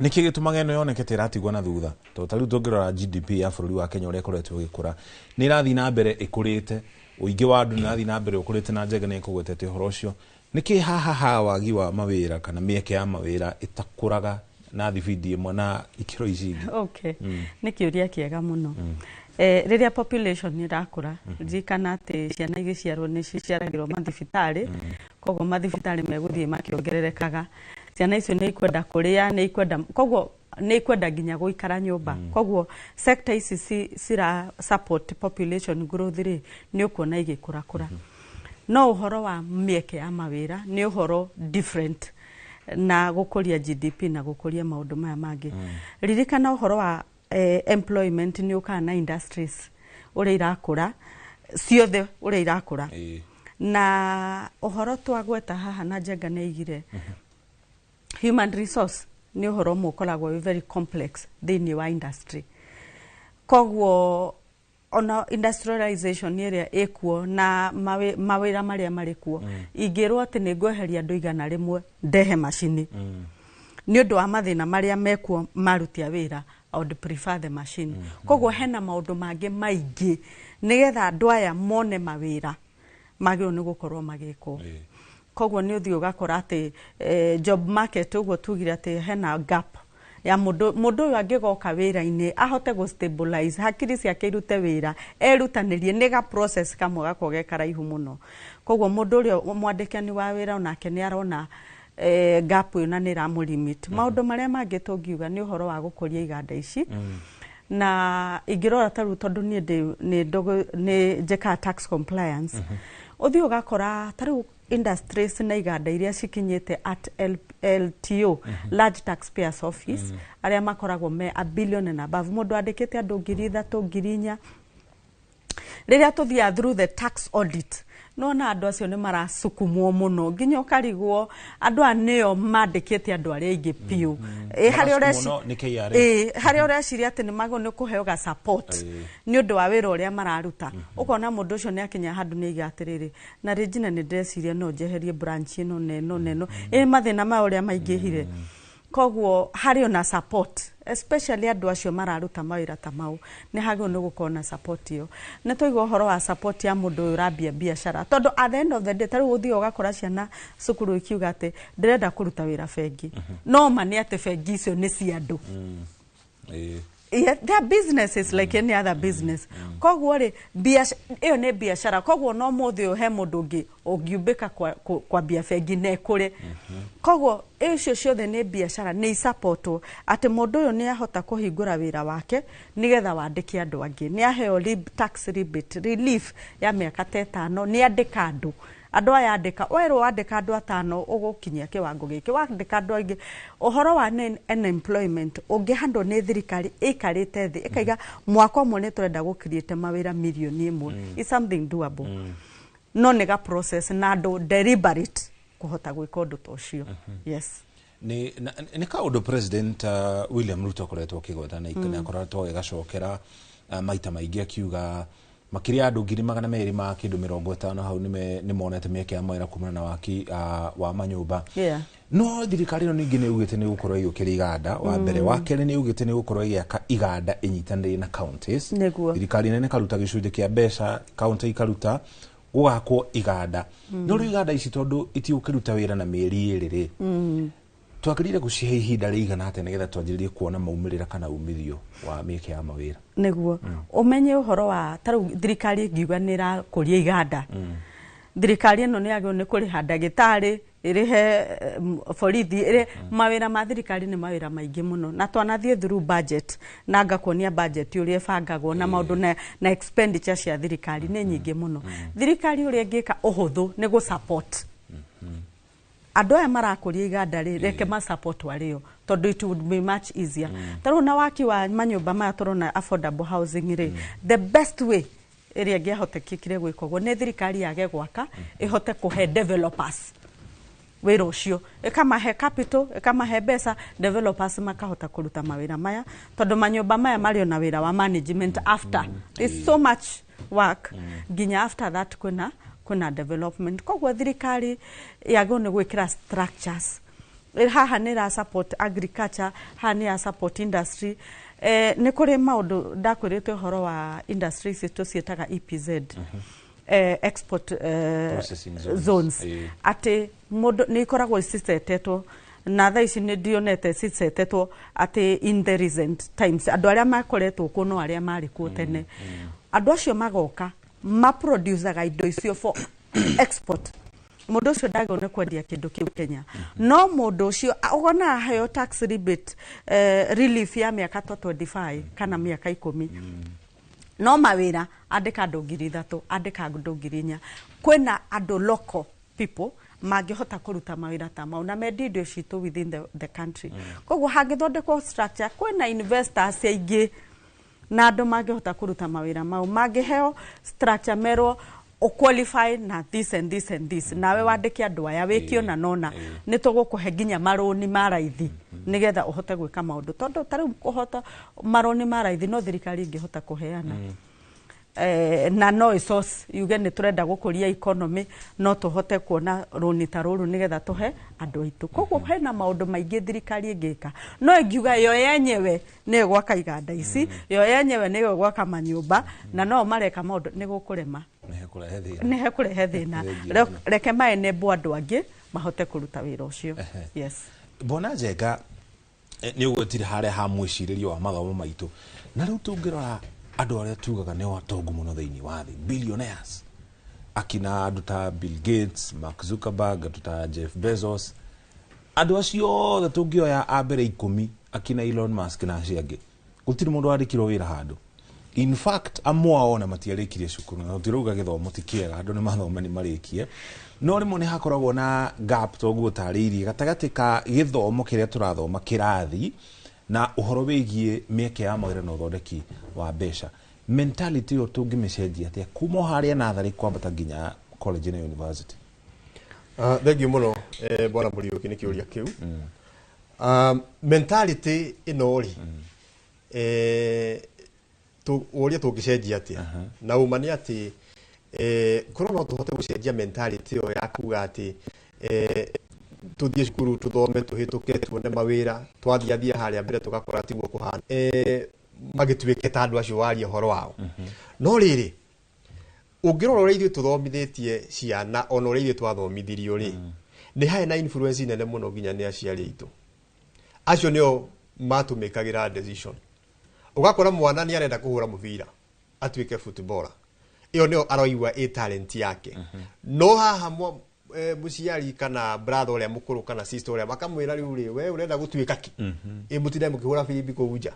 nĩkĩ gĩtũmaga ĩno yonekete ĩratigwo na thutha tondũ tarĩu tũngĩrora GDP ya bũrũri wa Kenya ũrĩa ĩkoretwo ĩgĩkũra nĩ ĩrathiĩ na mbere ĩkũrĩte ũingĩ wa andũ nĩ ĩrathiĩ na mbere ũkũrĩte na njega nĩ ĩkũgwetete ũhoro ũcio nĩkĩ haha wagi wa mawĩra kana mĩeke ya mawĩra ĩtakũraga na thibindi ĩmwe na ikĩro ici ingĩ okay nĩ kĩũria kĩega mũno rĩrĩa population nĩ ĩrakũra ririkana atĩ ciana igĩciarwo nĩ ciciaragĩrwo mathibitarĩ koguo mathibitarĩ megũthiĩ makĩongererekaga ciana icio nĩ ikwenda kũrĩa nĩ ikwenda koguo nĩ ikwenda nginya gũikara nyũmba koguo sector ici cira support population growth rĩ nĩ ũkuona igĩkũrakũra no ũhoro wa mĩeke ya mawĩra nĩ ũhoro different na gũkũria GDP na gũkũria maũndũ maya mangĩ ririkana ũhoro wa employment nĩ ũkaga na industries ũrĩa irakũra ciothe ũrĩa irakũra na ũhoro twagweta haha na Njenga nĩ igire human resource nĩ ũhoro ũmwe ũkoragwo very complex thĩinĩ wa industry koguo ona industrialization ĩrĩa ĩkuo na mawĩra marĩa marĩ kuo ingĩrwo atĩ nĩ ngweheria andũ igana rĩmwe ndehe macini nĩ ũndũ wa mathĩna marĩa mekuo maruti a wĩra I would prefer the machine koguo hena maũndũ mangĩ maingĩ nĩgetha andũ aya mone mawĩra magĩrĩirwo nĩ gũkorwo magĩkwo koguo nĩ ũthiĩ ũgakora atĩ job market ũguo tugire atĩ hena gap ya mũndũ ũyũ angĩgoka wĩra-inĩ ahote gũ stabilize hakiri ciake irute wĩra erutanĩrie nĩ ga process kamwe gakorwo ge karaihu mũno koguo mũndũ ũrĩa mwandĩkani wa wĩra onake nĩ arona gap ĩyo na nĩ ĩramũlimit maũndũ marĩa mangĩ tũngiuga nĩ ũhoro wa gũkũria iganda ici na ingĩrora tarĩu tondũ niĩ nĩ njĩkaga tax compliance ũthiĩ ũgakora tarĩu industries na iganda iria cikinyĩte at LTO large taxpayers office arĩa makoragwo me a billion and above mũndũ andĩkĩte andũ 3,000 4,000 rĩrĩa tũthiaga through the tax audit no na andũ acio nĩ marasukumwo mũno nginya ũkarigwo andũ a nĩo mandĩkĩte andũ arĩa aingĩ piũ harĩa ũreciria atĩ nĩ magwo nĩ kũheo ga support nĩ ũndũ wa wĩra ũrĩa mararuta ũkona mũndũ ũcio nĩ akinya handũ nĩ iga atĩrĩrĩ na Regina nĩ ndĩreciria no njeherie branch ĩno neno mathĩna ma ũrĩa maingĩhire koguo harĩ ona support especially andũ acio mararuta mawĩra ta mau nĩ hagĩrĩirwo nĩ gũkorwo na support ĩyo nĩ tũigua ũhoro wa support ya mũndũ ũyũ ũrambia biacara tondũ at the end of the day tarĩu ũthiĩ ũgakora ciana cukuru ikiuga atĩ ndĩrenda kũruta wĩra bengi no ma nĩ atĩ bengi icio nĩ cia andũ their business is like any other business koguo rĩ ĩyo nĩ biacara koguo no mũthĩ he mũndũ ũngĩ ũngiumbĩka kwambia bengi na ekũre koguo icio ciothe nĩ biacara nĩ isupportwo atĩ mũndũ ũyũ nĩ ahota kũhingũra wĩra wake nĩgetha wandĩke andũ angĩ nĩ aheo tax rebate relief ya mĩaka 5 nĩ andĩka andũ andå aya andä werwo andä andå atano å gå kinyia kä wango gä kä wandä andå aingä å horo wa unemployment å ngä handå nä thirikari ĩikarä te thĩ ĩkaiga mwaka ũmwe nĩ tũrenda gå create mawĩra milioni ĩmwe is something doable no nĩ ga process na andå deliberate kũhota gwĩka ũndũ ta ũcio yes nĩ kaũndũ president William Ruto akoretwo akĩgweta na ikana akoretwo agĩgacokera maita maingĩ akiuga makiria andũ 200 ma kĩndũ 50 hau nĩ monete mĩeke ya mawĩra kumana na waki wa manyũmba no thirikari ĩno ningĩ nĩ ugĩte nĩ gũkorwo ĩgĩũkĩra iganda wa mbere wa kerĩ nĩ ugĩte nĩ gũkorwo ĩgĩaka iganda ĩnyitanĩire na counties thirikari nene karuta gĩcunjĩ kĩa mbeca county ikaruta gũgakwo iganda no rĩu iganda ici tondũ itiũkĩruta wĩra na mĩeri ĩrĩ twagĩrĩire gũcihe ihinda rĩigana atĩa nĩgetha twanjĩrĩrie kuona maumĩrĩra kana umithio wa mĩeke ya mawĩra nĩguo ũmenye ũhoro wa tarĩu thirikari ĩngiuga nĩ ĩrakũria iganda thirikari ĩno nĩ yagĩrĩirwo nĩ kũrĩha ndagĩtarĩ ĩrĩhe borithi mawĩra ma thirikari nĩ mawĩra maingĩ mũno na twanathiĩ through budget na ngakuonia budget ũrĩa ĩbangagwo na maũndũ na expenditure cia thirikari nĩ nyingĩ mũno thirikari ũrĩa ĩngĩka ũhũthũ nĩ gũ support andũ aya marakũria iganda reke ma support warĩo tondũ it would be much easier tarĩu na waki wa manyũmba maya tũrona affordable housing the best way ĩrĩa ĩngĩhotekekire gwĩkagwo nĩ thirikari yage gwaka ĩhote kũhe developers wĩra ũcio ĩkamahe capital ĩkamahe mbeca developers makahota kũruta mawĩra maya tondũ manyũmba maya marĩ na wĩra wa management after there's so much work nginya after that kuna development koguo thirikari yagĩrĩirwo nĩ gwĩkĩra structures haha nĩ ra support agriculture haha nĩ ra support industry nĩ kũrĩ maũndũ ndakwĩrĩte ũhoro wa industry citũ ciĩtaga EPZ export zones atĩ mũndũ nĩ ikoragwo cicetetwo na thaa ici nĩ ndionete cicetetwo atĩ in the recent times andũ arĩa makoretwo kuo no arĩa marĩ kuo tene andũ acio magoka maproducaga indo icio for export mũndũ ũcio ndagĩrĩirwo nĩ kwendia kĩndũ kĩu Kenya no mũndũ ũcio ũgona aheo tax rebate relief ya mĩaka 25 kana mĩaka 10 no mawĩra andĩka andũ 3,000 andĩka andũ 4,000 kwĩna andũ local people mangĩhota kũruta mawĩra ta mau na mendia indo citũ within the country koguo hangĩthondekwo structure kwĩna investors aingĩ na andũ mangĩhota kũruta mawĩra mau mangĩheo structure merwo o qualify na this and this and this nawe wandĩke andũ aya wĩkio na nona nĩ tũgũkũhe nginya marũni ma raithi nĩgetha ũhote gwĩka maũndũ tondũ tarĩu kũhota marũni ma raithi no thirikari ingĩhota kũheana na no source yuge nĩ tũrenda gũkũria economy no tũhote kuona rũni ta rũrũ nĩgetha tũhe andũ aitũ koguo hena maũndũ maingĩ thirikari ĩngĩka no ĩngiuga yo yenyewe nĩ gwaka iganda ici yo yenyewe nĩ gwaka manyũmba na no mareka maũndũ nĩ gũkũrema nĩ hekũrehe thĩna reke maenebo andũ angĩ mahote kũruta wĩra ũcio yes Bona Njenga nĩ ũgwetire harĩa ha mwĩcirĩrio wa mathomo maitũ na rĩu tũngĩrora andũ arĩa tugaga nĩ atongu mũno thĩinĩ wa thĩ billionaires akina andũ ta Bill Gates, Mark Zuckerberg, andũ ta Jeff Bezos andũ acio othe tũngĩoya a mbere 10 akina Elon Musk na acio angĩ gũtirĩ mũndũ wandĩkirwo wĩra handũ in fact amwe ao na matiarĩkirie cukuru na tũtirauga gĩthomo ti kĩega andũ nĩ mathoma nĩ marĩkie no rĩmwe nĩ hakoragwo na gap toguo tarĩirie gatagatĩ ka gĩthomo kĩrĩa tũrathoma kĩrathi na ũhoro wĩgiĩ mĩeke ya mawĩra na ũthondeki wa mbeca mentality ĩyo tũngĩmĩcenjia atĩa kuma harĩa natharĩ kwambata nginya college na university thengiũ mũno bwana Mũriũki nĩ kĩũria kĩu mentality ĩno rĩ ũrĩa tũngĩcenjia atĩa na uma nĩ atĩ korwo no tũhote gũcenjia mentality ĩyo ya kuga atĩ tuthiĩ cukuru tũthome tũhĩtũke tuone mawĩra twathiathia harĩa mbere tũgakora tiguo kũhana magĩtuĩke ta andũ acio waria ũhoro wao no rĩrĩ ũngĩrora ũrĩa ithuĩ tũthomithĩtie ciana ona ũrĩa ithuĩ twathomithirio rĩ nĩ harĩ na influence nene mũno nginya nĩ aciari aitũ acio nĩo matũmĩkagĩra decision ũgakora mwana nĩ arenda kũhũra mũbira atuĩke footballer ĩyo nĩyo aroigua talent yake no haha mũciari kana brother ũrĩa mũkũrũ kana sister ũrĩa makamwĩra rĩu rĩ we ũrenda gũtuĩka ki mũtinde mũkĩhũra birimbi kũu nja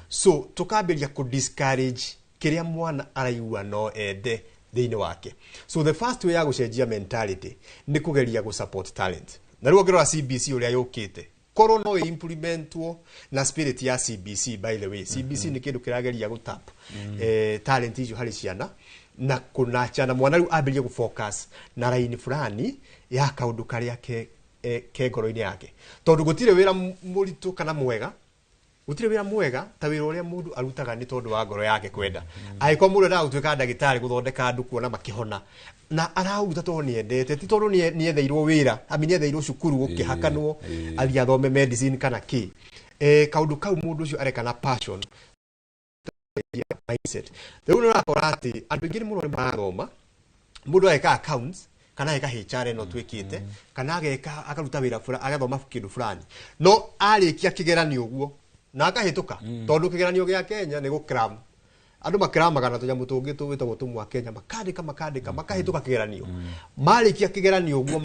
so tũkambĩria kũ discourage kĩrĩa mwana araigua no ende thiini wake. So the first way ya gucenjia mentality ni kugeria gu support talent. Na riu ngirora CBC uria yukite koro no implementwo na spirit ya CBC. By the way, CBC ni kindu kirageria gutap talent icio hari ciana na kunacha na mwana riu ambirie gu focus na raini fulani ya kaundu karia ke ngoro-ini yake, tondu gutire wira muritu kana mwega, gutire wira mwega ta wira uria mundu arutaga ni tondu wa ngoro yake kwenda. Aiko mundu na utuika ndagitari guthondeka andu kuona makihona na arauruta tondu ni endete, ti tondu ni etheirwo wira, ami ni etheirwo cukuru ukihakanwo athia athome medicine kana ki kaundu kau mundu ucio areka na passion mindset. Riu no rakora ati andu ingĩ muno ni marathoma, mundu eka accounts kana eka HR no twikite kana ageka akaruta wira fura agathoma kindu fulani no arikia kigeranio uguo na akahituka tondu kigeranio gia Kenya ni gukram andu makramaga na tunyamu tungi tuwita gutumwa wa Kenya makandika makahituka kigeranio marikia kigeranio uguo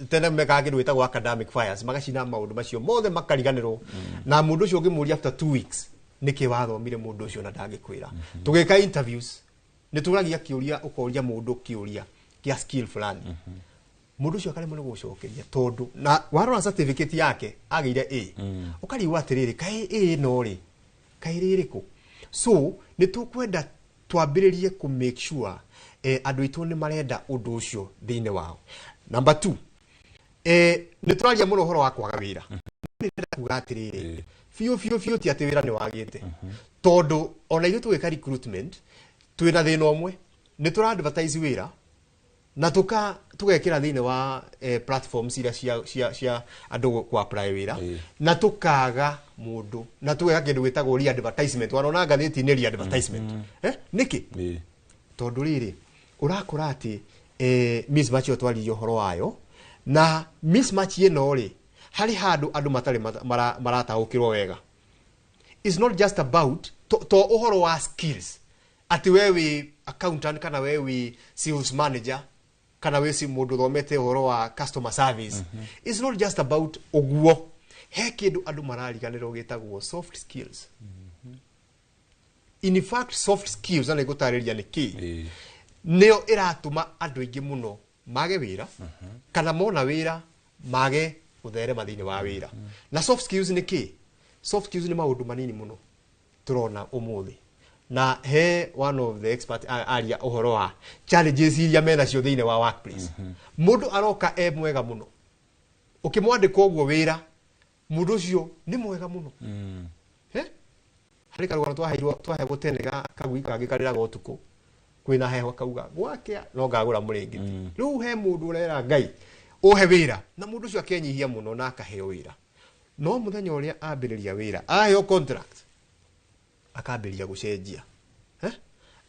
tena meka kindu witagwo academic fires magacina maundu macio mothe makariganirwo na mundu ucio ngimuria after 2 weeks niki wathomire mundu ucio na ndangikwira tugika interviews ni turagia kiuria ukoria mundu kiuria kia skill fulani mundu ucio akare muno gucokeria tondu na warona certificate yake ageire A ukari watiriri kai A no ri kai ririko. So ni tukwenda twambiririe ku make sure andu itu ni marenda undu ucio thiine wao. Number 2 ni turaria muno horo wa kwaga wira ni kuga atiriri fiu ti ati wira ni wagite tondu ona ithu twika recruitment twina thina omwe ni tura advertise wira na tugekira thiine wa platforms ira cia andu ku apply wira na tukaga mundu na tugeka kindu gwitagwo re-advertisement. Warona ngathiti ni re-advertisement niki tondu riri urakora ati mismatch yo twaririo horo wayo na mismatch ino ri hari handu andu matari marataukirwo wega. It's not just about to uhoro wa skills ati wewe accountant kana wewe sales manager kana wewe si mundu thomete uhoro wa customer service. It's not just about oguo he kindu andu marariganirwo gitagwo soft skills. In fact soft skills na gutariria niki neo iratuma andu ingi muno mage wira kana mona wira mage uthere mathini wa wira. Na soft skills niki soft skills ni maundu manini muno turona umuthi na he one of the expert aria uhoro wa challenges iria mena cio thiine wa workplace. Mundu aroka mwega muno ukimwandika ogwo wira mundu ucio ni mwega muno hari karugano twahegwo tene kagui kangi karira gotuko kwina heho kauga gwake no ngagura muringiti riu he mundu urera ngai uhe wira na mundu ucio akenyihia muno na akaheo wira no muthenya uria ambiriria wira aheo contract akambiriria gucenjia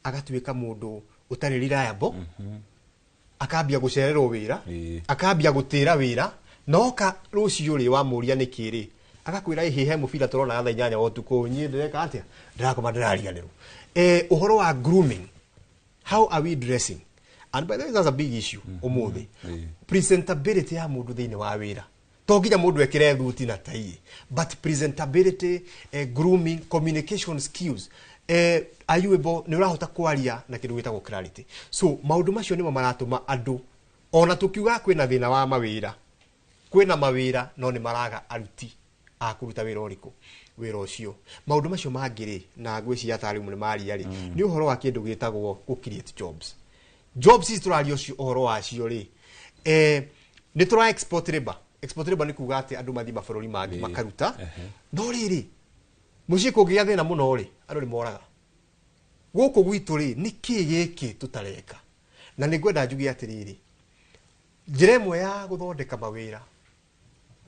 agatuika mundu utari reliable akambia gucererwo wira akambia gutira wira noka rucio ri wa muria nikiri akakwira ihihe mubira turona gatha 8 otuko nyi ndireka atia ndirakoma ndirariganirwo uhoro wa grooming. How are we dressing? And by the way, that's a big issue umuthi. Presentability ya mundu thiine wa wira to nginya mundu ekire thuti na tai, but presentability, grooming, communication skills, are you able ni urahota kwaria na kindu gitagwo clarity. So maundu macio nimo maratuma andu ona tukiuga kwina thina wa mawira kwina mawira no ni maraga aruti akuruta wira uriko wira ucio maundu macio mangiri na ngwiciria tari mu ni maria ri ni uhoro wa kindu gitagwo ku create jobs is turario cio uhoro wa cio ri ni tura export labor ni kuga ati andu mathi mabururi mangi makaruta no riri muci kungia thina muno ri andu ni moraga guku gwitu ri ni ki giki tutareka na ni ngwenda njugi atiriri njira imwe ya guthondeka mawira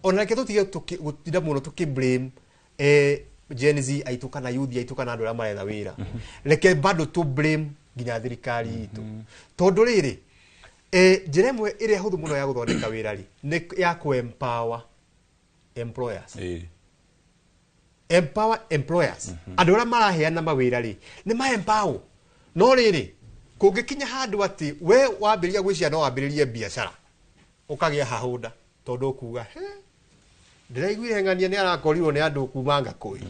ona ke tutige gutida muno tukiblame Gen Z aitu kana youth aitu kana andu aria maretha wira reke bado tu blame nginya thirikari itu tondu riri njira imwe iria huthu muno ya guthondeka wira ri ni ya ku empower employers andu aria maraheana mawira ri ni ma empower no riri kungikinya handu ati we wambiriria gwiciria no wambiririe biashara ukagia hahunda tondu kuga ndiraiguire ngania ni arakorirwo ni andu kuma Ngakui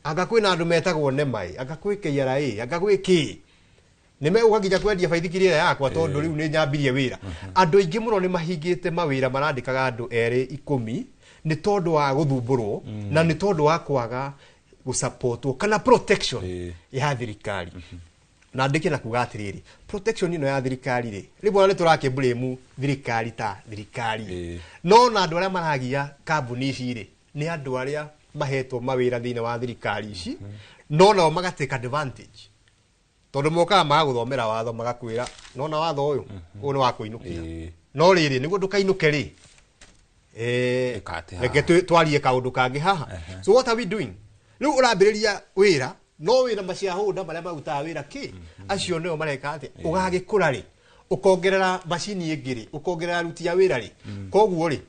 Ngakui na andu metagwo ne mai Ngakui KRA Ngakui ki nime ugaginya kwendia baithikiri ira yakwa tondu riu ni nyambirie wira andu aingi muno ni mahingite mawira marandikaga andu eri 10 ni tondu wa guthumburwo na ni tondu wa kwaga gusupportwo kana protection ya thirikari na ndike na kuga atiriri protection ino ya thirikari ri ribona ni turake blame thirikari ta thirikari no na andu aria maragia kambuni ici ri ni andu aria mahetwo mawira thine wa thirikari ici no nao magateka advantage tondu mokaga magaguthomera watho magakwira nona watho uyu uyu ni wa kuinukia no riri niguo ndukainuke ri reke twarie kaundu kangi haha so what are we doing riu urambiriria wira no wina maciahunda maria magutaga wira ki acio neo mareka ati ugagikura ri ukongerera machini ingiri ukongerera ruti ya wira ri koguo ri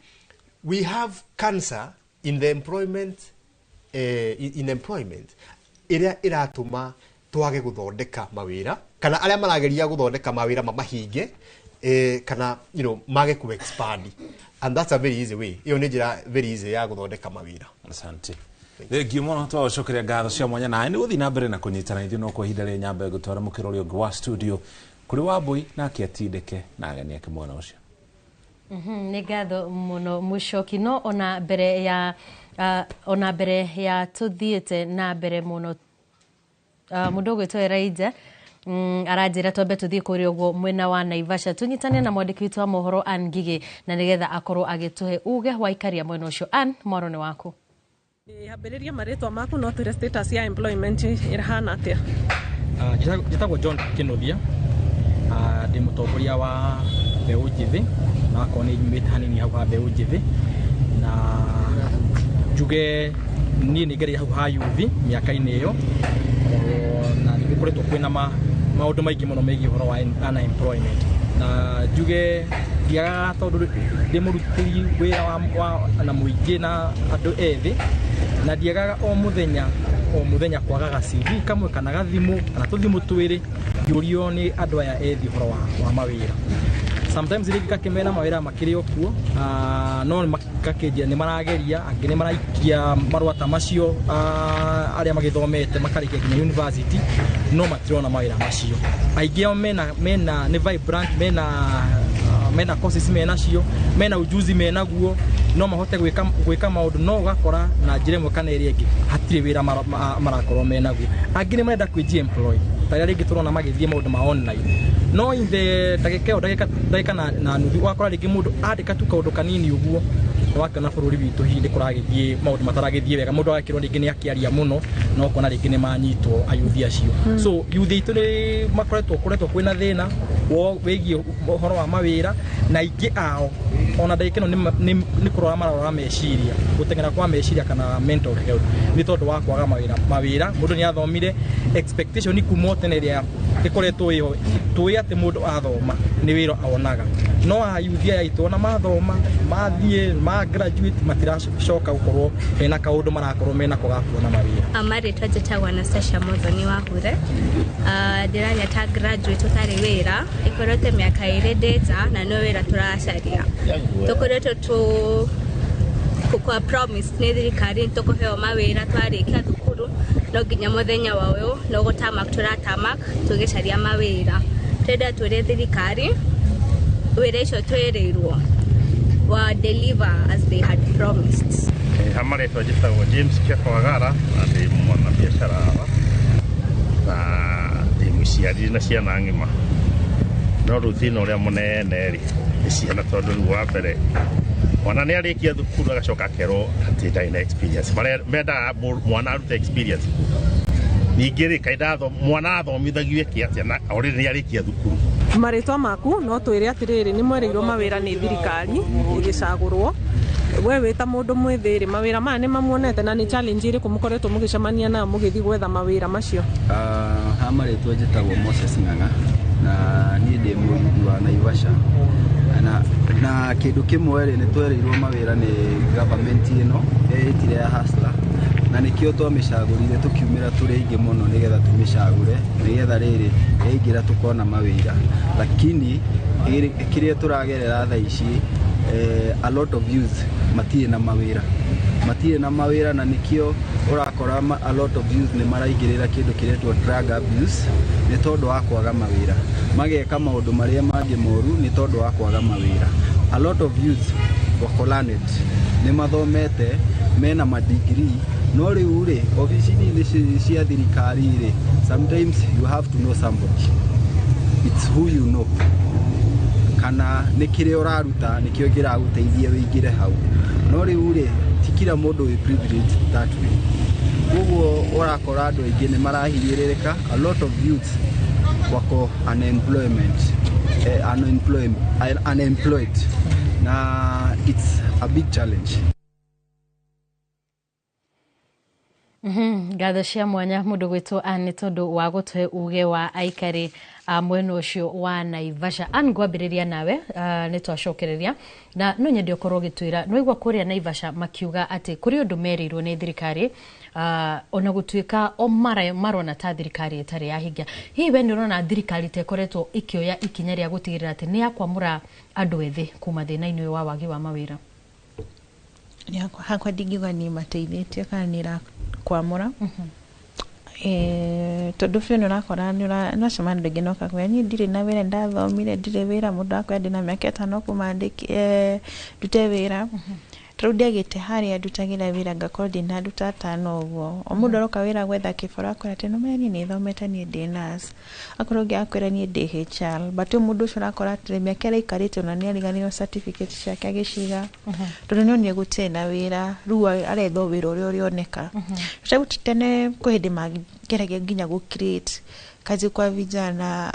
we have cancer in the employment in employment iria iratuma twage guthondeka mawira kana aria marageria guthondeka mawira mamahinge kana mage ku expand and that's a very easy way iyo ni njira very easy ya guthondeka mawira. Asante thengio muno twacokeria ngatho cia mwanya nawe ni guthii na mbere na kunyitana ithuĩ no kwa ihinda rĩa nyamba gũtwara mũkĩro ũrĩa ũngĩ wa studio kũrĩ Wambui nake atindĩke na ageni ake mwena ũcio. Nĩ ngatho mũno Mũchoki no ona mbere ya tuthiĩte na mbere mũno mũndũ ũgwĩtwo Elijah aranjira twambe tuthie kuri uguo mwena wa Naivasha tunyitane na mwandiki witũ wa mohoro Ann Ngigi na nigetha akorwo agituhe uge wa ikaria mwena ucio. Ann, mwaro ni waku. Hambĩrĩria marĩtwa maku no twĩre status ya employment ĩrahana atĩa? Njĩtagwo John Kĩnuthia, ndĩ mũtongoria wa mbeũ njĩthĩ na akorwo nĩ nyumĩte hanini hau ha mbeũ njĩthĩ na njuge niĩ nĩ ngereire hau ha youth mĩaka-inĩ ĩyo na nĩ gũkoretwo kwĩna maũndũ maingĩ mũno megiĩ ũhoro wa unemployment na njuge ndiagaga tondũ ndĩ mũrutĩri wĩra na mũingĩ na andũ ethĩ na ndiagaga o mũthenya kwagaga CV kamwe kana gathimũ kana tũthimũ twĩrĩ ngĩũrio nĩ andũ aya ethĩ ũhoro wa mawĩra. Sometimes rĩngĩ ngakĩmera mawĩra makĩrĩ o kuo no makakĩnjĩra nĩ marageria angĩ nĩ maraikia marũa ta macio arĩa magĩthomete makarĩkia nginya university no matirona mawĩra macio. Aingĩ ao mena nĩ vibrant mena courses menacio mena ujuzi menaguo no mahote gwĩka maũndũ no ũgakora na njĩra ĩmwe kana ĩrĩa ĩngĩ hatirĩ wĩra marakorwo menaguo. Angĩ nĩ marenda kwĩji employ tarĩa rĩngĩ tũrona magĩthiĩ maũndũ ma online no in the ndagĩka na nuthu wakora rĩngĩ mũndũ andĩka tu kaũndũ kanini ũguo wakana bũrũri witũ hihi nĩ kũragĩthiĩ maũndũ mataragĩthiĩ wega mũndũ agakĩrwo rĩngĩ nĩ akĩaria mũno no kona rĩngĩ nĩ manyitwo ayuthi acio. So youth itũ nĩ makoretwo kwĩna thĩna wĩgiĩ ũhoro wa mawĩra na aingĩ ao ona ndagĩka ĩno nĩ kũrora mararora meciria gũteng'era kwa meciria kana mental health nĩ tondũ wa kwaga mawĩra. Mũndũ nĩ athomire expectation kuma tene ĩrĩa ĩkoretwo ĩyo tũĩ atĩ mũndũ athoma nĩ wĩra aonaga no ayuthi aya aitũ ona mathoma mathiĩ graduate matiracoka gũkorwo mena kaũndũ marakorwo mena kwaga kuona mawĩra. Marĩtwa njĩtagwo Anastasia Muthoni Wahure, ndĩraria ta graduate ũtarĩ wĩra ĩkoretwo mĩaka 2 ndĩta na no wĩra tũracaria tũkoretwo kwa promise nĩ thirikari tũkũheo mawĩra twarĩkia thukuru no nginya mũthenya wa ũyũ no gũtamak tũratamak tũgĩcaria mawĩra twenda tũrĩ thirikari wĩra icio twĩrĩirwo wa deliver as they had promised. Marĩtwa njĩtagwo James Kĩakwagara na ndĩ mwanabiacara haha na ndĩ mũciari na ciana ng'ima no rĩu thĩna ũrĩa mũnene rĩ nĩ ciana tondũ rĩu wa mbere mwana nĩ arĩkia thukuru agacoka akerwo atĩ ndarĩ na experience mendaga mwana arute experience ningĩ rĩ kaĩ mwana athomithagio kĩ atĩa na already nĩ arĩkia thukuru. Marĩtwa maku no twĩre atĩrĩrĩ nĩ mwerĩirwo mawĩra nĩ thirikari ĩgĩcagũrwo we wĩta mũndũ mwĩthĩrĩ mawĩra maya nĩ mamuonete na nĩ challenge ĩrĩkũ mũkoretwo mũgĩcemania nayo mũgĩthiĩ gwetha mawĩra macio? Ha marĩtwa njĩtagwo Moses Ng'ang'a na niĩ ndĩ mũrutwo wa Naivasha na kĩndũ kĩmwe rĩ nĩ twerĩirwo mawĩra nĩ government ĩno ĩtire ya Hustler na nĩkĩo twamĩcagũrire tũkiumĩra tũrĩ aingĩ mũno nĩgetha tũmĩcagũre nĩgetha rĩrĩ yaingĩra tũkona mawĩra lakini kĩrĩa tũragerera thaa ici a lot of youth matirĩ na mawĩra na nĩkĩo urakora a lot of youth ni maraingirira kindu kiretwo drug abuse ni tondu wa kwaga mawira mageka maundu maria mangi moru ni tondu wa kwaga mawira. A lot of youth wako learned ni mathomete mena madigrii no riu ri ofici-ini cia thirikari ri sometimes you have to know somebody, it's who you know, kana ni kire uraruta nikio giraguteithia wingire hau no riu ri ti kila mundu wi privileged that way. Koguo urakora andu aingi ni marahiririka. A lot of youth wako unemployed na it's a big challenge. Gatho cia mwanya mundu gwitwo ni tondu wa gutwe uge wa aikari mwena ucio wa Naivasha. Ngwambiriria nawe ni twacokereria na no nyende ukorwo gitwira no igwa kuria Naivasha makiuga ati kuri undu merirwo ni thirikari ona gutuika o marona ta thirikari itari yahingia. Hihi we ndirona thirikari tekoretwo ikioya ikinya ria gutigirira ati ni akwamura andu ethi kuma thina-ini wa wagi wa mawira? Hakwa ndingiuga ni mateithĩtie kana nĩ kwamũra. Tondu biũ nĩ ũrakora nĩwacemania andũ aingĩ noka kwĩra niĩ ndirĩ na wĩra, ndathomire ndirĩ wĩra, mũndũ akwĩra ndĩna mĩaka 5 kuma ndute wĩra. Rĩu ndĩagĩte harĩa ndutagĩra wĩra ngakorwo ndĩna nduta 5 ũguo. O mũndũ aroka wĩra gwetha kĩbora akwĩra atĩ no niĩ nĩ thomete, niĩ ndĩ nurse, akorwo ũngĩ akwĩra niĩ ndĩ HR. But mũndũ ũcio ũrakora atĩ mĩaka ĩrĩa aikarĩte ona nĩ ariganĩirwo certificate ciake agĩciga tondũ nĩonire gũtirĩ na wĩra, rĩu arethwo wĩra ũrĩa ũrĩoneka. Rĩu tene kwĩ hĩndĩ mangeragia nginya gũ create kazi kwa vijana,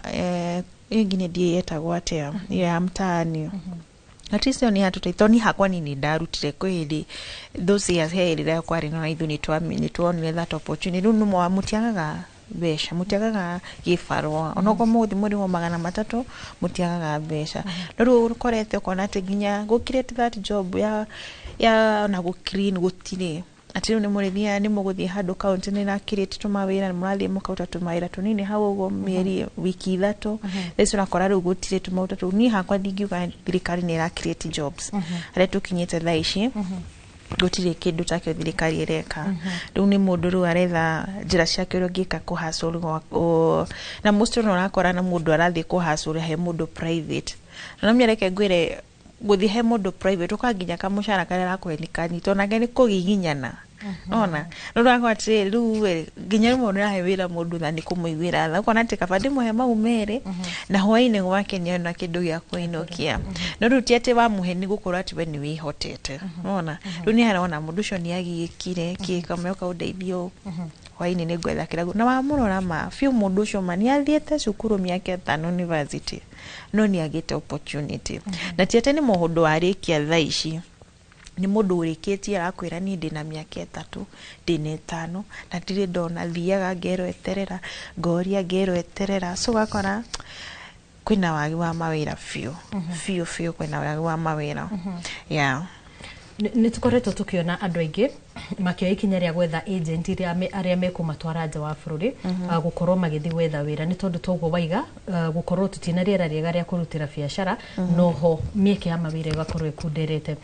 ingine ndiĩ yetagwo atĩa ya mtaani. At least ni hatuteithio ni hakwa nini ndarutire kwĩhĩndĩ those years rĩrĩa kwarĩ na ithuĩ nĩtuonire that opportunity. Rĩu nĩmo mutiagaga mbeca, mutiagaga gĩbarũa, onokorwo mũthĩ mũrĩho 300 mutiagaga mbeca. No rĩu ũkorete ũkona atĩ nginya gũ create that job ya na gũ clean gũtirĩ. Ati rĩu nĩ mũgũthiĩ handũ kaunti-inĩ na create tũmawĩra, mũrathiĩ mũkaruta tũmawĩra tũnini hau ũguo mĩeri wiki 3. Rĩu ũrakora rĩu gũtirĩ tũmawĩra tũu. Niĩ hakwa ndingiuga thirikari nĩ ĩra create jobs harĩa tũkinyĩte thaa ici, gũtirĩ kĩndũ takĩo thirikari ĩreka. Rĩu nĩ mũndũ rĩu aretha njĩra ciake ũrĩa ũngĩka kũ-hustle na most of ũrakora na mũndũ arathiĩ kũ-hustle he mũndũ private. Na no reke ngwĩre gũthiĩ he mũndũ private ũkanginya kamũcara karĩa rakũhe nĩ kanyitwo onake nĩ kũgiginyana. Ona no rakwa atĩ rĩu nginya rĩmwe ũrahe wĩra mũndũ na nĩ kũmũiguĩra tha, ũkona atĩ kaba ndĩmũhe mau merĩ na hwaĩ-inĩ gwake nĩona kĩndũ gĩa kũinũkia. No rĩu ti atĩ wamũhe nĩ gũkorwo atĩ we nĩ wĩhotete. Ona rĩu nĩ harona mũndũ ũcio nĩ agĩkire kĩkameo kaũndeithio hwaĩ-inĩ nĩ ngwetha kĩragu na wamũrora ma biũ mũndũ ũcio ma nĩ athiĩte cukuru mĩaka 5 university no nĩ agĩte opportunity. Na ti atĩ nĩ mũndũ warĩkia thaa ici, ni mũndũ ũrĩkĩtie arakwĩra niĩ ndĩna mĩaka 3 ndĩna 5 na ndirĩ ndona, thiaga ngero eterera, ngoria ngero eterera. So gakora kwĩna wagi wa mawĩra biũ kwĩna wagi wa mawĩra. Nĩ tukoretwo tukiona andũ aingĩ makioya ikinya rĩa gwetha agent arĩa mekũmatwara nja wa bũrũri gũkorwo magĩthiĩ gwetha wĩra, nĩ tondũ toguo waiga gũkorwo tũtina rĩera rĩega rĩa kũrutĩra biacara noho mĩeke ya mawĩra ĩgakorwo ĩkunderete.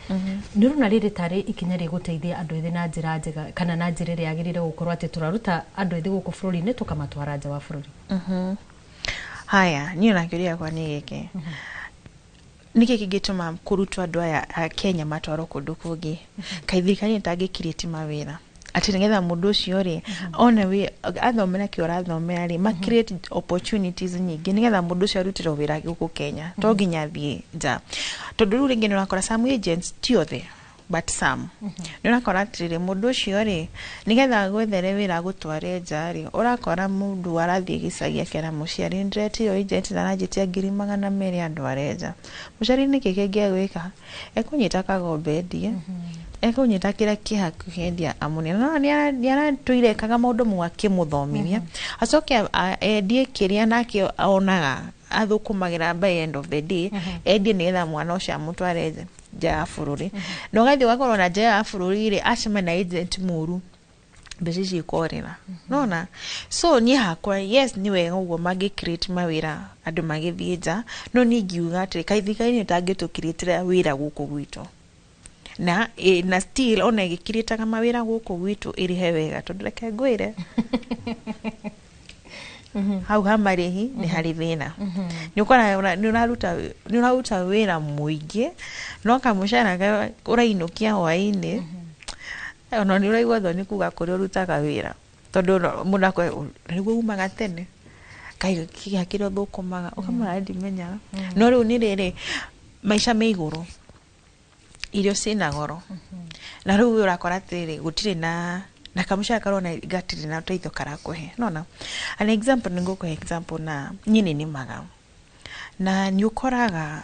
Nĩ ũrona rĩrĩ tarĩ ikinya rĩgũteithia andũ ethĩ na njĩra njega kana na njĩra ĩrĩa yagĩrĩire gũkorwo atĩ tũraruta andũ ethĩ gũkũ bũrũri-inĩ tũkamatwara nja wa bũrũri? Haya, niĩ ona kĩũria gĩakwa nĩ gĩkĩ, nĩkĩ kĩngĩtũma kũrutwo andũ aya a Kenya matwarwo kũndũ kũngĩ? Kaĩ thirikari ĩtangĩ-create mawĩra atĩ nĩgetha mũndũ ũcio rĩ ona we athomera kĩo arathomera rĩ ma-create opportunities nyingĩ nĩgetha mũndũ ũcio arutirwo wĩra gũkũ Kenya, to nginya athiĩ nja. Tondũ rĩu rĩngĩ nĩ ũrakora some agents ti othe but some nĩ ũrakora atĩrĩrĩ mũndũ ũcio rĩ nĩgetha gwethere wĩra gũtware nja rĩ ũrakora mũndũ arathiĩ gĩcagi akera mũciari ndĩretio agent na ananjĩtia 200,000 andũ arenja. Mũciari nĩ kĩĩ kĩngĩgwĩka? Ekũnyita kagombe endie, ekũnyita kĩrĩa kĩhakuhĩ endia amũne. No nĩ aratũire ekaga maũndũ akĩmũthomithia acoke endie kĩrĩa nake onaga athũkũmagĩra by end of the day endie nĩgetha mwana ũcio amũtware nja ya bũrũri. Na ũgathiĩ ũgakorwo na nja ya bũrũri rĩ acemania na agent mũru, mbeca icio ikorĩra. Nona so niĩ hakwa yes nĩ wega ũguo mangĩ-create mawĩra andũ magĩthiĩ nja, no niĩ ingiuga atĩ kaĩ thirikari nĩ ĩtangĩtũ-create wĩra gũkũ gwitũ. na na still ona igikiritaga mawira guku gwitu irihe wega tondu reke ngwire hau hamarihi ni hari thina ni ukora ni unaruta wira muingi no kamushara urainukia hwaini ona ni uraigwa thoni kuga kuri urutaga wira tondu mundu akwe niguo umaga tene kai kiro thukumaga ukamara ndimenya no riu ni riri maisha me iguru irio cina goro na riu urakora tiri gutire na kamushara karona gatiri na teitho karakuhe nona an example ninguko example na nyini ni maga na ni ukoraga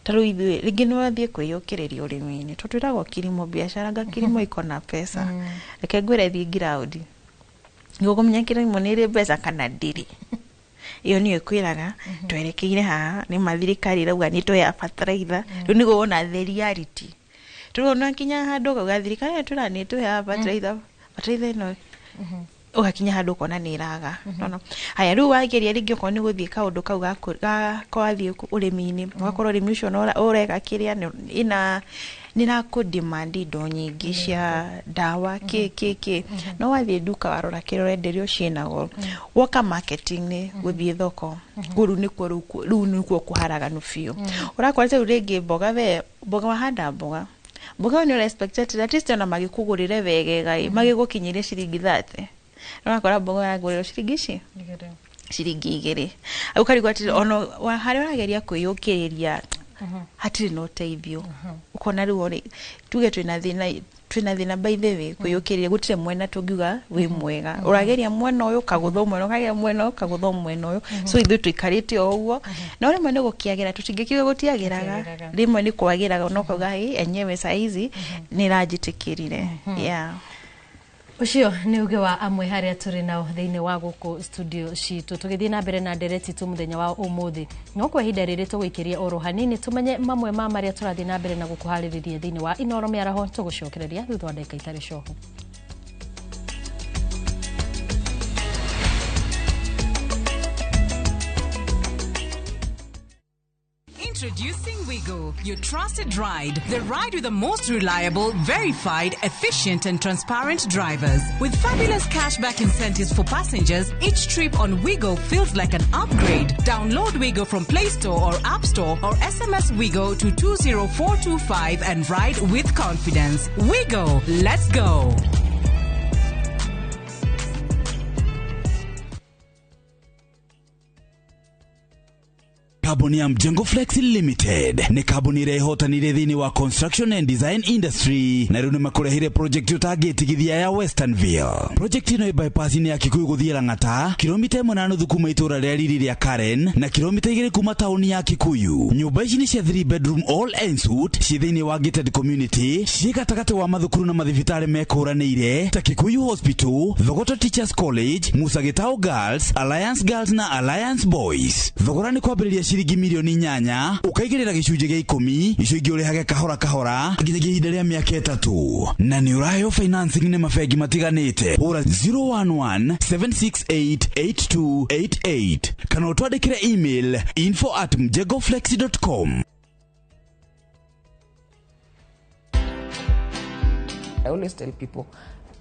taru ithuĩ rĩngĩ nĩ wathiĩ kwĩyũkĩrĩria ũrĩmi-inĩ tũtwĩragwo kilimo biashara nga kilimo iko na pesa reke ngwĩre thiĩ ground nĩũkũmenya kilimo nĩ ĩrĩ mbeca kana ndĩrĩ iyo niyo kwĩraga twerekeire haha nĩ mathirikari irauga nĩ tũhe fertilizer rĩu nĩguo wona the reality tũrona kinya handũ gauga thirikari tũrani tũhe fertilizer ĩno ugakinya handu ukona ni iraga no haya riu wageria ringi uko ni guthie kaundu kau gathie urimi-ini ugakorwo urimi ucio no urega kiria nina ku demand indo nyingi cia dawa ki no wathie duka warora kiro enderio ciina goro woka marketing ni guthie thoko guru ni kwa riu ni kwa kuharaganu biu urakora riu ringi mboga wahanda mboga ni respected at least ona magikugurire wegega magigukinyirie ciringi 30 Nakora mboga yaguriro ciringi ciringi 2 ukarigwa ati ono hari urageria kwiyukiriria hatiri no teithio ukona riu ori tuge twina thina by the way kwiyukiriria gutire mwena tungiuga wi mwega urageria mwena uyu kagutho mwena ukageria mwena kagutho mwena uyu so ithu tuikarite o uguo na rimwe ni gukiagira tutingikiuga gutiagiraga rimwe ni kwagiraga no kauga hi enyewe saizi ni rajitikirire Ucio ni uge wa amwe haria turi nao thiini wa guku studio citu tugithii na mbere na ndereti tu muthenya wa umuthi no kwa hinda riri tuguikiria oro hanini tumenye mamwe ma maria turathi na mbere na gukuhaririria thiini wa Inoro Miaraho tugucokereria thutha wa ndagika itari coho. Introducing Wigo, your trusted ride. The ride with the most reliable, verified, efficient and transparent drivers. With fabulous cashback incentives for passengers, each trip on Wigo feels like an upgrade. Download Wigo from Play Store or App Store or SMS Wigo to 20425 and ride with confidence. Wigo, let's go. Kabuni ya Mjengo Flex Limited ni kabuni irehotanire thiini wa construction and design industry na riu ni makurehire project utagitigithia ya Westernville. Project ino bypass ni ya Kikuyu guthie Lang'ata, kilomita 1.5 kuma itura ria riri ria Karen na kilomita 2 kuma tauni ya Kikuyu. Nyumba ici ni cia 3 bedroom all ensuite ci thiini wa gated community ci gatagati wa mathukuru na mathibitari mekuranire ta Kikuyu Hospital, Thogoto Teachers College, Musa Gitau Girls, Alliance Girls na Alliance Boys. Thogora ni kwambiriria ciringi milioni 8 ukaigirira gicunje gia 10 icio ingi urihage kahora nginyagia ihinda ria miaka 3 na ni urayo financing ni mafegi matiganite ura 011-768-8288 kana utwadikire email info@mjegoflex.com. I always tell people,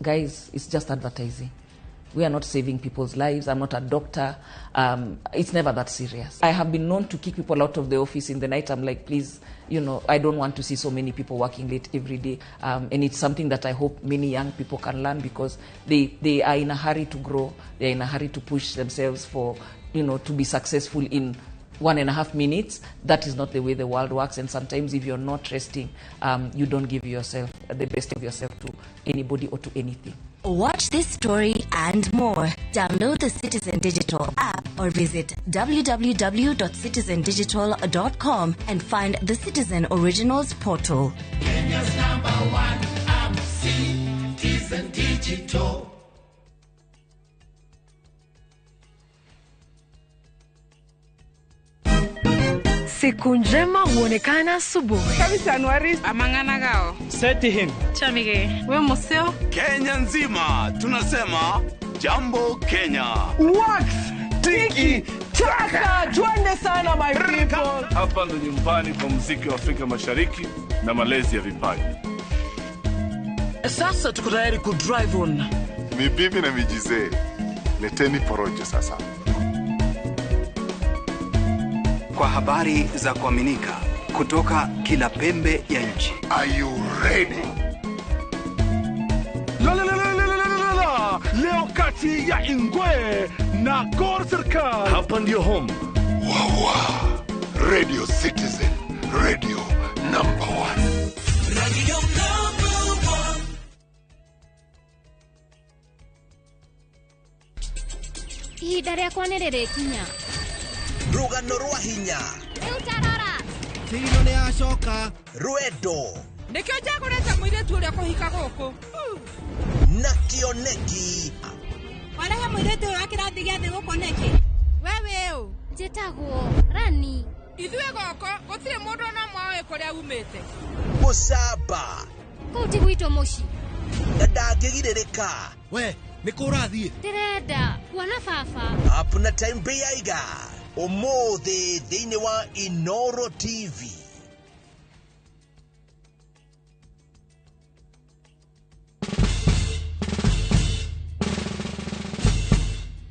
guys, it's just advertising. We are not saving people's lives. I'm not a doctor. It's never that serious. I have been known to kick people out of the office in the night. I'm like, please, I don't want to see so many people working late every day. And it's something that I hope many young people can learn because they are in a hurry to grow. They're in a hurry to push themselves for, to be successful in 1.5 minutes. That is not the way the world works. And sometimes if you're not resting, you don't give yourself the best of yourself to anybody or to anything. Watch this story and more. Download the Citizen Digital app or visit www.citizendigital.com and find the Citizen Originals portal. Kenya's #1 app, Citizen Digital. Siku njema huonekana asubuhi. Kabisa Anuari amangana gao. Seti him. Chamige, we museo. Kenya nzima tunasema jambo Kenya. Wax, tiki, Chaka, twende sana my people. Hapa ndo nyumbani kwa muziki wa Afrika Mashariki na malezi ya vipaji. Sasa tuko tayari ku drive on. Mibibi na mijize. Leteni porojo sasa. Kwa habari za kuaminika kutoka kila pembe ya nchi. Are you ready? Leo kati ya Ingwe na Gor Serikali. Hapa ndio home. Wawa. Radio Citizen. Radio number 1. Radio number 1. Ihinda rĩakwa nĩ rĩrĩkinya. Rũgano rwa hinya. Rĩu tarora. Tino nĩ acoka. Rwendo. Nĩkĩo njagũrĩte mũirĩtu ũrĩa kũhika gũkũ. Na kĩoneki. Warehe mũirĩtu ũyũ wa kĩrathi gĩa thĩ gũkũ nĩkĩ? Wewe ũ. Njĩtagwo Rani. Ithuĩ gũkũ gũtirĩ mũndũ ona mwaĩ kũrĩa umĩte. Mũcamba. Kũu ti gwitũ mũciĩ. Ndangĩgirĩrĩka. We, nĩ kũrathiĩ? Ndĩrenda kuona baba. Apuna time mbĩaiga. Ũmũthĩ thĩinĩ wa Inoro TV.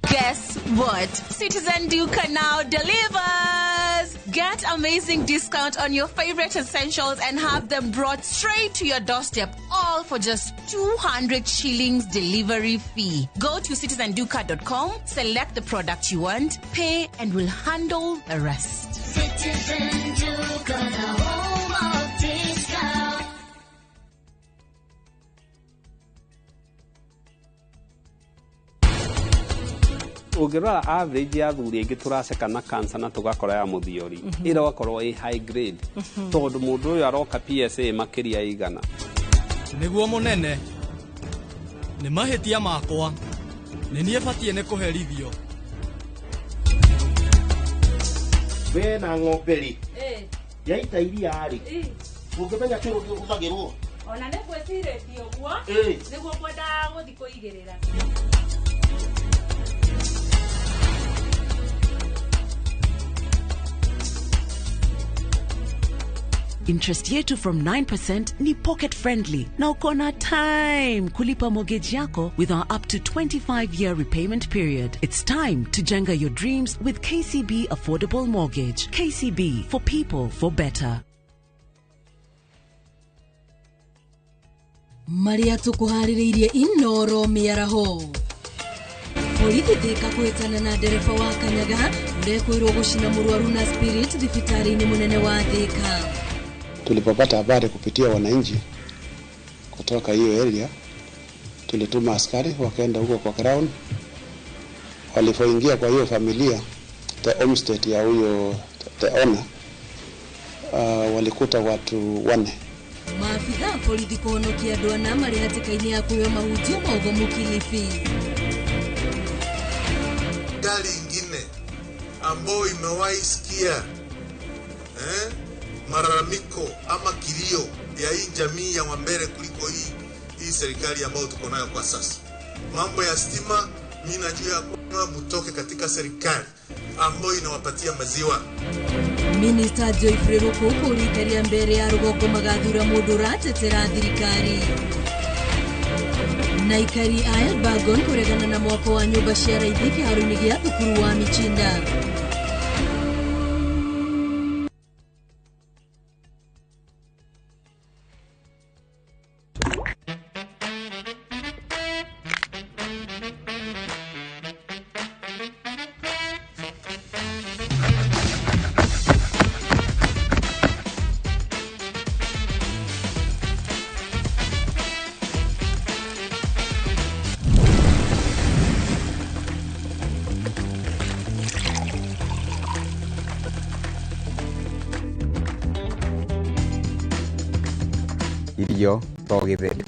Guess what? Citizen Duca now delivers! Get amazing discount on your favorite essentials and have them brought straight to your doorstep, all for just 200 shillings delivery fee. Go to citizenduca.com, select the product you want, pay, and we'll handle the rest. Citizen Duca, the home of discount. Ungirora average ya thuri ingi turaceka na cancer na tugakora ya muthiori ira wakorwo i high grade tondu mundu uyu aroka PSA makiria igana niguo munene ni mahitia makwa ni nie batie ne kuherithio we na ng'omberi yaita iria ari ungimenya kĩrũ gĩhũthagĩrwo Ona nĩ gwĩcirĩtie ũguo nĩguo kwenda gũthi kũigĩrĩra. Interest yetu from 9% ni pocket friendly. Na uko na time kulipa mortgage yako with our up to 25-year repayment period. It's time to jenga your dreams with KCB Affordable Mortgage. KCB, for people, for better. Maria tukuharĩrĩirie Inoro mĩaraho. Borithi Thika kwĩtana na ndereba wa Kanyaga ũrekwĩrwo gũcina mũrwaru na spirit thibitarĩ-inĩ mũnene wa Thika. Tulipopata habari kupitia wananchi kutoka hiyo area, tulituma askari wakaenda huko kwa ground. Walipoingia kwa hiyo familia, the homestead ya huyo the owner, walikuta watu 4. Maafisa borithi kuhonokia andũ ana marĩ hatĩka-inĩ ya kuoywo mahunjio ma ũgomu Kilifi. Gari ingine ambayo imewahi sikia malalamiko ama kilio ya hii jamii ya Wambere kuliko hii serikali ambayo tuko nayo kwa sasa. Mambo ya stima, mimi najua kwamba mtoke katika serikali ambayo inawapatia maziwa. Minister Joyfrey Rukuku urikaria mbere ya rũgongo magathura mũndũ ũratetera thirikari. Na ikari a Elbagon kũregana na mwako wa nyũmba cia raithi kĩharo-inĩ gĩa thukuru wa Michinda. Irio to gĩtheri.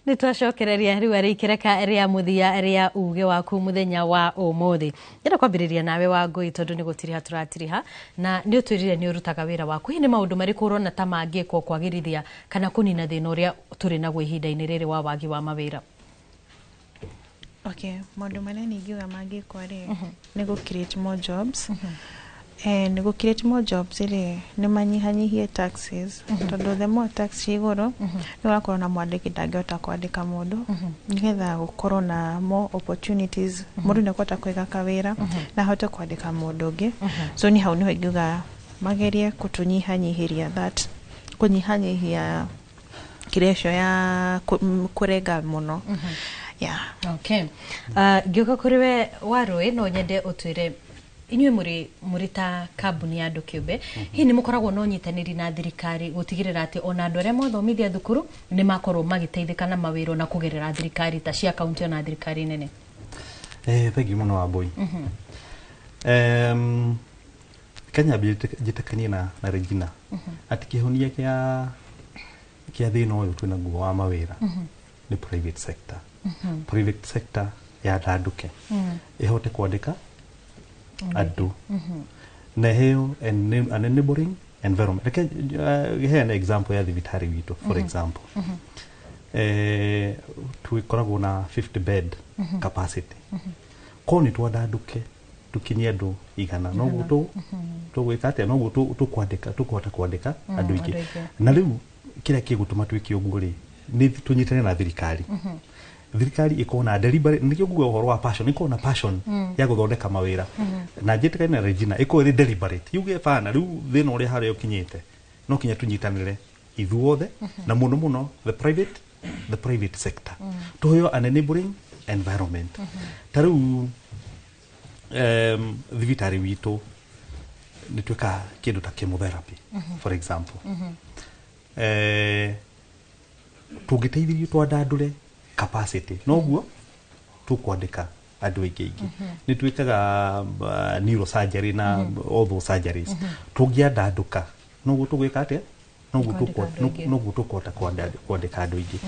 Nĩ nitwacokereria riu ari kireka ria muthia ria uge waku muthenya wa umuthi ndira kwambiriria nawe wa ngui tondu ni gutiri haturatiriha na ni utwirire ni urutaga wira waku ni maundu mariku urona ta mangiko kwagirithia kana kunina thina uria turi naguo ihinda-ini riri wa wagi wa mawira. Okay, maundu maria ningiuga mangiko ri ni gu create more jobs. And go create more jobs iri ni manyihanyihie taxes tondu the more tax iguru ni wakorwo na mwandiki ndangihota kwandika mundu nigetha gukorwo na more opportunities mundu ni akota kwiga kawira na ahote kwandika mundu ungi so ni hau niho ingiuga magerie kutunyihanyihiria that kunyihanyihia kiresho ya kurenga muno. Yeah. Okay. Ngioka kuriwe warui no nyende utwire inywe muri ta kambuni ya andu kiumbe hii ni mukoragwo no nyitaniri na thirikari gutigirira ati ona andu aria mothomithia thukuru ni makorwo magiteithika na mawiro na kugerera thirikari ta cia kaunti na thirikari nene. Thank you muno Wambui. Kenya jitakanie na Regina ati kihonia kia thina uyu twina guo wa mawira ni private sector. Private sector ya danduke ihote kwandika adu na heo an enabling environment. Here an example ya thibitari witu for example tuikoragwo na 50 bed capacity koni twadanduke tukinyia andu igana no gutu tugwika atia no gutu tukwandika kwandika andu ingi na riu kira kigutuma twiki uguo ri ni tunyitane na thirikari. Thirikari ikona deliberate nikio gugo uhoro wa passion ikona passion ya guthondeka mawira na jitika na Regina iko ri deliberate yuge fana riu thina uri hari ukinyite no kinya tunyitanire ithuothe na muno the private sector toyo an enabling environment taru thibitari witu nitweka kindu ta chemotherapy for example tugiteithirio twandandure capacity noguo tukwandika andu aingi ni twikaga neurosurgery na all those surgeries tugiandanduka noguo tugwika atia noguo tukwota kwandika andu aingi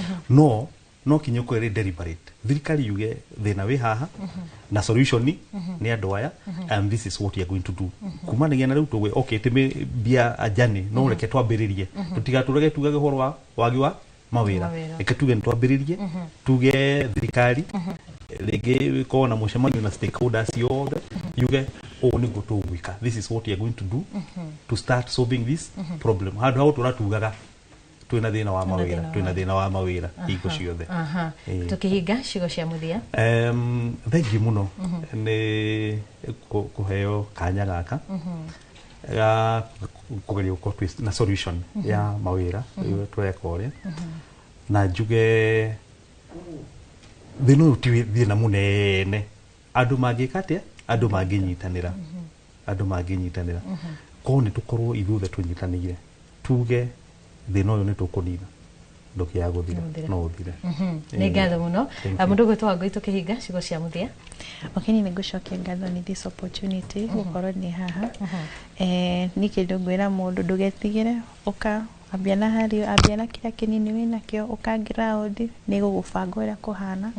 no kinyo ko ri deliberate thirikari yuge thina wi haha na solution ni andu aya and this is what you are going to do kuma ni gena riu tugwe okay timi bia ajani no reke twambiririe tutigaturege tugage horo wa wagi wa mawira ikatuge ntwambiririe tuge thirikari rege ko na mucemanio na stakeholders yothe yuge ni gutugwika this is what you are going to do to start solving this problem handu hau turatugaga twina thina wa mawira iko ciothe tukihinga cigo cia muthia. Thank you muno ni kuheo kanya gaka ya kugeria ko twist na solution ya mawira tweka ore na juge thino thina munene andu magikatia andu manginyitanira ko ni tukorwo ithuthe tunyitanire tuge thina uyu ni tukunina ndukia guthira no uthire. Ni ngatho muno mundu gwitwa ngui tukihinga cigo cia muthia. Okay, ni ngucokia ngatho ni this opportunity gukorwo ni haha ni kindu ngwira mundu ndugetigire uka ambia na kila kinini wina kio uka ground ni gugubanga uria kuhana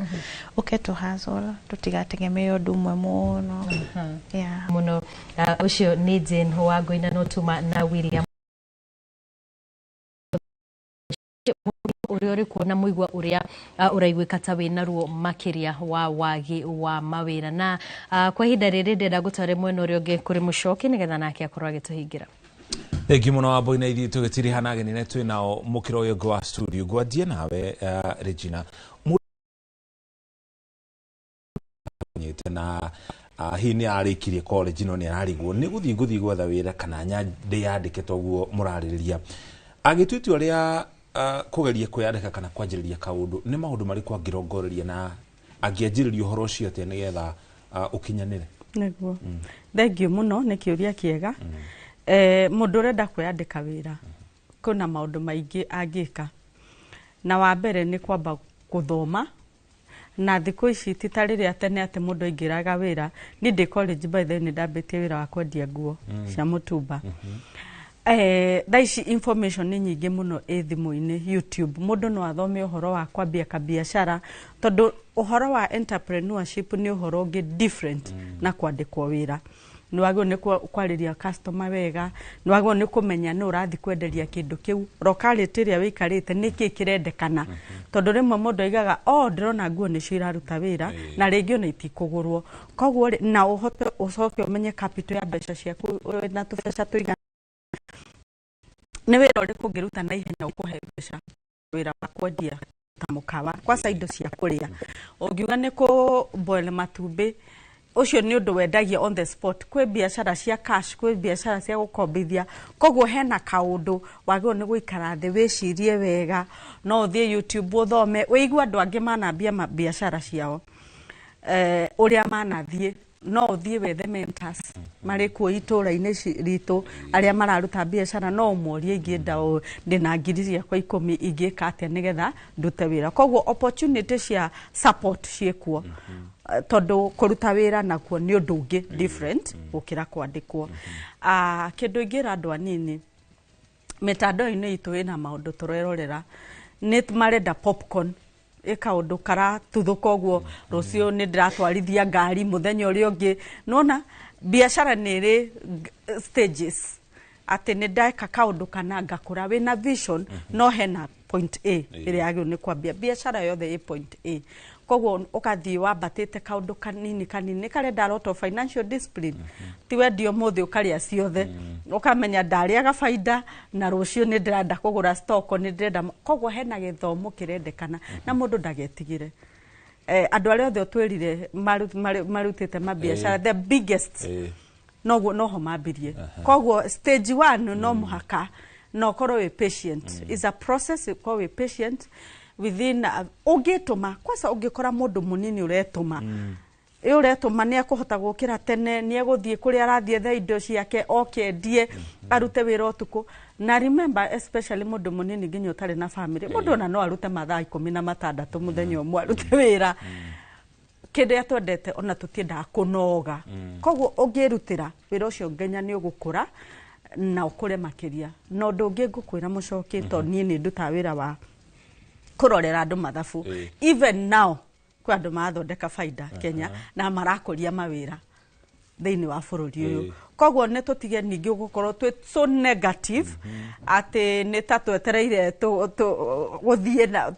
uketo hazola tutigategemea undu umwe muno muno ucio ni Jane wa Ngoina no tuma na William uri kuona muigwa uria uraigwika ta wina ruo makiria wa wagi wa mawira na kwa ihinda riri ndenda gutware mwena uria ungi kuri mucoki nigetha nake akorwo agituhingira. Thank you muno Wambui na ithi tugitiri hanageni ne twi nao mukiro uyu gwa studio gwadie nawe Regina nyete na hi ni arikirie college no ni ararigwo ni guthi gwetha wira kana nya ndi yandike toguo muraririria agitwiti uria kugeria kwandika kana kwanjiriria kaundu ni maundu mari kwa ngirongoreria na angianjiriria uhoro ucio te nigetha ukinyanire niguo. Thank you muno ni kiuria kiega. Mundu urenda kwandika wira kuna maundu maingi angika na wa mbere ni kwamba kuthoma na thiku ici titariria tene ati mundu ingiraga wira ni ndi college by then ndambitie wira wa kwendia nguo cia mutumba Thaici information ni nyingi muno thimu-ini YouTube mundu no athome uhoro wa kwambia kabiashara tondu uhoro wa entrepreneurship ni uhoro ungi different na kwandikwo wira ni wagwo ni kwariria customer wega ni wagwo ni kumenya ni urathi kwenderia kindu kiu locality ria wikarite niki kirendekana tondu rimwe mundu aigaga ndirona nguo ni cio iraruta wira na ringi ona itikugurwo koguo na uhote ucoke umenye capital ya mbeca ciaku na tubeca tuiga ni wira uriku ngiruta na ihenya ukuhe mbeca wira wa kwendia ta mukawa kwa indo cia kuria ungiuga ni ku boil matumbi ucio ni undu wendagia on the spot kwi biashara cia cash kwi biashara cia gukombithia koguo hena kaundu wagwo ni guikara thi wicirie wega no uthie YouTube uthome wiigua andu angi manambia biashara ciao uria manathie no uthie wethe mentors mari kuo itura-ini ritu aria mararuta biashara no umorie ingienda ndina ngiri ciakwa 10 ingika atia nigetha ndute wira koguo opportunity cia support ciekuo tondu kuruta wira nakuo ni undu ungi different gukira kwandikwo kindu ingira andu anini mitandao-ini itu ina maundu turerorera ni marenda popcorn ikaundu kara tuthuka uguo rucio ni ndiratwarithia ngari muthenya uri ungi nona biashara ni ri stages ati ni ndaika kaundu kana ngakura wina vision no hena point A iri agio ni kwambia biashara yothe i point A koguo ukathii wambatite kaundu kanini karenda a lot of financial discipline ti wendio muthi ukaria ciothe ukamenya ndariaga faida na rucio ni ndirenda kugura stock ni ndirenda koguo hena githomo kirendekana na mundu ndagetigire andu aria othe twirire marutite mabiashara the biggest noho mambirie koguo stage 1 no muhaka no korwo we patient is a process ko we patient within ungituma kwasa ungikora mundu munini uretuma uretuma ni akuhota gukira tene ni eguthie kuri arathie tha indo ciake okendie arute wira utuku na remember especially mundu munini nginya utari na family mundu ona no arute mathaa 16 muthenya umwe arute wira kende atwendete ona tutienda kunoga koguo ungirutira wira ucio ngenya ni ugukura na ukure makiria no ndungi ngukwira mucoki to nie ni nduta wira wa kurorera andu mathabu even now kwa andu mathondeka faida Kenya na marakuria mawira thiini wa bururi uyu koguo ne tutige ningi gukorwo twi so negative ati ni ta twetereire guthie na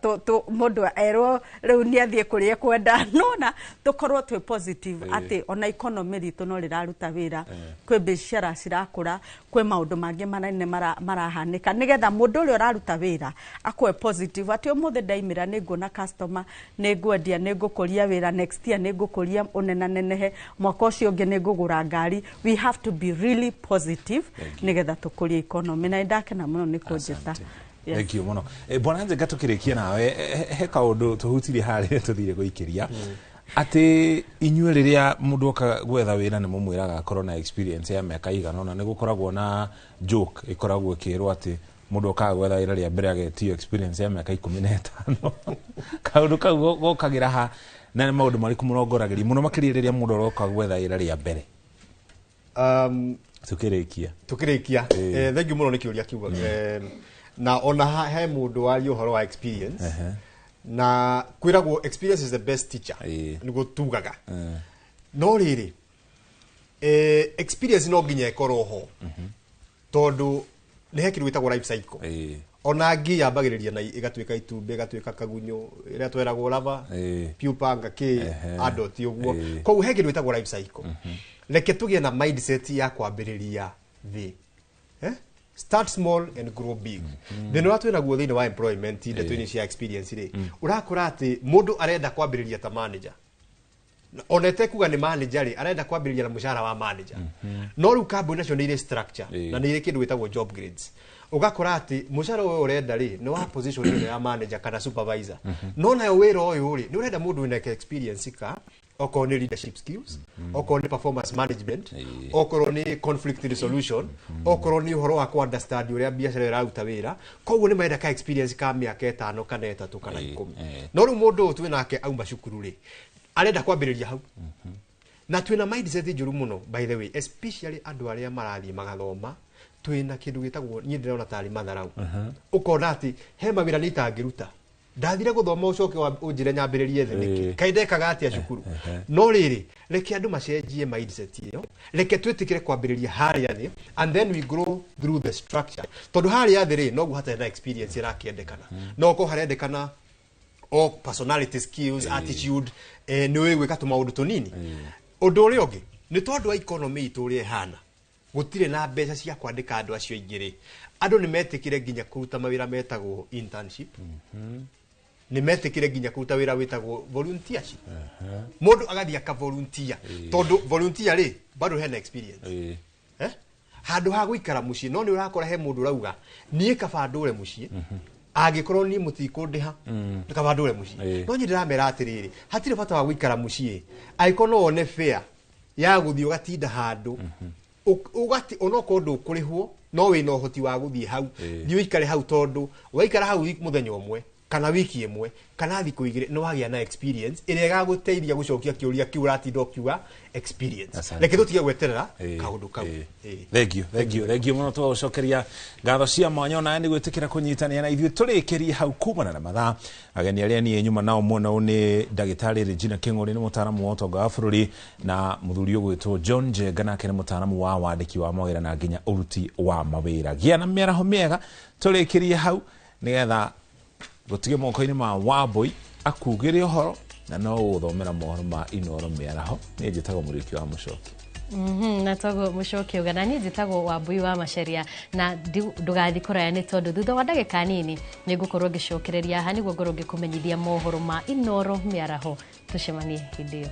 mundu erwo riu ni athie kuria kwenda nona tukorwo twi positive ati ona economy ritu no riraruta wira kwi biashara cirakura kwi maundu mangi manene marahanika nigetha mundu uri uraruta wira akwe positive ati umuthi ndaimira ni nguona customer ni ngwendia ni ngukuria wira next year ni ngukuria unenanenehe mwaka ucio ungi ni ngugura ngari we have to be really positive nigetha tukuria economy na ndakena muno ni kunjeta thank you muno bwana nje gatukirikia nawe he kaundu tuhutirie hari tuthire guikiria ati inyue riria mundu oka gwetha wira ni mumwiraga corona experience ya miaka igana ona ni gukoragwo na joke ikoragwo ikirwo ati mundu oka gwetha wira ria mbere agetio experience ya miaka 15 kaundu kau gokagira ha na maundu mariku murongoragiri muno makiriria mundu oka gwetha wira ria mbere tukirikia thank you muno ni kiuria kiuga na ona he mundu wari uhoro wa experience na kwiragwo experience is the best teacher nigo tugaga no riri experience no nginya ikorwo ho tondu ni he kindu gitagwo life cycle ona ngi yambagiriria na igatuika itumbe igatuika kagunyo ira tweragwo lava pupa ngaki adult uguo koguo he kindu gitagwo life cycle leke tugie na mindset ya kwambiriria thi start small and grow big then watu na guo thini wa employment inde twini cia experience ri urakora ati mundu arenda kwambiriria ta manager onete kuga ni manager ri arenda kwambiriria na mushara wa manager no ru kambuni nacio ni ile structure na ni ile kindu gitagwo job grades ugakora ati mushara uyu urenda ri ni wa position ile ya manager kana supervisor no na wira uyu ri ni urenda mundu wina experience ka oko ni leadership skills oko ni performance management oko ni conflict resolution oko ni uhoro wa ku understand uria biashara iraruta wira koguo ni maenda ka experience ka miaka 5 kana 3 kana 10 no ru mundu twi nake auma cukuru ri arenda kwambiriria hau na twina mindset njuru muno by the way especially andu aria marathie magathoma twina kindu gitagwo nie ndirona tari matharau ukona ati he mawira ni tangiruta ndathire guthoma ucoke unjire nyambiririe thi niki kaindekaga atia cukuru no riri reke andu macenjie mindset iyo reke twitikire kwambiriria haria ni and then we grow through the structure tondu haria thiri no guhata na experience irakiendekana no ko harendekana o personality skills attitude ni wewe gwika tumaundu tunini undu uri ungi ni tondu wa economy itu uri hana gutire na mbeca cia kwandika andu acio ingire andu ni metikire nginya kuruta mawira metagwo internship ni metikire nginya kuruta wira witagwo volunteership mundu agathia ka volunteer tondu volunteer ri bado hena experience handu ha guikara mucii no ni urakora he mundu rauga nie kabandure mucii agikorwo ni mutikundiha kabandure mucii no nyidiramera atiriri hatire bata wa guikara mucii aikono one fair ya guthii ugatinda handu ugati onoko ndu kurihwo no wina uhoti wa guthii hau thiu ikare hau tondu waikara hau muthenya umwe kana wiki imwe kana thiku igire no wagia na experience ire ga guteithia gucokia kiuria kiura ti dokiwa experience reke tutige gweterera kaundu kau thank you muno to cokeria ngatho cia mwanya na ni gwitikira kunyitania na ithuĩ tũrĩkĩrie hau kumana na mathaa ageni arĩa niĩ nyuma nao mwena nĩ ndagĩtarĩ Regina Kĩng'ũri nĩ mũtaaramu wa ũtonga wa bũrũri na mũthuri ũgwĩtwo John Njenga nake nĩ mũtaaramu wa wandĩki wa mawĩra na nginya ũruti wa mawĩra gĩa na mĩaraho mĩega tũrĩkĩrie hau nĩgetha gutige moko-inĩ ma Wambui akugĩre ũhoro na no ũthomera mohoro ma Inooro Mĩaraho nĩ njĩtagwo Mũrĩki wa Mũcoki na togo Mũcoki uga na niĩ njĩtagwo Wambui wa Macharia na ndũgathi kũraya nĩ tondũ thutha wa ndagĩka nini nĩ ngũkorwo ngĩcokereria haha nĩguo ngorwo ngĩkũmenyithia mohoro ma Inooro Mĩaraho tucemanie hĩndĩ ĩyo.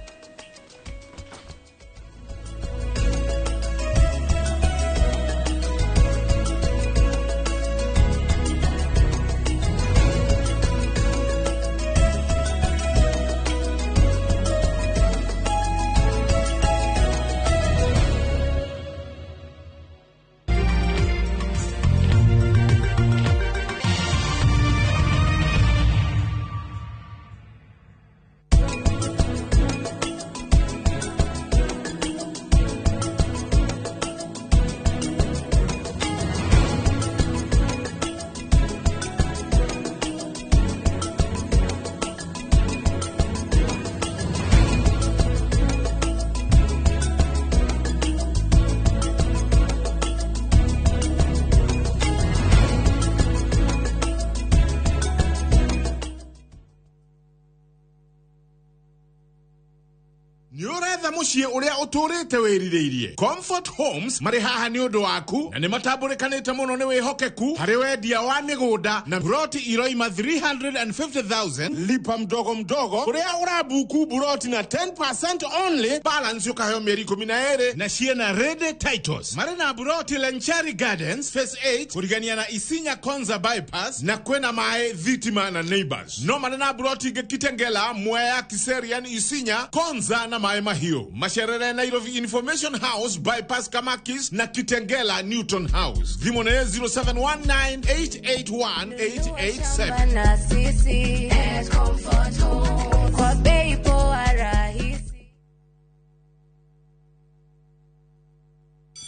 muciĩ ũrĩa ũtũrĩte wĩrirĩirie. Comfort Homes marĩ haha nĩ ũndũ waku na nĩ matambũrĩkanĩte mũno nĩ wĩhokeku harĩ wendia wa mĩgũnda na buroti iroima 350,000 lipa mdogo mdogo ũrĩa ũrabuku buroti na 10% only balance ũkaheo mĩeri 12 na ciena ready titles. Marĩ na buroti Lenchari Gardens Phase 8 kũrigania na Isinya Konza bypass na kwena mae Thitima na Neighbors. No marĩ na buroti ingĩ Kitengela, Mwea, Kiserian, Isinya, Konza na mae Mahio. Masherere Nairobi Information House bypass Kamakis na Kitengela Newton House. Dhimone 0719881887.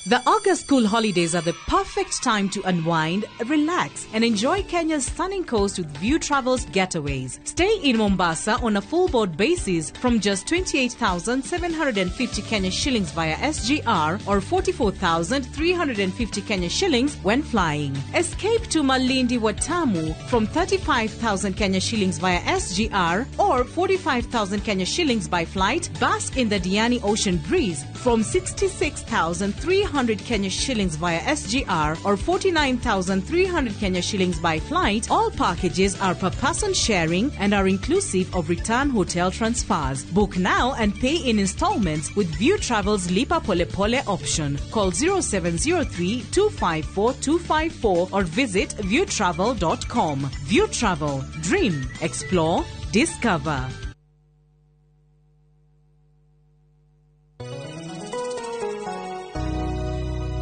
The August school holidays are the perfect time to unwind, relax, and enjoy Kenya's stunning coast with View Travel's getaways. Stay in Mombasa on a full board basis from just 28,750 Kenya shillings via SGR or 44,350 Kenya shillings when flying. Escape to Malindi Watamu from 35,000 Kenya shillings via SGR or 45,000 Kenya shillings by flight. Bask in the Diani Ocean Breeze from 66,300 Kenya shillings via SGR or 49,300 Kenya shillings by flight. All packages are per person sharing and are inclusive of return hotel transfers. Book now and pay in installments with View Travel's Lipa Pole Pole option. Call 0703-254-254 or visit viewtravel.com. View Travel. Dream. Explore. Discover.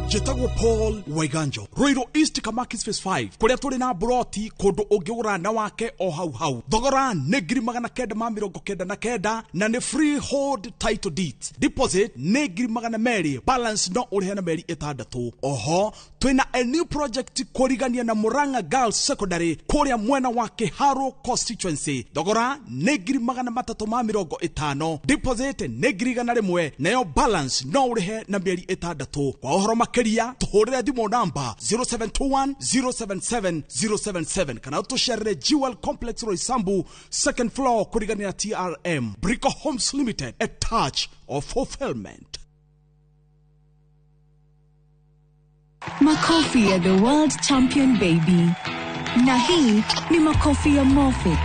Jetagwo Paul Waiganjo Roiro East Kamakis Phase 5 kuria turi na broti kundu ungiura na wake o hau thogora ni 999 na ni freehold title deed deposit ni 200 balance no uri na meri 6 oho twina a new project kurigania na Murang'a Girls Secondary kuria mwena wa Kiharo constituency. Thogora nĩ 350,000, deposit nĩ 100,000, nayo balance no ũrĩhe na mĩeri 6. Kwa ũhoro makĩria tũhũrĩre thimũ namba 0721 077 077 kana ũtũcerere Jewel Complex Roysambu, second floor kurigania TRM. Brico Homes Limited, a touch of fulfillment. Makofi ya the world champion baby. Na hii ni makofi ya Morphix,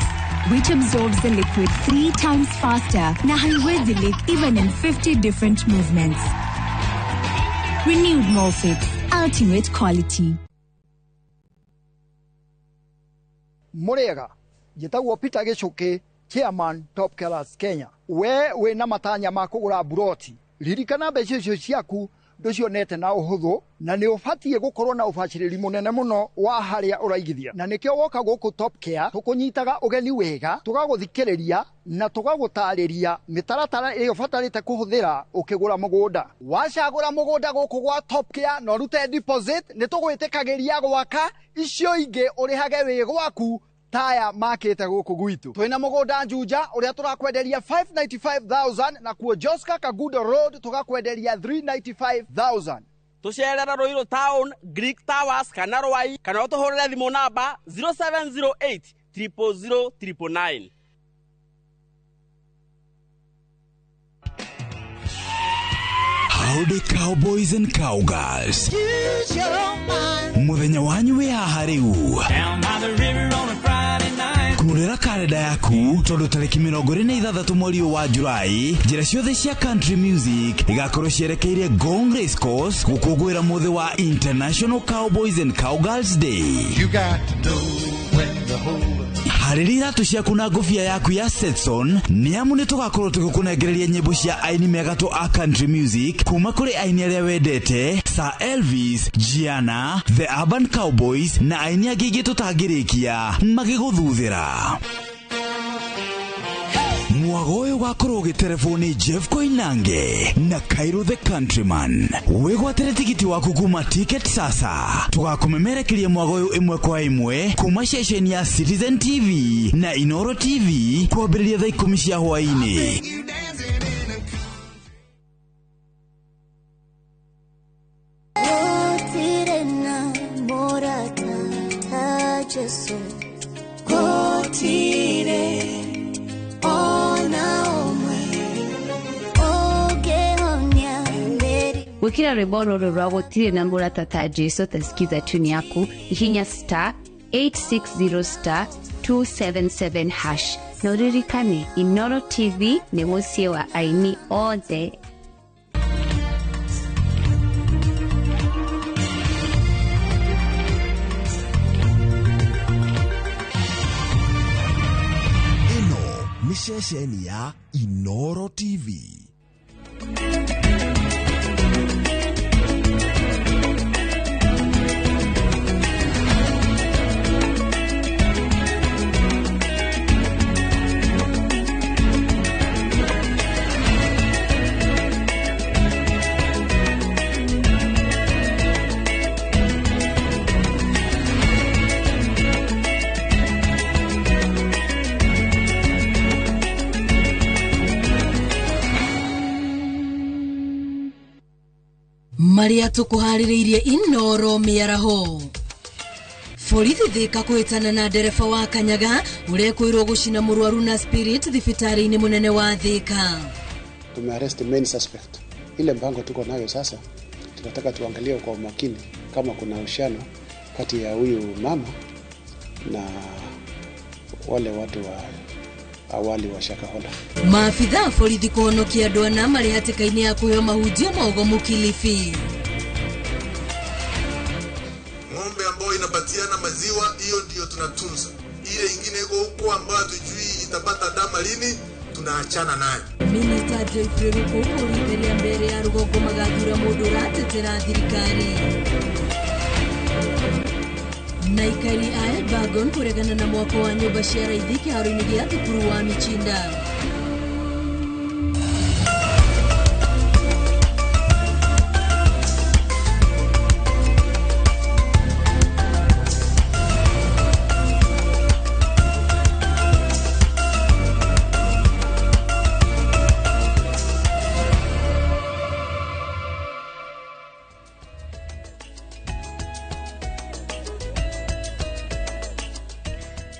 which absorbs the liquid 3 times faster na haiwezi leak even in 50 different movements. Renewed Morphix, ultimate quality. Murega, jitagwo Peter Gichuki, chairman Top Killers Kenya. We na matanya ma kugura buroti. Ririkana mbeca icio ciaku nducionete na uhuthu na ni ubatie gukorwo na ubaciriri munene muno wa haria uraigithia. Na nikio woka guku Top Care tukunyitaga ugeni wega, tugaguthikiriria na tugagutariria mitaratara iyo batarite kuhuthira ukigura mugunda. Wacagura mugunda guku gwa Top Care no rute deposit ni tugwitikagiria gwaka icio ingi urihage wi gwaku taya makete guku gwitu. Twina mugunda Juja uria turakwenderia 595,000 na kuo Joska Kagudo Road tugakwenderia 395,000. Tucerera Ruiru Town, Greek Towers kana Rwai kana utuhurire thimu namba 0708 000 999. Howdy cowboys and cowgirls. Muthenya wanyu wi haha riu. Kurira kalenda yaku tondu tariki 26 mweri wa Julai, njira ciothe cia country music igakorwo cierekeire Gong Race Course gukungwira muthi wa International Cowboys and Cowgirls Day. You got to know when the whole harĩria iratu ciaku na ngũbia yaku ya Stetson, nĩamu nĩ tũgakorwo tũgĩkũnengereria nyĩmbo cia aini megatũ a country music kuma kũrĩ aini arĩa wendete, Sir Elvis, Gianna, The Urban Cowboys na aini angĩ ingĩ tũtangĩrĩkia magĩgũthuthĩra. Mwago ũyũ ũgakorwo ũgĩterefoni Jeff Koinange na Cairo the Countryman. Wĩgwatĩre tigiti waku kuma Ticket Sasa. Tũgakũmemerekeria mwago ũyũ ĩmwe kwa ĩmwe kuma ceceni ya Citizen TV na Inoro TV kwambĩrĩria thaa 10 cia hwaĩ-inĩ. Wikira rwimbo rũrũ rwa gũtirĩ na mũrata Jesu, tasikiza tune yaku ihinya star 860 277 hash. Na uririkane Inoro TV nĩ mũciĩ wa aini othe. Ino ni ceceni ya Inoro TV. Maria tukuhaririirie Inoro miaraho. Borithi Thika kwitana na ndereba wa Kanyaga urekwirwo gucina murwaru na spirit thibitari-ini munene wa Thika. Tumearrest main suspect. Ile mpango tuko nayo sasa, tunataka tuangalie kwa makini kama kuna uhusiano kati ya huyu mama na wale watu wa awali wa Shakahola. Maafitha borithi kuhonokia andũ ana marĩ hatĩka-inĩ ya kũheo mahunjio mogomu Kilifi. Ng'ombe ambayo inapatiana maziwa, hiyo ndio tunatunza. Ile ingine iko huko ambayo tujui itapata damu lini, tunaachana nayo. Minista Geoffrey Rukumu uritheria mbere ya rũgongo magathura mũndũ ũratetera thirikari. Naikari a Elbagon kuregana na mwako wa nyumba cia raithi kĩharo-inĩ gĩa thukuru wa Michinda.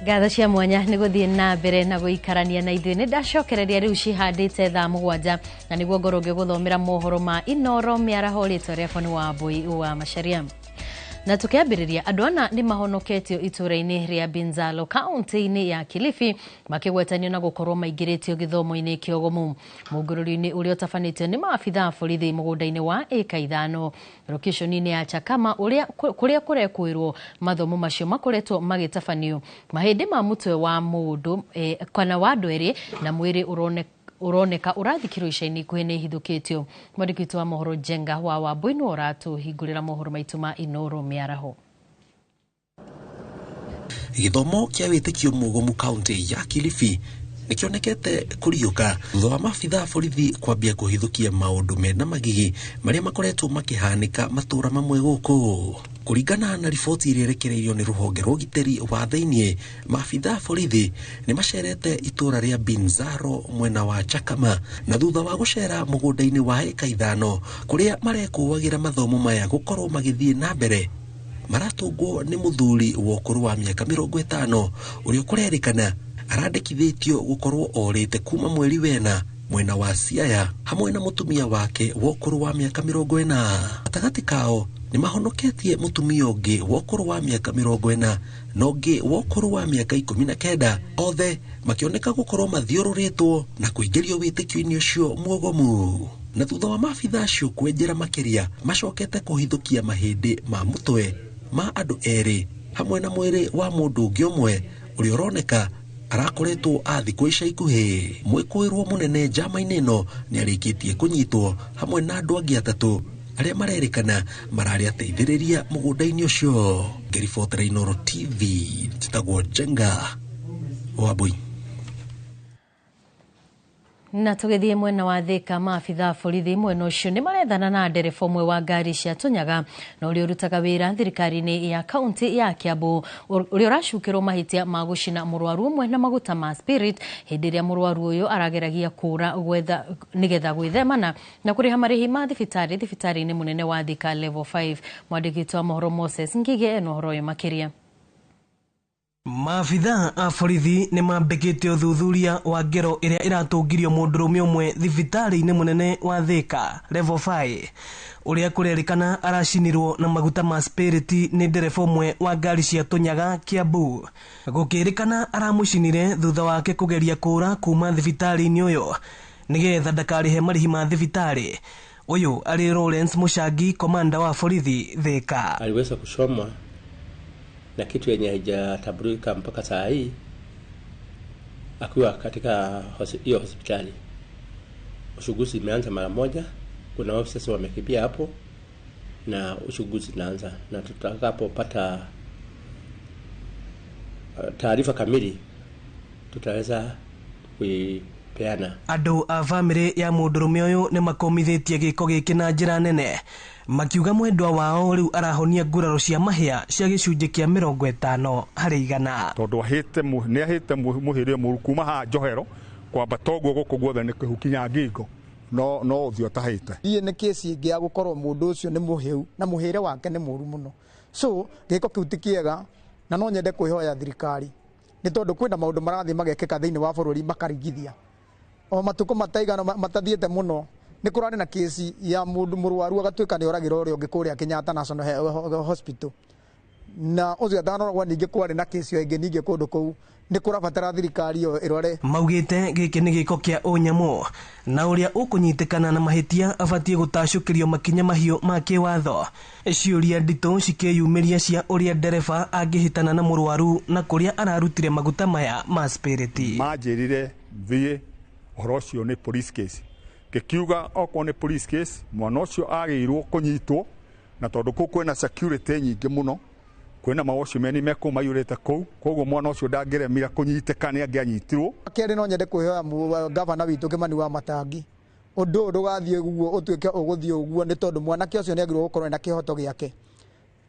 Gatho cia mwanya nĩ gũthiĩ na mbere na gũikarania na ithuĩ nĩ ndacokereria rĩu cihandĩte thaa 7 na nĩguo ngorwo ngĩgũthomera mohoro ma Inoro mĩaraho rĩtwa rĩakwa nĩ Wambui wa Macharia. Na tukiambĩrĩria andũ ana nĩ mahonoketio itũra-inĩ rĩa Binzalo kaunti-inĩ ya Kilifi makĩgwetanio na gũkorwo maingĩrĩtio gĩthomo-inĩ kĩa ũgomu. Mũngũrũri-inĩ ũrĩa ũtabanĩtio nĩ maabitha a borithi mũgũnda-inĩ wa eka 5 location-inĩ ya Chakama kũrĩa kũrekwĩrwo mathomo macio makoretwo magĩtabanio. Mahĩndĩ ma mũtwe wa mũndũ kana wa andũ erĩ na mwĩrĩ uroneka ũrathikirwo ica-inĩ ikuhĩ nĩ ihithũkĩtio. Mwandĩki wa mohoro Jenga wa Wambui nĩ ũratũhingũrĩra mohoro maitũ ma Inoro mĩaraho. Gĩthomo kĩa wĩtĩkio mũgomu kaunti ya Kilifi nĩkĩonekete kũriũka thutha wa maabitha borithi kwambia kũhithũkia maũndũ mena magigi marĩa makoretwo makĩhanĩka matũra mamwe gũkũ. Kũringana na riboti ĩrĩa ĩrekereirio nĩ rũhonge rwa ũgitĩri wa thĩinĩ, maabitha borithi nĩ macerete itũra rĩa Binzaro mwena wa Chakama na thutha wa gũcera mũgũnda-inĩ wa eka 5 kũrĩa marekũagĩra mathomo maya gũkorwo magĩthiĩ na mbere. Maratũngwo nĩ mũthuri wa ũkũrũ wa mĩaka 50 ũrĩa kũrerĩkana arandĩkithĩtio gũkorwo orĩte kuma mweri wena mwena wa Siaya hamwe na mũtumia wake wa ũkũrũ wa mĩaka 40. Gatagatĩ kao nĩ mahonoketie mũtumia ũngĩ wa ũkũrũ wa mĩaka 40 na ũngĩ wa ũkũrũ wa mĩaka 19, othe makĩoneka gũkorwo mathiũrũrĩtwo na kũingĩrio wĩtĩkio-inĩ ũcio mũgomu. Na thutha wa maabitha acio kwenjera makĩria macokete kũhithũkia mahĩndĩ ma mũtwe ma andũ erĩ hamwe na mwĩrĩ wa mũndũ ũngĩ ũmwe ũrĩa ũroneka arakoretwo athikwo ica ikuhĩ. Mwĩkũĩrwo mũnene njama-inĩ ĩno nĩ arĩkĩtie kũnyitwo hamwe na andũ angĩ 3 arĩa marerĩkana mararĩ ateithĩrĩria mũgũnda-inĩ ũcio. Ngĩribotera Inoro TV, njĩtagwo Jenga Wambui. Na tũgĩthiĩ mwena wa Thika, maabitha borithi mwena ũcio nĩ marethana na ndereba ũmwe wa ngari cia tũnyaga na ũrĩa ũrutaga wĩra thirikari-inĩ ya kaunti ya Kiambu ũrĩa ũracukĩrwo mahĩtia ma gũcina mũrwaru ũmwe na maguta ma spirit hĩndĩ ĩrĩa mũrwaru ũyũ arageragia kũra nĩgetha gwĩthemana na kũrĩha marĩhi ma thibitarĩ-inĩ mũnene wa Thika level 5. Mwandĩki wa mohoro Moses Ngige ena ũhoro ũyũ makĩria. Maabitha a borithi nĩ mambĩkĩte ũthuthuria wa ngero ĩrĩa ĩratũngirio mũndũrũme ũmwe thibitarĩ-inĩ mũnene wa Thika level 5 ũrĩa kũrerĩkana aracinirwo na maguta ma spirit nĩ ndereba ũmwe wa ngari cia tũnyaga Kiambu. Gũkĩrĩkana aramũcinire thutha wake kũgeria kũra kuma thibitarĩ-inĩ ũyũ nĩgetha ndakarĩhe marĩhi ma thibitarĩ. Ũyũ arĩ Lawrence Mũcangi, komanda wa borithi Thika. Aliweza kushoma na kitu yenye haijatambulika mpaka saa hii akiwa katika hiyo hospitali. Uchunguzi imeanza mara moja, kuna officers wamekimbia hapo na uchunguzi unaanza, na tutakapopata taarifa kamili tutaweza kuipeana. Andũ a family ya mũndũrũme ũyũ nĩ makomithĩtie gĩko gĩkĩ na njĩra nene, makiuga mwendwa wao rĩu arahonia nguraro cia mahĩa cia gĩcunjĩ kĩa 50 harĩ 100 tondũ nĩ ahĩte mũhĩrĩe mũru kuma ha Njohero kwamba toguo gũkũ guothe nĩ kĩhukinya ngingo no ũthiũ tahĩte. Iye nĩ kesi ĩngĩ ya gũkorwo mũndũ ũcio nĩ mũhĩu na mũhĩre wake nĩ mũru mũno, so gĩko kĩu ti kĩega na no nyende kwĩhoya thirikari nĩ tondũ kwĩna maũndũ marathiĩ magekĩka thĩinĩ wa bũrũri makarigithia o matukũ mataigana matathiĩte mũno. Nĩ kũrarĩ na kesi ya mũndũ mũrwaru agatuĩka nĩ oragĩra ũrĩa ũngĩ kũrĩa Kenyatta National Hospital, na ũcio atanaragwo ningĩ kwarĩ na kesi ĩngĩ ningĩ kũndũ kũu. Nĩ kũrabatara thirikari ĩyo ĩrore. Maugĩte gĩkĩ nĩ gĩko kĩa ũnyamũ na ũrĩa ũkũnyitĩkana na mahĩtia abatiĩ gũtacũkĩrio makinya mahiũ ma kĩwatho. Ciũria nditũ cikĩyumĩria cia ũrĩa ndereba angĩhĩtana na mũrwaru na kũrĩa ararutire maguta maya ma spirit. Manjĩrire thiĩ ũhoro ũcio nĩ police case, gĩkiuga okorwo nĩ police case mwana ũcio agĩrĩirwo kũnyitwo, na tondũ kũu kwĩna security nyingĩ mũno, kwĩna mawacimeni mekũu maiyũrĩte kũu, koguo mwana ũcio ndangĩremira kũnyitĩka nĩ angĩanyitirwo. Kĩrĩ no nyende kwĩhoya gavana witũ Kĩmani wa Matangi, ũndũ ndũgathiĩ ũguo ũtuĩke ũgũthiĩ ũguo, nĩ tondũ mwanake ũcio nĩ agĩrĩirwo gũkorwo na kĩhoto gĩake,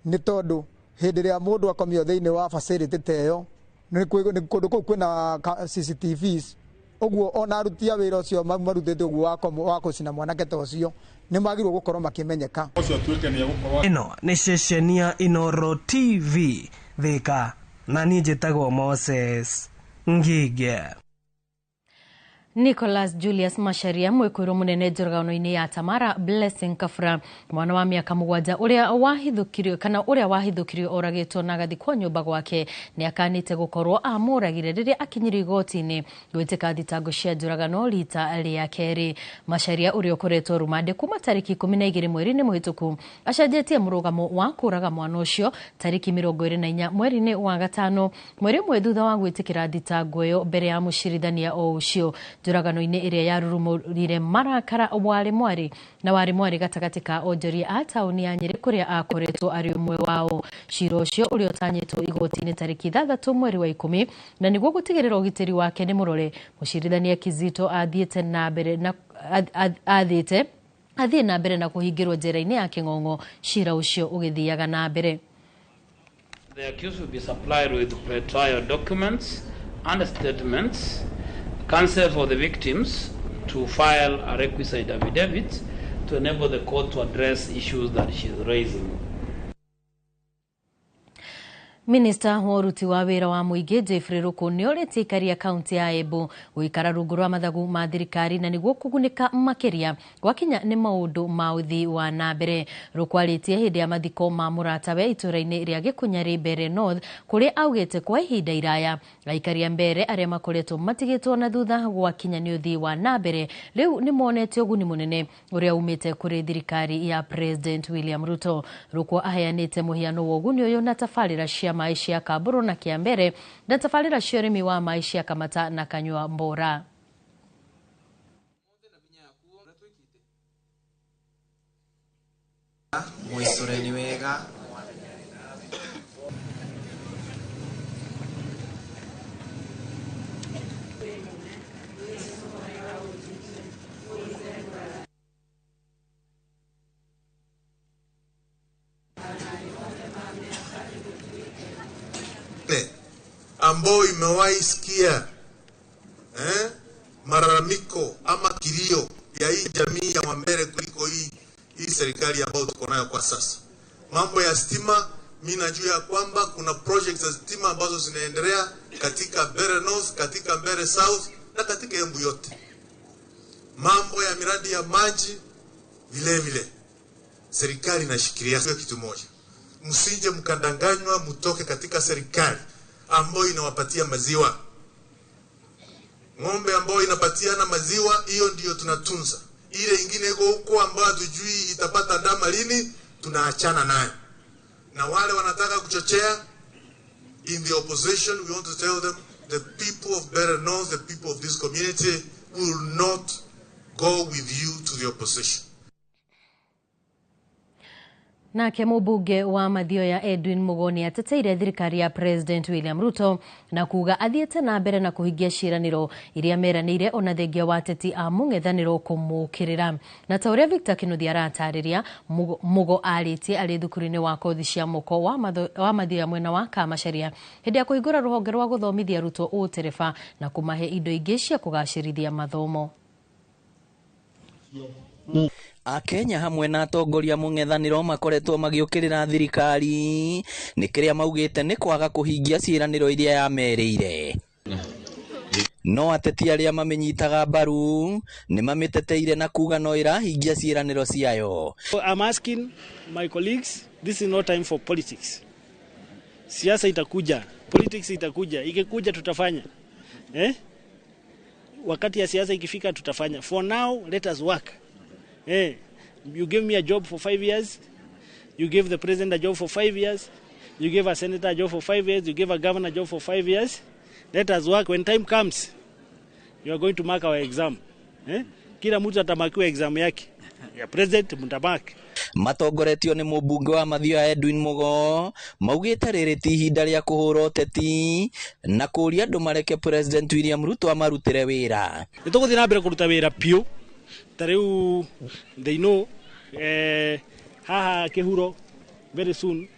nĩ tondũ hĩndĩ ĩrĩa mũndũ akomio thĩinĩ wa facility ta ĩyo nĩ kũndũ kũu kwĩna CCTVs, ũguo ona aruti a wĩra ũcio marutĩte ũguo wa kũcina mwanake ta ũcio nĩ magĩrĩirwo gũkorwo makĩmenyeka. Ĩno nĩ ceceni ya Inoro TV Thika. na niĩ njĩtagwo Moses Ngige. Nicholas Julius Macharia mwĩkũĩrwo mũnene njũragano-inĩ ya Tamara Blessing Kafra mwana wa mĩaka 7 ũrĩa wahithũkirio oragĩtwo na agathikwo nyũmba gwake nĩ akanĩte gũkorwo amũragire rĩrĩa akinyire igoti-inĩ gwĩtĩka thitango cia njũragano rita rĩa kerĩ. Macharia ũrĩa ũkoretwo rumande kuma tarĩki 12 mweri-inĩ mũhĩtũku acenjetie mũrũgamo wa kũraga mwana ũcio tarĩki 24 mweri-inĩ wa gatano mweri ũmwe thutha wa gwĩtĩkĩra thitango ĩyo mbere ya mũcirithania o ũcio. Njũragano-inĩ ĩrĩa yarurumũrire marakara warĩ mwari gatagatĩ ka onjoria a taũni ya Nyeri kũrĩa akoretwo arĩ ũmwe wao. Cira ũcio ũrĩa ũtanyĩtwo igoti-inĩ tarĩki 6 mweri wa 10 na nĩguo gũtigĩrĩra ũgitĩri wake nĩ mũrore, mũcirithania Kizito athiĩ na mbere na kũhingĩrwo njera-inĩ ya Kĩng'ong'o, cira ũcio ũgĩthiaga na mbere. The accused will be supplied with pre-trial documents and statements, counsel for the victims to file a requisite affidavit to enable the court to address issues that she is raising. Minister wa ũruti wa wĩra wa mũingĩ Jeffrey Ruku nĩ orĩtie aikari a kaunti ya Embu gũikara rungu rwa mathagu ma thirikari na nĩguo kũgunĩka makĩria gwakinya nĩ maũndũ ma ũthii wa na mbere. Ruku arĩtie hĩndĩ ya mathiko ma mũratawe itũra-inĩ rĩa Gĩkunyarĩ Mbeere North kũrĩa augĩte kwa ihinda iraya aikari a Mbeere arĩa makoretwo matigĩtwo na thutha gwakinya nĩ ũthii wa na mbere rĩu nĩ monete ũguni mũnene ũrĩa umĩte kũrĩ thirikari ya President William Ruto. Ruku aheanĩte mũhiano wa ũguni ũyũ na tabarĩra cia maisha ya Kaburu na Kiambere na tabarĩra cia ũrĩmi wa maisha ya Kamata na Kanyua Mbora. Mwisore ni wega ambao imewahi sikia malalamiko ama kilio ya hii jamii ya Wambere kuliko hii serikali ambayo tuko nayo kwa sasa. Mambo ya stima, mimi najua kwamba kuna projects za stima ambazo zinaendelea katika Mbeere North, katika Mbeere South na katika Embu yote. Mambo ya miradi ya maji vile vile serikali inashikilia kitu moja. Msije mkadanganywa mtoke katika serikali ambayo inawapatia maziwa. Ng'ombe ambayo inapatiana maziwa, hiyo ndiyo tunatunza. Ile ingine iko huko ambayo hatujui itapata ndama lini, tunaachana nayo. Na wale wanataka kuchochea in the opposition, we want to tell them the people of Mbeere North, the people of this community will not go with you to the opposition. Nake mũmbunge wa Mathioya Edwin Mugoni ateteire thirikari ya President William Ruto na kuga athiĩte na mbere na kũhingia ciĩranĩro iria meranĩire ona thengia wa ateti a mũng'ethanĩro kũmũkĩrĩra. Na ta ũrĩa Victor Kinuthia aratarĩria, Mugo arĩtie arĩ thukuru-inĩ wa kothi cia moko wa Mathioya mwena wa Kamacharia hĩndĩ ya kũhingũra rũhonge rwa gũthomithia arutwo ũtereba na kũmahe indo ingĩ cia kũgacĩrithia mathomo. Akenya hamwe na atongoria mũng'ethanĩro makoretwo magĩũkĩrĩra thirikari nĩ kĩrĩa maugĩte nĩ kwaga kũhingia ciĩranĩro iria yamerĩire. No ateti arĩa mamenyitaga mbaru nĩ mamĩteteire na kuga no ĩrahingia ciĩranĩro ciayo. I'm asking my colleagues, this is no time for politics. Siasa itakuja, politics itakuja, ikikuja tutafanya. Wakati ya siasa ikifika tutafanya. For now, let us work. You give me a job for 5 years, you give the president a job for 5 years, you give a senator a job for 5 years, you give a governor a job for 5 years. Let us work. When time comes, you are going to mark our exam. Kila mtu atamakiwa exam yake. Ya president mtamark. Matongoretio nĩ mũmbunge wa Mathioya Edwin Mugo maugĩte rĩrĩ ti ihinda rĩa kũhũra ũteti na kũũria andũ mareke President William Ruto amarutĩre wĩra. Nĩtũgũthiĩ na mbere kũruta wĩra piũ. Tareu they know haha Kĩhuro very soon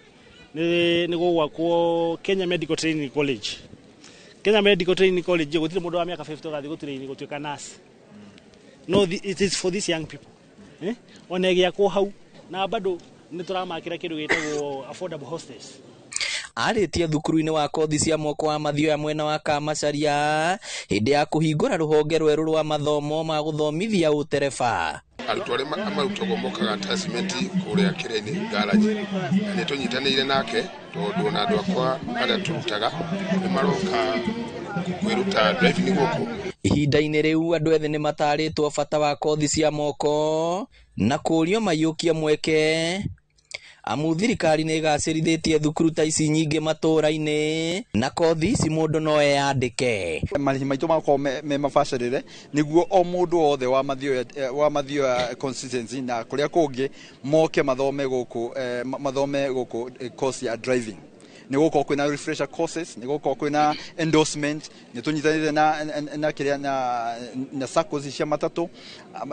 nĩ gũgwakwo Kenya Medical Training College. Kenya Medical Training College gũtirĩ mũndũ wa mĩaka 50 ũgathiĩ gũtirĩini gũtuĩka nurse. No, it is for these young people. Ona gĩakwo hau na bado nĩ tũramakĩra kĩndũ gĩtagwo affordable hostels. arĩtie thukuru-inĩ wa kothi cia moko wa Mathioya mwena wa Kamacharia hĩndĩ ya kũhingũra rũhonge rwerũ rwa mathomo ma gũthomithia ũtereba. Arutwo arĩa marutagwo mokaga attachment kũrĩa kĩrĩa-inĩ garage nĩ tũnyitanĩire nake tondũ na andũ akwa arĩa tũrutaga nĩ maroka kwĩruta driving gũkũ. Ihinda-inĩ rĩu andũ ethĩ nĩ matarĩtwo bata wa kothi cia moko na kũũrio maiyũkie mweke. Amu thirikari nĩ ĩgacĩrithĩtie thukuru ta ici nyingĩ matũũra-inĩ na kothi ici mũndũ no eyandĩke. Marĩhi maitũ makorwo me mabacĩrĩre nĩguo o mũndũ wothe wa Mathioya constituency na kũrĩa kũngĩ moke mathome gũkũ course ya driving. Nĩ gũkorwo kwĩna refresher courses, nĩ gũkorwo kwĩna endorsement, nĩ tũnyitanĩire na SACCOs cia matatũ,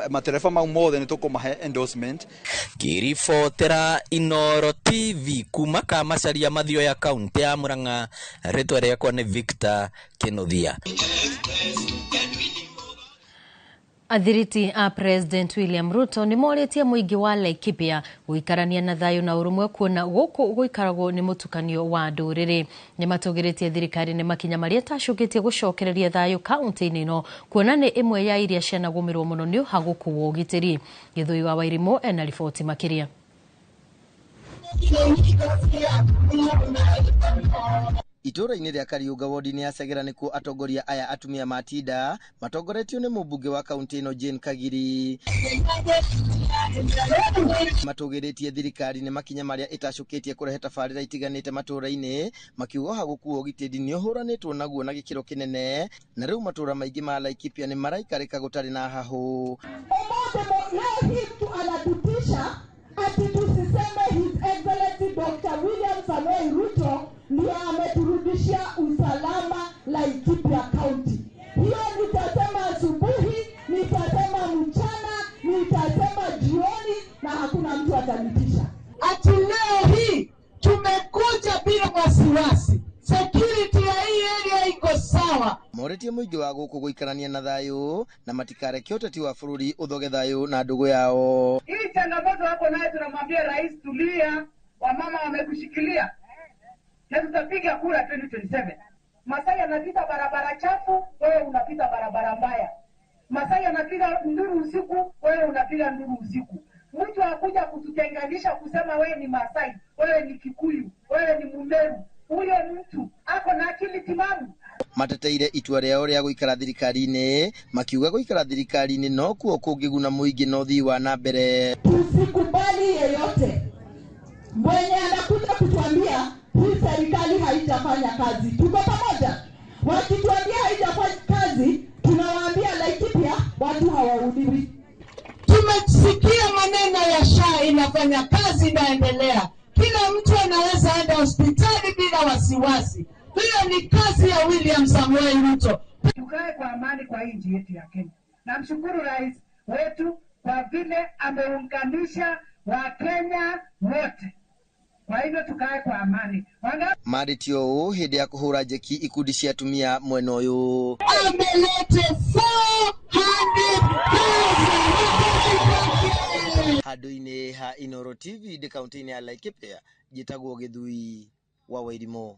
matereba mau mothe nĩ tũkũmahe endorsement. Kiribotera Inooro TV kuma Kamacharia Mathioya kaunti ya Murang'a, rĩtwa rĩakwa nĩ Victor Kĩnuthia. Athiriti a President William Ruto nĩ morĩtie mũingĩ wa Laikipia gũikarania na thayũ na ũrũmwe kuona gũkũ gũikaragwo nĩ mũtukanio wa ndũrĩrĩ. Nĩ matũgĩrĩtie thirikari nĩ makinya marĩa tacũkĩtie gũcokereria thayũ kaunti-inĩ ĩno kuona nĩ ĩmwe ya iria cianagũmĩrwo mũno nĩ ũhagũku wa ũgitĩri. Gĩthũi wa Wairimũ ena riboti makĩria. Itũra-inĩ rĩa Kariũnga wodi-inĩ ya Segera nĩkuo atongoria aya atumia matinda matongoretio nĩ mũmbunge wa kaunti ĩno Jane Kagiri. Matũgĩrĩtie thirikari nĩ makinya marĩa ĩtacũkĩtie kũrehe tabarĩra itiganĩte matũra-inĩ makiuga ũhagũku wa ũgitĩri nĩ ũhũranĩtwo naguo na gĩkĩro kĩnene na rĩu matũra maingĩ ma Laikipia nĩ maraikarĩka gũtarĩ na hahũ. Ati tusiseme His Excellency Dr. William Samoei Ruto ndiye ameturudishia usalama Laikipia County. Hiyo nitasema asubuhi, nitasema mchana, nitasema jioni na hakuna mtu atanitisha. Ati leo hii tumekuja bila wasiwasi. Security ya hii area iko sawa. Moretie mũingĩ wa gũkũ gũikarania na thayũ na matikareke ũteti wa bũrũri ũthoge thayũ na ndũgũ yao. Hii changamoto hapo nayo tunamwambia rais, tulia, wamama wamekushikilia na tutapiga kura 2027. Masai anapita barabara chafu, wewe unapita barabara mbaya. Masai anapiga nduru usiku, wewe unapiga nduru usiku. Mtu akuja kututenganisha kusema wewe ni Masai, wewe ni Kikuyu, wewe ni Mumeru. Huyo mtu ako na akili timamu. Mateteire itua rĩao rĩa gũikara thirikari-inĩ makiuga gũikara thirikari-inĩ no kuo kũngĩguna mũingĩ na ũthii wa na mbere. Tusikubali yeyote mwenye anakuja kutuambia hii serikali haitafanya kazi. Tuko pamoja. Wakituambia haitafanya kazi, tunawaambia Laikipia watu hawahudumiwi. Tumesikia maneno ya SHA inafanya kazi, inaendelea. Kila mtu anaweza enda hospitali bila wasiwasi. Hiyo ni kazi ya William Samoei Ruto. Tukae kwa amani kwa nchi yetu ya Kenya. Namshukuru rais wetu kwa vile ameunganisha Wakenya wote. Kwa hivyo tukae kwa amani. Marĩtio ũũ hĩndĩ ya kũhũra njeki ikundi cia atumia mwena ũyũ. Amelete 400,000. Handũ-inĩ ha Inooro TV ndĩ kaunti-inĩ ya Laikipia njĩtagwo Gĩthui wa Wairimũ.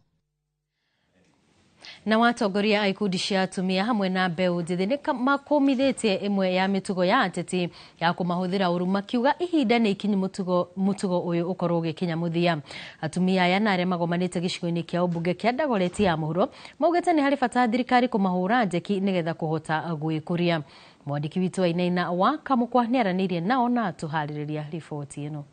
Na watongoria a ikundi cia atumia hamwe na mbeũ njĩthĩ nĩ makũmithĩtie ĩmwe ya mĩtugo ya ateti ya kũmahũthĩra ũru makiuga ihinda nĩ ikinyu mũtugo ũyũ ũkorwo ũgĩkinya mũthia. Atumia aya na arĩa magomanĩte gĩcigo-inĩ kĩa ũmbunge kĩa Dagoretti ya mũhuro maugĩte nĩ harĩ bata thirikari kũmahũra njeki nĩgetha kũhota gwĩkũria. Mwandĩki witũ Wainaina wa Kamũkwa nĩ aranĩirie nao na tũharĩrĩria riboti ĩno.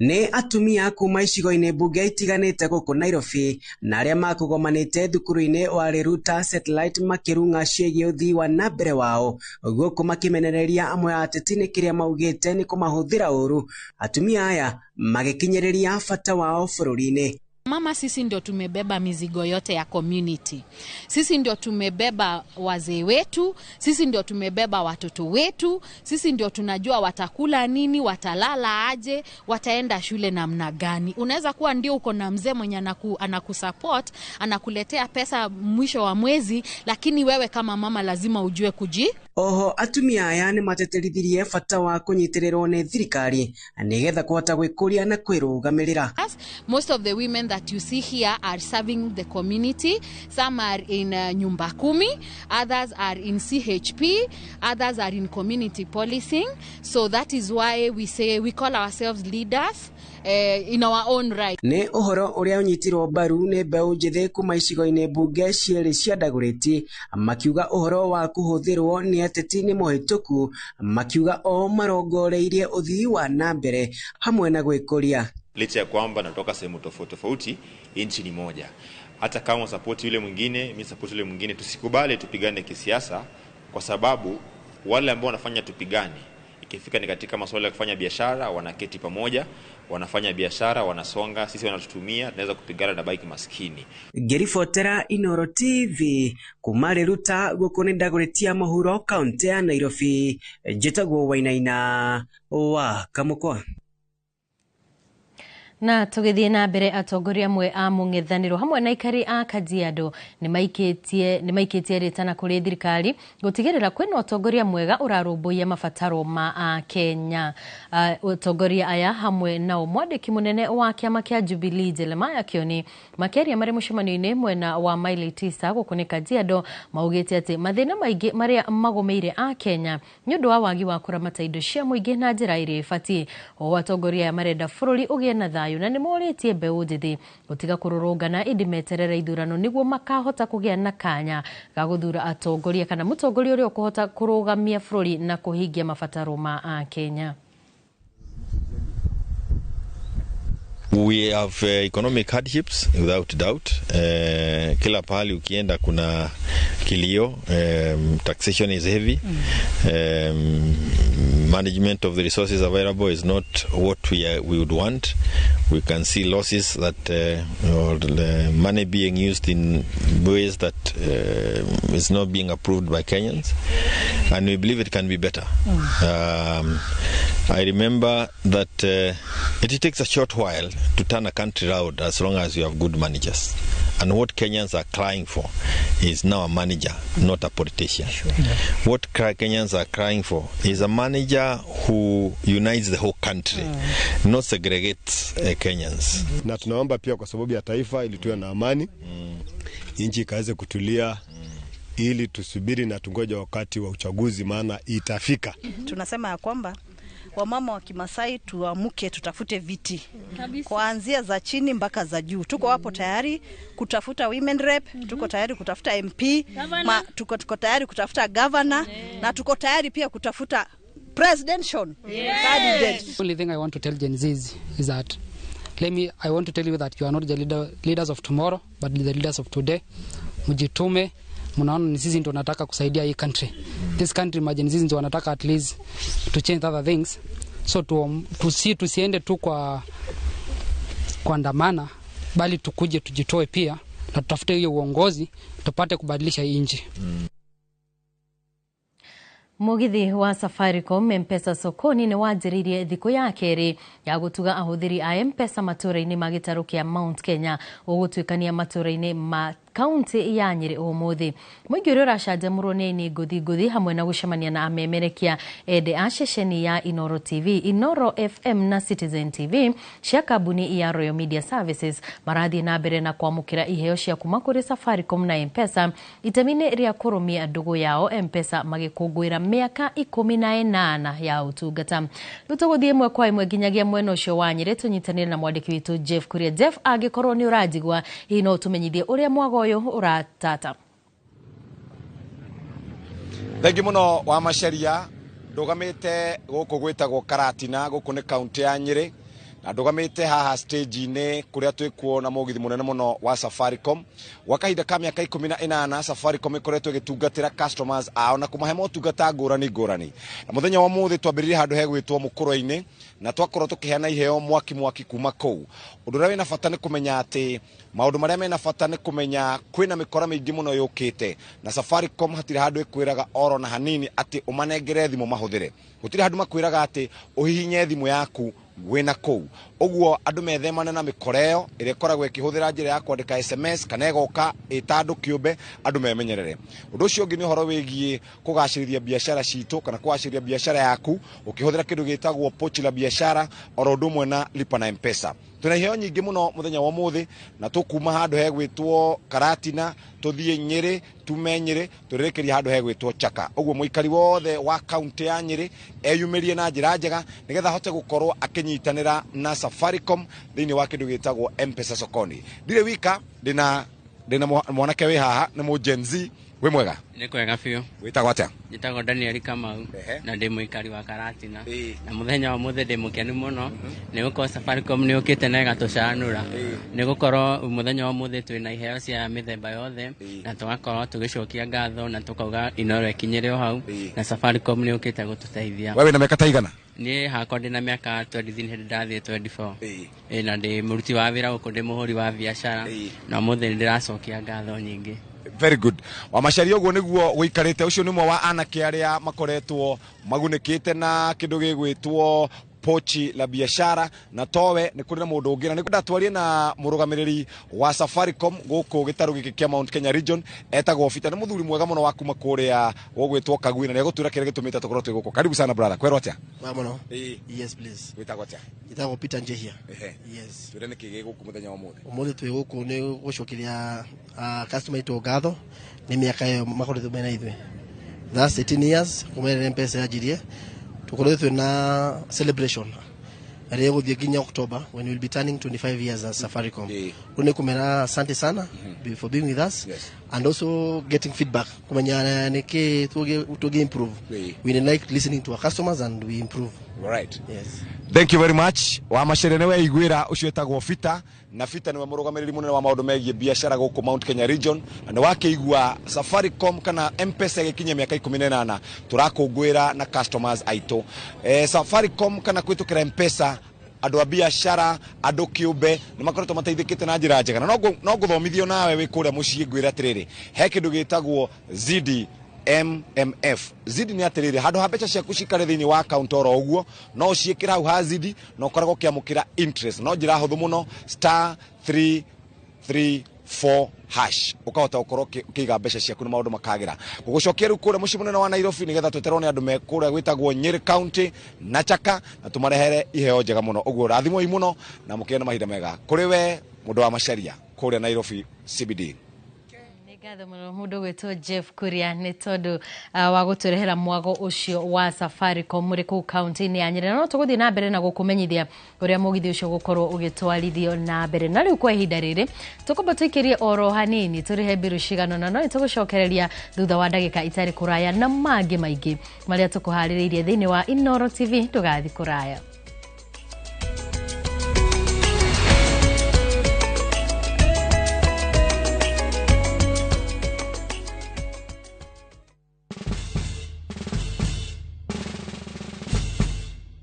Nĩ atumia kuma icigo-inĩ mbunge itiganĩte gũkũ Nairobi na arĩa makũgomanĩte thukuru-inĩ wa Reruta Satellite makĩrung'a ciĩgiĩ ũthii wa na mbere wao gũkũ makĩmenereria amwe ateti nĩ kĩrĩa maugĩte nĩ kũmahũthĩra ũru. Atumia aya magĩkinyĩrĩria bata wao bũrũri-inĩ. Mama sisi ndio tumebeba mizigo yote ya community. Sisi ndio tumebeba wazee wetu, sisi ndio tumebeba watoto wetu, sisi ndio tunajua watakula nini, watalala aje, wataenda shule namna gani. Unaweza kuwa ndio uko na mzee mwenye anakusupport, anakuletea pesa mwisho wa mwezi, lakini wewe kama mama lazima ujue Oho atumia aya ni mateterithirie bata wa kunyitirĩrwo nĩ thirikari nigetha kuhota gwĩkũria na kwĩrũgamĩrĩra. Most of the women that you see here are serving the community. Some are in Nyumba Kumi, others are in CHP, others are in community policing. So that is why we call ourselves leaders in our own right. Nĩ ũhoro ũrĩa ũnyitirwo mbaru nĩ mbeũ njĩthĩ kuma icigo-inĩ mbunge cierĩ cia Dagoretti, makiuga ũhoro wa kũhũthĩrwo nĩ ateti nĩ mũhĩtũku, makiuga o marongoreirie ũthii wa na mbere hamwe na gwĩkũria. Licha ya kwamba natoka sehemu tofauti, nchi ni moja. Hata kama support yule mwingine, mimi support yule mwingine, tusikubali tupigane kisiasa, kwa sababu wale ambao wanafanya tupigane, ikifika ni katika masuala ya kufanya biashara, wanaketi pamoja, wanafanya biashara, wanasonga, sisi wanatutumia, tunaweza kupigana na baki maskini. Ngĩribotera Inooro TV kuma Leruta gũkũ nĩ Dagoretti ya mũhuro kaunti ya Nairobi, njĩtagwo Wainaina wa Kamũkwa. Na tugithie na mbere atongoria amwe a mũng'ethanĩro hamwe na ikari a Kajiado nĩ maikĩtie ritana kũrĩ thirikari gũtigĩrĩra kwĩna ũtongoria mwega ũrarũmbũiya mabataro ma Kenya. Ũtongoria aya hamwe nao mwandĩki mũnene wa kĩama kĩa Jubilee Jeremiah Kioni makĩaria marĩ mũcemanio-inĩ mwena wa Maili Tisa gũkũ nĩ Kajiado maugĩte atĩ mathĩna maingĩ marĩa magũmĩire a Kenya nĩ ũndũ wa wagi wa kũramata indo cia mũingĩ na njĩra ĩrĩa ĩbatiĩ. O atongoria aya marenda bũrũri ũgĩe na thayũ na nĩ morĩtie mbeũ njĩthĩ gũtiga kũrũrũngana ĩndĩ meterere ithurano nĩguo makahota kũgĩa na kanya ga gũthura atongoria kana mũtongoria ũrĩa ũkũhota kũrũgamia bũrũri na kũhingia mabataro ma Kenya. We have economic hardships without doubt. Kila pahali ukienda kuna kilio, taxation is heavy. Management of the resources available is not what we would want. We can see losses that or the money being used in ways that is not being approved by Kenyans, and we believe it can be better. I remember that it takes a short while to turn a country around as long as you have good managers. And what Kenyans are crying for is now a manager, not a politician. Sure. What Kenyans are crying for is a manager who unites the whole country, not segregates Kenyans. Na tunaomba pia kwa sababu ya taifa ili tuwe na amani, nchi ikaweze kutulia, ili tusubiri na tungoja wakati wa uchaguzi, maana itafika. Tunasema ya kwamba wamama wa Kimasai tuamuke, tutafute viti kuanzia za chini mpaka za juu. Tuko hapo tayari kutafuta women rep, tuko tayari kutafuta MP, tuko tayari kutafuta governor, na tuko tayari pia kutafuta presidential candidate. Only thing I want to tell Gen Z is that I want to tell you that you are not the leaders of tomorrow, but the leaders of today. Mjitume, mnaona ni sisi ndio tunataka kusaidia hii country. This country emergencies ndio wanataka at least to change other things. So tusiende tu kwa kuandamana, bali tukuje tujitoe pia na tutafute hiyo uongozi tupate kubadilisha hii nchi. Mugithi wa Safaricom M-Pesa sokoni ni wanjĩrĩirie thikũ ya kerĩ ya gũtuga ahũthĩri a M-Pesa matũũra-inĩ ma gĩtarũ kĩa Mount Kenya ũgũtuĩkania matũũra-inĩ ma kaunti ya Nyeri ũmũthĩ. Mũingĩ ũrĩa ũracanjamũrwo nĩ ngũthi hamwe na gũcemania na amemerekia ende a ceceni ya Inooro TV, Inooro FM na Citizen TV cia kambuni ya Royal Media Services marathiĩ na mbere na kwamũkĩra iheo cia kuma kũrĩ Safaricom na M-Pesa itemi-inĩ rĩa kũrũmia ndũgũ yao M-Pesa magĩkũngũĩra mĩaka 18 ya ũtungata. Rĩu tũgũthiĩ ĩmwe kwa ĩmwe nginyagia mwena ũcio wa Nyeri tũnyitanĩre na mwandĩki witũ Jeff Kuria. Jeff, angĩkorwo nĩ ũranjigua hihi no ũtũmenyithie ũrĩa mwago ũyũ ũratata. Thengi mũno wa Macharia, ndũgamĩte gũkũ gwĩtagwo Karatina, gũkũ nĩ kaunti ya Nyeri, na ndũgamĩte haha stage-inĩ kũrĩa twĩkuo na mũgithi mũnene mũno wa Safaricom. Gwa kahinda ka mĩaka 18 Safaricom ĩkoretwo ĩgĩtungatĩra customers ao na kũmahe motungata ngũrani. Na mũthenya wa ũmũthĩ twambĩrĩirie handũ hegwĩtwo Mũkũrwa-inĩ, na twakorwo tukiheana iheo mwaki kuma kou. Undu uria wina bata ni kumenya ati maundu maria mena bata ni kumenya kwina mikora mingi muno yukite na Safaricom hatire handu ikwiraga oro na hanini ati umanengere thimu mahuthire. Gutire handu makwiraga ati uhihinye thimu yaku wina kou. Oguo andu methemane na mikoreo iria koragwo ikihuthira njira ya kwandika SMS kana egoka itandu kiumbe andu memenyerere. Undu ucio ungi ni horo wigie kugacirithia biashara citu kana kugacirithia biashara yaku ukihuthira kindu gitagwo pochi la biashara oro ndu mwe na lipa na M-Pesa. Tuna iheo nyingi muno muthenya wa muthi na tukuma handu hegwitwo Karatina tuthie Nyeri tumenyere turirekeria handu hegwitwo Chaka. Oguo muikari wothe wa county ya Nyeri eyumirie na njira njega nigetha hote gukorwo akinyitanira na Safaricom thini wa kindu gitagwo M-Pesa sokoni. Ndire wika ndina mwanake wi haha ni mu Gen Z. We mwega? Ni kwega biu. Witagwo atia? Njitagwo Daniel Kamau na ndi muikari wa Karatina. Na muthenya wa muthi ndi mukenu muno ni gukorwo Safaricom ni ukite na igatucanura. Ni gukorwo muthenya wa muthi twina iheo cia mithemba yothe na tugakorwo tugicokia ngatho na tukauga inoro ikinyire o hau na Safaricom ni ukite gututeithia. Wewe na miaka ta igana? Ni hakwa ndina miaka 23 hindi ndathie 24. Na ndi muruti wa wira guko ndi muhuri wa biashara na muthi ndiracokia ngatho nyingi. Very good. Wa macharia uguo niguo wikarite ucio nimwe wa anake aria makoretwo magunikite na kindu gigwitwo pochi la biashara na towe ni kuri na mundu ungi na ni ndatwarie na murugamiriri wa Safaricom guku gitaru giki kia Mount Kenya region etagwo Fita ni muthuri mwega muno wa kuma kuria wogwitwo Kagui na negutwira kire gitumite tukorwo twi guku. Karibu sana brother. Kwero atia? Wa muno. Yes please. Witagwo atia? Itagwo Peter Njehia. Yes. Twire ni kige guku muthenya wa muthi. Umuthi twi guku ni gucokiria customer itu ngatho ni miaka yo makoretwo mena ithwe. That's 18 years kumere M-Pesa yajirie. Tukoretwo na celebration area guthie ginya October when we will be turning 25 years as Safaricom. Rune kumera asante sana for being with us and also getting feedback kumenya niki tuge improve. We like listening to our customers and we improve. Right. Yes. Thank you very much. Wa masherene we igwira ucio etagwo Fita na Fita niwe murugamiriri munene wa maundu megie biashara guku Mount Kenya region na wake igwa Safaricom kana M-Pesa gikinya miaka 18 turakungwira na customers aito. Safaricom kana kwitukira M-Pesa andu a biashara andu kiumbe ni makoretwo mateithikite na njira njega na no guthomithio nawe wi kuria mucii ngwira atiriri he kindu gitagwo ZD MMF. Zidi ni atiriri handu ha mbeca ciaku cikare thiini wa account oro uguo no ciikira hau ha zidi no koragwo kiamukira interest no njira huthu muno *334# ukahota gukorwo kiiga mbeca ciaku na maundu makagira gugucokia riu kuria mucii munene wa Nairobi nigetha tweterwo ni andu me kuria gwitagwo Nyeri County na Chaka na tumarehere iheo njega muno uguo rathimoi muno na mukiena mahinda mega kuri we mundu wa macharia kuria Nairobi CBD. Gatho muno mundu gwitwo Jeff Kuria ni tondu wa guturehera mwago ucio wa Safaricom muri ku county ni ya Nyeri no tuguthie na mbere na gukumenyithia uria mugithi ucio gukorwo ugitwarithio na mbere na riu kwa ihinda riri tukumba tuikirie oro hanini turihe biru cigano na no tugucokereria thutha wa ndagika itari kuraya na mangi maingi maria tukuhaririirie thiini wa Inoro TV tugathi kuraya.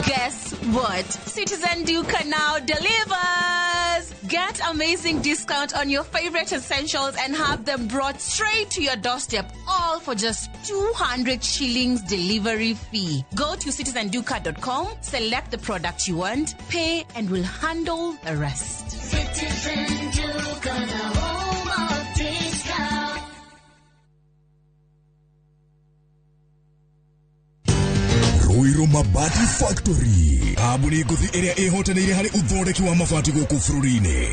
Guess what? Citizen Duca now delivers! Get amazing discount on your favorite essentials and have them brought straight to your doorstep, all for just 200 shillings delivery fee. Go to citizenduca.com, select the product you want, pay, and we'll handle the rest. Citizen Duca, the home of discount. Ruiru Mabati Factory, kambuni nguthi iria ihotanire hari uthondeki wa mabati guku bururi-ini.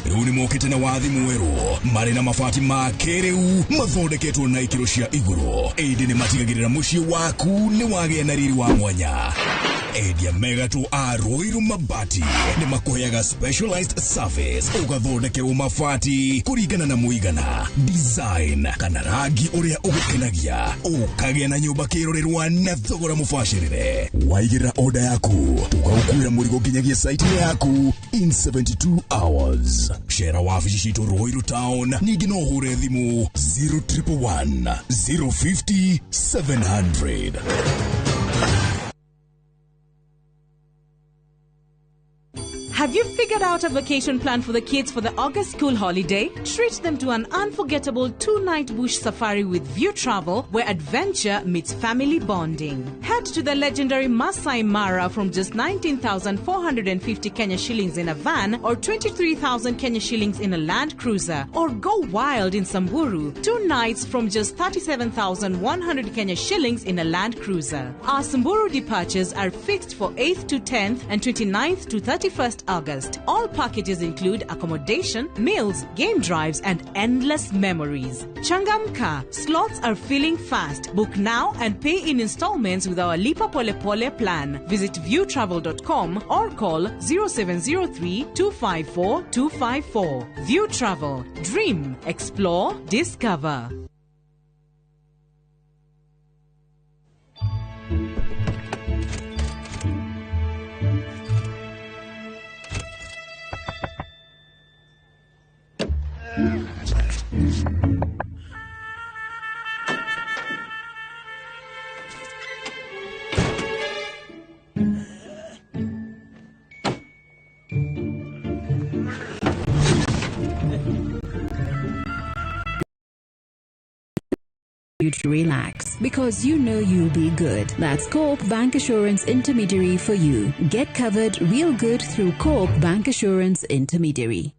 Riu ni mokite na wathi mweru mari na mabati ma kiriu mathondeketwo na ikiro cia iguru. Indi ni matigagirira mucii waku ni wagia na riri wa mwanya. Endia megatu a Ruiru Mabati ni makuheaga specialized service ugathondekerwo mabati kuringana na muigana, design kana rangi uria ugukenagia, ukagia na nyumba kirorerwa na thogora mubashirire. Waigirira order yaku tugaukuira murigo nginyagia site yaku in 72 hours. Share wabici citu Ruiru Town ningi no hure thimu 0111 050 700. Have you figured out a vacation plan for the kids for the August school holiday? Treat them to an unforgettable 2-night bush safari with View Travel, where adventure meets family bonding. Head to the legendary Masai Mara from just 19,450 Kenya shillings in a van or 23,000 Kenya shillings in a Land Cruiser. Or go wild in Samburu, 2 nights from just 37,100 Kenya shillings in a Land Cruiser. Our Samburu departures are fixed for 8th to 10th and 29th to 31st August. All packages include accommodation, meals, game drives, and endless memories. Changamka, slots are filling fast. Book now and pay in installments with our Lipa Pole Pole plan. Visit viewtravel.com or call 0703-254-254. View Travel. Dream, explore, discover. You to relax because you know you'll be good. That's Coop Bancassurance Intermediary for you. Get covered real good through Coop Bancassurance Intermediary.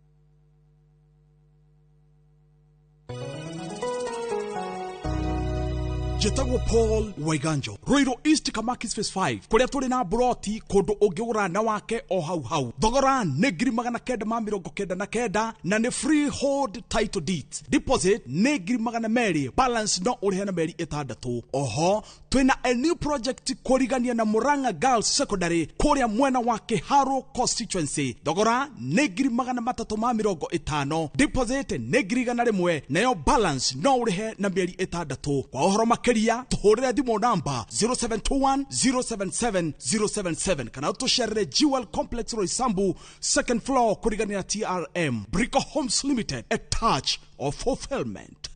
Jetagwo Paul Waiganjo Roiro East Kamakis Phase 5 kuria turi na broti kundu ungiura na wake o hau thogora ni 999 na ni freehold title deed. Deposit ni 200 balance no urihe na meri 6. Oho twina a new project kurigania na Murang'a Girls Secondary kuria mwena wake Haro constituency. Thogora ni 350. Deposit ni 100 nayo balance no urihe na meri 6. Kwa ohoro makeria tuhurira thimo namba 0721077077 kana tusherere Jewel Complex Roysambu second floor kurigania TRM Brico Homes Limited, a touch of fulfillment.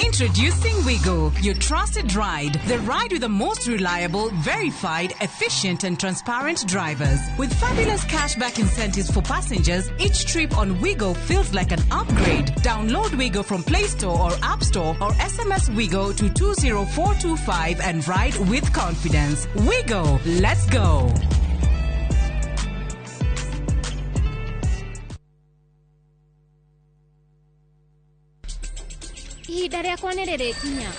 Introducing Wigo, your trusted ride. The ride with the most reliable, verified, efficient and transparent drivers. With fabulous cashback incentives for passengers, each trip on Wigo feels like an upgrade. Download Wigo from Play Store or App Store or SMS Wigo to 20425 and ride with confidence. Wigo, let's go. Ihinda rĩakwa nĩ rĩrĩkinya.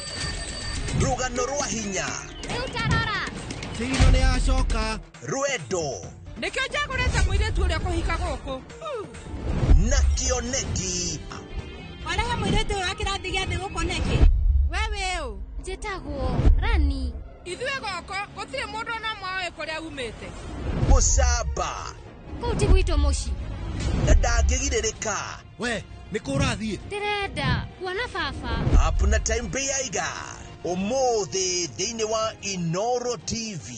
Rũgano rwa hinya. Rĩu tarora. Tigino nĩ acoka. Rwendo. Nĩkĩo njagũrĩte mũirĩtu ũrĩa kũhika gũkũ. Na kĩoneki. Warehe mũirĩtu ũyũ wa kĩrathi gĩa thĩ gũkũ nĩkĩ? Wewe ũ. Njĩtagwo Rani. Ithuĩ gũkũ gũtirĩ mũndũ ona mwaĩ kũrĩa umĩte. Mũcamba. Kũu ti gwitũ mũciĩ. Na ndangĩgirĩrĩka. We, nĩ kũ ũrathiĩ? Ndĩrenda kuona baba. Apuna time mbĩaiga. Ũmũthĩ thĩinĩ wa Inoro TV.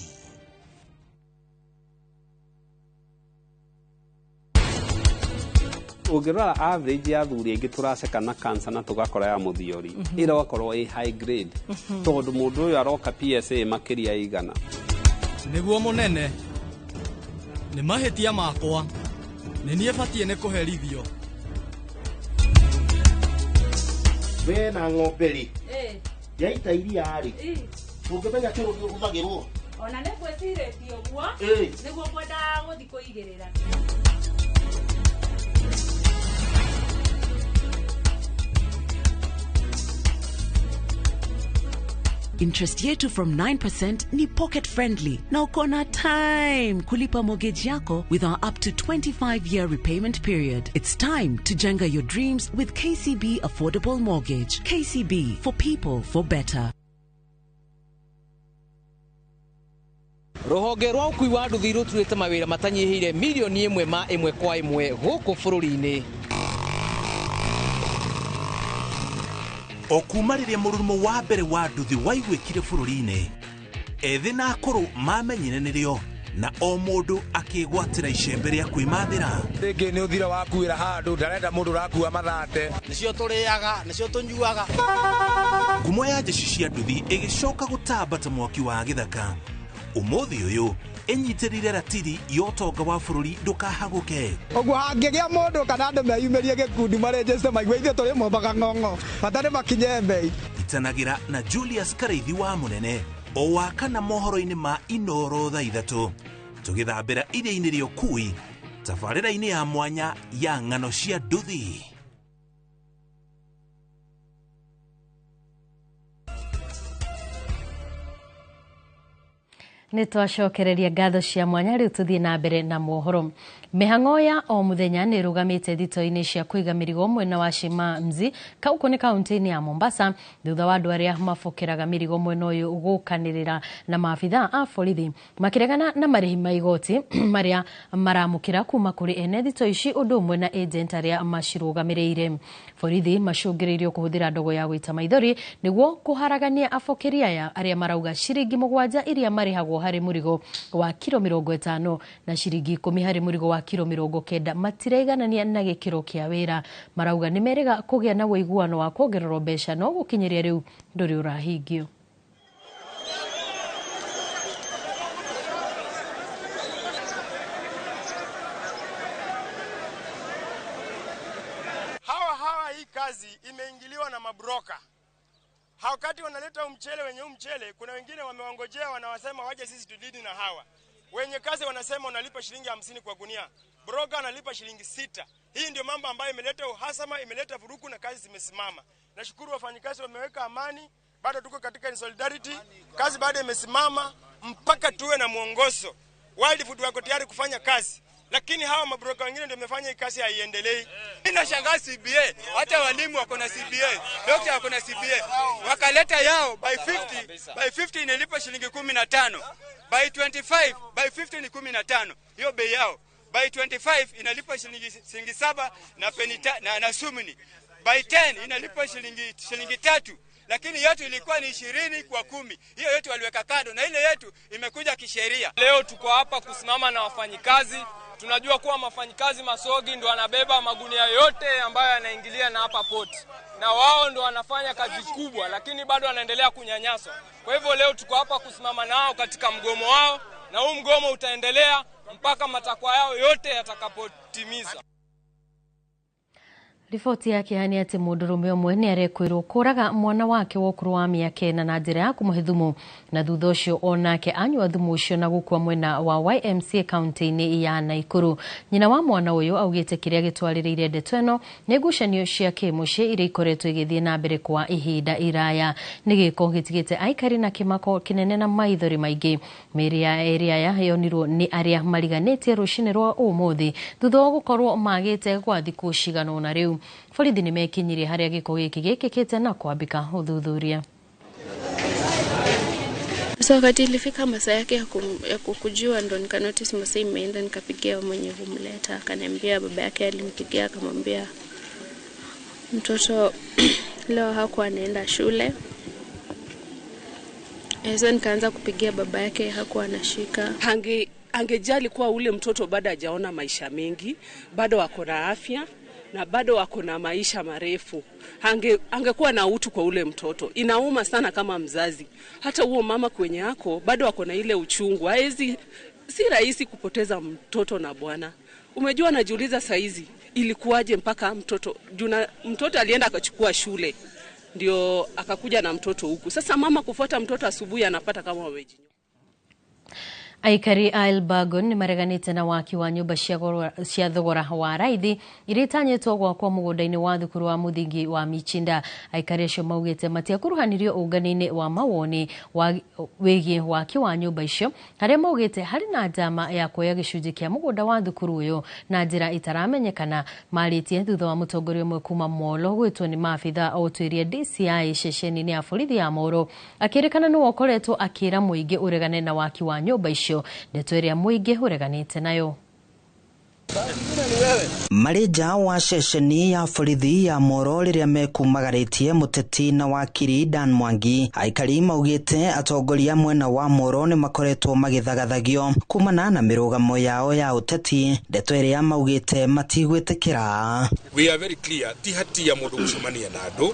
Ungirora average ya thuri aingi turaceka na cancer na tugakora ya muthiori ira wakorwo i high grade tondu mundu uyu aroka PSA makiria igana niguo munene ni mahitia makwa ni nie batie ni kuherithio we na ng'omberi yaita iria ari ungimenya kiru giuthagirwo ona ne gweciretie uguo niguo kwenda guthi kuigirira. Interest yetu from 9% ni pocket friendly. Na uko na time kulipa mortgage yako with our up to 25-year repayment period. It's time to jenga your dreams with KCB Affordable Mortgage. KCB, for people, for better. Ruhonge rwa ukui wa nduthi ruturite mawira matanyihire milioni 1 ma 1 kwa 1 guku bururi-ini. Okuma riria mururumo wa mbere wa nduthi waigwikire bururi-ini ethi na akuru mamenyire nirio na o mundu akigwatira icembe ria kwimathira ringi ni uthira wakuira handu ndarenda mundu rakua mathate nicio turiaga nicio tunyuaga ngumo ya jeshi cia nduthi igicoka gutambata mwaki wa githaka umuthi uyu enyitirire ratiri yotonga wa bururi ndukahaguke ogwo hangigia mundu kana andu meyumirie gikundi marejeste maigwe ithe turi mombaga ng'ong'o batari makinye mbei itanagira na Julius Kareithi wa Munene o wakana mohoro-ini ma Inoro thaa 3 tugithambira iria-ini rio Kui tabarĩra-ini ya mwanya ya ng'ano cia nduthi. Nĩ twacokereria ngatho cia mwanya rĩu tũthiĩ na mbere na mohoro. Mĩhang'o ya o mũthenya nĩ ĩrũgamĩte thitoo-inĩ cia kũiga mĩrigo mwena wa Shimamzi kauko nĩ kaunti-inĩ ya Mombasa thutha wa andũ arĩa mabokeraga mĩrigo mwena ũyũ gũkanĩrĩra na maabithaa a borithi makĩregana na marĩhi ma igoti marĩa maramũkĩra kuma kũrĩ ene thitoo ici ũndũ ũmwe na agent arĩa macirũgamĩrĩire. Borithi macũngĩrĩirio kũhũthĩra ndogo ya gũita maithori nĩguo kũharagania abokeri aya arĩa marauga ciringi 7 iria marĩhagwo harĩ mũrigo wa kilo 50 na ciringi 10 harĩ mũrigo wa kilo 90 matireiganania na gĩkĩro kĩa wĩra. Marauga nĩ merĩga kũgĩa na ũiguano wa kuongererwo mbeca no gũkinyĩria rĩu ndũrĩ ũrahingio. Hawa hii kazi imeingiliwa na mabroka. Wakati wanaleta mchele wenye mchele, kuna wengine wamewangojea wanawasema waje sisi tudidi na hawa. Wenye kazi wanasema unalipa shilingi 50 kwa gunia. Broka analipa shilingi 6. Hii ndio mambo ambayo imeleta uhasama, imeleta vurugu na kazi zimesimama. Nashukuru wafanyikazi wameweka amani, bado tuko katika solidarity. Kazi bado imesimama mpaka tuwe na mwongozo. Wild Food wako tayari kufanya kazi. Lakini hawa mabroka wengine ndio wamefanya hii kazi haiendelei. Ninashangaa CBA, hata walimu wako na CBA, doctor wako na CBA. Wakaleta yao by 50 inalipa shilingi 15. By 25, by 50 ni 15. Hiyo bei yao. By 25 inalipa shilingi 7 na penny na sumini. By 10 inalipa shilingi 3. Lakini yetu ilikuwa ni 20 kwa 10. Hiyo yetu waliweka kado na ile yetu imekuja kisheria. Leo tuko hapa kusimama na wafanyikazi. Tunajua kuwa wafanyikazi Masogi ndo wanabeba magunia yote ambayo yanaingilia na hapa port. Na wao ndo wanafanya kazi kubwa lakini bado wanaendelea kunyanyaswa. Kwa hivyo leo tuko hapa kusimama nao katika mgomo wao na huu mgomo utaendelea mpaka matakwa yao yote yatakapotimizwa. Riboti yake hani ati mũndũrũme ũmwe nĩ arekwĩrwo kũraga mwana wake wa ũkũrũ wa mĩaka 4 na njĩra ya kũmũhe thumu na thutha ũcio onake anyua thumu ũcio na gũkua mwena wa YMCA kaunti-inĩ ya Naikuru. Nyina wa mwana ũyũ augĩte kĩrĩa gĩtwarĩrĩire ndeto ĩno nĩ ngucanio cia kĩmũciĩ iria ikoretwo igĩthiĩ na mbere kwa ihinda iraya. Nĩ gĩko gĩtigĩte aikari na kĩmako kĩnene na maithori maingĩ. Mĩĩrĩ ya erĩ aya yonirwo nĩ arĩa mariganĩtie rũcinĩ rwa ũmũthĩ thutha wa gũkorwo magĩte gwa thikũ cigana ũna rĩu. Borithi nĩ mekinyirie harĩa gĩko gĩkĩ gĩkĩkĩte na kwambika ũthuthuria. So wakati ilifika masaa yake ya kukujua ndo nika notice masaa imeenda, nikapigia mwenye kumleta akaniambia baba yake alimpigia akamwambia mtoto leo hakuwa anaenda shule. So nikaanza kupigia baba yake hakuwa anashika. Angejali kuwa ule mtoto bado hajaona maisha mengi, bado wako na afya na bado wako na maisha marefu. Angekuwa na utu kwa ule mtoto. Inauma sana kama mzazi. Hata huo mama kwenye yako bado wako na ile uchungu. Si rahisi kupoteza mtoto na bwana. Umejua najiuliza saizi ilikuwaje mpaka mtoto alienda akachukua shule. Ndio akakuja na mtoto huku. Sasa mama kufuata mtoto asubuhi anapata kama wameji. Aikari a Elbagon nĩ mareganĩte na waki wa nyũmba cia thogora wa raithi iria itanyĩtwo gwakwo mũgũnda-inĩ wa thukuru wa mũthingi wa Michinda. Aikari acio maugĩte matiakuruhanirio ũngani-inĩ wa mawoni wĩgiĩ waki wa nyũmba icio, harĩa maugĩte harĩ na njama ya kuoya gĩcunjĩ kĩa mũgũnda wa thukuru ũyũ na njĩra itaramenyekana. Marĩtie thutha wa mũtongoria ũmwe kuma Molo gwĩtwo nĩ maabitha a ũtuĩria DCI ceceni-inĩ ya borithi ya Moro akĩrĩkana nĩ wokoretwo akĩra mũingĩ ũregane na waki wa nyũmba icio. Ndeto ĩrĩa mũingĩ ũreganĩte nayo. Marija wa ceceni ya borithi ya Moro riria mekumagaritie muteti na wakiri Dan Mwangi, aikari maugite atongoria mwena wa Moro ni makoretwo magithagathagio kumana na mirugamo yao ya uteti, ndeto iria maugite matigwitikira. We are very clear, ti hati ya mundu gucemania na andu,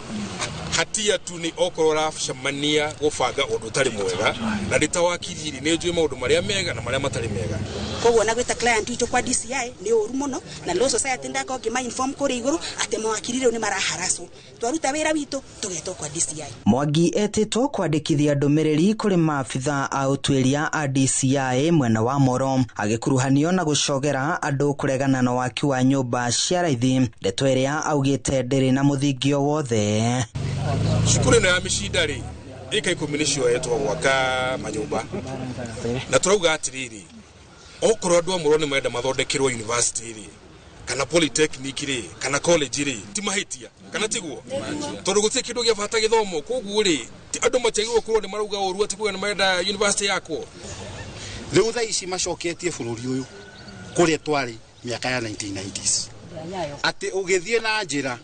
hati ya tu ni okorora gucemania gubanga undu tari mwega, na nditawakiri ni njui maundu maria mega na maria matari mega. Koguo na gwita client witu kwa DCI ni uru muno, na Law Society ndako ngima inform kuri iguru ati mawakiri riu ni maraharaso. Twaruta wira witu tugetwo kwa DCI. Mwangi etitwo kwandikithia ndumiriri kuri maafitha a utwiria a DCI mwena wa Moro, agikuruhanio na gucogera andu kuregana na waki wa nyumba cia raithi, ndeto iria augite ndiri na muthingio wothe. Shukuru na mishidari ika ikominisho yetu gwaka manyumba na turauga atiriri okorwo andu a Moro ni marenda mathondekirwo university ri kana polytechnic ri kana college ri ti mahitia kana tiguo tondu gutie kindu gia bata githomo koguo ri andu matigirwo kurwo ni marauga oru ati kuga ni marenda university yako riu tha ici macoketie bururi uyu kuria twari miaka ya 1990s ati ugithie na njira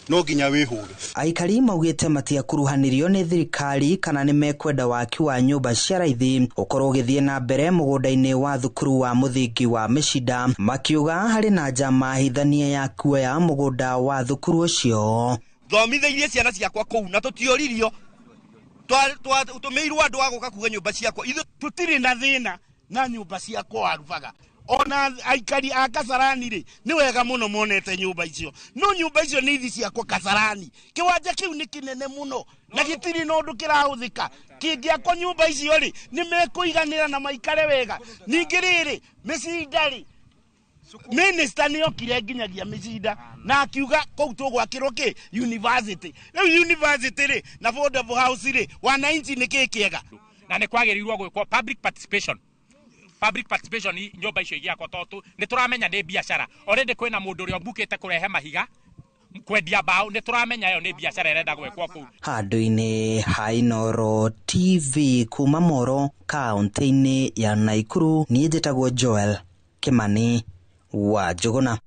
no nginya wihure. Aikari maugite matia kuruhanirio ni thirikari kana ni mekwenda waki wa nyumba cia raithi ukorwo githie na mbere mugunda-ini wa thukuru wa muthingi wa Mishida, makiuga hari na njama hithania ya kuoya mugunda wa thukuru ucio. Thomitheirie ciana ciakwa kuu na tutioririo tumeirwo andu agoka kuga nyumba ciakwa ithu tutiri na thina na nyumba ciakwa arubaga. Ona aikari a Kasarani ri ni wega muno monete nyumba icio, no nyumba icio ni ithi ciakwa Kasarani, kiwanja kiu ni kinene muno na gitiri no ndu kirahuthika kingiakwa nyumba icio ri ni mekuiganira na maikare wega. Ningi riri Mishida ri minister ni okire nginyagia Mishida na akiuga kou tugwakirwo ki university. Riu university ri na affordable house ri wananchi ni kikiega na ni kwagirirwo gwikwo public participation nyumba icio igiakwa totu ni turamenya ni biashara already kwina mundu uri mbukite kurehe mahiga kwendia bao ni turamenya yo ni biashara irenda gwekwo ku handu-ini ha Inooro TV kuma Moro kaunti-ini ya Naikuru. Ni njitagwo Joel Kimani wa Njuguna.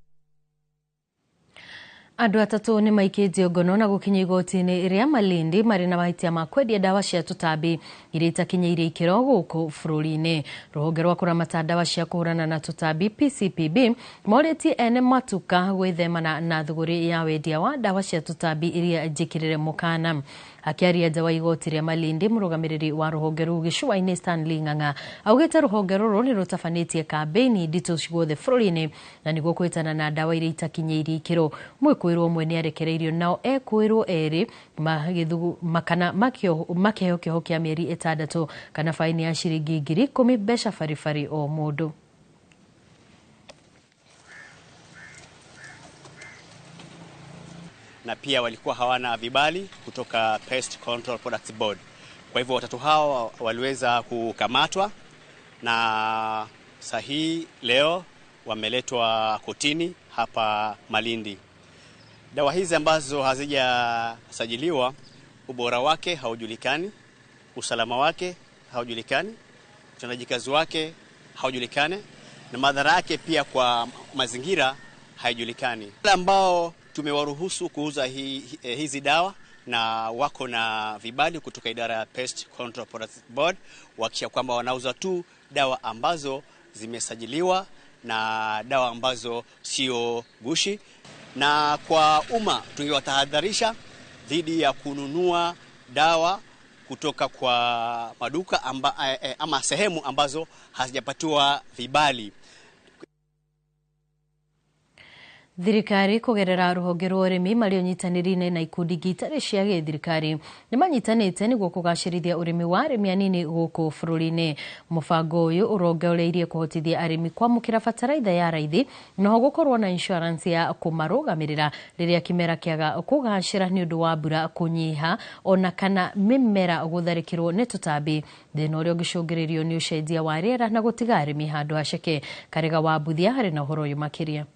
Andu atatu ni maikitio ngono na gukinya igoti-ini iria Malindi mari na mahitia ma kwendia dawa cia tutambi iria itakinyaire ikiro guku bururi-ini. Ruhonge rwa kuramata dawa cia kuhurana na tutambi PCPB moreti ene matuka gwithemana na thuguri ya wendia wa dawa cia tutambi iria njikirire mukana. Akiaria nja wa igoti ria Malindi, murugamiriri wa ruhonge ruu gicua-ini Stanley Ng'ang'a augite ruhonge ruru ni rutafanitie kambeini nditu ciothe bururi-ini na niguo kwitana na dawa iria itakinyaire ikiro. Mwikuirwo umwe ni arekereirio nao ekuirwo eri makana makiheo kiho kia mieri 6 kana faini ya shiringi 10,000 mbeca farifari o mundu. Na pia walikuwa hawana vibali kutoka Pest Control Products Board. Kwa hivyo watatu hao waliweza kukamatwa na sahihi leo wameletwa kotini hapa Malindi. Dawa hizi ambazo hazijasajiliwa, ubora wake haujulikani, usalama wake haujulikani, utendaji kazi wake haujulikani, na madhara yake pia kwa mazingira haijulikani. Wale ambao tumewaruhusu kuuza hizi dawa na wako na vibali kutoka idara ya Pest Control Products Board, wakisha kwamba wanauza tu dawa ambazo zimesajiliwa na dawa ambazo sio gushi. Na kwa umma tungewatahadharisha dhidi ya kununua dawa kutoka kwa maduka ama sehemu ambazo hazijapatiwa vibali. Thirikari kugerera ruhonge rwa urimi mario nyitanirine na ikundi gitari cia githirikari ni manyitanite niguo kugacirithia urimi wa arimi anini guku bururi-ini. Mubango uyu urongoreirie kuhotithia arimi kwamukira fataraitha ya raithi no gukorwo na insurance ya kumarugamirira riria kimera kiaga kugacira ni undu wa mbura kunyiha ona kana mimera gutharikirwo ni tutambi. Thina uria ungicungiririo ni ucenjia wa riera na gutiga arimi handu haceke. Karega wa Buthia hari na uhoro uyu makiria.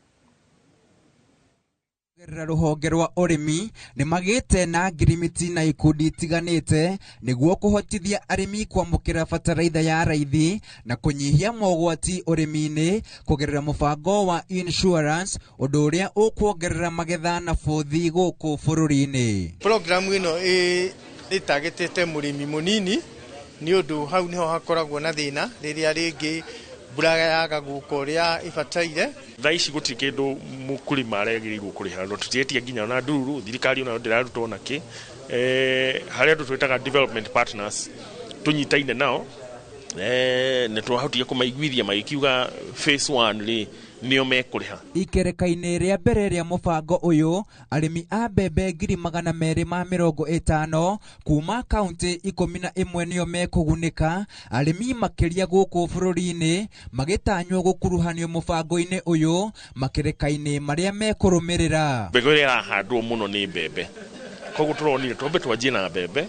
Ruhonge rwa urimi ni magite na ngirimiti na ikundi tiganite niguo kuhotithia arimi kwamukira bataraitha ya raithi na kunyihia mogwati urimi-ini kugerera mubango wa insurance undu uria ukuongerera magetha na bothi guku bururi-ini. Programu ino itagetete murimi munini ni undu hau niho hakoragwo na thina riria ringi mbura yaga guko uria ibataire. Thaici guti kindu mukurima aregirirwo kuriha no tutietie nginya na ndururu thirikari ona ndiraruta ona ki haria tutwetaga development partners tunyitaine nao ne twahutia kumaiguithia magikiuga phase 1 ri nio mekuriha. Ikereka-ini ria mbere ria mubango uyu arimi a mbembe 250 kuma kaunti 11 nio mekugunika. Arimi makiria guku bururi-ini magitanywo gukuruhanio mubango-ini uyu makereka-ini maria mekurumirira. Mbegu iria irahandwo muno ni mbembe, koguo turonire twambe twanjie na mbembe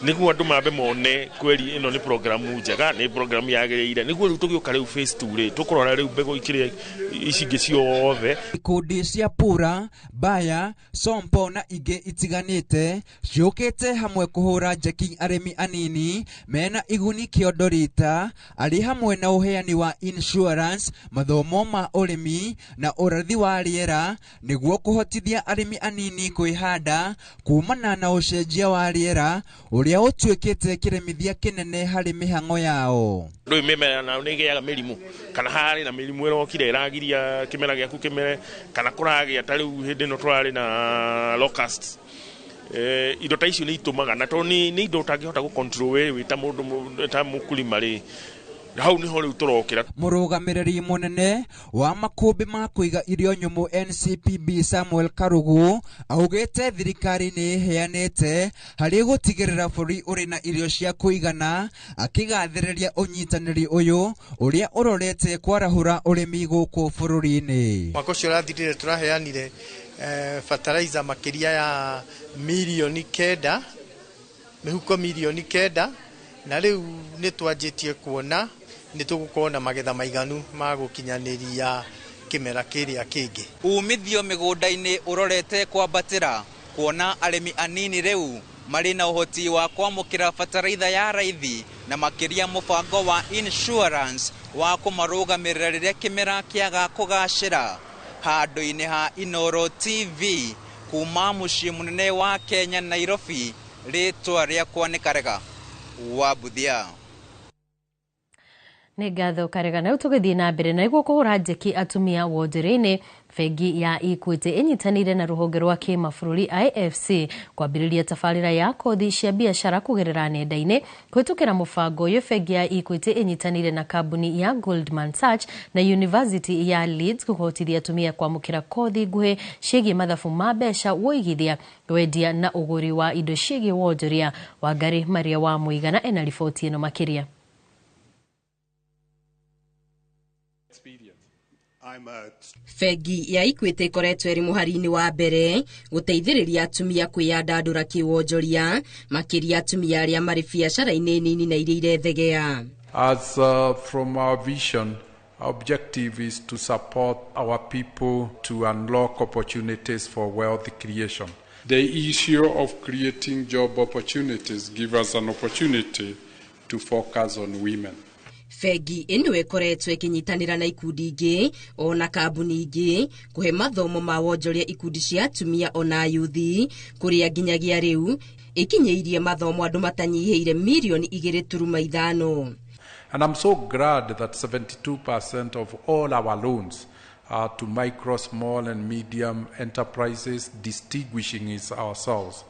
niguo andu mambe mone kweli ino ni programu njega, ni programu yagiriire, niguo riu tugiuka riu phase 2 ri tukurora riu mbegu ikiri icingi ciothe. Ikundi cia Pura, Baya, Sompo na ingi itiganite ciukite hamwe kuhura njeki arimi anini mena iguni kiondorita ari hamwe na uheani wa insurance, mathomo ma urimi na urathi wa riera niguo kuhotithia arimi anini kwihanda kumana na ucenjia wa riera uria utuikite kiremithia kinene hari mihango yao. Ndu mimera na nigeaga mirimu kana hari na mirimu irokire iragiria kimera giaku kimere kana kuragia tariu hindi no twari na locust indo ta icio ni itumaga na to ni indo utangihota gu control we ta mundu ta mukulima ri hau niho riu turokira. Murugamiriri munene wa makumbi ma kuiga irio nyumu NCPB Samuel Karugu augite thirikari ni heanite hari gutigirira buri uri na irio cia kuigana, akigathiriria unyitaniri uyu uria urorete kwarahura urimi guku bururi-ini. Mwaka ucio urathirire turaheanire fertilizer makiria ya milioni 9, mihuko milioni 9, na riu ni twanjitie kuona ni tugukorwo magetha maiganu ma gukinyaniria kimera kiria kingi. Umithio migunda-ini urorete kwambatira kuona arimi anini riu mari na uhoti wa kwamukira bataraitha ya raithi na makiria mubango wa insurance wa kumarugamirira riria kimera kiaga kugacira. Handu-ini ha Inoro TV kuma mucii munene wa Kenya Nairobi, ritwa riakwa ni Karega wa Buthia. Nĩ ngatho Karega. Na tũgĩthiĩ na mbere na iguo kũhũra njeki atumia wonjorĩ-inĩ, bengi ya Equity ĩnyitanĩire na rũhonge rwa kĩmabũrũri IFC kwambĩrĩria tabarĩra ya kothi cia biacara kũgerera nenda-inĩ. Kũhĩtũkĩra mũbango ũyũ, bengi ya Equity ĩnyitanĩire na kambuni ya Goldman Sachs na University ya Leeds kũhotithia atumia kwamũkĩra kothi nguhĩ ciĩgiĩ mathabu ma mbeca, woigithia, wendia na ũgũri wa indo ciĩgiĩ wonjoria. Wangari Maria wa Mũigana ena riboti ĩno makĩria. Bengi ya Equity ikoretwo iri muhari-ini wa mbere guteithĩrĩria atumia kwĩyandandũra kĩwonjoria, makĩria atumia arĩa marĩ biacara-inĩ nini na iria irethegea. As from our vision, our objective is to support our people to unlock opportunities for wealth creation. The issue of creating job opportunities gives us an opportunity to focus on women. Bengi ĩno ĩkoretwo ĩkĩnyitanĩra na ikundi ingĩ ona kambuni ingĩ kũhe mathomo ma wonjoria ikundi cia atumia ona yuthi, kũrĩa nginyagia rĩu ĩkinyĩirie mathomo andũ matanyihĩire milioni 2.5. And I'm so glad that 72% of all our loans are to micro, small and medium enterprises, distinguishing ourselves.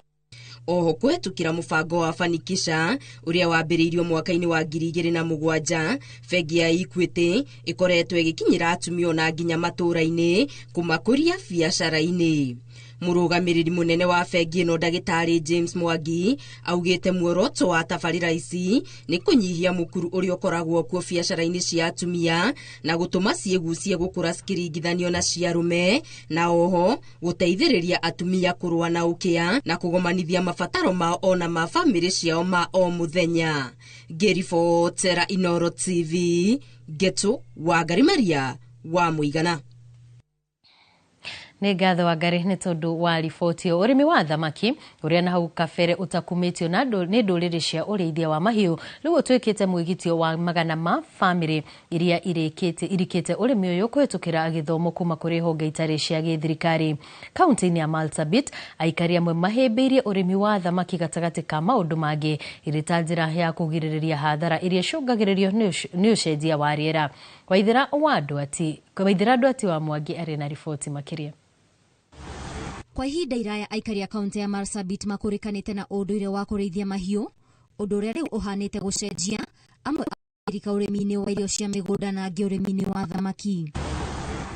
Oho kũhetũkĩra mũbango wa Fanikisha ũrĩa wambĩrĩirio mwaka-inĩ wa 2007, bengi ya Equity ĩkoretwo ĩgĩkinyĩra atumia na nginya matũũra-inĩ kũmakũria biacara-inĩ. Mũrũgamĩrĩri mũnene wa bengi ĩno Ndagĩtarĩ James Mwangi augĩte muoroto wa tabarĩra ici nĩ kũnyihia mũkuru ũrĩa ũkoragwo kuo biacara-inĩ cia atumia na gũtũma ciĩgucie gũkũra cikĩringithanio na cia arũme, na oho gũteithĩrĩria atumia kũrũa na ũkĩa na kũgomanithia mabataro mao ona ma bamĩrĩ ciao ma o mũthenya. Ngĩribotera Inoro TV, Geto Wangari Maria wa Mũigana. Nĩ ngatho wa Ngari nĩ tondu wa riboti yo urimi wa thamaki uria na hau kabere utakumitio na nĩ ndũrĩrĩ cia ũrĩithia wa mahiũ rĩu ũtuĩkĩte mwĩgitio wa magana ma family iria irikĩte ũrĩmi ũyũ kũhĩtũkĩra gĩthomo kuma kũrĩ honge itarĩ cia gĩthirikari. Kaunti-inĩ ya Marsabit aikari amwe mahĩmbĩirie ũrĩmi wa thamaki gatagatĩ ka maũndũ mangĩ irĩ ta njĩra ya kũgirĩrĩria hathara iria icũngagĩrĩrio nĩ ũcenjia wa rĩera. Waithĩra andũ ati wa Mwangi arĩ na riboti makĩria. Kwa ihinda iraya aikari a kaunti ya Marsabit makũrĩkanĩte na ũndũire wa kũrĩithia mahiũ, ũndũ ũrĩa rĩu ũhanĩte gũcenjia amwe Amerika ũrĩmi-inĩ wa irio cia mĩgũnda na angĩ ũrĩmi-inĩ wa thamaki.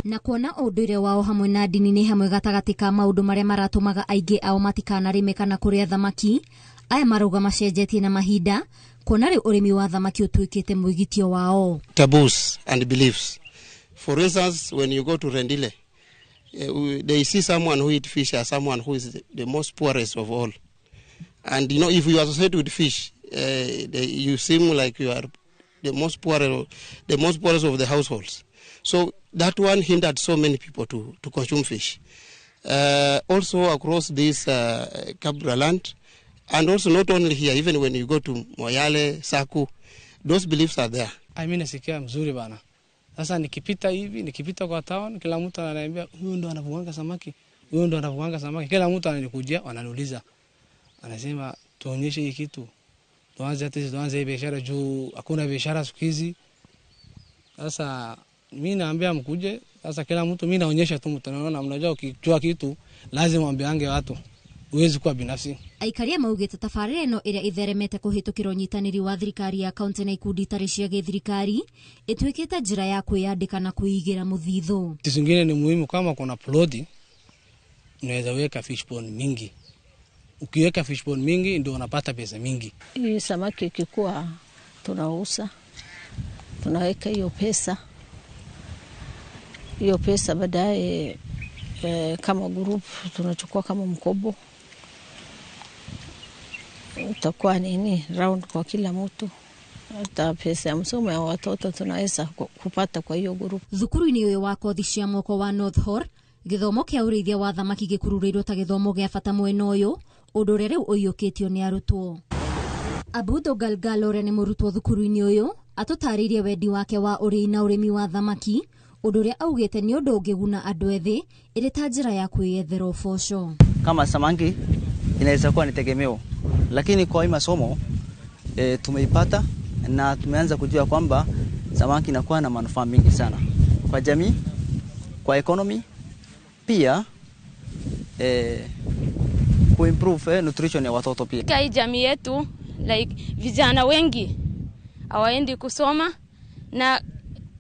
Na kuona ũndũire wao hamwe na ndini nĩ hamwe gatagatĩ ka maũndũ marĩa maratũmaga aingĩ ao matikanarĩme kana kũrĩa thamaki, aya marauga macenjetie na mahinda, kuona rĩu ũrĩmi wa thamaki ũtuĩkĩte mwĩgitio wao. Taboos and beliefs. For instance, when you go to Rendile, they see someone who eat fish as someone who is the most poorest of all. And you know, if you associate with fish, you seem like you are the most poorest of the households. So that one hindered so many people to consume fish. Also across this Kabra land, and also not only here, even when you go to Moyale, Saku, those beliefs are there. Mimi nasikia mzuri bana. Sasa nikipita kwa town, kila mtu ananiambia huyu ndo anavuanga samaki, huyu ndo anavuanga samaki. Kila mtu ananikujia, wananiuliza. Anasema tuonyeshe hii kitu. Tuanze biashara juu hakuna biashara siku hizi. Sasa mimi naambia mkuje, sasa kila mtu mimi naonyesha tu mtu anaona, mnajua ukijua kitu lazima ambiange watu. Uwezi kuwa binafsi. Aikaria maugite tabarĩra ĩno ĩrĩa itheremete kũhĩtũkĩra ũnyitanĩri wa thirikari ya kaunti na ikundi itarĩ cia gĩthirikari ĩtuĩkĩte njĩra ya kwĩyandĩka na kwĩigĩra mũthithũ. Kitu kingine ni muhimu, kama kuna ploti unaweza weka fish pond mingi. Ukiweka fish pond mingi ndio unapata pesa mingi. Hii samaki ikikuwa tunauza, tunaweka hiyo pesa baadaye kama group tunachukua kama mkobo, utakuwa nini round kwa kila mtu, hata pesa ya msomo ya watoto tunaweza kupata kwa hiyo group. Thukuru-inĩ ũyũ wa kothi cia moko wa North Hor, gĩthomo kĩa ũrĩithia wa thamaki gĩkururĩirwo ta gĩthomo gĩa bata mwena ũyũ, ũndũ ũrĩa rĩu ũiyũkĩtio nĩ arutwo. Abudo Galgal ũrĩa nĩ mũrutwo thukuru-inĩ ũyũ atũtarĩirie wendi wake wa ũrĩi na ũrĩmi wa thamaki, ũndũ ũrĩa augĩte nĩ ũndũ ũngĩguna andũ ethĩ ĩrĩ ta njĩra ya kwĩyethera ũboco. Kama samaki inaweza kuwa ni tegemeo, lakini kwa hii masomo tumeipata na tumeanza kujua kwamba samaki inakuwa na manufaa mingi sana kwa jamii, kwa economy, pia kuimprove nutrition ya watoto pia. Kwa jamii yetu, like vijana wengi hawaendi kusoma na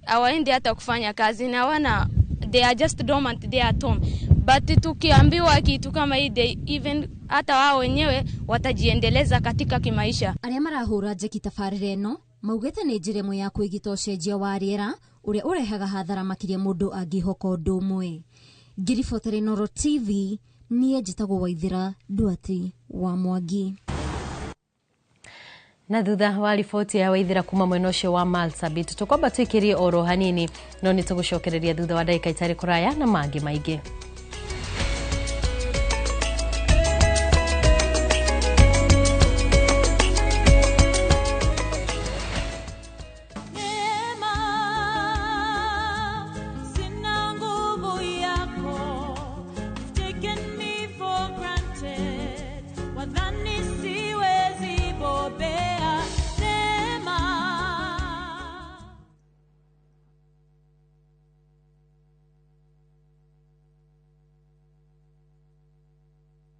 hawaendi hata kufanya kazi na they are just dormant, they are at home. But tukiambiwa kitu kama hii, they even hata wao wenyewe watajiendeleza katika kimaisha. Arĩa marahũra njeki tabarĩra ĩno maugĩte nĩ njĩra ĩmwe ya kwĩgita ũcenjia wa rĩera ũrĩa ũrehaga hathara makĩria mũndũ angĩhoka ũndũ ũmwe. Ngiribotera Noro TV, niĩ njĩtagwo Waithĩra Duati wa Mwangi. Na thutha wa riboti ya Waithĩra kuma mwena ũcio wa Marsabit, tũkwamba twĩkĩrie oro hanini, no nĩ tũgũcokereria thutha wa ndagĩka itarĩ kũraya na mangĩ maingĩ.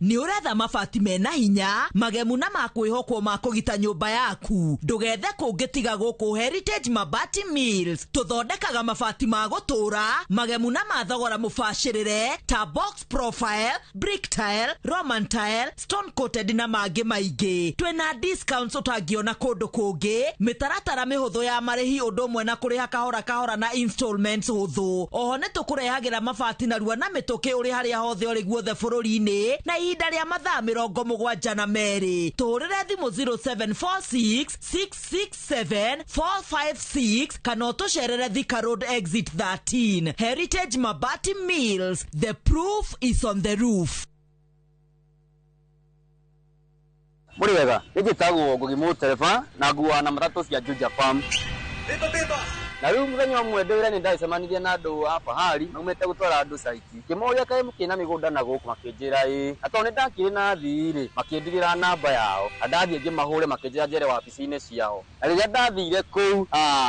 Ni uretha mabati mena hinya magemu na makwĩhokwo ma kũgita nyũmba yaku. Ndũgethe kũngĩtiga gũkũ Heritage Mabati Mills. Tũthondekaga mabati ma gũtũra, magemu na mathogora mũbacĩrĩre ta box profile, brick tile, roman tile, stone coated na mangĩ maingĩ. Twĩna discounts ũtangĩona kũndũ kũngĩ, mĩtaratara mĩhũthũ ya marĩhi ũndũ ũmwe na kũrĩha kahora na installments hũthũ. Oho nĩ tũkũrehagĩra mabati narua na mĩtũkĩ ũrĩ harĩa hothe ũrĩ guothe bũrũri-inĩ, na ihinda rĩa mathaa 72 tũrĩre thimũ 0746667456 kana ũtũcerere Thika Road exit 13 Heritage Mabati Mills, the proof is on the roof. Muri wega nĩgĩtagwo Ngugi Mũtereba na nguana na matatu cia Juja Farm. Na rĩu mũthenya ũmwe ndĩwĩra nĩ ndacemanirie na andũ a Fahari maumĩte gũtwara andũ saiti. Kĩmoria kaĩ mũkĩna mĩgũnda na gũkũ makĩnjĩra atĩ nĩ ndakĩrĩ na thirĩ makĩndigĩra namba yao. Ndathiĩ ngĩmahũre makĩnjĩra njere wabici-inĩ ciao. Na rĩrĩa ndathire kũu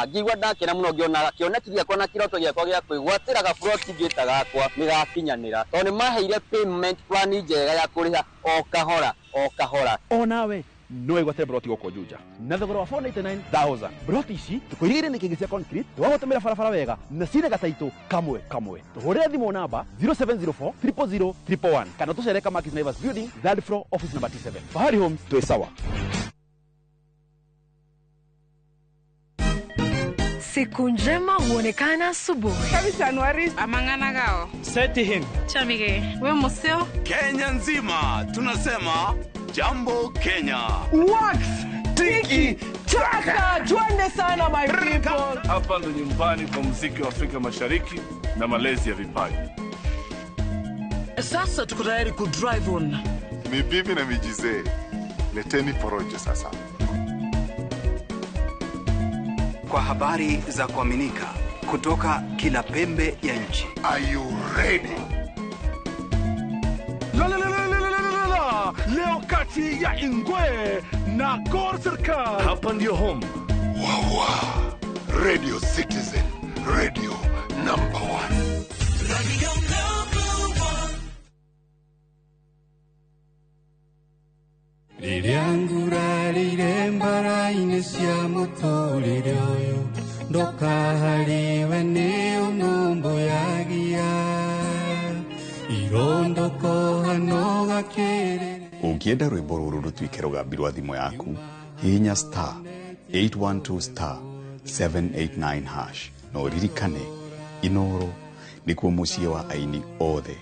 ngĩigua ndakena mũno ngĩona kĩoneki gĩakwa na kĩroto gĩakwa gĩa kwĩgwatĩra gaburoti ngĩta gakwa nĩgakinyanĩra. Tondũ nĩ maheire payment plan njega ya kũrĩha o kahora o kahora. O nawe no igwate broti goko Juja na thogora wa 499,000 broti ici tukoirigire nĩ kĩngĩ cia concrete twagotomera barabara wega na cire gataito kamwe tuhurire thimo namba 0704 000 111 kana tucereka Markis Naivas Building, third floor, office number 27. Fahari Homes, tuwe sawa. Siku njema huonekana asubuhi. Kabisa Januari amangana gao. Seti hin. Chamige. We museo. Kenya nzima tunasema jambo Kenya. Wax, tiki, taka. Twende sana my people. Hapa ndo nyumbani kwa muziki wa Afrika Mashariki na malezi ya vipaji. Sasa tuko tayari ku drive on. Mibibi na mijize. Leteni porojo sasa. Kwa habari za kuaminika kutoka kila pembe ya nchi. Are you ready? Leo kati ya Ingwe na Gor Serikali. Hapa ndio home. Wawa. Radio Citizen. Radio number 1. Radio number 1. Liliangura lilembara inesia mutorire oyo ndokahariwe ni unumbu yagia irondoko hano gakere. Ũngĩenda rwĩmbo rũrũ rũtuĩke rũgambi rwa thimũ yaku, hihinya star 812 star 789 hash na ũririkane Inooro nĩkuo mũciĩ wa aini othe.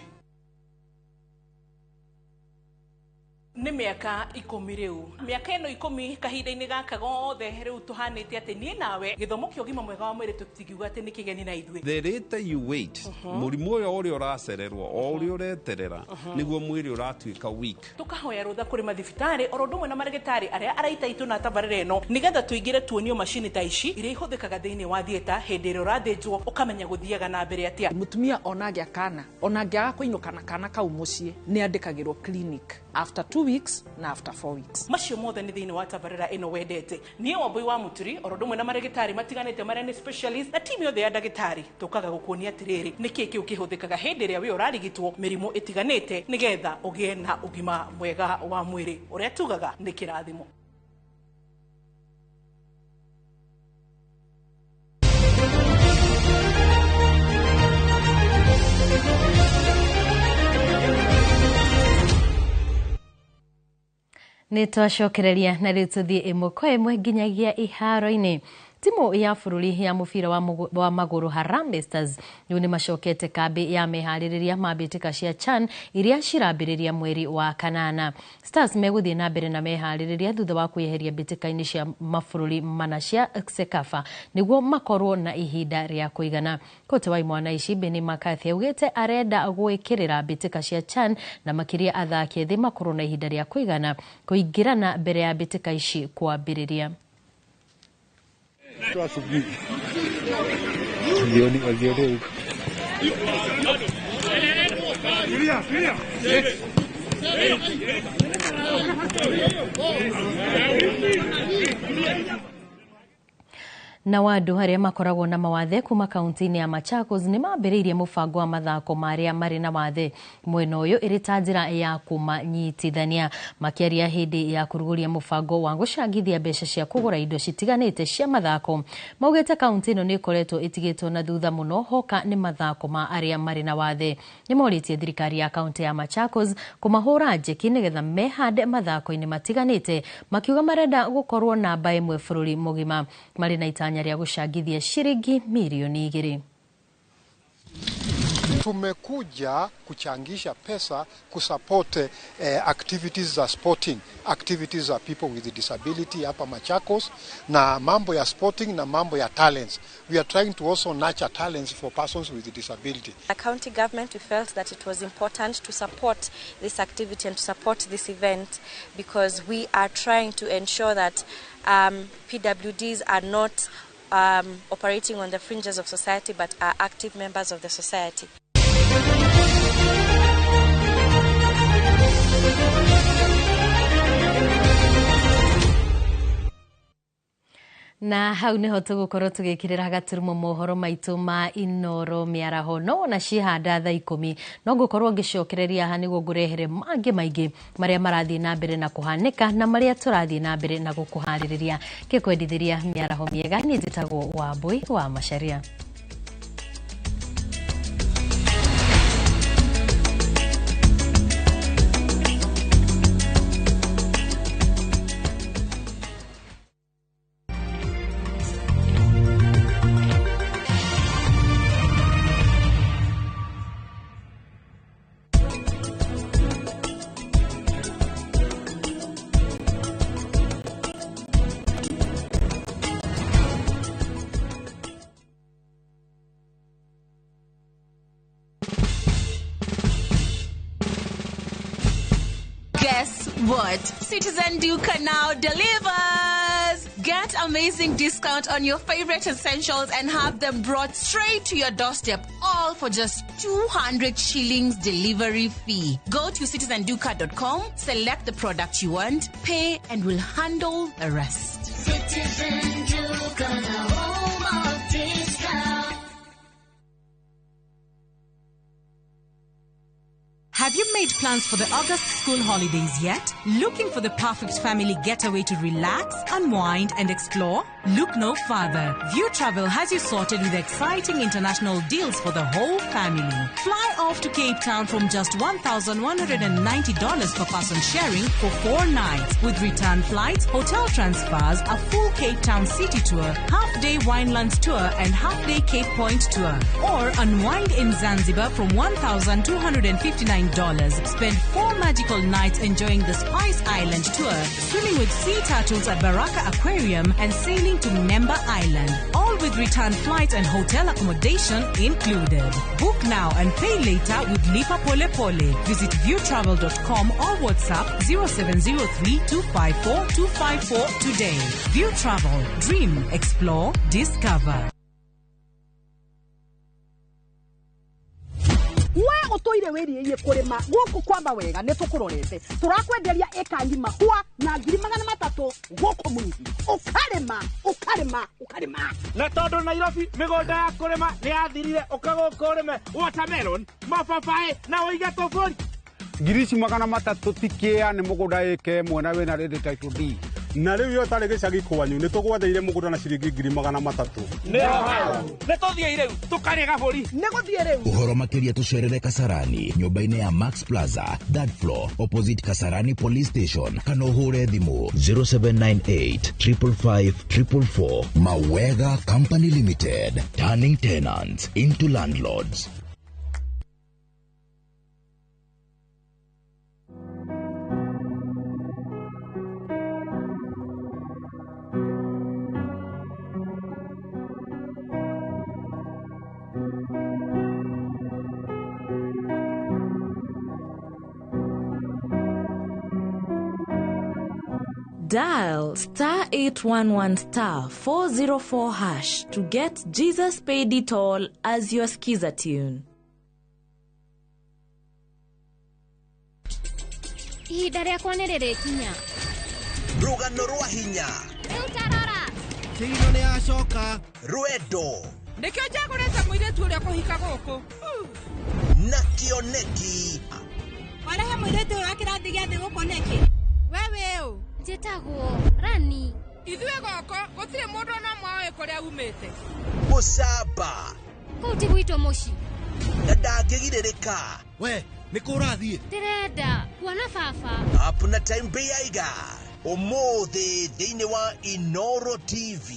Nĩ mĩaka 10 rĩu. Mĩaka ĩno 10 kahinda-inĩ gaka gothe rĩu tũhanĩte atĩ niĩ nawe gĩthomo kĩa ũgima mwega wa mwĩrĩ tũtigiuga atĩ nĩ kĩgeni na ithuĩ. The later you wait, mũrimũ ũrĩa ũracererwo o ũrĩa ũreterera nĩguo mwĩrĩ ũratuĩka weak. Tũkahoya rũtha kũrĩ mathibitarĩ oro ũndũ ũmwe na marĩgĩtarĩ arĩa araita itũ na tabarĩra ĩno nĩgetha tũingĩre tuonio macini ta ici iria ihũthĩkaga thĩinĩ wa thieta hĩndĩ ĩrĩa ũrathĩnjwo ũkamenya gũthiaga na mbere atĩa. Mũtumia onagĩa kana onangĩaga kũinũka na kana kau mũciĩ nĩ andĩkagĩrwo clinic after 2 weeks na after 4 weeks. Macio mothe nĩ thĩinĩ wa tabarĩra ĩno wendete. Niĩ Wambui wa Mũturi oro ũndũ ũmwe na marĩgĩtarĩ matiganĩte marĩa nĩ specialist na timu yothe ya ndagĩtarĩ tũkaga gũkuonia atĩrĩrĩ nĩkĩ kĩu kĩhũthĩkaga hĩndĩ ĩrĩa we ũrarigitwo mĩrimũ ĩtiganĩte nĩgetha ũgĩe na ũgima mwega wa mwĩrĩ ũrĩa tugaga nĩ kĩrathimo. Nitwacokereria na rĩu tũthiĩ ĩmwe kwa ĩmwe nginyagia iharo-inĩ. Timu ya bũrũri ya mũbira wa magũrũ Harambee Stars rĩu nĩ macokete kambĩ ya meharĩrĩria ma mbĩtĩka cia CHAN iria cirambĩrĩria mweri wa kanana. Stars megũthiĩ na mbere na meharĩrĩria thutha wa kwĩyeheria mbĩtĩka-inĩ cia mabũrũri mana cia Sekafa nĩguo makorwo na ihinda rĩa kũigana. Kote wa imwana ici Benny McCarthy augĩte arenda gwĩkĩrĩra mbĩtĩka cia CHAN na makĩria athaki ethĩ makorwo na ihinda rĩa kũigana kũingĩrana mbere ya mbĩtĩka ici kwambĩrĩria. Na wandu haria makoragwo na mawathe kuma kaunti-inĩ ya Machakos nĩ mambĩrĩirie mũbango wa mathako marĩa marĩ na wathe mwena ũyũ ĩrĩ ta njĩra ya kũmanyitithania. Makĩaria hĩndĩ ya kũrugũria mũbango wa gũcangithia mbeca cia kũgũra indo citiganĩte cia mathako, maugĩte kaunti ĩno nĩ ĩkoretwo ĩtigĩtwo na thutha mũno hoka nĩ mathako ma arĩa marĩ na wathe. Nĩ morĩtie thirikari ya kaunti ya Machakos kũmahũra njeki nĩgetha mehande mathako-inĩ matiganĩte, makiuga marenda gũkorwo namba ĩmwe bũrũri mũgima, marĩ na itanya rĩa gũcangithia ciringi milioni 2. Tumekuja kuchangisha pesa kusupport activities za sporting, activities za people with disability hapa Machakos, na mambo ya sporting na mambo ya talents. We are trying to also nurture talents for persons with disability. The county government, we felt that it was important to support this activity and to support this event because we are trying to ensure that PWDs are not operating on the fringes of society but are active members of the society. Na hau niho tugukorwo tugikirira gaturumo mohoro maitu ma Inoro miaraho no na cihanda thaa 10 no ngukorwo ngicokereria ha niguo ngurehere mangi maingi maria marathie na mbere na kuhanika na maria turathie na mbere na gukuhaririria kikwendithiria miaraho miega ni njitagwo Wambui wa Macharia. Guess what? Citizen Duka now delivers! Get amazing discount on your favorite essentials and have them brought straight to your doorstep, all for just 200 shillings delivery fee. Go to citizenduka.com, select the product you want, pay, and we'll handle the rest. Citizen Duka, the home of discount. Have you made plans for the August school holidays yet? Looking for the perfect family getaway to relax, unwind, and explore? Look no further. View Travel has you sorted with exciting international deals for the whole family. Fly off to Cape Town from just $1,190 per person sharing for 4 nights with return flights, hotel transfers, a full Cape Town city tour, half-day Winelands tour, and half-day Cape Point tour. Or unwind in Zanzibar from $1,259. Spend 4 magical nights enjoying the Spice Island tour, swimming with sea turtles at Baraka Aquarium, and sailing to Memba Island. All with return flights and hotel accommodation included. Book now and pay later with Lipa Pole Pole. Visit viewtravel.com or WhatsApp 0703 254 254 today. View Travel. Dream, explore, discover. We utoire wiri ye kurima guku kwamba wega ne tukurorete turakwenderia eka ngima kwa na 300 guku mwingi ukarima na tondu Nairobi migonda ya kurima ni yathirire ukagukurime watermelon mapapai na oiga tofori 300 tikia ni mugunda eke mwena wena rede title D na riu yo tari gicagi kwanyu ni tugwatheire mugunda na ciringi 300 ne tothie riu tukarega buri ne guthie riu uhoro makiria tucerere Kasarani nyumba-ini ya Max Plaza third floor opposite Kasarani police station kana uhure thimu 0798 555 444. Mawega Company Limited, turning tenants into landlords. Dial *811*404# to get Jesus Paid It All as your skiza tune. Ihinda rĩakwa nĩ rĩrĩkinya. Rũgano rwa hinya. Rĩu tarora. Tino nĩ acoka. Rwendo. Nĩkĩo njagũrĩte mũirĩtu ũrĩa kũhika gũkũ. Na kĩoneki. Warehe mũirĩtu ũyũ wa kĩrathi gĩa thĩ gũkũ nĩkĩ? Wewe ũ. Njĩtagwo Rani. Ithuĩ goko gũtirĩ mũndũ ona mwawe kũrĩa umĩte. Mũcamba. Kũu ti gwitũ mũciĩ. Na ndangĩgirĩrĩka. We, nĩ kũ ũrathiĩ? Ndĩrenda kuona baba. Up na time bay aiga. Ũmũthĩ thĩinĩ wa Inoro TV.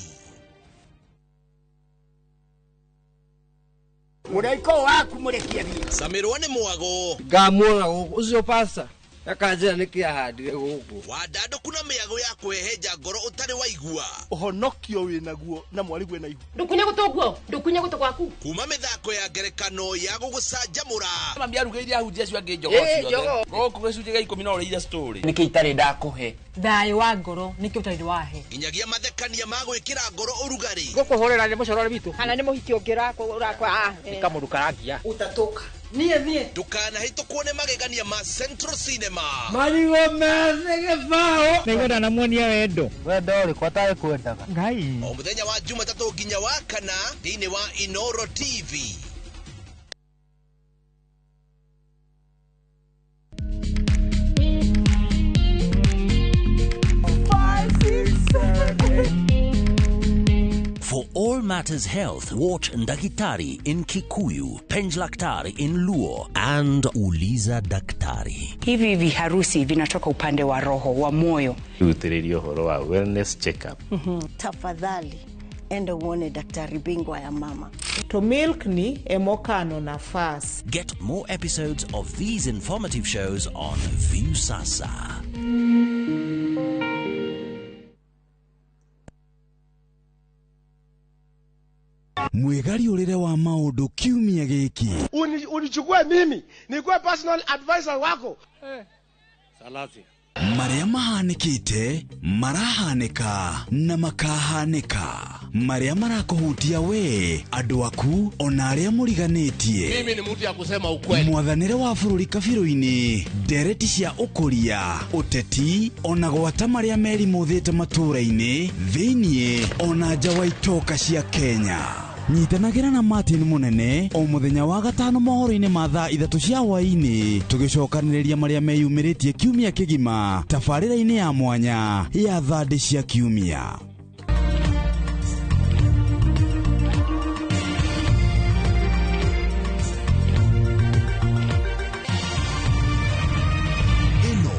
Muraiko waku murekia thie. Samirwa nĩ mwago. Ngamwona ucio pasta. Akanjira niki ahandire guku. Wandandũku na mĩago ya kwehenja ngoro ũtarĩ waigua. Ũhonokio wĩnaguo na mwarigu wĩna ihu. Ndukunya gũtũguo, ndukunya gũtũ gwaku. Kuma mĩthako ya ngerekano ya gũgũcanjamũra. Mami arugĩire ahunjia cio angĩ njogo ciothe. Gũkũ gĩcunjĩ gĩa 10 no ũrĩire story. Niki itarĩ ndakũhe. Thayũ wa ngoro nĩkĩ ũtarĩ wahe. Nginyagia mathekania ma gwĩkĩra ngoro ũrugarĩ. Ngũkũhũrĩra nĩ mũcorore witũ. Kana nĩ mũhiki ũngĩrakwa. Nikamũrukarangia. Utatoka. Niĩ. Ndũkanahĩtũkwo nĩ magegania ma Central Cinema. Marigo mese gĩbao. Nĩgũra na muonia wendo. Wendo ũrĩ kwa taĩ kwendaga. Ngai. O mũthenya wa Jumatatũ nginya wa Kana thĩinĩ wa Inoro TV. For all matters health, watch Ndagitari in Kikuyu, Penjlaktari in Luo, and Uliza Daktari. Hivi viharusi vinatoka upande wa roho, wa moyo. Utiriri uhoro wa wellness check-up. Tafadhali, enda uone daktari bingwa ya mama. To milk ni emokano na fast. Get more episodes of these informative shows on View Sasa. Mwegari urire wa maundu kiumia giki. Unichukue mimi, nikuwe personal advisor wako. Salazia. Maria mahanikite, marahanika na makahanika. Maria marakuhutia we, andu aku ona aria muriganitie. Mimi ni mtu ya kusema ukweli. Mwathanire wa bururi kabiru-ini, ndereti cia ukuria, uteti ona gwata maria meri muthite matura-ini, thiini ona nja wa itoka cia Kenya. Nyitanagira na Martin Munene o muthenya wa gatano mohoro-ini ma thaa 3 cia hwaini tugicokaniriria maria meyumiritie kiumia kigima tabarĩra-ini ya mwanya ya thandi cia kiumia. Ino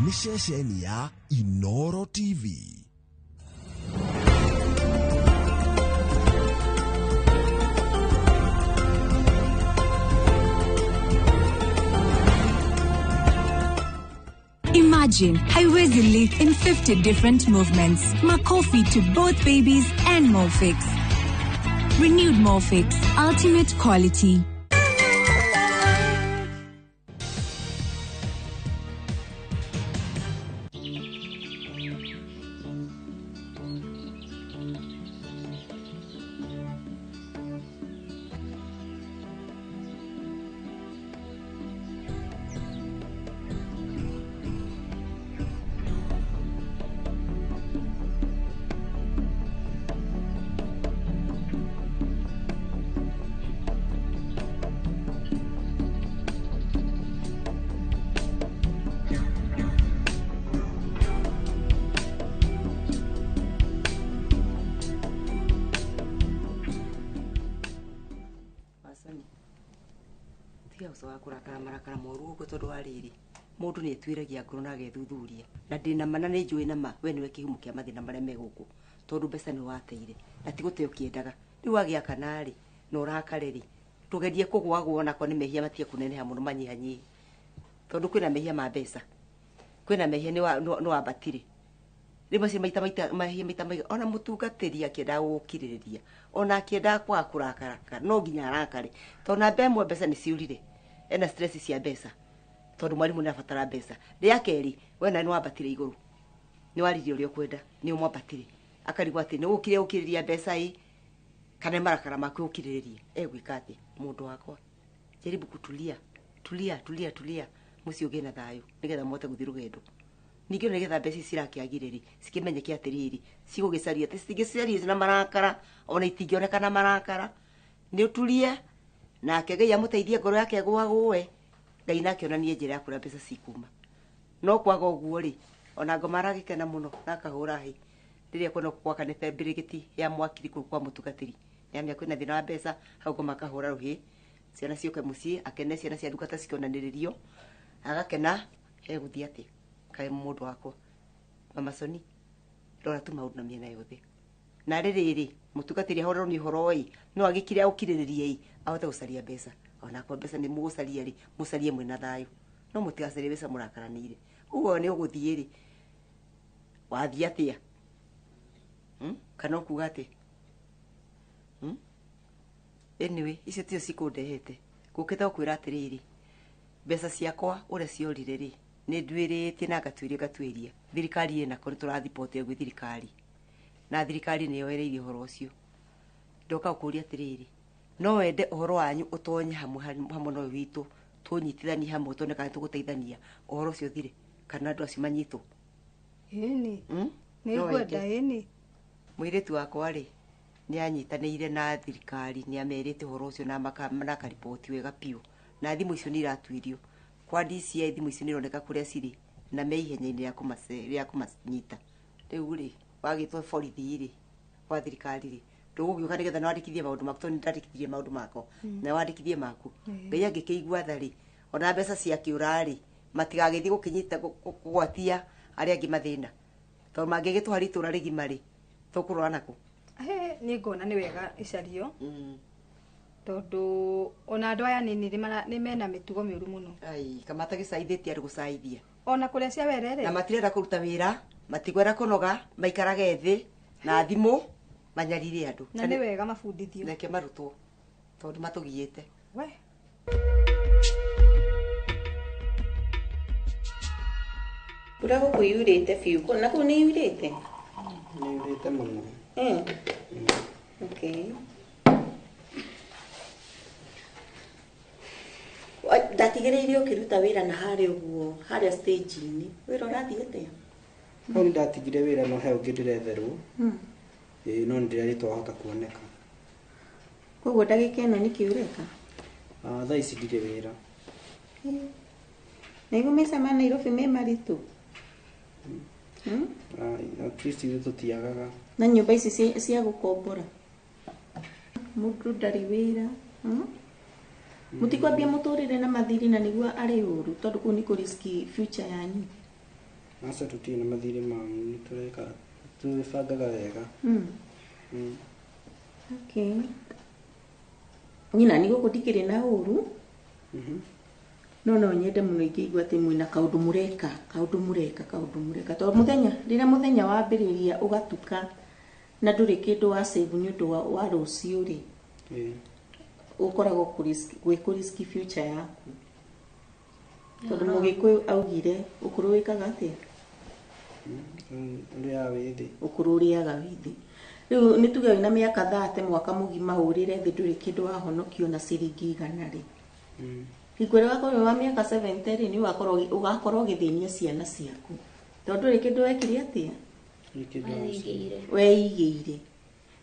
ni ceceni ya Inoro TV. Imagine haiwezi live in 50 different movements. Makofi to both babies and Morphix. Renewed Morphix, ultimate quality. Kurakara marakara moru uko tondu wa riri mundu ni etwiragia ngoro na agethuthuria na ndina mana ni njui na ma we niwe kihumo kia mathina maria meguku tondu mbeca ni wateire na ti guteo kiendaga riu agia kanari no urakareri tugerie kugwagwo nako ni mehia matie kuneneha muno manyihanyi tondu kwina mehia ma mbeca kwina mehia ni wa batiri rimo ci maita maiga ona mutungatiri akienda gukiririria ona akienda kwa kurakara no nginya arakare tondu na mbemwe mbeca ni ciurire ena stress cia mbeca tondu mwarimu ni abatara mbeca ria keri we na ni wabatire iguru ni waririe uria kwenda ni umwabatire akarigwa ati ni ukire ukiriria mbeca kana marakara maku ukiririria gwika ati mundu wakwa jaribu kutulia tulia muci ugena thayo nigetha mote guthi rugendo ningĩ nigetha mbeca cirakiagirĩri cikimenyeke atiriri cigugicaria ati citingicaria na marakara ona itingionekana marakara ni utulie nake Ngai amuteithie ngoro yake gwagwe Ngai nake onanie njira ya kuria mbeca cikuma no kwaga uguo ri ona ngoma aragikena muno nakahura hi riria kwona kwakanite mbirigiti ya mwakiri kuru kwa mutugatiri yamya kwina thina wa mbeca hau ngoma kahura ruhi ciana ciuke mucii akene ciana cia ndukata cikionaniririo agakena guthia ati kai mundu wako mama Soni rora tu maundu na miena yothe na rĩrĩ mũtungatĩri ahoro ni horo ĩ no agĩkire ũkirĩrĩrie ĩ ahote gũcaria mbeca ona kwa mbeca nĩ mũgũcaria rĩ mũcarie mwĩna thayũ no mũtigacarie mbeca mũrakaranĩire uguo nĩ ũgũthiĩ rĩ wathiĩ atĩa kana ũkuga atĩ anyway icio tio cikũndehete ngũkĩte gũkwĩra atĩrĩrĩ mbeca ciakwa ũrĩa ciorire rĩ nĩ nduĩrĩtie na ngatuĩria thirikari ĩna kũrĩ tũrathipotio gwĩ thirikari na thirikari nĩ yoereirie ũhoro ũcio ndoka gũkũria atĩrĩrĩ no wende ũhoro wanyu ũtonye hamwe na ũyũ witũ tũnyitithanie hamwe tone kana tũgũteithania ũhoro ũcio thire kana andũ acio manyitwo ĩni nĩ ngwenda ĩni mũirĩtu wakwa rĩ nĩ anyitanĩire na thirikari nĩ amerite ũhoro ũcio na makariboti wega piũ na thimũ icio nĩ iratuirio kwa DCI thimũ icio nĩ ironeka kũrĩa cirĩ na me ihenya-inĩ rĩa kũmanyita rĩu rĩ wagĩtwo borithi rĩ kwa thirikari rĩ ndũgũgĩũka nĩgetha na wandĩkithie maũndũ maku tondũ nĩndandĩkithie maũndũ makwa na wandĩkithie maku ngai angĩkĩigua tha rĩ ona mbeca ciakĩũra rĩ matigagĩthiĩ gũkĩnyita gũgwatia arĩa angĩ mathĩna tondũ mangĩgĩtwara itũra rĩgima rĩ tũkũrora nakũ nĩ ngona nĩ wega icario tondũ ona andũ aya nĩ mena mĩtugo mĩũru mũno kamata gĩcaithĩtie arĩ gũcaithia ona kũrĩa cia werere na matirenda kũruta wĩra matigwenda kũnoga maikarage thĩ na thimũ manyarire andũ na nĩ wega mabundithio reke marutwo tondũ matũgiĩte we Kura gũkũ yurĩte biũ na kũu nĩ yurĩte nĩ yurĩte mũno okay ndatigĩrĩire ũkĩruta wĩra na harĩa ũguo harĩa stage-inĩ wĩra ũrathiĩ atĩa no ndatigire wĩra no he ũngĩ ndĩretherwo no ndĩrerĩtwo wahota kuoneka koguo ndagĩka ĩno nĩkĩ ũreka thaa ici ndirĩ wĩra na igu maica ma Nairobi me maritũ at least ithuĩ tũtiagaga na nyũmba ici cia gũkombora mũndũ ndarĩ wĩra mũtikwambia mũtũrĩre na mathiri na nĩguo arĩ ũru tondũ kũu nĩ kũriski future yanyu aca tũtirĩ na mathiri manyu tũreka tũbangaga wega okay nyina nĩ gũkũ ndikĩrĩ na ũru no nyende mũno ingĩigua atĩ mwĩna kaũndũ mũreka tondũ rĩrĩa mũthenya wambĩrĩria ũgatuka na ndũrĩ kĩndũ wa save nĩ ũndũ wa rũciũ rĩ ũkoragwo gwĩkũriski future yaku tondũ mũgĩkũyũ augire ũkũrũ wĩkaga atĩa ũkũrũ ũrĩaga wĩ thĩ rĩu nĩ tuge wĩna mĩaka 30 mwaka mũgima ũrĩre thĩ ndũrĩ kĩndũ wahonokio na ciringi 100 rĩ hingo ĩrĩa wakorwo wa mĩaka 70 rĩ nĩ ũgakorwo ũgĩthĩnia ciana ciaku tondũ ndũrĩ kĩndũ wekire atĩa weigĩire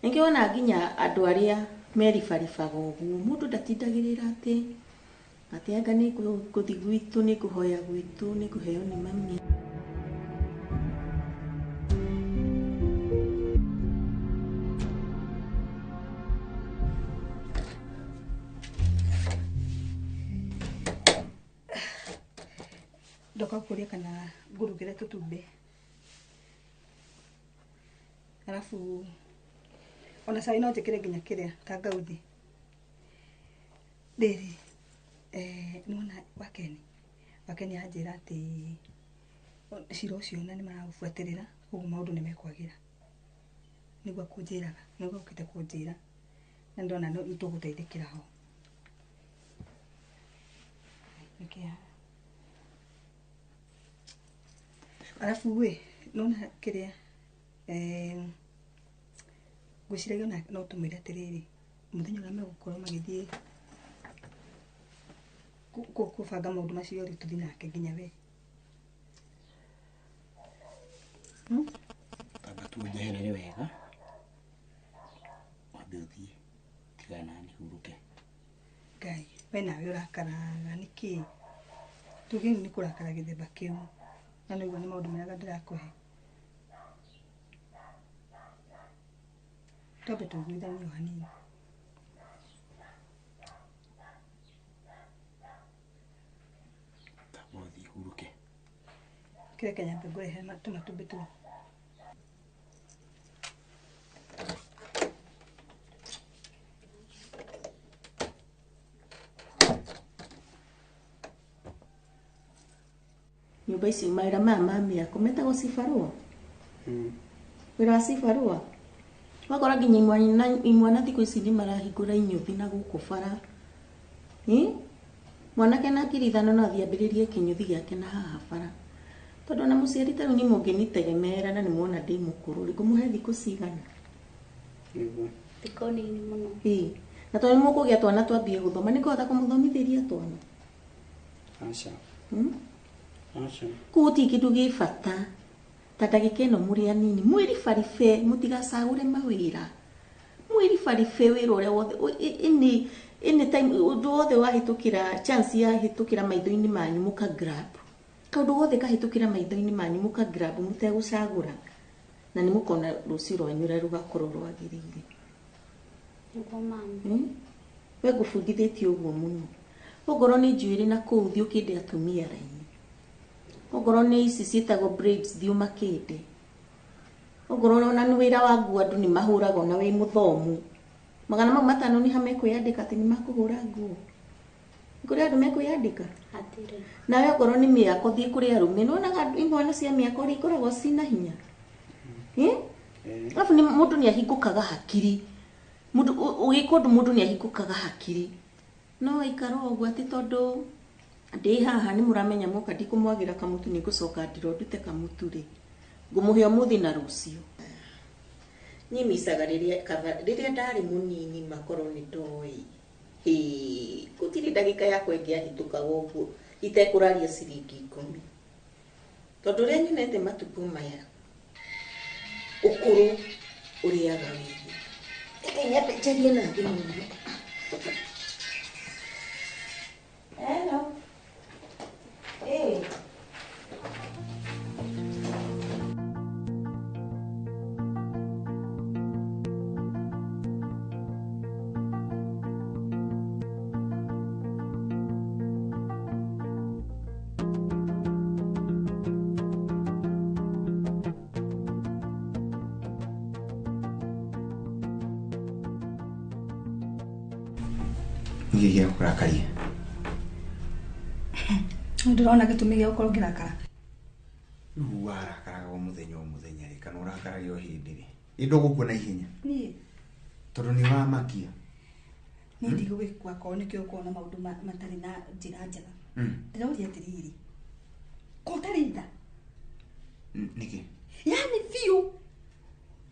ningĩ wona nginya andũ arĩa meribaribaga ũguo mũndũ ndatindagĩrĩra atĩ anga nĩ ngũthi gwitũ nĩ ngũhoya gwitũ nĩ ngũheo nĩ mami ndoka kũria kana ngurugĩre tũtumbe alafu ona cai no njĩkĩre nginya kĩrĩa tangauthi rĩrĩ nĩwona wakeni anjĩra atĩ cira ũcio na nĩ maragũbuatĩrĩra ũguo maũndũ nĩ mekwagĩra nĩguo kũnjĩraga nĩguo ũkĩte kũnjĩra na ndona nĩ tũgũteithĩkĩra ho alafu nona kĩrĩa ngwĩciragia ona no tũmwĩre atĩrĩrĩ mũthenya ũrĩa megũkorwo magĩthiĩ kũbanga maũndũ macio rĩ tũthiĩ nake nginya we tamba tuonyeherere wega wambe ũthiĩ tigana nani hurũke Ngai we nawe ũrakaraga nĩkĩ tuge nĩ kũrakara gĩthemba kĩu na nĩguo nĩ maũndũ mega ndĩrakũhe twambe tũiguithanio hanini tamba ũthiĩ hurũke kĩreke nyambe ngũrehe tũmatumbĩ tũu nyumba ici mawĩra maya ma mĩako metagwo cibarũa. Wĩra wa cibarũa wakora nginya imwana thikũ ici nĩ marahingũra inyuthi na gũkũ bara. Mwanake na ngirithano no athiambĩrĩrie kinyuthi gĩake na haha bara. Tondũ na mũciari tarĩu nĩ mũngĩnitegemera na nĩ muona ndĩ mũkũrũ rĩ ngũmũhe thikũ cigana. Thikũ nini mũno. Na tondũ nĩ mũkũgĩa twana twambie gũthoma nĩ kũhota kũmũthomithĩria twana. Aca. Koguo ti kĩndũ gĩ bata. Ta ndagĩka ĩno mũrĩ anini mwĩribaribe mũtigacagũre mawĩra. Mwĩribaribe wĩra ũrĩa wothe ini time ũndũ wothe wahĩtũkĩra chance ya hĩtũkĩra maitho-inĩ manyu mũka grab. Kaũndũ wothe kahĩtũkĩra maitho-inĩ manyu mũka grab mũtegũcagũra na nĩ mũkona rũciũ rwanyu ũrĩa rũgakorwo rwagĩrĩire. Nĩguo mama. We ngũbundithĩtie ũguo mũno. Ongorwo nĩ njuĩrĩ na kũu thiĩ ũkĩnde atumia raini. Ongorwo nĩ ici ciĩtagwo braids thiĩ ũmakĩnde. Ongorwo ona nĩ wĩra wa nguo andũ nĩ mahũraga na wĩ mũthomu. 500 nĩ hamekwĩyandĩka atĩ nĩ makũhũra nguo. Kũrĩ andũ mekwĩyandĩka? Hatirĩ. Nawe ongorwo nĩ mĩako thiĩ kũrĩ arũme. Nĩwonaga imwana cia mĩako rĩ ikoragwo cina hinya. Alafu ni mũndũ nĩ ahingũkaga hakiri. Ũgĩka ũndũ mũndũ nĩ ahingũkaga hakiri. No ikara ũguo atĩ tondũ ndĩ haha nĩ mũramenya moka ndikũmwagira kamutu nĩ ngũcoka ndiro ndute kamutu rĩ. Ngũmũhe ũmũthĩ na rũciũ. Niĩ misaga rĩrĩa ndarĩ mũnini makorwo nĩ ndoĩ. Gũtirĩ ndagĩka yakwa ĩngĩahĩtũkaga ũguo itekũraria ciringi 10. Tondũ rĩrĩa nyonete matukũ maya ũkũrũ ũrĩaga wĩthĩ. Nyambe njarie na thimũ ĩno. Hello. Hey. Ngiye kurakaria. Ndĩrona gĩtũmi gĩa gũkorwo ngĩrakara. Warakaraga o mũthenya rĩ kana ũrakaragia o hĩndĩ rĩ. Indo gũkũ na ihenya. Niĩ. Tondũ nĩ wamakia. Niĩ ndigũgĩkua korwo nĩkĩo ũkorwo na maũndũ matarĩ na njĩra njega. Ndĩroria atĩrĩrĩ. Kotarĩ tha. Nĩkĩ? Yani biũ.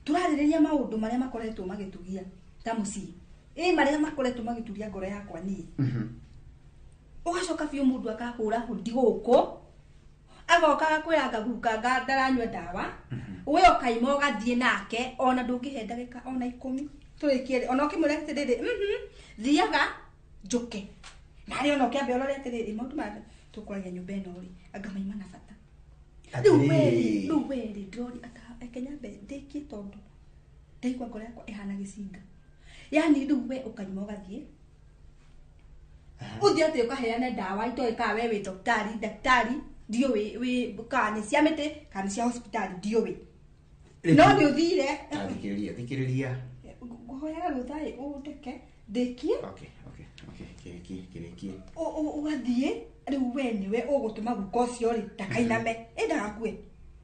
Tũrarĩrĩria maũndũ marĩa makoretwo magĩtugia ta mũciĩ. Marĩa makoretwo magĩturia ngoro yakwa niĩ. Ũgacoka biũ mũndũ akahũra hundi gũkũ. Agoka kwĩranga gukanga ndaranyua ndawa. We okaima ũgathiĩ nake ona ndũngĩhe ndagĩka ona 10. Tũrĩkie ona ũkĩmwĩra atĩrĩrĩ thiaga njũke. Narĩ ona ũkĩambia ũrore atĩrĩrĩ maũndũ maya tũkũragia nyũmba ĩno rĩ anga maima na bata. Rĩu we ndĩrori akanyambe ndĩkie tondũ ndaigua ngoro yakwa ĩhana gĩcinga. Yani rĩu we ũkaima ũgathiĩ. Uthi atĩ ũkaheana ndawa itoĩ ka we wĩ daktari ndio wĩ kana cia mĩtĩ kana cia hospitali ndio wĩ. No nĩ ũthire. Thikĩrĩria. Ngũhoya rũtha ũndeke ndĩkie. Kĩrĩkie. Ũgathiĩ rĩu we nĩwe ũgũtũma guka ũcio rĩ ndakainame ndagakue.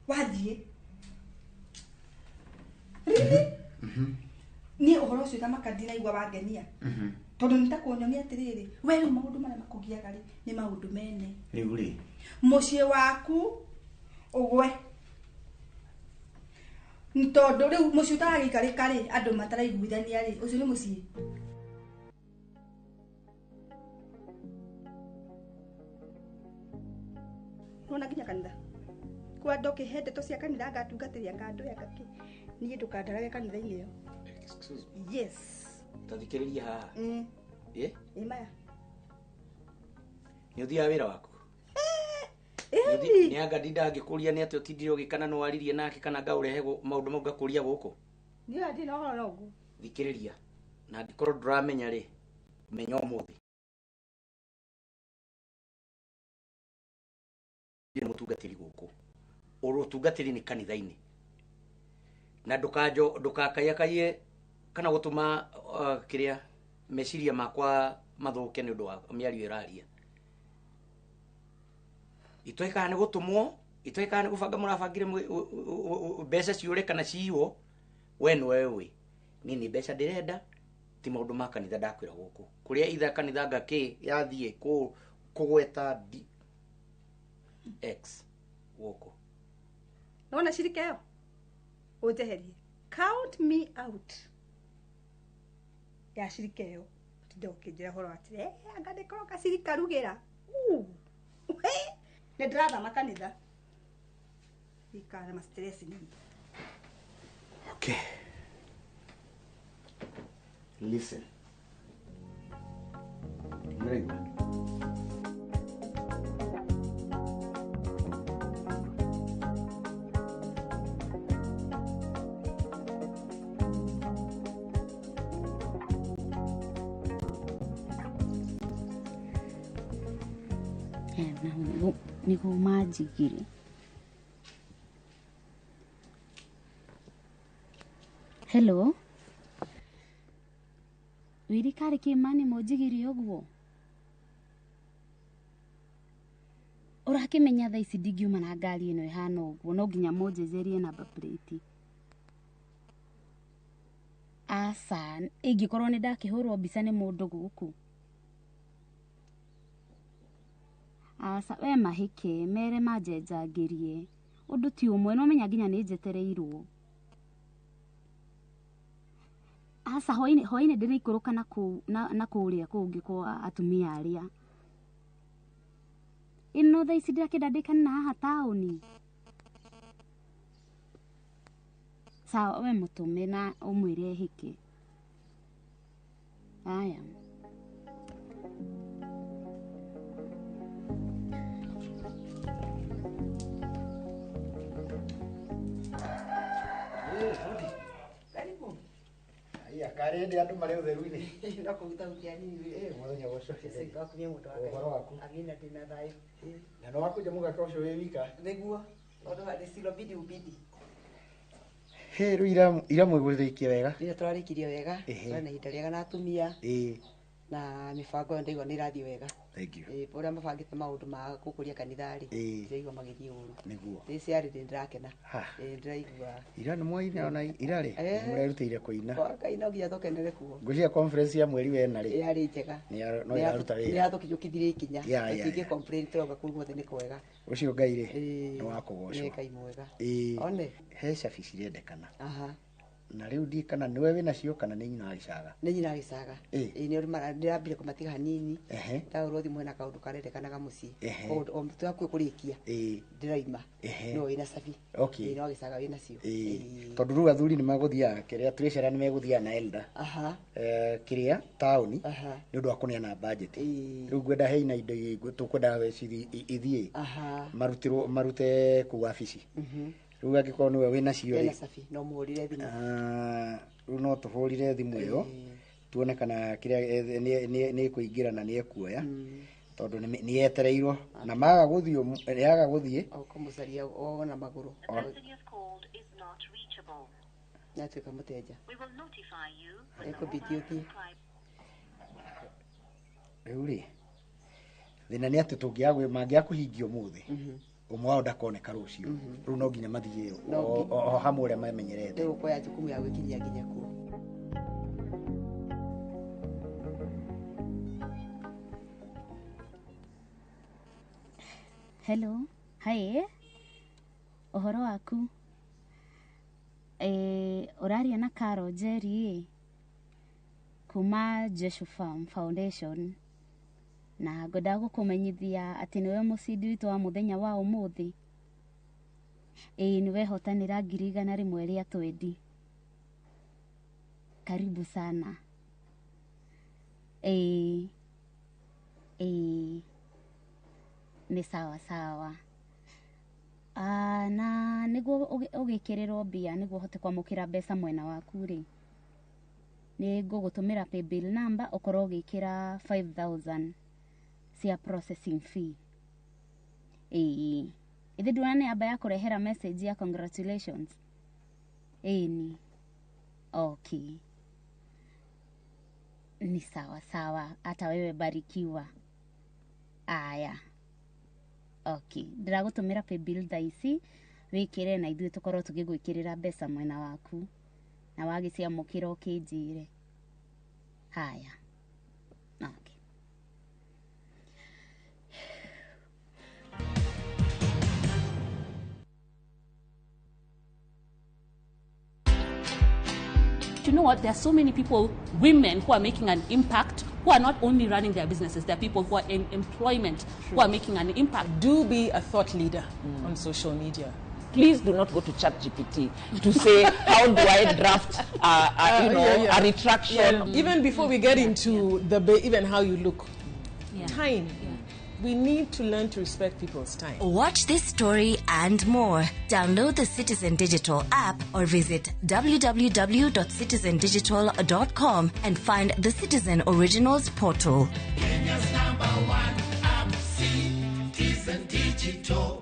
Wathiĩ. Niĩ ũhoro ũcio tamakandi naigua wangenia. Tondũ nĩtakũnyonia atĩrĩrĩ we rĩu maũndũ marĩa makũgiaga rĩ nĩ maũndũ mene. Rĩu rĩ mũciĩ waku ũgwe. Tondũ rĩu mũciĩ ũtaragĩikarĩka rĩ andũ mataraiguithania rĩ ũcio nĩ mũciĩ. Nona nginya kanitha. Kwa ndoke hende to cia kanitha ngatungatĩria ngandũ ya ngaki. Niĩ ndũkandarage kanitha-inĩ ĩyo. Excuse me. Yes. Tathikĩrĩria haha. Maya. Nĩ ũthiaga wĩra waku? Nĩ anga ndinda ngĩkũria nĩ atĩ ũtindire ũgĩkana no waririe nake kana ngaũrehe maũndũ mau ngakũria gũkũ? Niĩ ndĩ na ũhoro ũguo. Thikĩrĩria. Na ndĩkorwo ndũramenya rĩ menya ũmũthĩ. Nĩ mũtungatĩri gũkũ. Ũrũtungatĩri nĩ kanitha-inĩ. Na ndũkakaiye kana gũtũma kĩrĩa meciria makwa mathũke nĩ ũndũ wa mĩario ĩraria. Itoika ni gutumwo, itoika ni gubanga murabangire mbeca ciure kana ciiwo, we no wewe. Nini mbeca ndirenda ti maundu ma kanitha ndakwira guku. Kuria itha kanitha ngaki yathie kugweta X guku. Naona shirika yo. Ujeherie. Count me out. Ya shirika yo. Tidokejera horo atire. Angade koroka shirika rugera. Ne drada makanitha. Ikana ma stress ni. Okay. Listen. Mrego. Niko majigire. Hello. Wirikari kimani mojigiri ogwo. Urakimenya tha ici ndingiuma na ngari ino ihana ogwo no nginya monjejerie number plate. Asa, ingikorwo ni ndakihurwo mbica ni mundu guku. Asa we mahike mere majenjangirie. Undu ti umwe no menya nginya ni njetereirwo. Asa hoine ndiri ikuruka na kuria kungi kwa atumia aria. Ino tha ici ndirakindandikana na haha tauni. Sawa we mutume na umwire hike. Aya. Ya karende andu mari utheru-ini. Ndakuruta utiani muthenya ucio. Sika kumye mutu wake. Uhoro waku. Agina dina thayo. Na no wakuja mugaka ucio wi wika. Niguo. Odo hadi silo bidi ubidi. He ru ira mwiguthikie wega. Ira twarikirie wega. Na ihinda riega na atumia. Na mibango ndaigwa ni irathie wega. Thank you. Pora mabangite maundu ma gukuria kanitha ri. Ndaigwa magithie uru. Niguo. Ciari ndirakena. Ndiraigua. Ira ni mwaina ona ira ri. Murerutire kuina. Kaina ngia thokenere kuo. Ngujia conference ya mweri wena ri. Yari njega. No yaruta wira. Ni athukijukithire ikinya. Tingi complain turoga kuru guothe ni kwega. Ucio Ngai ri. Ni wakugocwo. Ni Ngai mwega. One. He cabi cirendekana. Na riu ndi kana niwe wina cio kana ni nyina gicaga. Ni nyina gicaga. Ni uri ndambire kumatiga hanini. Tauro thimu na kaundu karendekanaga muci. O mtu akwe kurikia. Ndiraima. No ina cabi. Okay. No gicaga wina cio. Tondu riu athuri ni maguthia kiria treasurer ni meguthia na elder. Kiria tauni ni undu wa kuneana budget. Riu ngwenda he ina indo tukwenda ithie. Marute ku wabici. Riu angikorwo niwe wina cio ri. No muhurire thimu. Riu no tuhurire thimu iyo tuone kana kiria ni kuingira na ni ekuoya tondu ni yetereirwo na maga guthio yaga guthie ukumucaria ona maguru natuika muteja ekubidi uthie riu ri thina ni ati tungiagwe mangiakuhingio muthi umwe wao ndakoneka rucio riu no nginya mathie o hamwe uria mamenyerete riu ko ya jukumu ya gwikinyia nginya ku Hello. Hi. Uhoro waku? Uraria na Carol Jerry kuma Jeshu Farm Foundation na ngoda gukumenyithia ati niwe mucindi witu wa muthenya wa umuthi. Niwe hotanira 100,000 ria twendi. Karibu sana. Ni sawa sawa. Na niguo ugikiriro mbia niguo hote kwamukira mbeca mwena waku ri. Ni ngugutumira paybill number ukorwo ugikira 5,000 cia processing fee. Ithi ndurane amba ya kurehera message ya congratulations. Ni. Okay. Ni sawa sawa. Hata wewe barikiwa. Aya. Okay, ndiragutumira paybill thaici wikire na ithuĩ tukorwo tugigwikirira mbeca mwena waku na wagiciamukira ukinjire. Haya. Okay. You know what? There are so many people, women, who are making an impact, who are not only running their businesses, there are people who are in employment, who are making an impact. Do be a thought leader on social media. Please do not go to ChatGPT to say, how do I draft a retraction? Yeah. Even before we get into even how you look, time. We need to learn to respect people's time. Watch this story and more. Download the Citizen Digital app or visit www.citizendigital.com and find the Citizen Originals portal. Kenya's #1 app, Citizen Digital.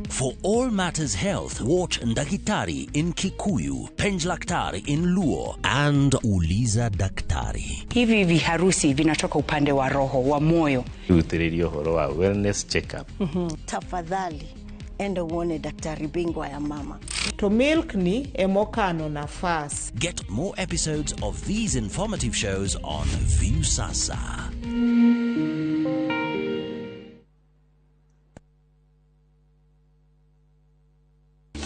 For all matters health, watch Ndagitari in Kikuyu, Penjlaktari in Luo, and Uliza Daktari. Hivi viharusi vinatoka upande wa roho, wa moyo. Uthiririo horo wa wellness check-up. Tafadhali, enda uone daktari bingwa ya mama. To milk ni emokano na fast. Get more episodes of these informative shows on View Sasa.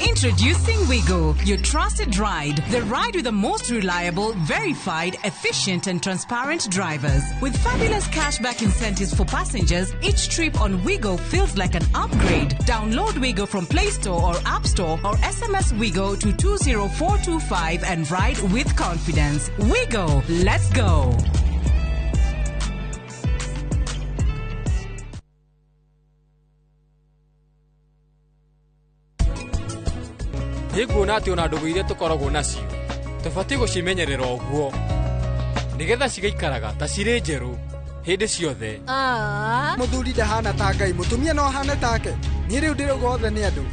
Introducing Wigo, your trusted ride. The ride with the most reliable, verified, efficient and transparent drivers. With fabulous cashback incentives for passengers, each trip on Wigo feels like an upgrade. Download Wigo from Play Store or App Store or SMS Wigo to 20425 and ride with confidence. Wigo, let's go. Nĩnguona atĩ ona ndũgũ iria tũkoragwo nacio tũbatiĩ gũcimenyerera ũguo nĩgetha cigaikaraga ta cirĩ njerũ hĩndĩ ciothe. Mũthuri ndahana ta Ngai, mũtumia no ahane take. Niĩ rĩu ndĩrauga othe nĩ andũ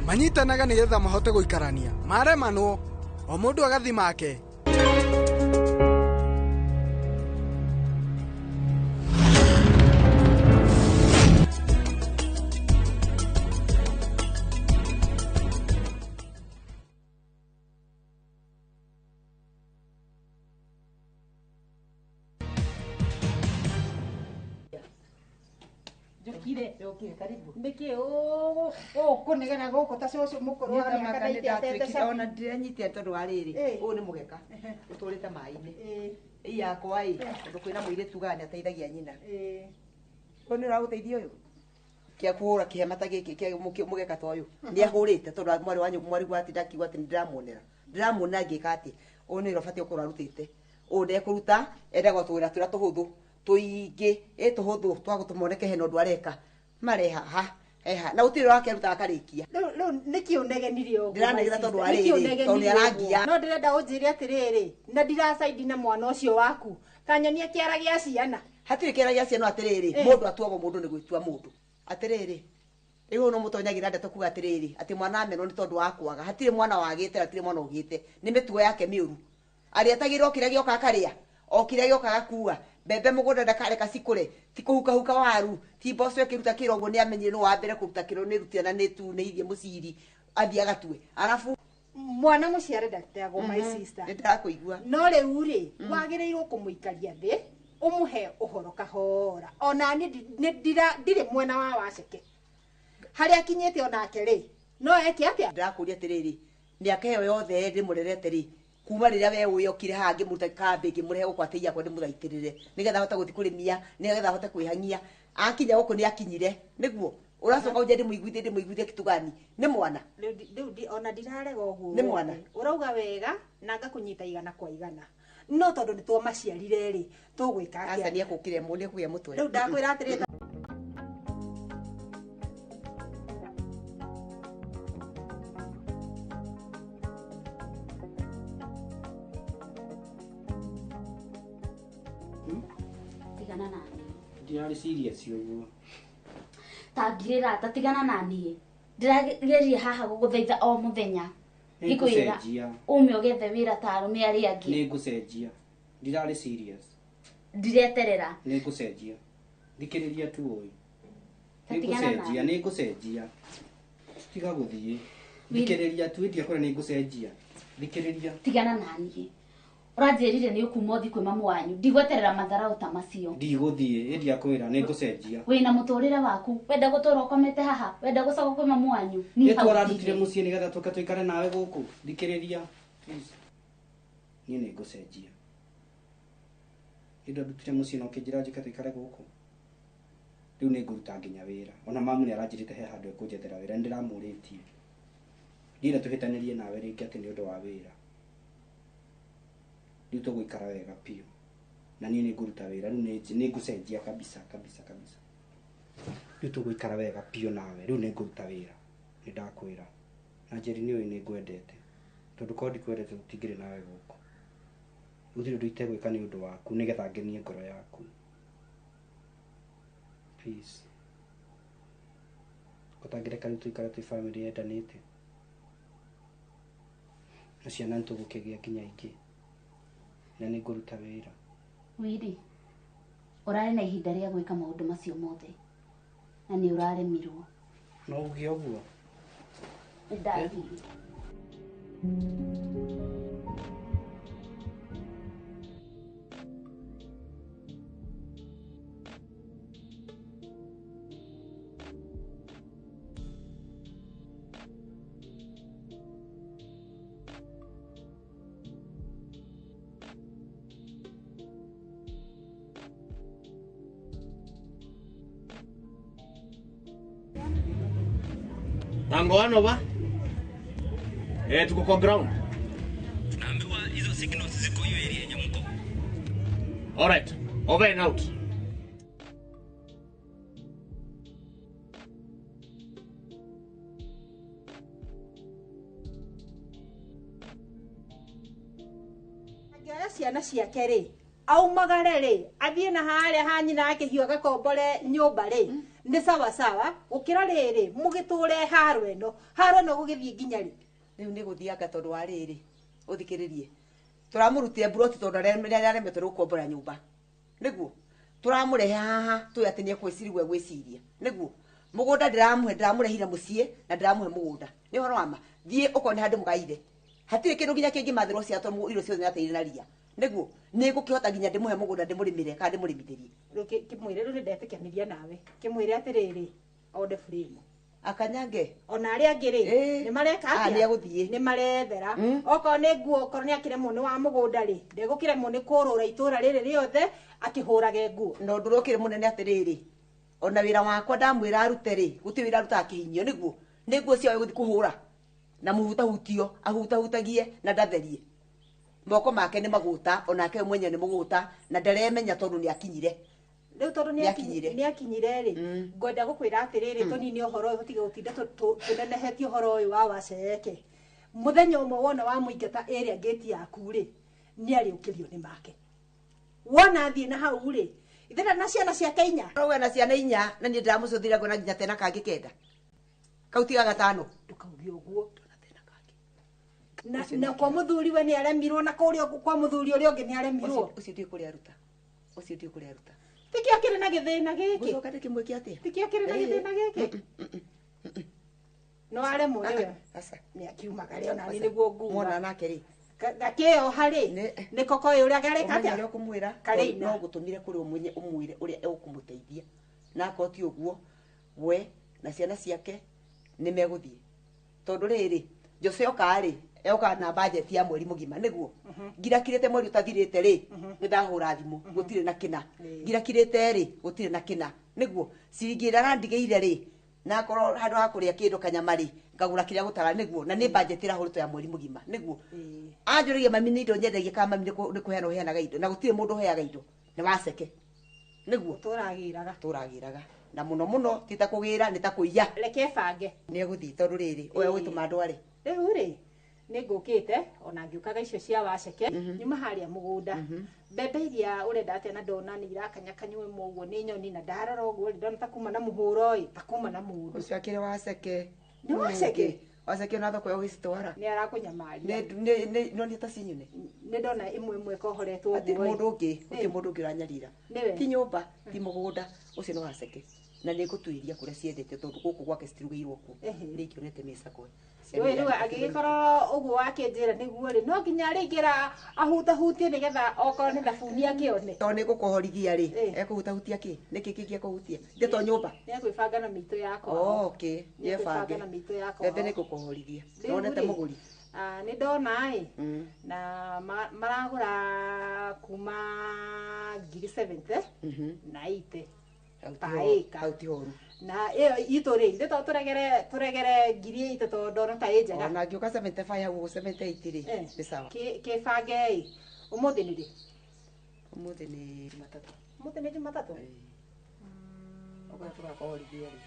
manyitanaga nĩgetha mahote gũikarania, maremanwo o mũndũ agathi make. Niki kunegena guku ta coco mukuru wa miaka ndaitete ona ndiranyite tondu wa riri uyu ni mugeka uturite mai-ini yakwa undu kwina muire tugani ateithagia nyina koni raguteithia uyu kia kuhura kihemata giki kia mugeka ta uyu ni ahurite tondu mwari wanyu mwari gwati ndakiwa ati ndiramuona ngika ati uyu ni robati ukura rutite unde kuruta enda gwatwira twira tuhuthu tuingi tuhuthu twagutumoneke heno ndu areka mareha ha na utiro wake ruta akarikia no niki unegenirie ugu ndiranegera tondu ariri tondu arangia no ndirenda unjire atiriri na ndiracaidi na mwana ucio waku kanyonie kiara gia ciana hatiri kiara gia ciana atiriri mundu atuagwo mundu ni gwitua mundu atiriri riu no mutonyagira ndeto kuga atiriri ati mwana ameno ni tondu wakwaga hatiri mwana wagite hatiri mwana ugite ni mituo yake miuru ari atagirwo kiria gioka akaria o kiria gioka gakua bebe mugunda ndakareka cikure ti kuhuka huka waru ti mboco ikiruta kirongo ni amenyire no wa mbere kuruta kiro ni rutia na ni tu ni irie muciri athia gatue arafu mwana muciare ndakitagwo my sister ndirakuigua no riu ri wagireirwo kumuikaria thi umuhe uhoro kahora ona ni ndire mwena wa waceke hari akinyete onake ri no eke atia ndakuria atiriri miaka iyo yothe ndimurerete ri kuma riria we uyokire hangi mutakambä ngä må rehe gå kwatä yakwa ndä må thaitä nigetha hote gå thi kå rä mia nigetha hote kwä hangia akinya gå kå nä akinyire nä guo å racoka å nje ndä må iguithie kitugani nä mwana rä ona ndirarega å guo nä mwana å rauga wega na ngakå nyita igana kwa igana no tondå nä twamaciarire rä tå gwä ka aca nä ekå kire må nä kå gä må twe rä u ndakwä ra atä rä Ndirari serious uguo tangirira tatigana na nie ndirageria haha guguthaitha o muthenya gikwira ume ugethe wira ta arume ari angi ni ngucenjia ndirari serious ndireterera ni ngucenjia thikiriria tu oi ni ngucenjia tiga guthie thikiriria tu ndia kora ni ngucenjia thikiriria tigana nani uranjirire ni ukuma uthi kwi mamu wanyu ndigweterera matharau ta macio ndigũthie ndia kwira ni ngucenjia wina muturire waku wenda gutura ukomete haha wenda gucoka kwi mamu wanyu ni twarandutire mucie nigetha tuka tuikare nawe guku thikiriria please ni ngucenjia indo ndutire mucie no kinjira njika tuikare guku riu ni nguruta nginya wira ona mamu ni aranjirite he handu ekunjethera wira ndiramuritie ndira tuhitanirie nawe ringi ati ni undu wa wira riu tugwikara wega piu na ni nguruta wira riu ni ngucenjia kabisa riu tugwikara wega piu nawe riu ni nguruta wira ni ndakwira na njeri ni oi ni ngwendete tondu kodi kwendete tutigire nawe guku uthire ndu itegwika ni undu waku nigetha ngenie ngoro yaku please utangireka riu tuikara twi family yendanite na ciana nitugukigia nginya ingi na ni nguruta wira wiri urare na ihinda ria gwika maundu macio mothe na ni uraremirwo no ugie uguo ndathi Tango ano ba? Tuko kwa ground. Tunaambiwa hizo signals ziko hiyo area yenye mko. All right. Over and out. Ngaya ciana ciake ri aumagare ri athie na haria hanyina akihio gakombore nyumba ri ni sawa sawa ukira riri mugiture haro eno gugithie nginya ri riu ni guthianga tondu wa riri uthikiririe turamurutire broti tondu aremetwo ri gukombora nyumba niguo turamurehe haha tu ati ni kwicirigwe gwiciria niguo mugunda ndiramurehire mucie na ndiramuhe mugunda ni horo wama thie ukone handu mugaire hatire kindu nginya kingi mathiro cia tomu iro ciothe nateire na ria niguo ni gukihota nginya ndimuhe mugunda ndimurimire ka ndimurimithiri kimwire ru ndetikaniria nawe kimwire atiriri ode frame akanyange ona ari angiri ni mareka atia ni aguthie ni marethera oko ni nguo korwo ni akiremwo ni wa mugunda ri ndegukiremwo ni kurura itura riri riothe akihurage nguo no ndurukire munene atiriri ona wira wakwa ndamwira arute ri guti wira aruta akihinyio niguo ni nguo cia guthi kuhura na muhutahutio ahutahutagie na ndatherie moko make ni maguta onake mwenye ni muguta na ndaremenya tondu ni akinyire riu tondu ni akinyire ri ngwenda gukwira atiriri tonini uhoro uyu utige gutinda tunenehetie uhoro uyu wa waceke muthenya umwe wona wa muingata area gate yaku ri ni ari ukirio ni make wona athie na hau ri ithira na ciana ciake inya rowe na ciana inya na ni ndiramucuthira ngona nginya tena kangi kenda kautiga gatano ndukaugie uguo na kwa muthuri we ni aremirwo na kuria kwa muthuri uria ungi ni aremirwo ucio ndi kuria ruta tikio kire na githina giki gucoka ndikimwe kiatia tikio kire na githina giki no are murewe ni akiumaga ri ona ni niguo nguma mwana nake ri gakio hari ni koko uria gareka atia ni kumwira no gutumire kuri umwire uria ekumuteithia na koti uguo we na ciana ciake ni meguthie tondu riri Jose okari yoka na budget ya mweri mugima niguo ngirakirite mweri utathirite ri ndahura thimu gutire na kina ngirakirite ri gutire na kina niguo ciringira randigeire ri na korwo handu ha kuria kindu kanyamari ngagura kiria gutara niguo na ni budget irahurito ya mweri mugima niguo anjuriye mami ni indo nyendagie kama mami ni kuheana uheanaga indo na gutire mundu uheaga indo ni waceke niguo turagiraga na muno tita kugira ni ta kuiya reke bange ni guthi tondu riri oya wituma ndware riu ri ni ngukite ona ngiukaga icio cia waceke nyuma haria mugunda mbembe iria urenda atia na ndona ni irakanya kanywe muguo ni nyoni na ndarora uguo ndona ta kuma na muhuro oi ta kuma na mundu ucio akire waceke Nĩ waceke. Waceke ona thoko ũgĩcitwara. Nĩ arakũnyamaria. No nĩ ta cinyune. Nĩ ndona imwe kohoretwo ati mũndũ ũngĩ ũranyarira. Ti nyũmba, ti mũgũnda, ũcio nĩ waceke. Na nĩ ngũtuĩria kũrĩa ciendete tondũ gũkũ gwake citirugĩirwo kuo. Nĩ ingĩonete mĩcakwe. Rĩu agĩgĩkorwo ũguo wakĩnjĩra nĩguo rĩ no nginya arĩingĩra ahutahutie nĩgetha okorwo nĩ thabuni akĩone. Tondũ nĩ gũkohorithia rĩ, ekũhutahutia kĩ? Nĩkĩ kĩngĩ ekũhutia? Ndĩ to nyũmba. Nĩ egwĩbanga na mĩitũ yakwa. Okay, yebange. Na mĩitũ yakwa. Ende nĩ gũkohorithia. Nonete mũgũri. Nĩ ndona na maragũra kuma 70 na 80 paika. Hauti horu. Na ĩyo itũ rĩ ndĩ to tũregere ngiri itũ to ndona ta ĩ njega. Ona ngĩũka 75 hau 78 rĩ nĩ sawa. Kĩbange ũmũthĩ nĩ rĩ? Ũmũthĩ nĩ Jumatatu. Ũmũthĩ nĩ Jumatatu? Okorwo tũgakohorithia rĩ.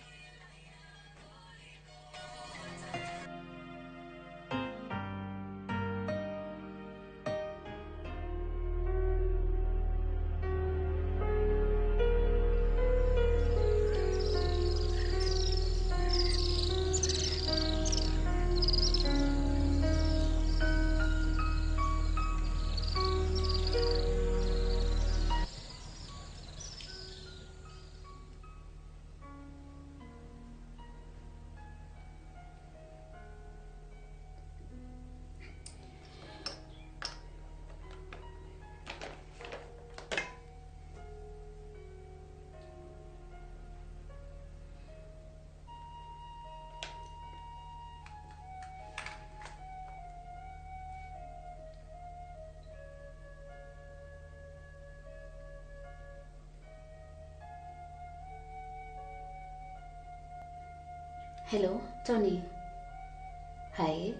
Hello, Tony. Hi.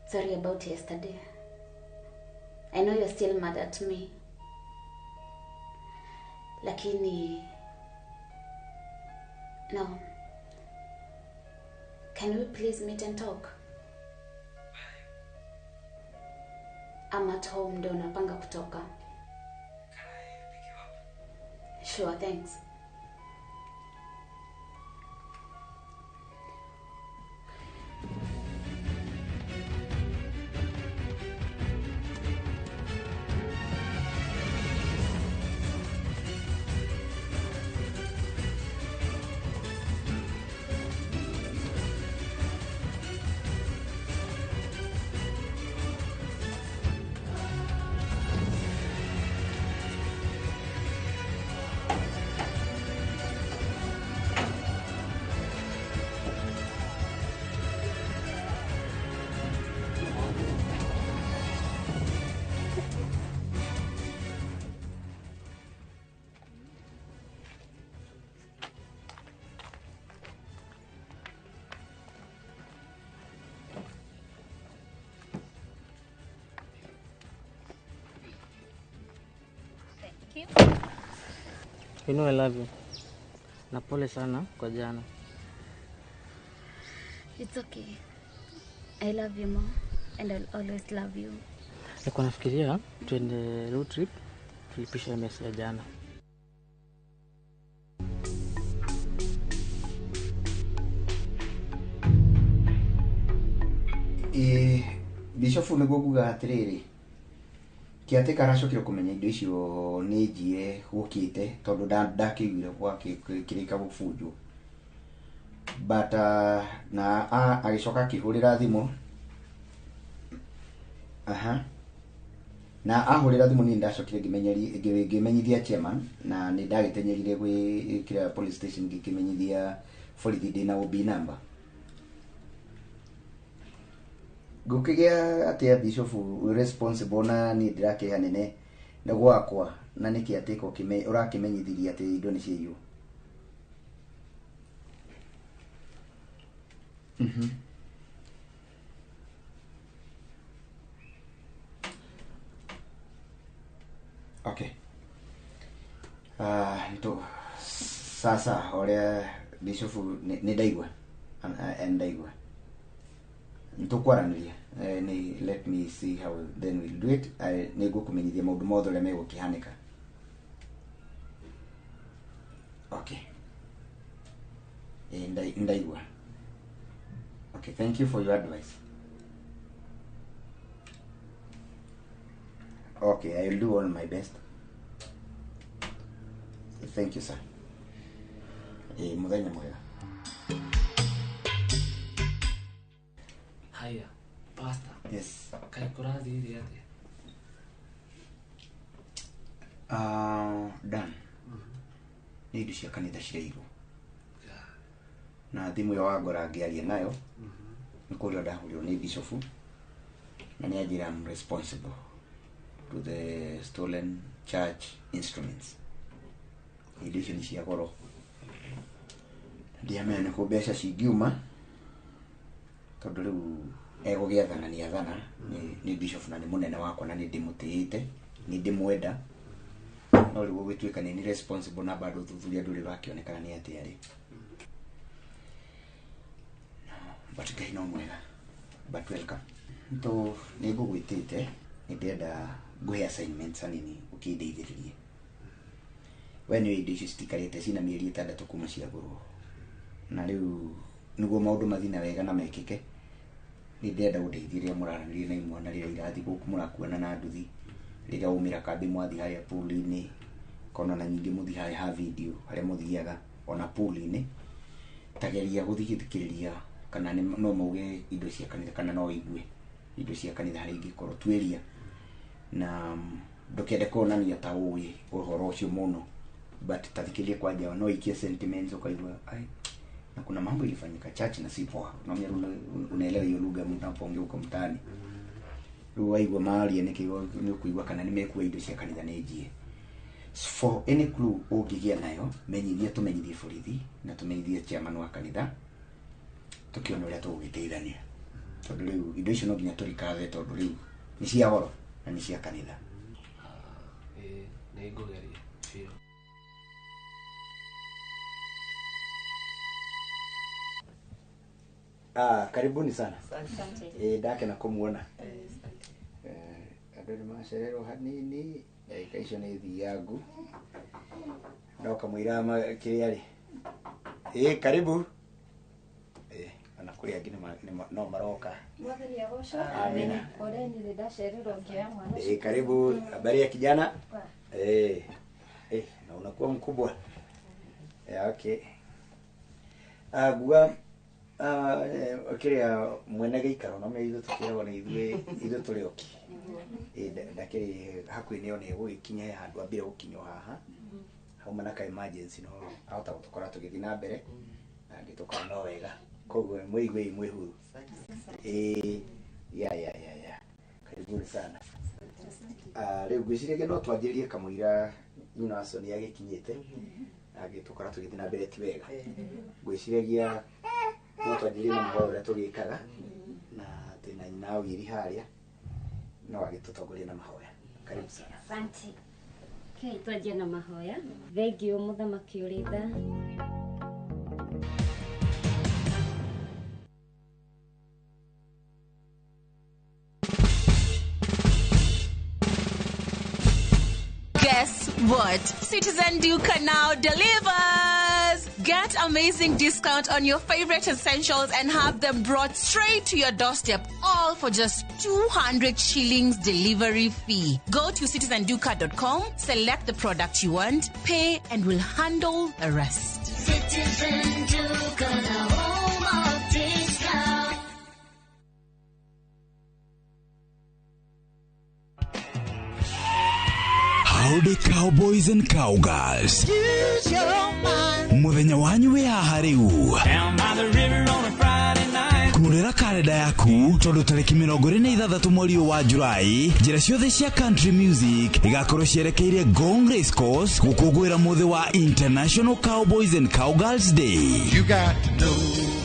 Sorry about yesterday. I know you're still mad at me. Lakini... No. Can we please meet and talk? I'm at home, ndio napanga kutoka. Can I pick you up? Sure, thanks. You know I love you. Na pole sana kwa jana. It's okay. I love you more and I'll always love you. Niko nafikiria tuende road trip tulipisha mesa ya jana. Bishofu niguo kuga atiriri kiateka aracokire kumenya indo icio ni njire gukite tondu ndakiguire kwa kirika gubunjwo but na agicoka kihurira thimu na ahurira thimu ni ndacokire ngimenyithia chairman na ni ndagitenyerire gwikira police station ngikimenyithia borithi ndina OB number gukigia atia bishofu responsible na ni ndirake hanene na gwakwa na niki atiko urakimenyithiria ati indo ni ciyo okay ito sasa ore bishofu ni daigwa and daigwa ntukwaraniria ni let me see how then we'll do it ni gukumenyithia maundu mothe uria megukihanika okay Ndaigua. Okay, thank you for your advice. Okay, I will do all my best. Thank you, sir. Muthenya mwega. Haya, pastor. Yes. Kai kurathire ate. Dan. Nĩ indo cia kanitha cireirwo. Na thimũ yo wagora ngĩaria nayo. Nĩ kũrĩa ndahũrĩrwo nĩ bishop. Na nĩ anjĩra I'm responsible to the stolen church instruments. Indo icio nĩ cia goro. Ndiamenya nĩ kũ mbeca cingiuma. Tondũ rĩu egũgĩathana nĩ athana nĩ bishop na nĩ mũnene wakwa na nĩ ndĩmũtĩĩte, nĩ ndĩmwenda. No rĩu gũgĩtuĩka nĩ responsible na bado thuthuria ndũrĩ wakĩonekana nĩ atĩa rĩ. But Ngai no mwega. But welcome. To nĩ ngũgwĩtĩte nĩ ndĩenda ngũhe assignments anini ũkĩndeithĩrĩrie. We nĩ indo icio citikarĩte cina mĩeri 6 kuma ciagũrwo. Na rĩu nĩguo maũndũ mathiĩ na wega na mekĩke. Nĩ ndĩenda ũndeithĩrĩrie mũraranĩrie na imwana rĩrĩa irathi gũkũ mũrakuana na nduthi. Rĩrĩa umĩra kambi mwathi harĩa pool-inĩ. Kona na nyingĩ mũthi harĩa video harĩa mũthiaga ona pool-inĩ. Tageria gũthikĩrĩria kana no mauge indo cia kanitha kana no igue indo cia kanitha harĩa ingĩkorwo tweria. Na ndũkende kuonania ta ũĩ ũhoro ũcio mũno. But tathikĩrĩrie kwanja no ikie sentiments ukaigua ai na kuna mambo ilifanyika church na si poa. Na mimi unaelewa hiyo lugha mnapoongea huko mtaani. Rũa igwa mahali nĩ kuigua kana nimekuwa indo cia kanitha nĩnjie. For any clue ũngĩgĩa nayo menyithie tũmenyithie borithi na tũmenyithie chairman wa kanitha tukiona ũrĩa tũgũgĩteithania. Tondũ rĩu indo icio no nginya tũrikaze tondũ rĩu nĩ cia goro na nĩ cia kanitha. Nĩ ngũgeria biũ. Karibuni sana. Asante. Ndakena kumuona. Andũ nĩ macererwo hanini, dakika icio nĩ thiangu. Ndoka mwira kĩrĩa rĩ. Karibu. Ana kũrĩa angĩ no maroka. Mwathani agocwo. Amina. Poleni nĩ ndacererwo ngĩoya mwana. Karibu. Habari ya kijana? Na unakuwa mkubwa. Okay. Gua kĩrĩa mwene gĩikaro no me ithu tukĩragwo nĩ ithuĩ tũrĩ oki. Ndakĩrĩ hakuhĩ nĩo nĩ gũgĩkinya handũ ambire gũkinywo haha. Hauma na ka emergency no ahota gũtũkora tũgĩthiĩ na mbere na ngĩtũkora no wega. Koguo mwĩigwe huru. Ya. Karibuni sana. Rĩu ngwĩciria no twanjĩrĩrie kamũira Inason yagĩkinyĩte. Agĩtũkora tũgĩthiĩ na mbere ti wega. Ngwĩciragia no twanjĩrĩrie na mahoya ũrĩa tũgĩkaga na tena nyina ũgĩri harĩa no agĩtũtongoria na mahoya. Karibu sana. Asante. Twanjie na mahoya. Thengiũ mũthamaki ũrĩ tha. Guess what? Citizen Duca now delivers! Get amazing discount on your favorite essentials and have them brought straight to your doorstep, all for just 200 shillings delivery fee. Go to citizenduca.com, select the product you want, pay, and we'll handle the rest. Citizen Duca, the home of discount. Howdy cowboys and cowgirls. Use your mind. Muthenya wanyu wĩ haha rĩu. Down by the river on a Friday night. Kurĩra kalenda yaku tondũ tarĩki 26 mweri wa Julai njĩra ciothe cia country music igakorwo cierekeire Gong Race Course gũkũngũĩra mũthĩ wa International Cowboys and Cowgirls Day. You got to know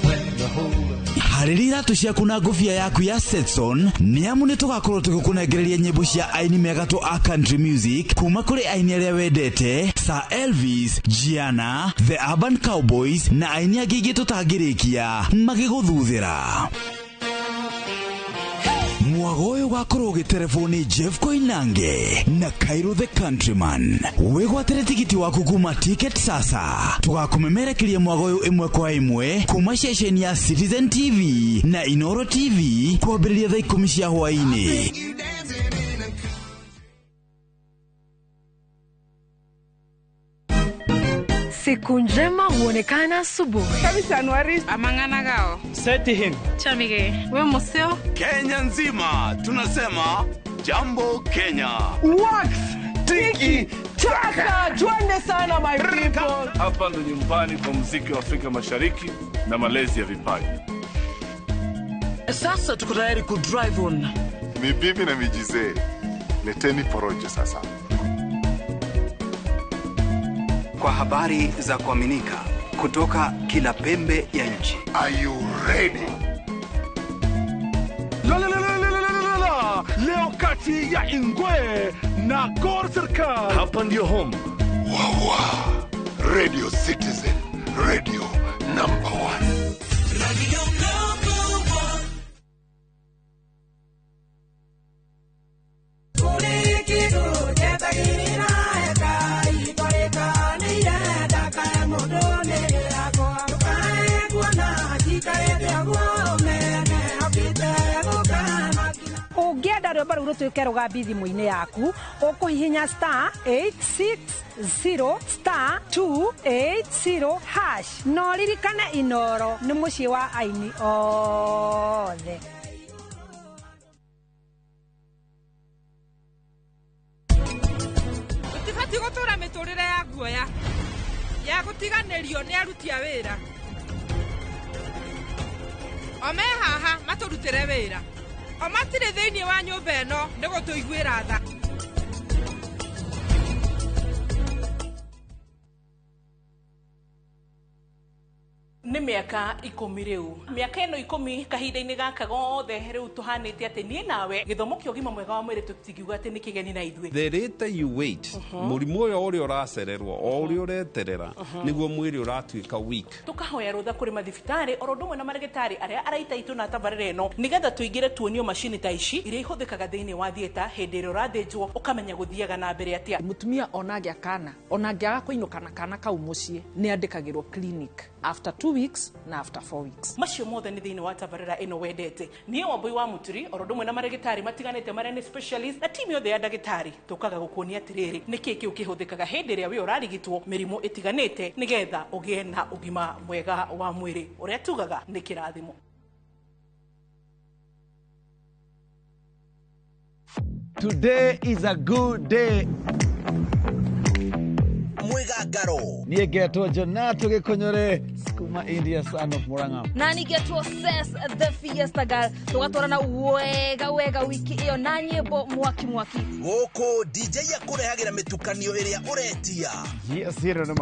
when to hold. Harĩria iratũ ciaku na ngũbia yaku ya Stetson nĩamu nĩtũgakorwo tũgĩkũnengereria nyĩmbo cia aini megatũ a country music kuma kũrĩ aini arĩa wendete Sir Elvis, Gianna, The Urban Cowboys na aini angĩ tũtangĩrĩkia magĩgũthuthĩra. mwago uyu gakorwo telefoni Jeff Koinange na Cairo the Countryman. Wigwatire tigiti waku kuma Ticket Sasa. Tugakumemerekeria mwago uyu imwe kwa imwe kuma ceceni ya Citizen TV na Inoro TV kwambĩrĩria thaa 10 cia hwaĩ-inĩ. Siku njema huonekana asubuhi. Kabisa Anuari amangana gao. Seti him. Chamige. We museo. Kenya nzima tunasema jambo Kenya. Wax. Tiki. Taka. Twende sana my people. Hapa ndo nyumbani kwa muziki wa Afrika Mashariki na malezi ya vipaji. Sasa tuko tayari ku drive on. Mibibi na mijize. Leteni porojo sasa. Kwa habari za kuaminika kutoka kila pembe ya nchi. Are you ready? Leo kati ya Ingwe na Gor Serikali. Hapa ndio home. Wawa. Radio Citizen. Radio number 1. Radio number 1. Ũngĩenda rwĩmbo rũu rũtuĩke rũgambi thimũ-inĩ yaku ũkũhihinya *860*280# no ririkane Inoro nĩ mũciĩ wa aini othe. Tũtibatiĩ gũtũũra mĩtũũrĩre ya guoya ya gũtiganĩrio nĩ aruti a wĩra. O me haha matũrutĩre wĩra. O matirĩ thĩinĩ wa nyũmba ĩno nĩ gũtũiguĩra tha. Nĩ mĩaka 10 rĩu. Mĩaka ĩno 10 kahinda-inĩ gaka gothe rĩu tũhanĩte atĩ niĩ nawe gĩthomo kĩa ũgima mwega wa mwĩrĩ tũtingiuga atĩ nĩ kĩgeni na ithuĩ. The later you wait, mũrimũ ũyũ ũrĩa ũracererwo o ũrĩa ũreterera nĩguo mwĩrĩ ũratuĩka weak. Tũkahoya rũtha kũrĩ mathibitarĩ oro ũndũ ũmwe na marĩgĩtarĩ arĩa araita itũ na tabarĩra ĩno nĩgetha tũingĩre tuonio macini ta ici iria ihũthĩkaga thĩinĩ wa thieta hĩndĩ ĩrĩa ũrathĩnjwo ũkamenya gũthiaga na mbere atĩa. Mũtumia onagĩa kana onangĩaga kũinũka na kana kau mũciĩ nĩ andĩkagĩrwo clinic after 2 weeks na after 4 weeks. Macio mothe nĩ thĩinĩ wa tabarĩra ĩno wendete. Niĩ Wambui wa Mũturi oro ũndũ ũmwe na marĩgĩtarĩ matiganĩte marĩa nĩ specialist na timu yothe ya ndagĩtarĩ tũkaga gũkuonia atĩrĩrĩ nĩkĩ kĩu kĩhũthĩkaga hĩndĩ ĩrĩa we ũrarigitwo mĩrimũ ĩtiganĩte nĩgetha ũgĩe na ũgima mwega wa mwĩrĩ ũrĩa tugaga nĩ kĩrathimo. Today is a good day. Mwigangaro niĩ ngetwo Jonato Gĩkũnyũrĩ kuma India son of Murang'a na nĩngetwo Ses the Fiesta Girl tũgatwarana wega wiki ĩyo na nyĩmbo mwaki gũkũ DJ akũrehagĩra mĩtukanio ĩrĩa ũretia. Yes, ĩno nĩ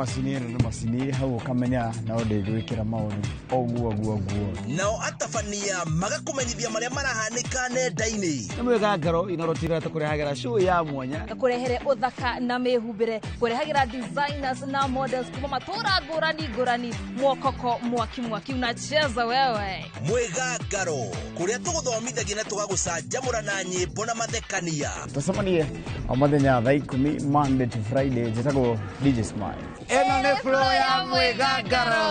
macini hau ũkamenya na ũndĩgwĩkĩra maũndũ oguo nao atabania magakũmenyithia marĩa marahanĩka nenda-inĩ. Nĩ Mwigangaro Inoro TV tũkũrehagĩra show ya mwanya kũrehere ũthaka na mĩhumbĩre kũrehagĩra designers na models kuma matũra ngũrani mwokoko mwaki unacheza wewe. Mwigangaro kũrĩa tũgũthomithagia na tũgagũcanjamũra na nyĩmbo na mathekania. Tũcemanie o mũthenya thaa 10 Monday to Friday njĩtagwo DJ Smile. Ĩno nĩ flow ya Mwigangaro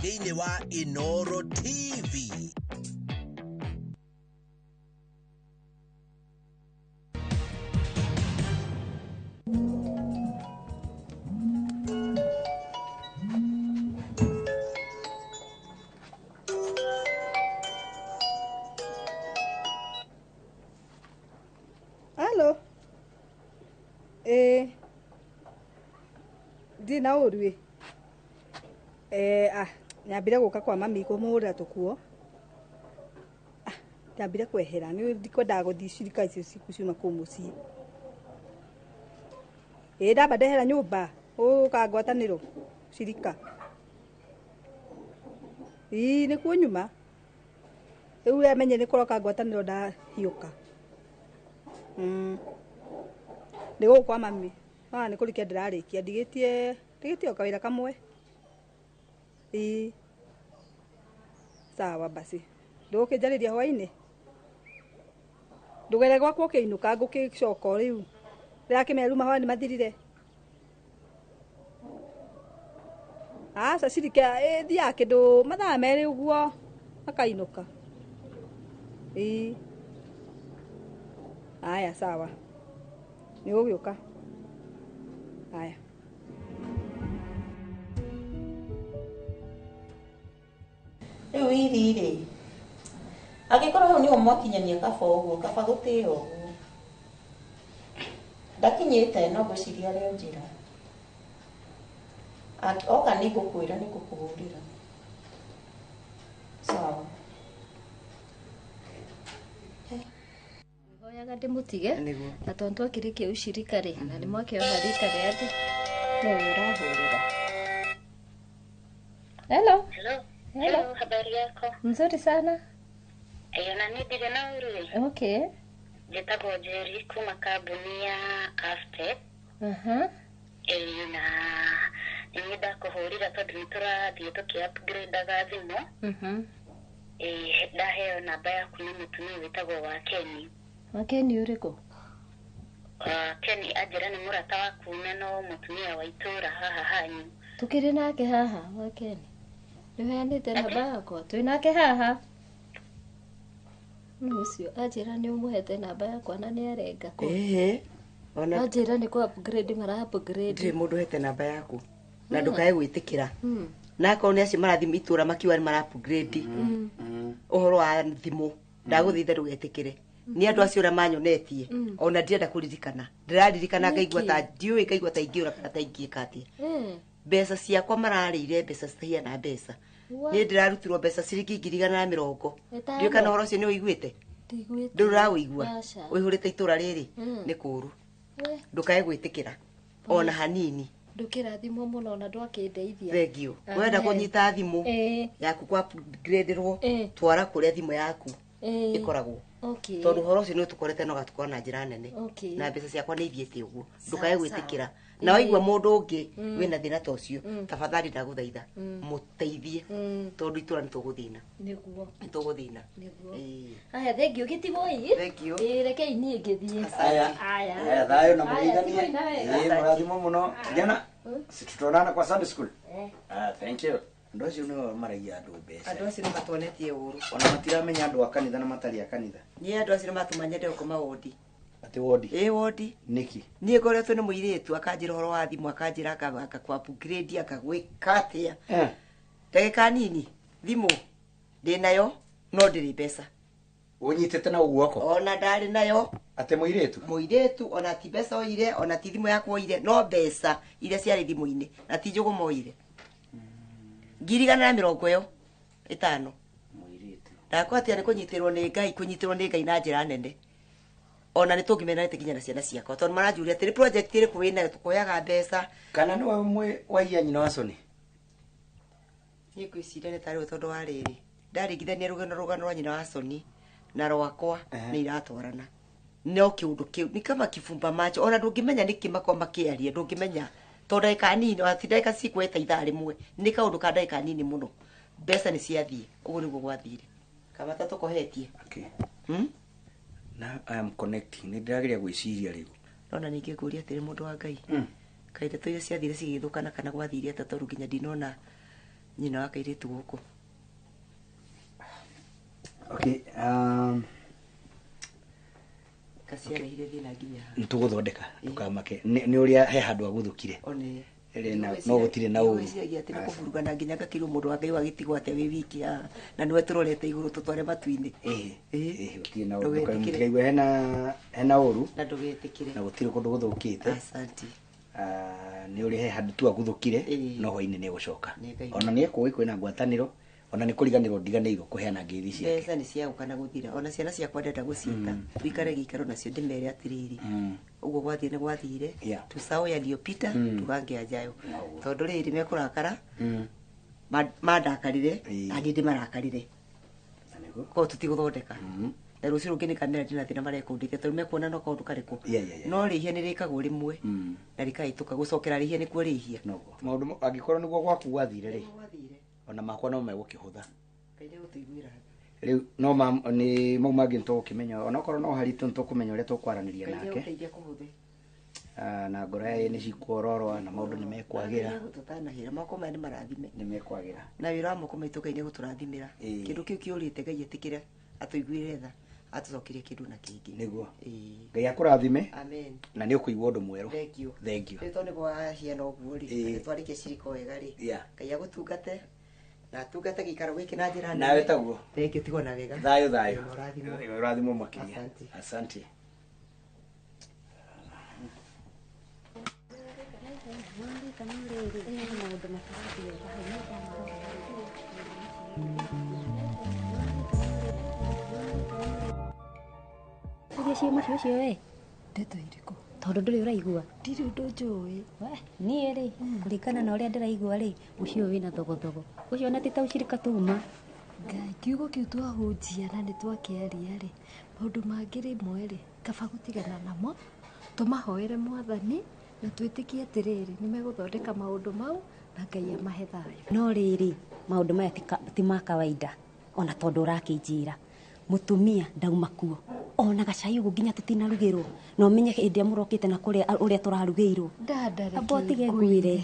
thĩinĩ wa Inoro TV. Hello. Ndina ũrui. Nyambire gũka kwa mami kũmũhũrĩra tũkuo. Nyambire kwehera nĩ ndikwendaga gũthiĩ cirika icio ciuma kũu mũciĩ. Ndamba ndehera nyũmba ũka ngwatanĩro cirika. Nĩkuo nyuma. Rĩu amenye nĩ kũroka ngwatanĩro ndahiũka. Ndĩgũkũ kwa mami. Nĩ kũrĩkia ndĩrarĩkia ndigĩtie o kawĩra kamwe. Sawa basi. Ndũgũkĩnjarĩria hwainĩ. ndugere gwakwa ukiinuka ngukicoka riu rirakimeru mahwa ni mathirire cacirike thia kindu mathaa meri uguo akainuka aya sawa ni ugiuka aya riu iriri agikorwo hau niho mwakinyania kaba uguo kaba gutia uguo ndakinyite no ngwiciria rio njira oka nä ngå kwä ra nä ngå kå hå rä ra sawa hoyaga ndä må tige na tondå akä rä kä ucirika rä na nä mwakä ona rika rä athä no å rahå rä ra Hello, habari yako? Nzuri sana. Na ni ndirĩ na ũru. Okay. Njĩtagwo Njeri kuma kambuni ya Aftek. Na nĩnyenda kũhũrĩra tondũ nĩtũrathiĩ tũkĩ-upgrade-aga thimũ. Ndaheo namba yaku nĩ mũtumia wĩtagwo Wakeni. Wakeni ũrĩkũ? Keni anjĩra nĩ mũrata waku na no mũtumia wa itũũra haha hanyu. Tũkĩrĩ nake haha Wakeni. Nĩweanĩte namba yakwa twĩ nake haha. Ũcio anjĩra nĩ ũmũhete namba yakwa na nĩ arenga kũ. Anjĩra nĩ kũ upgrade mara upgrade. Ndire mũndũ hete namba yaku na ndũkae gwĩtĩkĩra. Na akorwo nĩ acio marathiĩ itũũra makiuga nĩ mara upgrade ũhoro wa thimũ ndagũthaitha ndũgetĩkĩre. Nĩ andũ acio ũrĩa manyonetie ona ndirenda kũririkana. Ndĩraririkana ngaigua ta ndiũĩ ngaigua ta ingĩũra kana ta ingĩka atĩa. Mbeca ciakwa mararĩire mbeca citahiana mbeca. Nĩ ndĩrarutirwo mbeca ciringi 150. Ndiũĩ kana ũhoro ũcio nĩ ũiguĩte? Ndũrawĩigua ũihũrĩte itũũra rĩrĩ nĩ kũũru. Ndũkae gwĩtĩkĩra ona hanini. Ndũkĩrathimwo mũno na ndwakĩndeithia. Thengio. Wenda kũnyita thimũ yaku kwa upgrade-rwo twara kũrĩa thimũ yaku ĩkoragwo. Tondũ ũhoro ũcio nĩ ũtũkorete no gatukora na njĩra nene na mbeca ciakwa nĩ ithiĩte ũguo. Ndũkae gwĩtĩkĩra. Na waigua mũndũ ũngĩ wĩna thĩna ta ũcio tafadhali ndagũthaitha mũteithie tondũ itũũra nĩ tũgũthĩna. Nĩguo. Nĩ tũgũthĩna. Aya thengio gĩtigwo ii. Thengio. Rekei niĩ ngĩthiĩ. Aya thayũ na mũgeithanie. Mũrathimwo mũno. Kijana, tutaonana kwa Sunday school. Thank you. Andũ acio nĩo maragia andũ mbeca. Andũ acio nĩ matuonetie ũũru. Ona matiramenya andũ a kanitha na matarĩ a kanitha. Niĩ andũ acio nĩ matũma nyende gũkoma wodi. Ati wodi? Wodi. Niki? Niĩ ngoretwo nĩ mũirĩtu akanjĩra ũhoro wa thimũ akanjĩra akakwa upgrade akagwĩka atĩa. Ndagĩka nini thimũ ndĩnayo no ndĩrĩ mbeca. Ũnyitĩte na guoko? Ona ndarĩ nayo. Ati mũirĩtu? Mũirĩtu ona ti mbeca oire ona ti thimũ yakwa oire no mbeca iria ciarĩ thimũ-inĩ na ti njũgũ moire. 150 ĩtano. Mũirĩtu. Ndakwa atĩa nĩ kũnyitĩrwo nĩ Ngai na njĩra nene. Ona nĩ tũngĩmenanĩte nginya na ciana ciakwa tondũ maranjuria atĩ nĩ project ĩrĩkũ wĩnayo tũkoyaga mbeca. Kana nĩ ũmwe wa iya nyina wa Soni? Niĩ ngwĩciria nĩ tarĩ tondũ wa rĩrĩ ndaringithania rũgano rwa nyina wa Soni na rwakwa nĩ iratwarana. No kĩũndũ kĩu nĩ kama kifumba macho ona ndũngĩmenya nĩ kĩmako makĩaria ndũngĩmenya tondũ ndagĩka nini ati ndagĩka cikweta ithaa rĩmwe nĩ kaũndũ ka ndagĩka nini mũno. Mbeca nĩ ciathiĩ ũguo nĩguo gwathire. Kamata tũkohetie. Okay. Now I am connecting. Nĩ ndĩrageria gwĩciria rĩu. Nona ningĩ ngũria atĩrĩ mũndũ wa Ngai. Kaĩ ndeto iria ciathire cigĩthũkana kana gwathire atĩa tondũ nginya ndinona nyina wa kairĩtu gũkũ. Okay. Kaciarĩire thĩna nginya. Nĩtũgũthondeka ndũkamake. Nĩ ũrĩa he handũ agũthũkire. No gũtirĩ na ũru. Gwĩciria atĩ nĩ kũburugana nginya ngakĩrwo mũndũ wa Ngai wagĩtigwo atĩa wĩ wiki na nĩwe tũrorete igũrũ tũtware matu-inĩ. Gũtirĩ na ũru. Ndũkaigua hena ũru. Na ndũgetĩkĩre. Na gũtirĩ kũndũ gũthũkĩte. Asante. Nĩ ũrĩa he handũ tu agũthũkire no hwainĩ nĩ egũcoka. Ona nĩ ekũĩ kwĩna ngwatanĩro ona nĩ kũriganĩrwo ndiganĩirwo kũheana ngeithi ciake. Mbeca nĩ ciagũka na gũthira ona ciana ciakwa ndenda gũciĩta tuikare gĩikaro nacio ndĩmere atĩrĩrĩ ũguo gwathiĩ nĩ gwathire tusao yaliyopita tugange yajayo tondũ rĩrĩ mekũrakara mandakarire ani ndĩmarakarire koguo tũtigũthondeka na rũciũ rũngĩ nĩ kanĩra ndĩna thĩna marekũndĩte tondũ mekuona no kaũndũ karĩkũ no rĩihia nĩ rĩkagwo rĩmwe na rĩkahĩtũka gũcokera rĩihia nĩkuo rĩihia. Maũndũ angĩkorwo nĩguo gwaku gwathire rĩ ona makwa no megũkĩhũtha. Ngai nĩegũtũiguĩra. riu no ni mau mangĩ nĩtũgũkĩmenya onakorwo no haritũ nĩtũkũmenya ũrĩa tũkwaranĩria nake na ngoro yaĩ nĩ cikuororoa na maũndũ nĩ mekwagĩra tutanahira moko maya nĩ marathime nĩ mekwagĩra na wĩra wa moko maitũ Ngai nĩ gũtũrathimĩra kĩndũ kĩu kĩũrĩte Ngai etĩkĩre atũiguire tha atucokirie kĩndũ na kĩngĩ nĩguo Ngai akũrathime amen na nĩ ũkũigua ũndũ mwerũ thank you rĩtwa nĩ gwaciana ũguo rĩ twarĩkia ciriko wega rĩ Ngai agũtungate na tungate gĩikaro gĩkĩ na njĩra nene nawe taguo thank you tigona wega thayũ ũrathimwo makĩria asante ciuma cio we ndeto irĩkũ tondũ ndũrĩ ũraigua ndirĩ ũndũ njũĩ niĩ rĩ kũringana na ũrĩa ndĩraigua rĩ ũcio wĩna thogothogo ũcio na ti ta ũcirika tuma Ngai kiugo kĩu twahunjia na nĩ twakĩaria rĩ maũndũ mangĩ rĩmwe rĩ kaba gũtigana namo tũmahoere Mwathani na twĩtĩkie atĩrĩrĩ nĩ megũthondeka maũndũ mau na Ngai amahe thayũ no rĩrĩ maũndũ maya ti ma kawaida ona tondũ ũrakĩnjĩra mutumia ndauma kuo ona gacai ũguo nginya tũtinarugĩrwo no menye hĩndĩ mũrokĩte na kũrĩa ũrĩa tũrarugĩirwo abotige ngwĩre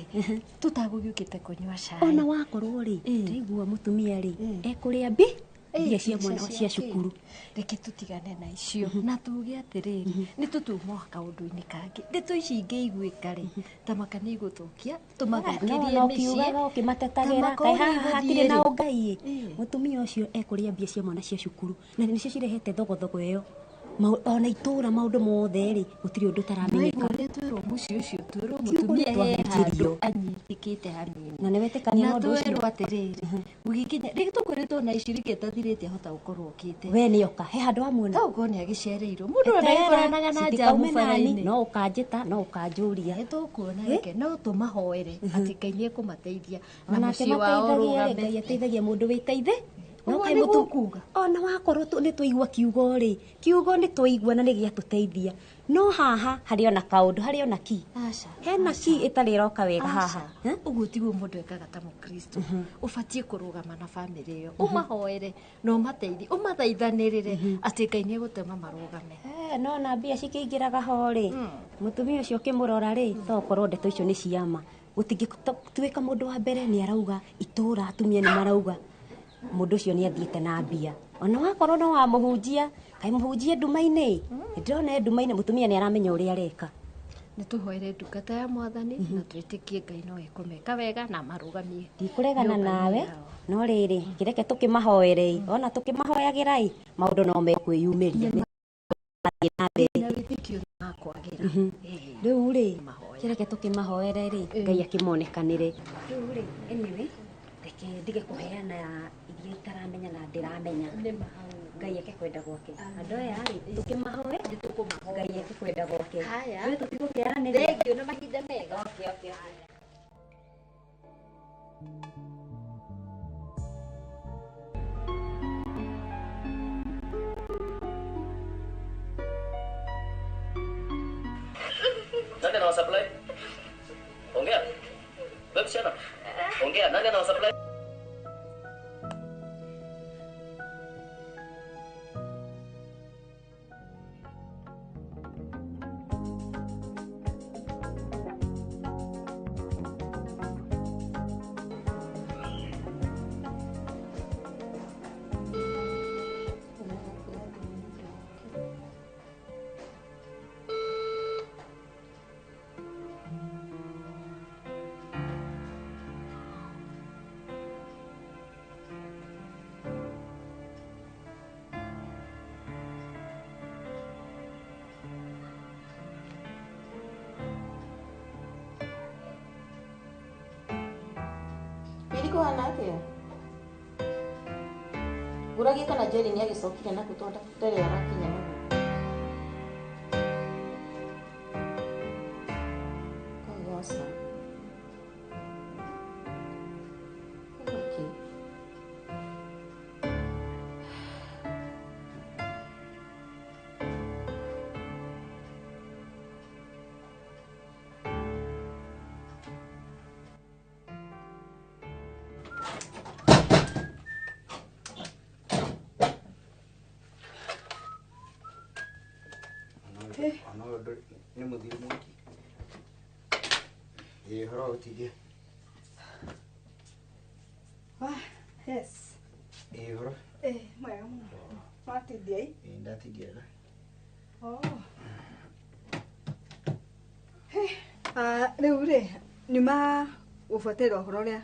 tutagũgĩũkĩte kũnyua cai ona wakorwo rĩ ndaigua mutumia rĩ ekũrĩa mbia cia mwana cia cukuru reke tutigane na icio na tuge atĩrĩrĩ nĩ tũtuma kaũndũ-inĩ kangĩ ndeto ici ingĩiguĩka rĩ ta makana igũthũkia tũmathũkĩrie mĩciĩ ũkĩmatetagĩra kaĩ haha hatirĩ na Ngai mutumia ũcio ekũrĩa mbia cia mwana cia cukuru na nĩcio cirehete thogothogo ĩyo ona itũra maũndũ mothe rĩ gũtirĩ ũndũ taramenyeka ũrĩa twerwo mũciĩ ũcio twerwo mutumia handũ anyitĩkĩte hanini na nĩwetĩkania na ũndũ ũcio twerwo atĩrĩrĩ ũgĩkinya rĩngĩ tũkwĩrĩtwo na icirika ĩtathirĩte ahota gũkorwo ũkĩte we nĩoka he handũ wamuona ũguo nĩ agĩcereirwo mũndũ ndagĩkoranaga na njamu bara-inĩ no ũkanjĩta no ũkanjũria nĩtũkuona reke no tũmahoere atĩ Ngai nĩ ekũmateithia na mũciĩ wao ũrũgame Ngai ateithagia mũndũ wĩteithĩ no kai mutukuga ona wakorwo nĩ tũigua kiugo rĩ kiugo nĩ tũigua na nĩ gĩatũteithia no haha harĩ ona kaũndũ harĩ ona ki hena ki ĩtarĩ ĩroka wega haha ũguo tiguo mũndũ ekaga ta mũkristo ũbatiĩ kũrũgama na bamĩrĩ ĩyo ũmahoere na ũmateithie ũmathaithanĩrĩre atĩ Ngai nĩ egũtũma marũgame no na mbia cikĩingĩraga ho rĩ mũtumia ũcio ũkĩmũrora rĩ tokorwo ndeto icio nĩ ciama gũtingĩtuĩka mũndũ wa mbere nĩ arauga itũra atumia nĩ marauga mũndũ ũcio nĩ athiĩte na mbia ona wakorwo no wa mũhunjia kai mũhunjia nduma-inĩ ndĩrona nduma-inĩ mũtumia nĩ aramenya ũrĩa areka nĩ tũhoere ndungata ya Mwathani na twĩtĩkie Ngai no ekũmeka wega na marũgamie ndikũregana nawe no rĩrĩ kĩreke tũkĩmahoere ona tũkĩmahoyagĩra maũndũ no mekwĩyumĩria rĩu rĩ kĩreke tũkĩmahoere rĩ Ngai akĩmonekanĩre rĩu rĩ anyway reke ndige kũheana iria itaramenya na ndĩramenya Ngai eke kwenda gwake andũ aya rĩ tũkĩmahoe Ngai eke kwenda gwake rĩu tũtigũkĩaranĩria thengio na mahinda mega okay Nani anawa supply? Ongea. Wewe msichana. Ongea, nani anawa supply? kuhana atĩa nguragia kana Jerry nĩ agĩcokire na kutonda tũtere arakinya mũno koyosa ni muthiru mwiki horo utigie Yes. Horo Mwega muno. Watithia ndatigia rĩu rĩ nyuma gũbuatĩrĩra ũhoro ũrĩa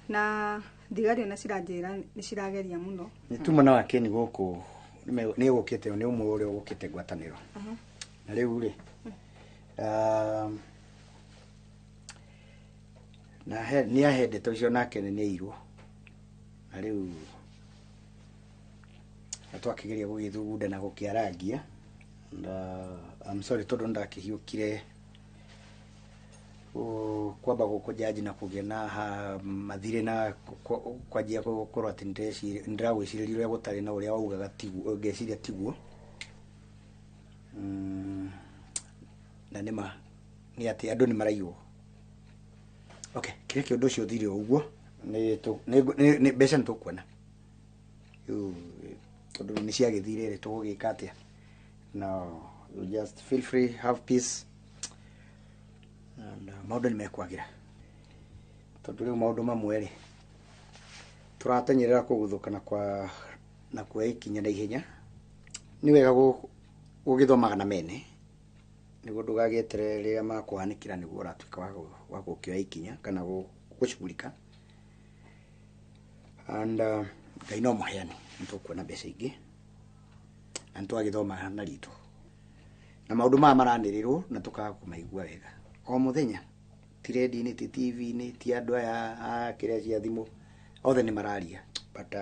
na thigari ona ciranjĩra nĩ cirageria mũno nĩ tumana wake ni gũkũ nĩ ũgũkĩte nĩ ũmwe ũrĩa ũgũkĩte ngwatanĩro na rĩu rĩ na nĩ ahendete ũcio nake nĩ airwo na rĩu atwakigeria gũgĩthugunda na gũkĩarangia na I'm sorry tondũ ndakihiũkire kwamba gũkũ jaji na kũgĩa na mathire na kwanjia gũkorwo atĩ ndiragwĩcirĩria ũrĩa gũtarĩ na ũrĩa waugaga tiguo ngeciria tiguo na nĩma nĩ atĩ andũ nĩ maraiywo okay kile kĩũndũ ũcio thire ũguo nĩ mbeca nĩ tũkuona tondũ nĩ ciagĩthire rĩ tũgũgĩka atĩa no you just feel free have peace and maũndũ nĩ mekwagĩra tondũ rĩu maũndũ mamwe rĩ tũratenyerera kũguthũkana na kuoya ikinya na ihenya nĩ wega gũgĩthomaga na mene nĩguo ndũgagĩeterere rĩrĩa makũhanĩkĩra nĩguo ũratuĩka wa gũkĩoya ikinya kana gũcugurika and Ngai no mũheani nĩ tũkuona mbeca ingĩ na nĩtwagĩthoma na ritũ na maũndũ maya maranĩrĩrwo na tũkaga kũmaigua wega o mũthenya ti redio-inĩ ti TV-inĩ ti andũ aya kĩrĩa cia thimũ othe nĩ mararia but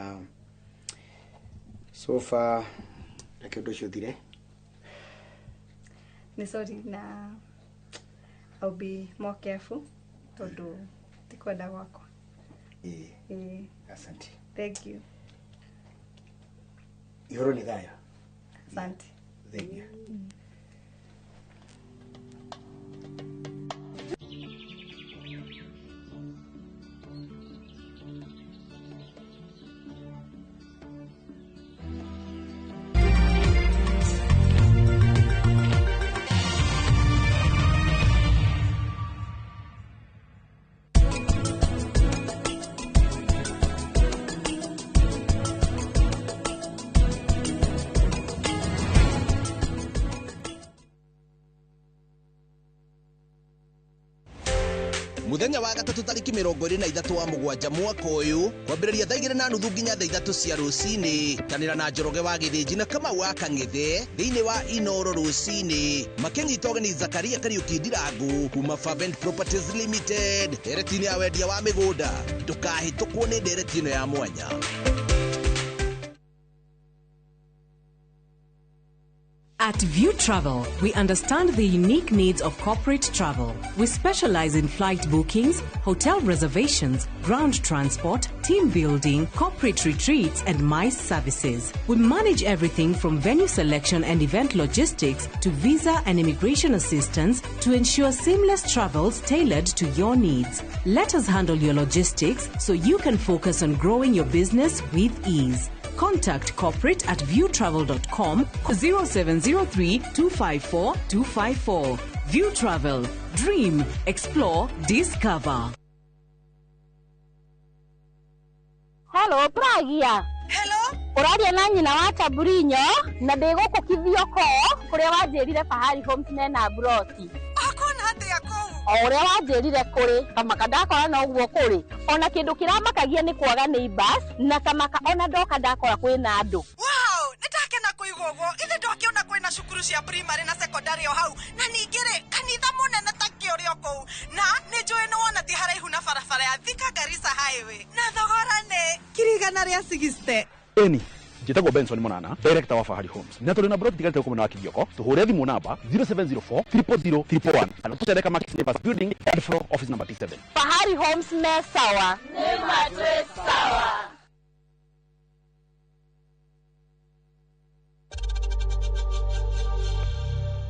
so far reke ũndũ ũcio thire nĩ sorry na I'll be more careful tondũ ti kwenda gwakwa asante thank you ihoro nĩ thayũ asante thank you Muthenya wa gatatu tariki 23 wa mugwanja mwaka uyu kwambĩrĩria thaa 2:30 nginya thaa 3 cia rũcinĩ kanĩra na Njoroge wa Gĩthĩnji na Kamau wa Kang'ethe thĩinĩ wa Inoro rũcinĩ makĩnyita ũgeni Zakaria Kariuki Ndirangu kuma Favent Properties Limited nderetinĩ ya wendia wa mĩgũnda ndũkahĩtũkwo nĩ ndereti ĩno ya mwanya. At View Travel, we understand the unique needs of corporate travel. We specialize in flight bookings, hotel reservations, ground transport, team building, corporate retreats, and MICE services. We manage everything from venue selection and event logistics to visa and immigration assistance to ensure seamless travels tailored to your needs. Let us handle your logistics so you can focus on growing your business with ease. Contact corporate at viewtravel.com 0703 254 254. View Travel. Dream, explore, discover. Hello, Pragia. Hello. Uraria na nyina wa Taburinyo na ndiguku kithioko kuria wanjirire Fahari Homes mena broti. Akona atia kou. O uria wanjirire kuri kamaka ndakora na uguo kuri ona kindu kiramakagia ni kwaga neighbors na kamaka ona ndoka ndakora kwina andu. Wow, nitakena kuigwa uguo ithe ndokiona kwina cukuru cia primary na secondary o hau na ningire kanitha munene ta kiorio kou na nijui no wona ti haraihu na barabara ya Thika Garissa highway na thogora ni kirigana ria 60. Eni njĩtagwo Benson Munana, director wa Fahari Homes. Na tũrĩ na broti tigarĩte kumena wa Kibioko. Tũhũre thimũ namba 0704 000 311. Kana tũcereka Max Neighbors Building, third floor, office number T7. Fahari Homes me sawa. Nema twe sawa.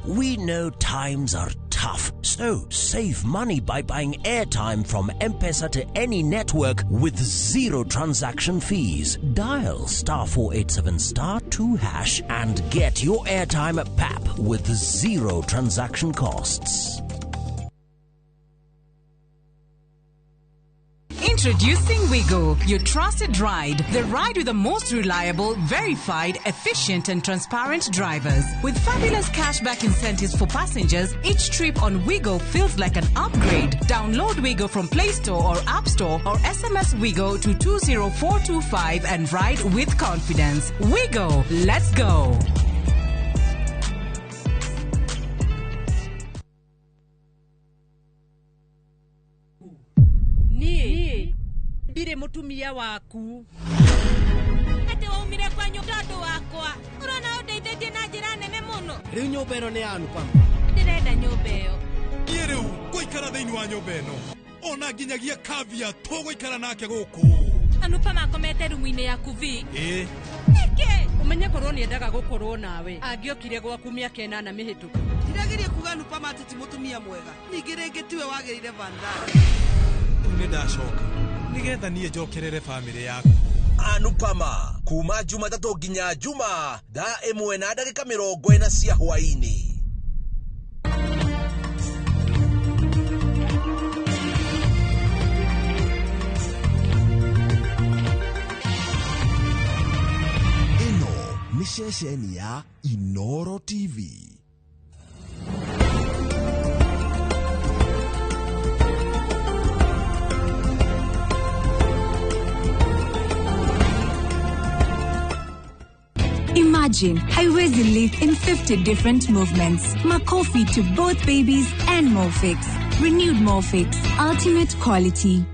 We know times are tough. tough. So save money by buying airtime from M-Pesa to any network with 0 transaction fees. Dial *487*2# and get your airtime PAP with 0 transaction costs. Introducing Wigo, your trusted ride. The ride with the most reliable, verified, efficient and transparent drivers. With fabulous cashback incentives for passengers, each trip on Wigo feels like an upgrade. Download Wigo from Play Store or App Store or SMS Wigo to 20425 and ride with confidence. Wigo, let's go. Bire mutumia waku ate waumire kwa nyumba ndo wakwa urona undeithĩtie na njĩra nene mũno. Rĩu nyũmba ĩno nĩ yanu Pam? Ndĩrenda nyũmba ĩyo. Niĩ rĩu ngũikara thĩinĩ wa nyũmba ĩno ona nginyagia Kavia tũgũikara nake gũkũ. Anupa makomete rumu-inĩ yaku vi. Nĩkĩ ũmenye korwo nĩendaga gũkorwo nawe angĩokire gwaku mĩaka 8 mĩhĩtũku. Ndirageria kuga Anupa mateti mũtumia mwega ningĩ rĩngĩ tiwe wagĩrĩire Vandana. Nĩ ndacoka nigetha niĩ njokerere family yaku. Anupama kuma Jumatatu nginya Juma thaa 1:40 cia hwaini. Ino ni ceceni ya Inoro TV. Imagine, haiwezi live in 50 different movements. Makofi to both babies and Morphix. Renewed Morphix, ultimate quality.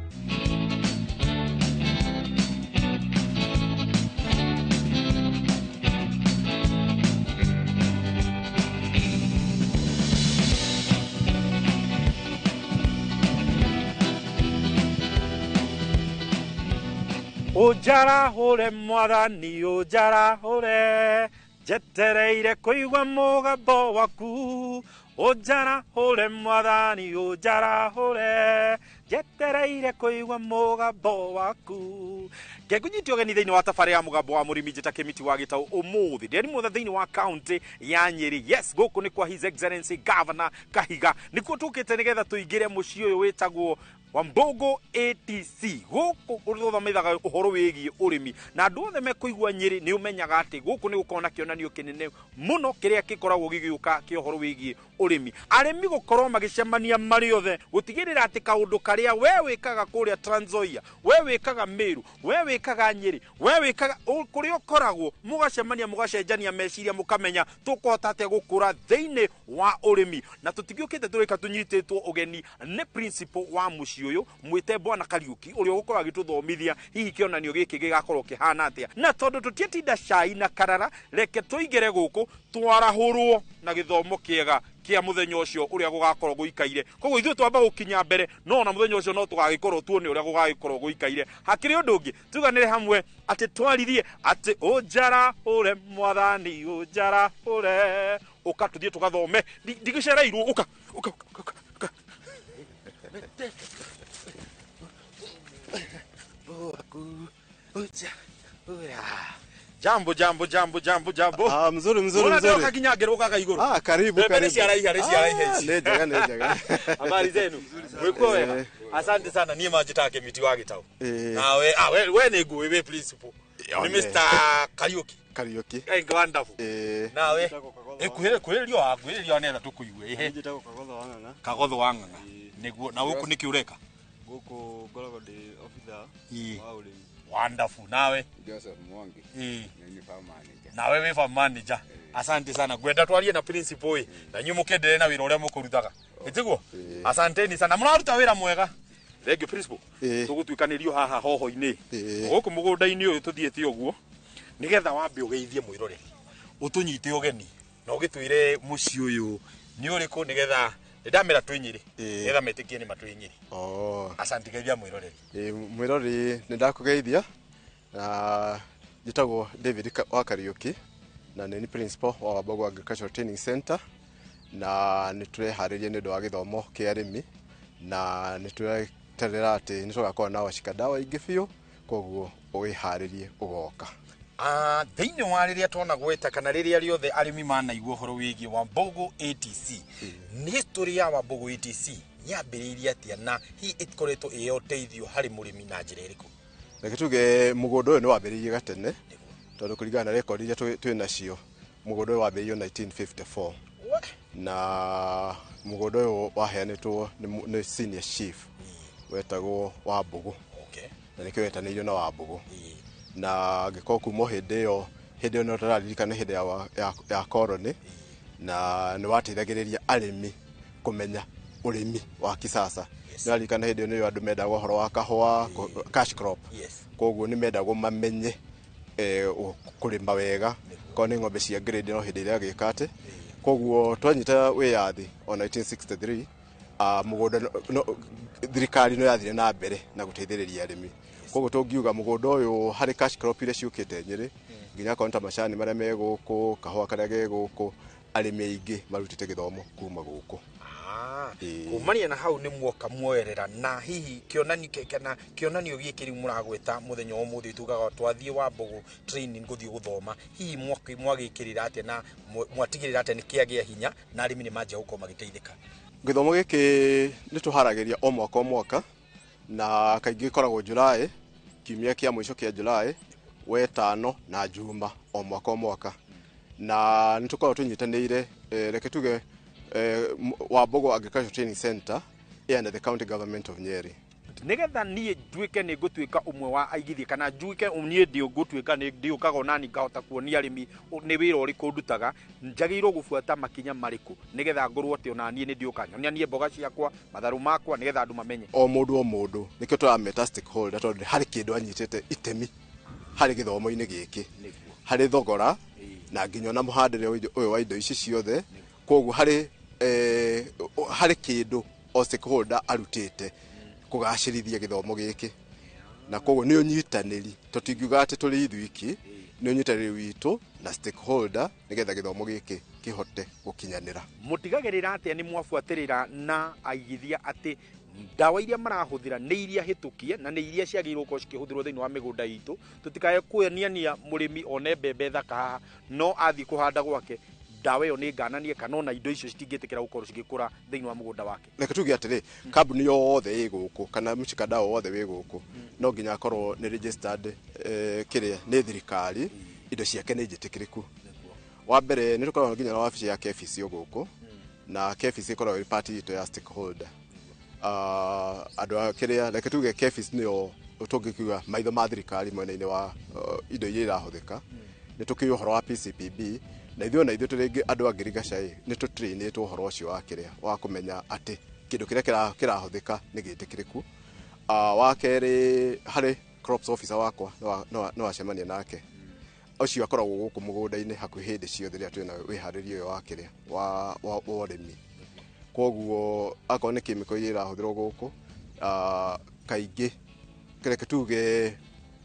Ujara hore mwathani ujara hore jetereire kuigwa mugambo waku ujara hore mwathani ujara hore jetereire kuigwa mugambo waku Ngekunyitio geni thiini wa tafari ya mugambo wa murimi njita Kimiti wa Gitau umuthi ndiri muthe thiini wa county ya Nyeri. Yes, guku ni kwa His Excellency Governor Kahiga nikuo tukite nigetha tuingire mucii uyu witagwo Wambogo ATC guku uruthomithaga uhoro wigi urimi na andu othe mekuigwa Nyeri ni umenyaga ati guku ni gukona kionanio kinene muno kiria gikoragwo gigiuka ki uhoro wigi urimi arimi gukorwo magicemania mari othe gutigirira ati kaundu karia we wikaga kuria Trans Nzoia we wikaga Meru we wikaga Nyeri we wikaga kuria ukoragwo mugacemania mugacenjania meciria mukamenya tukuhota ate gukura thiini wa urimi na tutigiukite turika tunyititwo ugeni ni principal wa muci uyu mwite Bwana Kariuki uri gukora gituthomithia hihi kionanio giki gigakorwo kihana atia na tondu tutietinda cai na karara reke tuigere guku twarahurwo na githomo kiega kia muthenya ucio uria gugakorwo guikaire koguo ithu twamba gukinya mbere no na muthenya ucio no tugagikorwo tuone uria gugagikorwo guikaire hakiri undu ungi tuganire hamwe ati twarithie ati ujara ure mwathani ujara ure uka tuthie tugathome ndigicereirwo uka Jambo. Mzuri. Unataka kinyagero ukaka iguru. Karibu. Nejaga. Habari zenu? Mwiko wema. Asante sana ni majita Kimiti wa Gitau. Nawe we ni nguwe we principal. Ni Mr. Kariuki. Hey, wonderful. Nawe kuhelio akwelio nenda tukuiwe. Njitako Kagodho wanganga. Niguo na huku nikiureka. Guku gorogo de officer wa ulimi. Wonderful. Nawe Joseph Mwangi. Ni farm manager. Nawe we farm manager. Asante sana. Gwenda twarie na principal na nyu mukendere na wira uria mukurutaga. Etiguo? Asanteni sana. Muraruta wira mwega. Thank principal. Tugutwikanirio haha hoho-ini. Guku mugunda-ini uyu tuthiete uguo. Nigetha wambe ugeithie mwiroreri. Utunyite ugeni. Na ugitwire muci uyu ni uriku nigetha ndamera twinyiri. Nigetha metikie ni matwinyiri. Asante geithia mwiroreri. Mwiroreri nindakugeithia. Jitagwo David wa Kariuki na ni principal wa Wambogo Agricultural Training Center na nitũreharĩria nĩ ũndũ wa gĩthomo kĩa arĩmi na nĩtũreterera atĩ nĩtũgakorwo na wacikadawa ingĩ biũ koguo ũwĩharĩrie ũgoka. Thĩinĩ wa rĩrĩa twana gweta kana rĩrĩa rĩothe arĩmi manaigua ũhoro wĩgiĩ Wambogo ATC nĩ history ya Wambogo ATC yambĩrĩirie atĩa na hihi ĩkoretwo ĩyo ũteithio harĩ mũrĩmi na njĩra ĩrĩkũ? Reke tuge mũgũnda ũyũ nĩ wambĩrĩirie gatene tondũ kũringana na record iria twĩ nacio mũgũnda ũyũ wambĩrĩirio 1954 na mũgũnda ũyũ waheanĩtwo nĩ senior chief wetagwo Wambogo na nĩkĩo wetanĩirio na Wambogo na ngĩkorwo kuma hĩndĩ ĩyo no tũraririkana hĩndĩ ya koroni na nĩ wateithagĩrĩria arĩmi kũmenya ũrĩmi wa kisasa. Nĩraririkana hĩndĩ ĩyo nĩyo andũ mendaga ũhoro wa kahũa cash crop koguo nĩ mendagwo mamenye kũrĩma wega korwo nĩ ng'ombe cia grade no hĩndĩ ĩrĩa gĩka atĩ koguo twanyita wĩyathi o 1963 mũgũnda thirikari no yathire na mbere na gũteithĩrĩria arĩmi koguo tũngiuga mũgũnda ũyũ harĩ cash crop iria ciũkĩte Nyĩrĩ nginya konta macani marĩa me gũkũ kahũa karĩa ge gũkũ arĩmi aingĩ marutĩte gĩthomo kuma gũkũ. Kumania na hau nĩ muoka muoerera na hihi kĩonanio gĩkĩ rĩu mũragweta mũthenya ũmũthĩ tugaga twathiĩ Wambogo training gũthiĩ gũthoma hihi mwagĩkĩrĩra atĩa na mwatigĩrĩra atĩa nĩ kĩagĩa hinya na arĩmi nĩ manjia gũkorwo magĩteithĩka? Gĩthomo gĩkĩ nĩ tũharagĩria o mwaka na kaingĩ koragwo Julai kiumia kĩa mũico kĩa Julai wetano na Juma o mwaka na nĩ tũkoragwo tũnyitanĩire reke tuge Wambogo Agricultural Training Center and the County Government of Nyeri. Nigetha niĩ nduĩke nĩ ngũtuĩka ũmwe wa aigithia kana nduĩke niĩ ngũtuĩka nĩ ndiũkaga onani ngahota kuonia arĩmi nĩ wĩra ũrĩkũ ndutaga njagĩrĩirwo gũbuata makinya marĩkũ nigetha ngorwo atĩ ona niĩ nĩ ndiũka nyonia niĩ mboga ciakwa matharũ makwa nigetha andũ mamenye. O mũndũ nĩkĩo tũrameta stakeholder tondũ harĩ kĩndũ anyitĩte itemi harĩ gĩthomo-inĩ gĩkĩ harĩ thogora na nginya na mũhandĩre ũyũ wa indo ici ciothe koguo harĩ kĩndũ o stakeholder arutĩte kũgacĩrithia gĩthomo gĩkĩ na koguo nĩ ũnyitanĩri tũtingiuga atĩ tũrĩ ithuiki nĩ ũnyitanĩri witũ na stakeholder nigetha gĩthomo gĩkĩ kĩhote gũkinyanĩra. Mũtigagĩrĩra atĩa nĩ mwabuatĩrĩra na aigithia atĩ ndawa iria marahũthĩra nĩ iria hĩtũkie na nĩ iria ciagĩrĩirwo gũkorwo cikĩhũthĩrwo thĩinĩ wa mĩgũnda itũ tũtikae kuonia mũrĩmi one mbembe thaka haha no athiĩ kũhanda gwake ndawa ĩyo nĩ ngananie kana ona indo icio citingĩtĩkĩra gũkorwo cigĩkũra thĩinĩ wa mũgũnda wake. Reke tuge atĩrĩ kambuni yothe ĩ gũkũ kana mũcikadawa wothe wĩ gũkũ no nginya akorwo nĩ registered kĩrĩa nĩ thirikari indo ciake nĩ njĩtĩkĩrĩku. Wa mbere nĩ tũkoragwo nginya na wabici ya KEPHIS gũkũ na KEPHIS ĩkoragwo ĩ party itũ ya stakeholder. Andũ a kĩrĩa reke tuge KEPHIS nĩyo tũngĩkiuga maitho ma thirikari mwena-inĩ wa indo iria irahũthĩka nĩ tũkĩũĩ ũhoro wa PCPB na ithuĩ tũrĩ andũ a ngirigaca nĩ tũtrainĩtwo ũhoro ũcio wa kĩrĩa wa kũmenya atĩ kĩndũ kĩrĩa kĩrahũthĩka nĩ gĩtĩkĩrĩku. Wa kerĩ harĩ crops officer wakwa no acemania nake ũcio akoragwo gũkũ mũgũnda-inĩ hakuhĩ hĩndĩ ciothe rĩrĩa twĩna wĩharĩria ũyũ wa kĩrĩa wa ũrĩmi koguo akorwo nĩ kĩmĩko iria irahũthĩrwo gũkũ kaingĩ reke tuge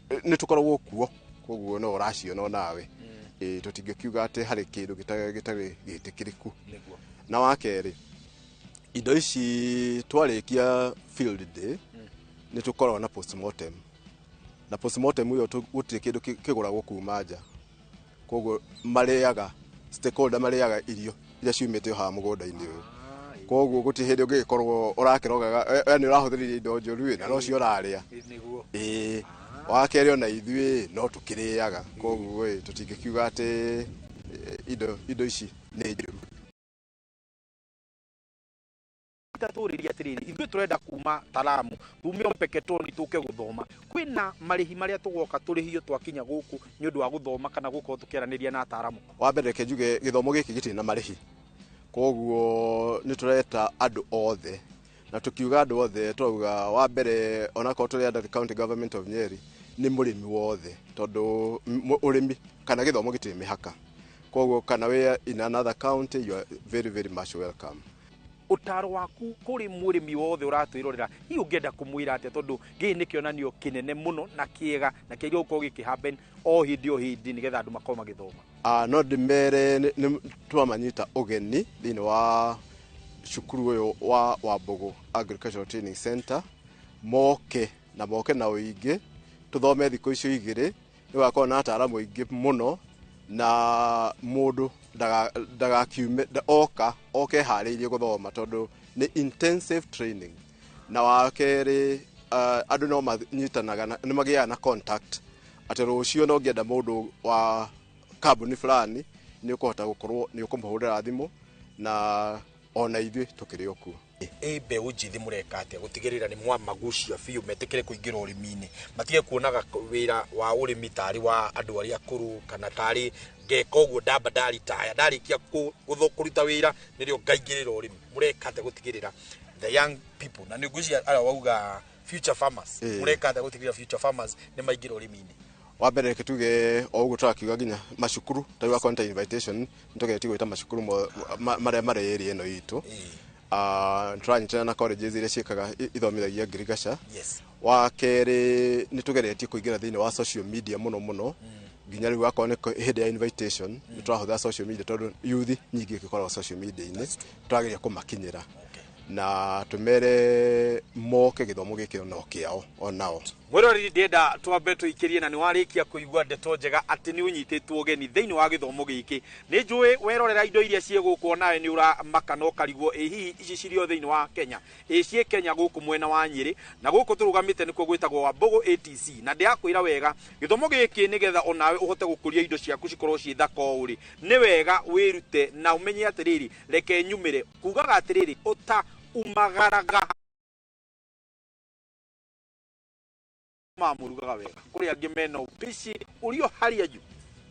nĩ tũkoragwo kuo koguo no ũraciona nawe tũtingĩkiuga atĩ harĩ kĩndũ gĩtarĩ gĩtĩkĩrĩku. Na wa kerĩ indo ici twarĩkia field day nĩ tũkoragwo na postmortem na postmortem ĩyo gũtirĩ kĩndũ kĩgũragwo kuma nja koguo marĩaga stakeholder marĩaga irio iria ciumĩte haha mũgũnda-inĩ ũyũ koguo gũtirĩ hĩndĩ ũngĩkorwo ũrakĩrogaga yani ũrahũthĩrĩria indo njũru na no cio ũrarĩa. Wa kerĩ ona ithuĩ no tũkĩrĩaga koguo tũtingĩkiuga atĩ indo ici nĩ njũru. Tũrĩria atĩrĩrĩ ithuĩ tũrenda kuma Talamu tume Mpeketoni tũke gũthoma kwĩna marĩhi marĩa tũgoka tũrĩhio twakinya gũkũ nĩ ũndũ wa gũthoma kana gũkorwo tũkĩaranĩria na ataaramu? Wa mbere reke njuge gĩthomo gĩkĩ gĩtirĩ na marĩhi koguo nĩ tũreta andũ othe na tukiuga andũ othe twauga wa mbere onakorwo tũrĩ under the county government of Nyeri nĩ mũrĩmi wothe tondũ ũrĩmi kana gĩthomo gĩtirĩ mĩhaka koguo kana we in another county you are very very much welcome. Ũtaro waku kũrĩ mũrĩmi wothe ũratwĩrorera hihi ũngĩenda kũmwĩra atĩa tondũ gĩkĩ nĩ kĩonanio kĩnene mũno na kĩega na kĩagĩrĩirwo gũkorwo gĩkĩhappen o hĩndĩ nĩgetha andũ makorwo magĩthoma? no ndimere twamanyita ugeni thini wa cukuru uyu wa Wambugu Agricultural Training Center moke na uingi tuthome thikũ icio igĩrĩ nĩgakorwo na ataaramu aingĩ mũno na mũndũ ndagakiume oke harĩirie gũthoma tondũ nĩ intensive training na wakerĩ andũ no manyitanaga nĩ magĩaga na contact atĩ rũciũ no ngĩenda mũndũ wa kambuni fulani nĩ ũkũhota gũkorwo nĩ ũkũmũhũrĩra thimũ na ona ithuĩ tũkĩrĩ o kuo. Mbeũ njithi mũreka atĩa gũtigĩrĩra nĩ mwamagucia biũ metĩkĩre kũingĩra ũrĩmi-inĩ matige kuonaga wĩra wa ũrĩmi tarĩ wa andũ arĩa akũrũ kana tarĩ ngeka ũguo ndamba ndaritaya ndarĩkia kũruta wĩra nĩrĩo ngaingĩrĩra ũrĩmi mũreka atĩa gũtigĩrĩra the young people na nĩngwĩciria arĩa wauga future farmers mũreka atĩa gũtigĩrĩra future farmers nĩ maingĩra ũrĩmi-inĩ. Wa mbere reke tuge o ũguo tũrakiuga nginya macukuru ta iwa content invitation nĩtũgetie gwĩta macukuru marĩa marĩ area ĩno itũ turanyitana na colleges iria ciĩkaga ithomithagia ngirigaca. Wa kerĩ nĩtũgeretie kũingĩra thĩinĩ wa social media mũno nginya rĩu akorwo nĩ hĩndĩ ya invitation nĩtũrahũthĩra social media tondũ youth nyingĩ ĩkoragwo social media-inĩ tũrageria kũmakinyĩra na tumere moke githomo gĩkĩ no kĩao onao. Mwirori ndenda twambe tuikirie na niwarikia kuigua ndeto njega ati ni unyititwo geni thiini wa githomo giki ni njui werorera indo iria cie guku nawe ni ura makana ukarigwo hihi ici cirio thiini wa Kenya cie Kenya guku mwena wa Nyeri na guku turugamite nikuo gwitagwo Wambugu ATC na ndiakwira wega githomo giki nigetha onawe uhote gukuria indo ciaku cikorwo ci thako uri ni wega wirute na umenye atiriri reke nyumire kugaga atiriri uta umagaraga mamurugaga wega kuri angi mena upici urio haria ju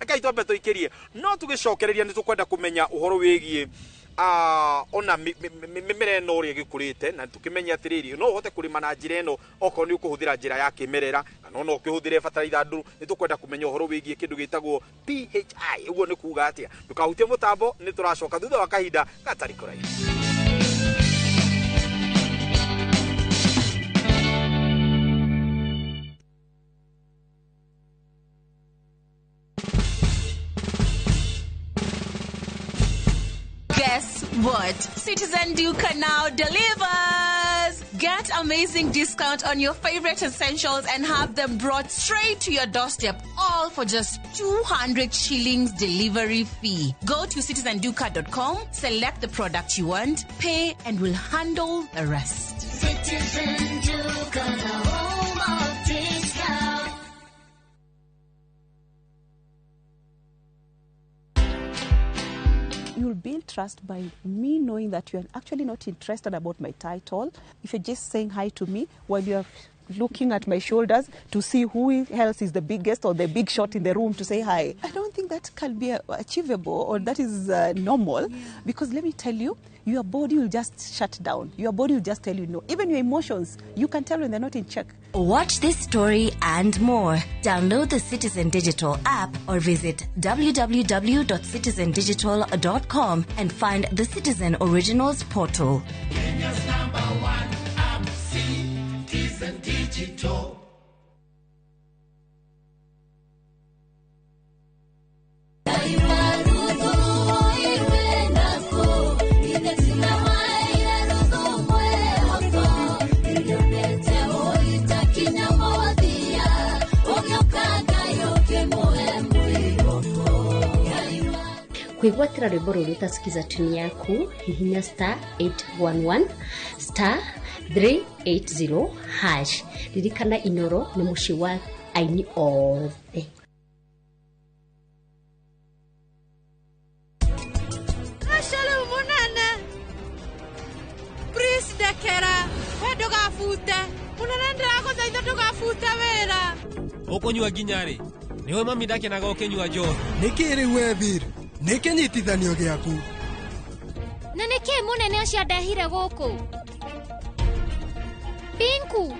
akai twambe tuikirie no tugicokereria ni tukwenda kumenya uhoro wigie ona mimere no ri gikurite na tukimenya atiriri no uhote kurima na njira eno oko ni ukuhuthira njira ya kimerera kana no ukihuthire fertilizer nduru ni tukwenda kumenya uhoro wigie kindu gitagwo PHI uguo ni kuga atia tukahutie mutambo ni turacoka thutha wa kahinda gatari kuraiha. Guess what? Citizen Duca now delivers! Get amazing discount on your favorite essentials and have them brought straight to your doorstep, all for just 200 shillings delivery fee. Go to citizenduca.com, select the product you want, pay, and we'll handle the rest. Citizen Duca, the home of discount. You'll build trust by me knowing that you're actually not interested about my title. If you're just saying hi to me while you're looking at my shoulders to see who else is the biggest or the big shot in the room to say hi. I don't think that can be achievable or that is normal because let me tell you, your body will just shut down. Your body will just tell you no. Even your emotions, you can tell when they're not in check. Watch this story and more. Download the Citizen Digital app or visit www.citizendigital.com and find the Citizen Originals portal. Kenya's #1 app, Citizen Digital. Kuigwatira rwimbo rũrũ utasikiza tuni yaku hihinya *811 *380#. Ririkana Inoro ni muci wa aini othe. Ashalo munana Prince Dekera wendo gafute munana ndirago thaitho ndugafute wera ukunywa ginyari niwe mami ndake naga ukinywa jo nikiri webir nikinyitithanio giaku na niki munene ucio ndehire guku Pinku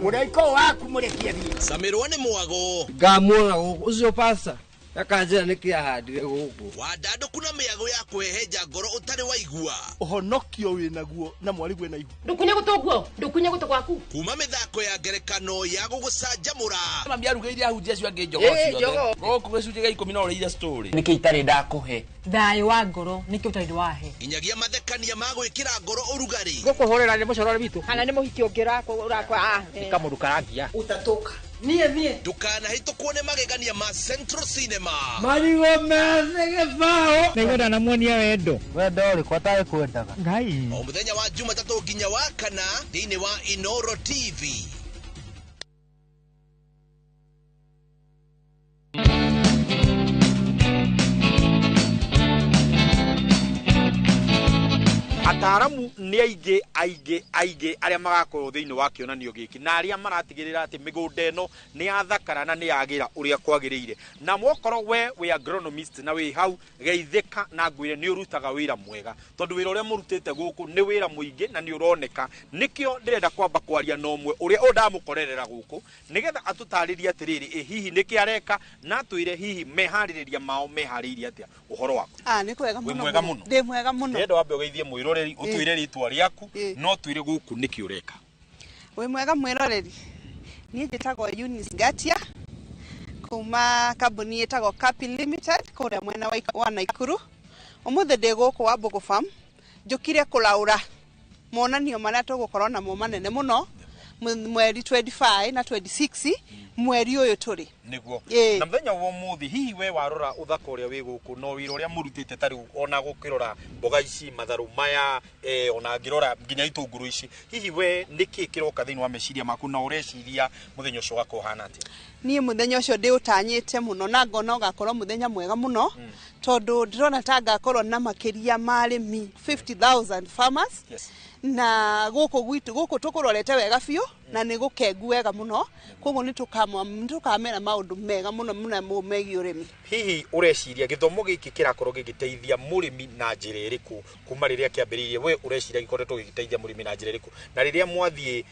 Muraiko waku murekia thie. Samirwa ni mwago. Ngamwona ucio pasta. akanjira nikiahandire guku wandanduku na miago ya kwehenja ngoro utari waigua uhonokio winaguo na mwarigu na igu ndukunye gutu gwaku kuma mithako ya ngerekano ya gugucanjamura mami arugeire ahunjia cio ange njogo ciothe goku gicunjĩ gĩa 10 na ũrĩire story nĩkĩ itarĩ ndakuhe thayũ wa ngoro nĩkĩ ũtarĩ wahe nginyagia mathekania ma gwĩkĩra ngoro ũrugarĩ ngũkũhũrĩra nĩ mũcorore witũ kana nĩ mũhiki ũngĩ ũrakwa kamũndũ karangia utatoka niĩ ndukanahĩtũkwo nĩ magegania ma Central Cinema marigo mese gĩbaũ nĩgetha namuonia wendo ũrĩkũ atarĩ kwendaga ngai o mũthenya wa Jumatatũ nginya wa kana thĩinĩ wa Inoro TV. ataramu nĩ aingĩ arĩa magakorwo thĩinĩ wa kĩonanio gĩkĩ na arĩa maratigĩrĩra atĩ mĩgũnda ĩno nĩ yathakara na nĩ yagĩra ũrĩa kwagĩrĩire na mwakorwo we wĩ agronomist na wĩ hau geithĩka na ngwĩre nĩ ũrutaga wĩra mwega tondũ wĩra ũrĩa mũrutĩte gũkũ nĩ wĩra mũingĩ na nĩ ũroneka nĩkĩo ndĩrenda kwamba kwaria na ũmwe ũrĩa ndamũkorerera gũkũ nĩgetha atũtarĩrie atĩrĩrĩ hihi nĩkĩ areka na twĩre hihi meharĩrĩria mao meharĩirie atĩa ũhoro waku nĩ kwega mũno ndĩ mwega mũno ndĩrenda wambe ũgeithie mwĩroreri ũtwĩre rĩtwa rĩaku no twĩre gũkũ nĩkĩ ũreka wĩ mwega mwĩroreri niĩ njĩtagwo Eunice Gatia kuma kambuni ĩtagwo Capi Limited kũrĩa mwena wa Naikuru ũmũthĩ ndĩ gũkũ wa Mbogo Farm njũkire kũlaũra monanio marĩa tũgũkorwo namo manene mũno mweri 25 na 26 mweri ũyũ tũrĩ niguo na mũthenya wa ũmũthĩ hihi we warora ũthaka ũrĩa wĩ gũkũ no wĩra ũrĩa mũrutĩte tarĩ ona gũkĩrora mboga ici matharũ maya ona ngĩrora nginya itũngũrũ ici hihi we nĩkĩ kĩroka thĩinĩ wa meciria maku na ũreciria mũthenya ũcio ũgakorwo hana atĩa niĩ mũthenya ũcio ndĩũtanyĩte mũno na ngona ũgakorwo mũthenya mwega mũno tondũ ndĩrona ta ngakorwo na makĩria ma arĩmi 50,000 farmers na gũkũ tũkũrorete wega biũ na nĩ gũkengu wega mũno koguo nĩ tũkamera maũndũ mega mũno megiĩ ũrĩmi hihi ũreciria gĩthomo gĩkĩ kĩrakorwo gĩgĩteithia mũrĩmi na njĩra ĩrĩkũ kuma rĩrĩa kĩambĩrĩirie we ũreciria gĩkoretwo gĩgĩteithia mũrĩmi na njĩra ĩrĩkũ na rĩrĩa mwathiĩ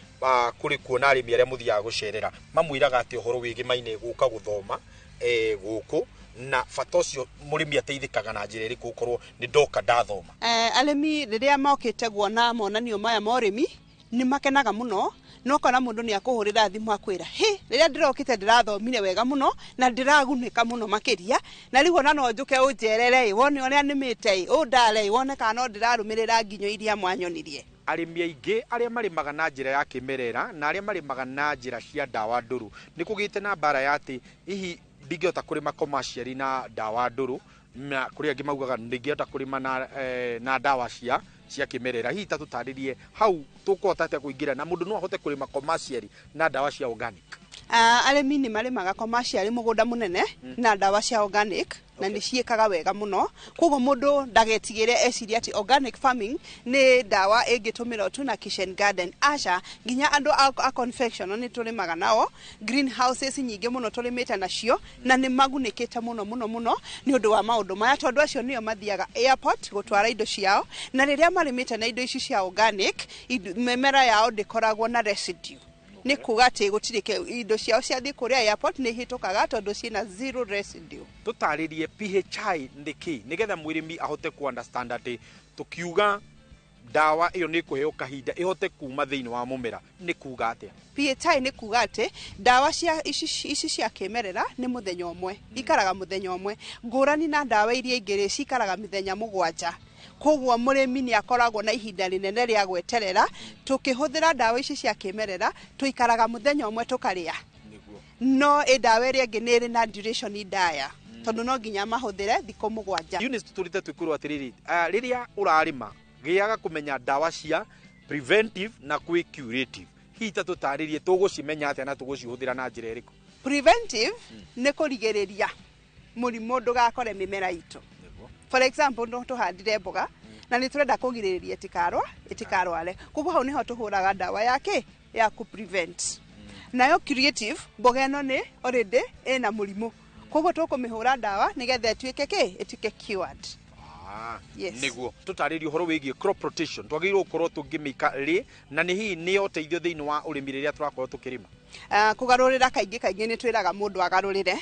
kũrĩ kuona arĩmi arĩa mũthiaga gũcerera mamwĩraga atĩ ũhoro wĩgĩmaine gũka gũthoma gũkũ na bata ũcio mũrĩmi ateithĩkaga na njĩra ĩrĩkũ gũkorwo nĩ ndoka ndathoma arĩmi rĩrĩa mokĩte guona monanio maya ma ũrĩmi nĩ makenaga mũno no kana mũndũ nĩ akũhũrĩra thimũ akwĩra rĩrĩa ndĩrokĩte ndĩrathomire wega mũno na ndĩragunĩka mũno makĩria na rĩu ona no njũke ũnjerere wone ũrĩa nĩmĩte ũndare wone kana no ndĩrarũmĩrĩra nginyo iria mwanyonirie arĩmi aingĩ arĩa marĩmaga na njĩra ya kĩmerera na arĩa marĩmaga na njĩra cia ndawa ndũrũ nĩ kũgĩte na mbara ya atĩ hihi ndingĩhota kũrĩma commercial na ndawa ndũrũ na kũrĩa angĩ maugaga ndingĩhota kũrĩma na ndawa cia kĩmerera hihi tatũtarĩrie hau tũkũhota atĩa kũingĩra na mũndũ no ahote kũrĩma commercial na ndawa cia organic arĩmi nĩ marĩmaga commercial mũgũnda mũnene na ndawa cia organic na nĩ ciĩkaga wega mũno koguo mũndũ ndagetigĩre eciria atĩ organic farming nĩ ndawa ĩngĩtũmĩrwo tu na kitchen garden aca nginya andũ a confection nĩ tũrĩmaga nao greenhouses nyingĩ mũno tũrĩmĩte nacio na nĩ magunĩkĩte mũno nĩ ũndũ wa maũndũ maya tondũ acio nĩo mathiaga airport gũtwara indo ciao na rĩrĩa marĩmĩte na indo ici cia organic mĩmera yao ndĩkoragwo na residue nĩ kuga atĩ gũtirĩ indo ciao ciathiĩ kũrĩa airport nĩ hĩtũkaga tondũ ciĩna zero residue tũtarĩrie PHI nĩkĩ nĩgetha mũrĩmi ahote ku understand atĩ tũkiuga ndawa ĩyo nĩ kũheo kahinda ĩhote kuma thĩinĩ wa mũmera nĩ kuga atĩa PHI nĩ kuga atĩ ndawa ici cia kĩmerera nĩ mũthenya ũmwe ikaraga mũthenya ũmwe ngũrani na ndawa iria ingĩ cikaraga mĩthenya 7 koguo mũrĩmi nĩ akoragwo na ihinda rĩnene rĩa gweterera tukĩhũthĩra ndawa ici cia kĩmerera tuikaraga mũthenya ũmwe tukarĩa no ndawa ĩrĩa ĩngĩ nĩ ĩrĩ na duration ndaya tondũ no nginya mahũthĩre thikũ 7 Eunice tũtũrĩte twĩkũrwo atĩrĩrĩ rĩrĩa ũrarĩma gĩaga kũmenya ndawa cia preventive na kwĩ curative hihi tatũtarĩrie tũgũcimenya atĩa na tũgũcihũthĩra na njĩra ĩrĩkũ preventive nĩ kũrigĩrĩria mũrimũ ndũgakore mĩmera itũ for example no tũhandire mboga na nĩ tũrenda kũgirĩrĩria ĩtikarware koguo hau nĩho tũhũraga ndawa yake ya ku prevent nayo curative mboga ĩno nĩ already ĩna mũrimũ koguo tũkũmĩhũra ndawa nĩgetha ĩtuĩke cured nĩguo tũtarĩrie ũhoro wĩgiĩ crop rotation twagĩrĩirwo gũkorwo tũngĩmĩka rĩ na nĩ hihi nĩ ũteithio thĩinĩ wa ũrĩmi rĩrĩa tũrakorwo tũkĩrĩma kũgarũrĩra kaingĩ nĩ twĩraga mũndũ agarũrĩre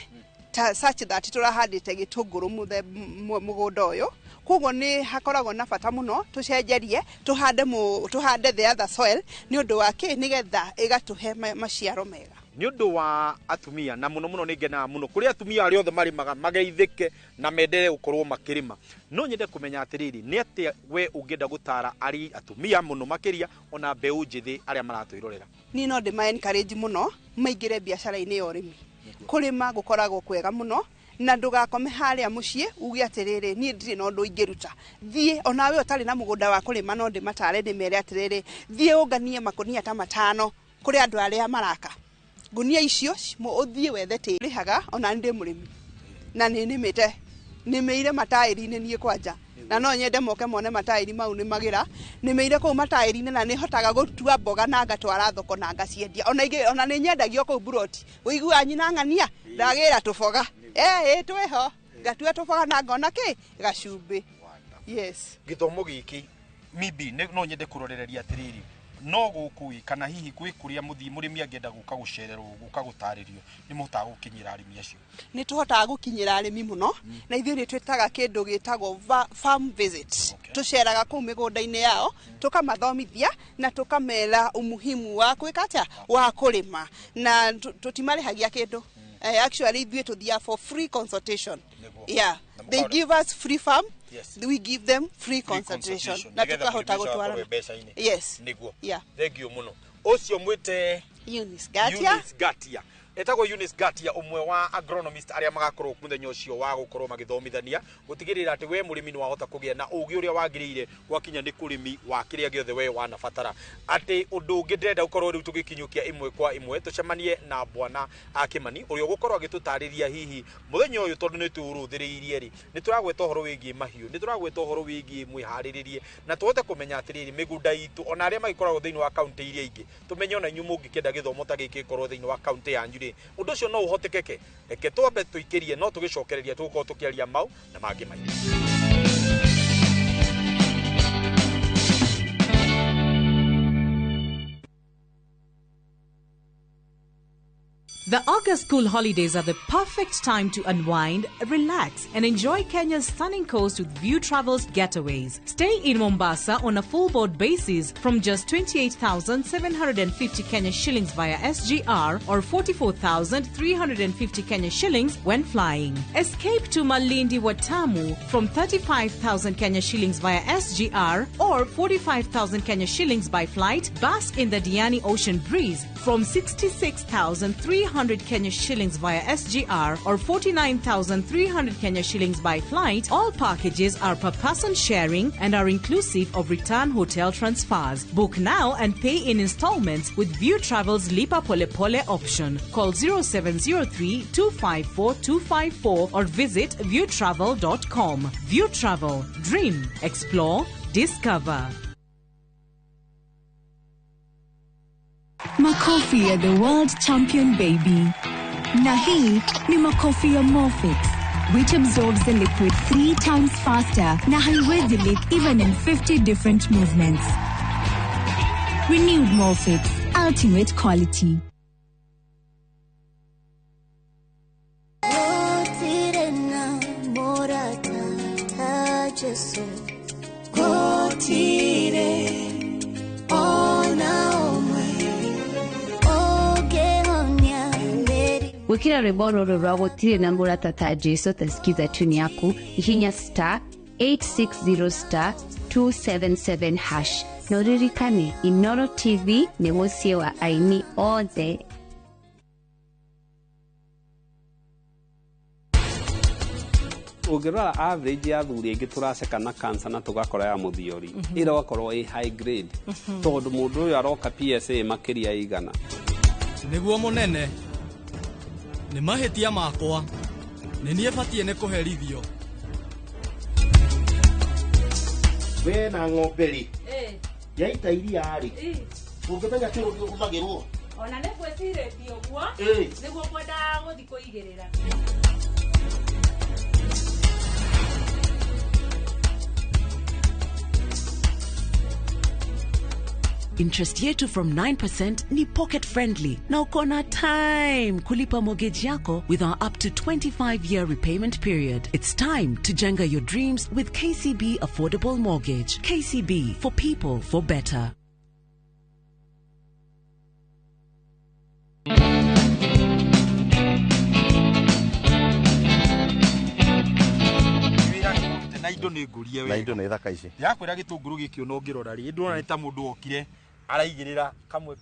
such that turahandite gitunguru mugunda uyu koguo ni hakoragwo na bata muno tucenjerie tuhande the other soil ni undu wa ki nigetha igatuhe maciaro mega ni undu wa atumia na muno ningena muno kuri atumia ari othe marimaga mageithike na mendere gukorwo makirima no nyende kumenya atiriri ni ati we ungenda gutara ari atumia muno makiria ona mbeu njithi aria maratwirorera ni no ndima encourage muno maingire biacara-ini ya urimi kurima gukoragwo kwega muno na ndugakome haria mucii uge atiriri ni ndiri no ndu ingiruta thie onawe utari na mugunda wa kurima no ndi matare ndi mere atiriri thie unganie makunia ta 5 kuri andu aria maraka gunia icio uthie wethe tiri haga ona ndi murimi na ni nimite nimeire matairi-ini nie kwanja na no nyende moke mone matairi mau ni magira nimeire ku matairi-ini na ni hotaga gutua mboga na ngatwara thoko na ngaciendia ona ni nyendagio ku buroti uigua nyina ngania ndagira tuboga tweho ngatua tuboga na ngona ki gacumbi yes githomo giki mibi no nyende kurorereria atiriri no gukui kana hihi kwi kuria murimi angenda guka gucererwo guka gutaririo ni muhota gukinyira arimi acio ni tuhota gukinyira arimi muno na ithuĩ ni twitaga kindu gitagwo farm visit tuceraga ku migunda-ini yao tukamathomithia na tukamera umuhimu wa kwika atia wa kurima na tutimarehagia kindu actually ithuĩ tuthia for free consultation yeah they give us free farm. Yes. We give them free consultation. Na tukahota gutwara. Yes. Niguo. Yeah. Thank you muno. Ocio mwite Eunice Gatia. Etagwo Eunice Gatia umwe wa agronomist aria magakorwo muthenya ucio wa gukorwo magithomithania gutigirira ati we murimi ni wahota kugia na ugi uria wagirire gwakinya ni kurimi wa kiria giothe we wanabatara ati undu ungi ndenda gukorwo riu tugikinyukia imwe kwa imwe tucemanie na bwana Akimani uria gukorwo agitutariria hihi muthenya uyu tondu ni turuthiriirie ri ni turagweta uhoro wigie mahiu ni turagweta uhoro wigie mwihariririe na tuhote kumenya atiriri migunda itu ona aria magikoragwo thiini wa county iria ingi tumenye ona inyu mungikenda githomo ta giki korwo thiini wa county yanyu ri undu ucio no uhotekeke reke twambe tuikirie no tugicokereria tuko tukiaria mau na mangi maingi. The August school holidays are the perfect time to unwind, relax, and enjoy Kenya's stunning coast with View Travel's getaways. Stay in Mombasa on a full board basis from just 28,750 Kenya shillings via SGR or 44,350 Kenya shillings when flying. Escape to Malindi Watamu from 35,000 Kenya shillings via SGR or 45,000 Kenya shillings by flight. Bask in the Diani Ocean Breeze from 66,300 Kenya shillings via SGR or 49,300 Kenya shillings by flight. All packages are per person sharing and are inclusive of return hotel transfers. Book now and pay in installments with View Travel's Lipa Pole Pole option. Call 0703 254 254 or visit viewtravel.com. View Travel. Dream. Explore. Discover. Makofi ya the world champion baby. Na hii ni makofi ya Morphix, which absorbs the liquid 3 times faster na haiwezi leak even in 50 different movements. Renewed Morphix, ultimate quality. Wikira rwimbo ruru rwa gutire na muratata Jesu tasikiza tuni yaku ihinya star 860 star 277 hash na uririkane Inoro TV ni mucie wa aini othe. Ugirora average ya thuri ingi turaceka na cancer na tugakora ya muthiori ira wakorwo i high grade tondu mundu uyu aroka PSA makiria igana niguo munene ni mahitia makwa ni nie batie ne kuherithio we na ng'omberi yaita iria ari ungimenya kiro gikuthagirwo ona ne kweciretie guo niguo kwenda guthi kuigirira Interest yetu from 9% ni pocket friendly na uko na time kulipa mortgage yako with our up to 25-year repayment period. It's time to jenga your dreams with KCB Affordable Mortgage. KCB, for people, for better. Na indo nĩ thaka ici. Yakwĩra gĩtũngũrũ gĩkĩ no ngĩrora rĩ, ndũrona nĩ ta mũndũ okire araigĩrĩra kamwe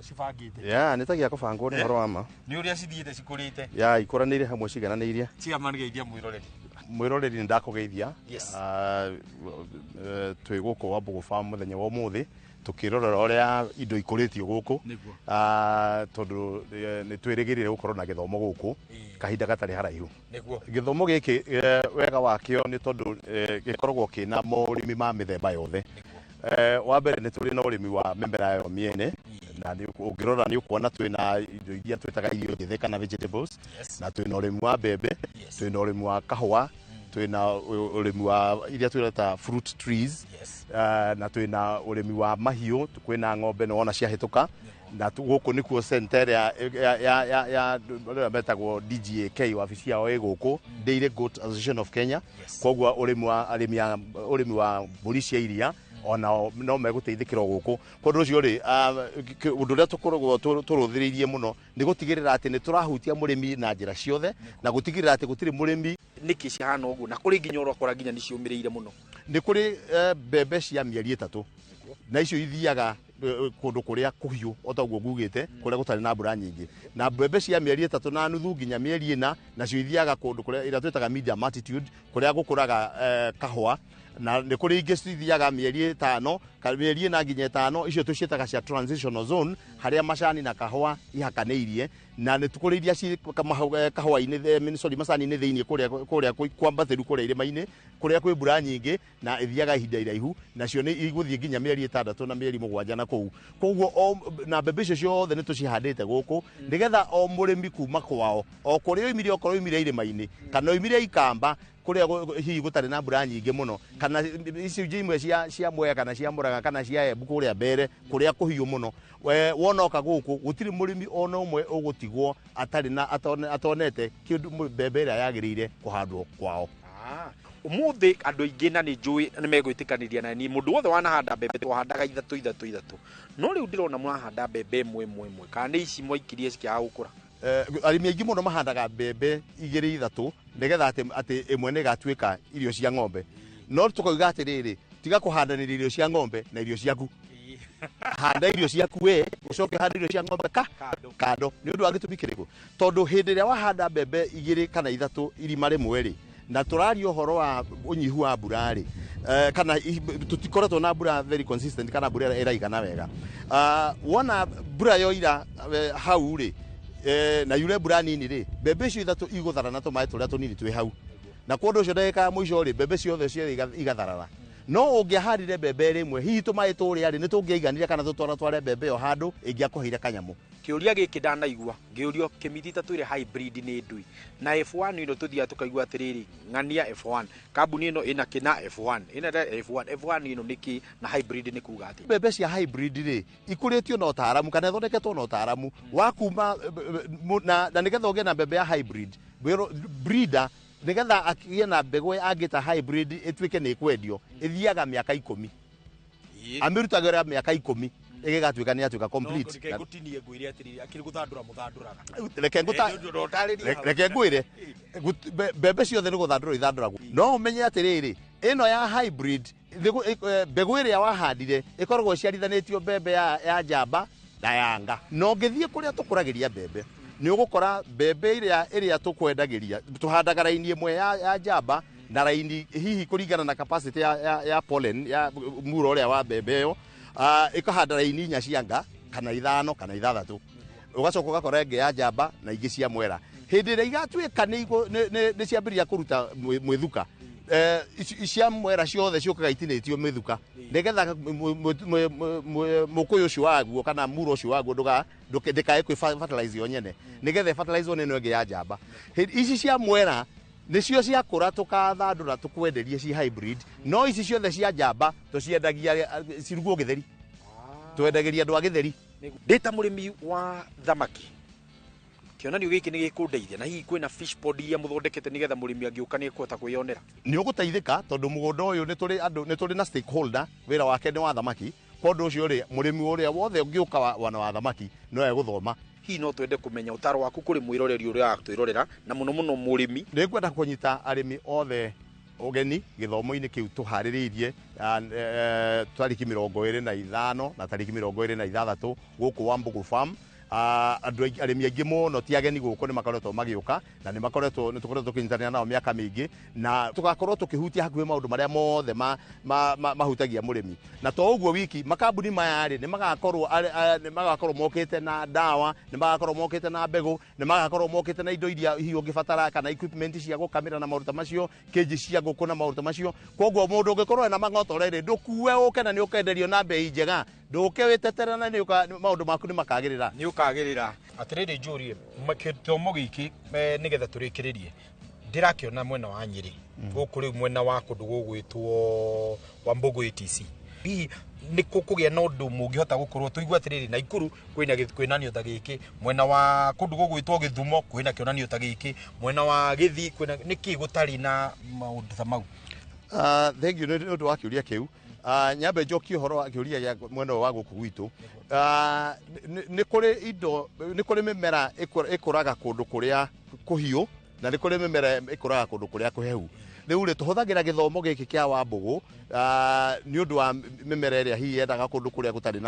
cibangĩte. Ya, nĩ ta gĩa kũbangwo nĩ horo wa ma. Nĩ ũrĩa cithiĩte cikũrĩte. Ya, ikũranĩire hamwe cigananĩirie. Ciama nĩgeithia mwĩroreri. Mwĩroreri nĩ ndakũgeithia. Twĩ gũkũ Wambũgũ Farm mũthenya wa ũmũthĩ tukirorera ũrĩa indo ikũrĩtio gũkũ. Tondũ nĩ twĩrĩgĩrĩire gũkorwo na gĩthomo gũkũ kahinda gatarĩ haraihu. Gĩthomo gĩkĩ wega wakĩo nĩ tondũ gĩkoragwo kĩna morĩmi ma mĩthemba yothe. Wa mbere nĩ tũrĩ na ũrĩmi wa mĩmera yo mĩene, na ũngĩrora nĩ ũkuona twĩna indo iria twĩtaga irio njĩthĩ kana vegetables, na twĩna ũrĩmi wa mbembe, twĩna ũrĩmi wa kahũa, twĩna ũrĩmi wa iria twĩreta fruit trees, na twĩna ũrĩmi wa mahiũ, kwĩna ng'ombe na wona ciahĩtũka, na gũkũ nĩkuo center ya metagwo DGAK wabici yao ĩgũkũ, Dairy Goat Association of Kenya. Koguo ũrĩmi wa mbũri cia iria ona no megũteithĩkĩra gũkũ. Kodũ ũcio rĩ, ũndũ ũrĩa tũkoragwo tũrũthĩrĩirie mũno nĩ gũtigĩrĩra atĩ nĩ tũrahutia mũrĩmi na njĩra ciothe na gũtigĩrĩra atĩ gũtirĩ mũrĩmi nĩkĩ cihana ũguo na kũrĩ nginya ũrakora nginya nĩ ciũmĩrĩire mũno. Nĩ kũrĩ mbembe cia mĩeri 3 na icio ithiaga kũndũ kũrĩa kũhiũ otaguo ngugĩte kũrĩa gũtarĩ na mbura nyingĩ, na mbembe cia mĩeri 3 na nuthu nginya mĩeri 4 nacio ithiaga kũndũ kũrĩa ĩrĩa twĩtaga medium altitude kũrĩa gũkũraga kahũa, na nĩ kũrĩ ingĩ cithiaga mĩeri 5 mĩeri 4 nginya 5, icio tũciĩtaga cia transitional zone harĩa macani na kahũa ihakanĩirie, na nĩ tũkũrĩ iria ci kahũa-inĩ macani-inĩ thĩinĩ kũrĩa kwambatĩru kũrĩa irĩma-inĩ kũrĩa kwĩ mbura nyingĩ na ithiaga ihinda iraihu, nacio nĩ igũthiĩ nginya mĩeri 6 na mĩeri 7 na kũu. Koguo na mbembe icio ciothe nĩ tũcihandĩte gũkũ nĩgetha o mũrĩmi kuma kwao o kũrĩa oimire okorwo oimire irĩma-inĩ kana oimire ikamba kũrĩa hihi gũtarĩ na mbura nyingĩ mũno kana icio imwe cia Mwea kana cia Mũrang'a kana cia Embu kũrĩa mbere kũrĩa kũhiũ mũno, wonoka gũkũ gũtirĩ mũrĩmi ona ũmwe ũgũtigwo atarĩ na atonete kĩndũ mbembe ĩrĩa yagĩrĩire kũhandwo kwao. Ũmũthĩ andũ aingĩ na nĩ njũĩ nĩ megwĩtĩkanĩria na niĩ mũndũ wothe wanahanda mbembe twahandaga ithatũ, no rĩu ndĩrona mũrahanda mbembe ĩmwe kana nĩ ici mwaikirie cikĩaga gũkũra. Arĩmi aingĩ mũno mahandaga mbembe 2-3 nĩgetha atĩ ĩmwe nĩ ĩgatuĩka irio cia ng'ombe, no tũkoiga atĩrĩrĩ tiga kũhandanĩria irio cia ng'ombe na irio ciaku. Handa irio ciaku ucoke handa irio cia ng'ombe kando nĩ ũndũ wa gĩtũmi kĩrĩkũ? Tondũ hĩndĩ ĩrĩa wahanda mbembe 2 kana 3 irima rĩmwe rĩ, na tũraria ũhoro wa ũnyihu wa mbura rĩ, kana tũtikoretwo na mbura very consistent kana mbura ĩraigana wega, wona mbura yoira hau rĩ na yure mbura nini rĩ, mbembe icio 3 igũthara na tũmaĩ tũrĩa tũnini twĩ hau, na kwa ũndũ ũcio ndagĩka ya mũico rĩ mbembe ciothe igatharara. No ũngĩahandire mbembe rĩmwe hihi tũmaĩ tũrĩa rĩ nĩ tũngĩaiganire kana tũtware mbembe yo handũ ĩngĩakũheire kanyamũ. Kĩũria gĩkĩ ndanaigua ngĩũrio kĩmithita twĩre hybrid nĩ ndui na F1 ĩno tũthiaga tũkaigua atĩrĩrĩ ng'ania F1 kambuni ĩno ĩna kĩna F1 F1 ĩno nĩkĩ na hybrid nĩ kuuga atĩ mbembe cia hybrid rĩ ikũrĩtio na ũtaaramu kana ĩthondeketwo na ũtaaramu wa kuma na nĩgetha ũgĩe na mbembe ya hybrid breeder nĩgetha akĩgĩe na mbegũ angĩta hybrid ĩtuĩke nĩ kwendio ĩthiaga mĩaka 10 amĩrutagĩra mĩaka 10 ĩgĩgatuĩka nĩ atuĩka complete. Reke ngwĩre mbembe ciothe nĩ gũthandũra ithandũragwo, no ũmenye atĩrĩrĩ ĩno ya hybrid mbegũ ĩrĩa wahandire ĩkoragwo ĩciarithanĩtio mbembe ya njamba na yanga, no ngĩthiĩ kũrĩa tũkũragĩria mbembe nĩ ũgũkora mbembe ĩrĩa tũkwendagĩria tũhandaga raini ĩmwe ya njamba na raini hihi kũringana na capacity ya pollen ya muro ũrĩa wa mbembe ĩyo, ĩkahanda raini 4 cia nga kana 5 kana 6, ũgacoka ũgakora ĩngĩ ya njamba na ingĩ cia Mwera. Hĩndĩ ĩrĩa igatuĩka nĩ ciambĩrĩria kũruta mwĩthuka, cia Mwera ciothe ciũkaga itinĩtio mĩthuka nĩgetha mũkũyũ ũcio waguo kana muro ũcio waguo ndũkae kwĩ fertilize yo nyene nĩgetha fertilize ĩno ĩngĩ ya njamba. Ici cia Mwera nĩcio ciakũra tũkathandũra tũkwenderie ci hybrid, no ici ciothe cia njamba tũciendagia cirugwo gĩtheri twendagiria andũ a Gĩtheri ndita mũrĩmi wa thamaki kĩonanio gĩkĩ nĩ gĩkũndeithia na hihi kwĩna fish pond iria mũthondekete nĩgetha mũrĩmi angĩũka nĩ ekũhota kwĩyonera nĩ ũgũteithĩka tondũ mũgũnda ũyũ nĩ tũrĩ na stakeholder wĩra wake nĩ wa thamaki kwa ũndũ ũcio rĩ mũrĩmi ũrĩa wothe ũngĩũka wana wa thamaki no egũthoma hihi no twende kũmenya ũtaro waku kũrĩ mwĩroreri ũrĩa atwĩrorera na mũno mũno mũrĩmi nĩ ngwenda kũnyita arĩmi othe ũgeni gĩthomo-inĩ kĩu tũharĩrĩirie tarĩki 25 na tarĩki 26 gũkũ Wambugu Farm andũ arĩmi aingĩ mũno ti ageni gũkũ nĩ makoretwo magĩũka na nĩ tũkoretwo tũkĩnyitanĩra nao mĩaka mĩingĩ na tũgakorwo tũkĩhutia hakuhĩ maũndũ marĩa mothe mahutagia mũrĩmi na to ũguo wiki makambuni maya rĩ nĩ magakorwo mokĩte na ndawa nĩ magakorwo mokĩte na mbegũ nĩ magakorwo mokĩte na indo iria hihi ũngĩbatara kana equipment cia gũkamĩra na maũruta macio keji cia ngũkũ na maũruta macio koguo mũndũ ũngĩkorwo ena mang'otore rĩ ndũkue ũke na nĩ ũkenderio na bei njega ndũke wĩtetera na maũndũ maku nĩ makagĩrĩra kagĩrĩra atĩrĩrĩ njũrie gĩthomo gĩkĩ nĩgetha tũrĩkĩrĩrie ndĩrakĩona mwena wa Nyĩrĩ gũkũ rĩu mwena wa kũndũ gũgwĩtwo Wambugu ATC hihi nĩ kũgĩa na ũndũ mũngĩhota gũkorwo tũigua atĩrĩrĩ Naikuru kwĩna kĩonanio ta gĩkĩ mwena wa kũndũ gũgwĩtwo Gĩthumo kwĩna kĩonanio ta gĩkĩ mwena wa Gĩthii kwĩna nĩkĩ gũtarĩ na maũndũ ta mau thengiũ nĩ ũndũ wa kĩũria kĩu nyambe njokie ũhoro wa kĩũria gĩa mwena wa gũkũ gwitũ nĩ kũrĩ mĩmera ĩkũraga kũndũ kũrĩa kũhiũ na nĩ kũrĩ mĩmera ĩkũraga kũndũ kũrĩa kũhehu rĩu rĩ tũhũthagĩra gĩthomo gĩkĩ kĩa Wambugu nĩ ũndũ wa mĩmera ĩrĩa hihi yendaga kũndũ kũrĩa gũtarĩ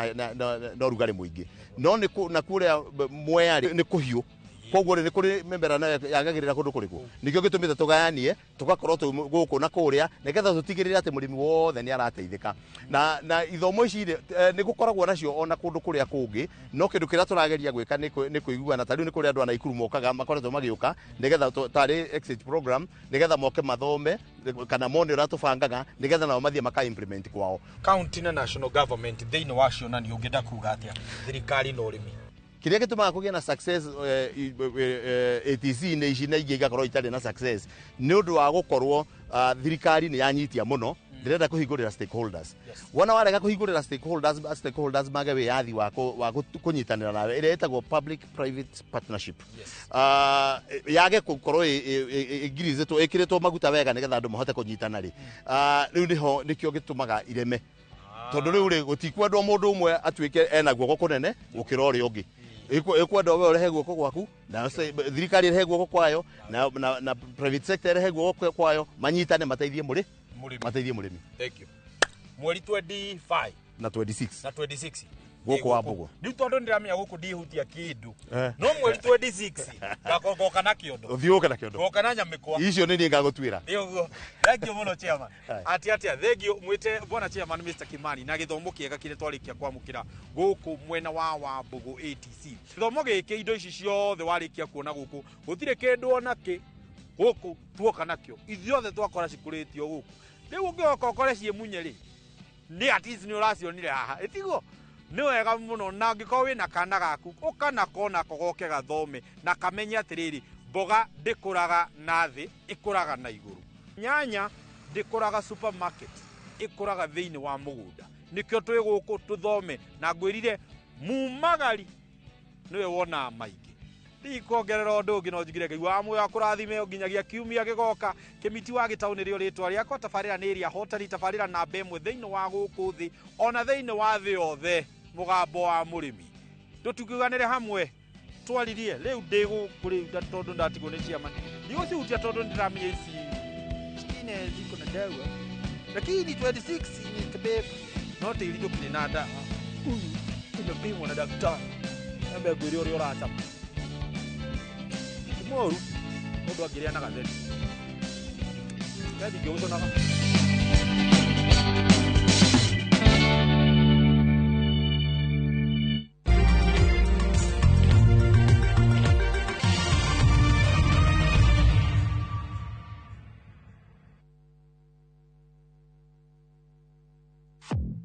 na ũrugarĩ mũingĩ no na kũrĩa Mwea nĩ kũhiũ koguo nĩ kũrĩ mĩmera yagagĩrĩra kũndũ kũrĩkũ nĩkĩo gĩtũmĩte tũgayanie tũgakorwo gũkũ na kũrĩa nĩgetha tũtigĩrĩre atĩ mũrĩmi wothe nĩ arateithĩka na ithomo ici nĩ gũkoragwo nacio ona kũndũ kũrĩa kũngĩ no kĩndũ kĩrĩa tũrageria gwĩka nĩ kũiguana ta rĩu nĩ kũrĩ andũ a Naikuru mokaga makoretwo magĩũka nĩgetha tarĩ exchange program nĩgetha moke mathome kana mone ũrĩa tũbangaga nĩgetha nao mathiĩ maka implement kwao county na national government thĩinĩ wa cionanio ũngĩenda kuga atĩa thirikari na ũrĩmi kĩrĩa gĩtũmaga kũgĩa na success ATC-inĩ ici na ingĩ igakorwo itarĩ na success nĩ ũndũ wa gũkorwo thirikari nĩ yanyitia mũno ndĩrenda kũhingũrĩra stakeholders wona warega kũhingũrĩra stakeholders mage wĩyathi wa kũnyitanĩra nawe ĩrĩa ĩtagwo public private partnership yage gũkorwo ĩgirizĩtwo ĩkĩrĩtwo maguta wega nĩgetha andũ mahote kũnyitana rĩ rĩu nĩkĩo gĩtũmaga ireme tondũ rĩu rĩ gũtikwendwo mũndũ ũmwe atuĩke ena guoko kũnene gũkĩra ũrĩa ũngĩ ĩkwenda we ũrehe guoko gwaku na thirikari ĩrehe guoko kwayo na private sector ĩrehe guoko kwayo manyitane mateithie mũrĩmi thank you mweri 25 na 26 gũkũ Wambugu rĩu tondũ ndĩramenya gũkũ ndihutia kĩndũ no mweri 26 goka na kĩondo ũthiũke na kĩondo goka na nyamĩkwa icio nĩ niĩ ngagũtuĩra ũguo thank you mũno chairman atia thank you mwĩte bwana chairman Mr. Kimani na gĩthomo kĩega kĩrĩa twarĩkia kwamũkĩra gũkũ mwena wa Wambugu ATC gĩthomo gĩkĩ indo ici ciothe warĩkia kuona gũkũ gũtirĩ kĩndũ ona kĩ gũkũ tuoka nakĩo ithuothe twakora cikũrĩtio gũkũ rĩu ũngĩoka ũkore ciĩ munye rĩ nĩ at least nĩ ũracionire haha ĩtiguo nĩ wega mũno na angĩkorwo wĩna kana gaku ũkana kona kogoke gathome na kamenye atĩrĩrĩ mboga ndĩkũraga na thĩ ĩkũraga na igũrũ nyanya ndĩkũraga supermarket ĩkũraga thĩinĩ wa mũgũnda nĩkĩo twĩ gũkũ tũthome na ngwĩrire mumagari nĩwe wona maingĩ ndikuongerera ũndũ ũngĩ no njigire Ngai wa muoyo akũrathime nginyagia kiumia gĩgoka Kĩmiti wa Gĩtaũ nĩrĩo rĩtwa rĩakwa tabarĩra nĩ ĩrĩa hotari tabarĩra namba 1 thĩinĩ wa gũkũ thĩ ona thĩinĩ wa thĩ yothe mũgambo wa mũrĩmi tũtukiganĩre hamwe twaririe rĩu ndĩgũkũrĩ tondũ ndatigwo nĩ chairman ndigũcihutia tondũ ndĩramenya ici cine ziko na dawa lakini 26 ni kebeb no tĩri ndũkĩrĩ na ndawa tumepimwa na daktari ambe ngwĩre ũrĩa ũracama moru mũndũ angĩrĩa na gatheri gathi ngĩgũconaga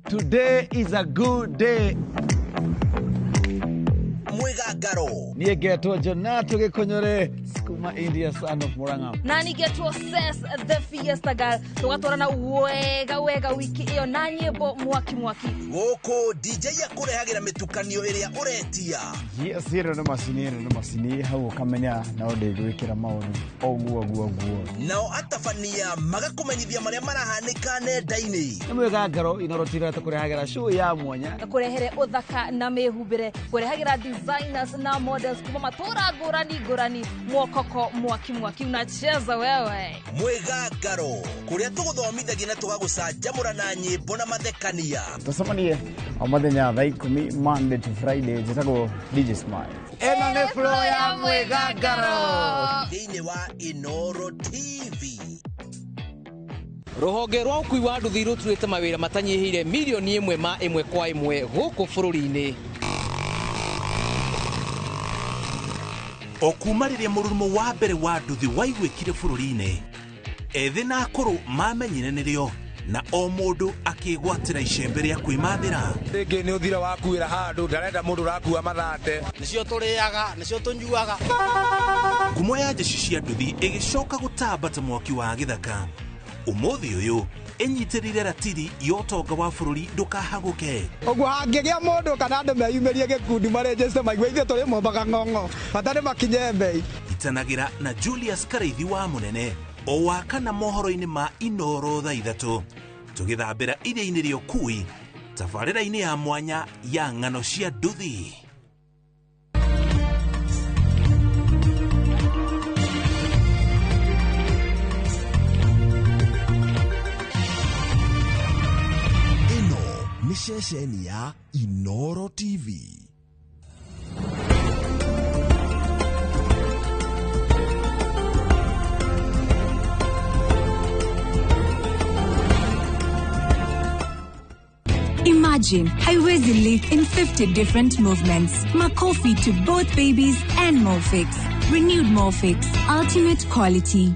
Today is a good day. Mwigangaro Niĩ ngetwo Jonato Gĩkũnyũrĩ kuma India son of Murang'a. Na ninge to assess the fiesta girl. Tugatwarana wega wiki iyo na nyimbo mwaki. Goko DJ yakurehagira mitukanio iria uretia. Yes, hero no masini hau kamenya na ode gwikira maundu oguo. Nao atafania magakumenyithia maria marahanika nenda-ini. Nimwega ngaro inorotira tukurehagira show ya mwanya. Kurehere uthaka na mehumbire, kurehagira designers na models kuma matura ngurani mwokoko mwaki unacheza wewe. Mwega ngaro kuria tuguthomithagia na tugagucanjamura na nyimbo na mathekania. Tucemanie o muthenya thaa 10 Monday to Friday njitagwo DJ Smile. Eno nĩ flow ya Mwega ngaro thĩinĩ wa Inoro TV. Ruhonge rwa ukui wa nduthi ruturite mawira matanyihire milioni 1 kwa 1 guku bururi-ini. Okuma riria mururumo wa mbere wa nduthi waigwikire bururi-ini, ethĩ na akũrũ mamenyire nĩrĩo na o mũndũ akĩgwatĩra icembe rĩa kwĩmathĩra. Rĩngĩ nĩ ũthira wakuĩra handũ ndarenda mũndũ ũrakua mathate. Nĩcio tũrĩaga, nĩcio tũnyuaga. Ngumo ya jeshi cia nduthi ĩgĩcoka gũtamba ta mwaki wa gĩthaka. Ũmũthĩ ũyũ ĩnyitĩrĩire ratiri ya ũtonga wa bũrũri ndũkahagũke. Ũguo hangĩgĩa mũndũ kana andũ meyumĩrie gĩkundi marĩnjĩcite maigua ithuĩ tũrĩ mombaga ng'ong'o bata nĩ makinye mbei. Itanagĩra na Julius Karaithi wa Mũnene o wakana mohoro-inĩ ma Inoro thaa 3 tũgĩthambĩra iria-inĩ rĩa ũkui tabarĩra-inĩ ya mwanya ya ng'ano cia nduthi. Ĩno nĩ ceceni ya Inoro TV. Imagine Highways Elite in 50 different movements. Makofi to both babies and Morphix. Renewed Morphix, ultimate quality.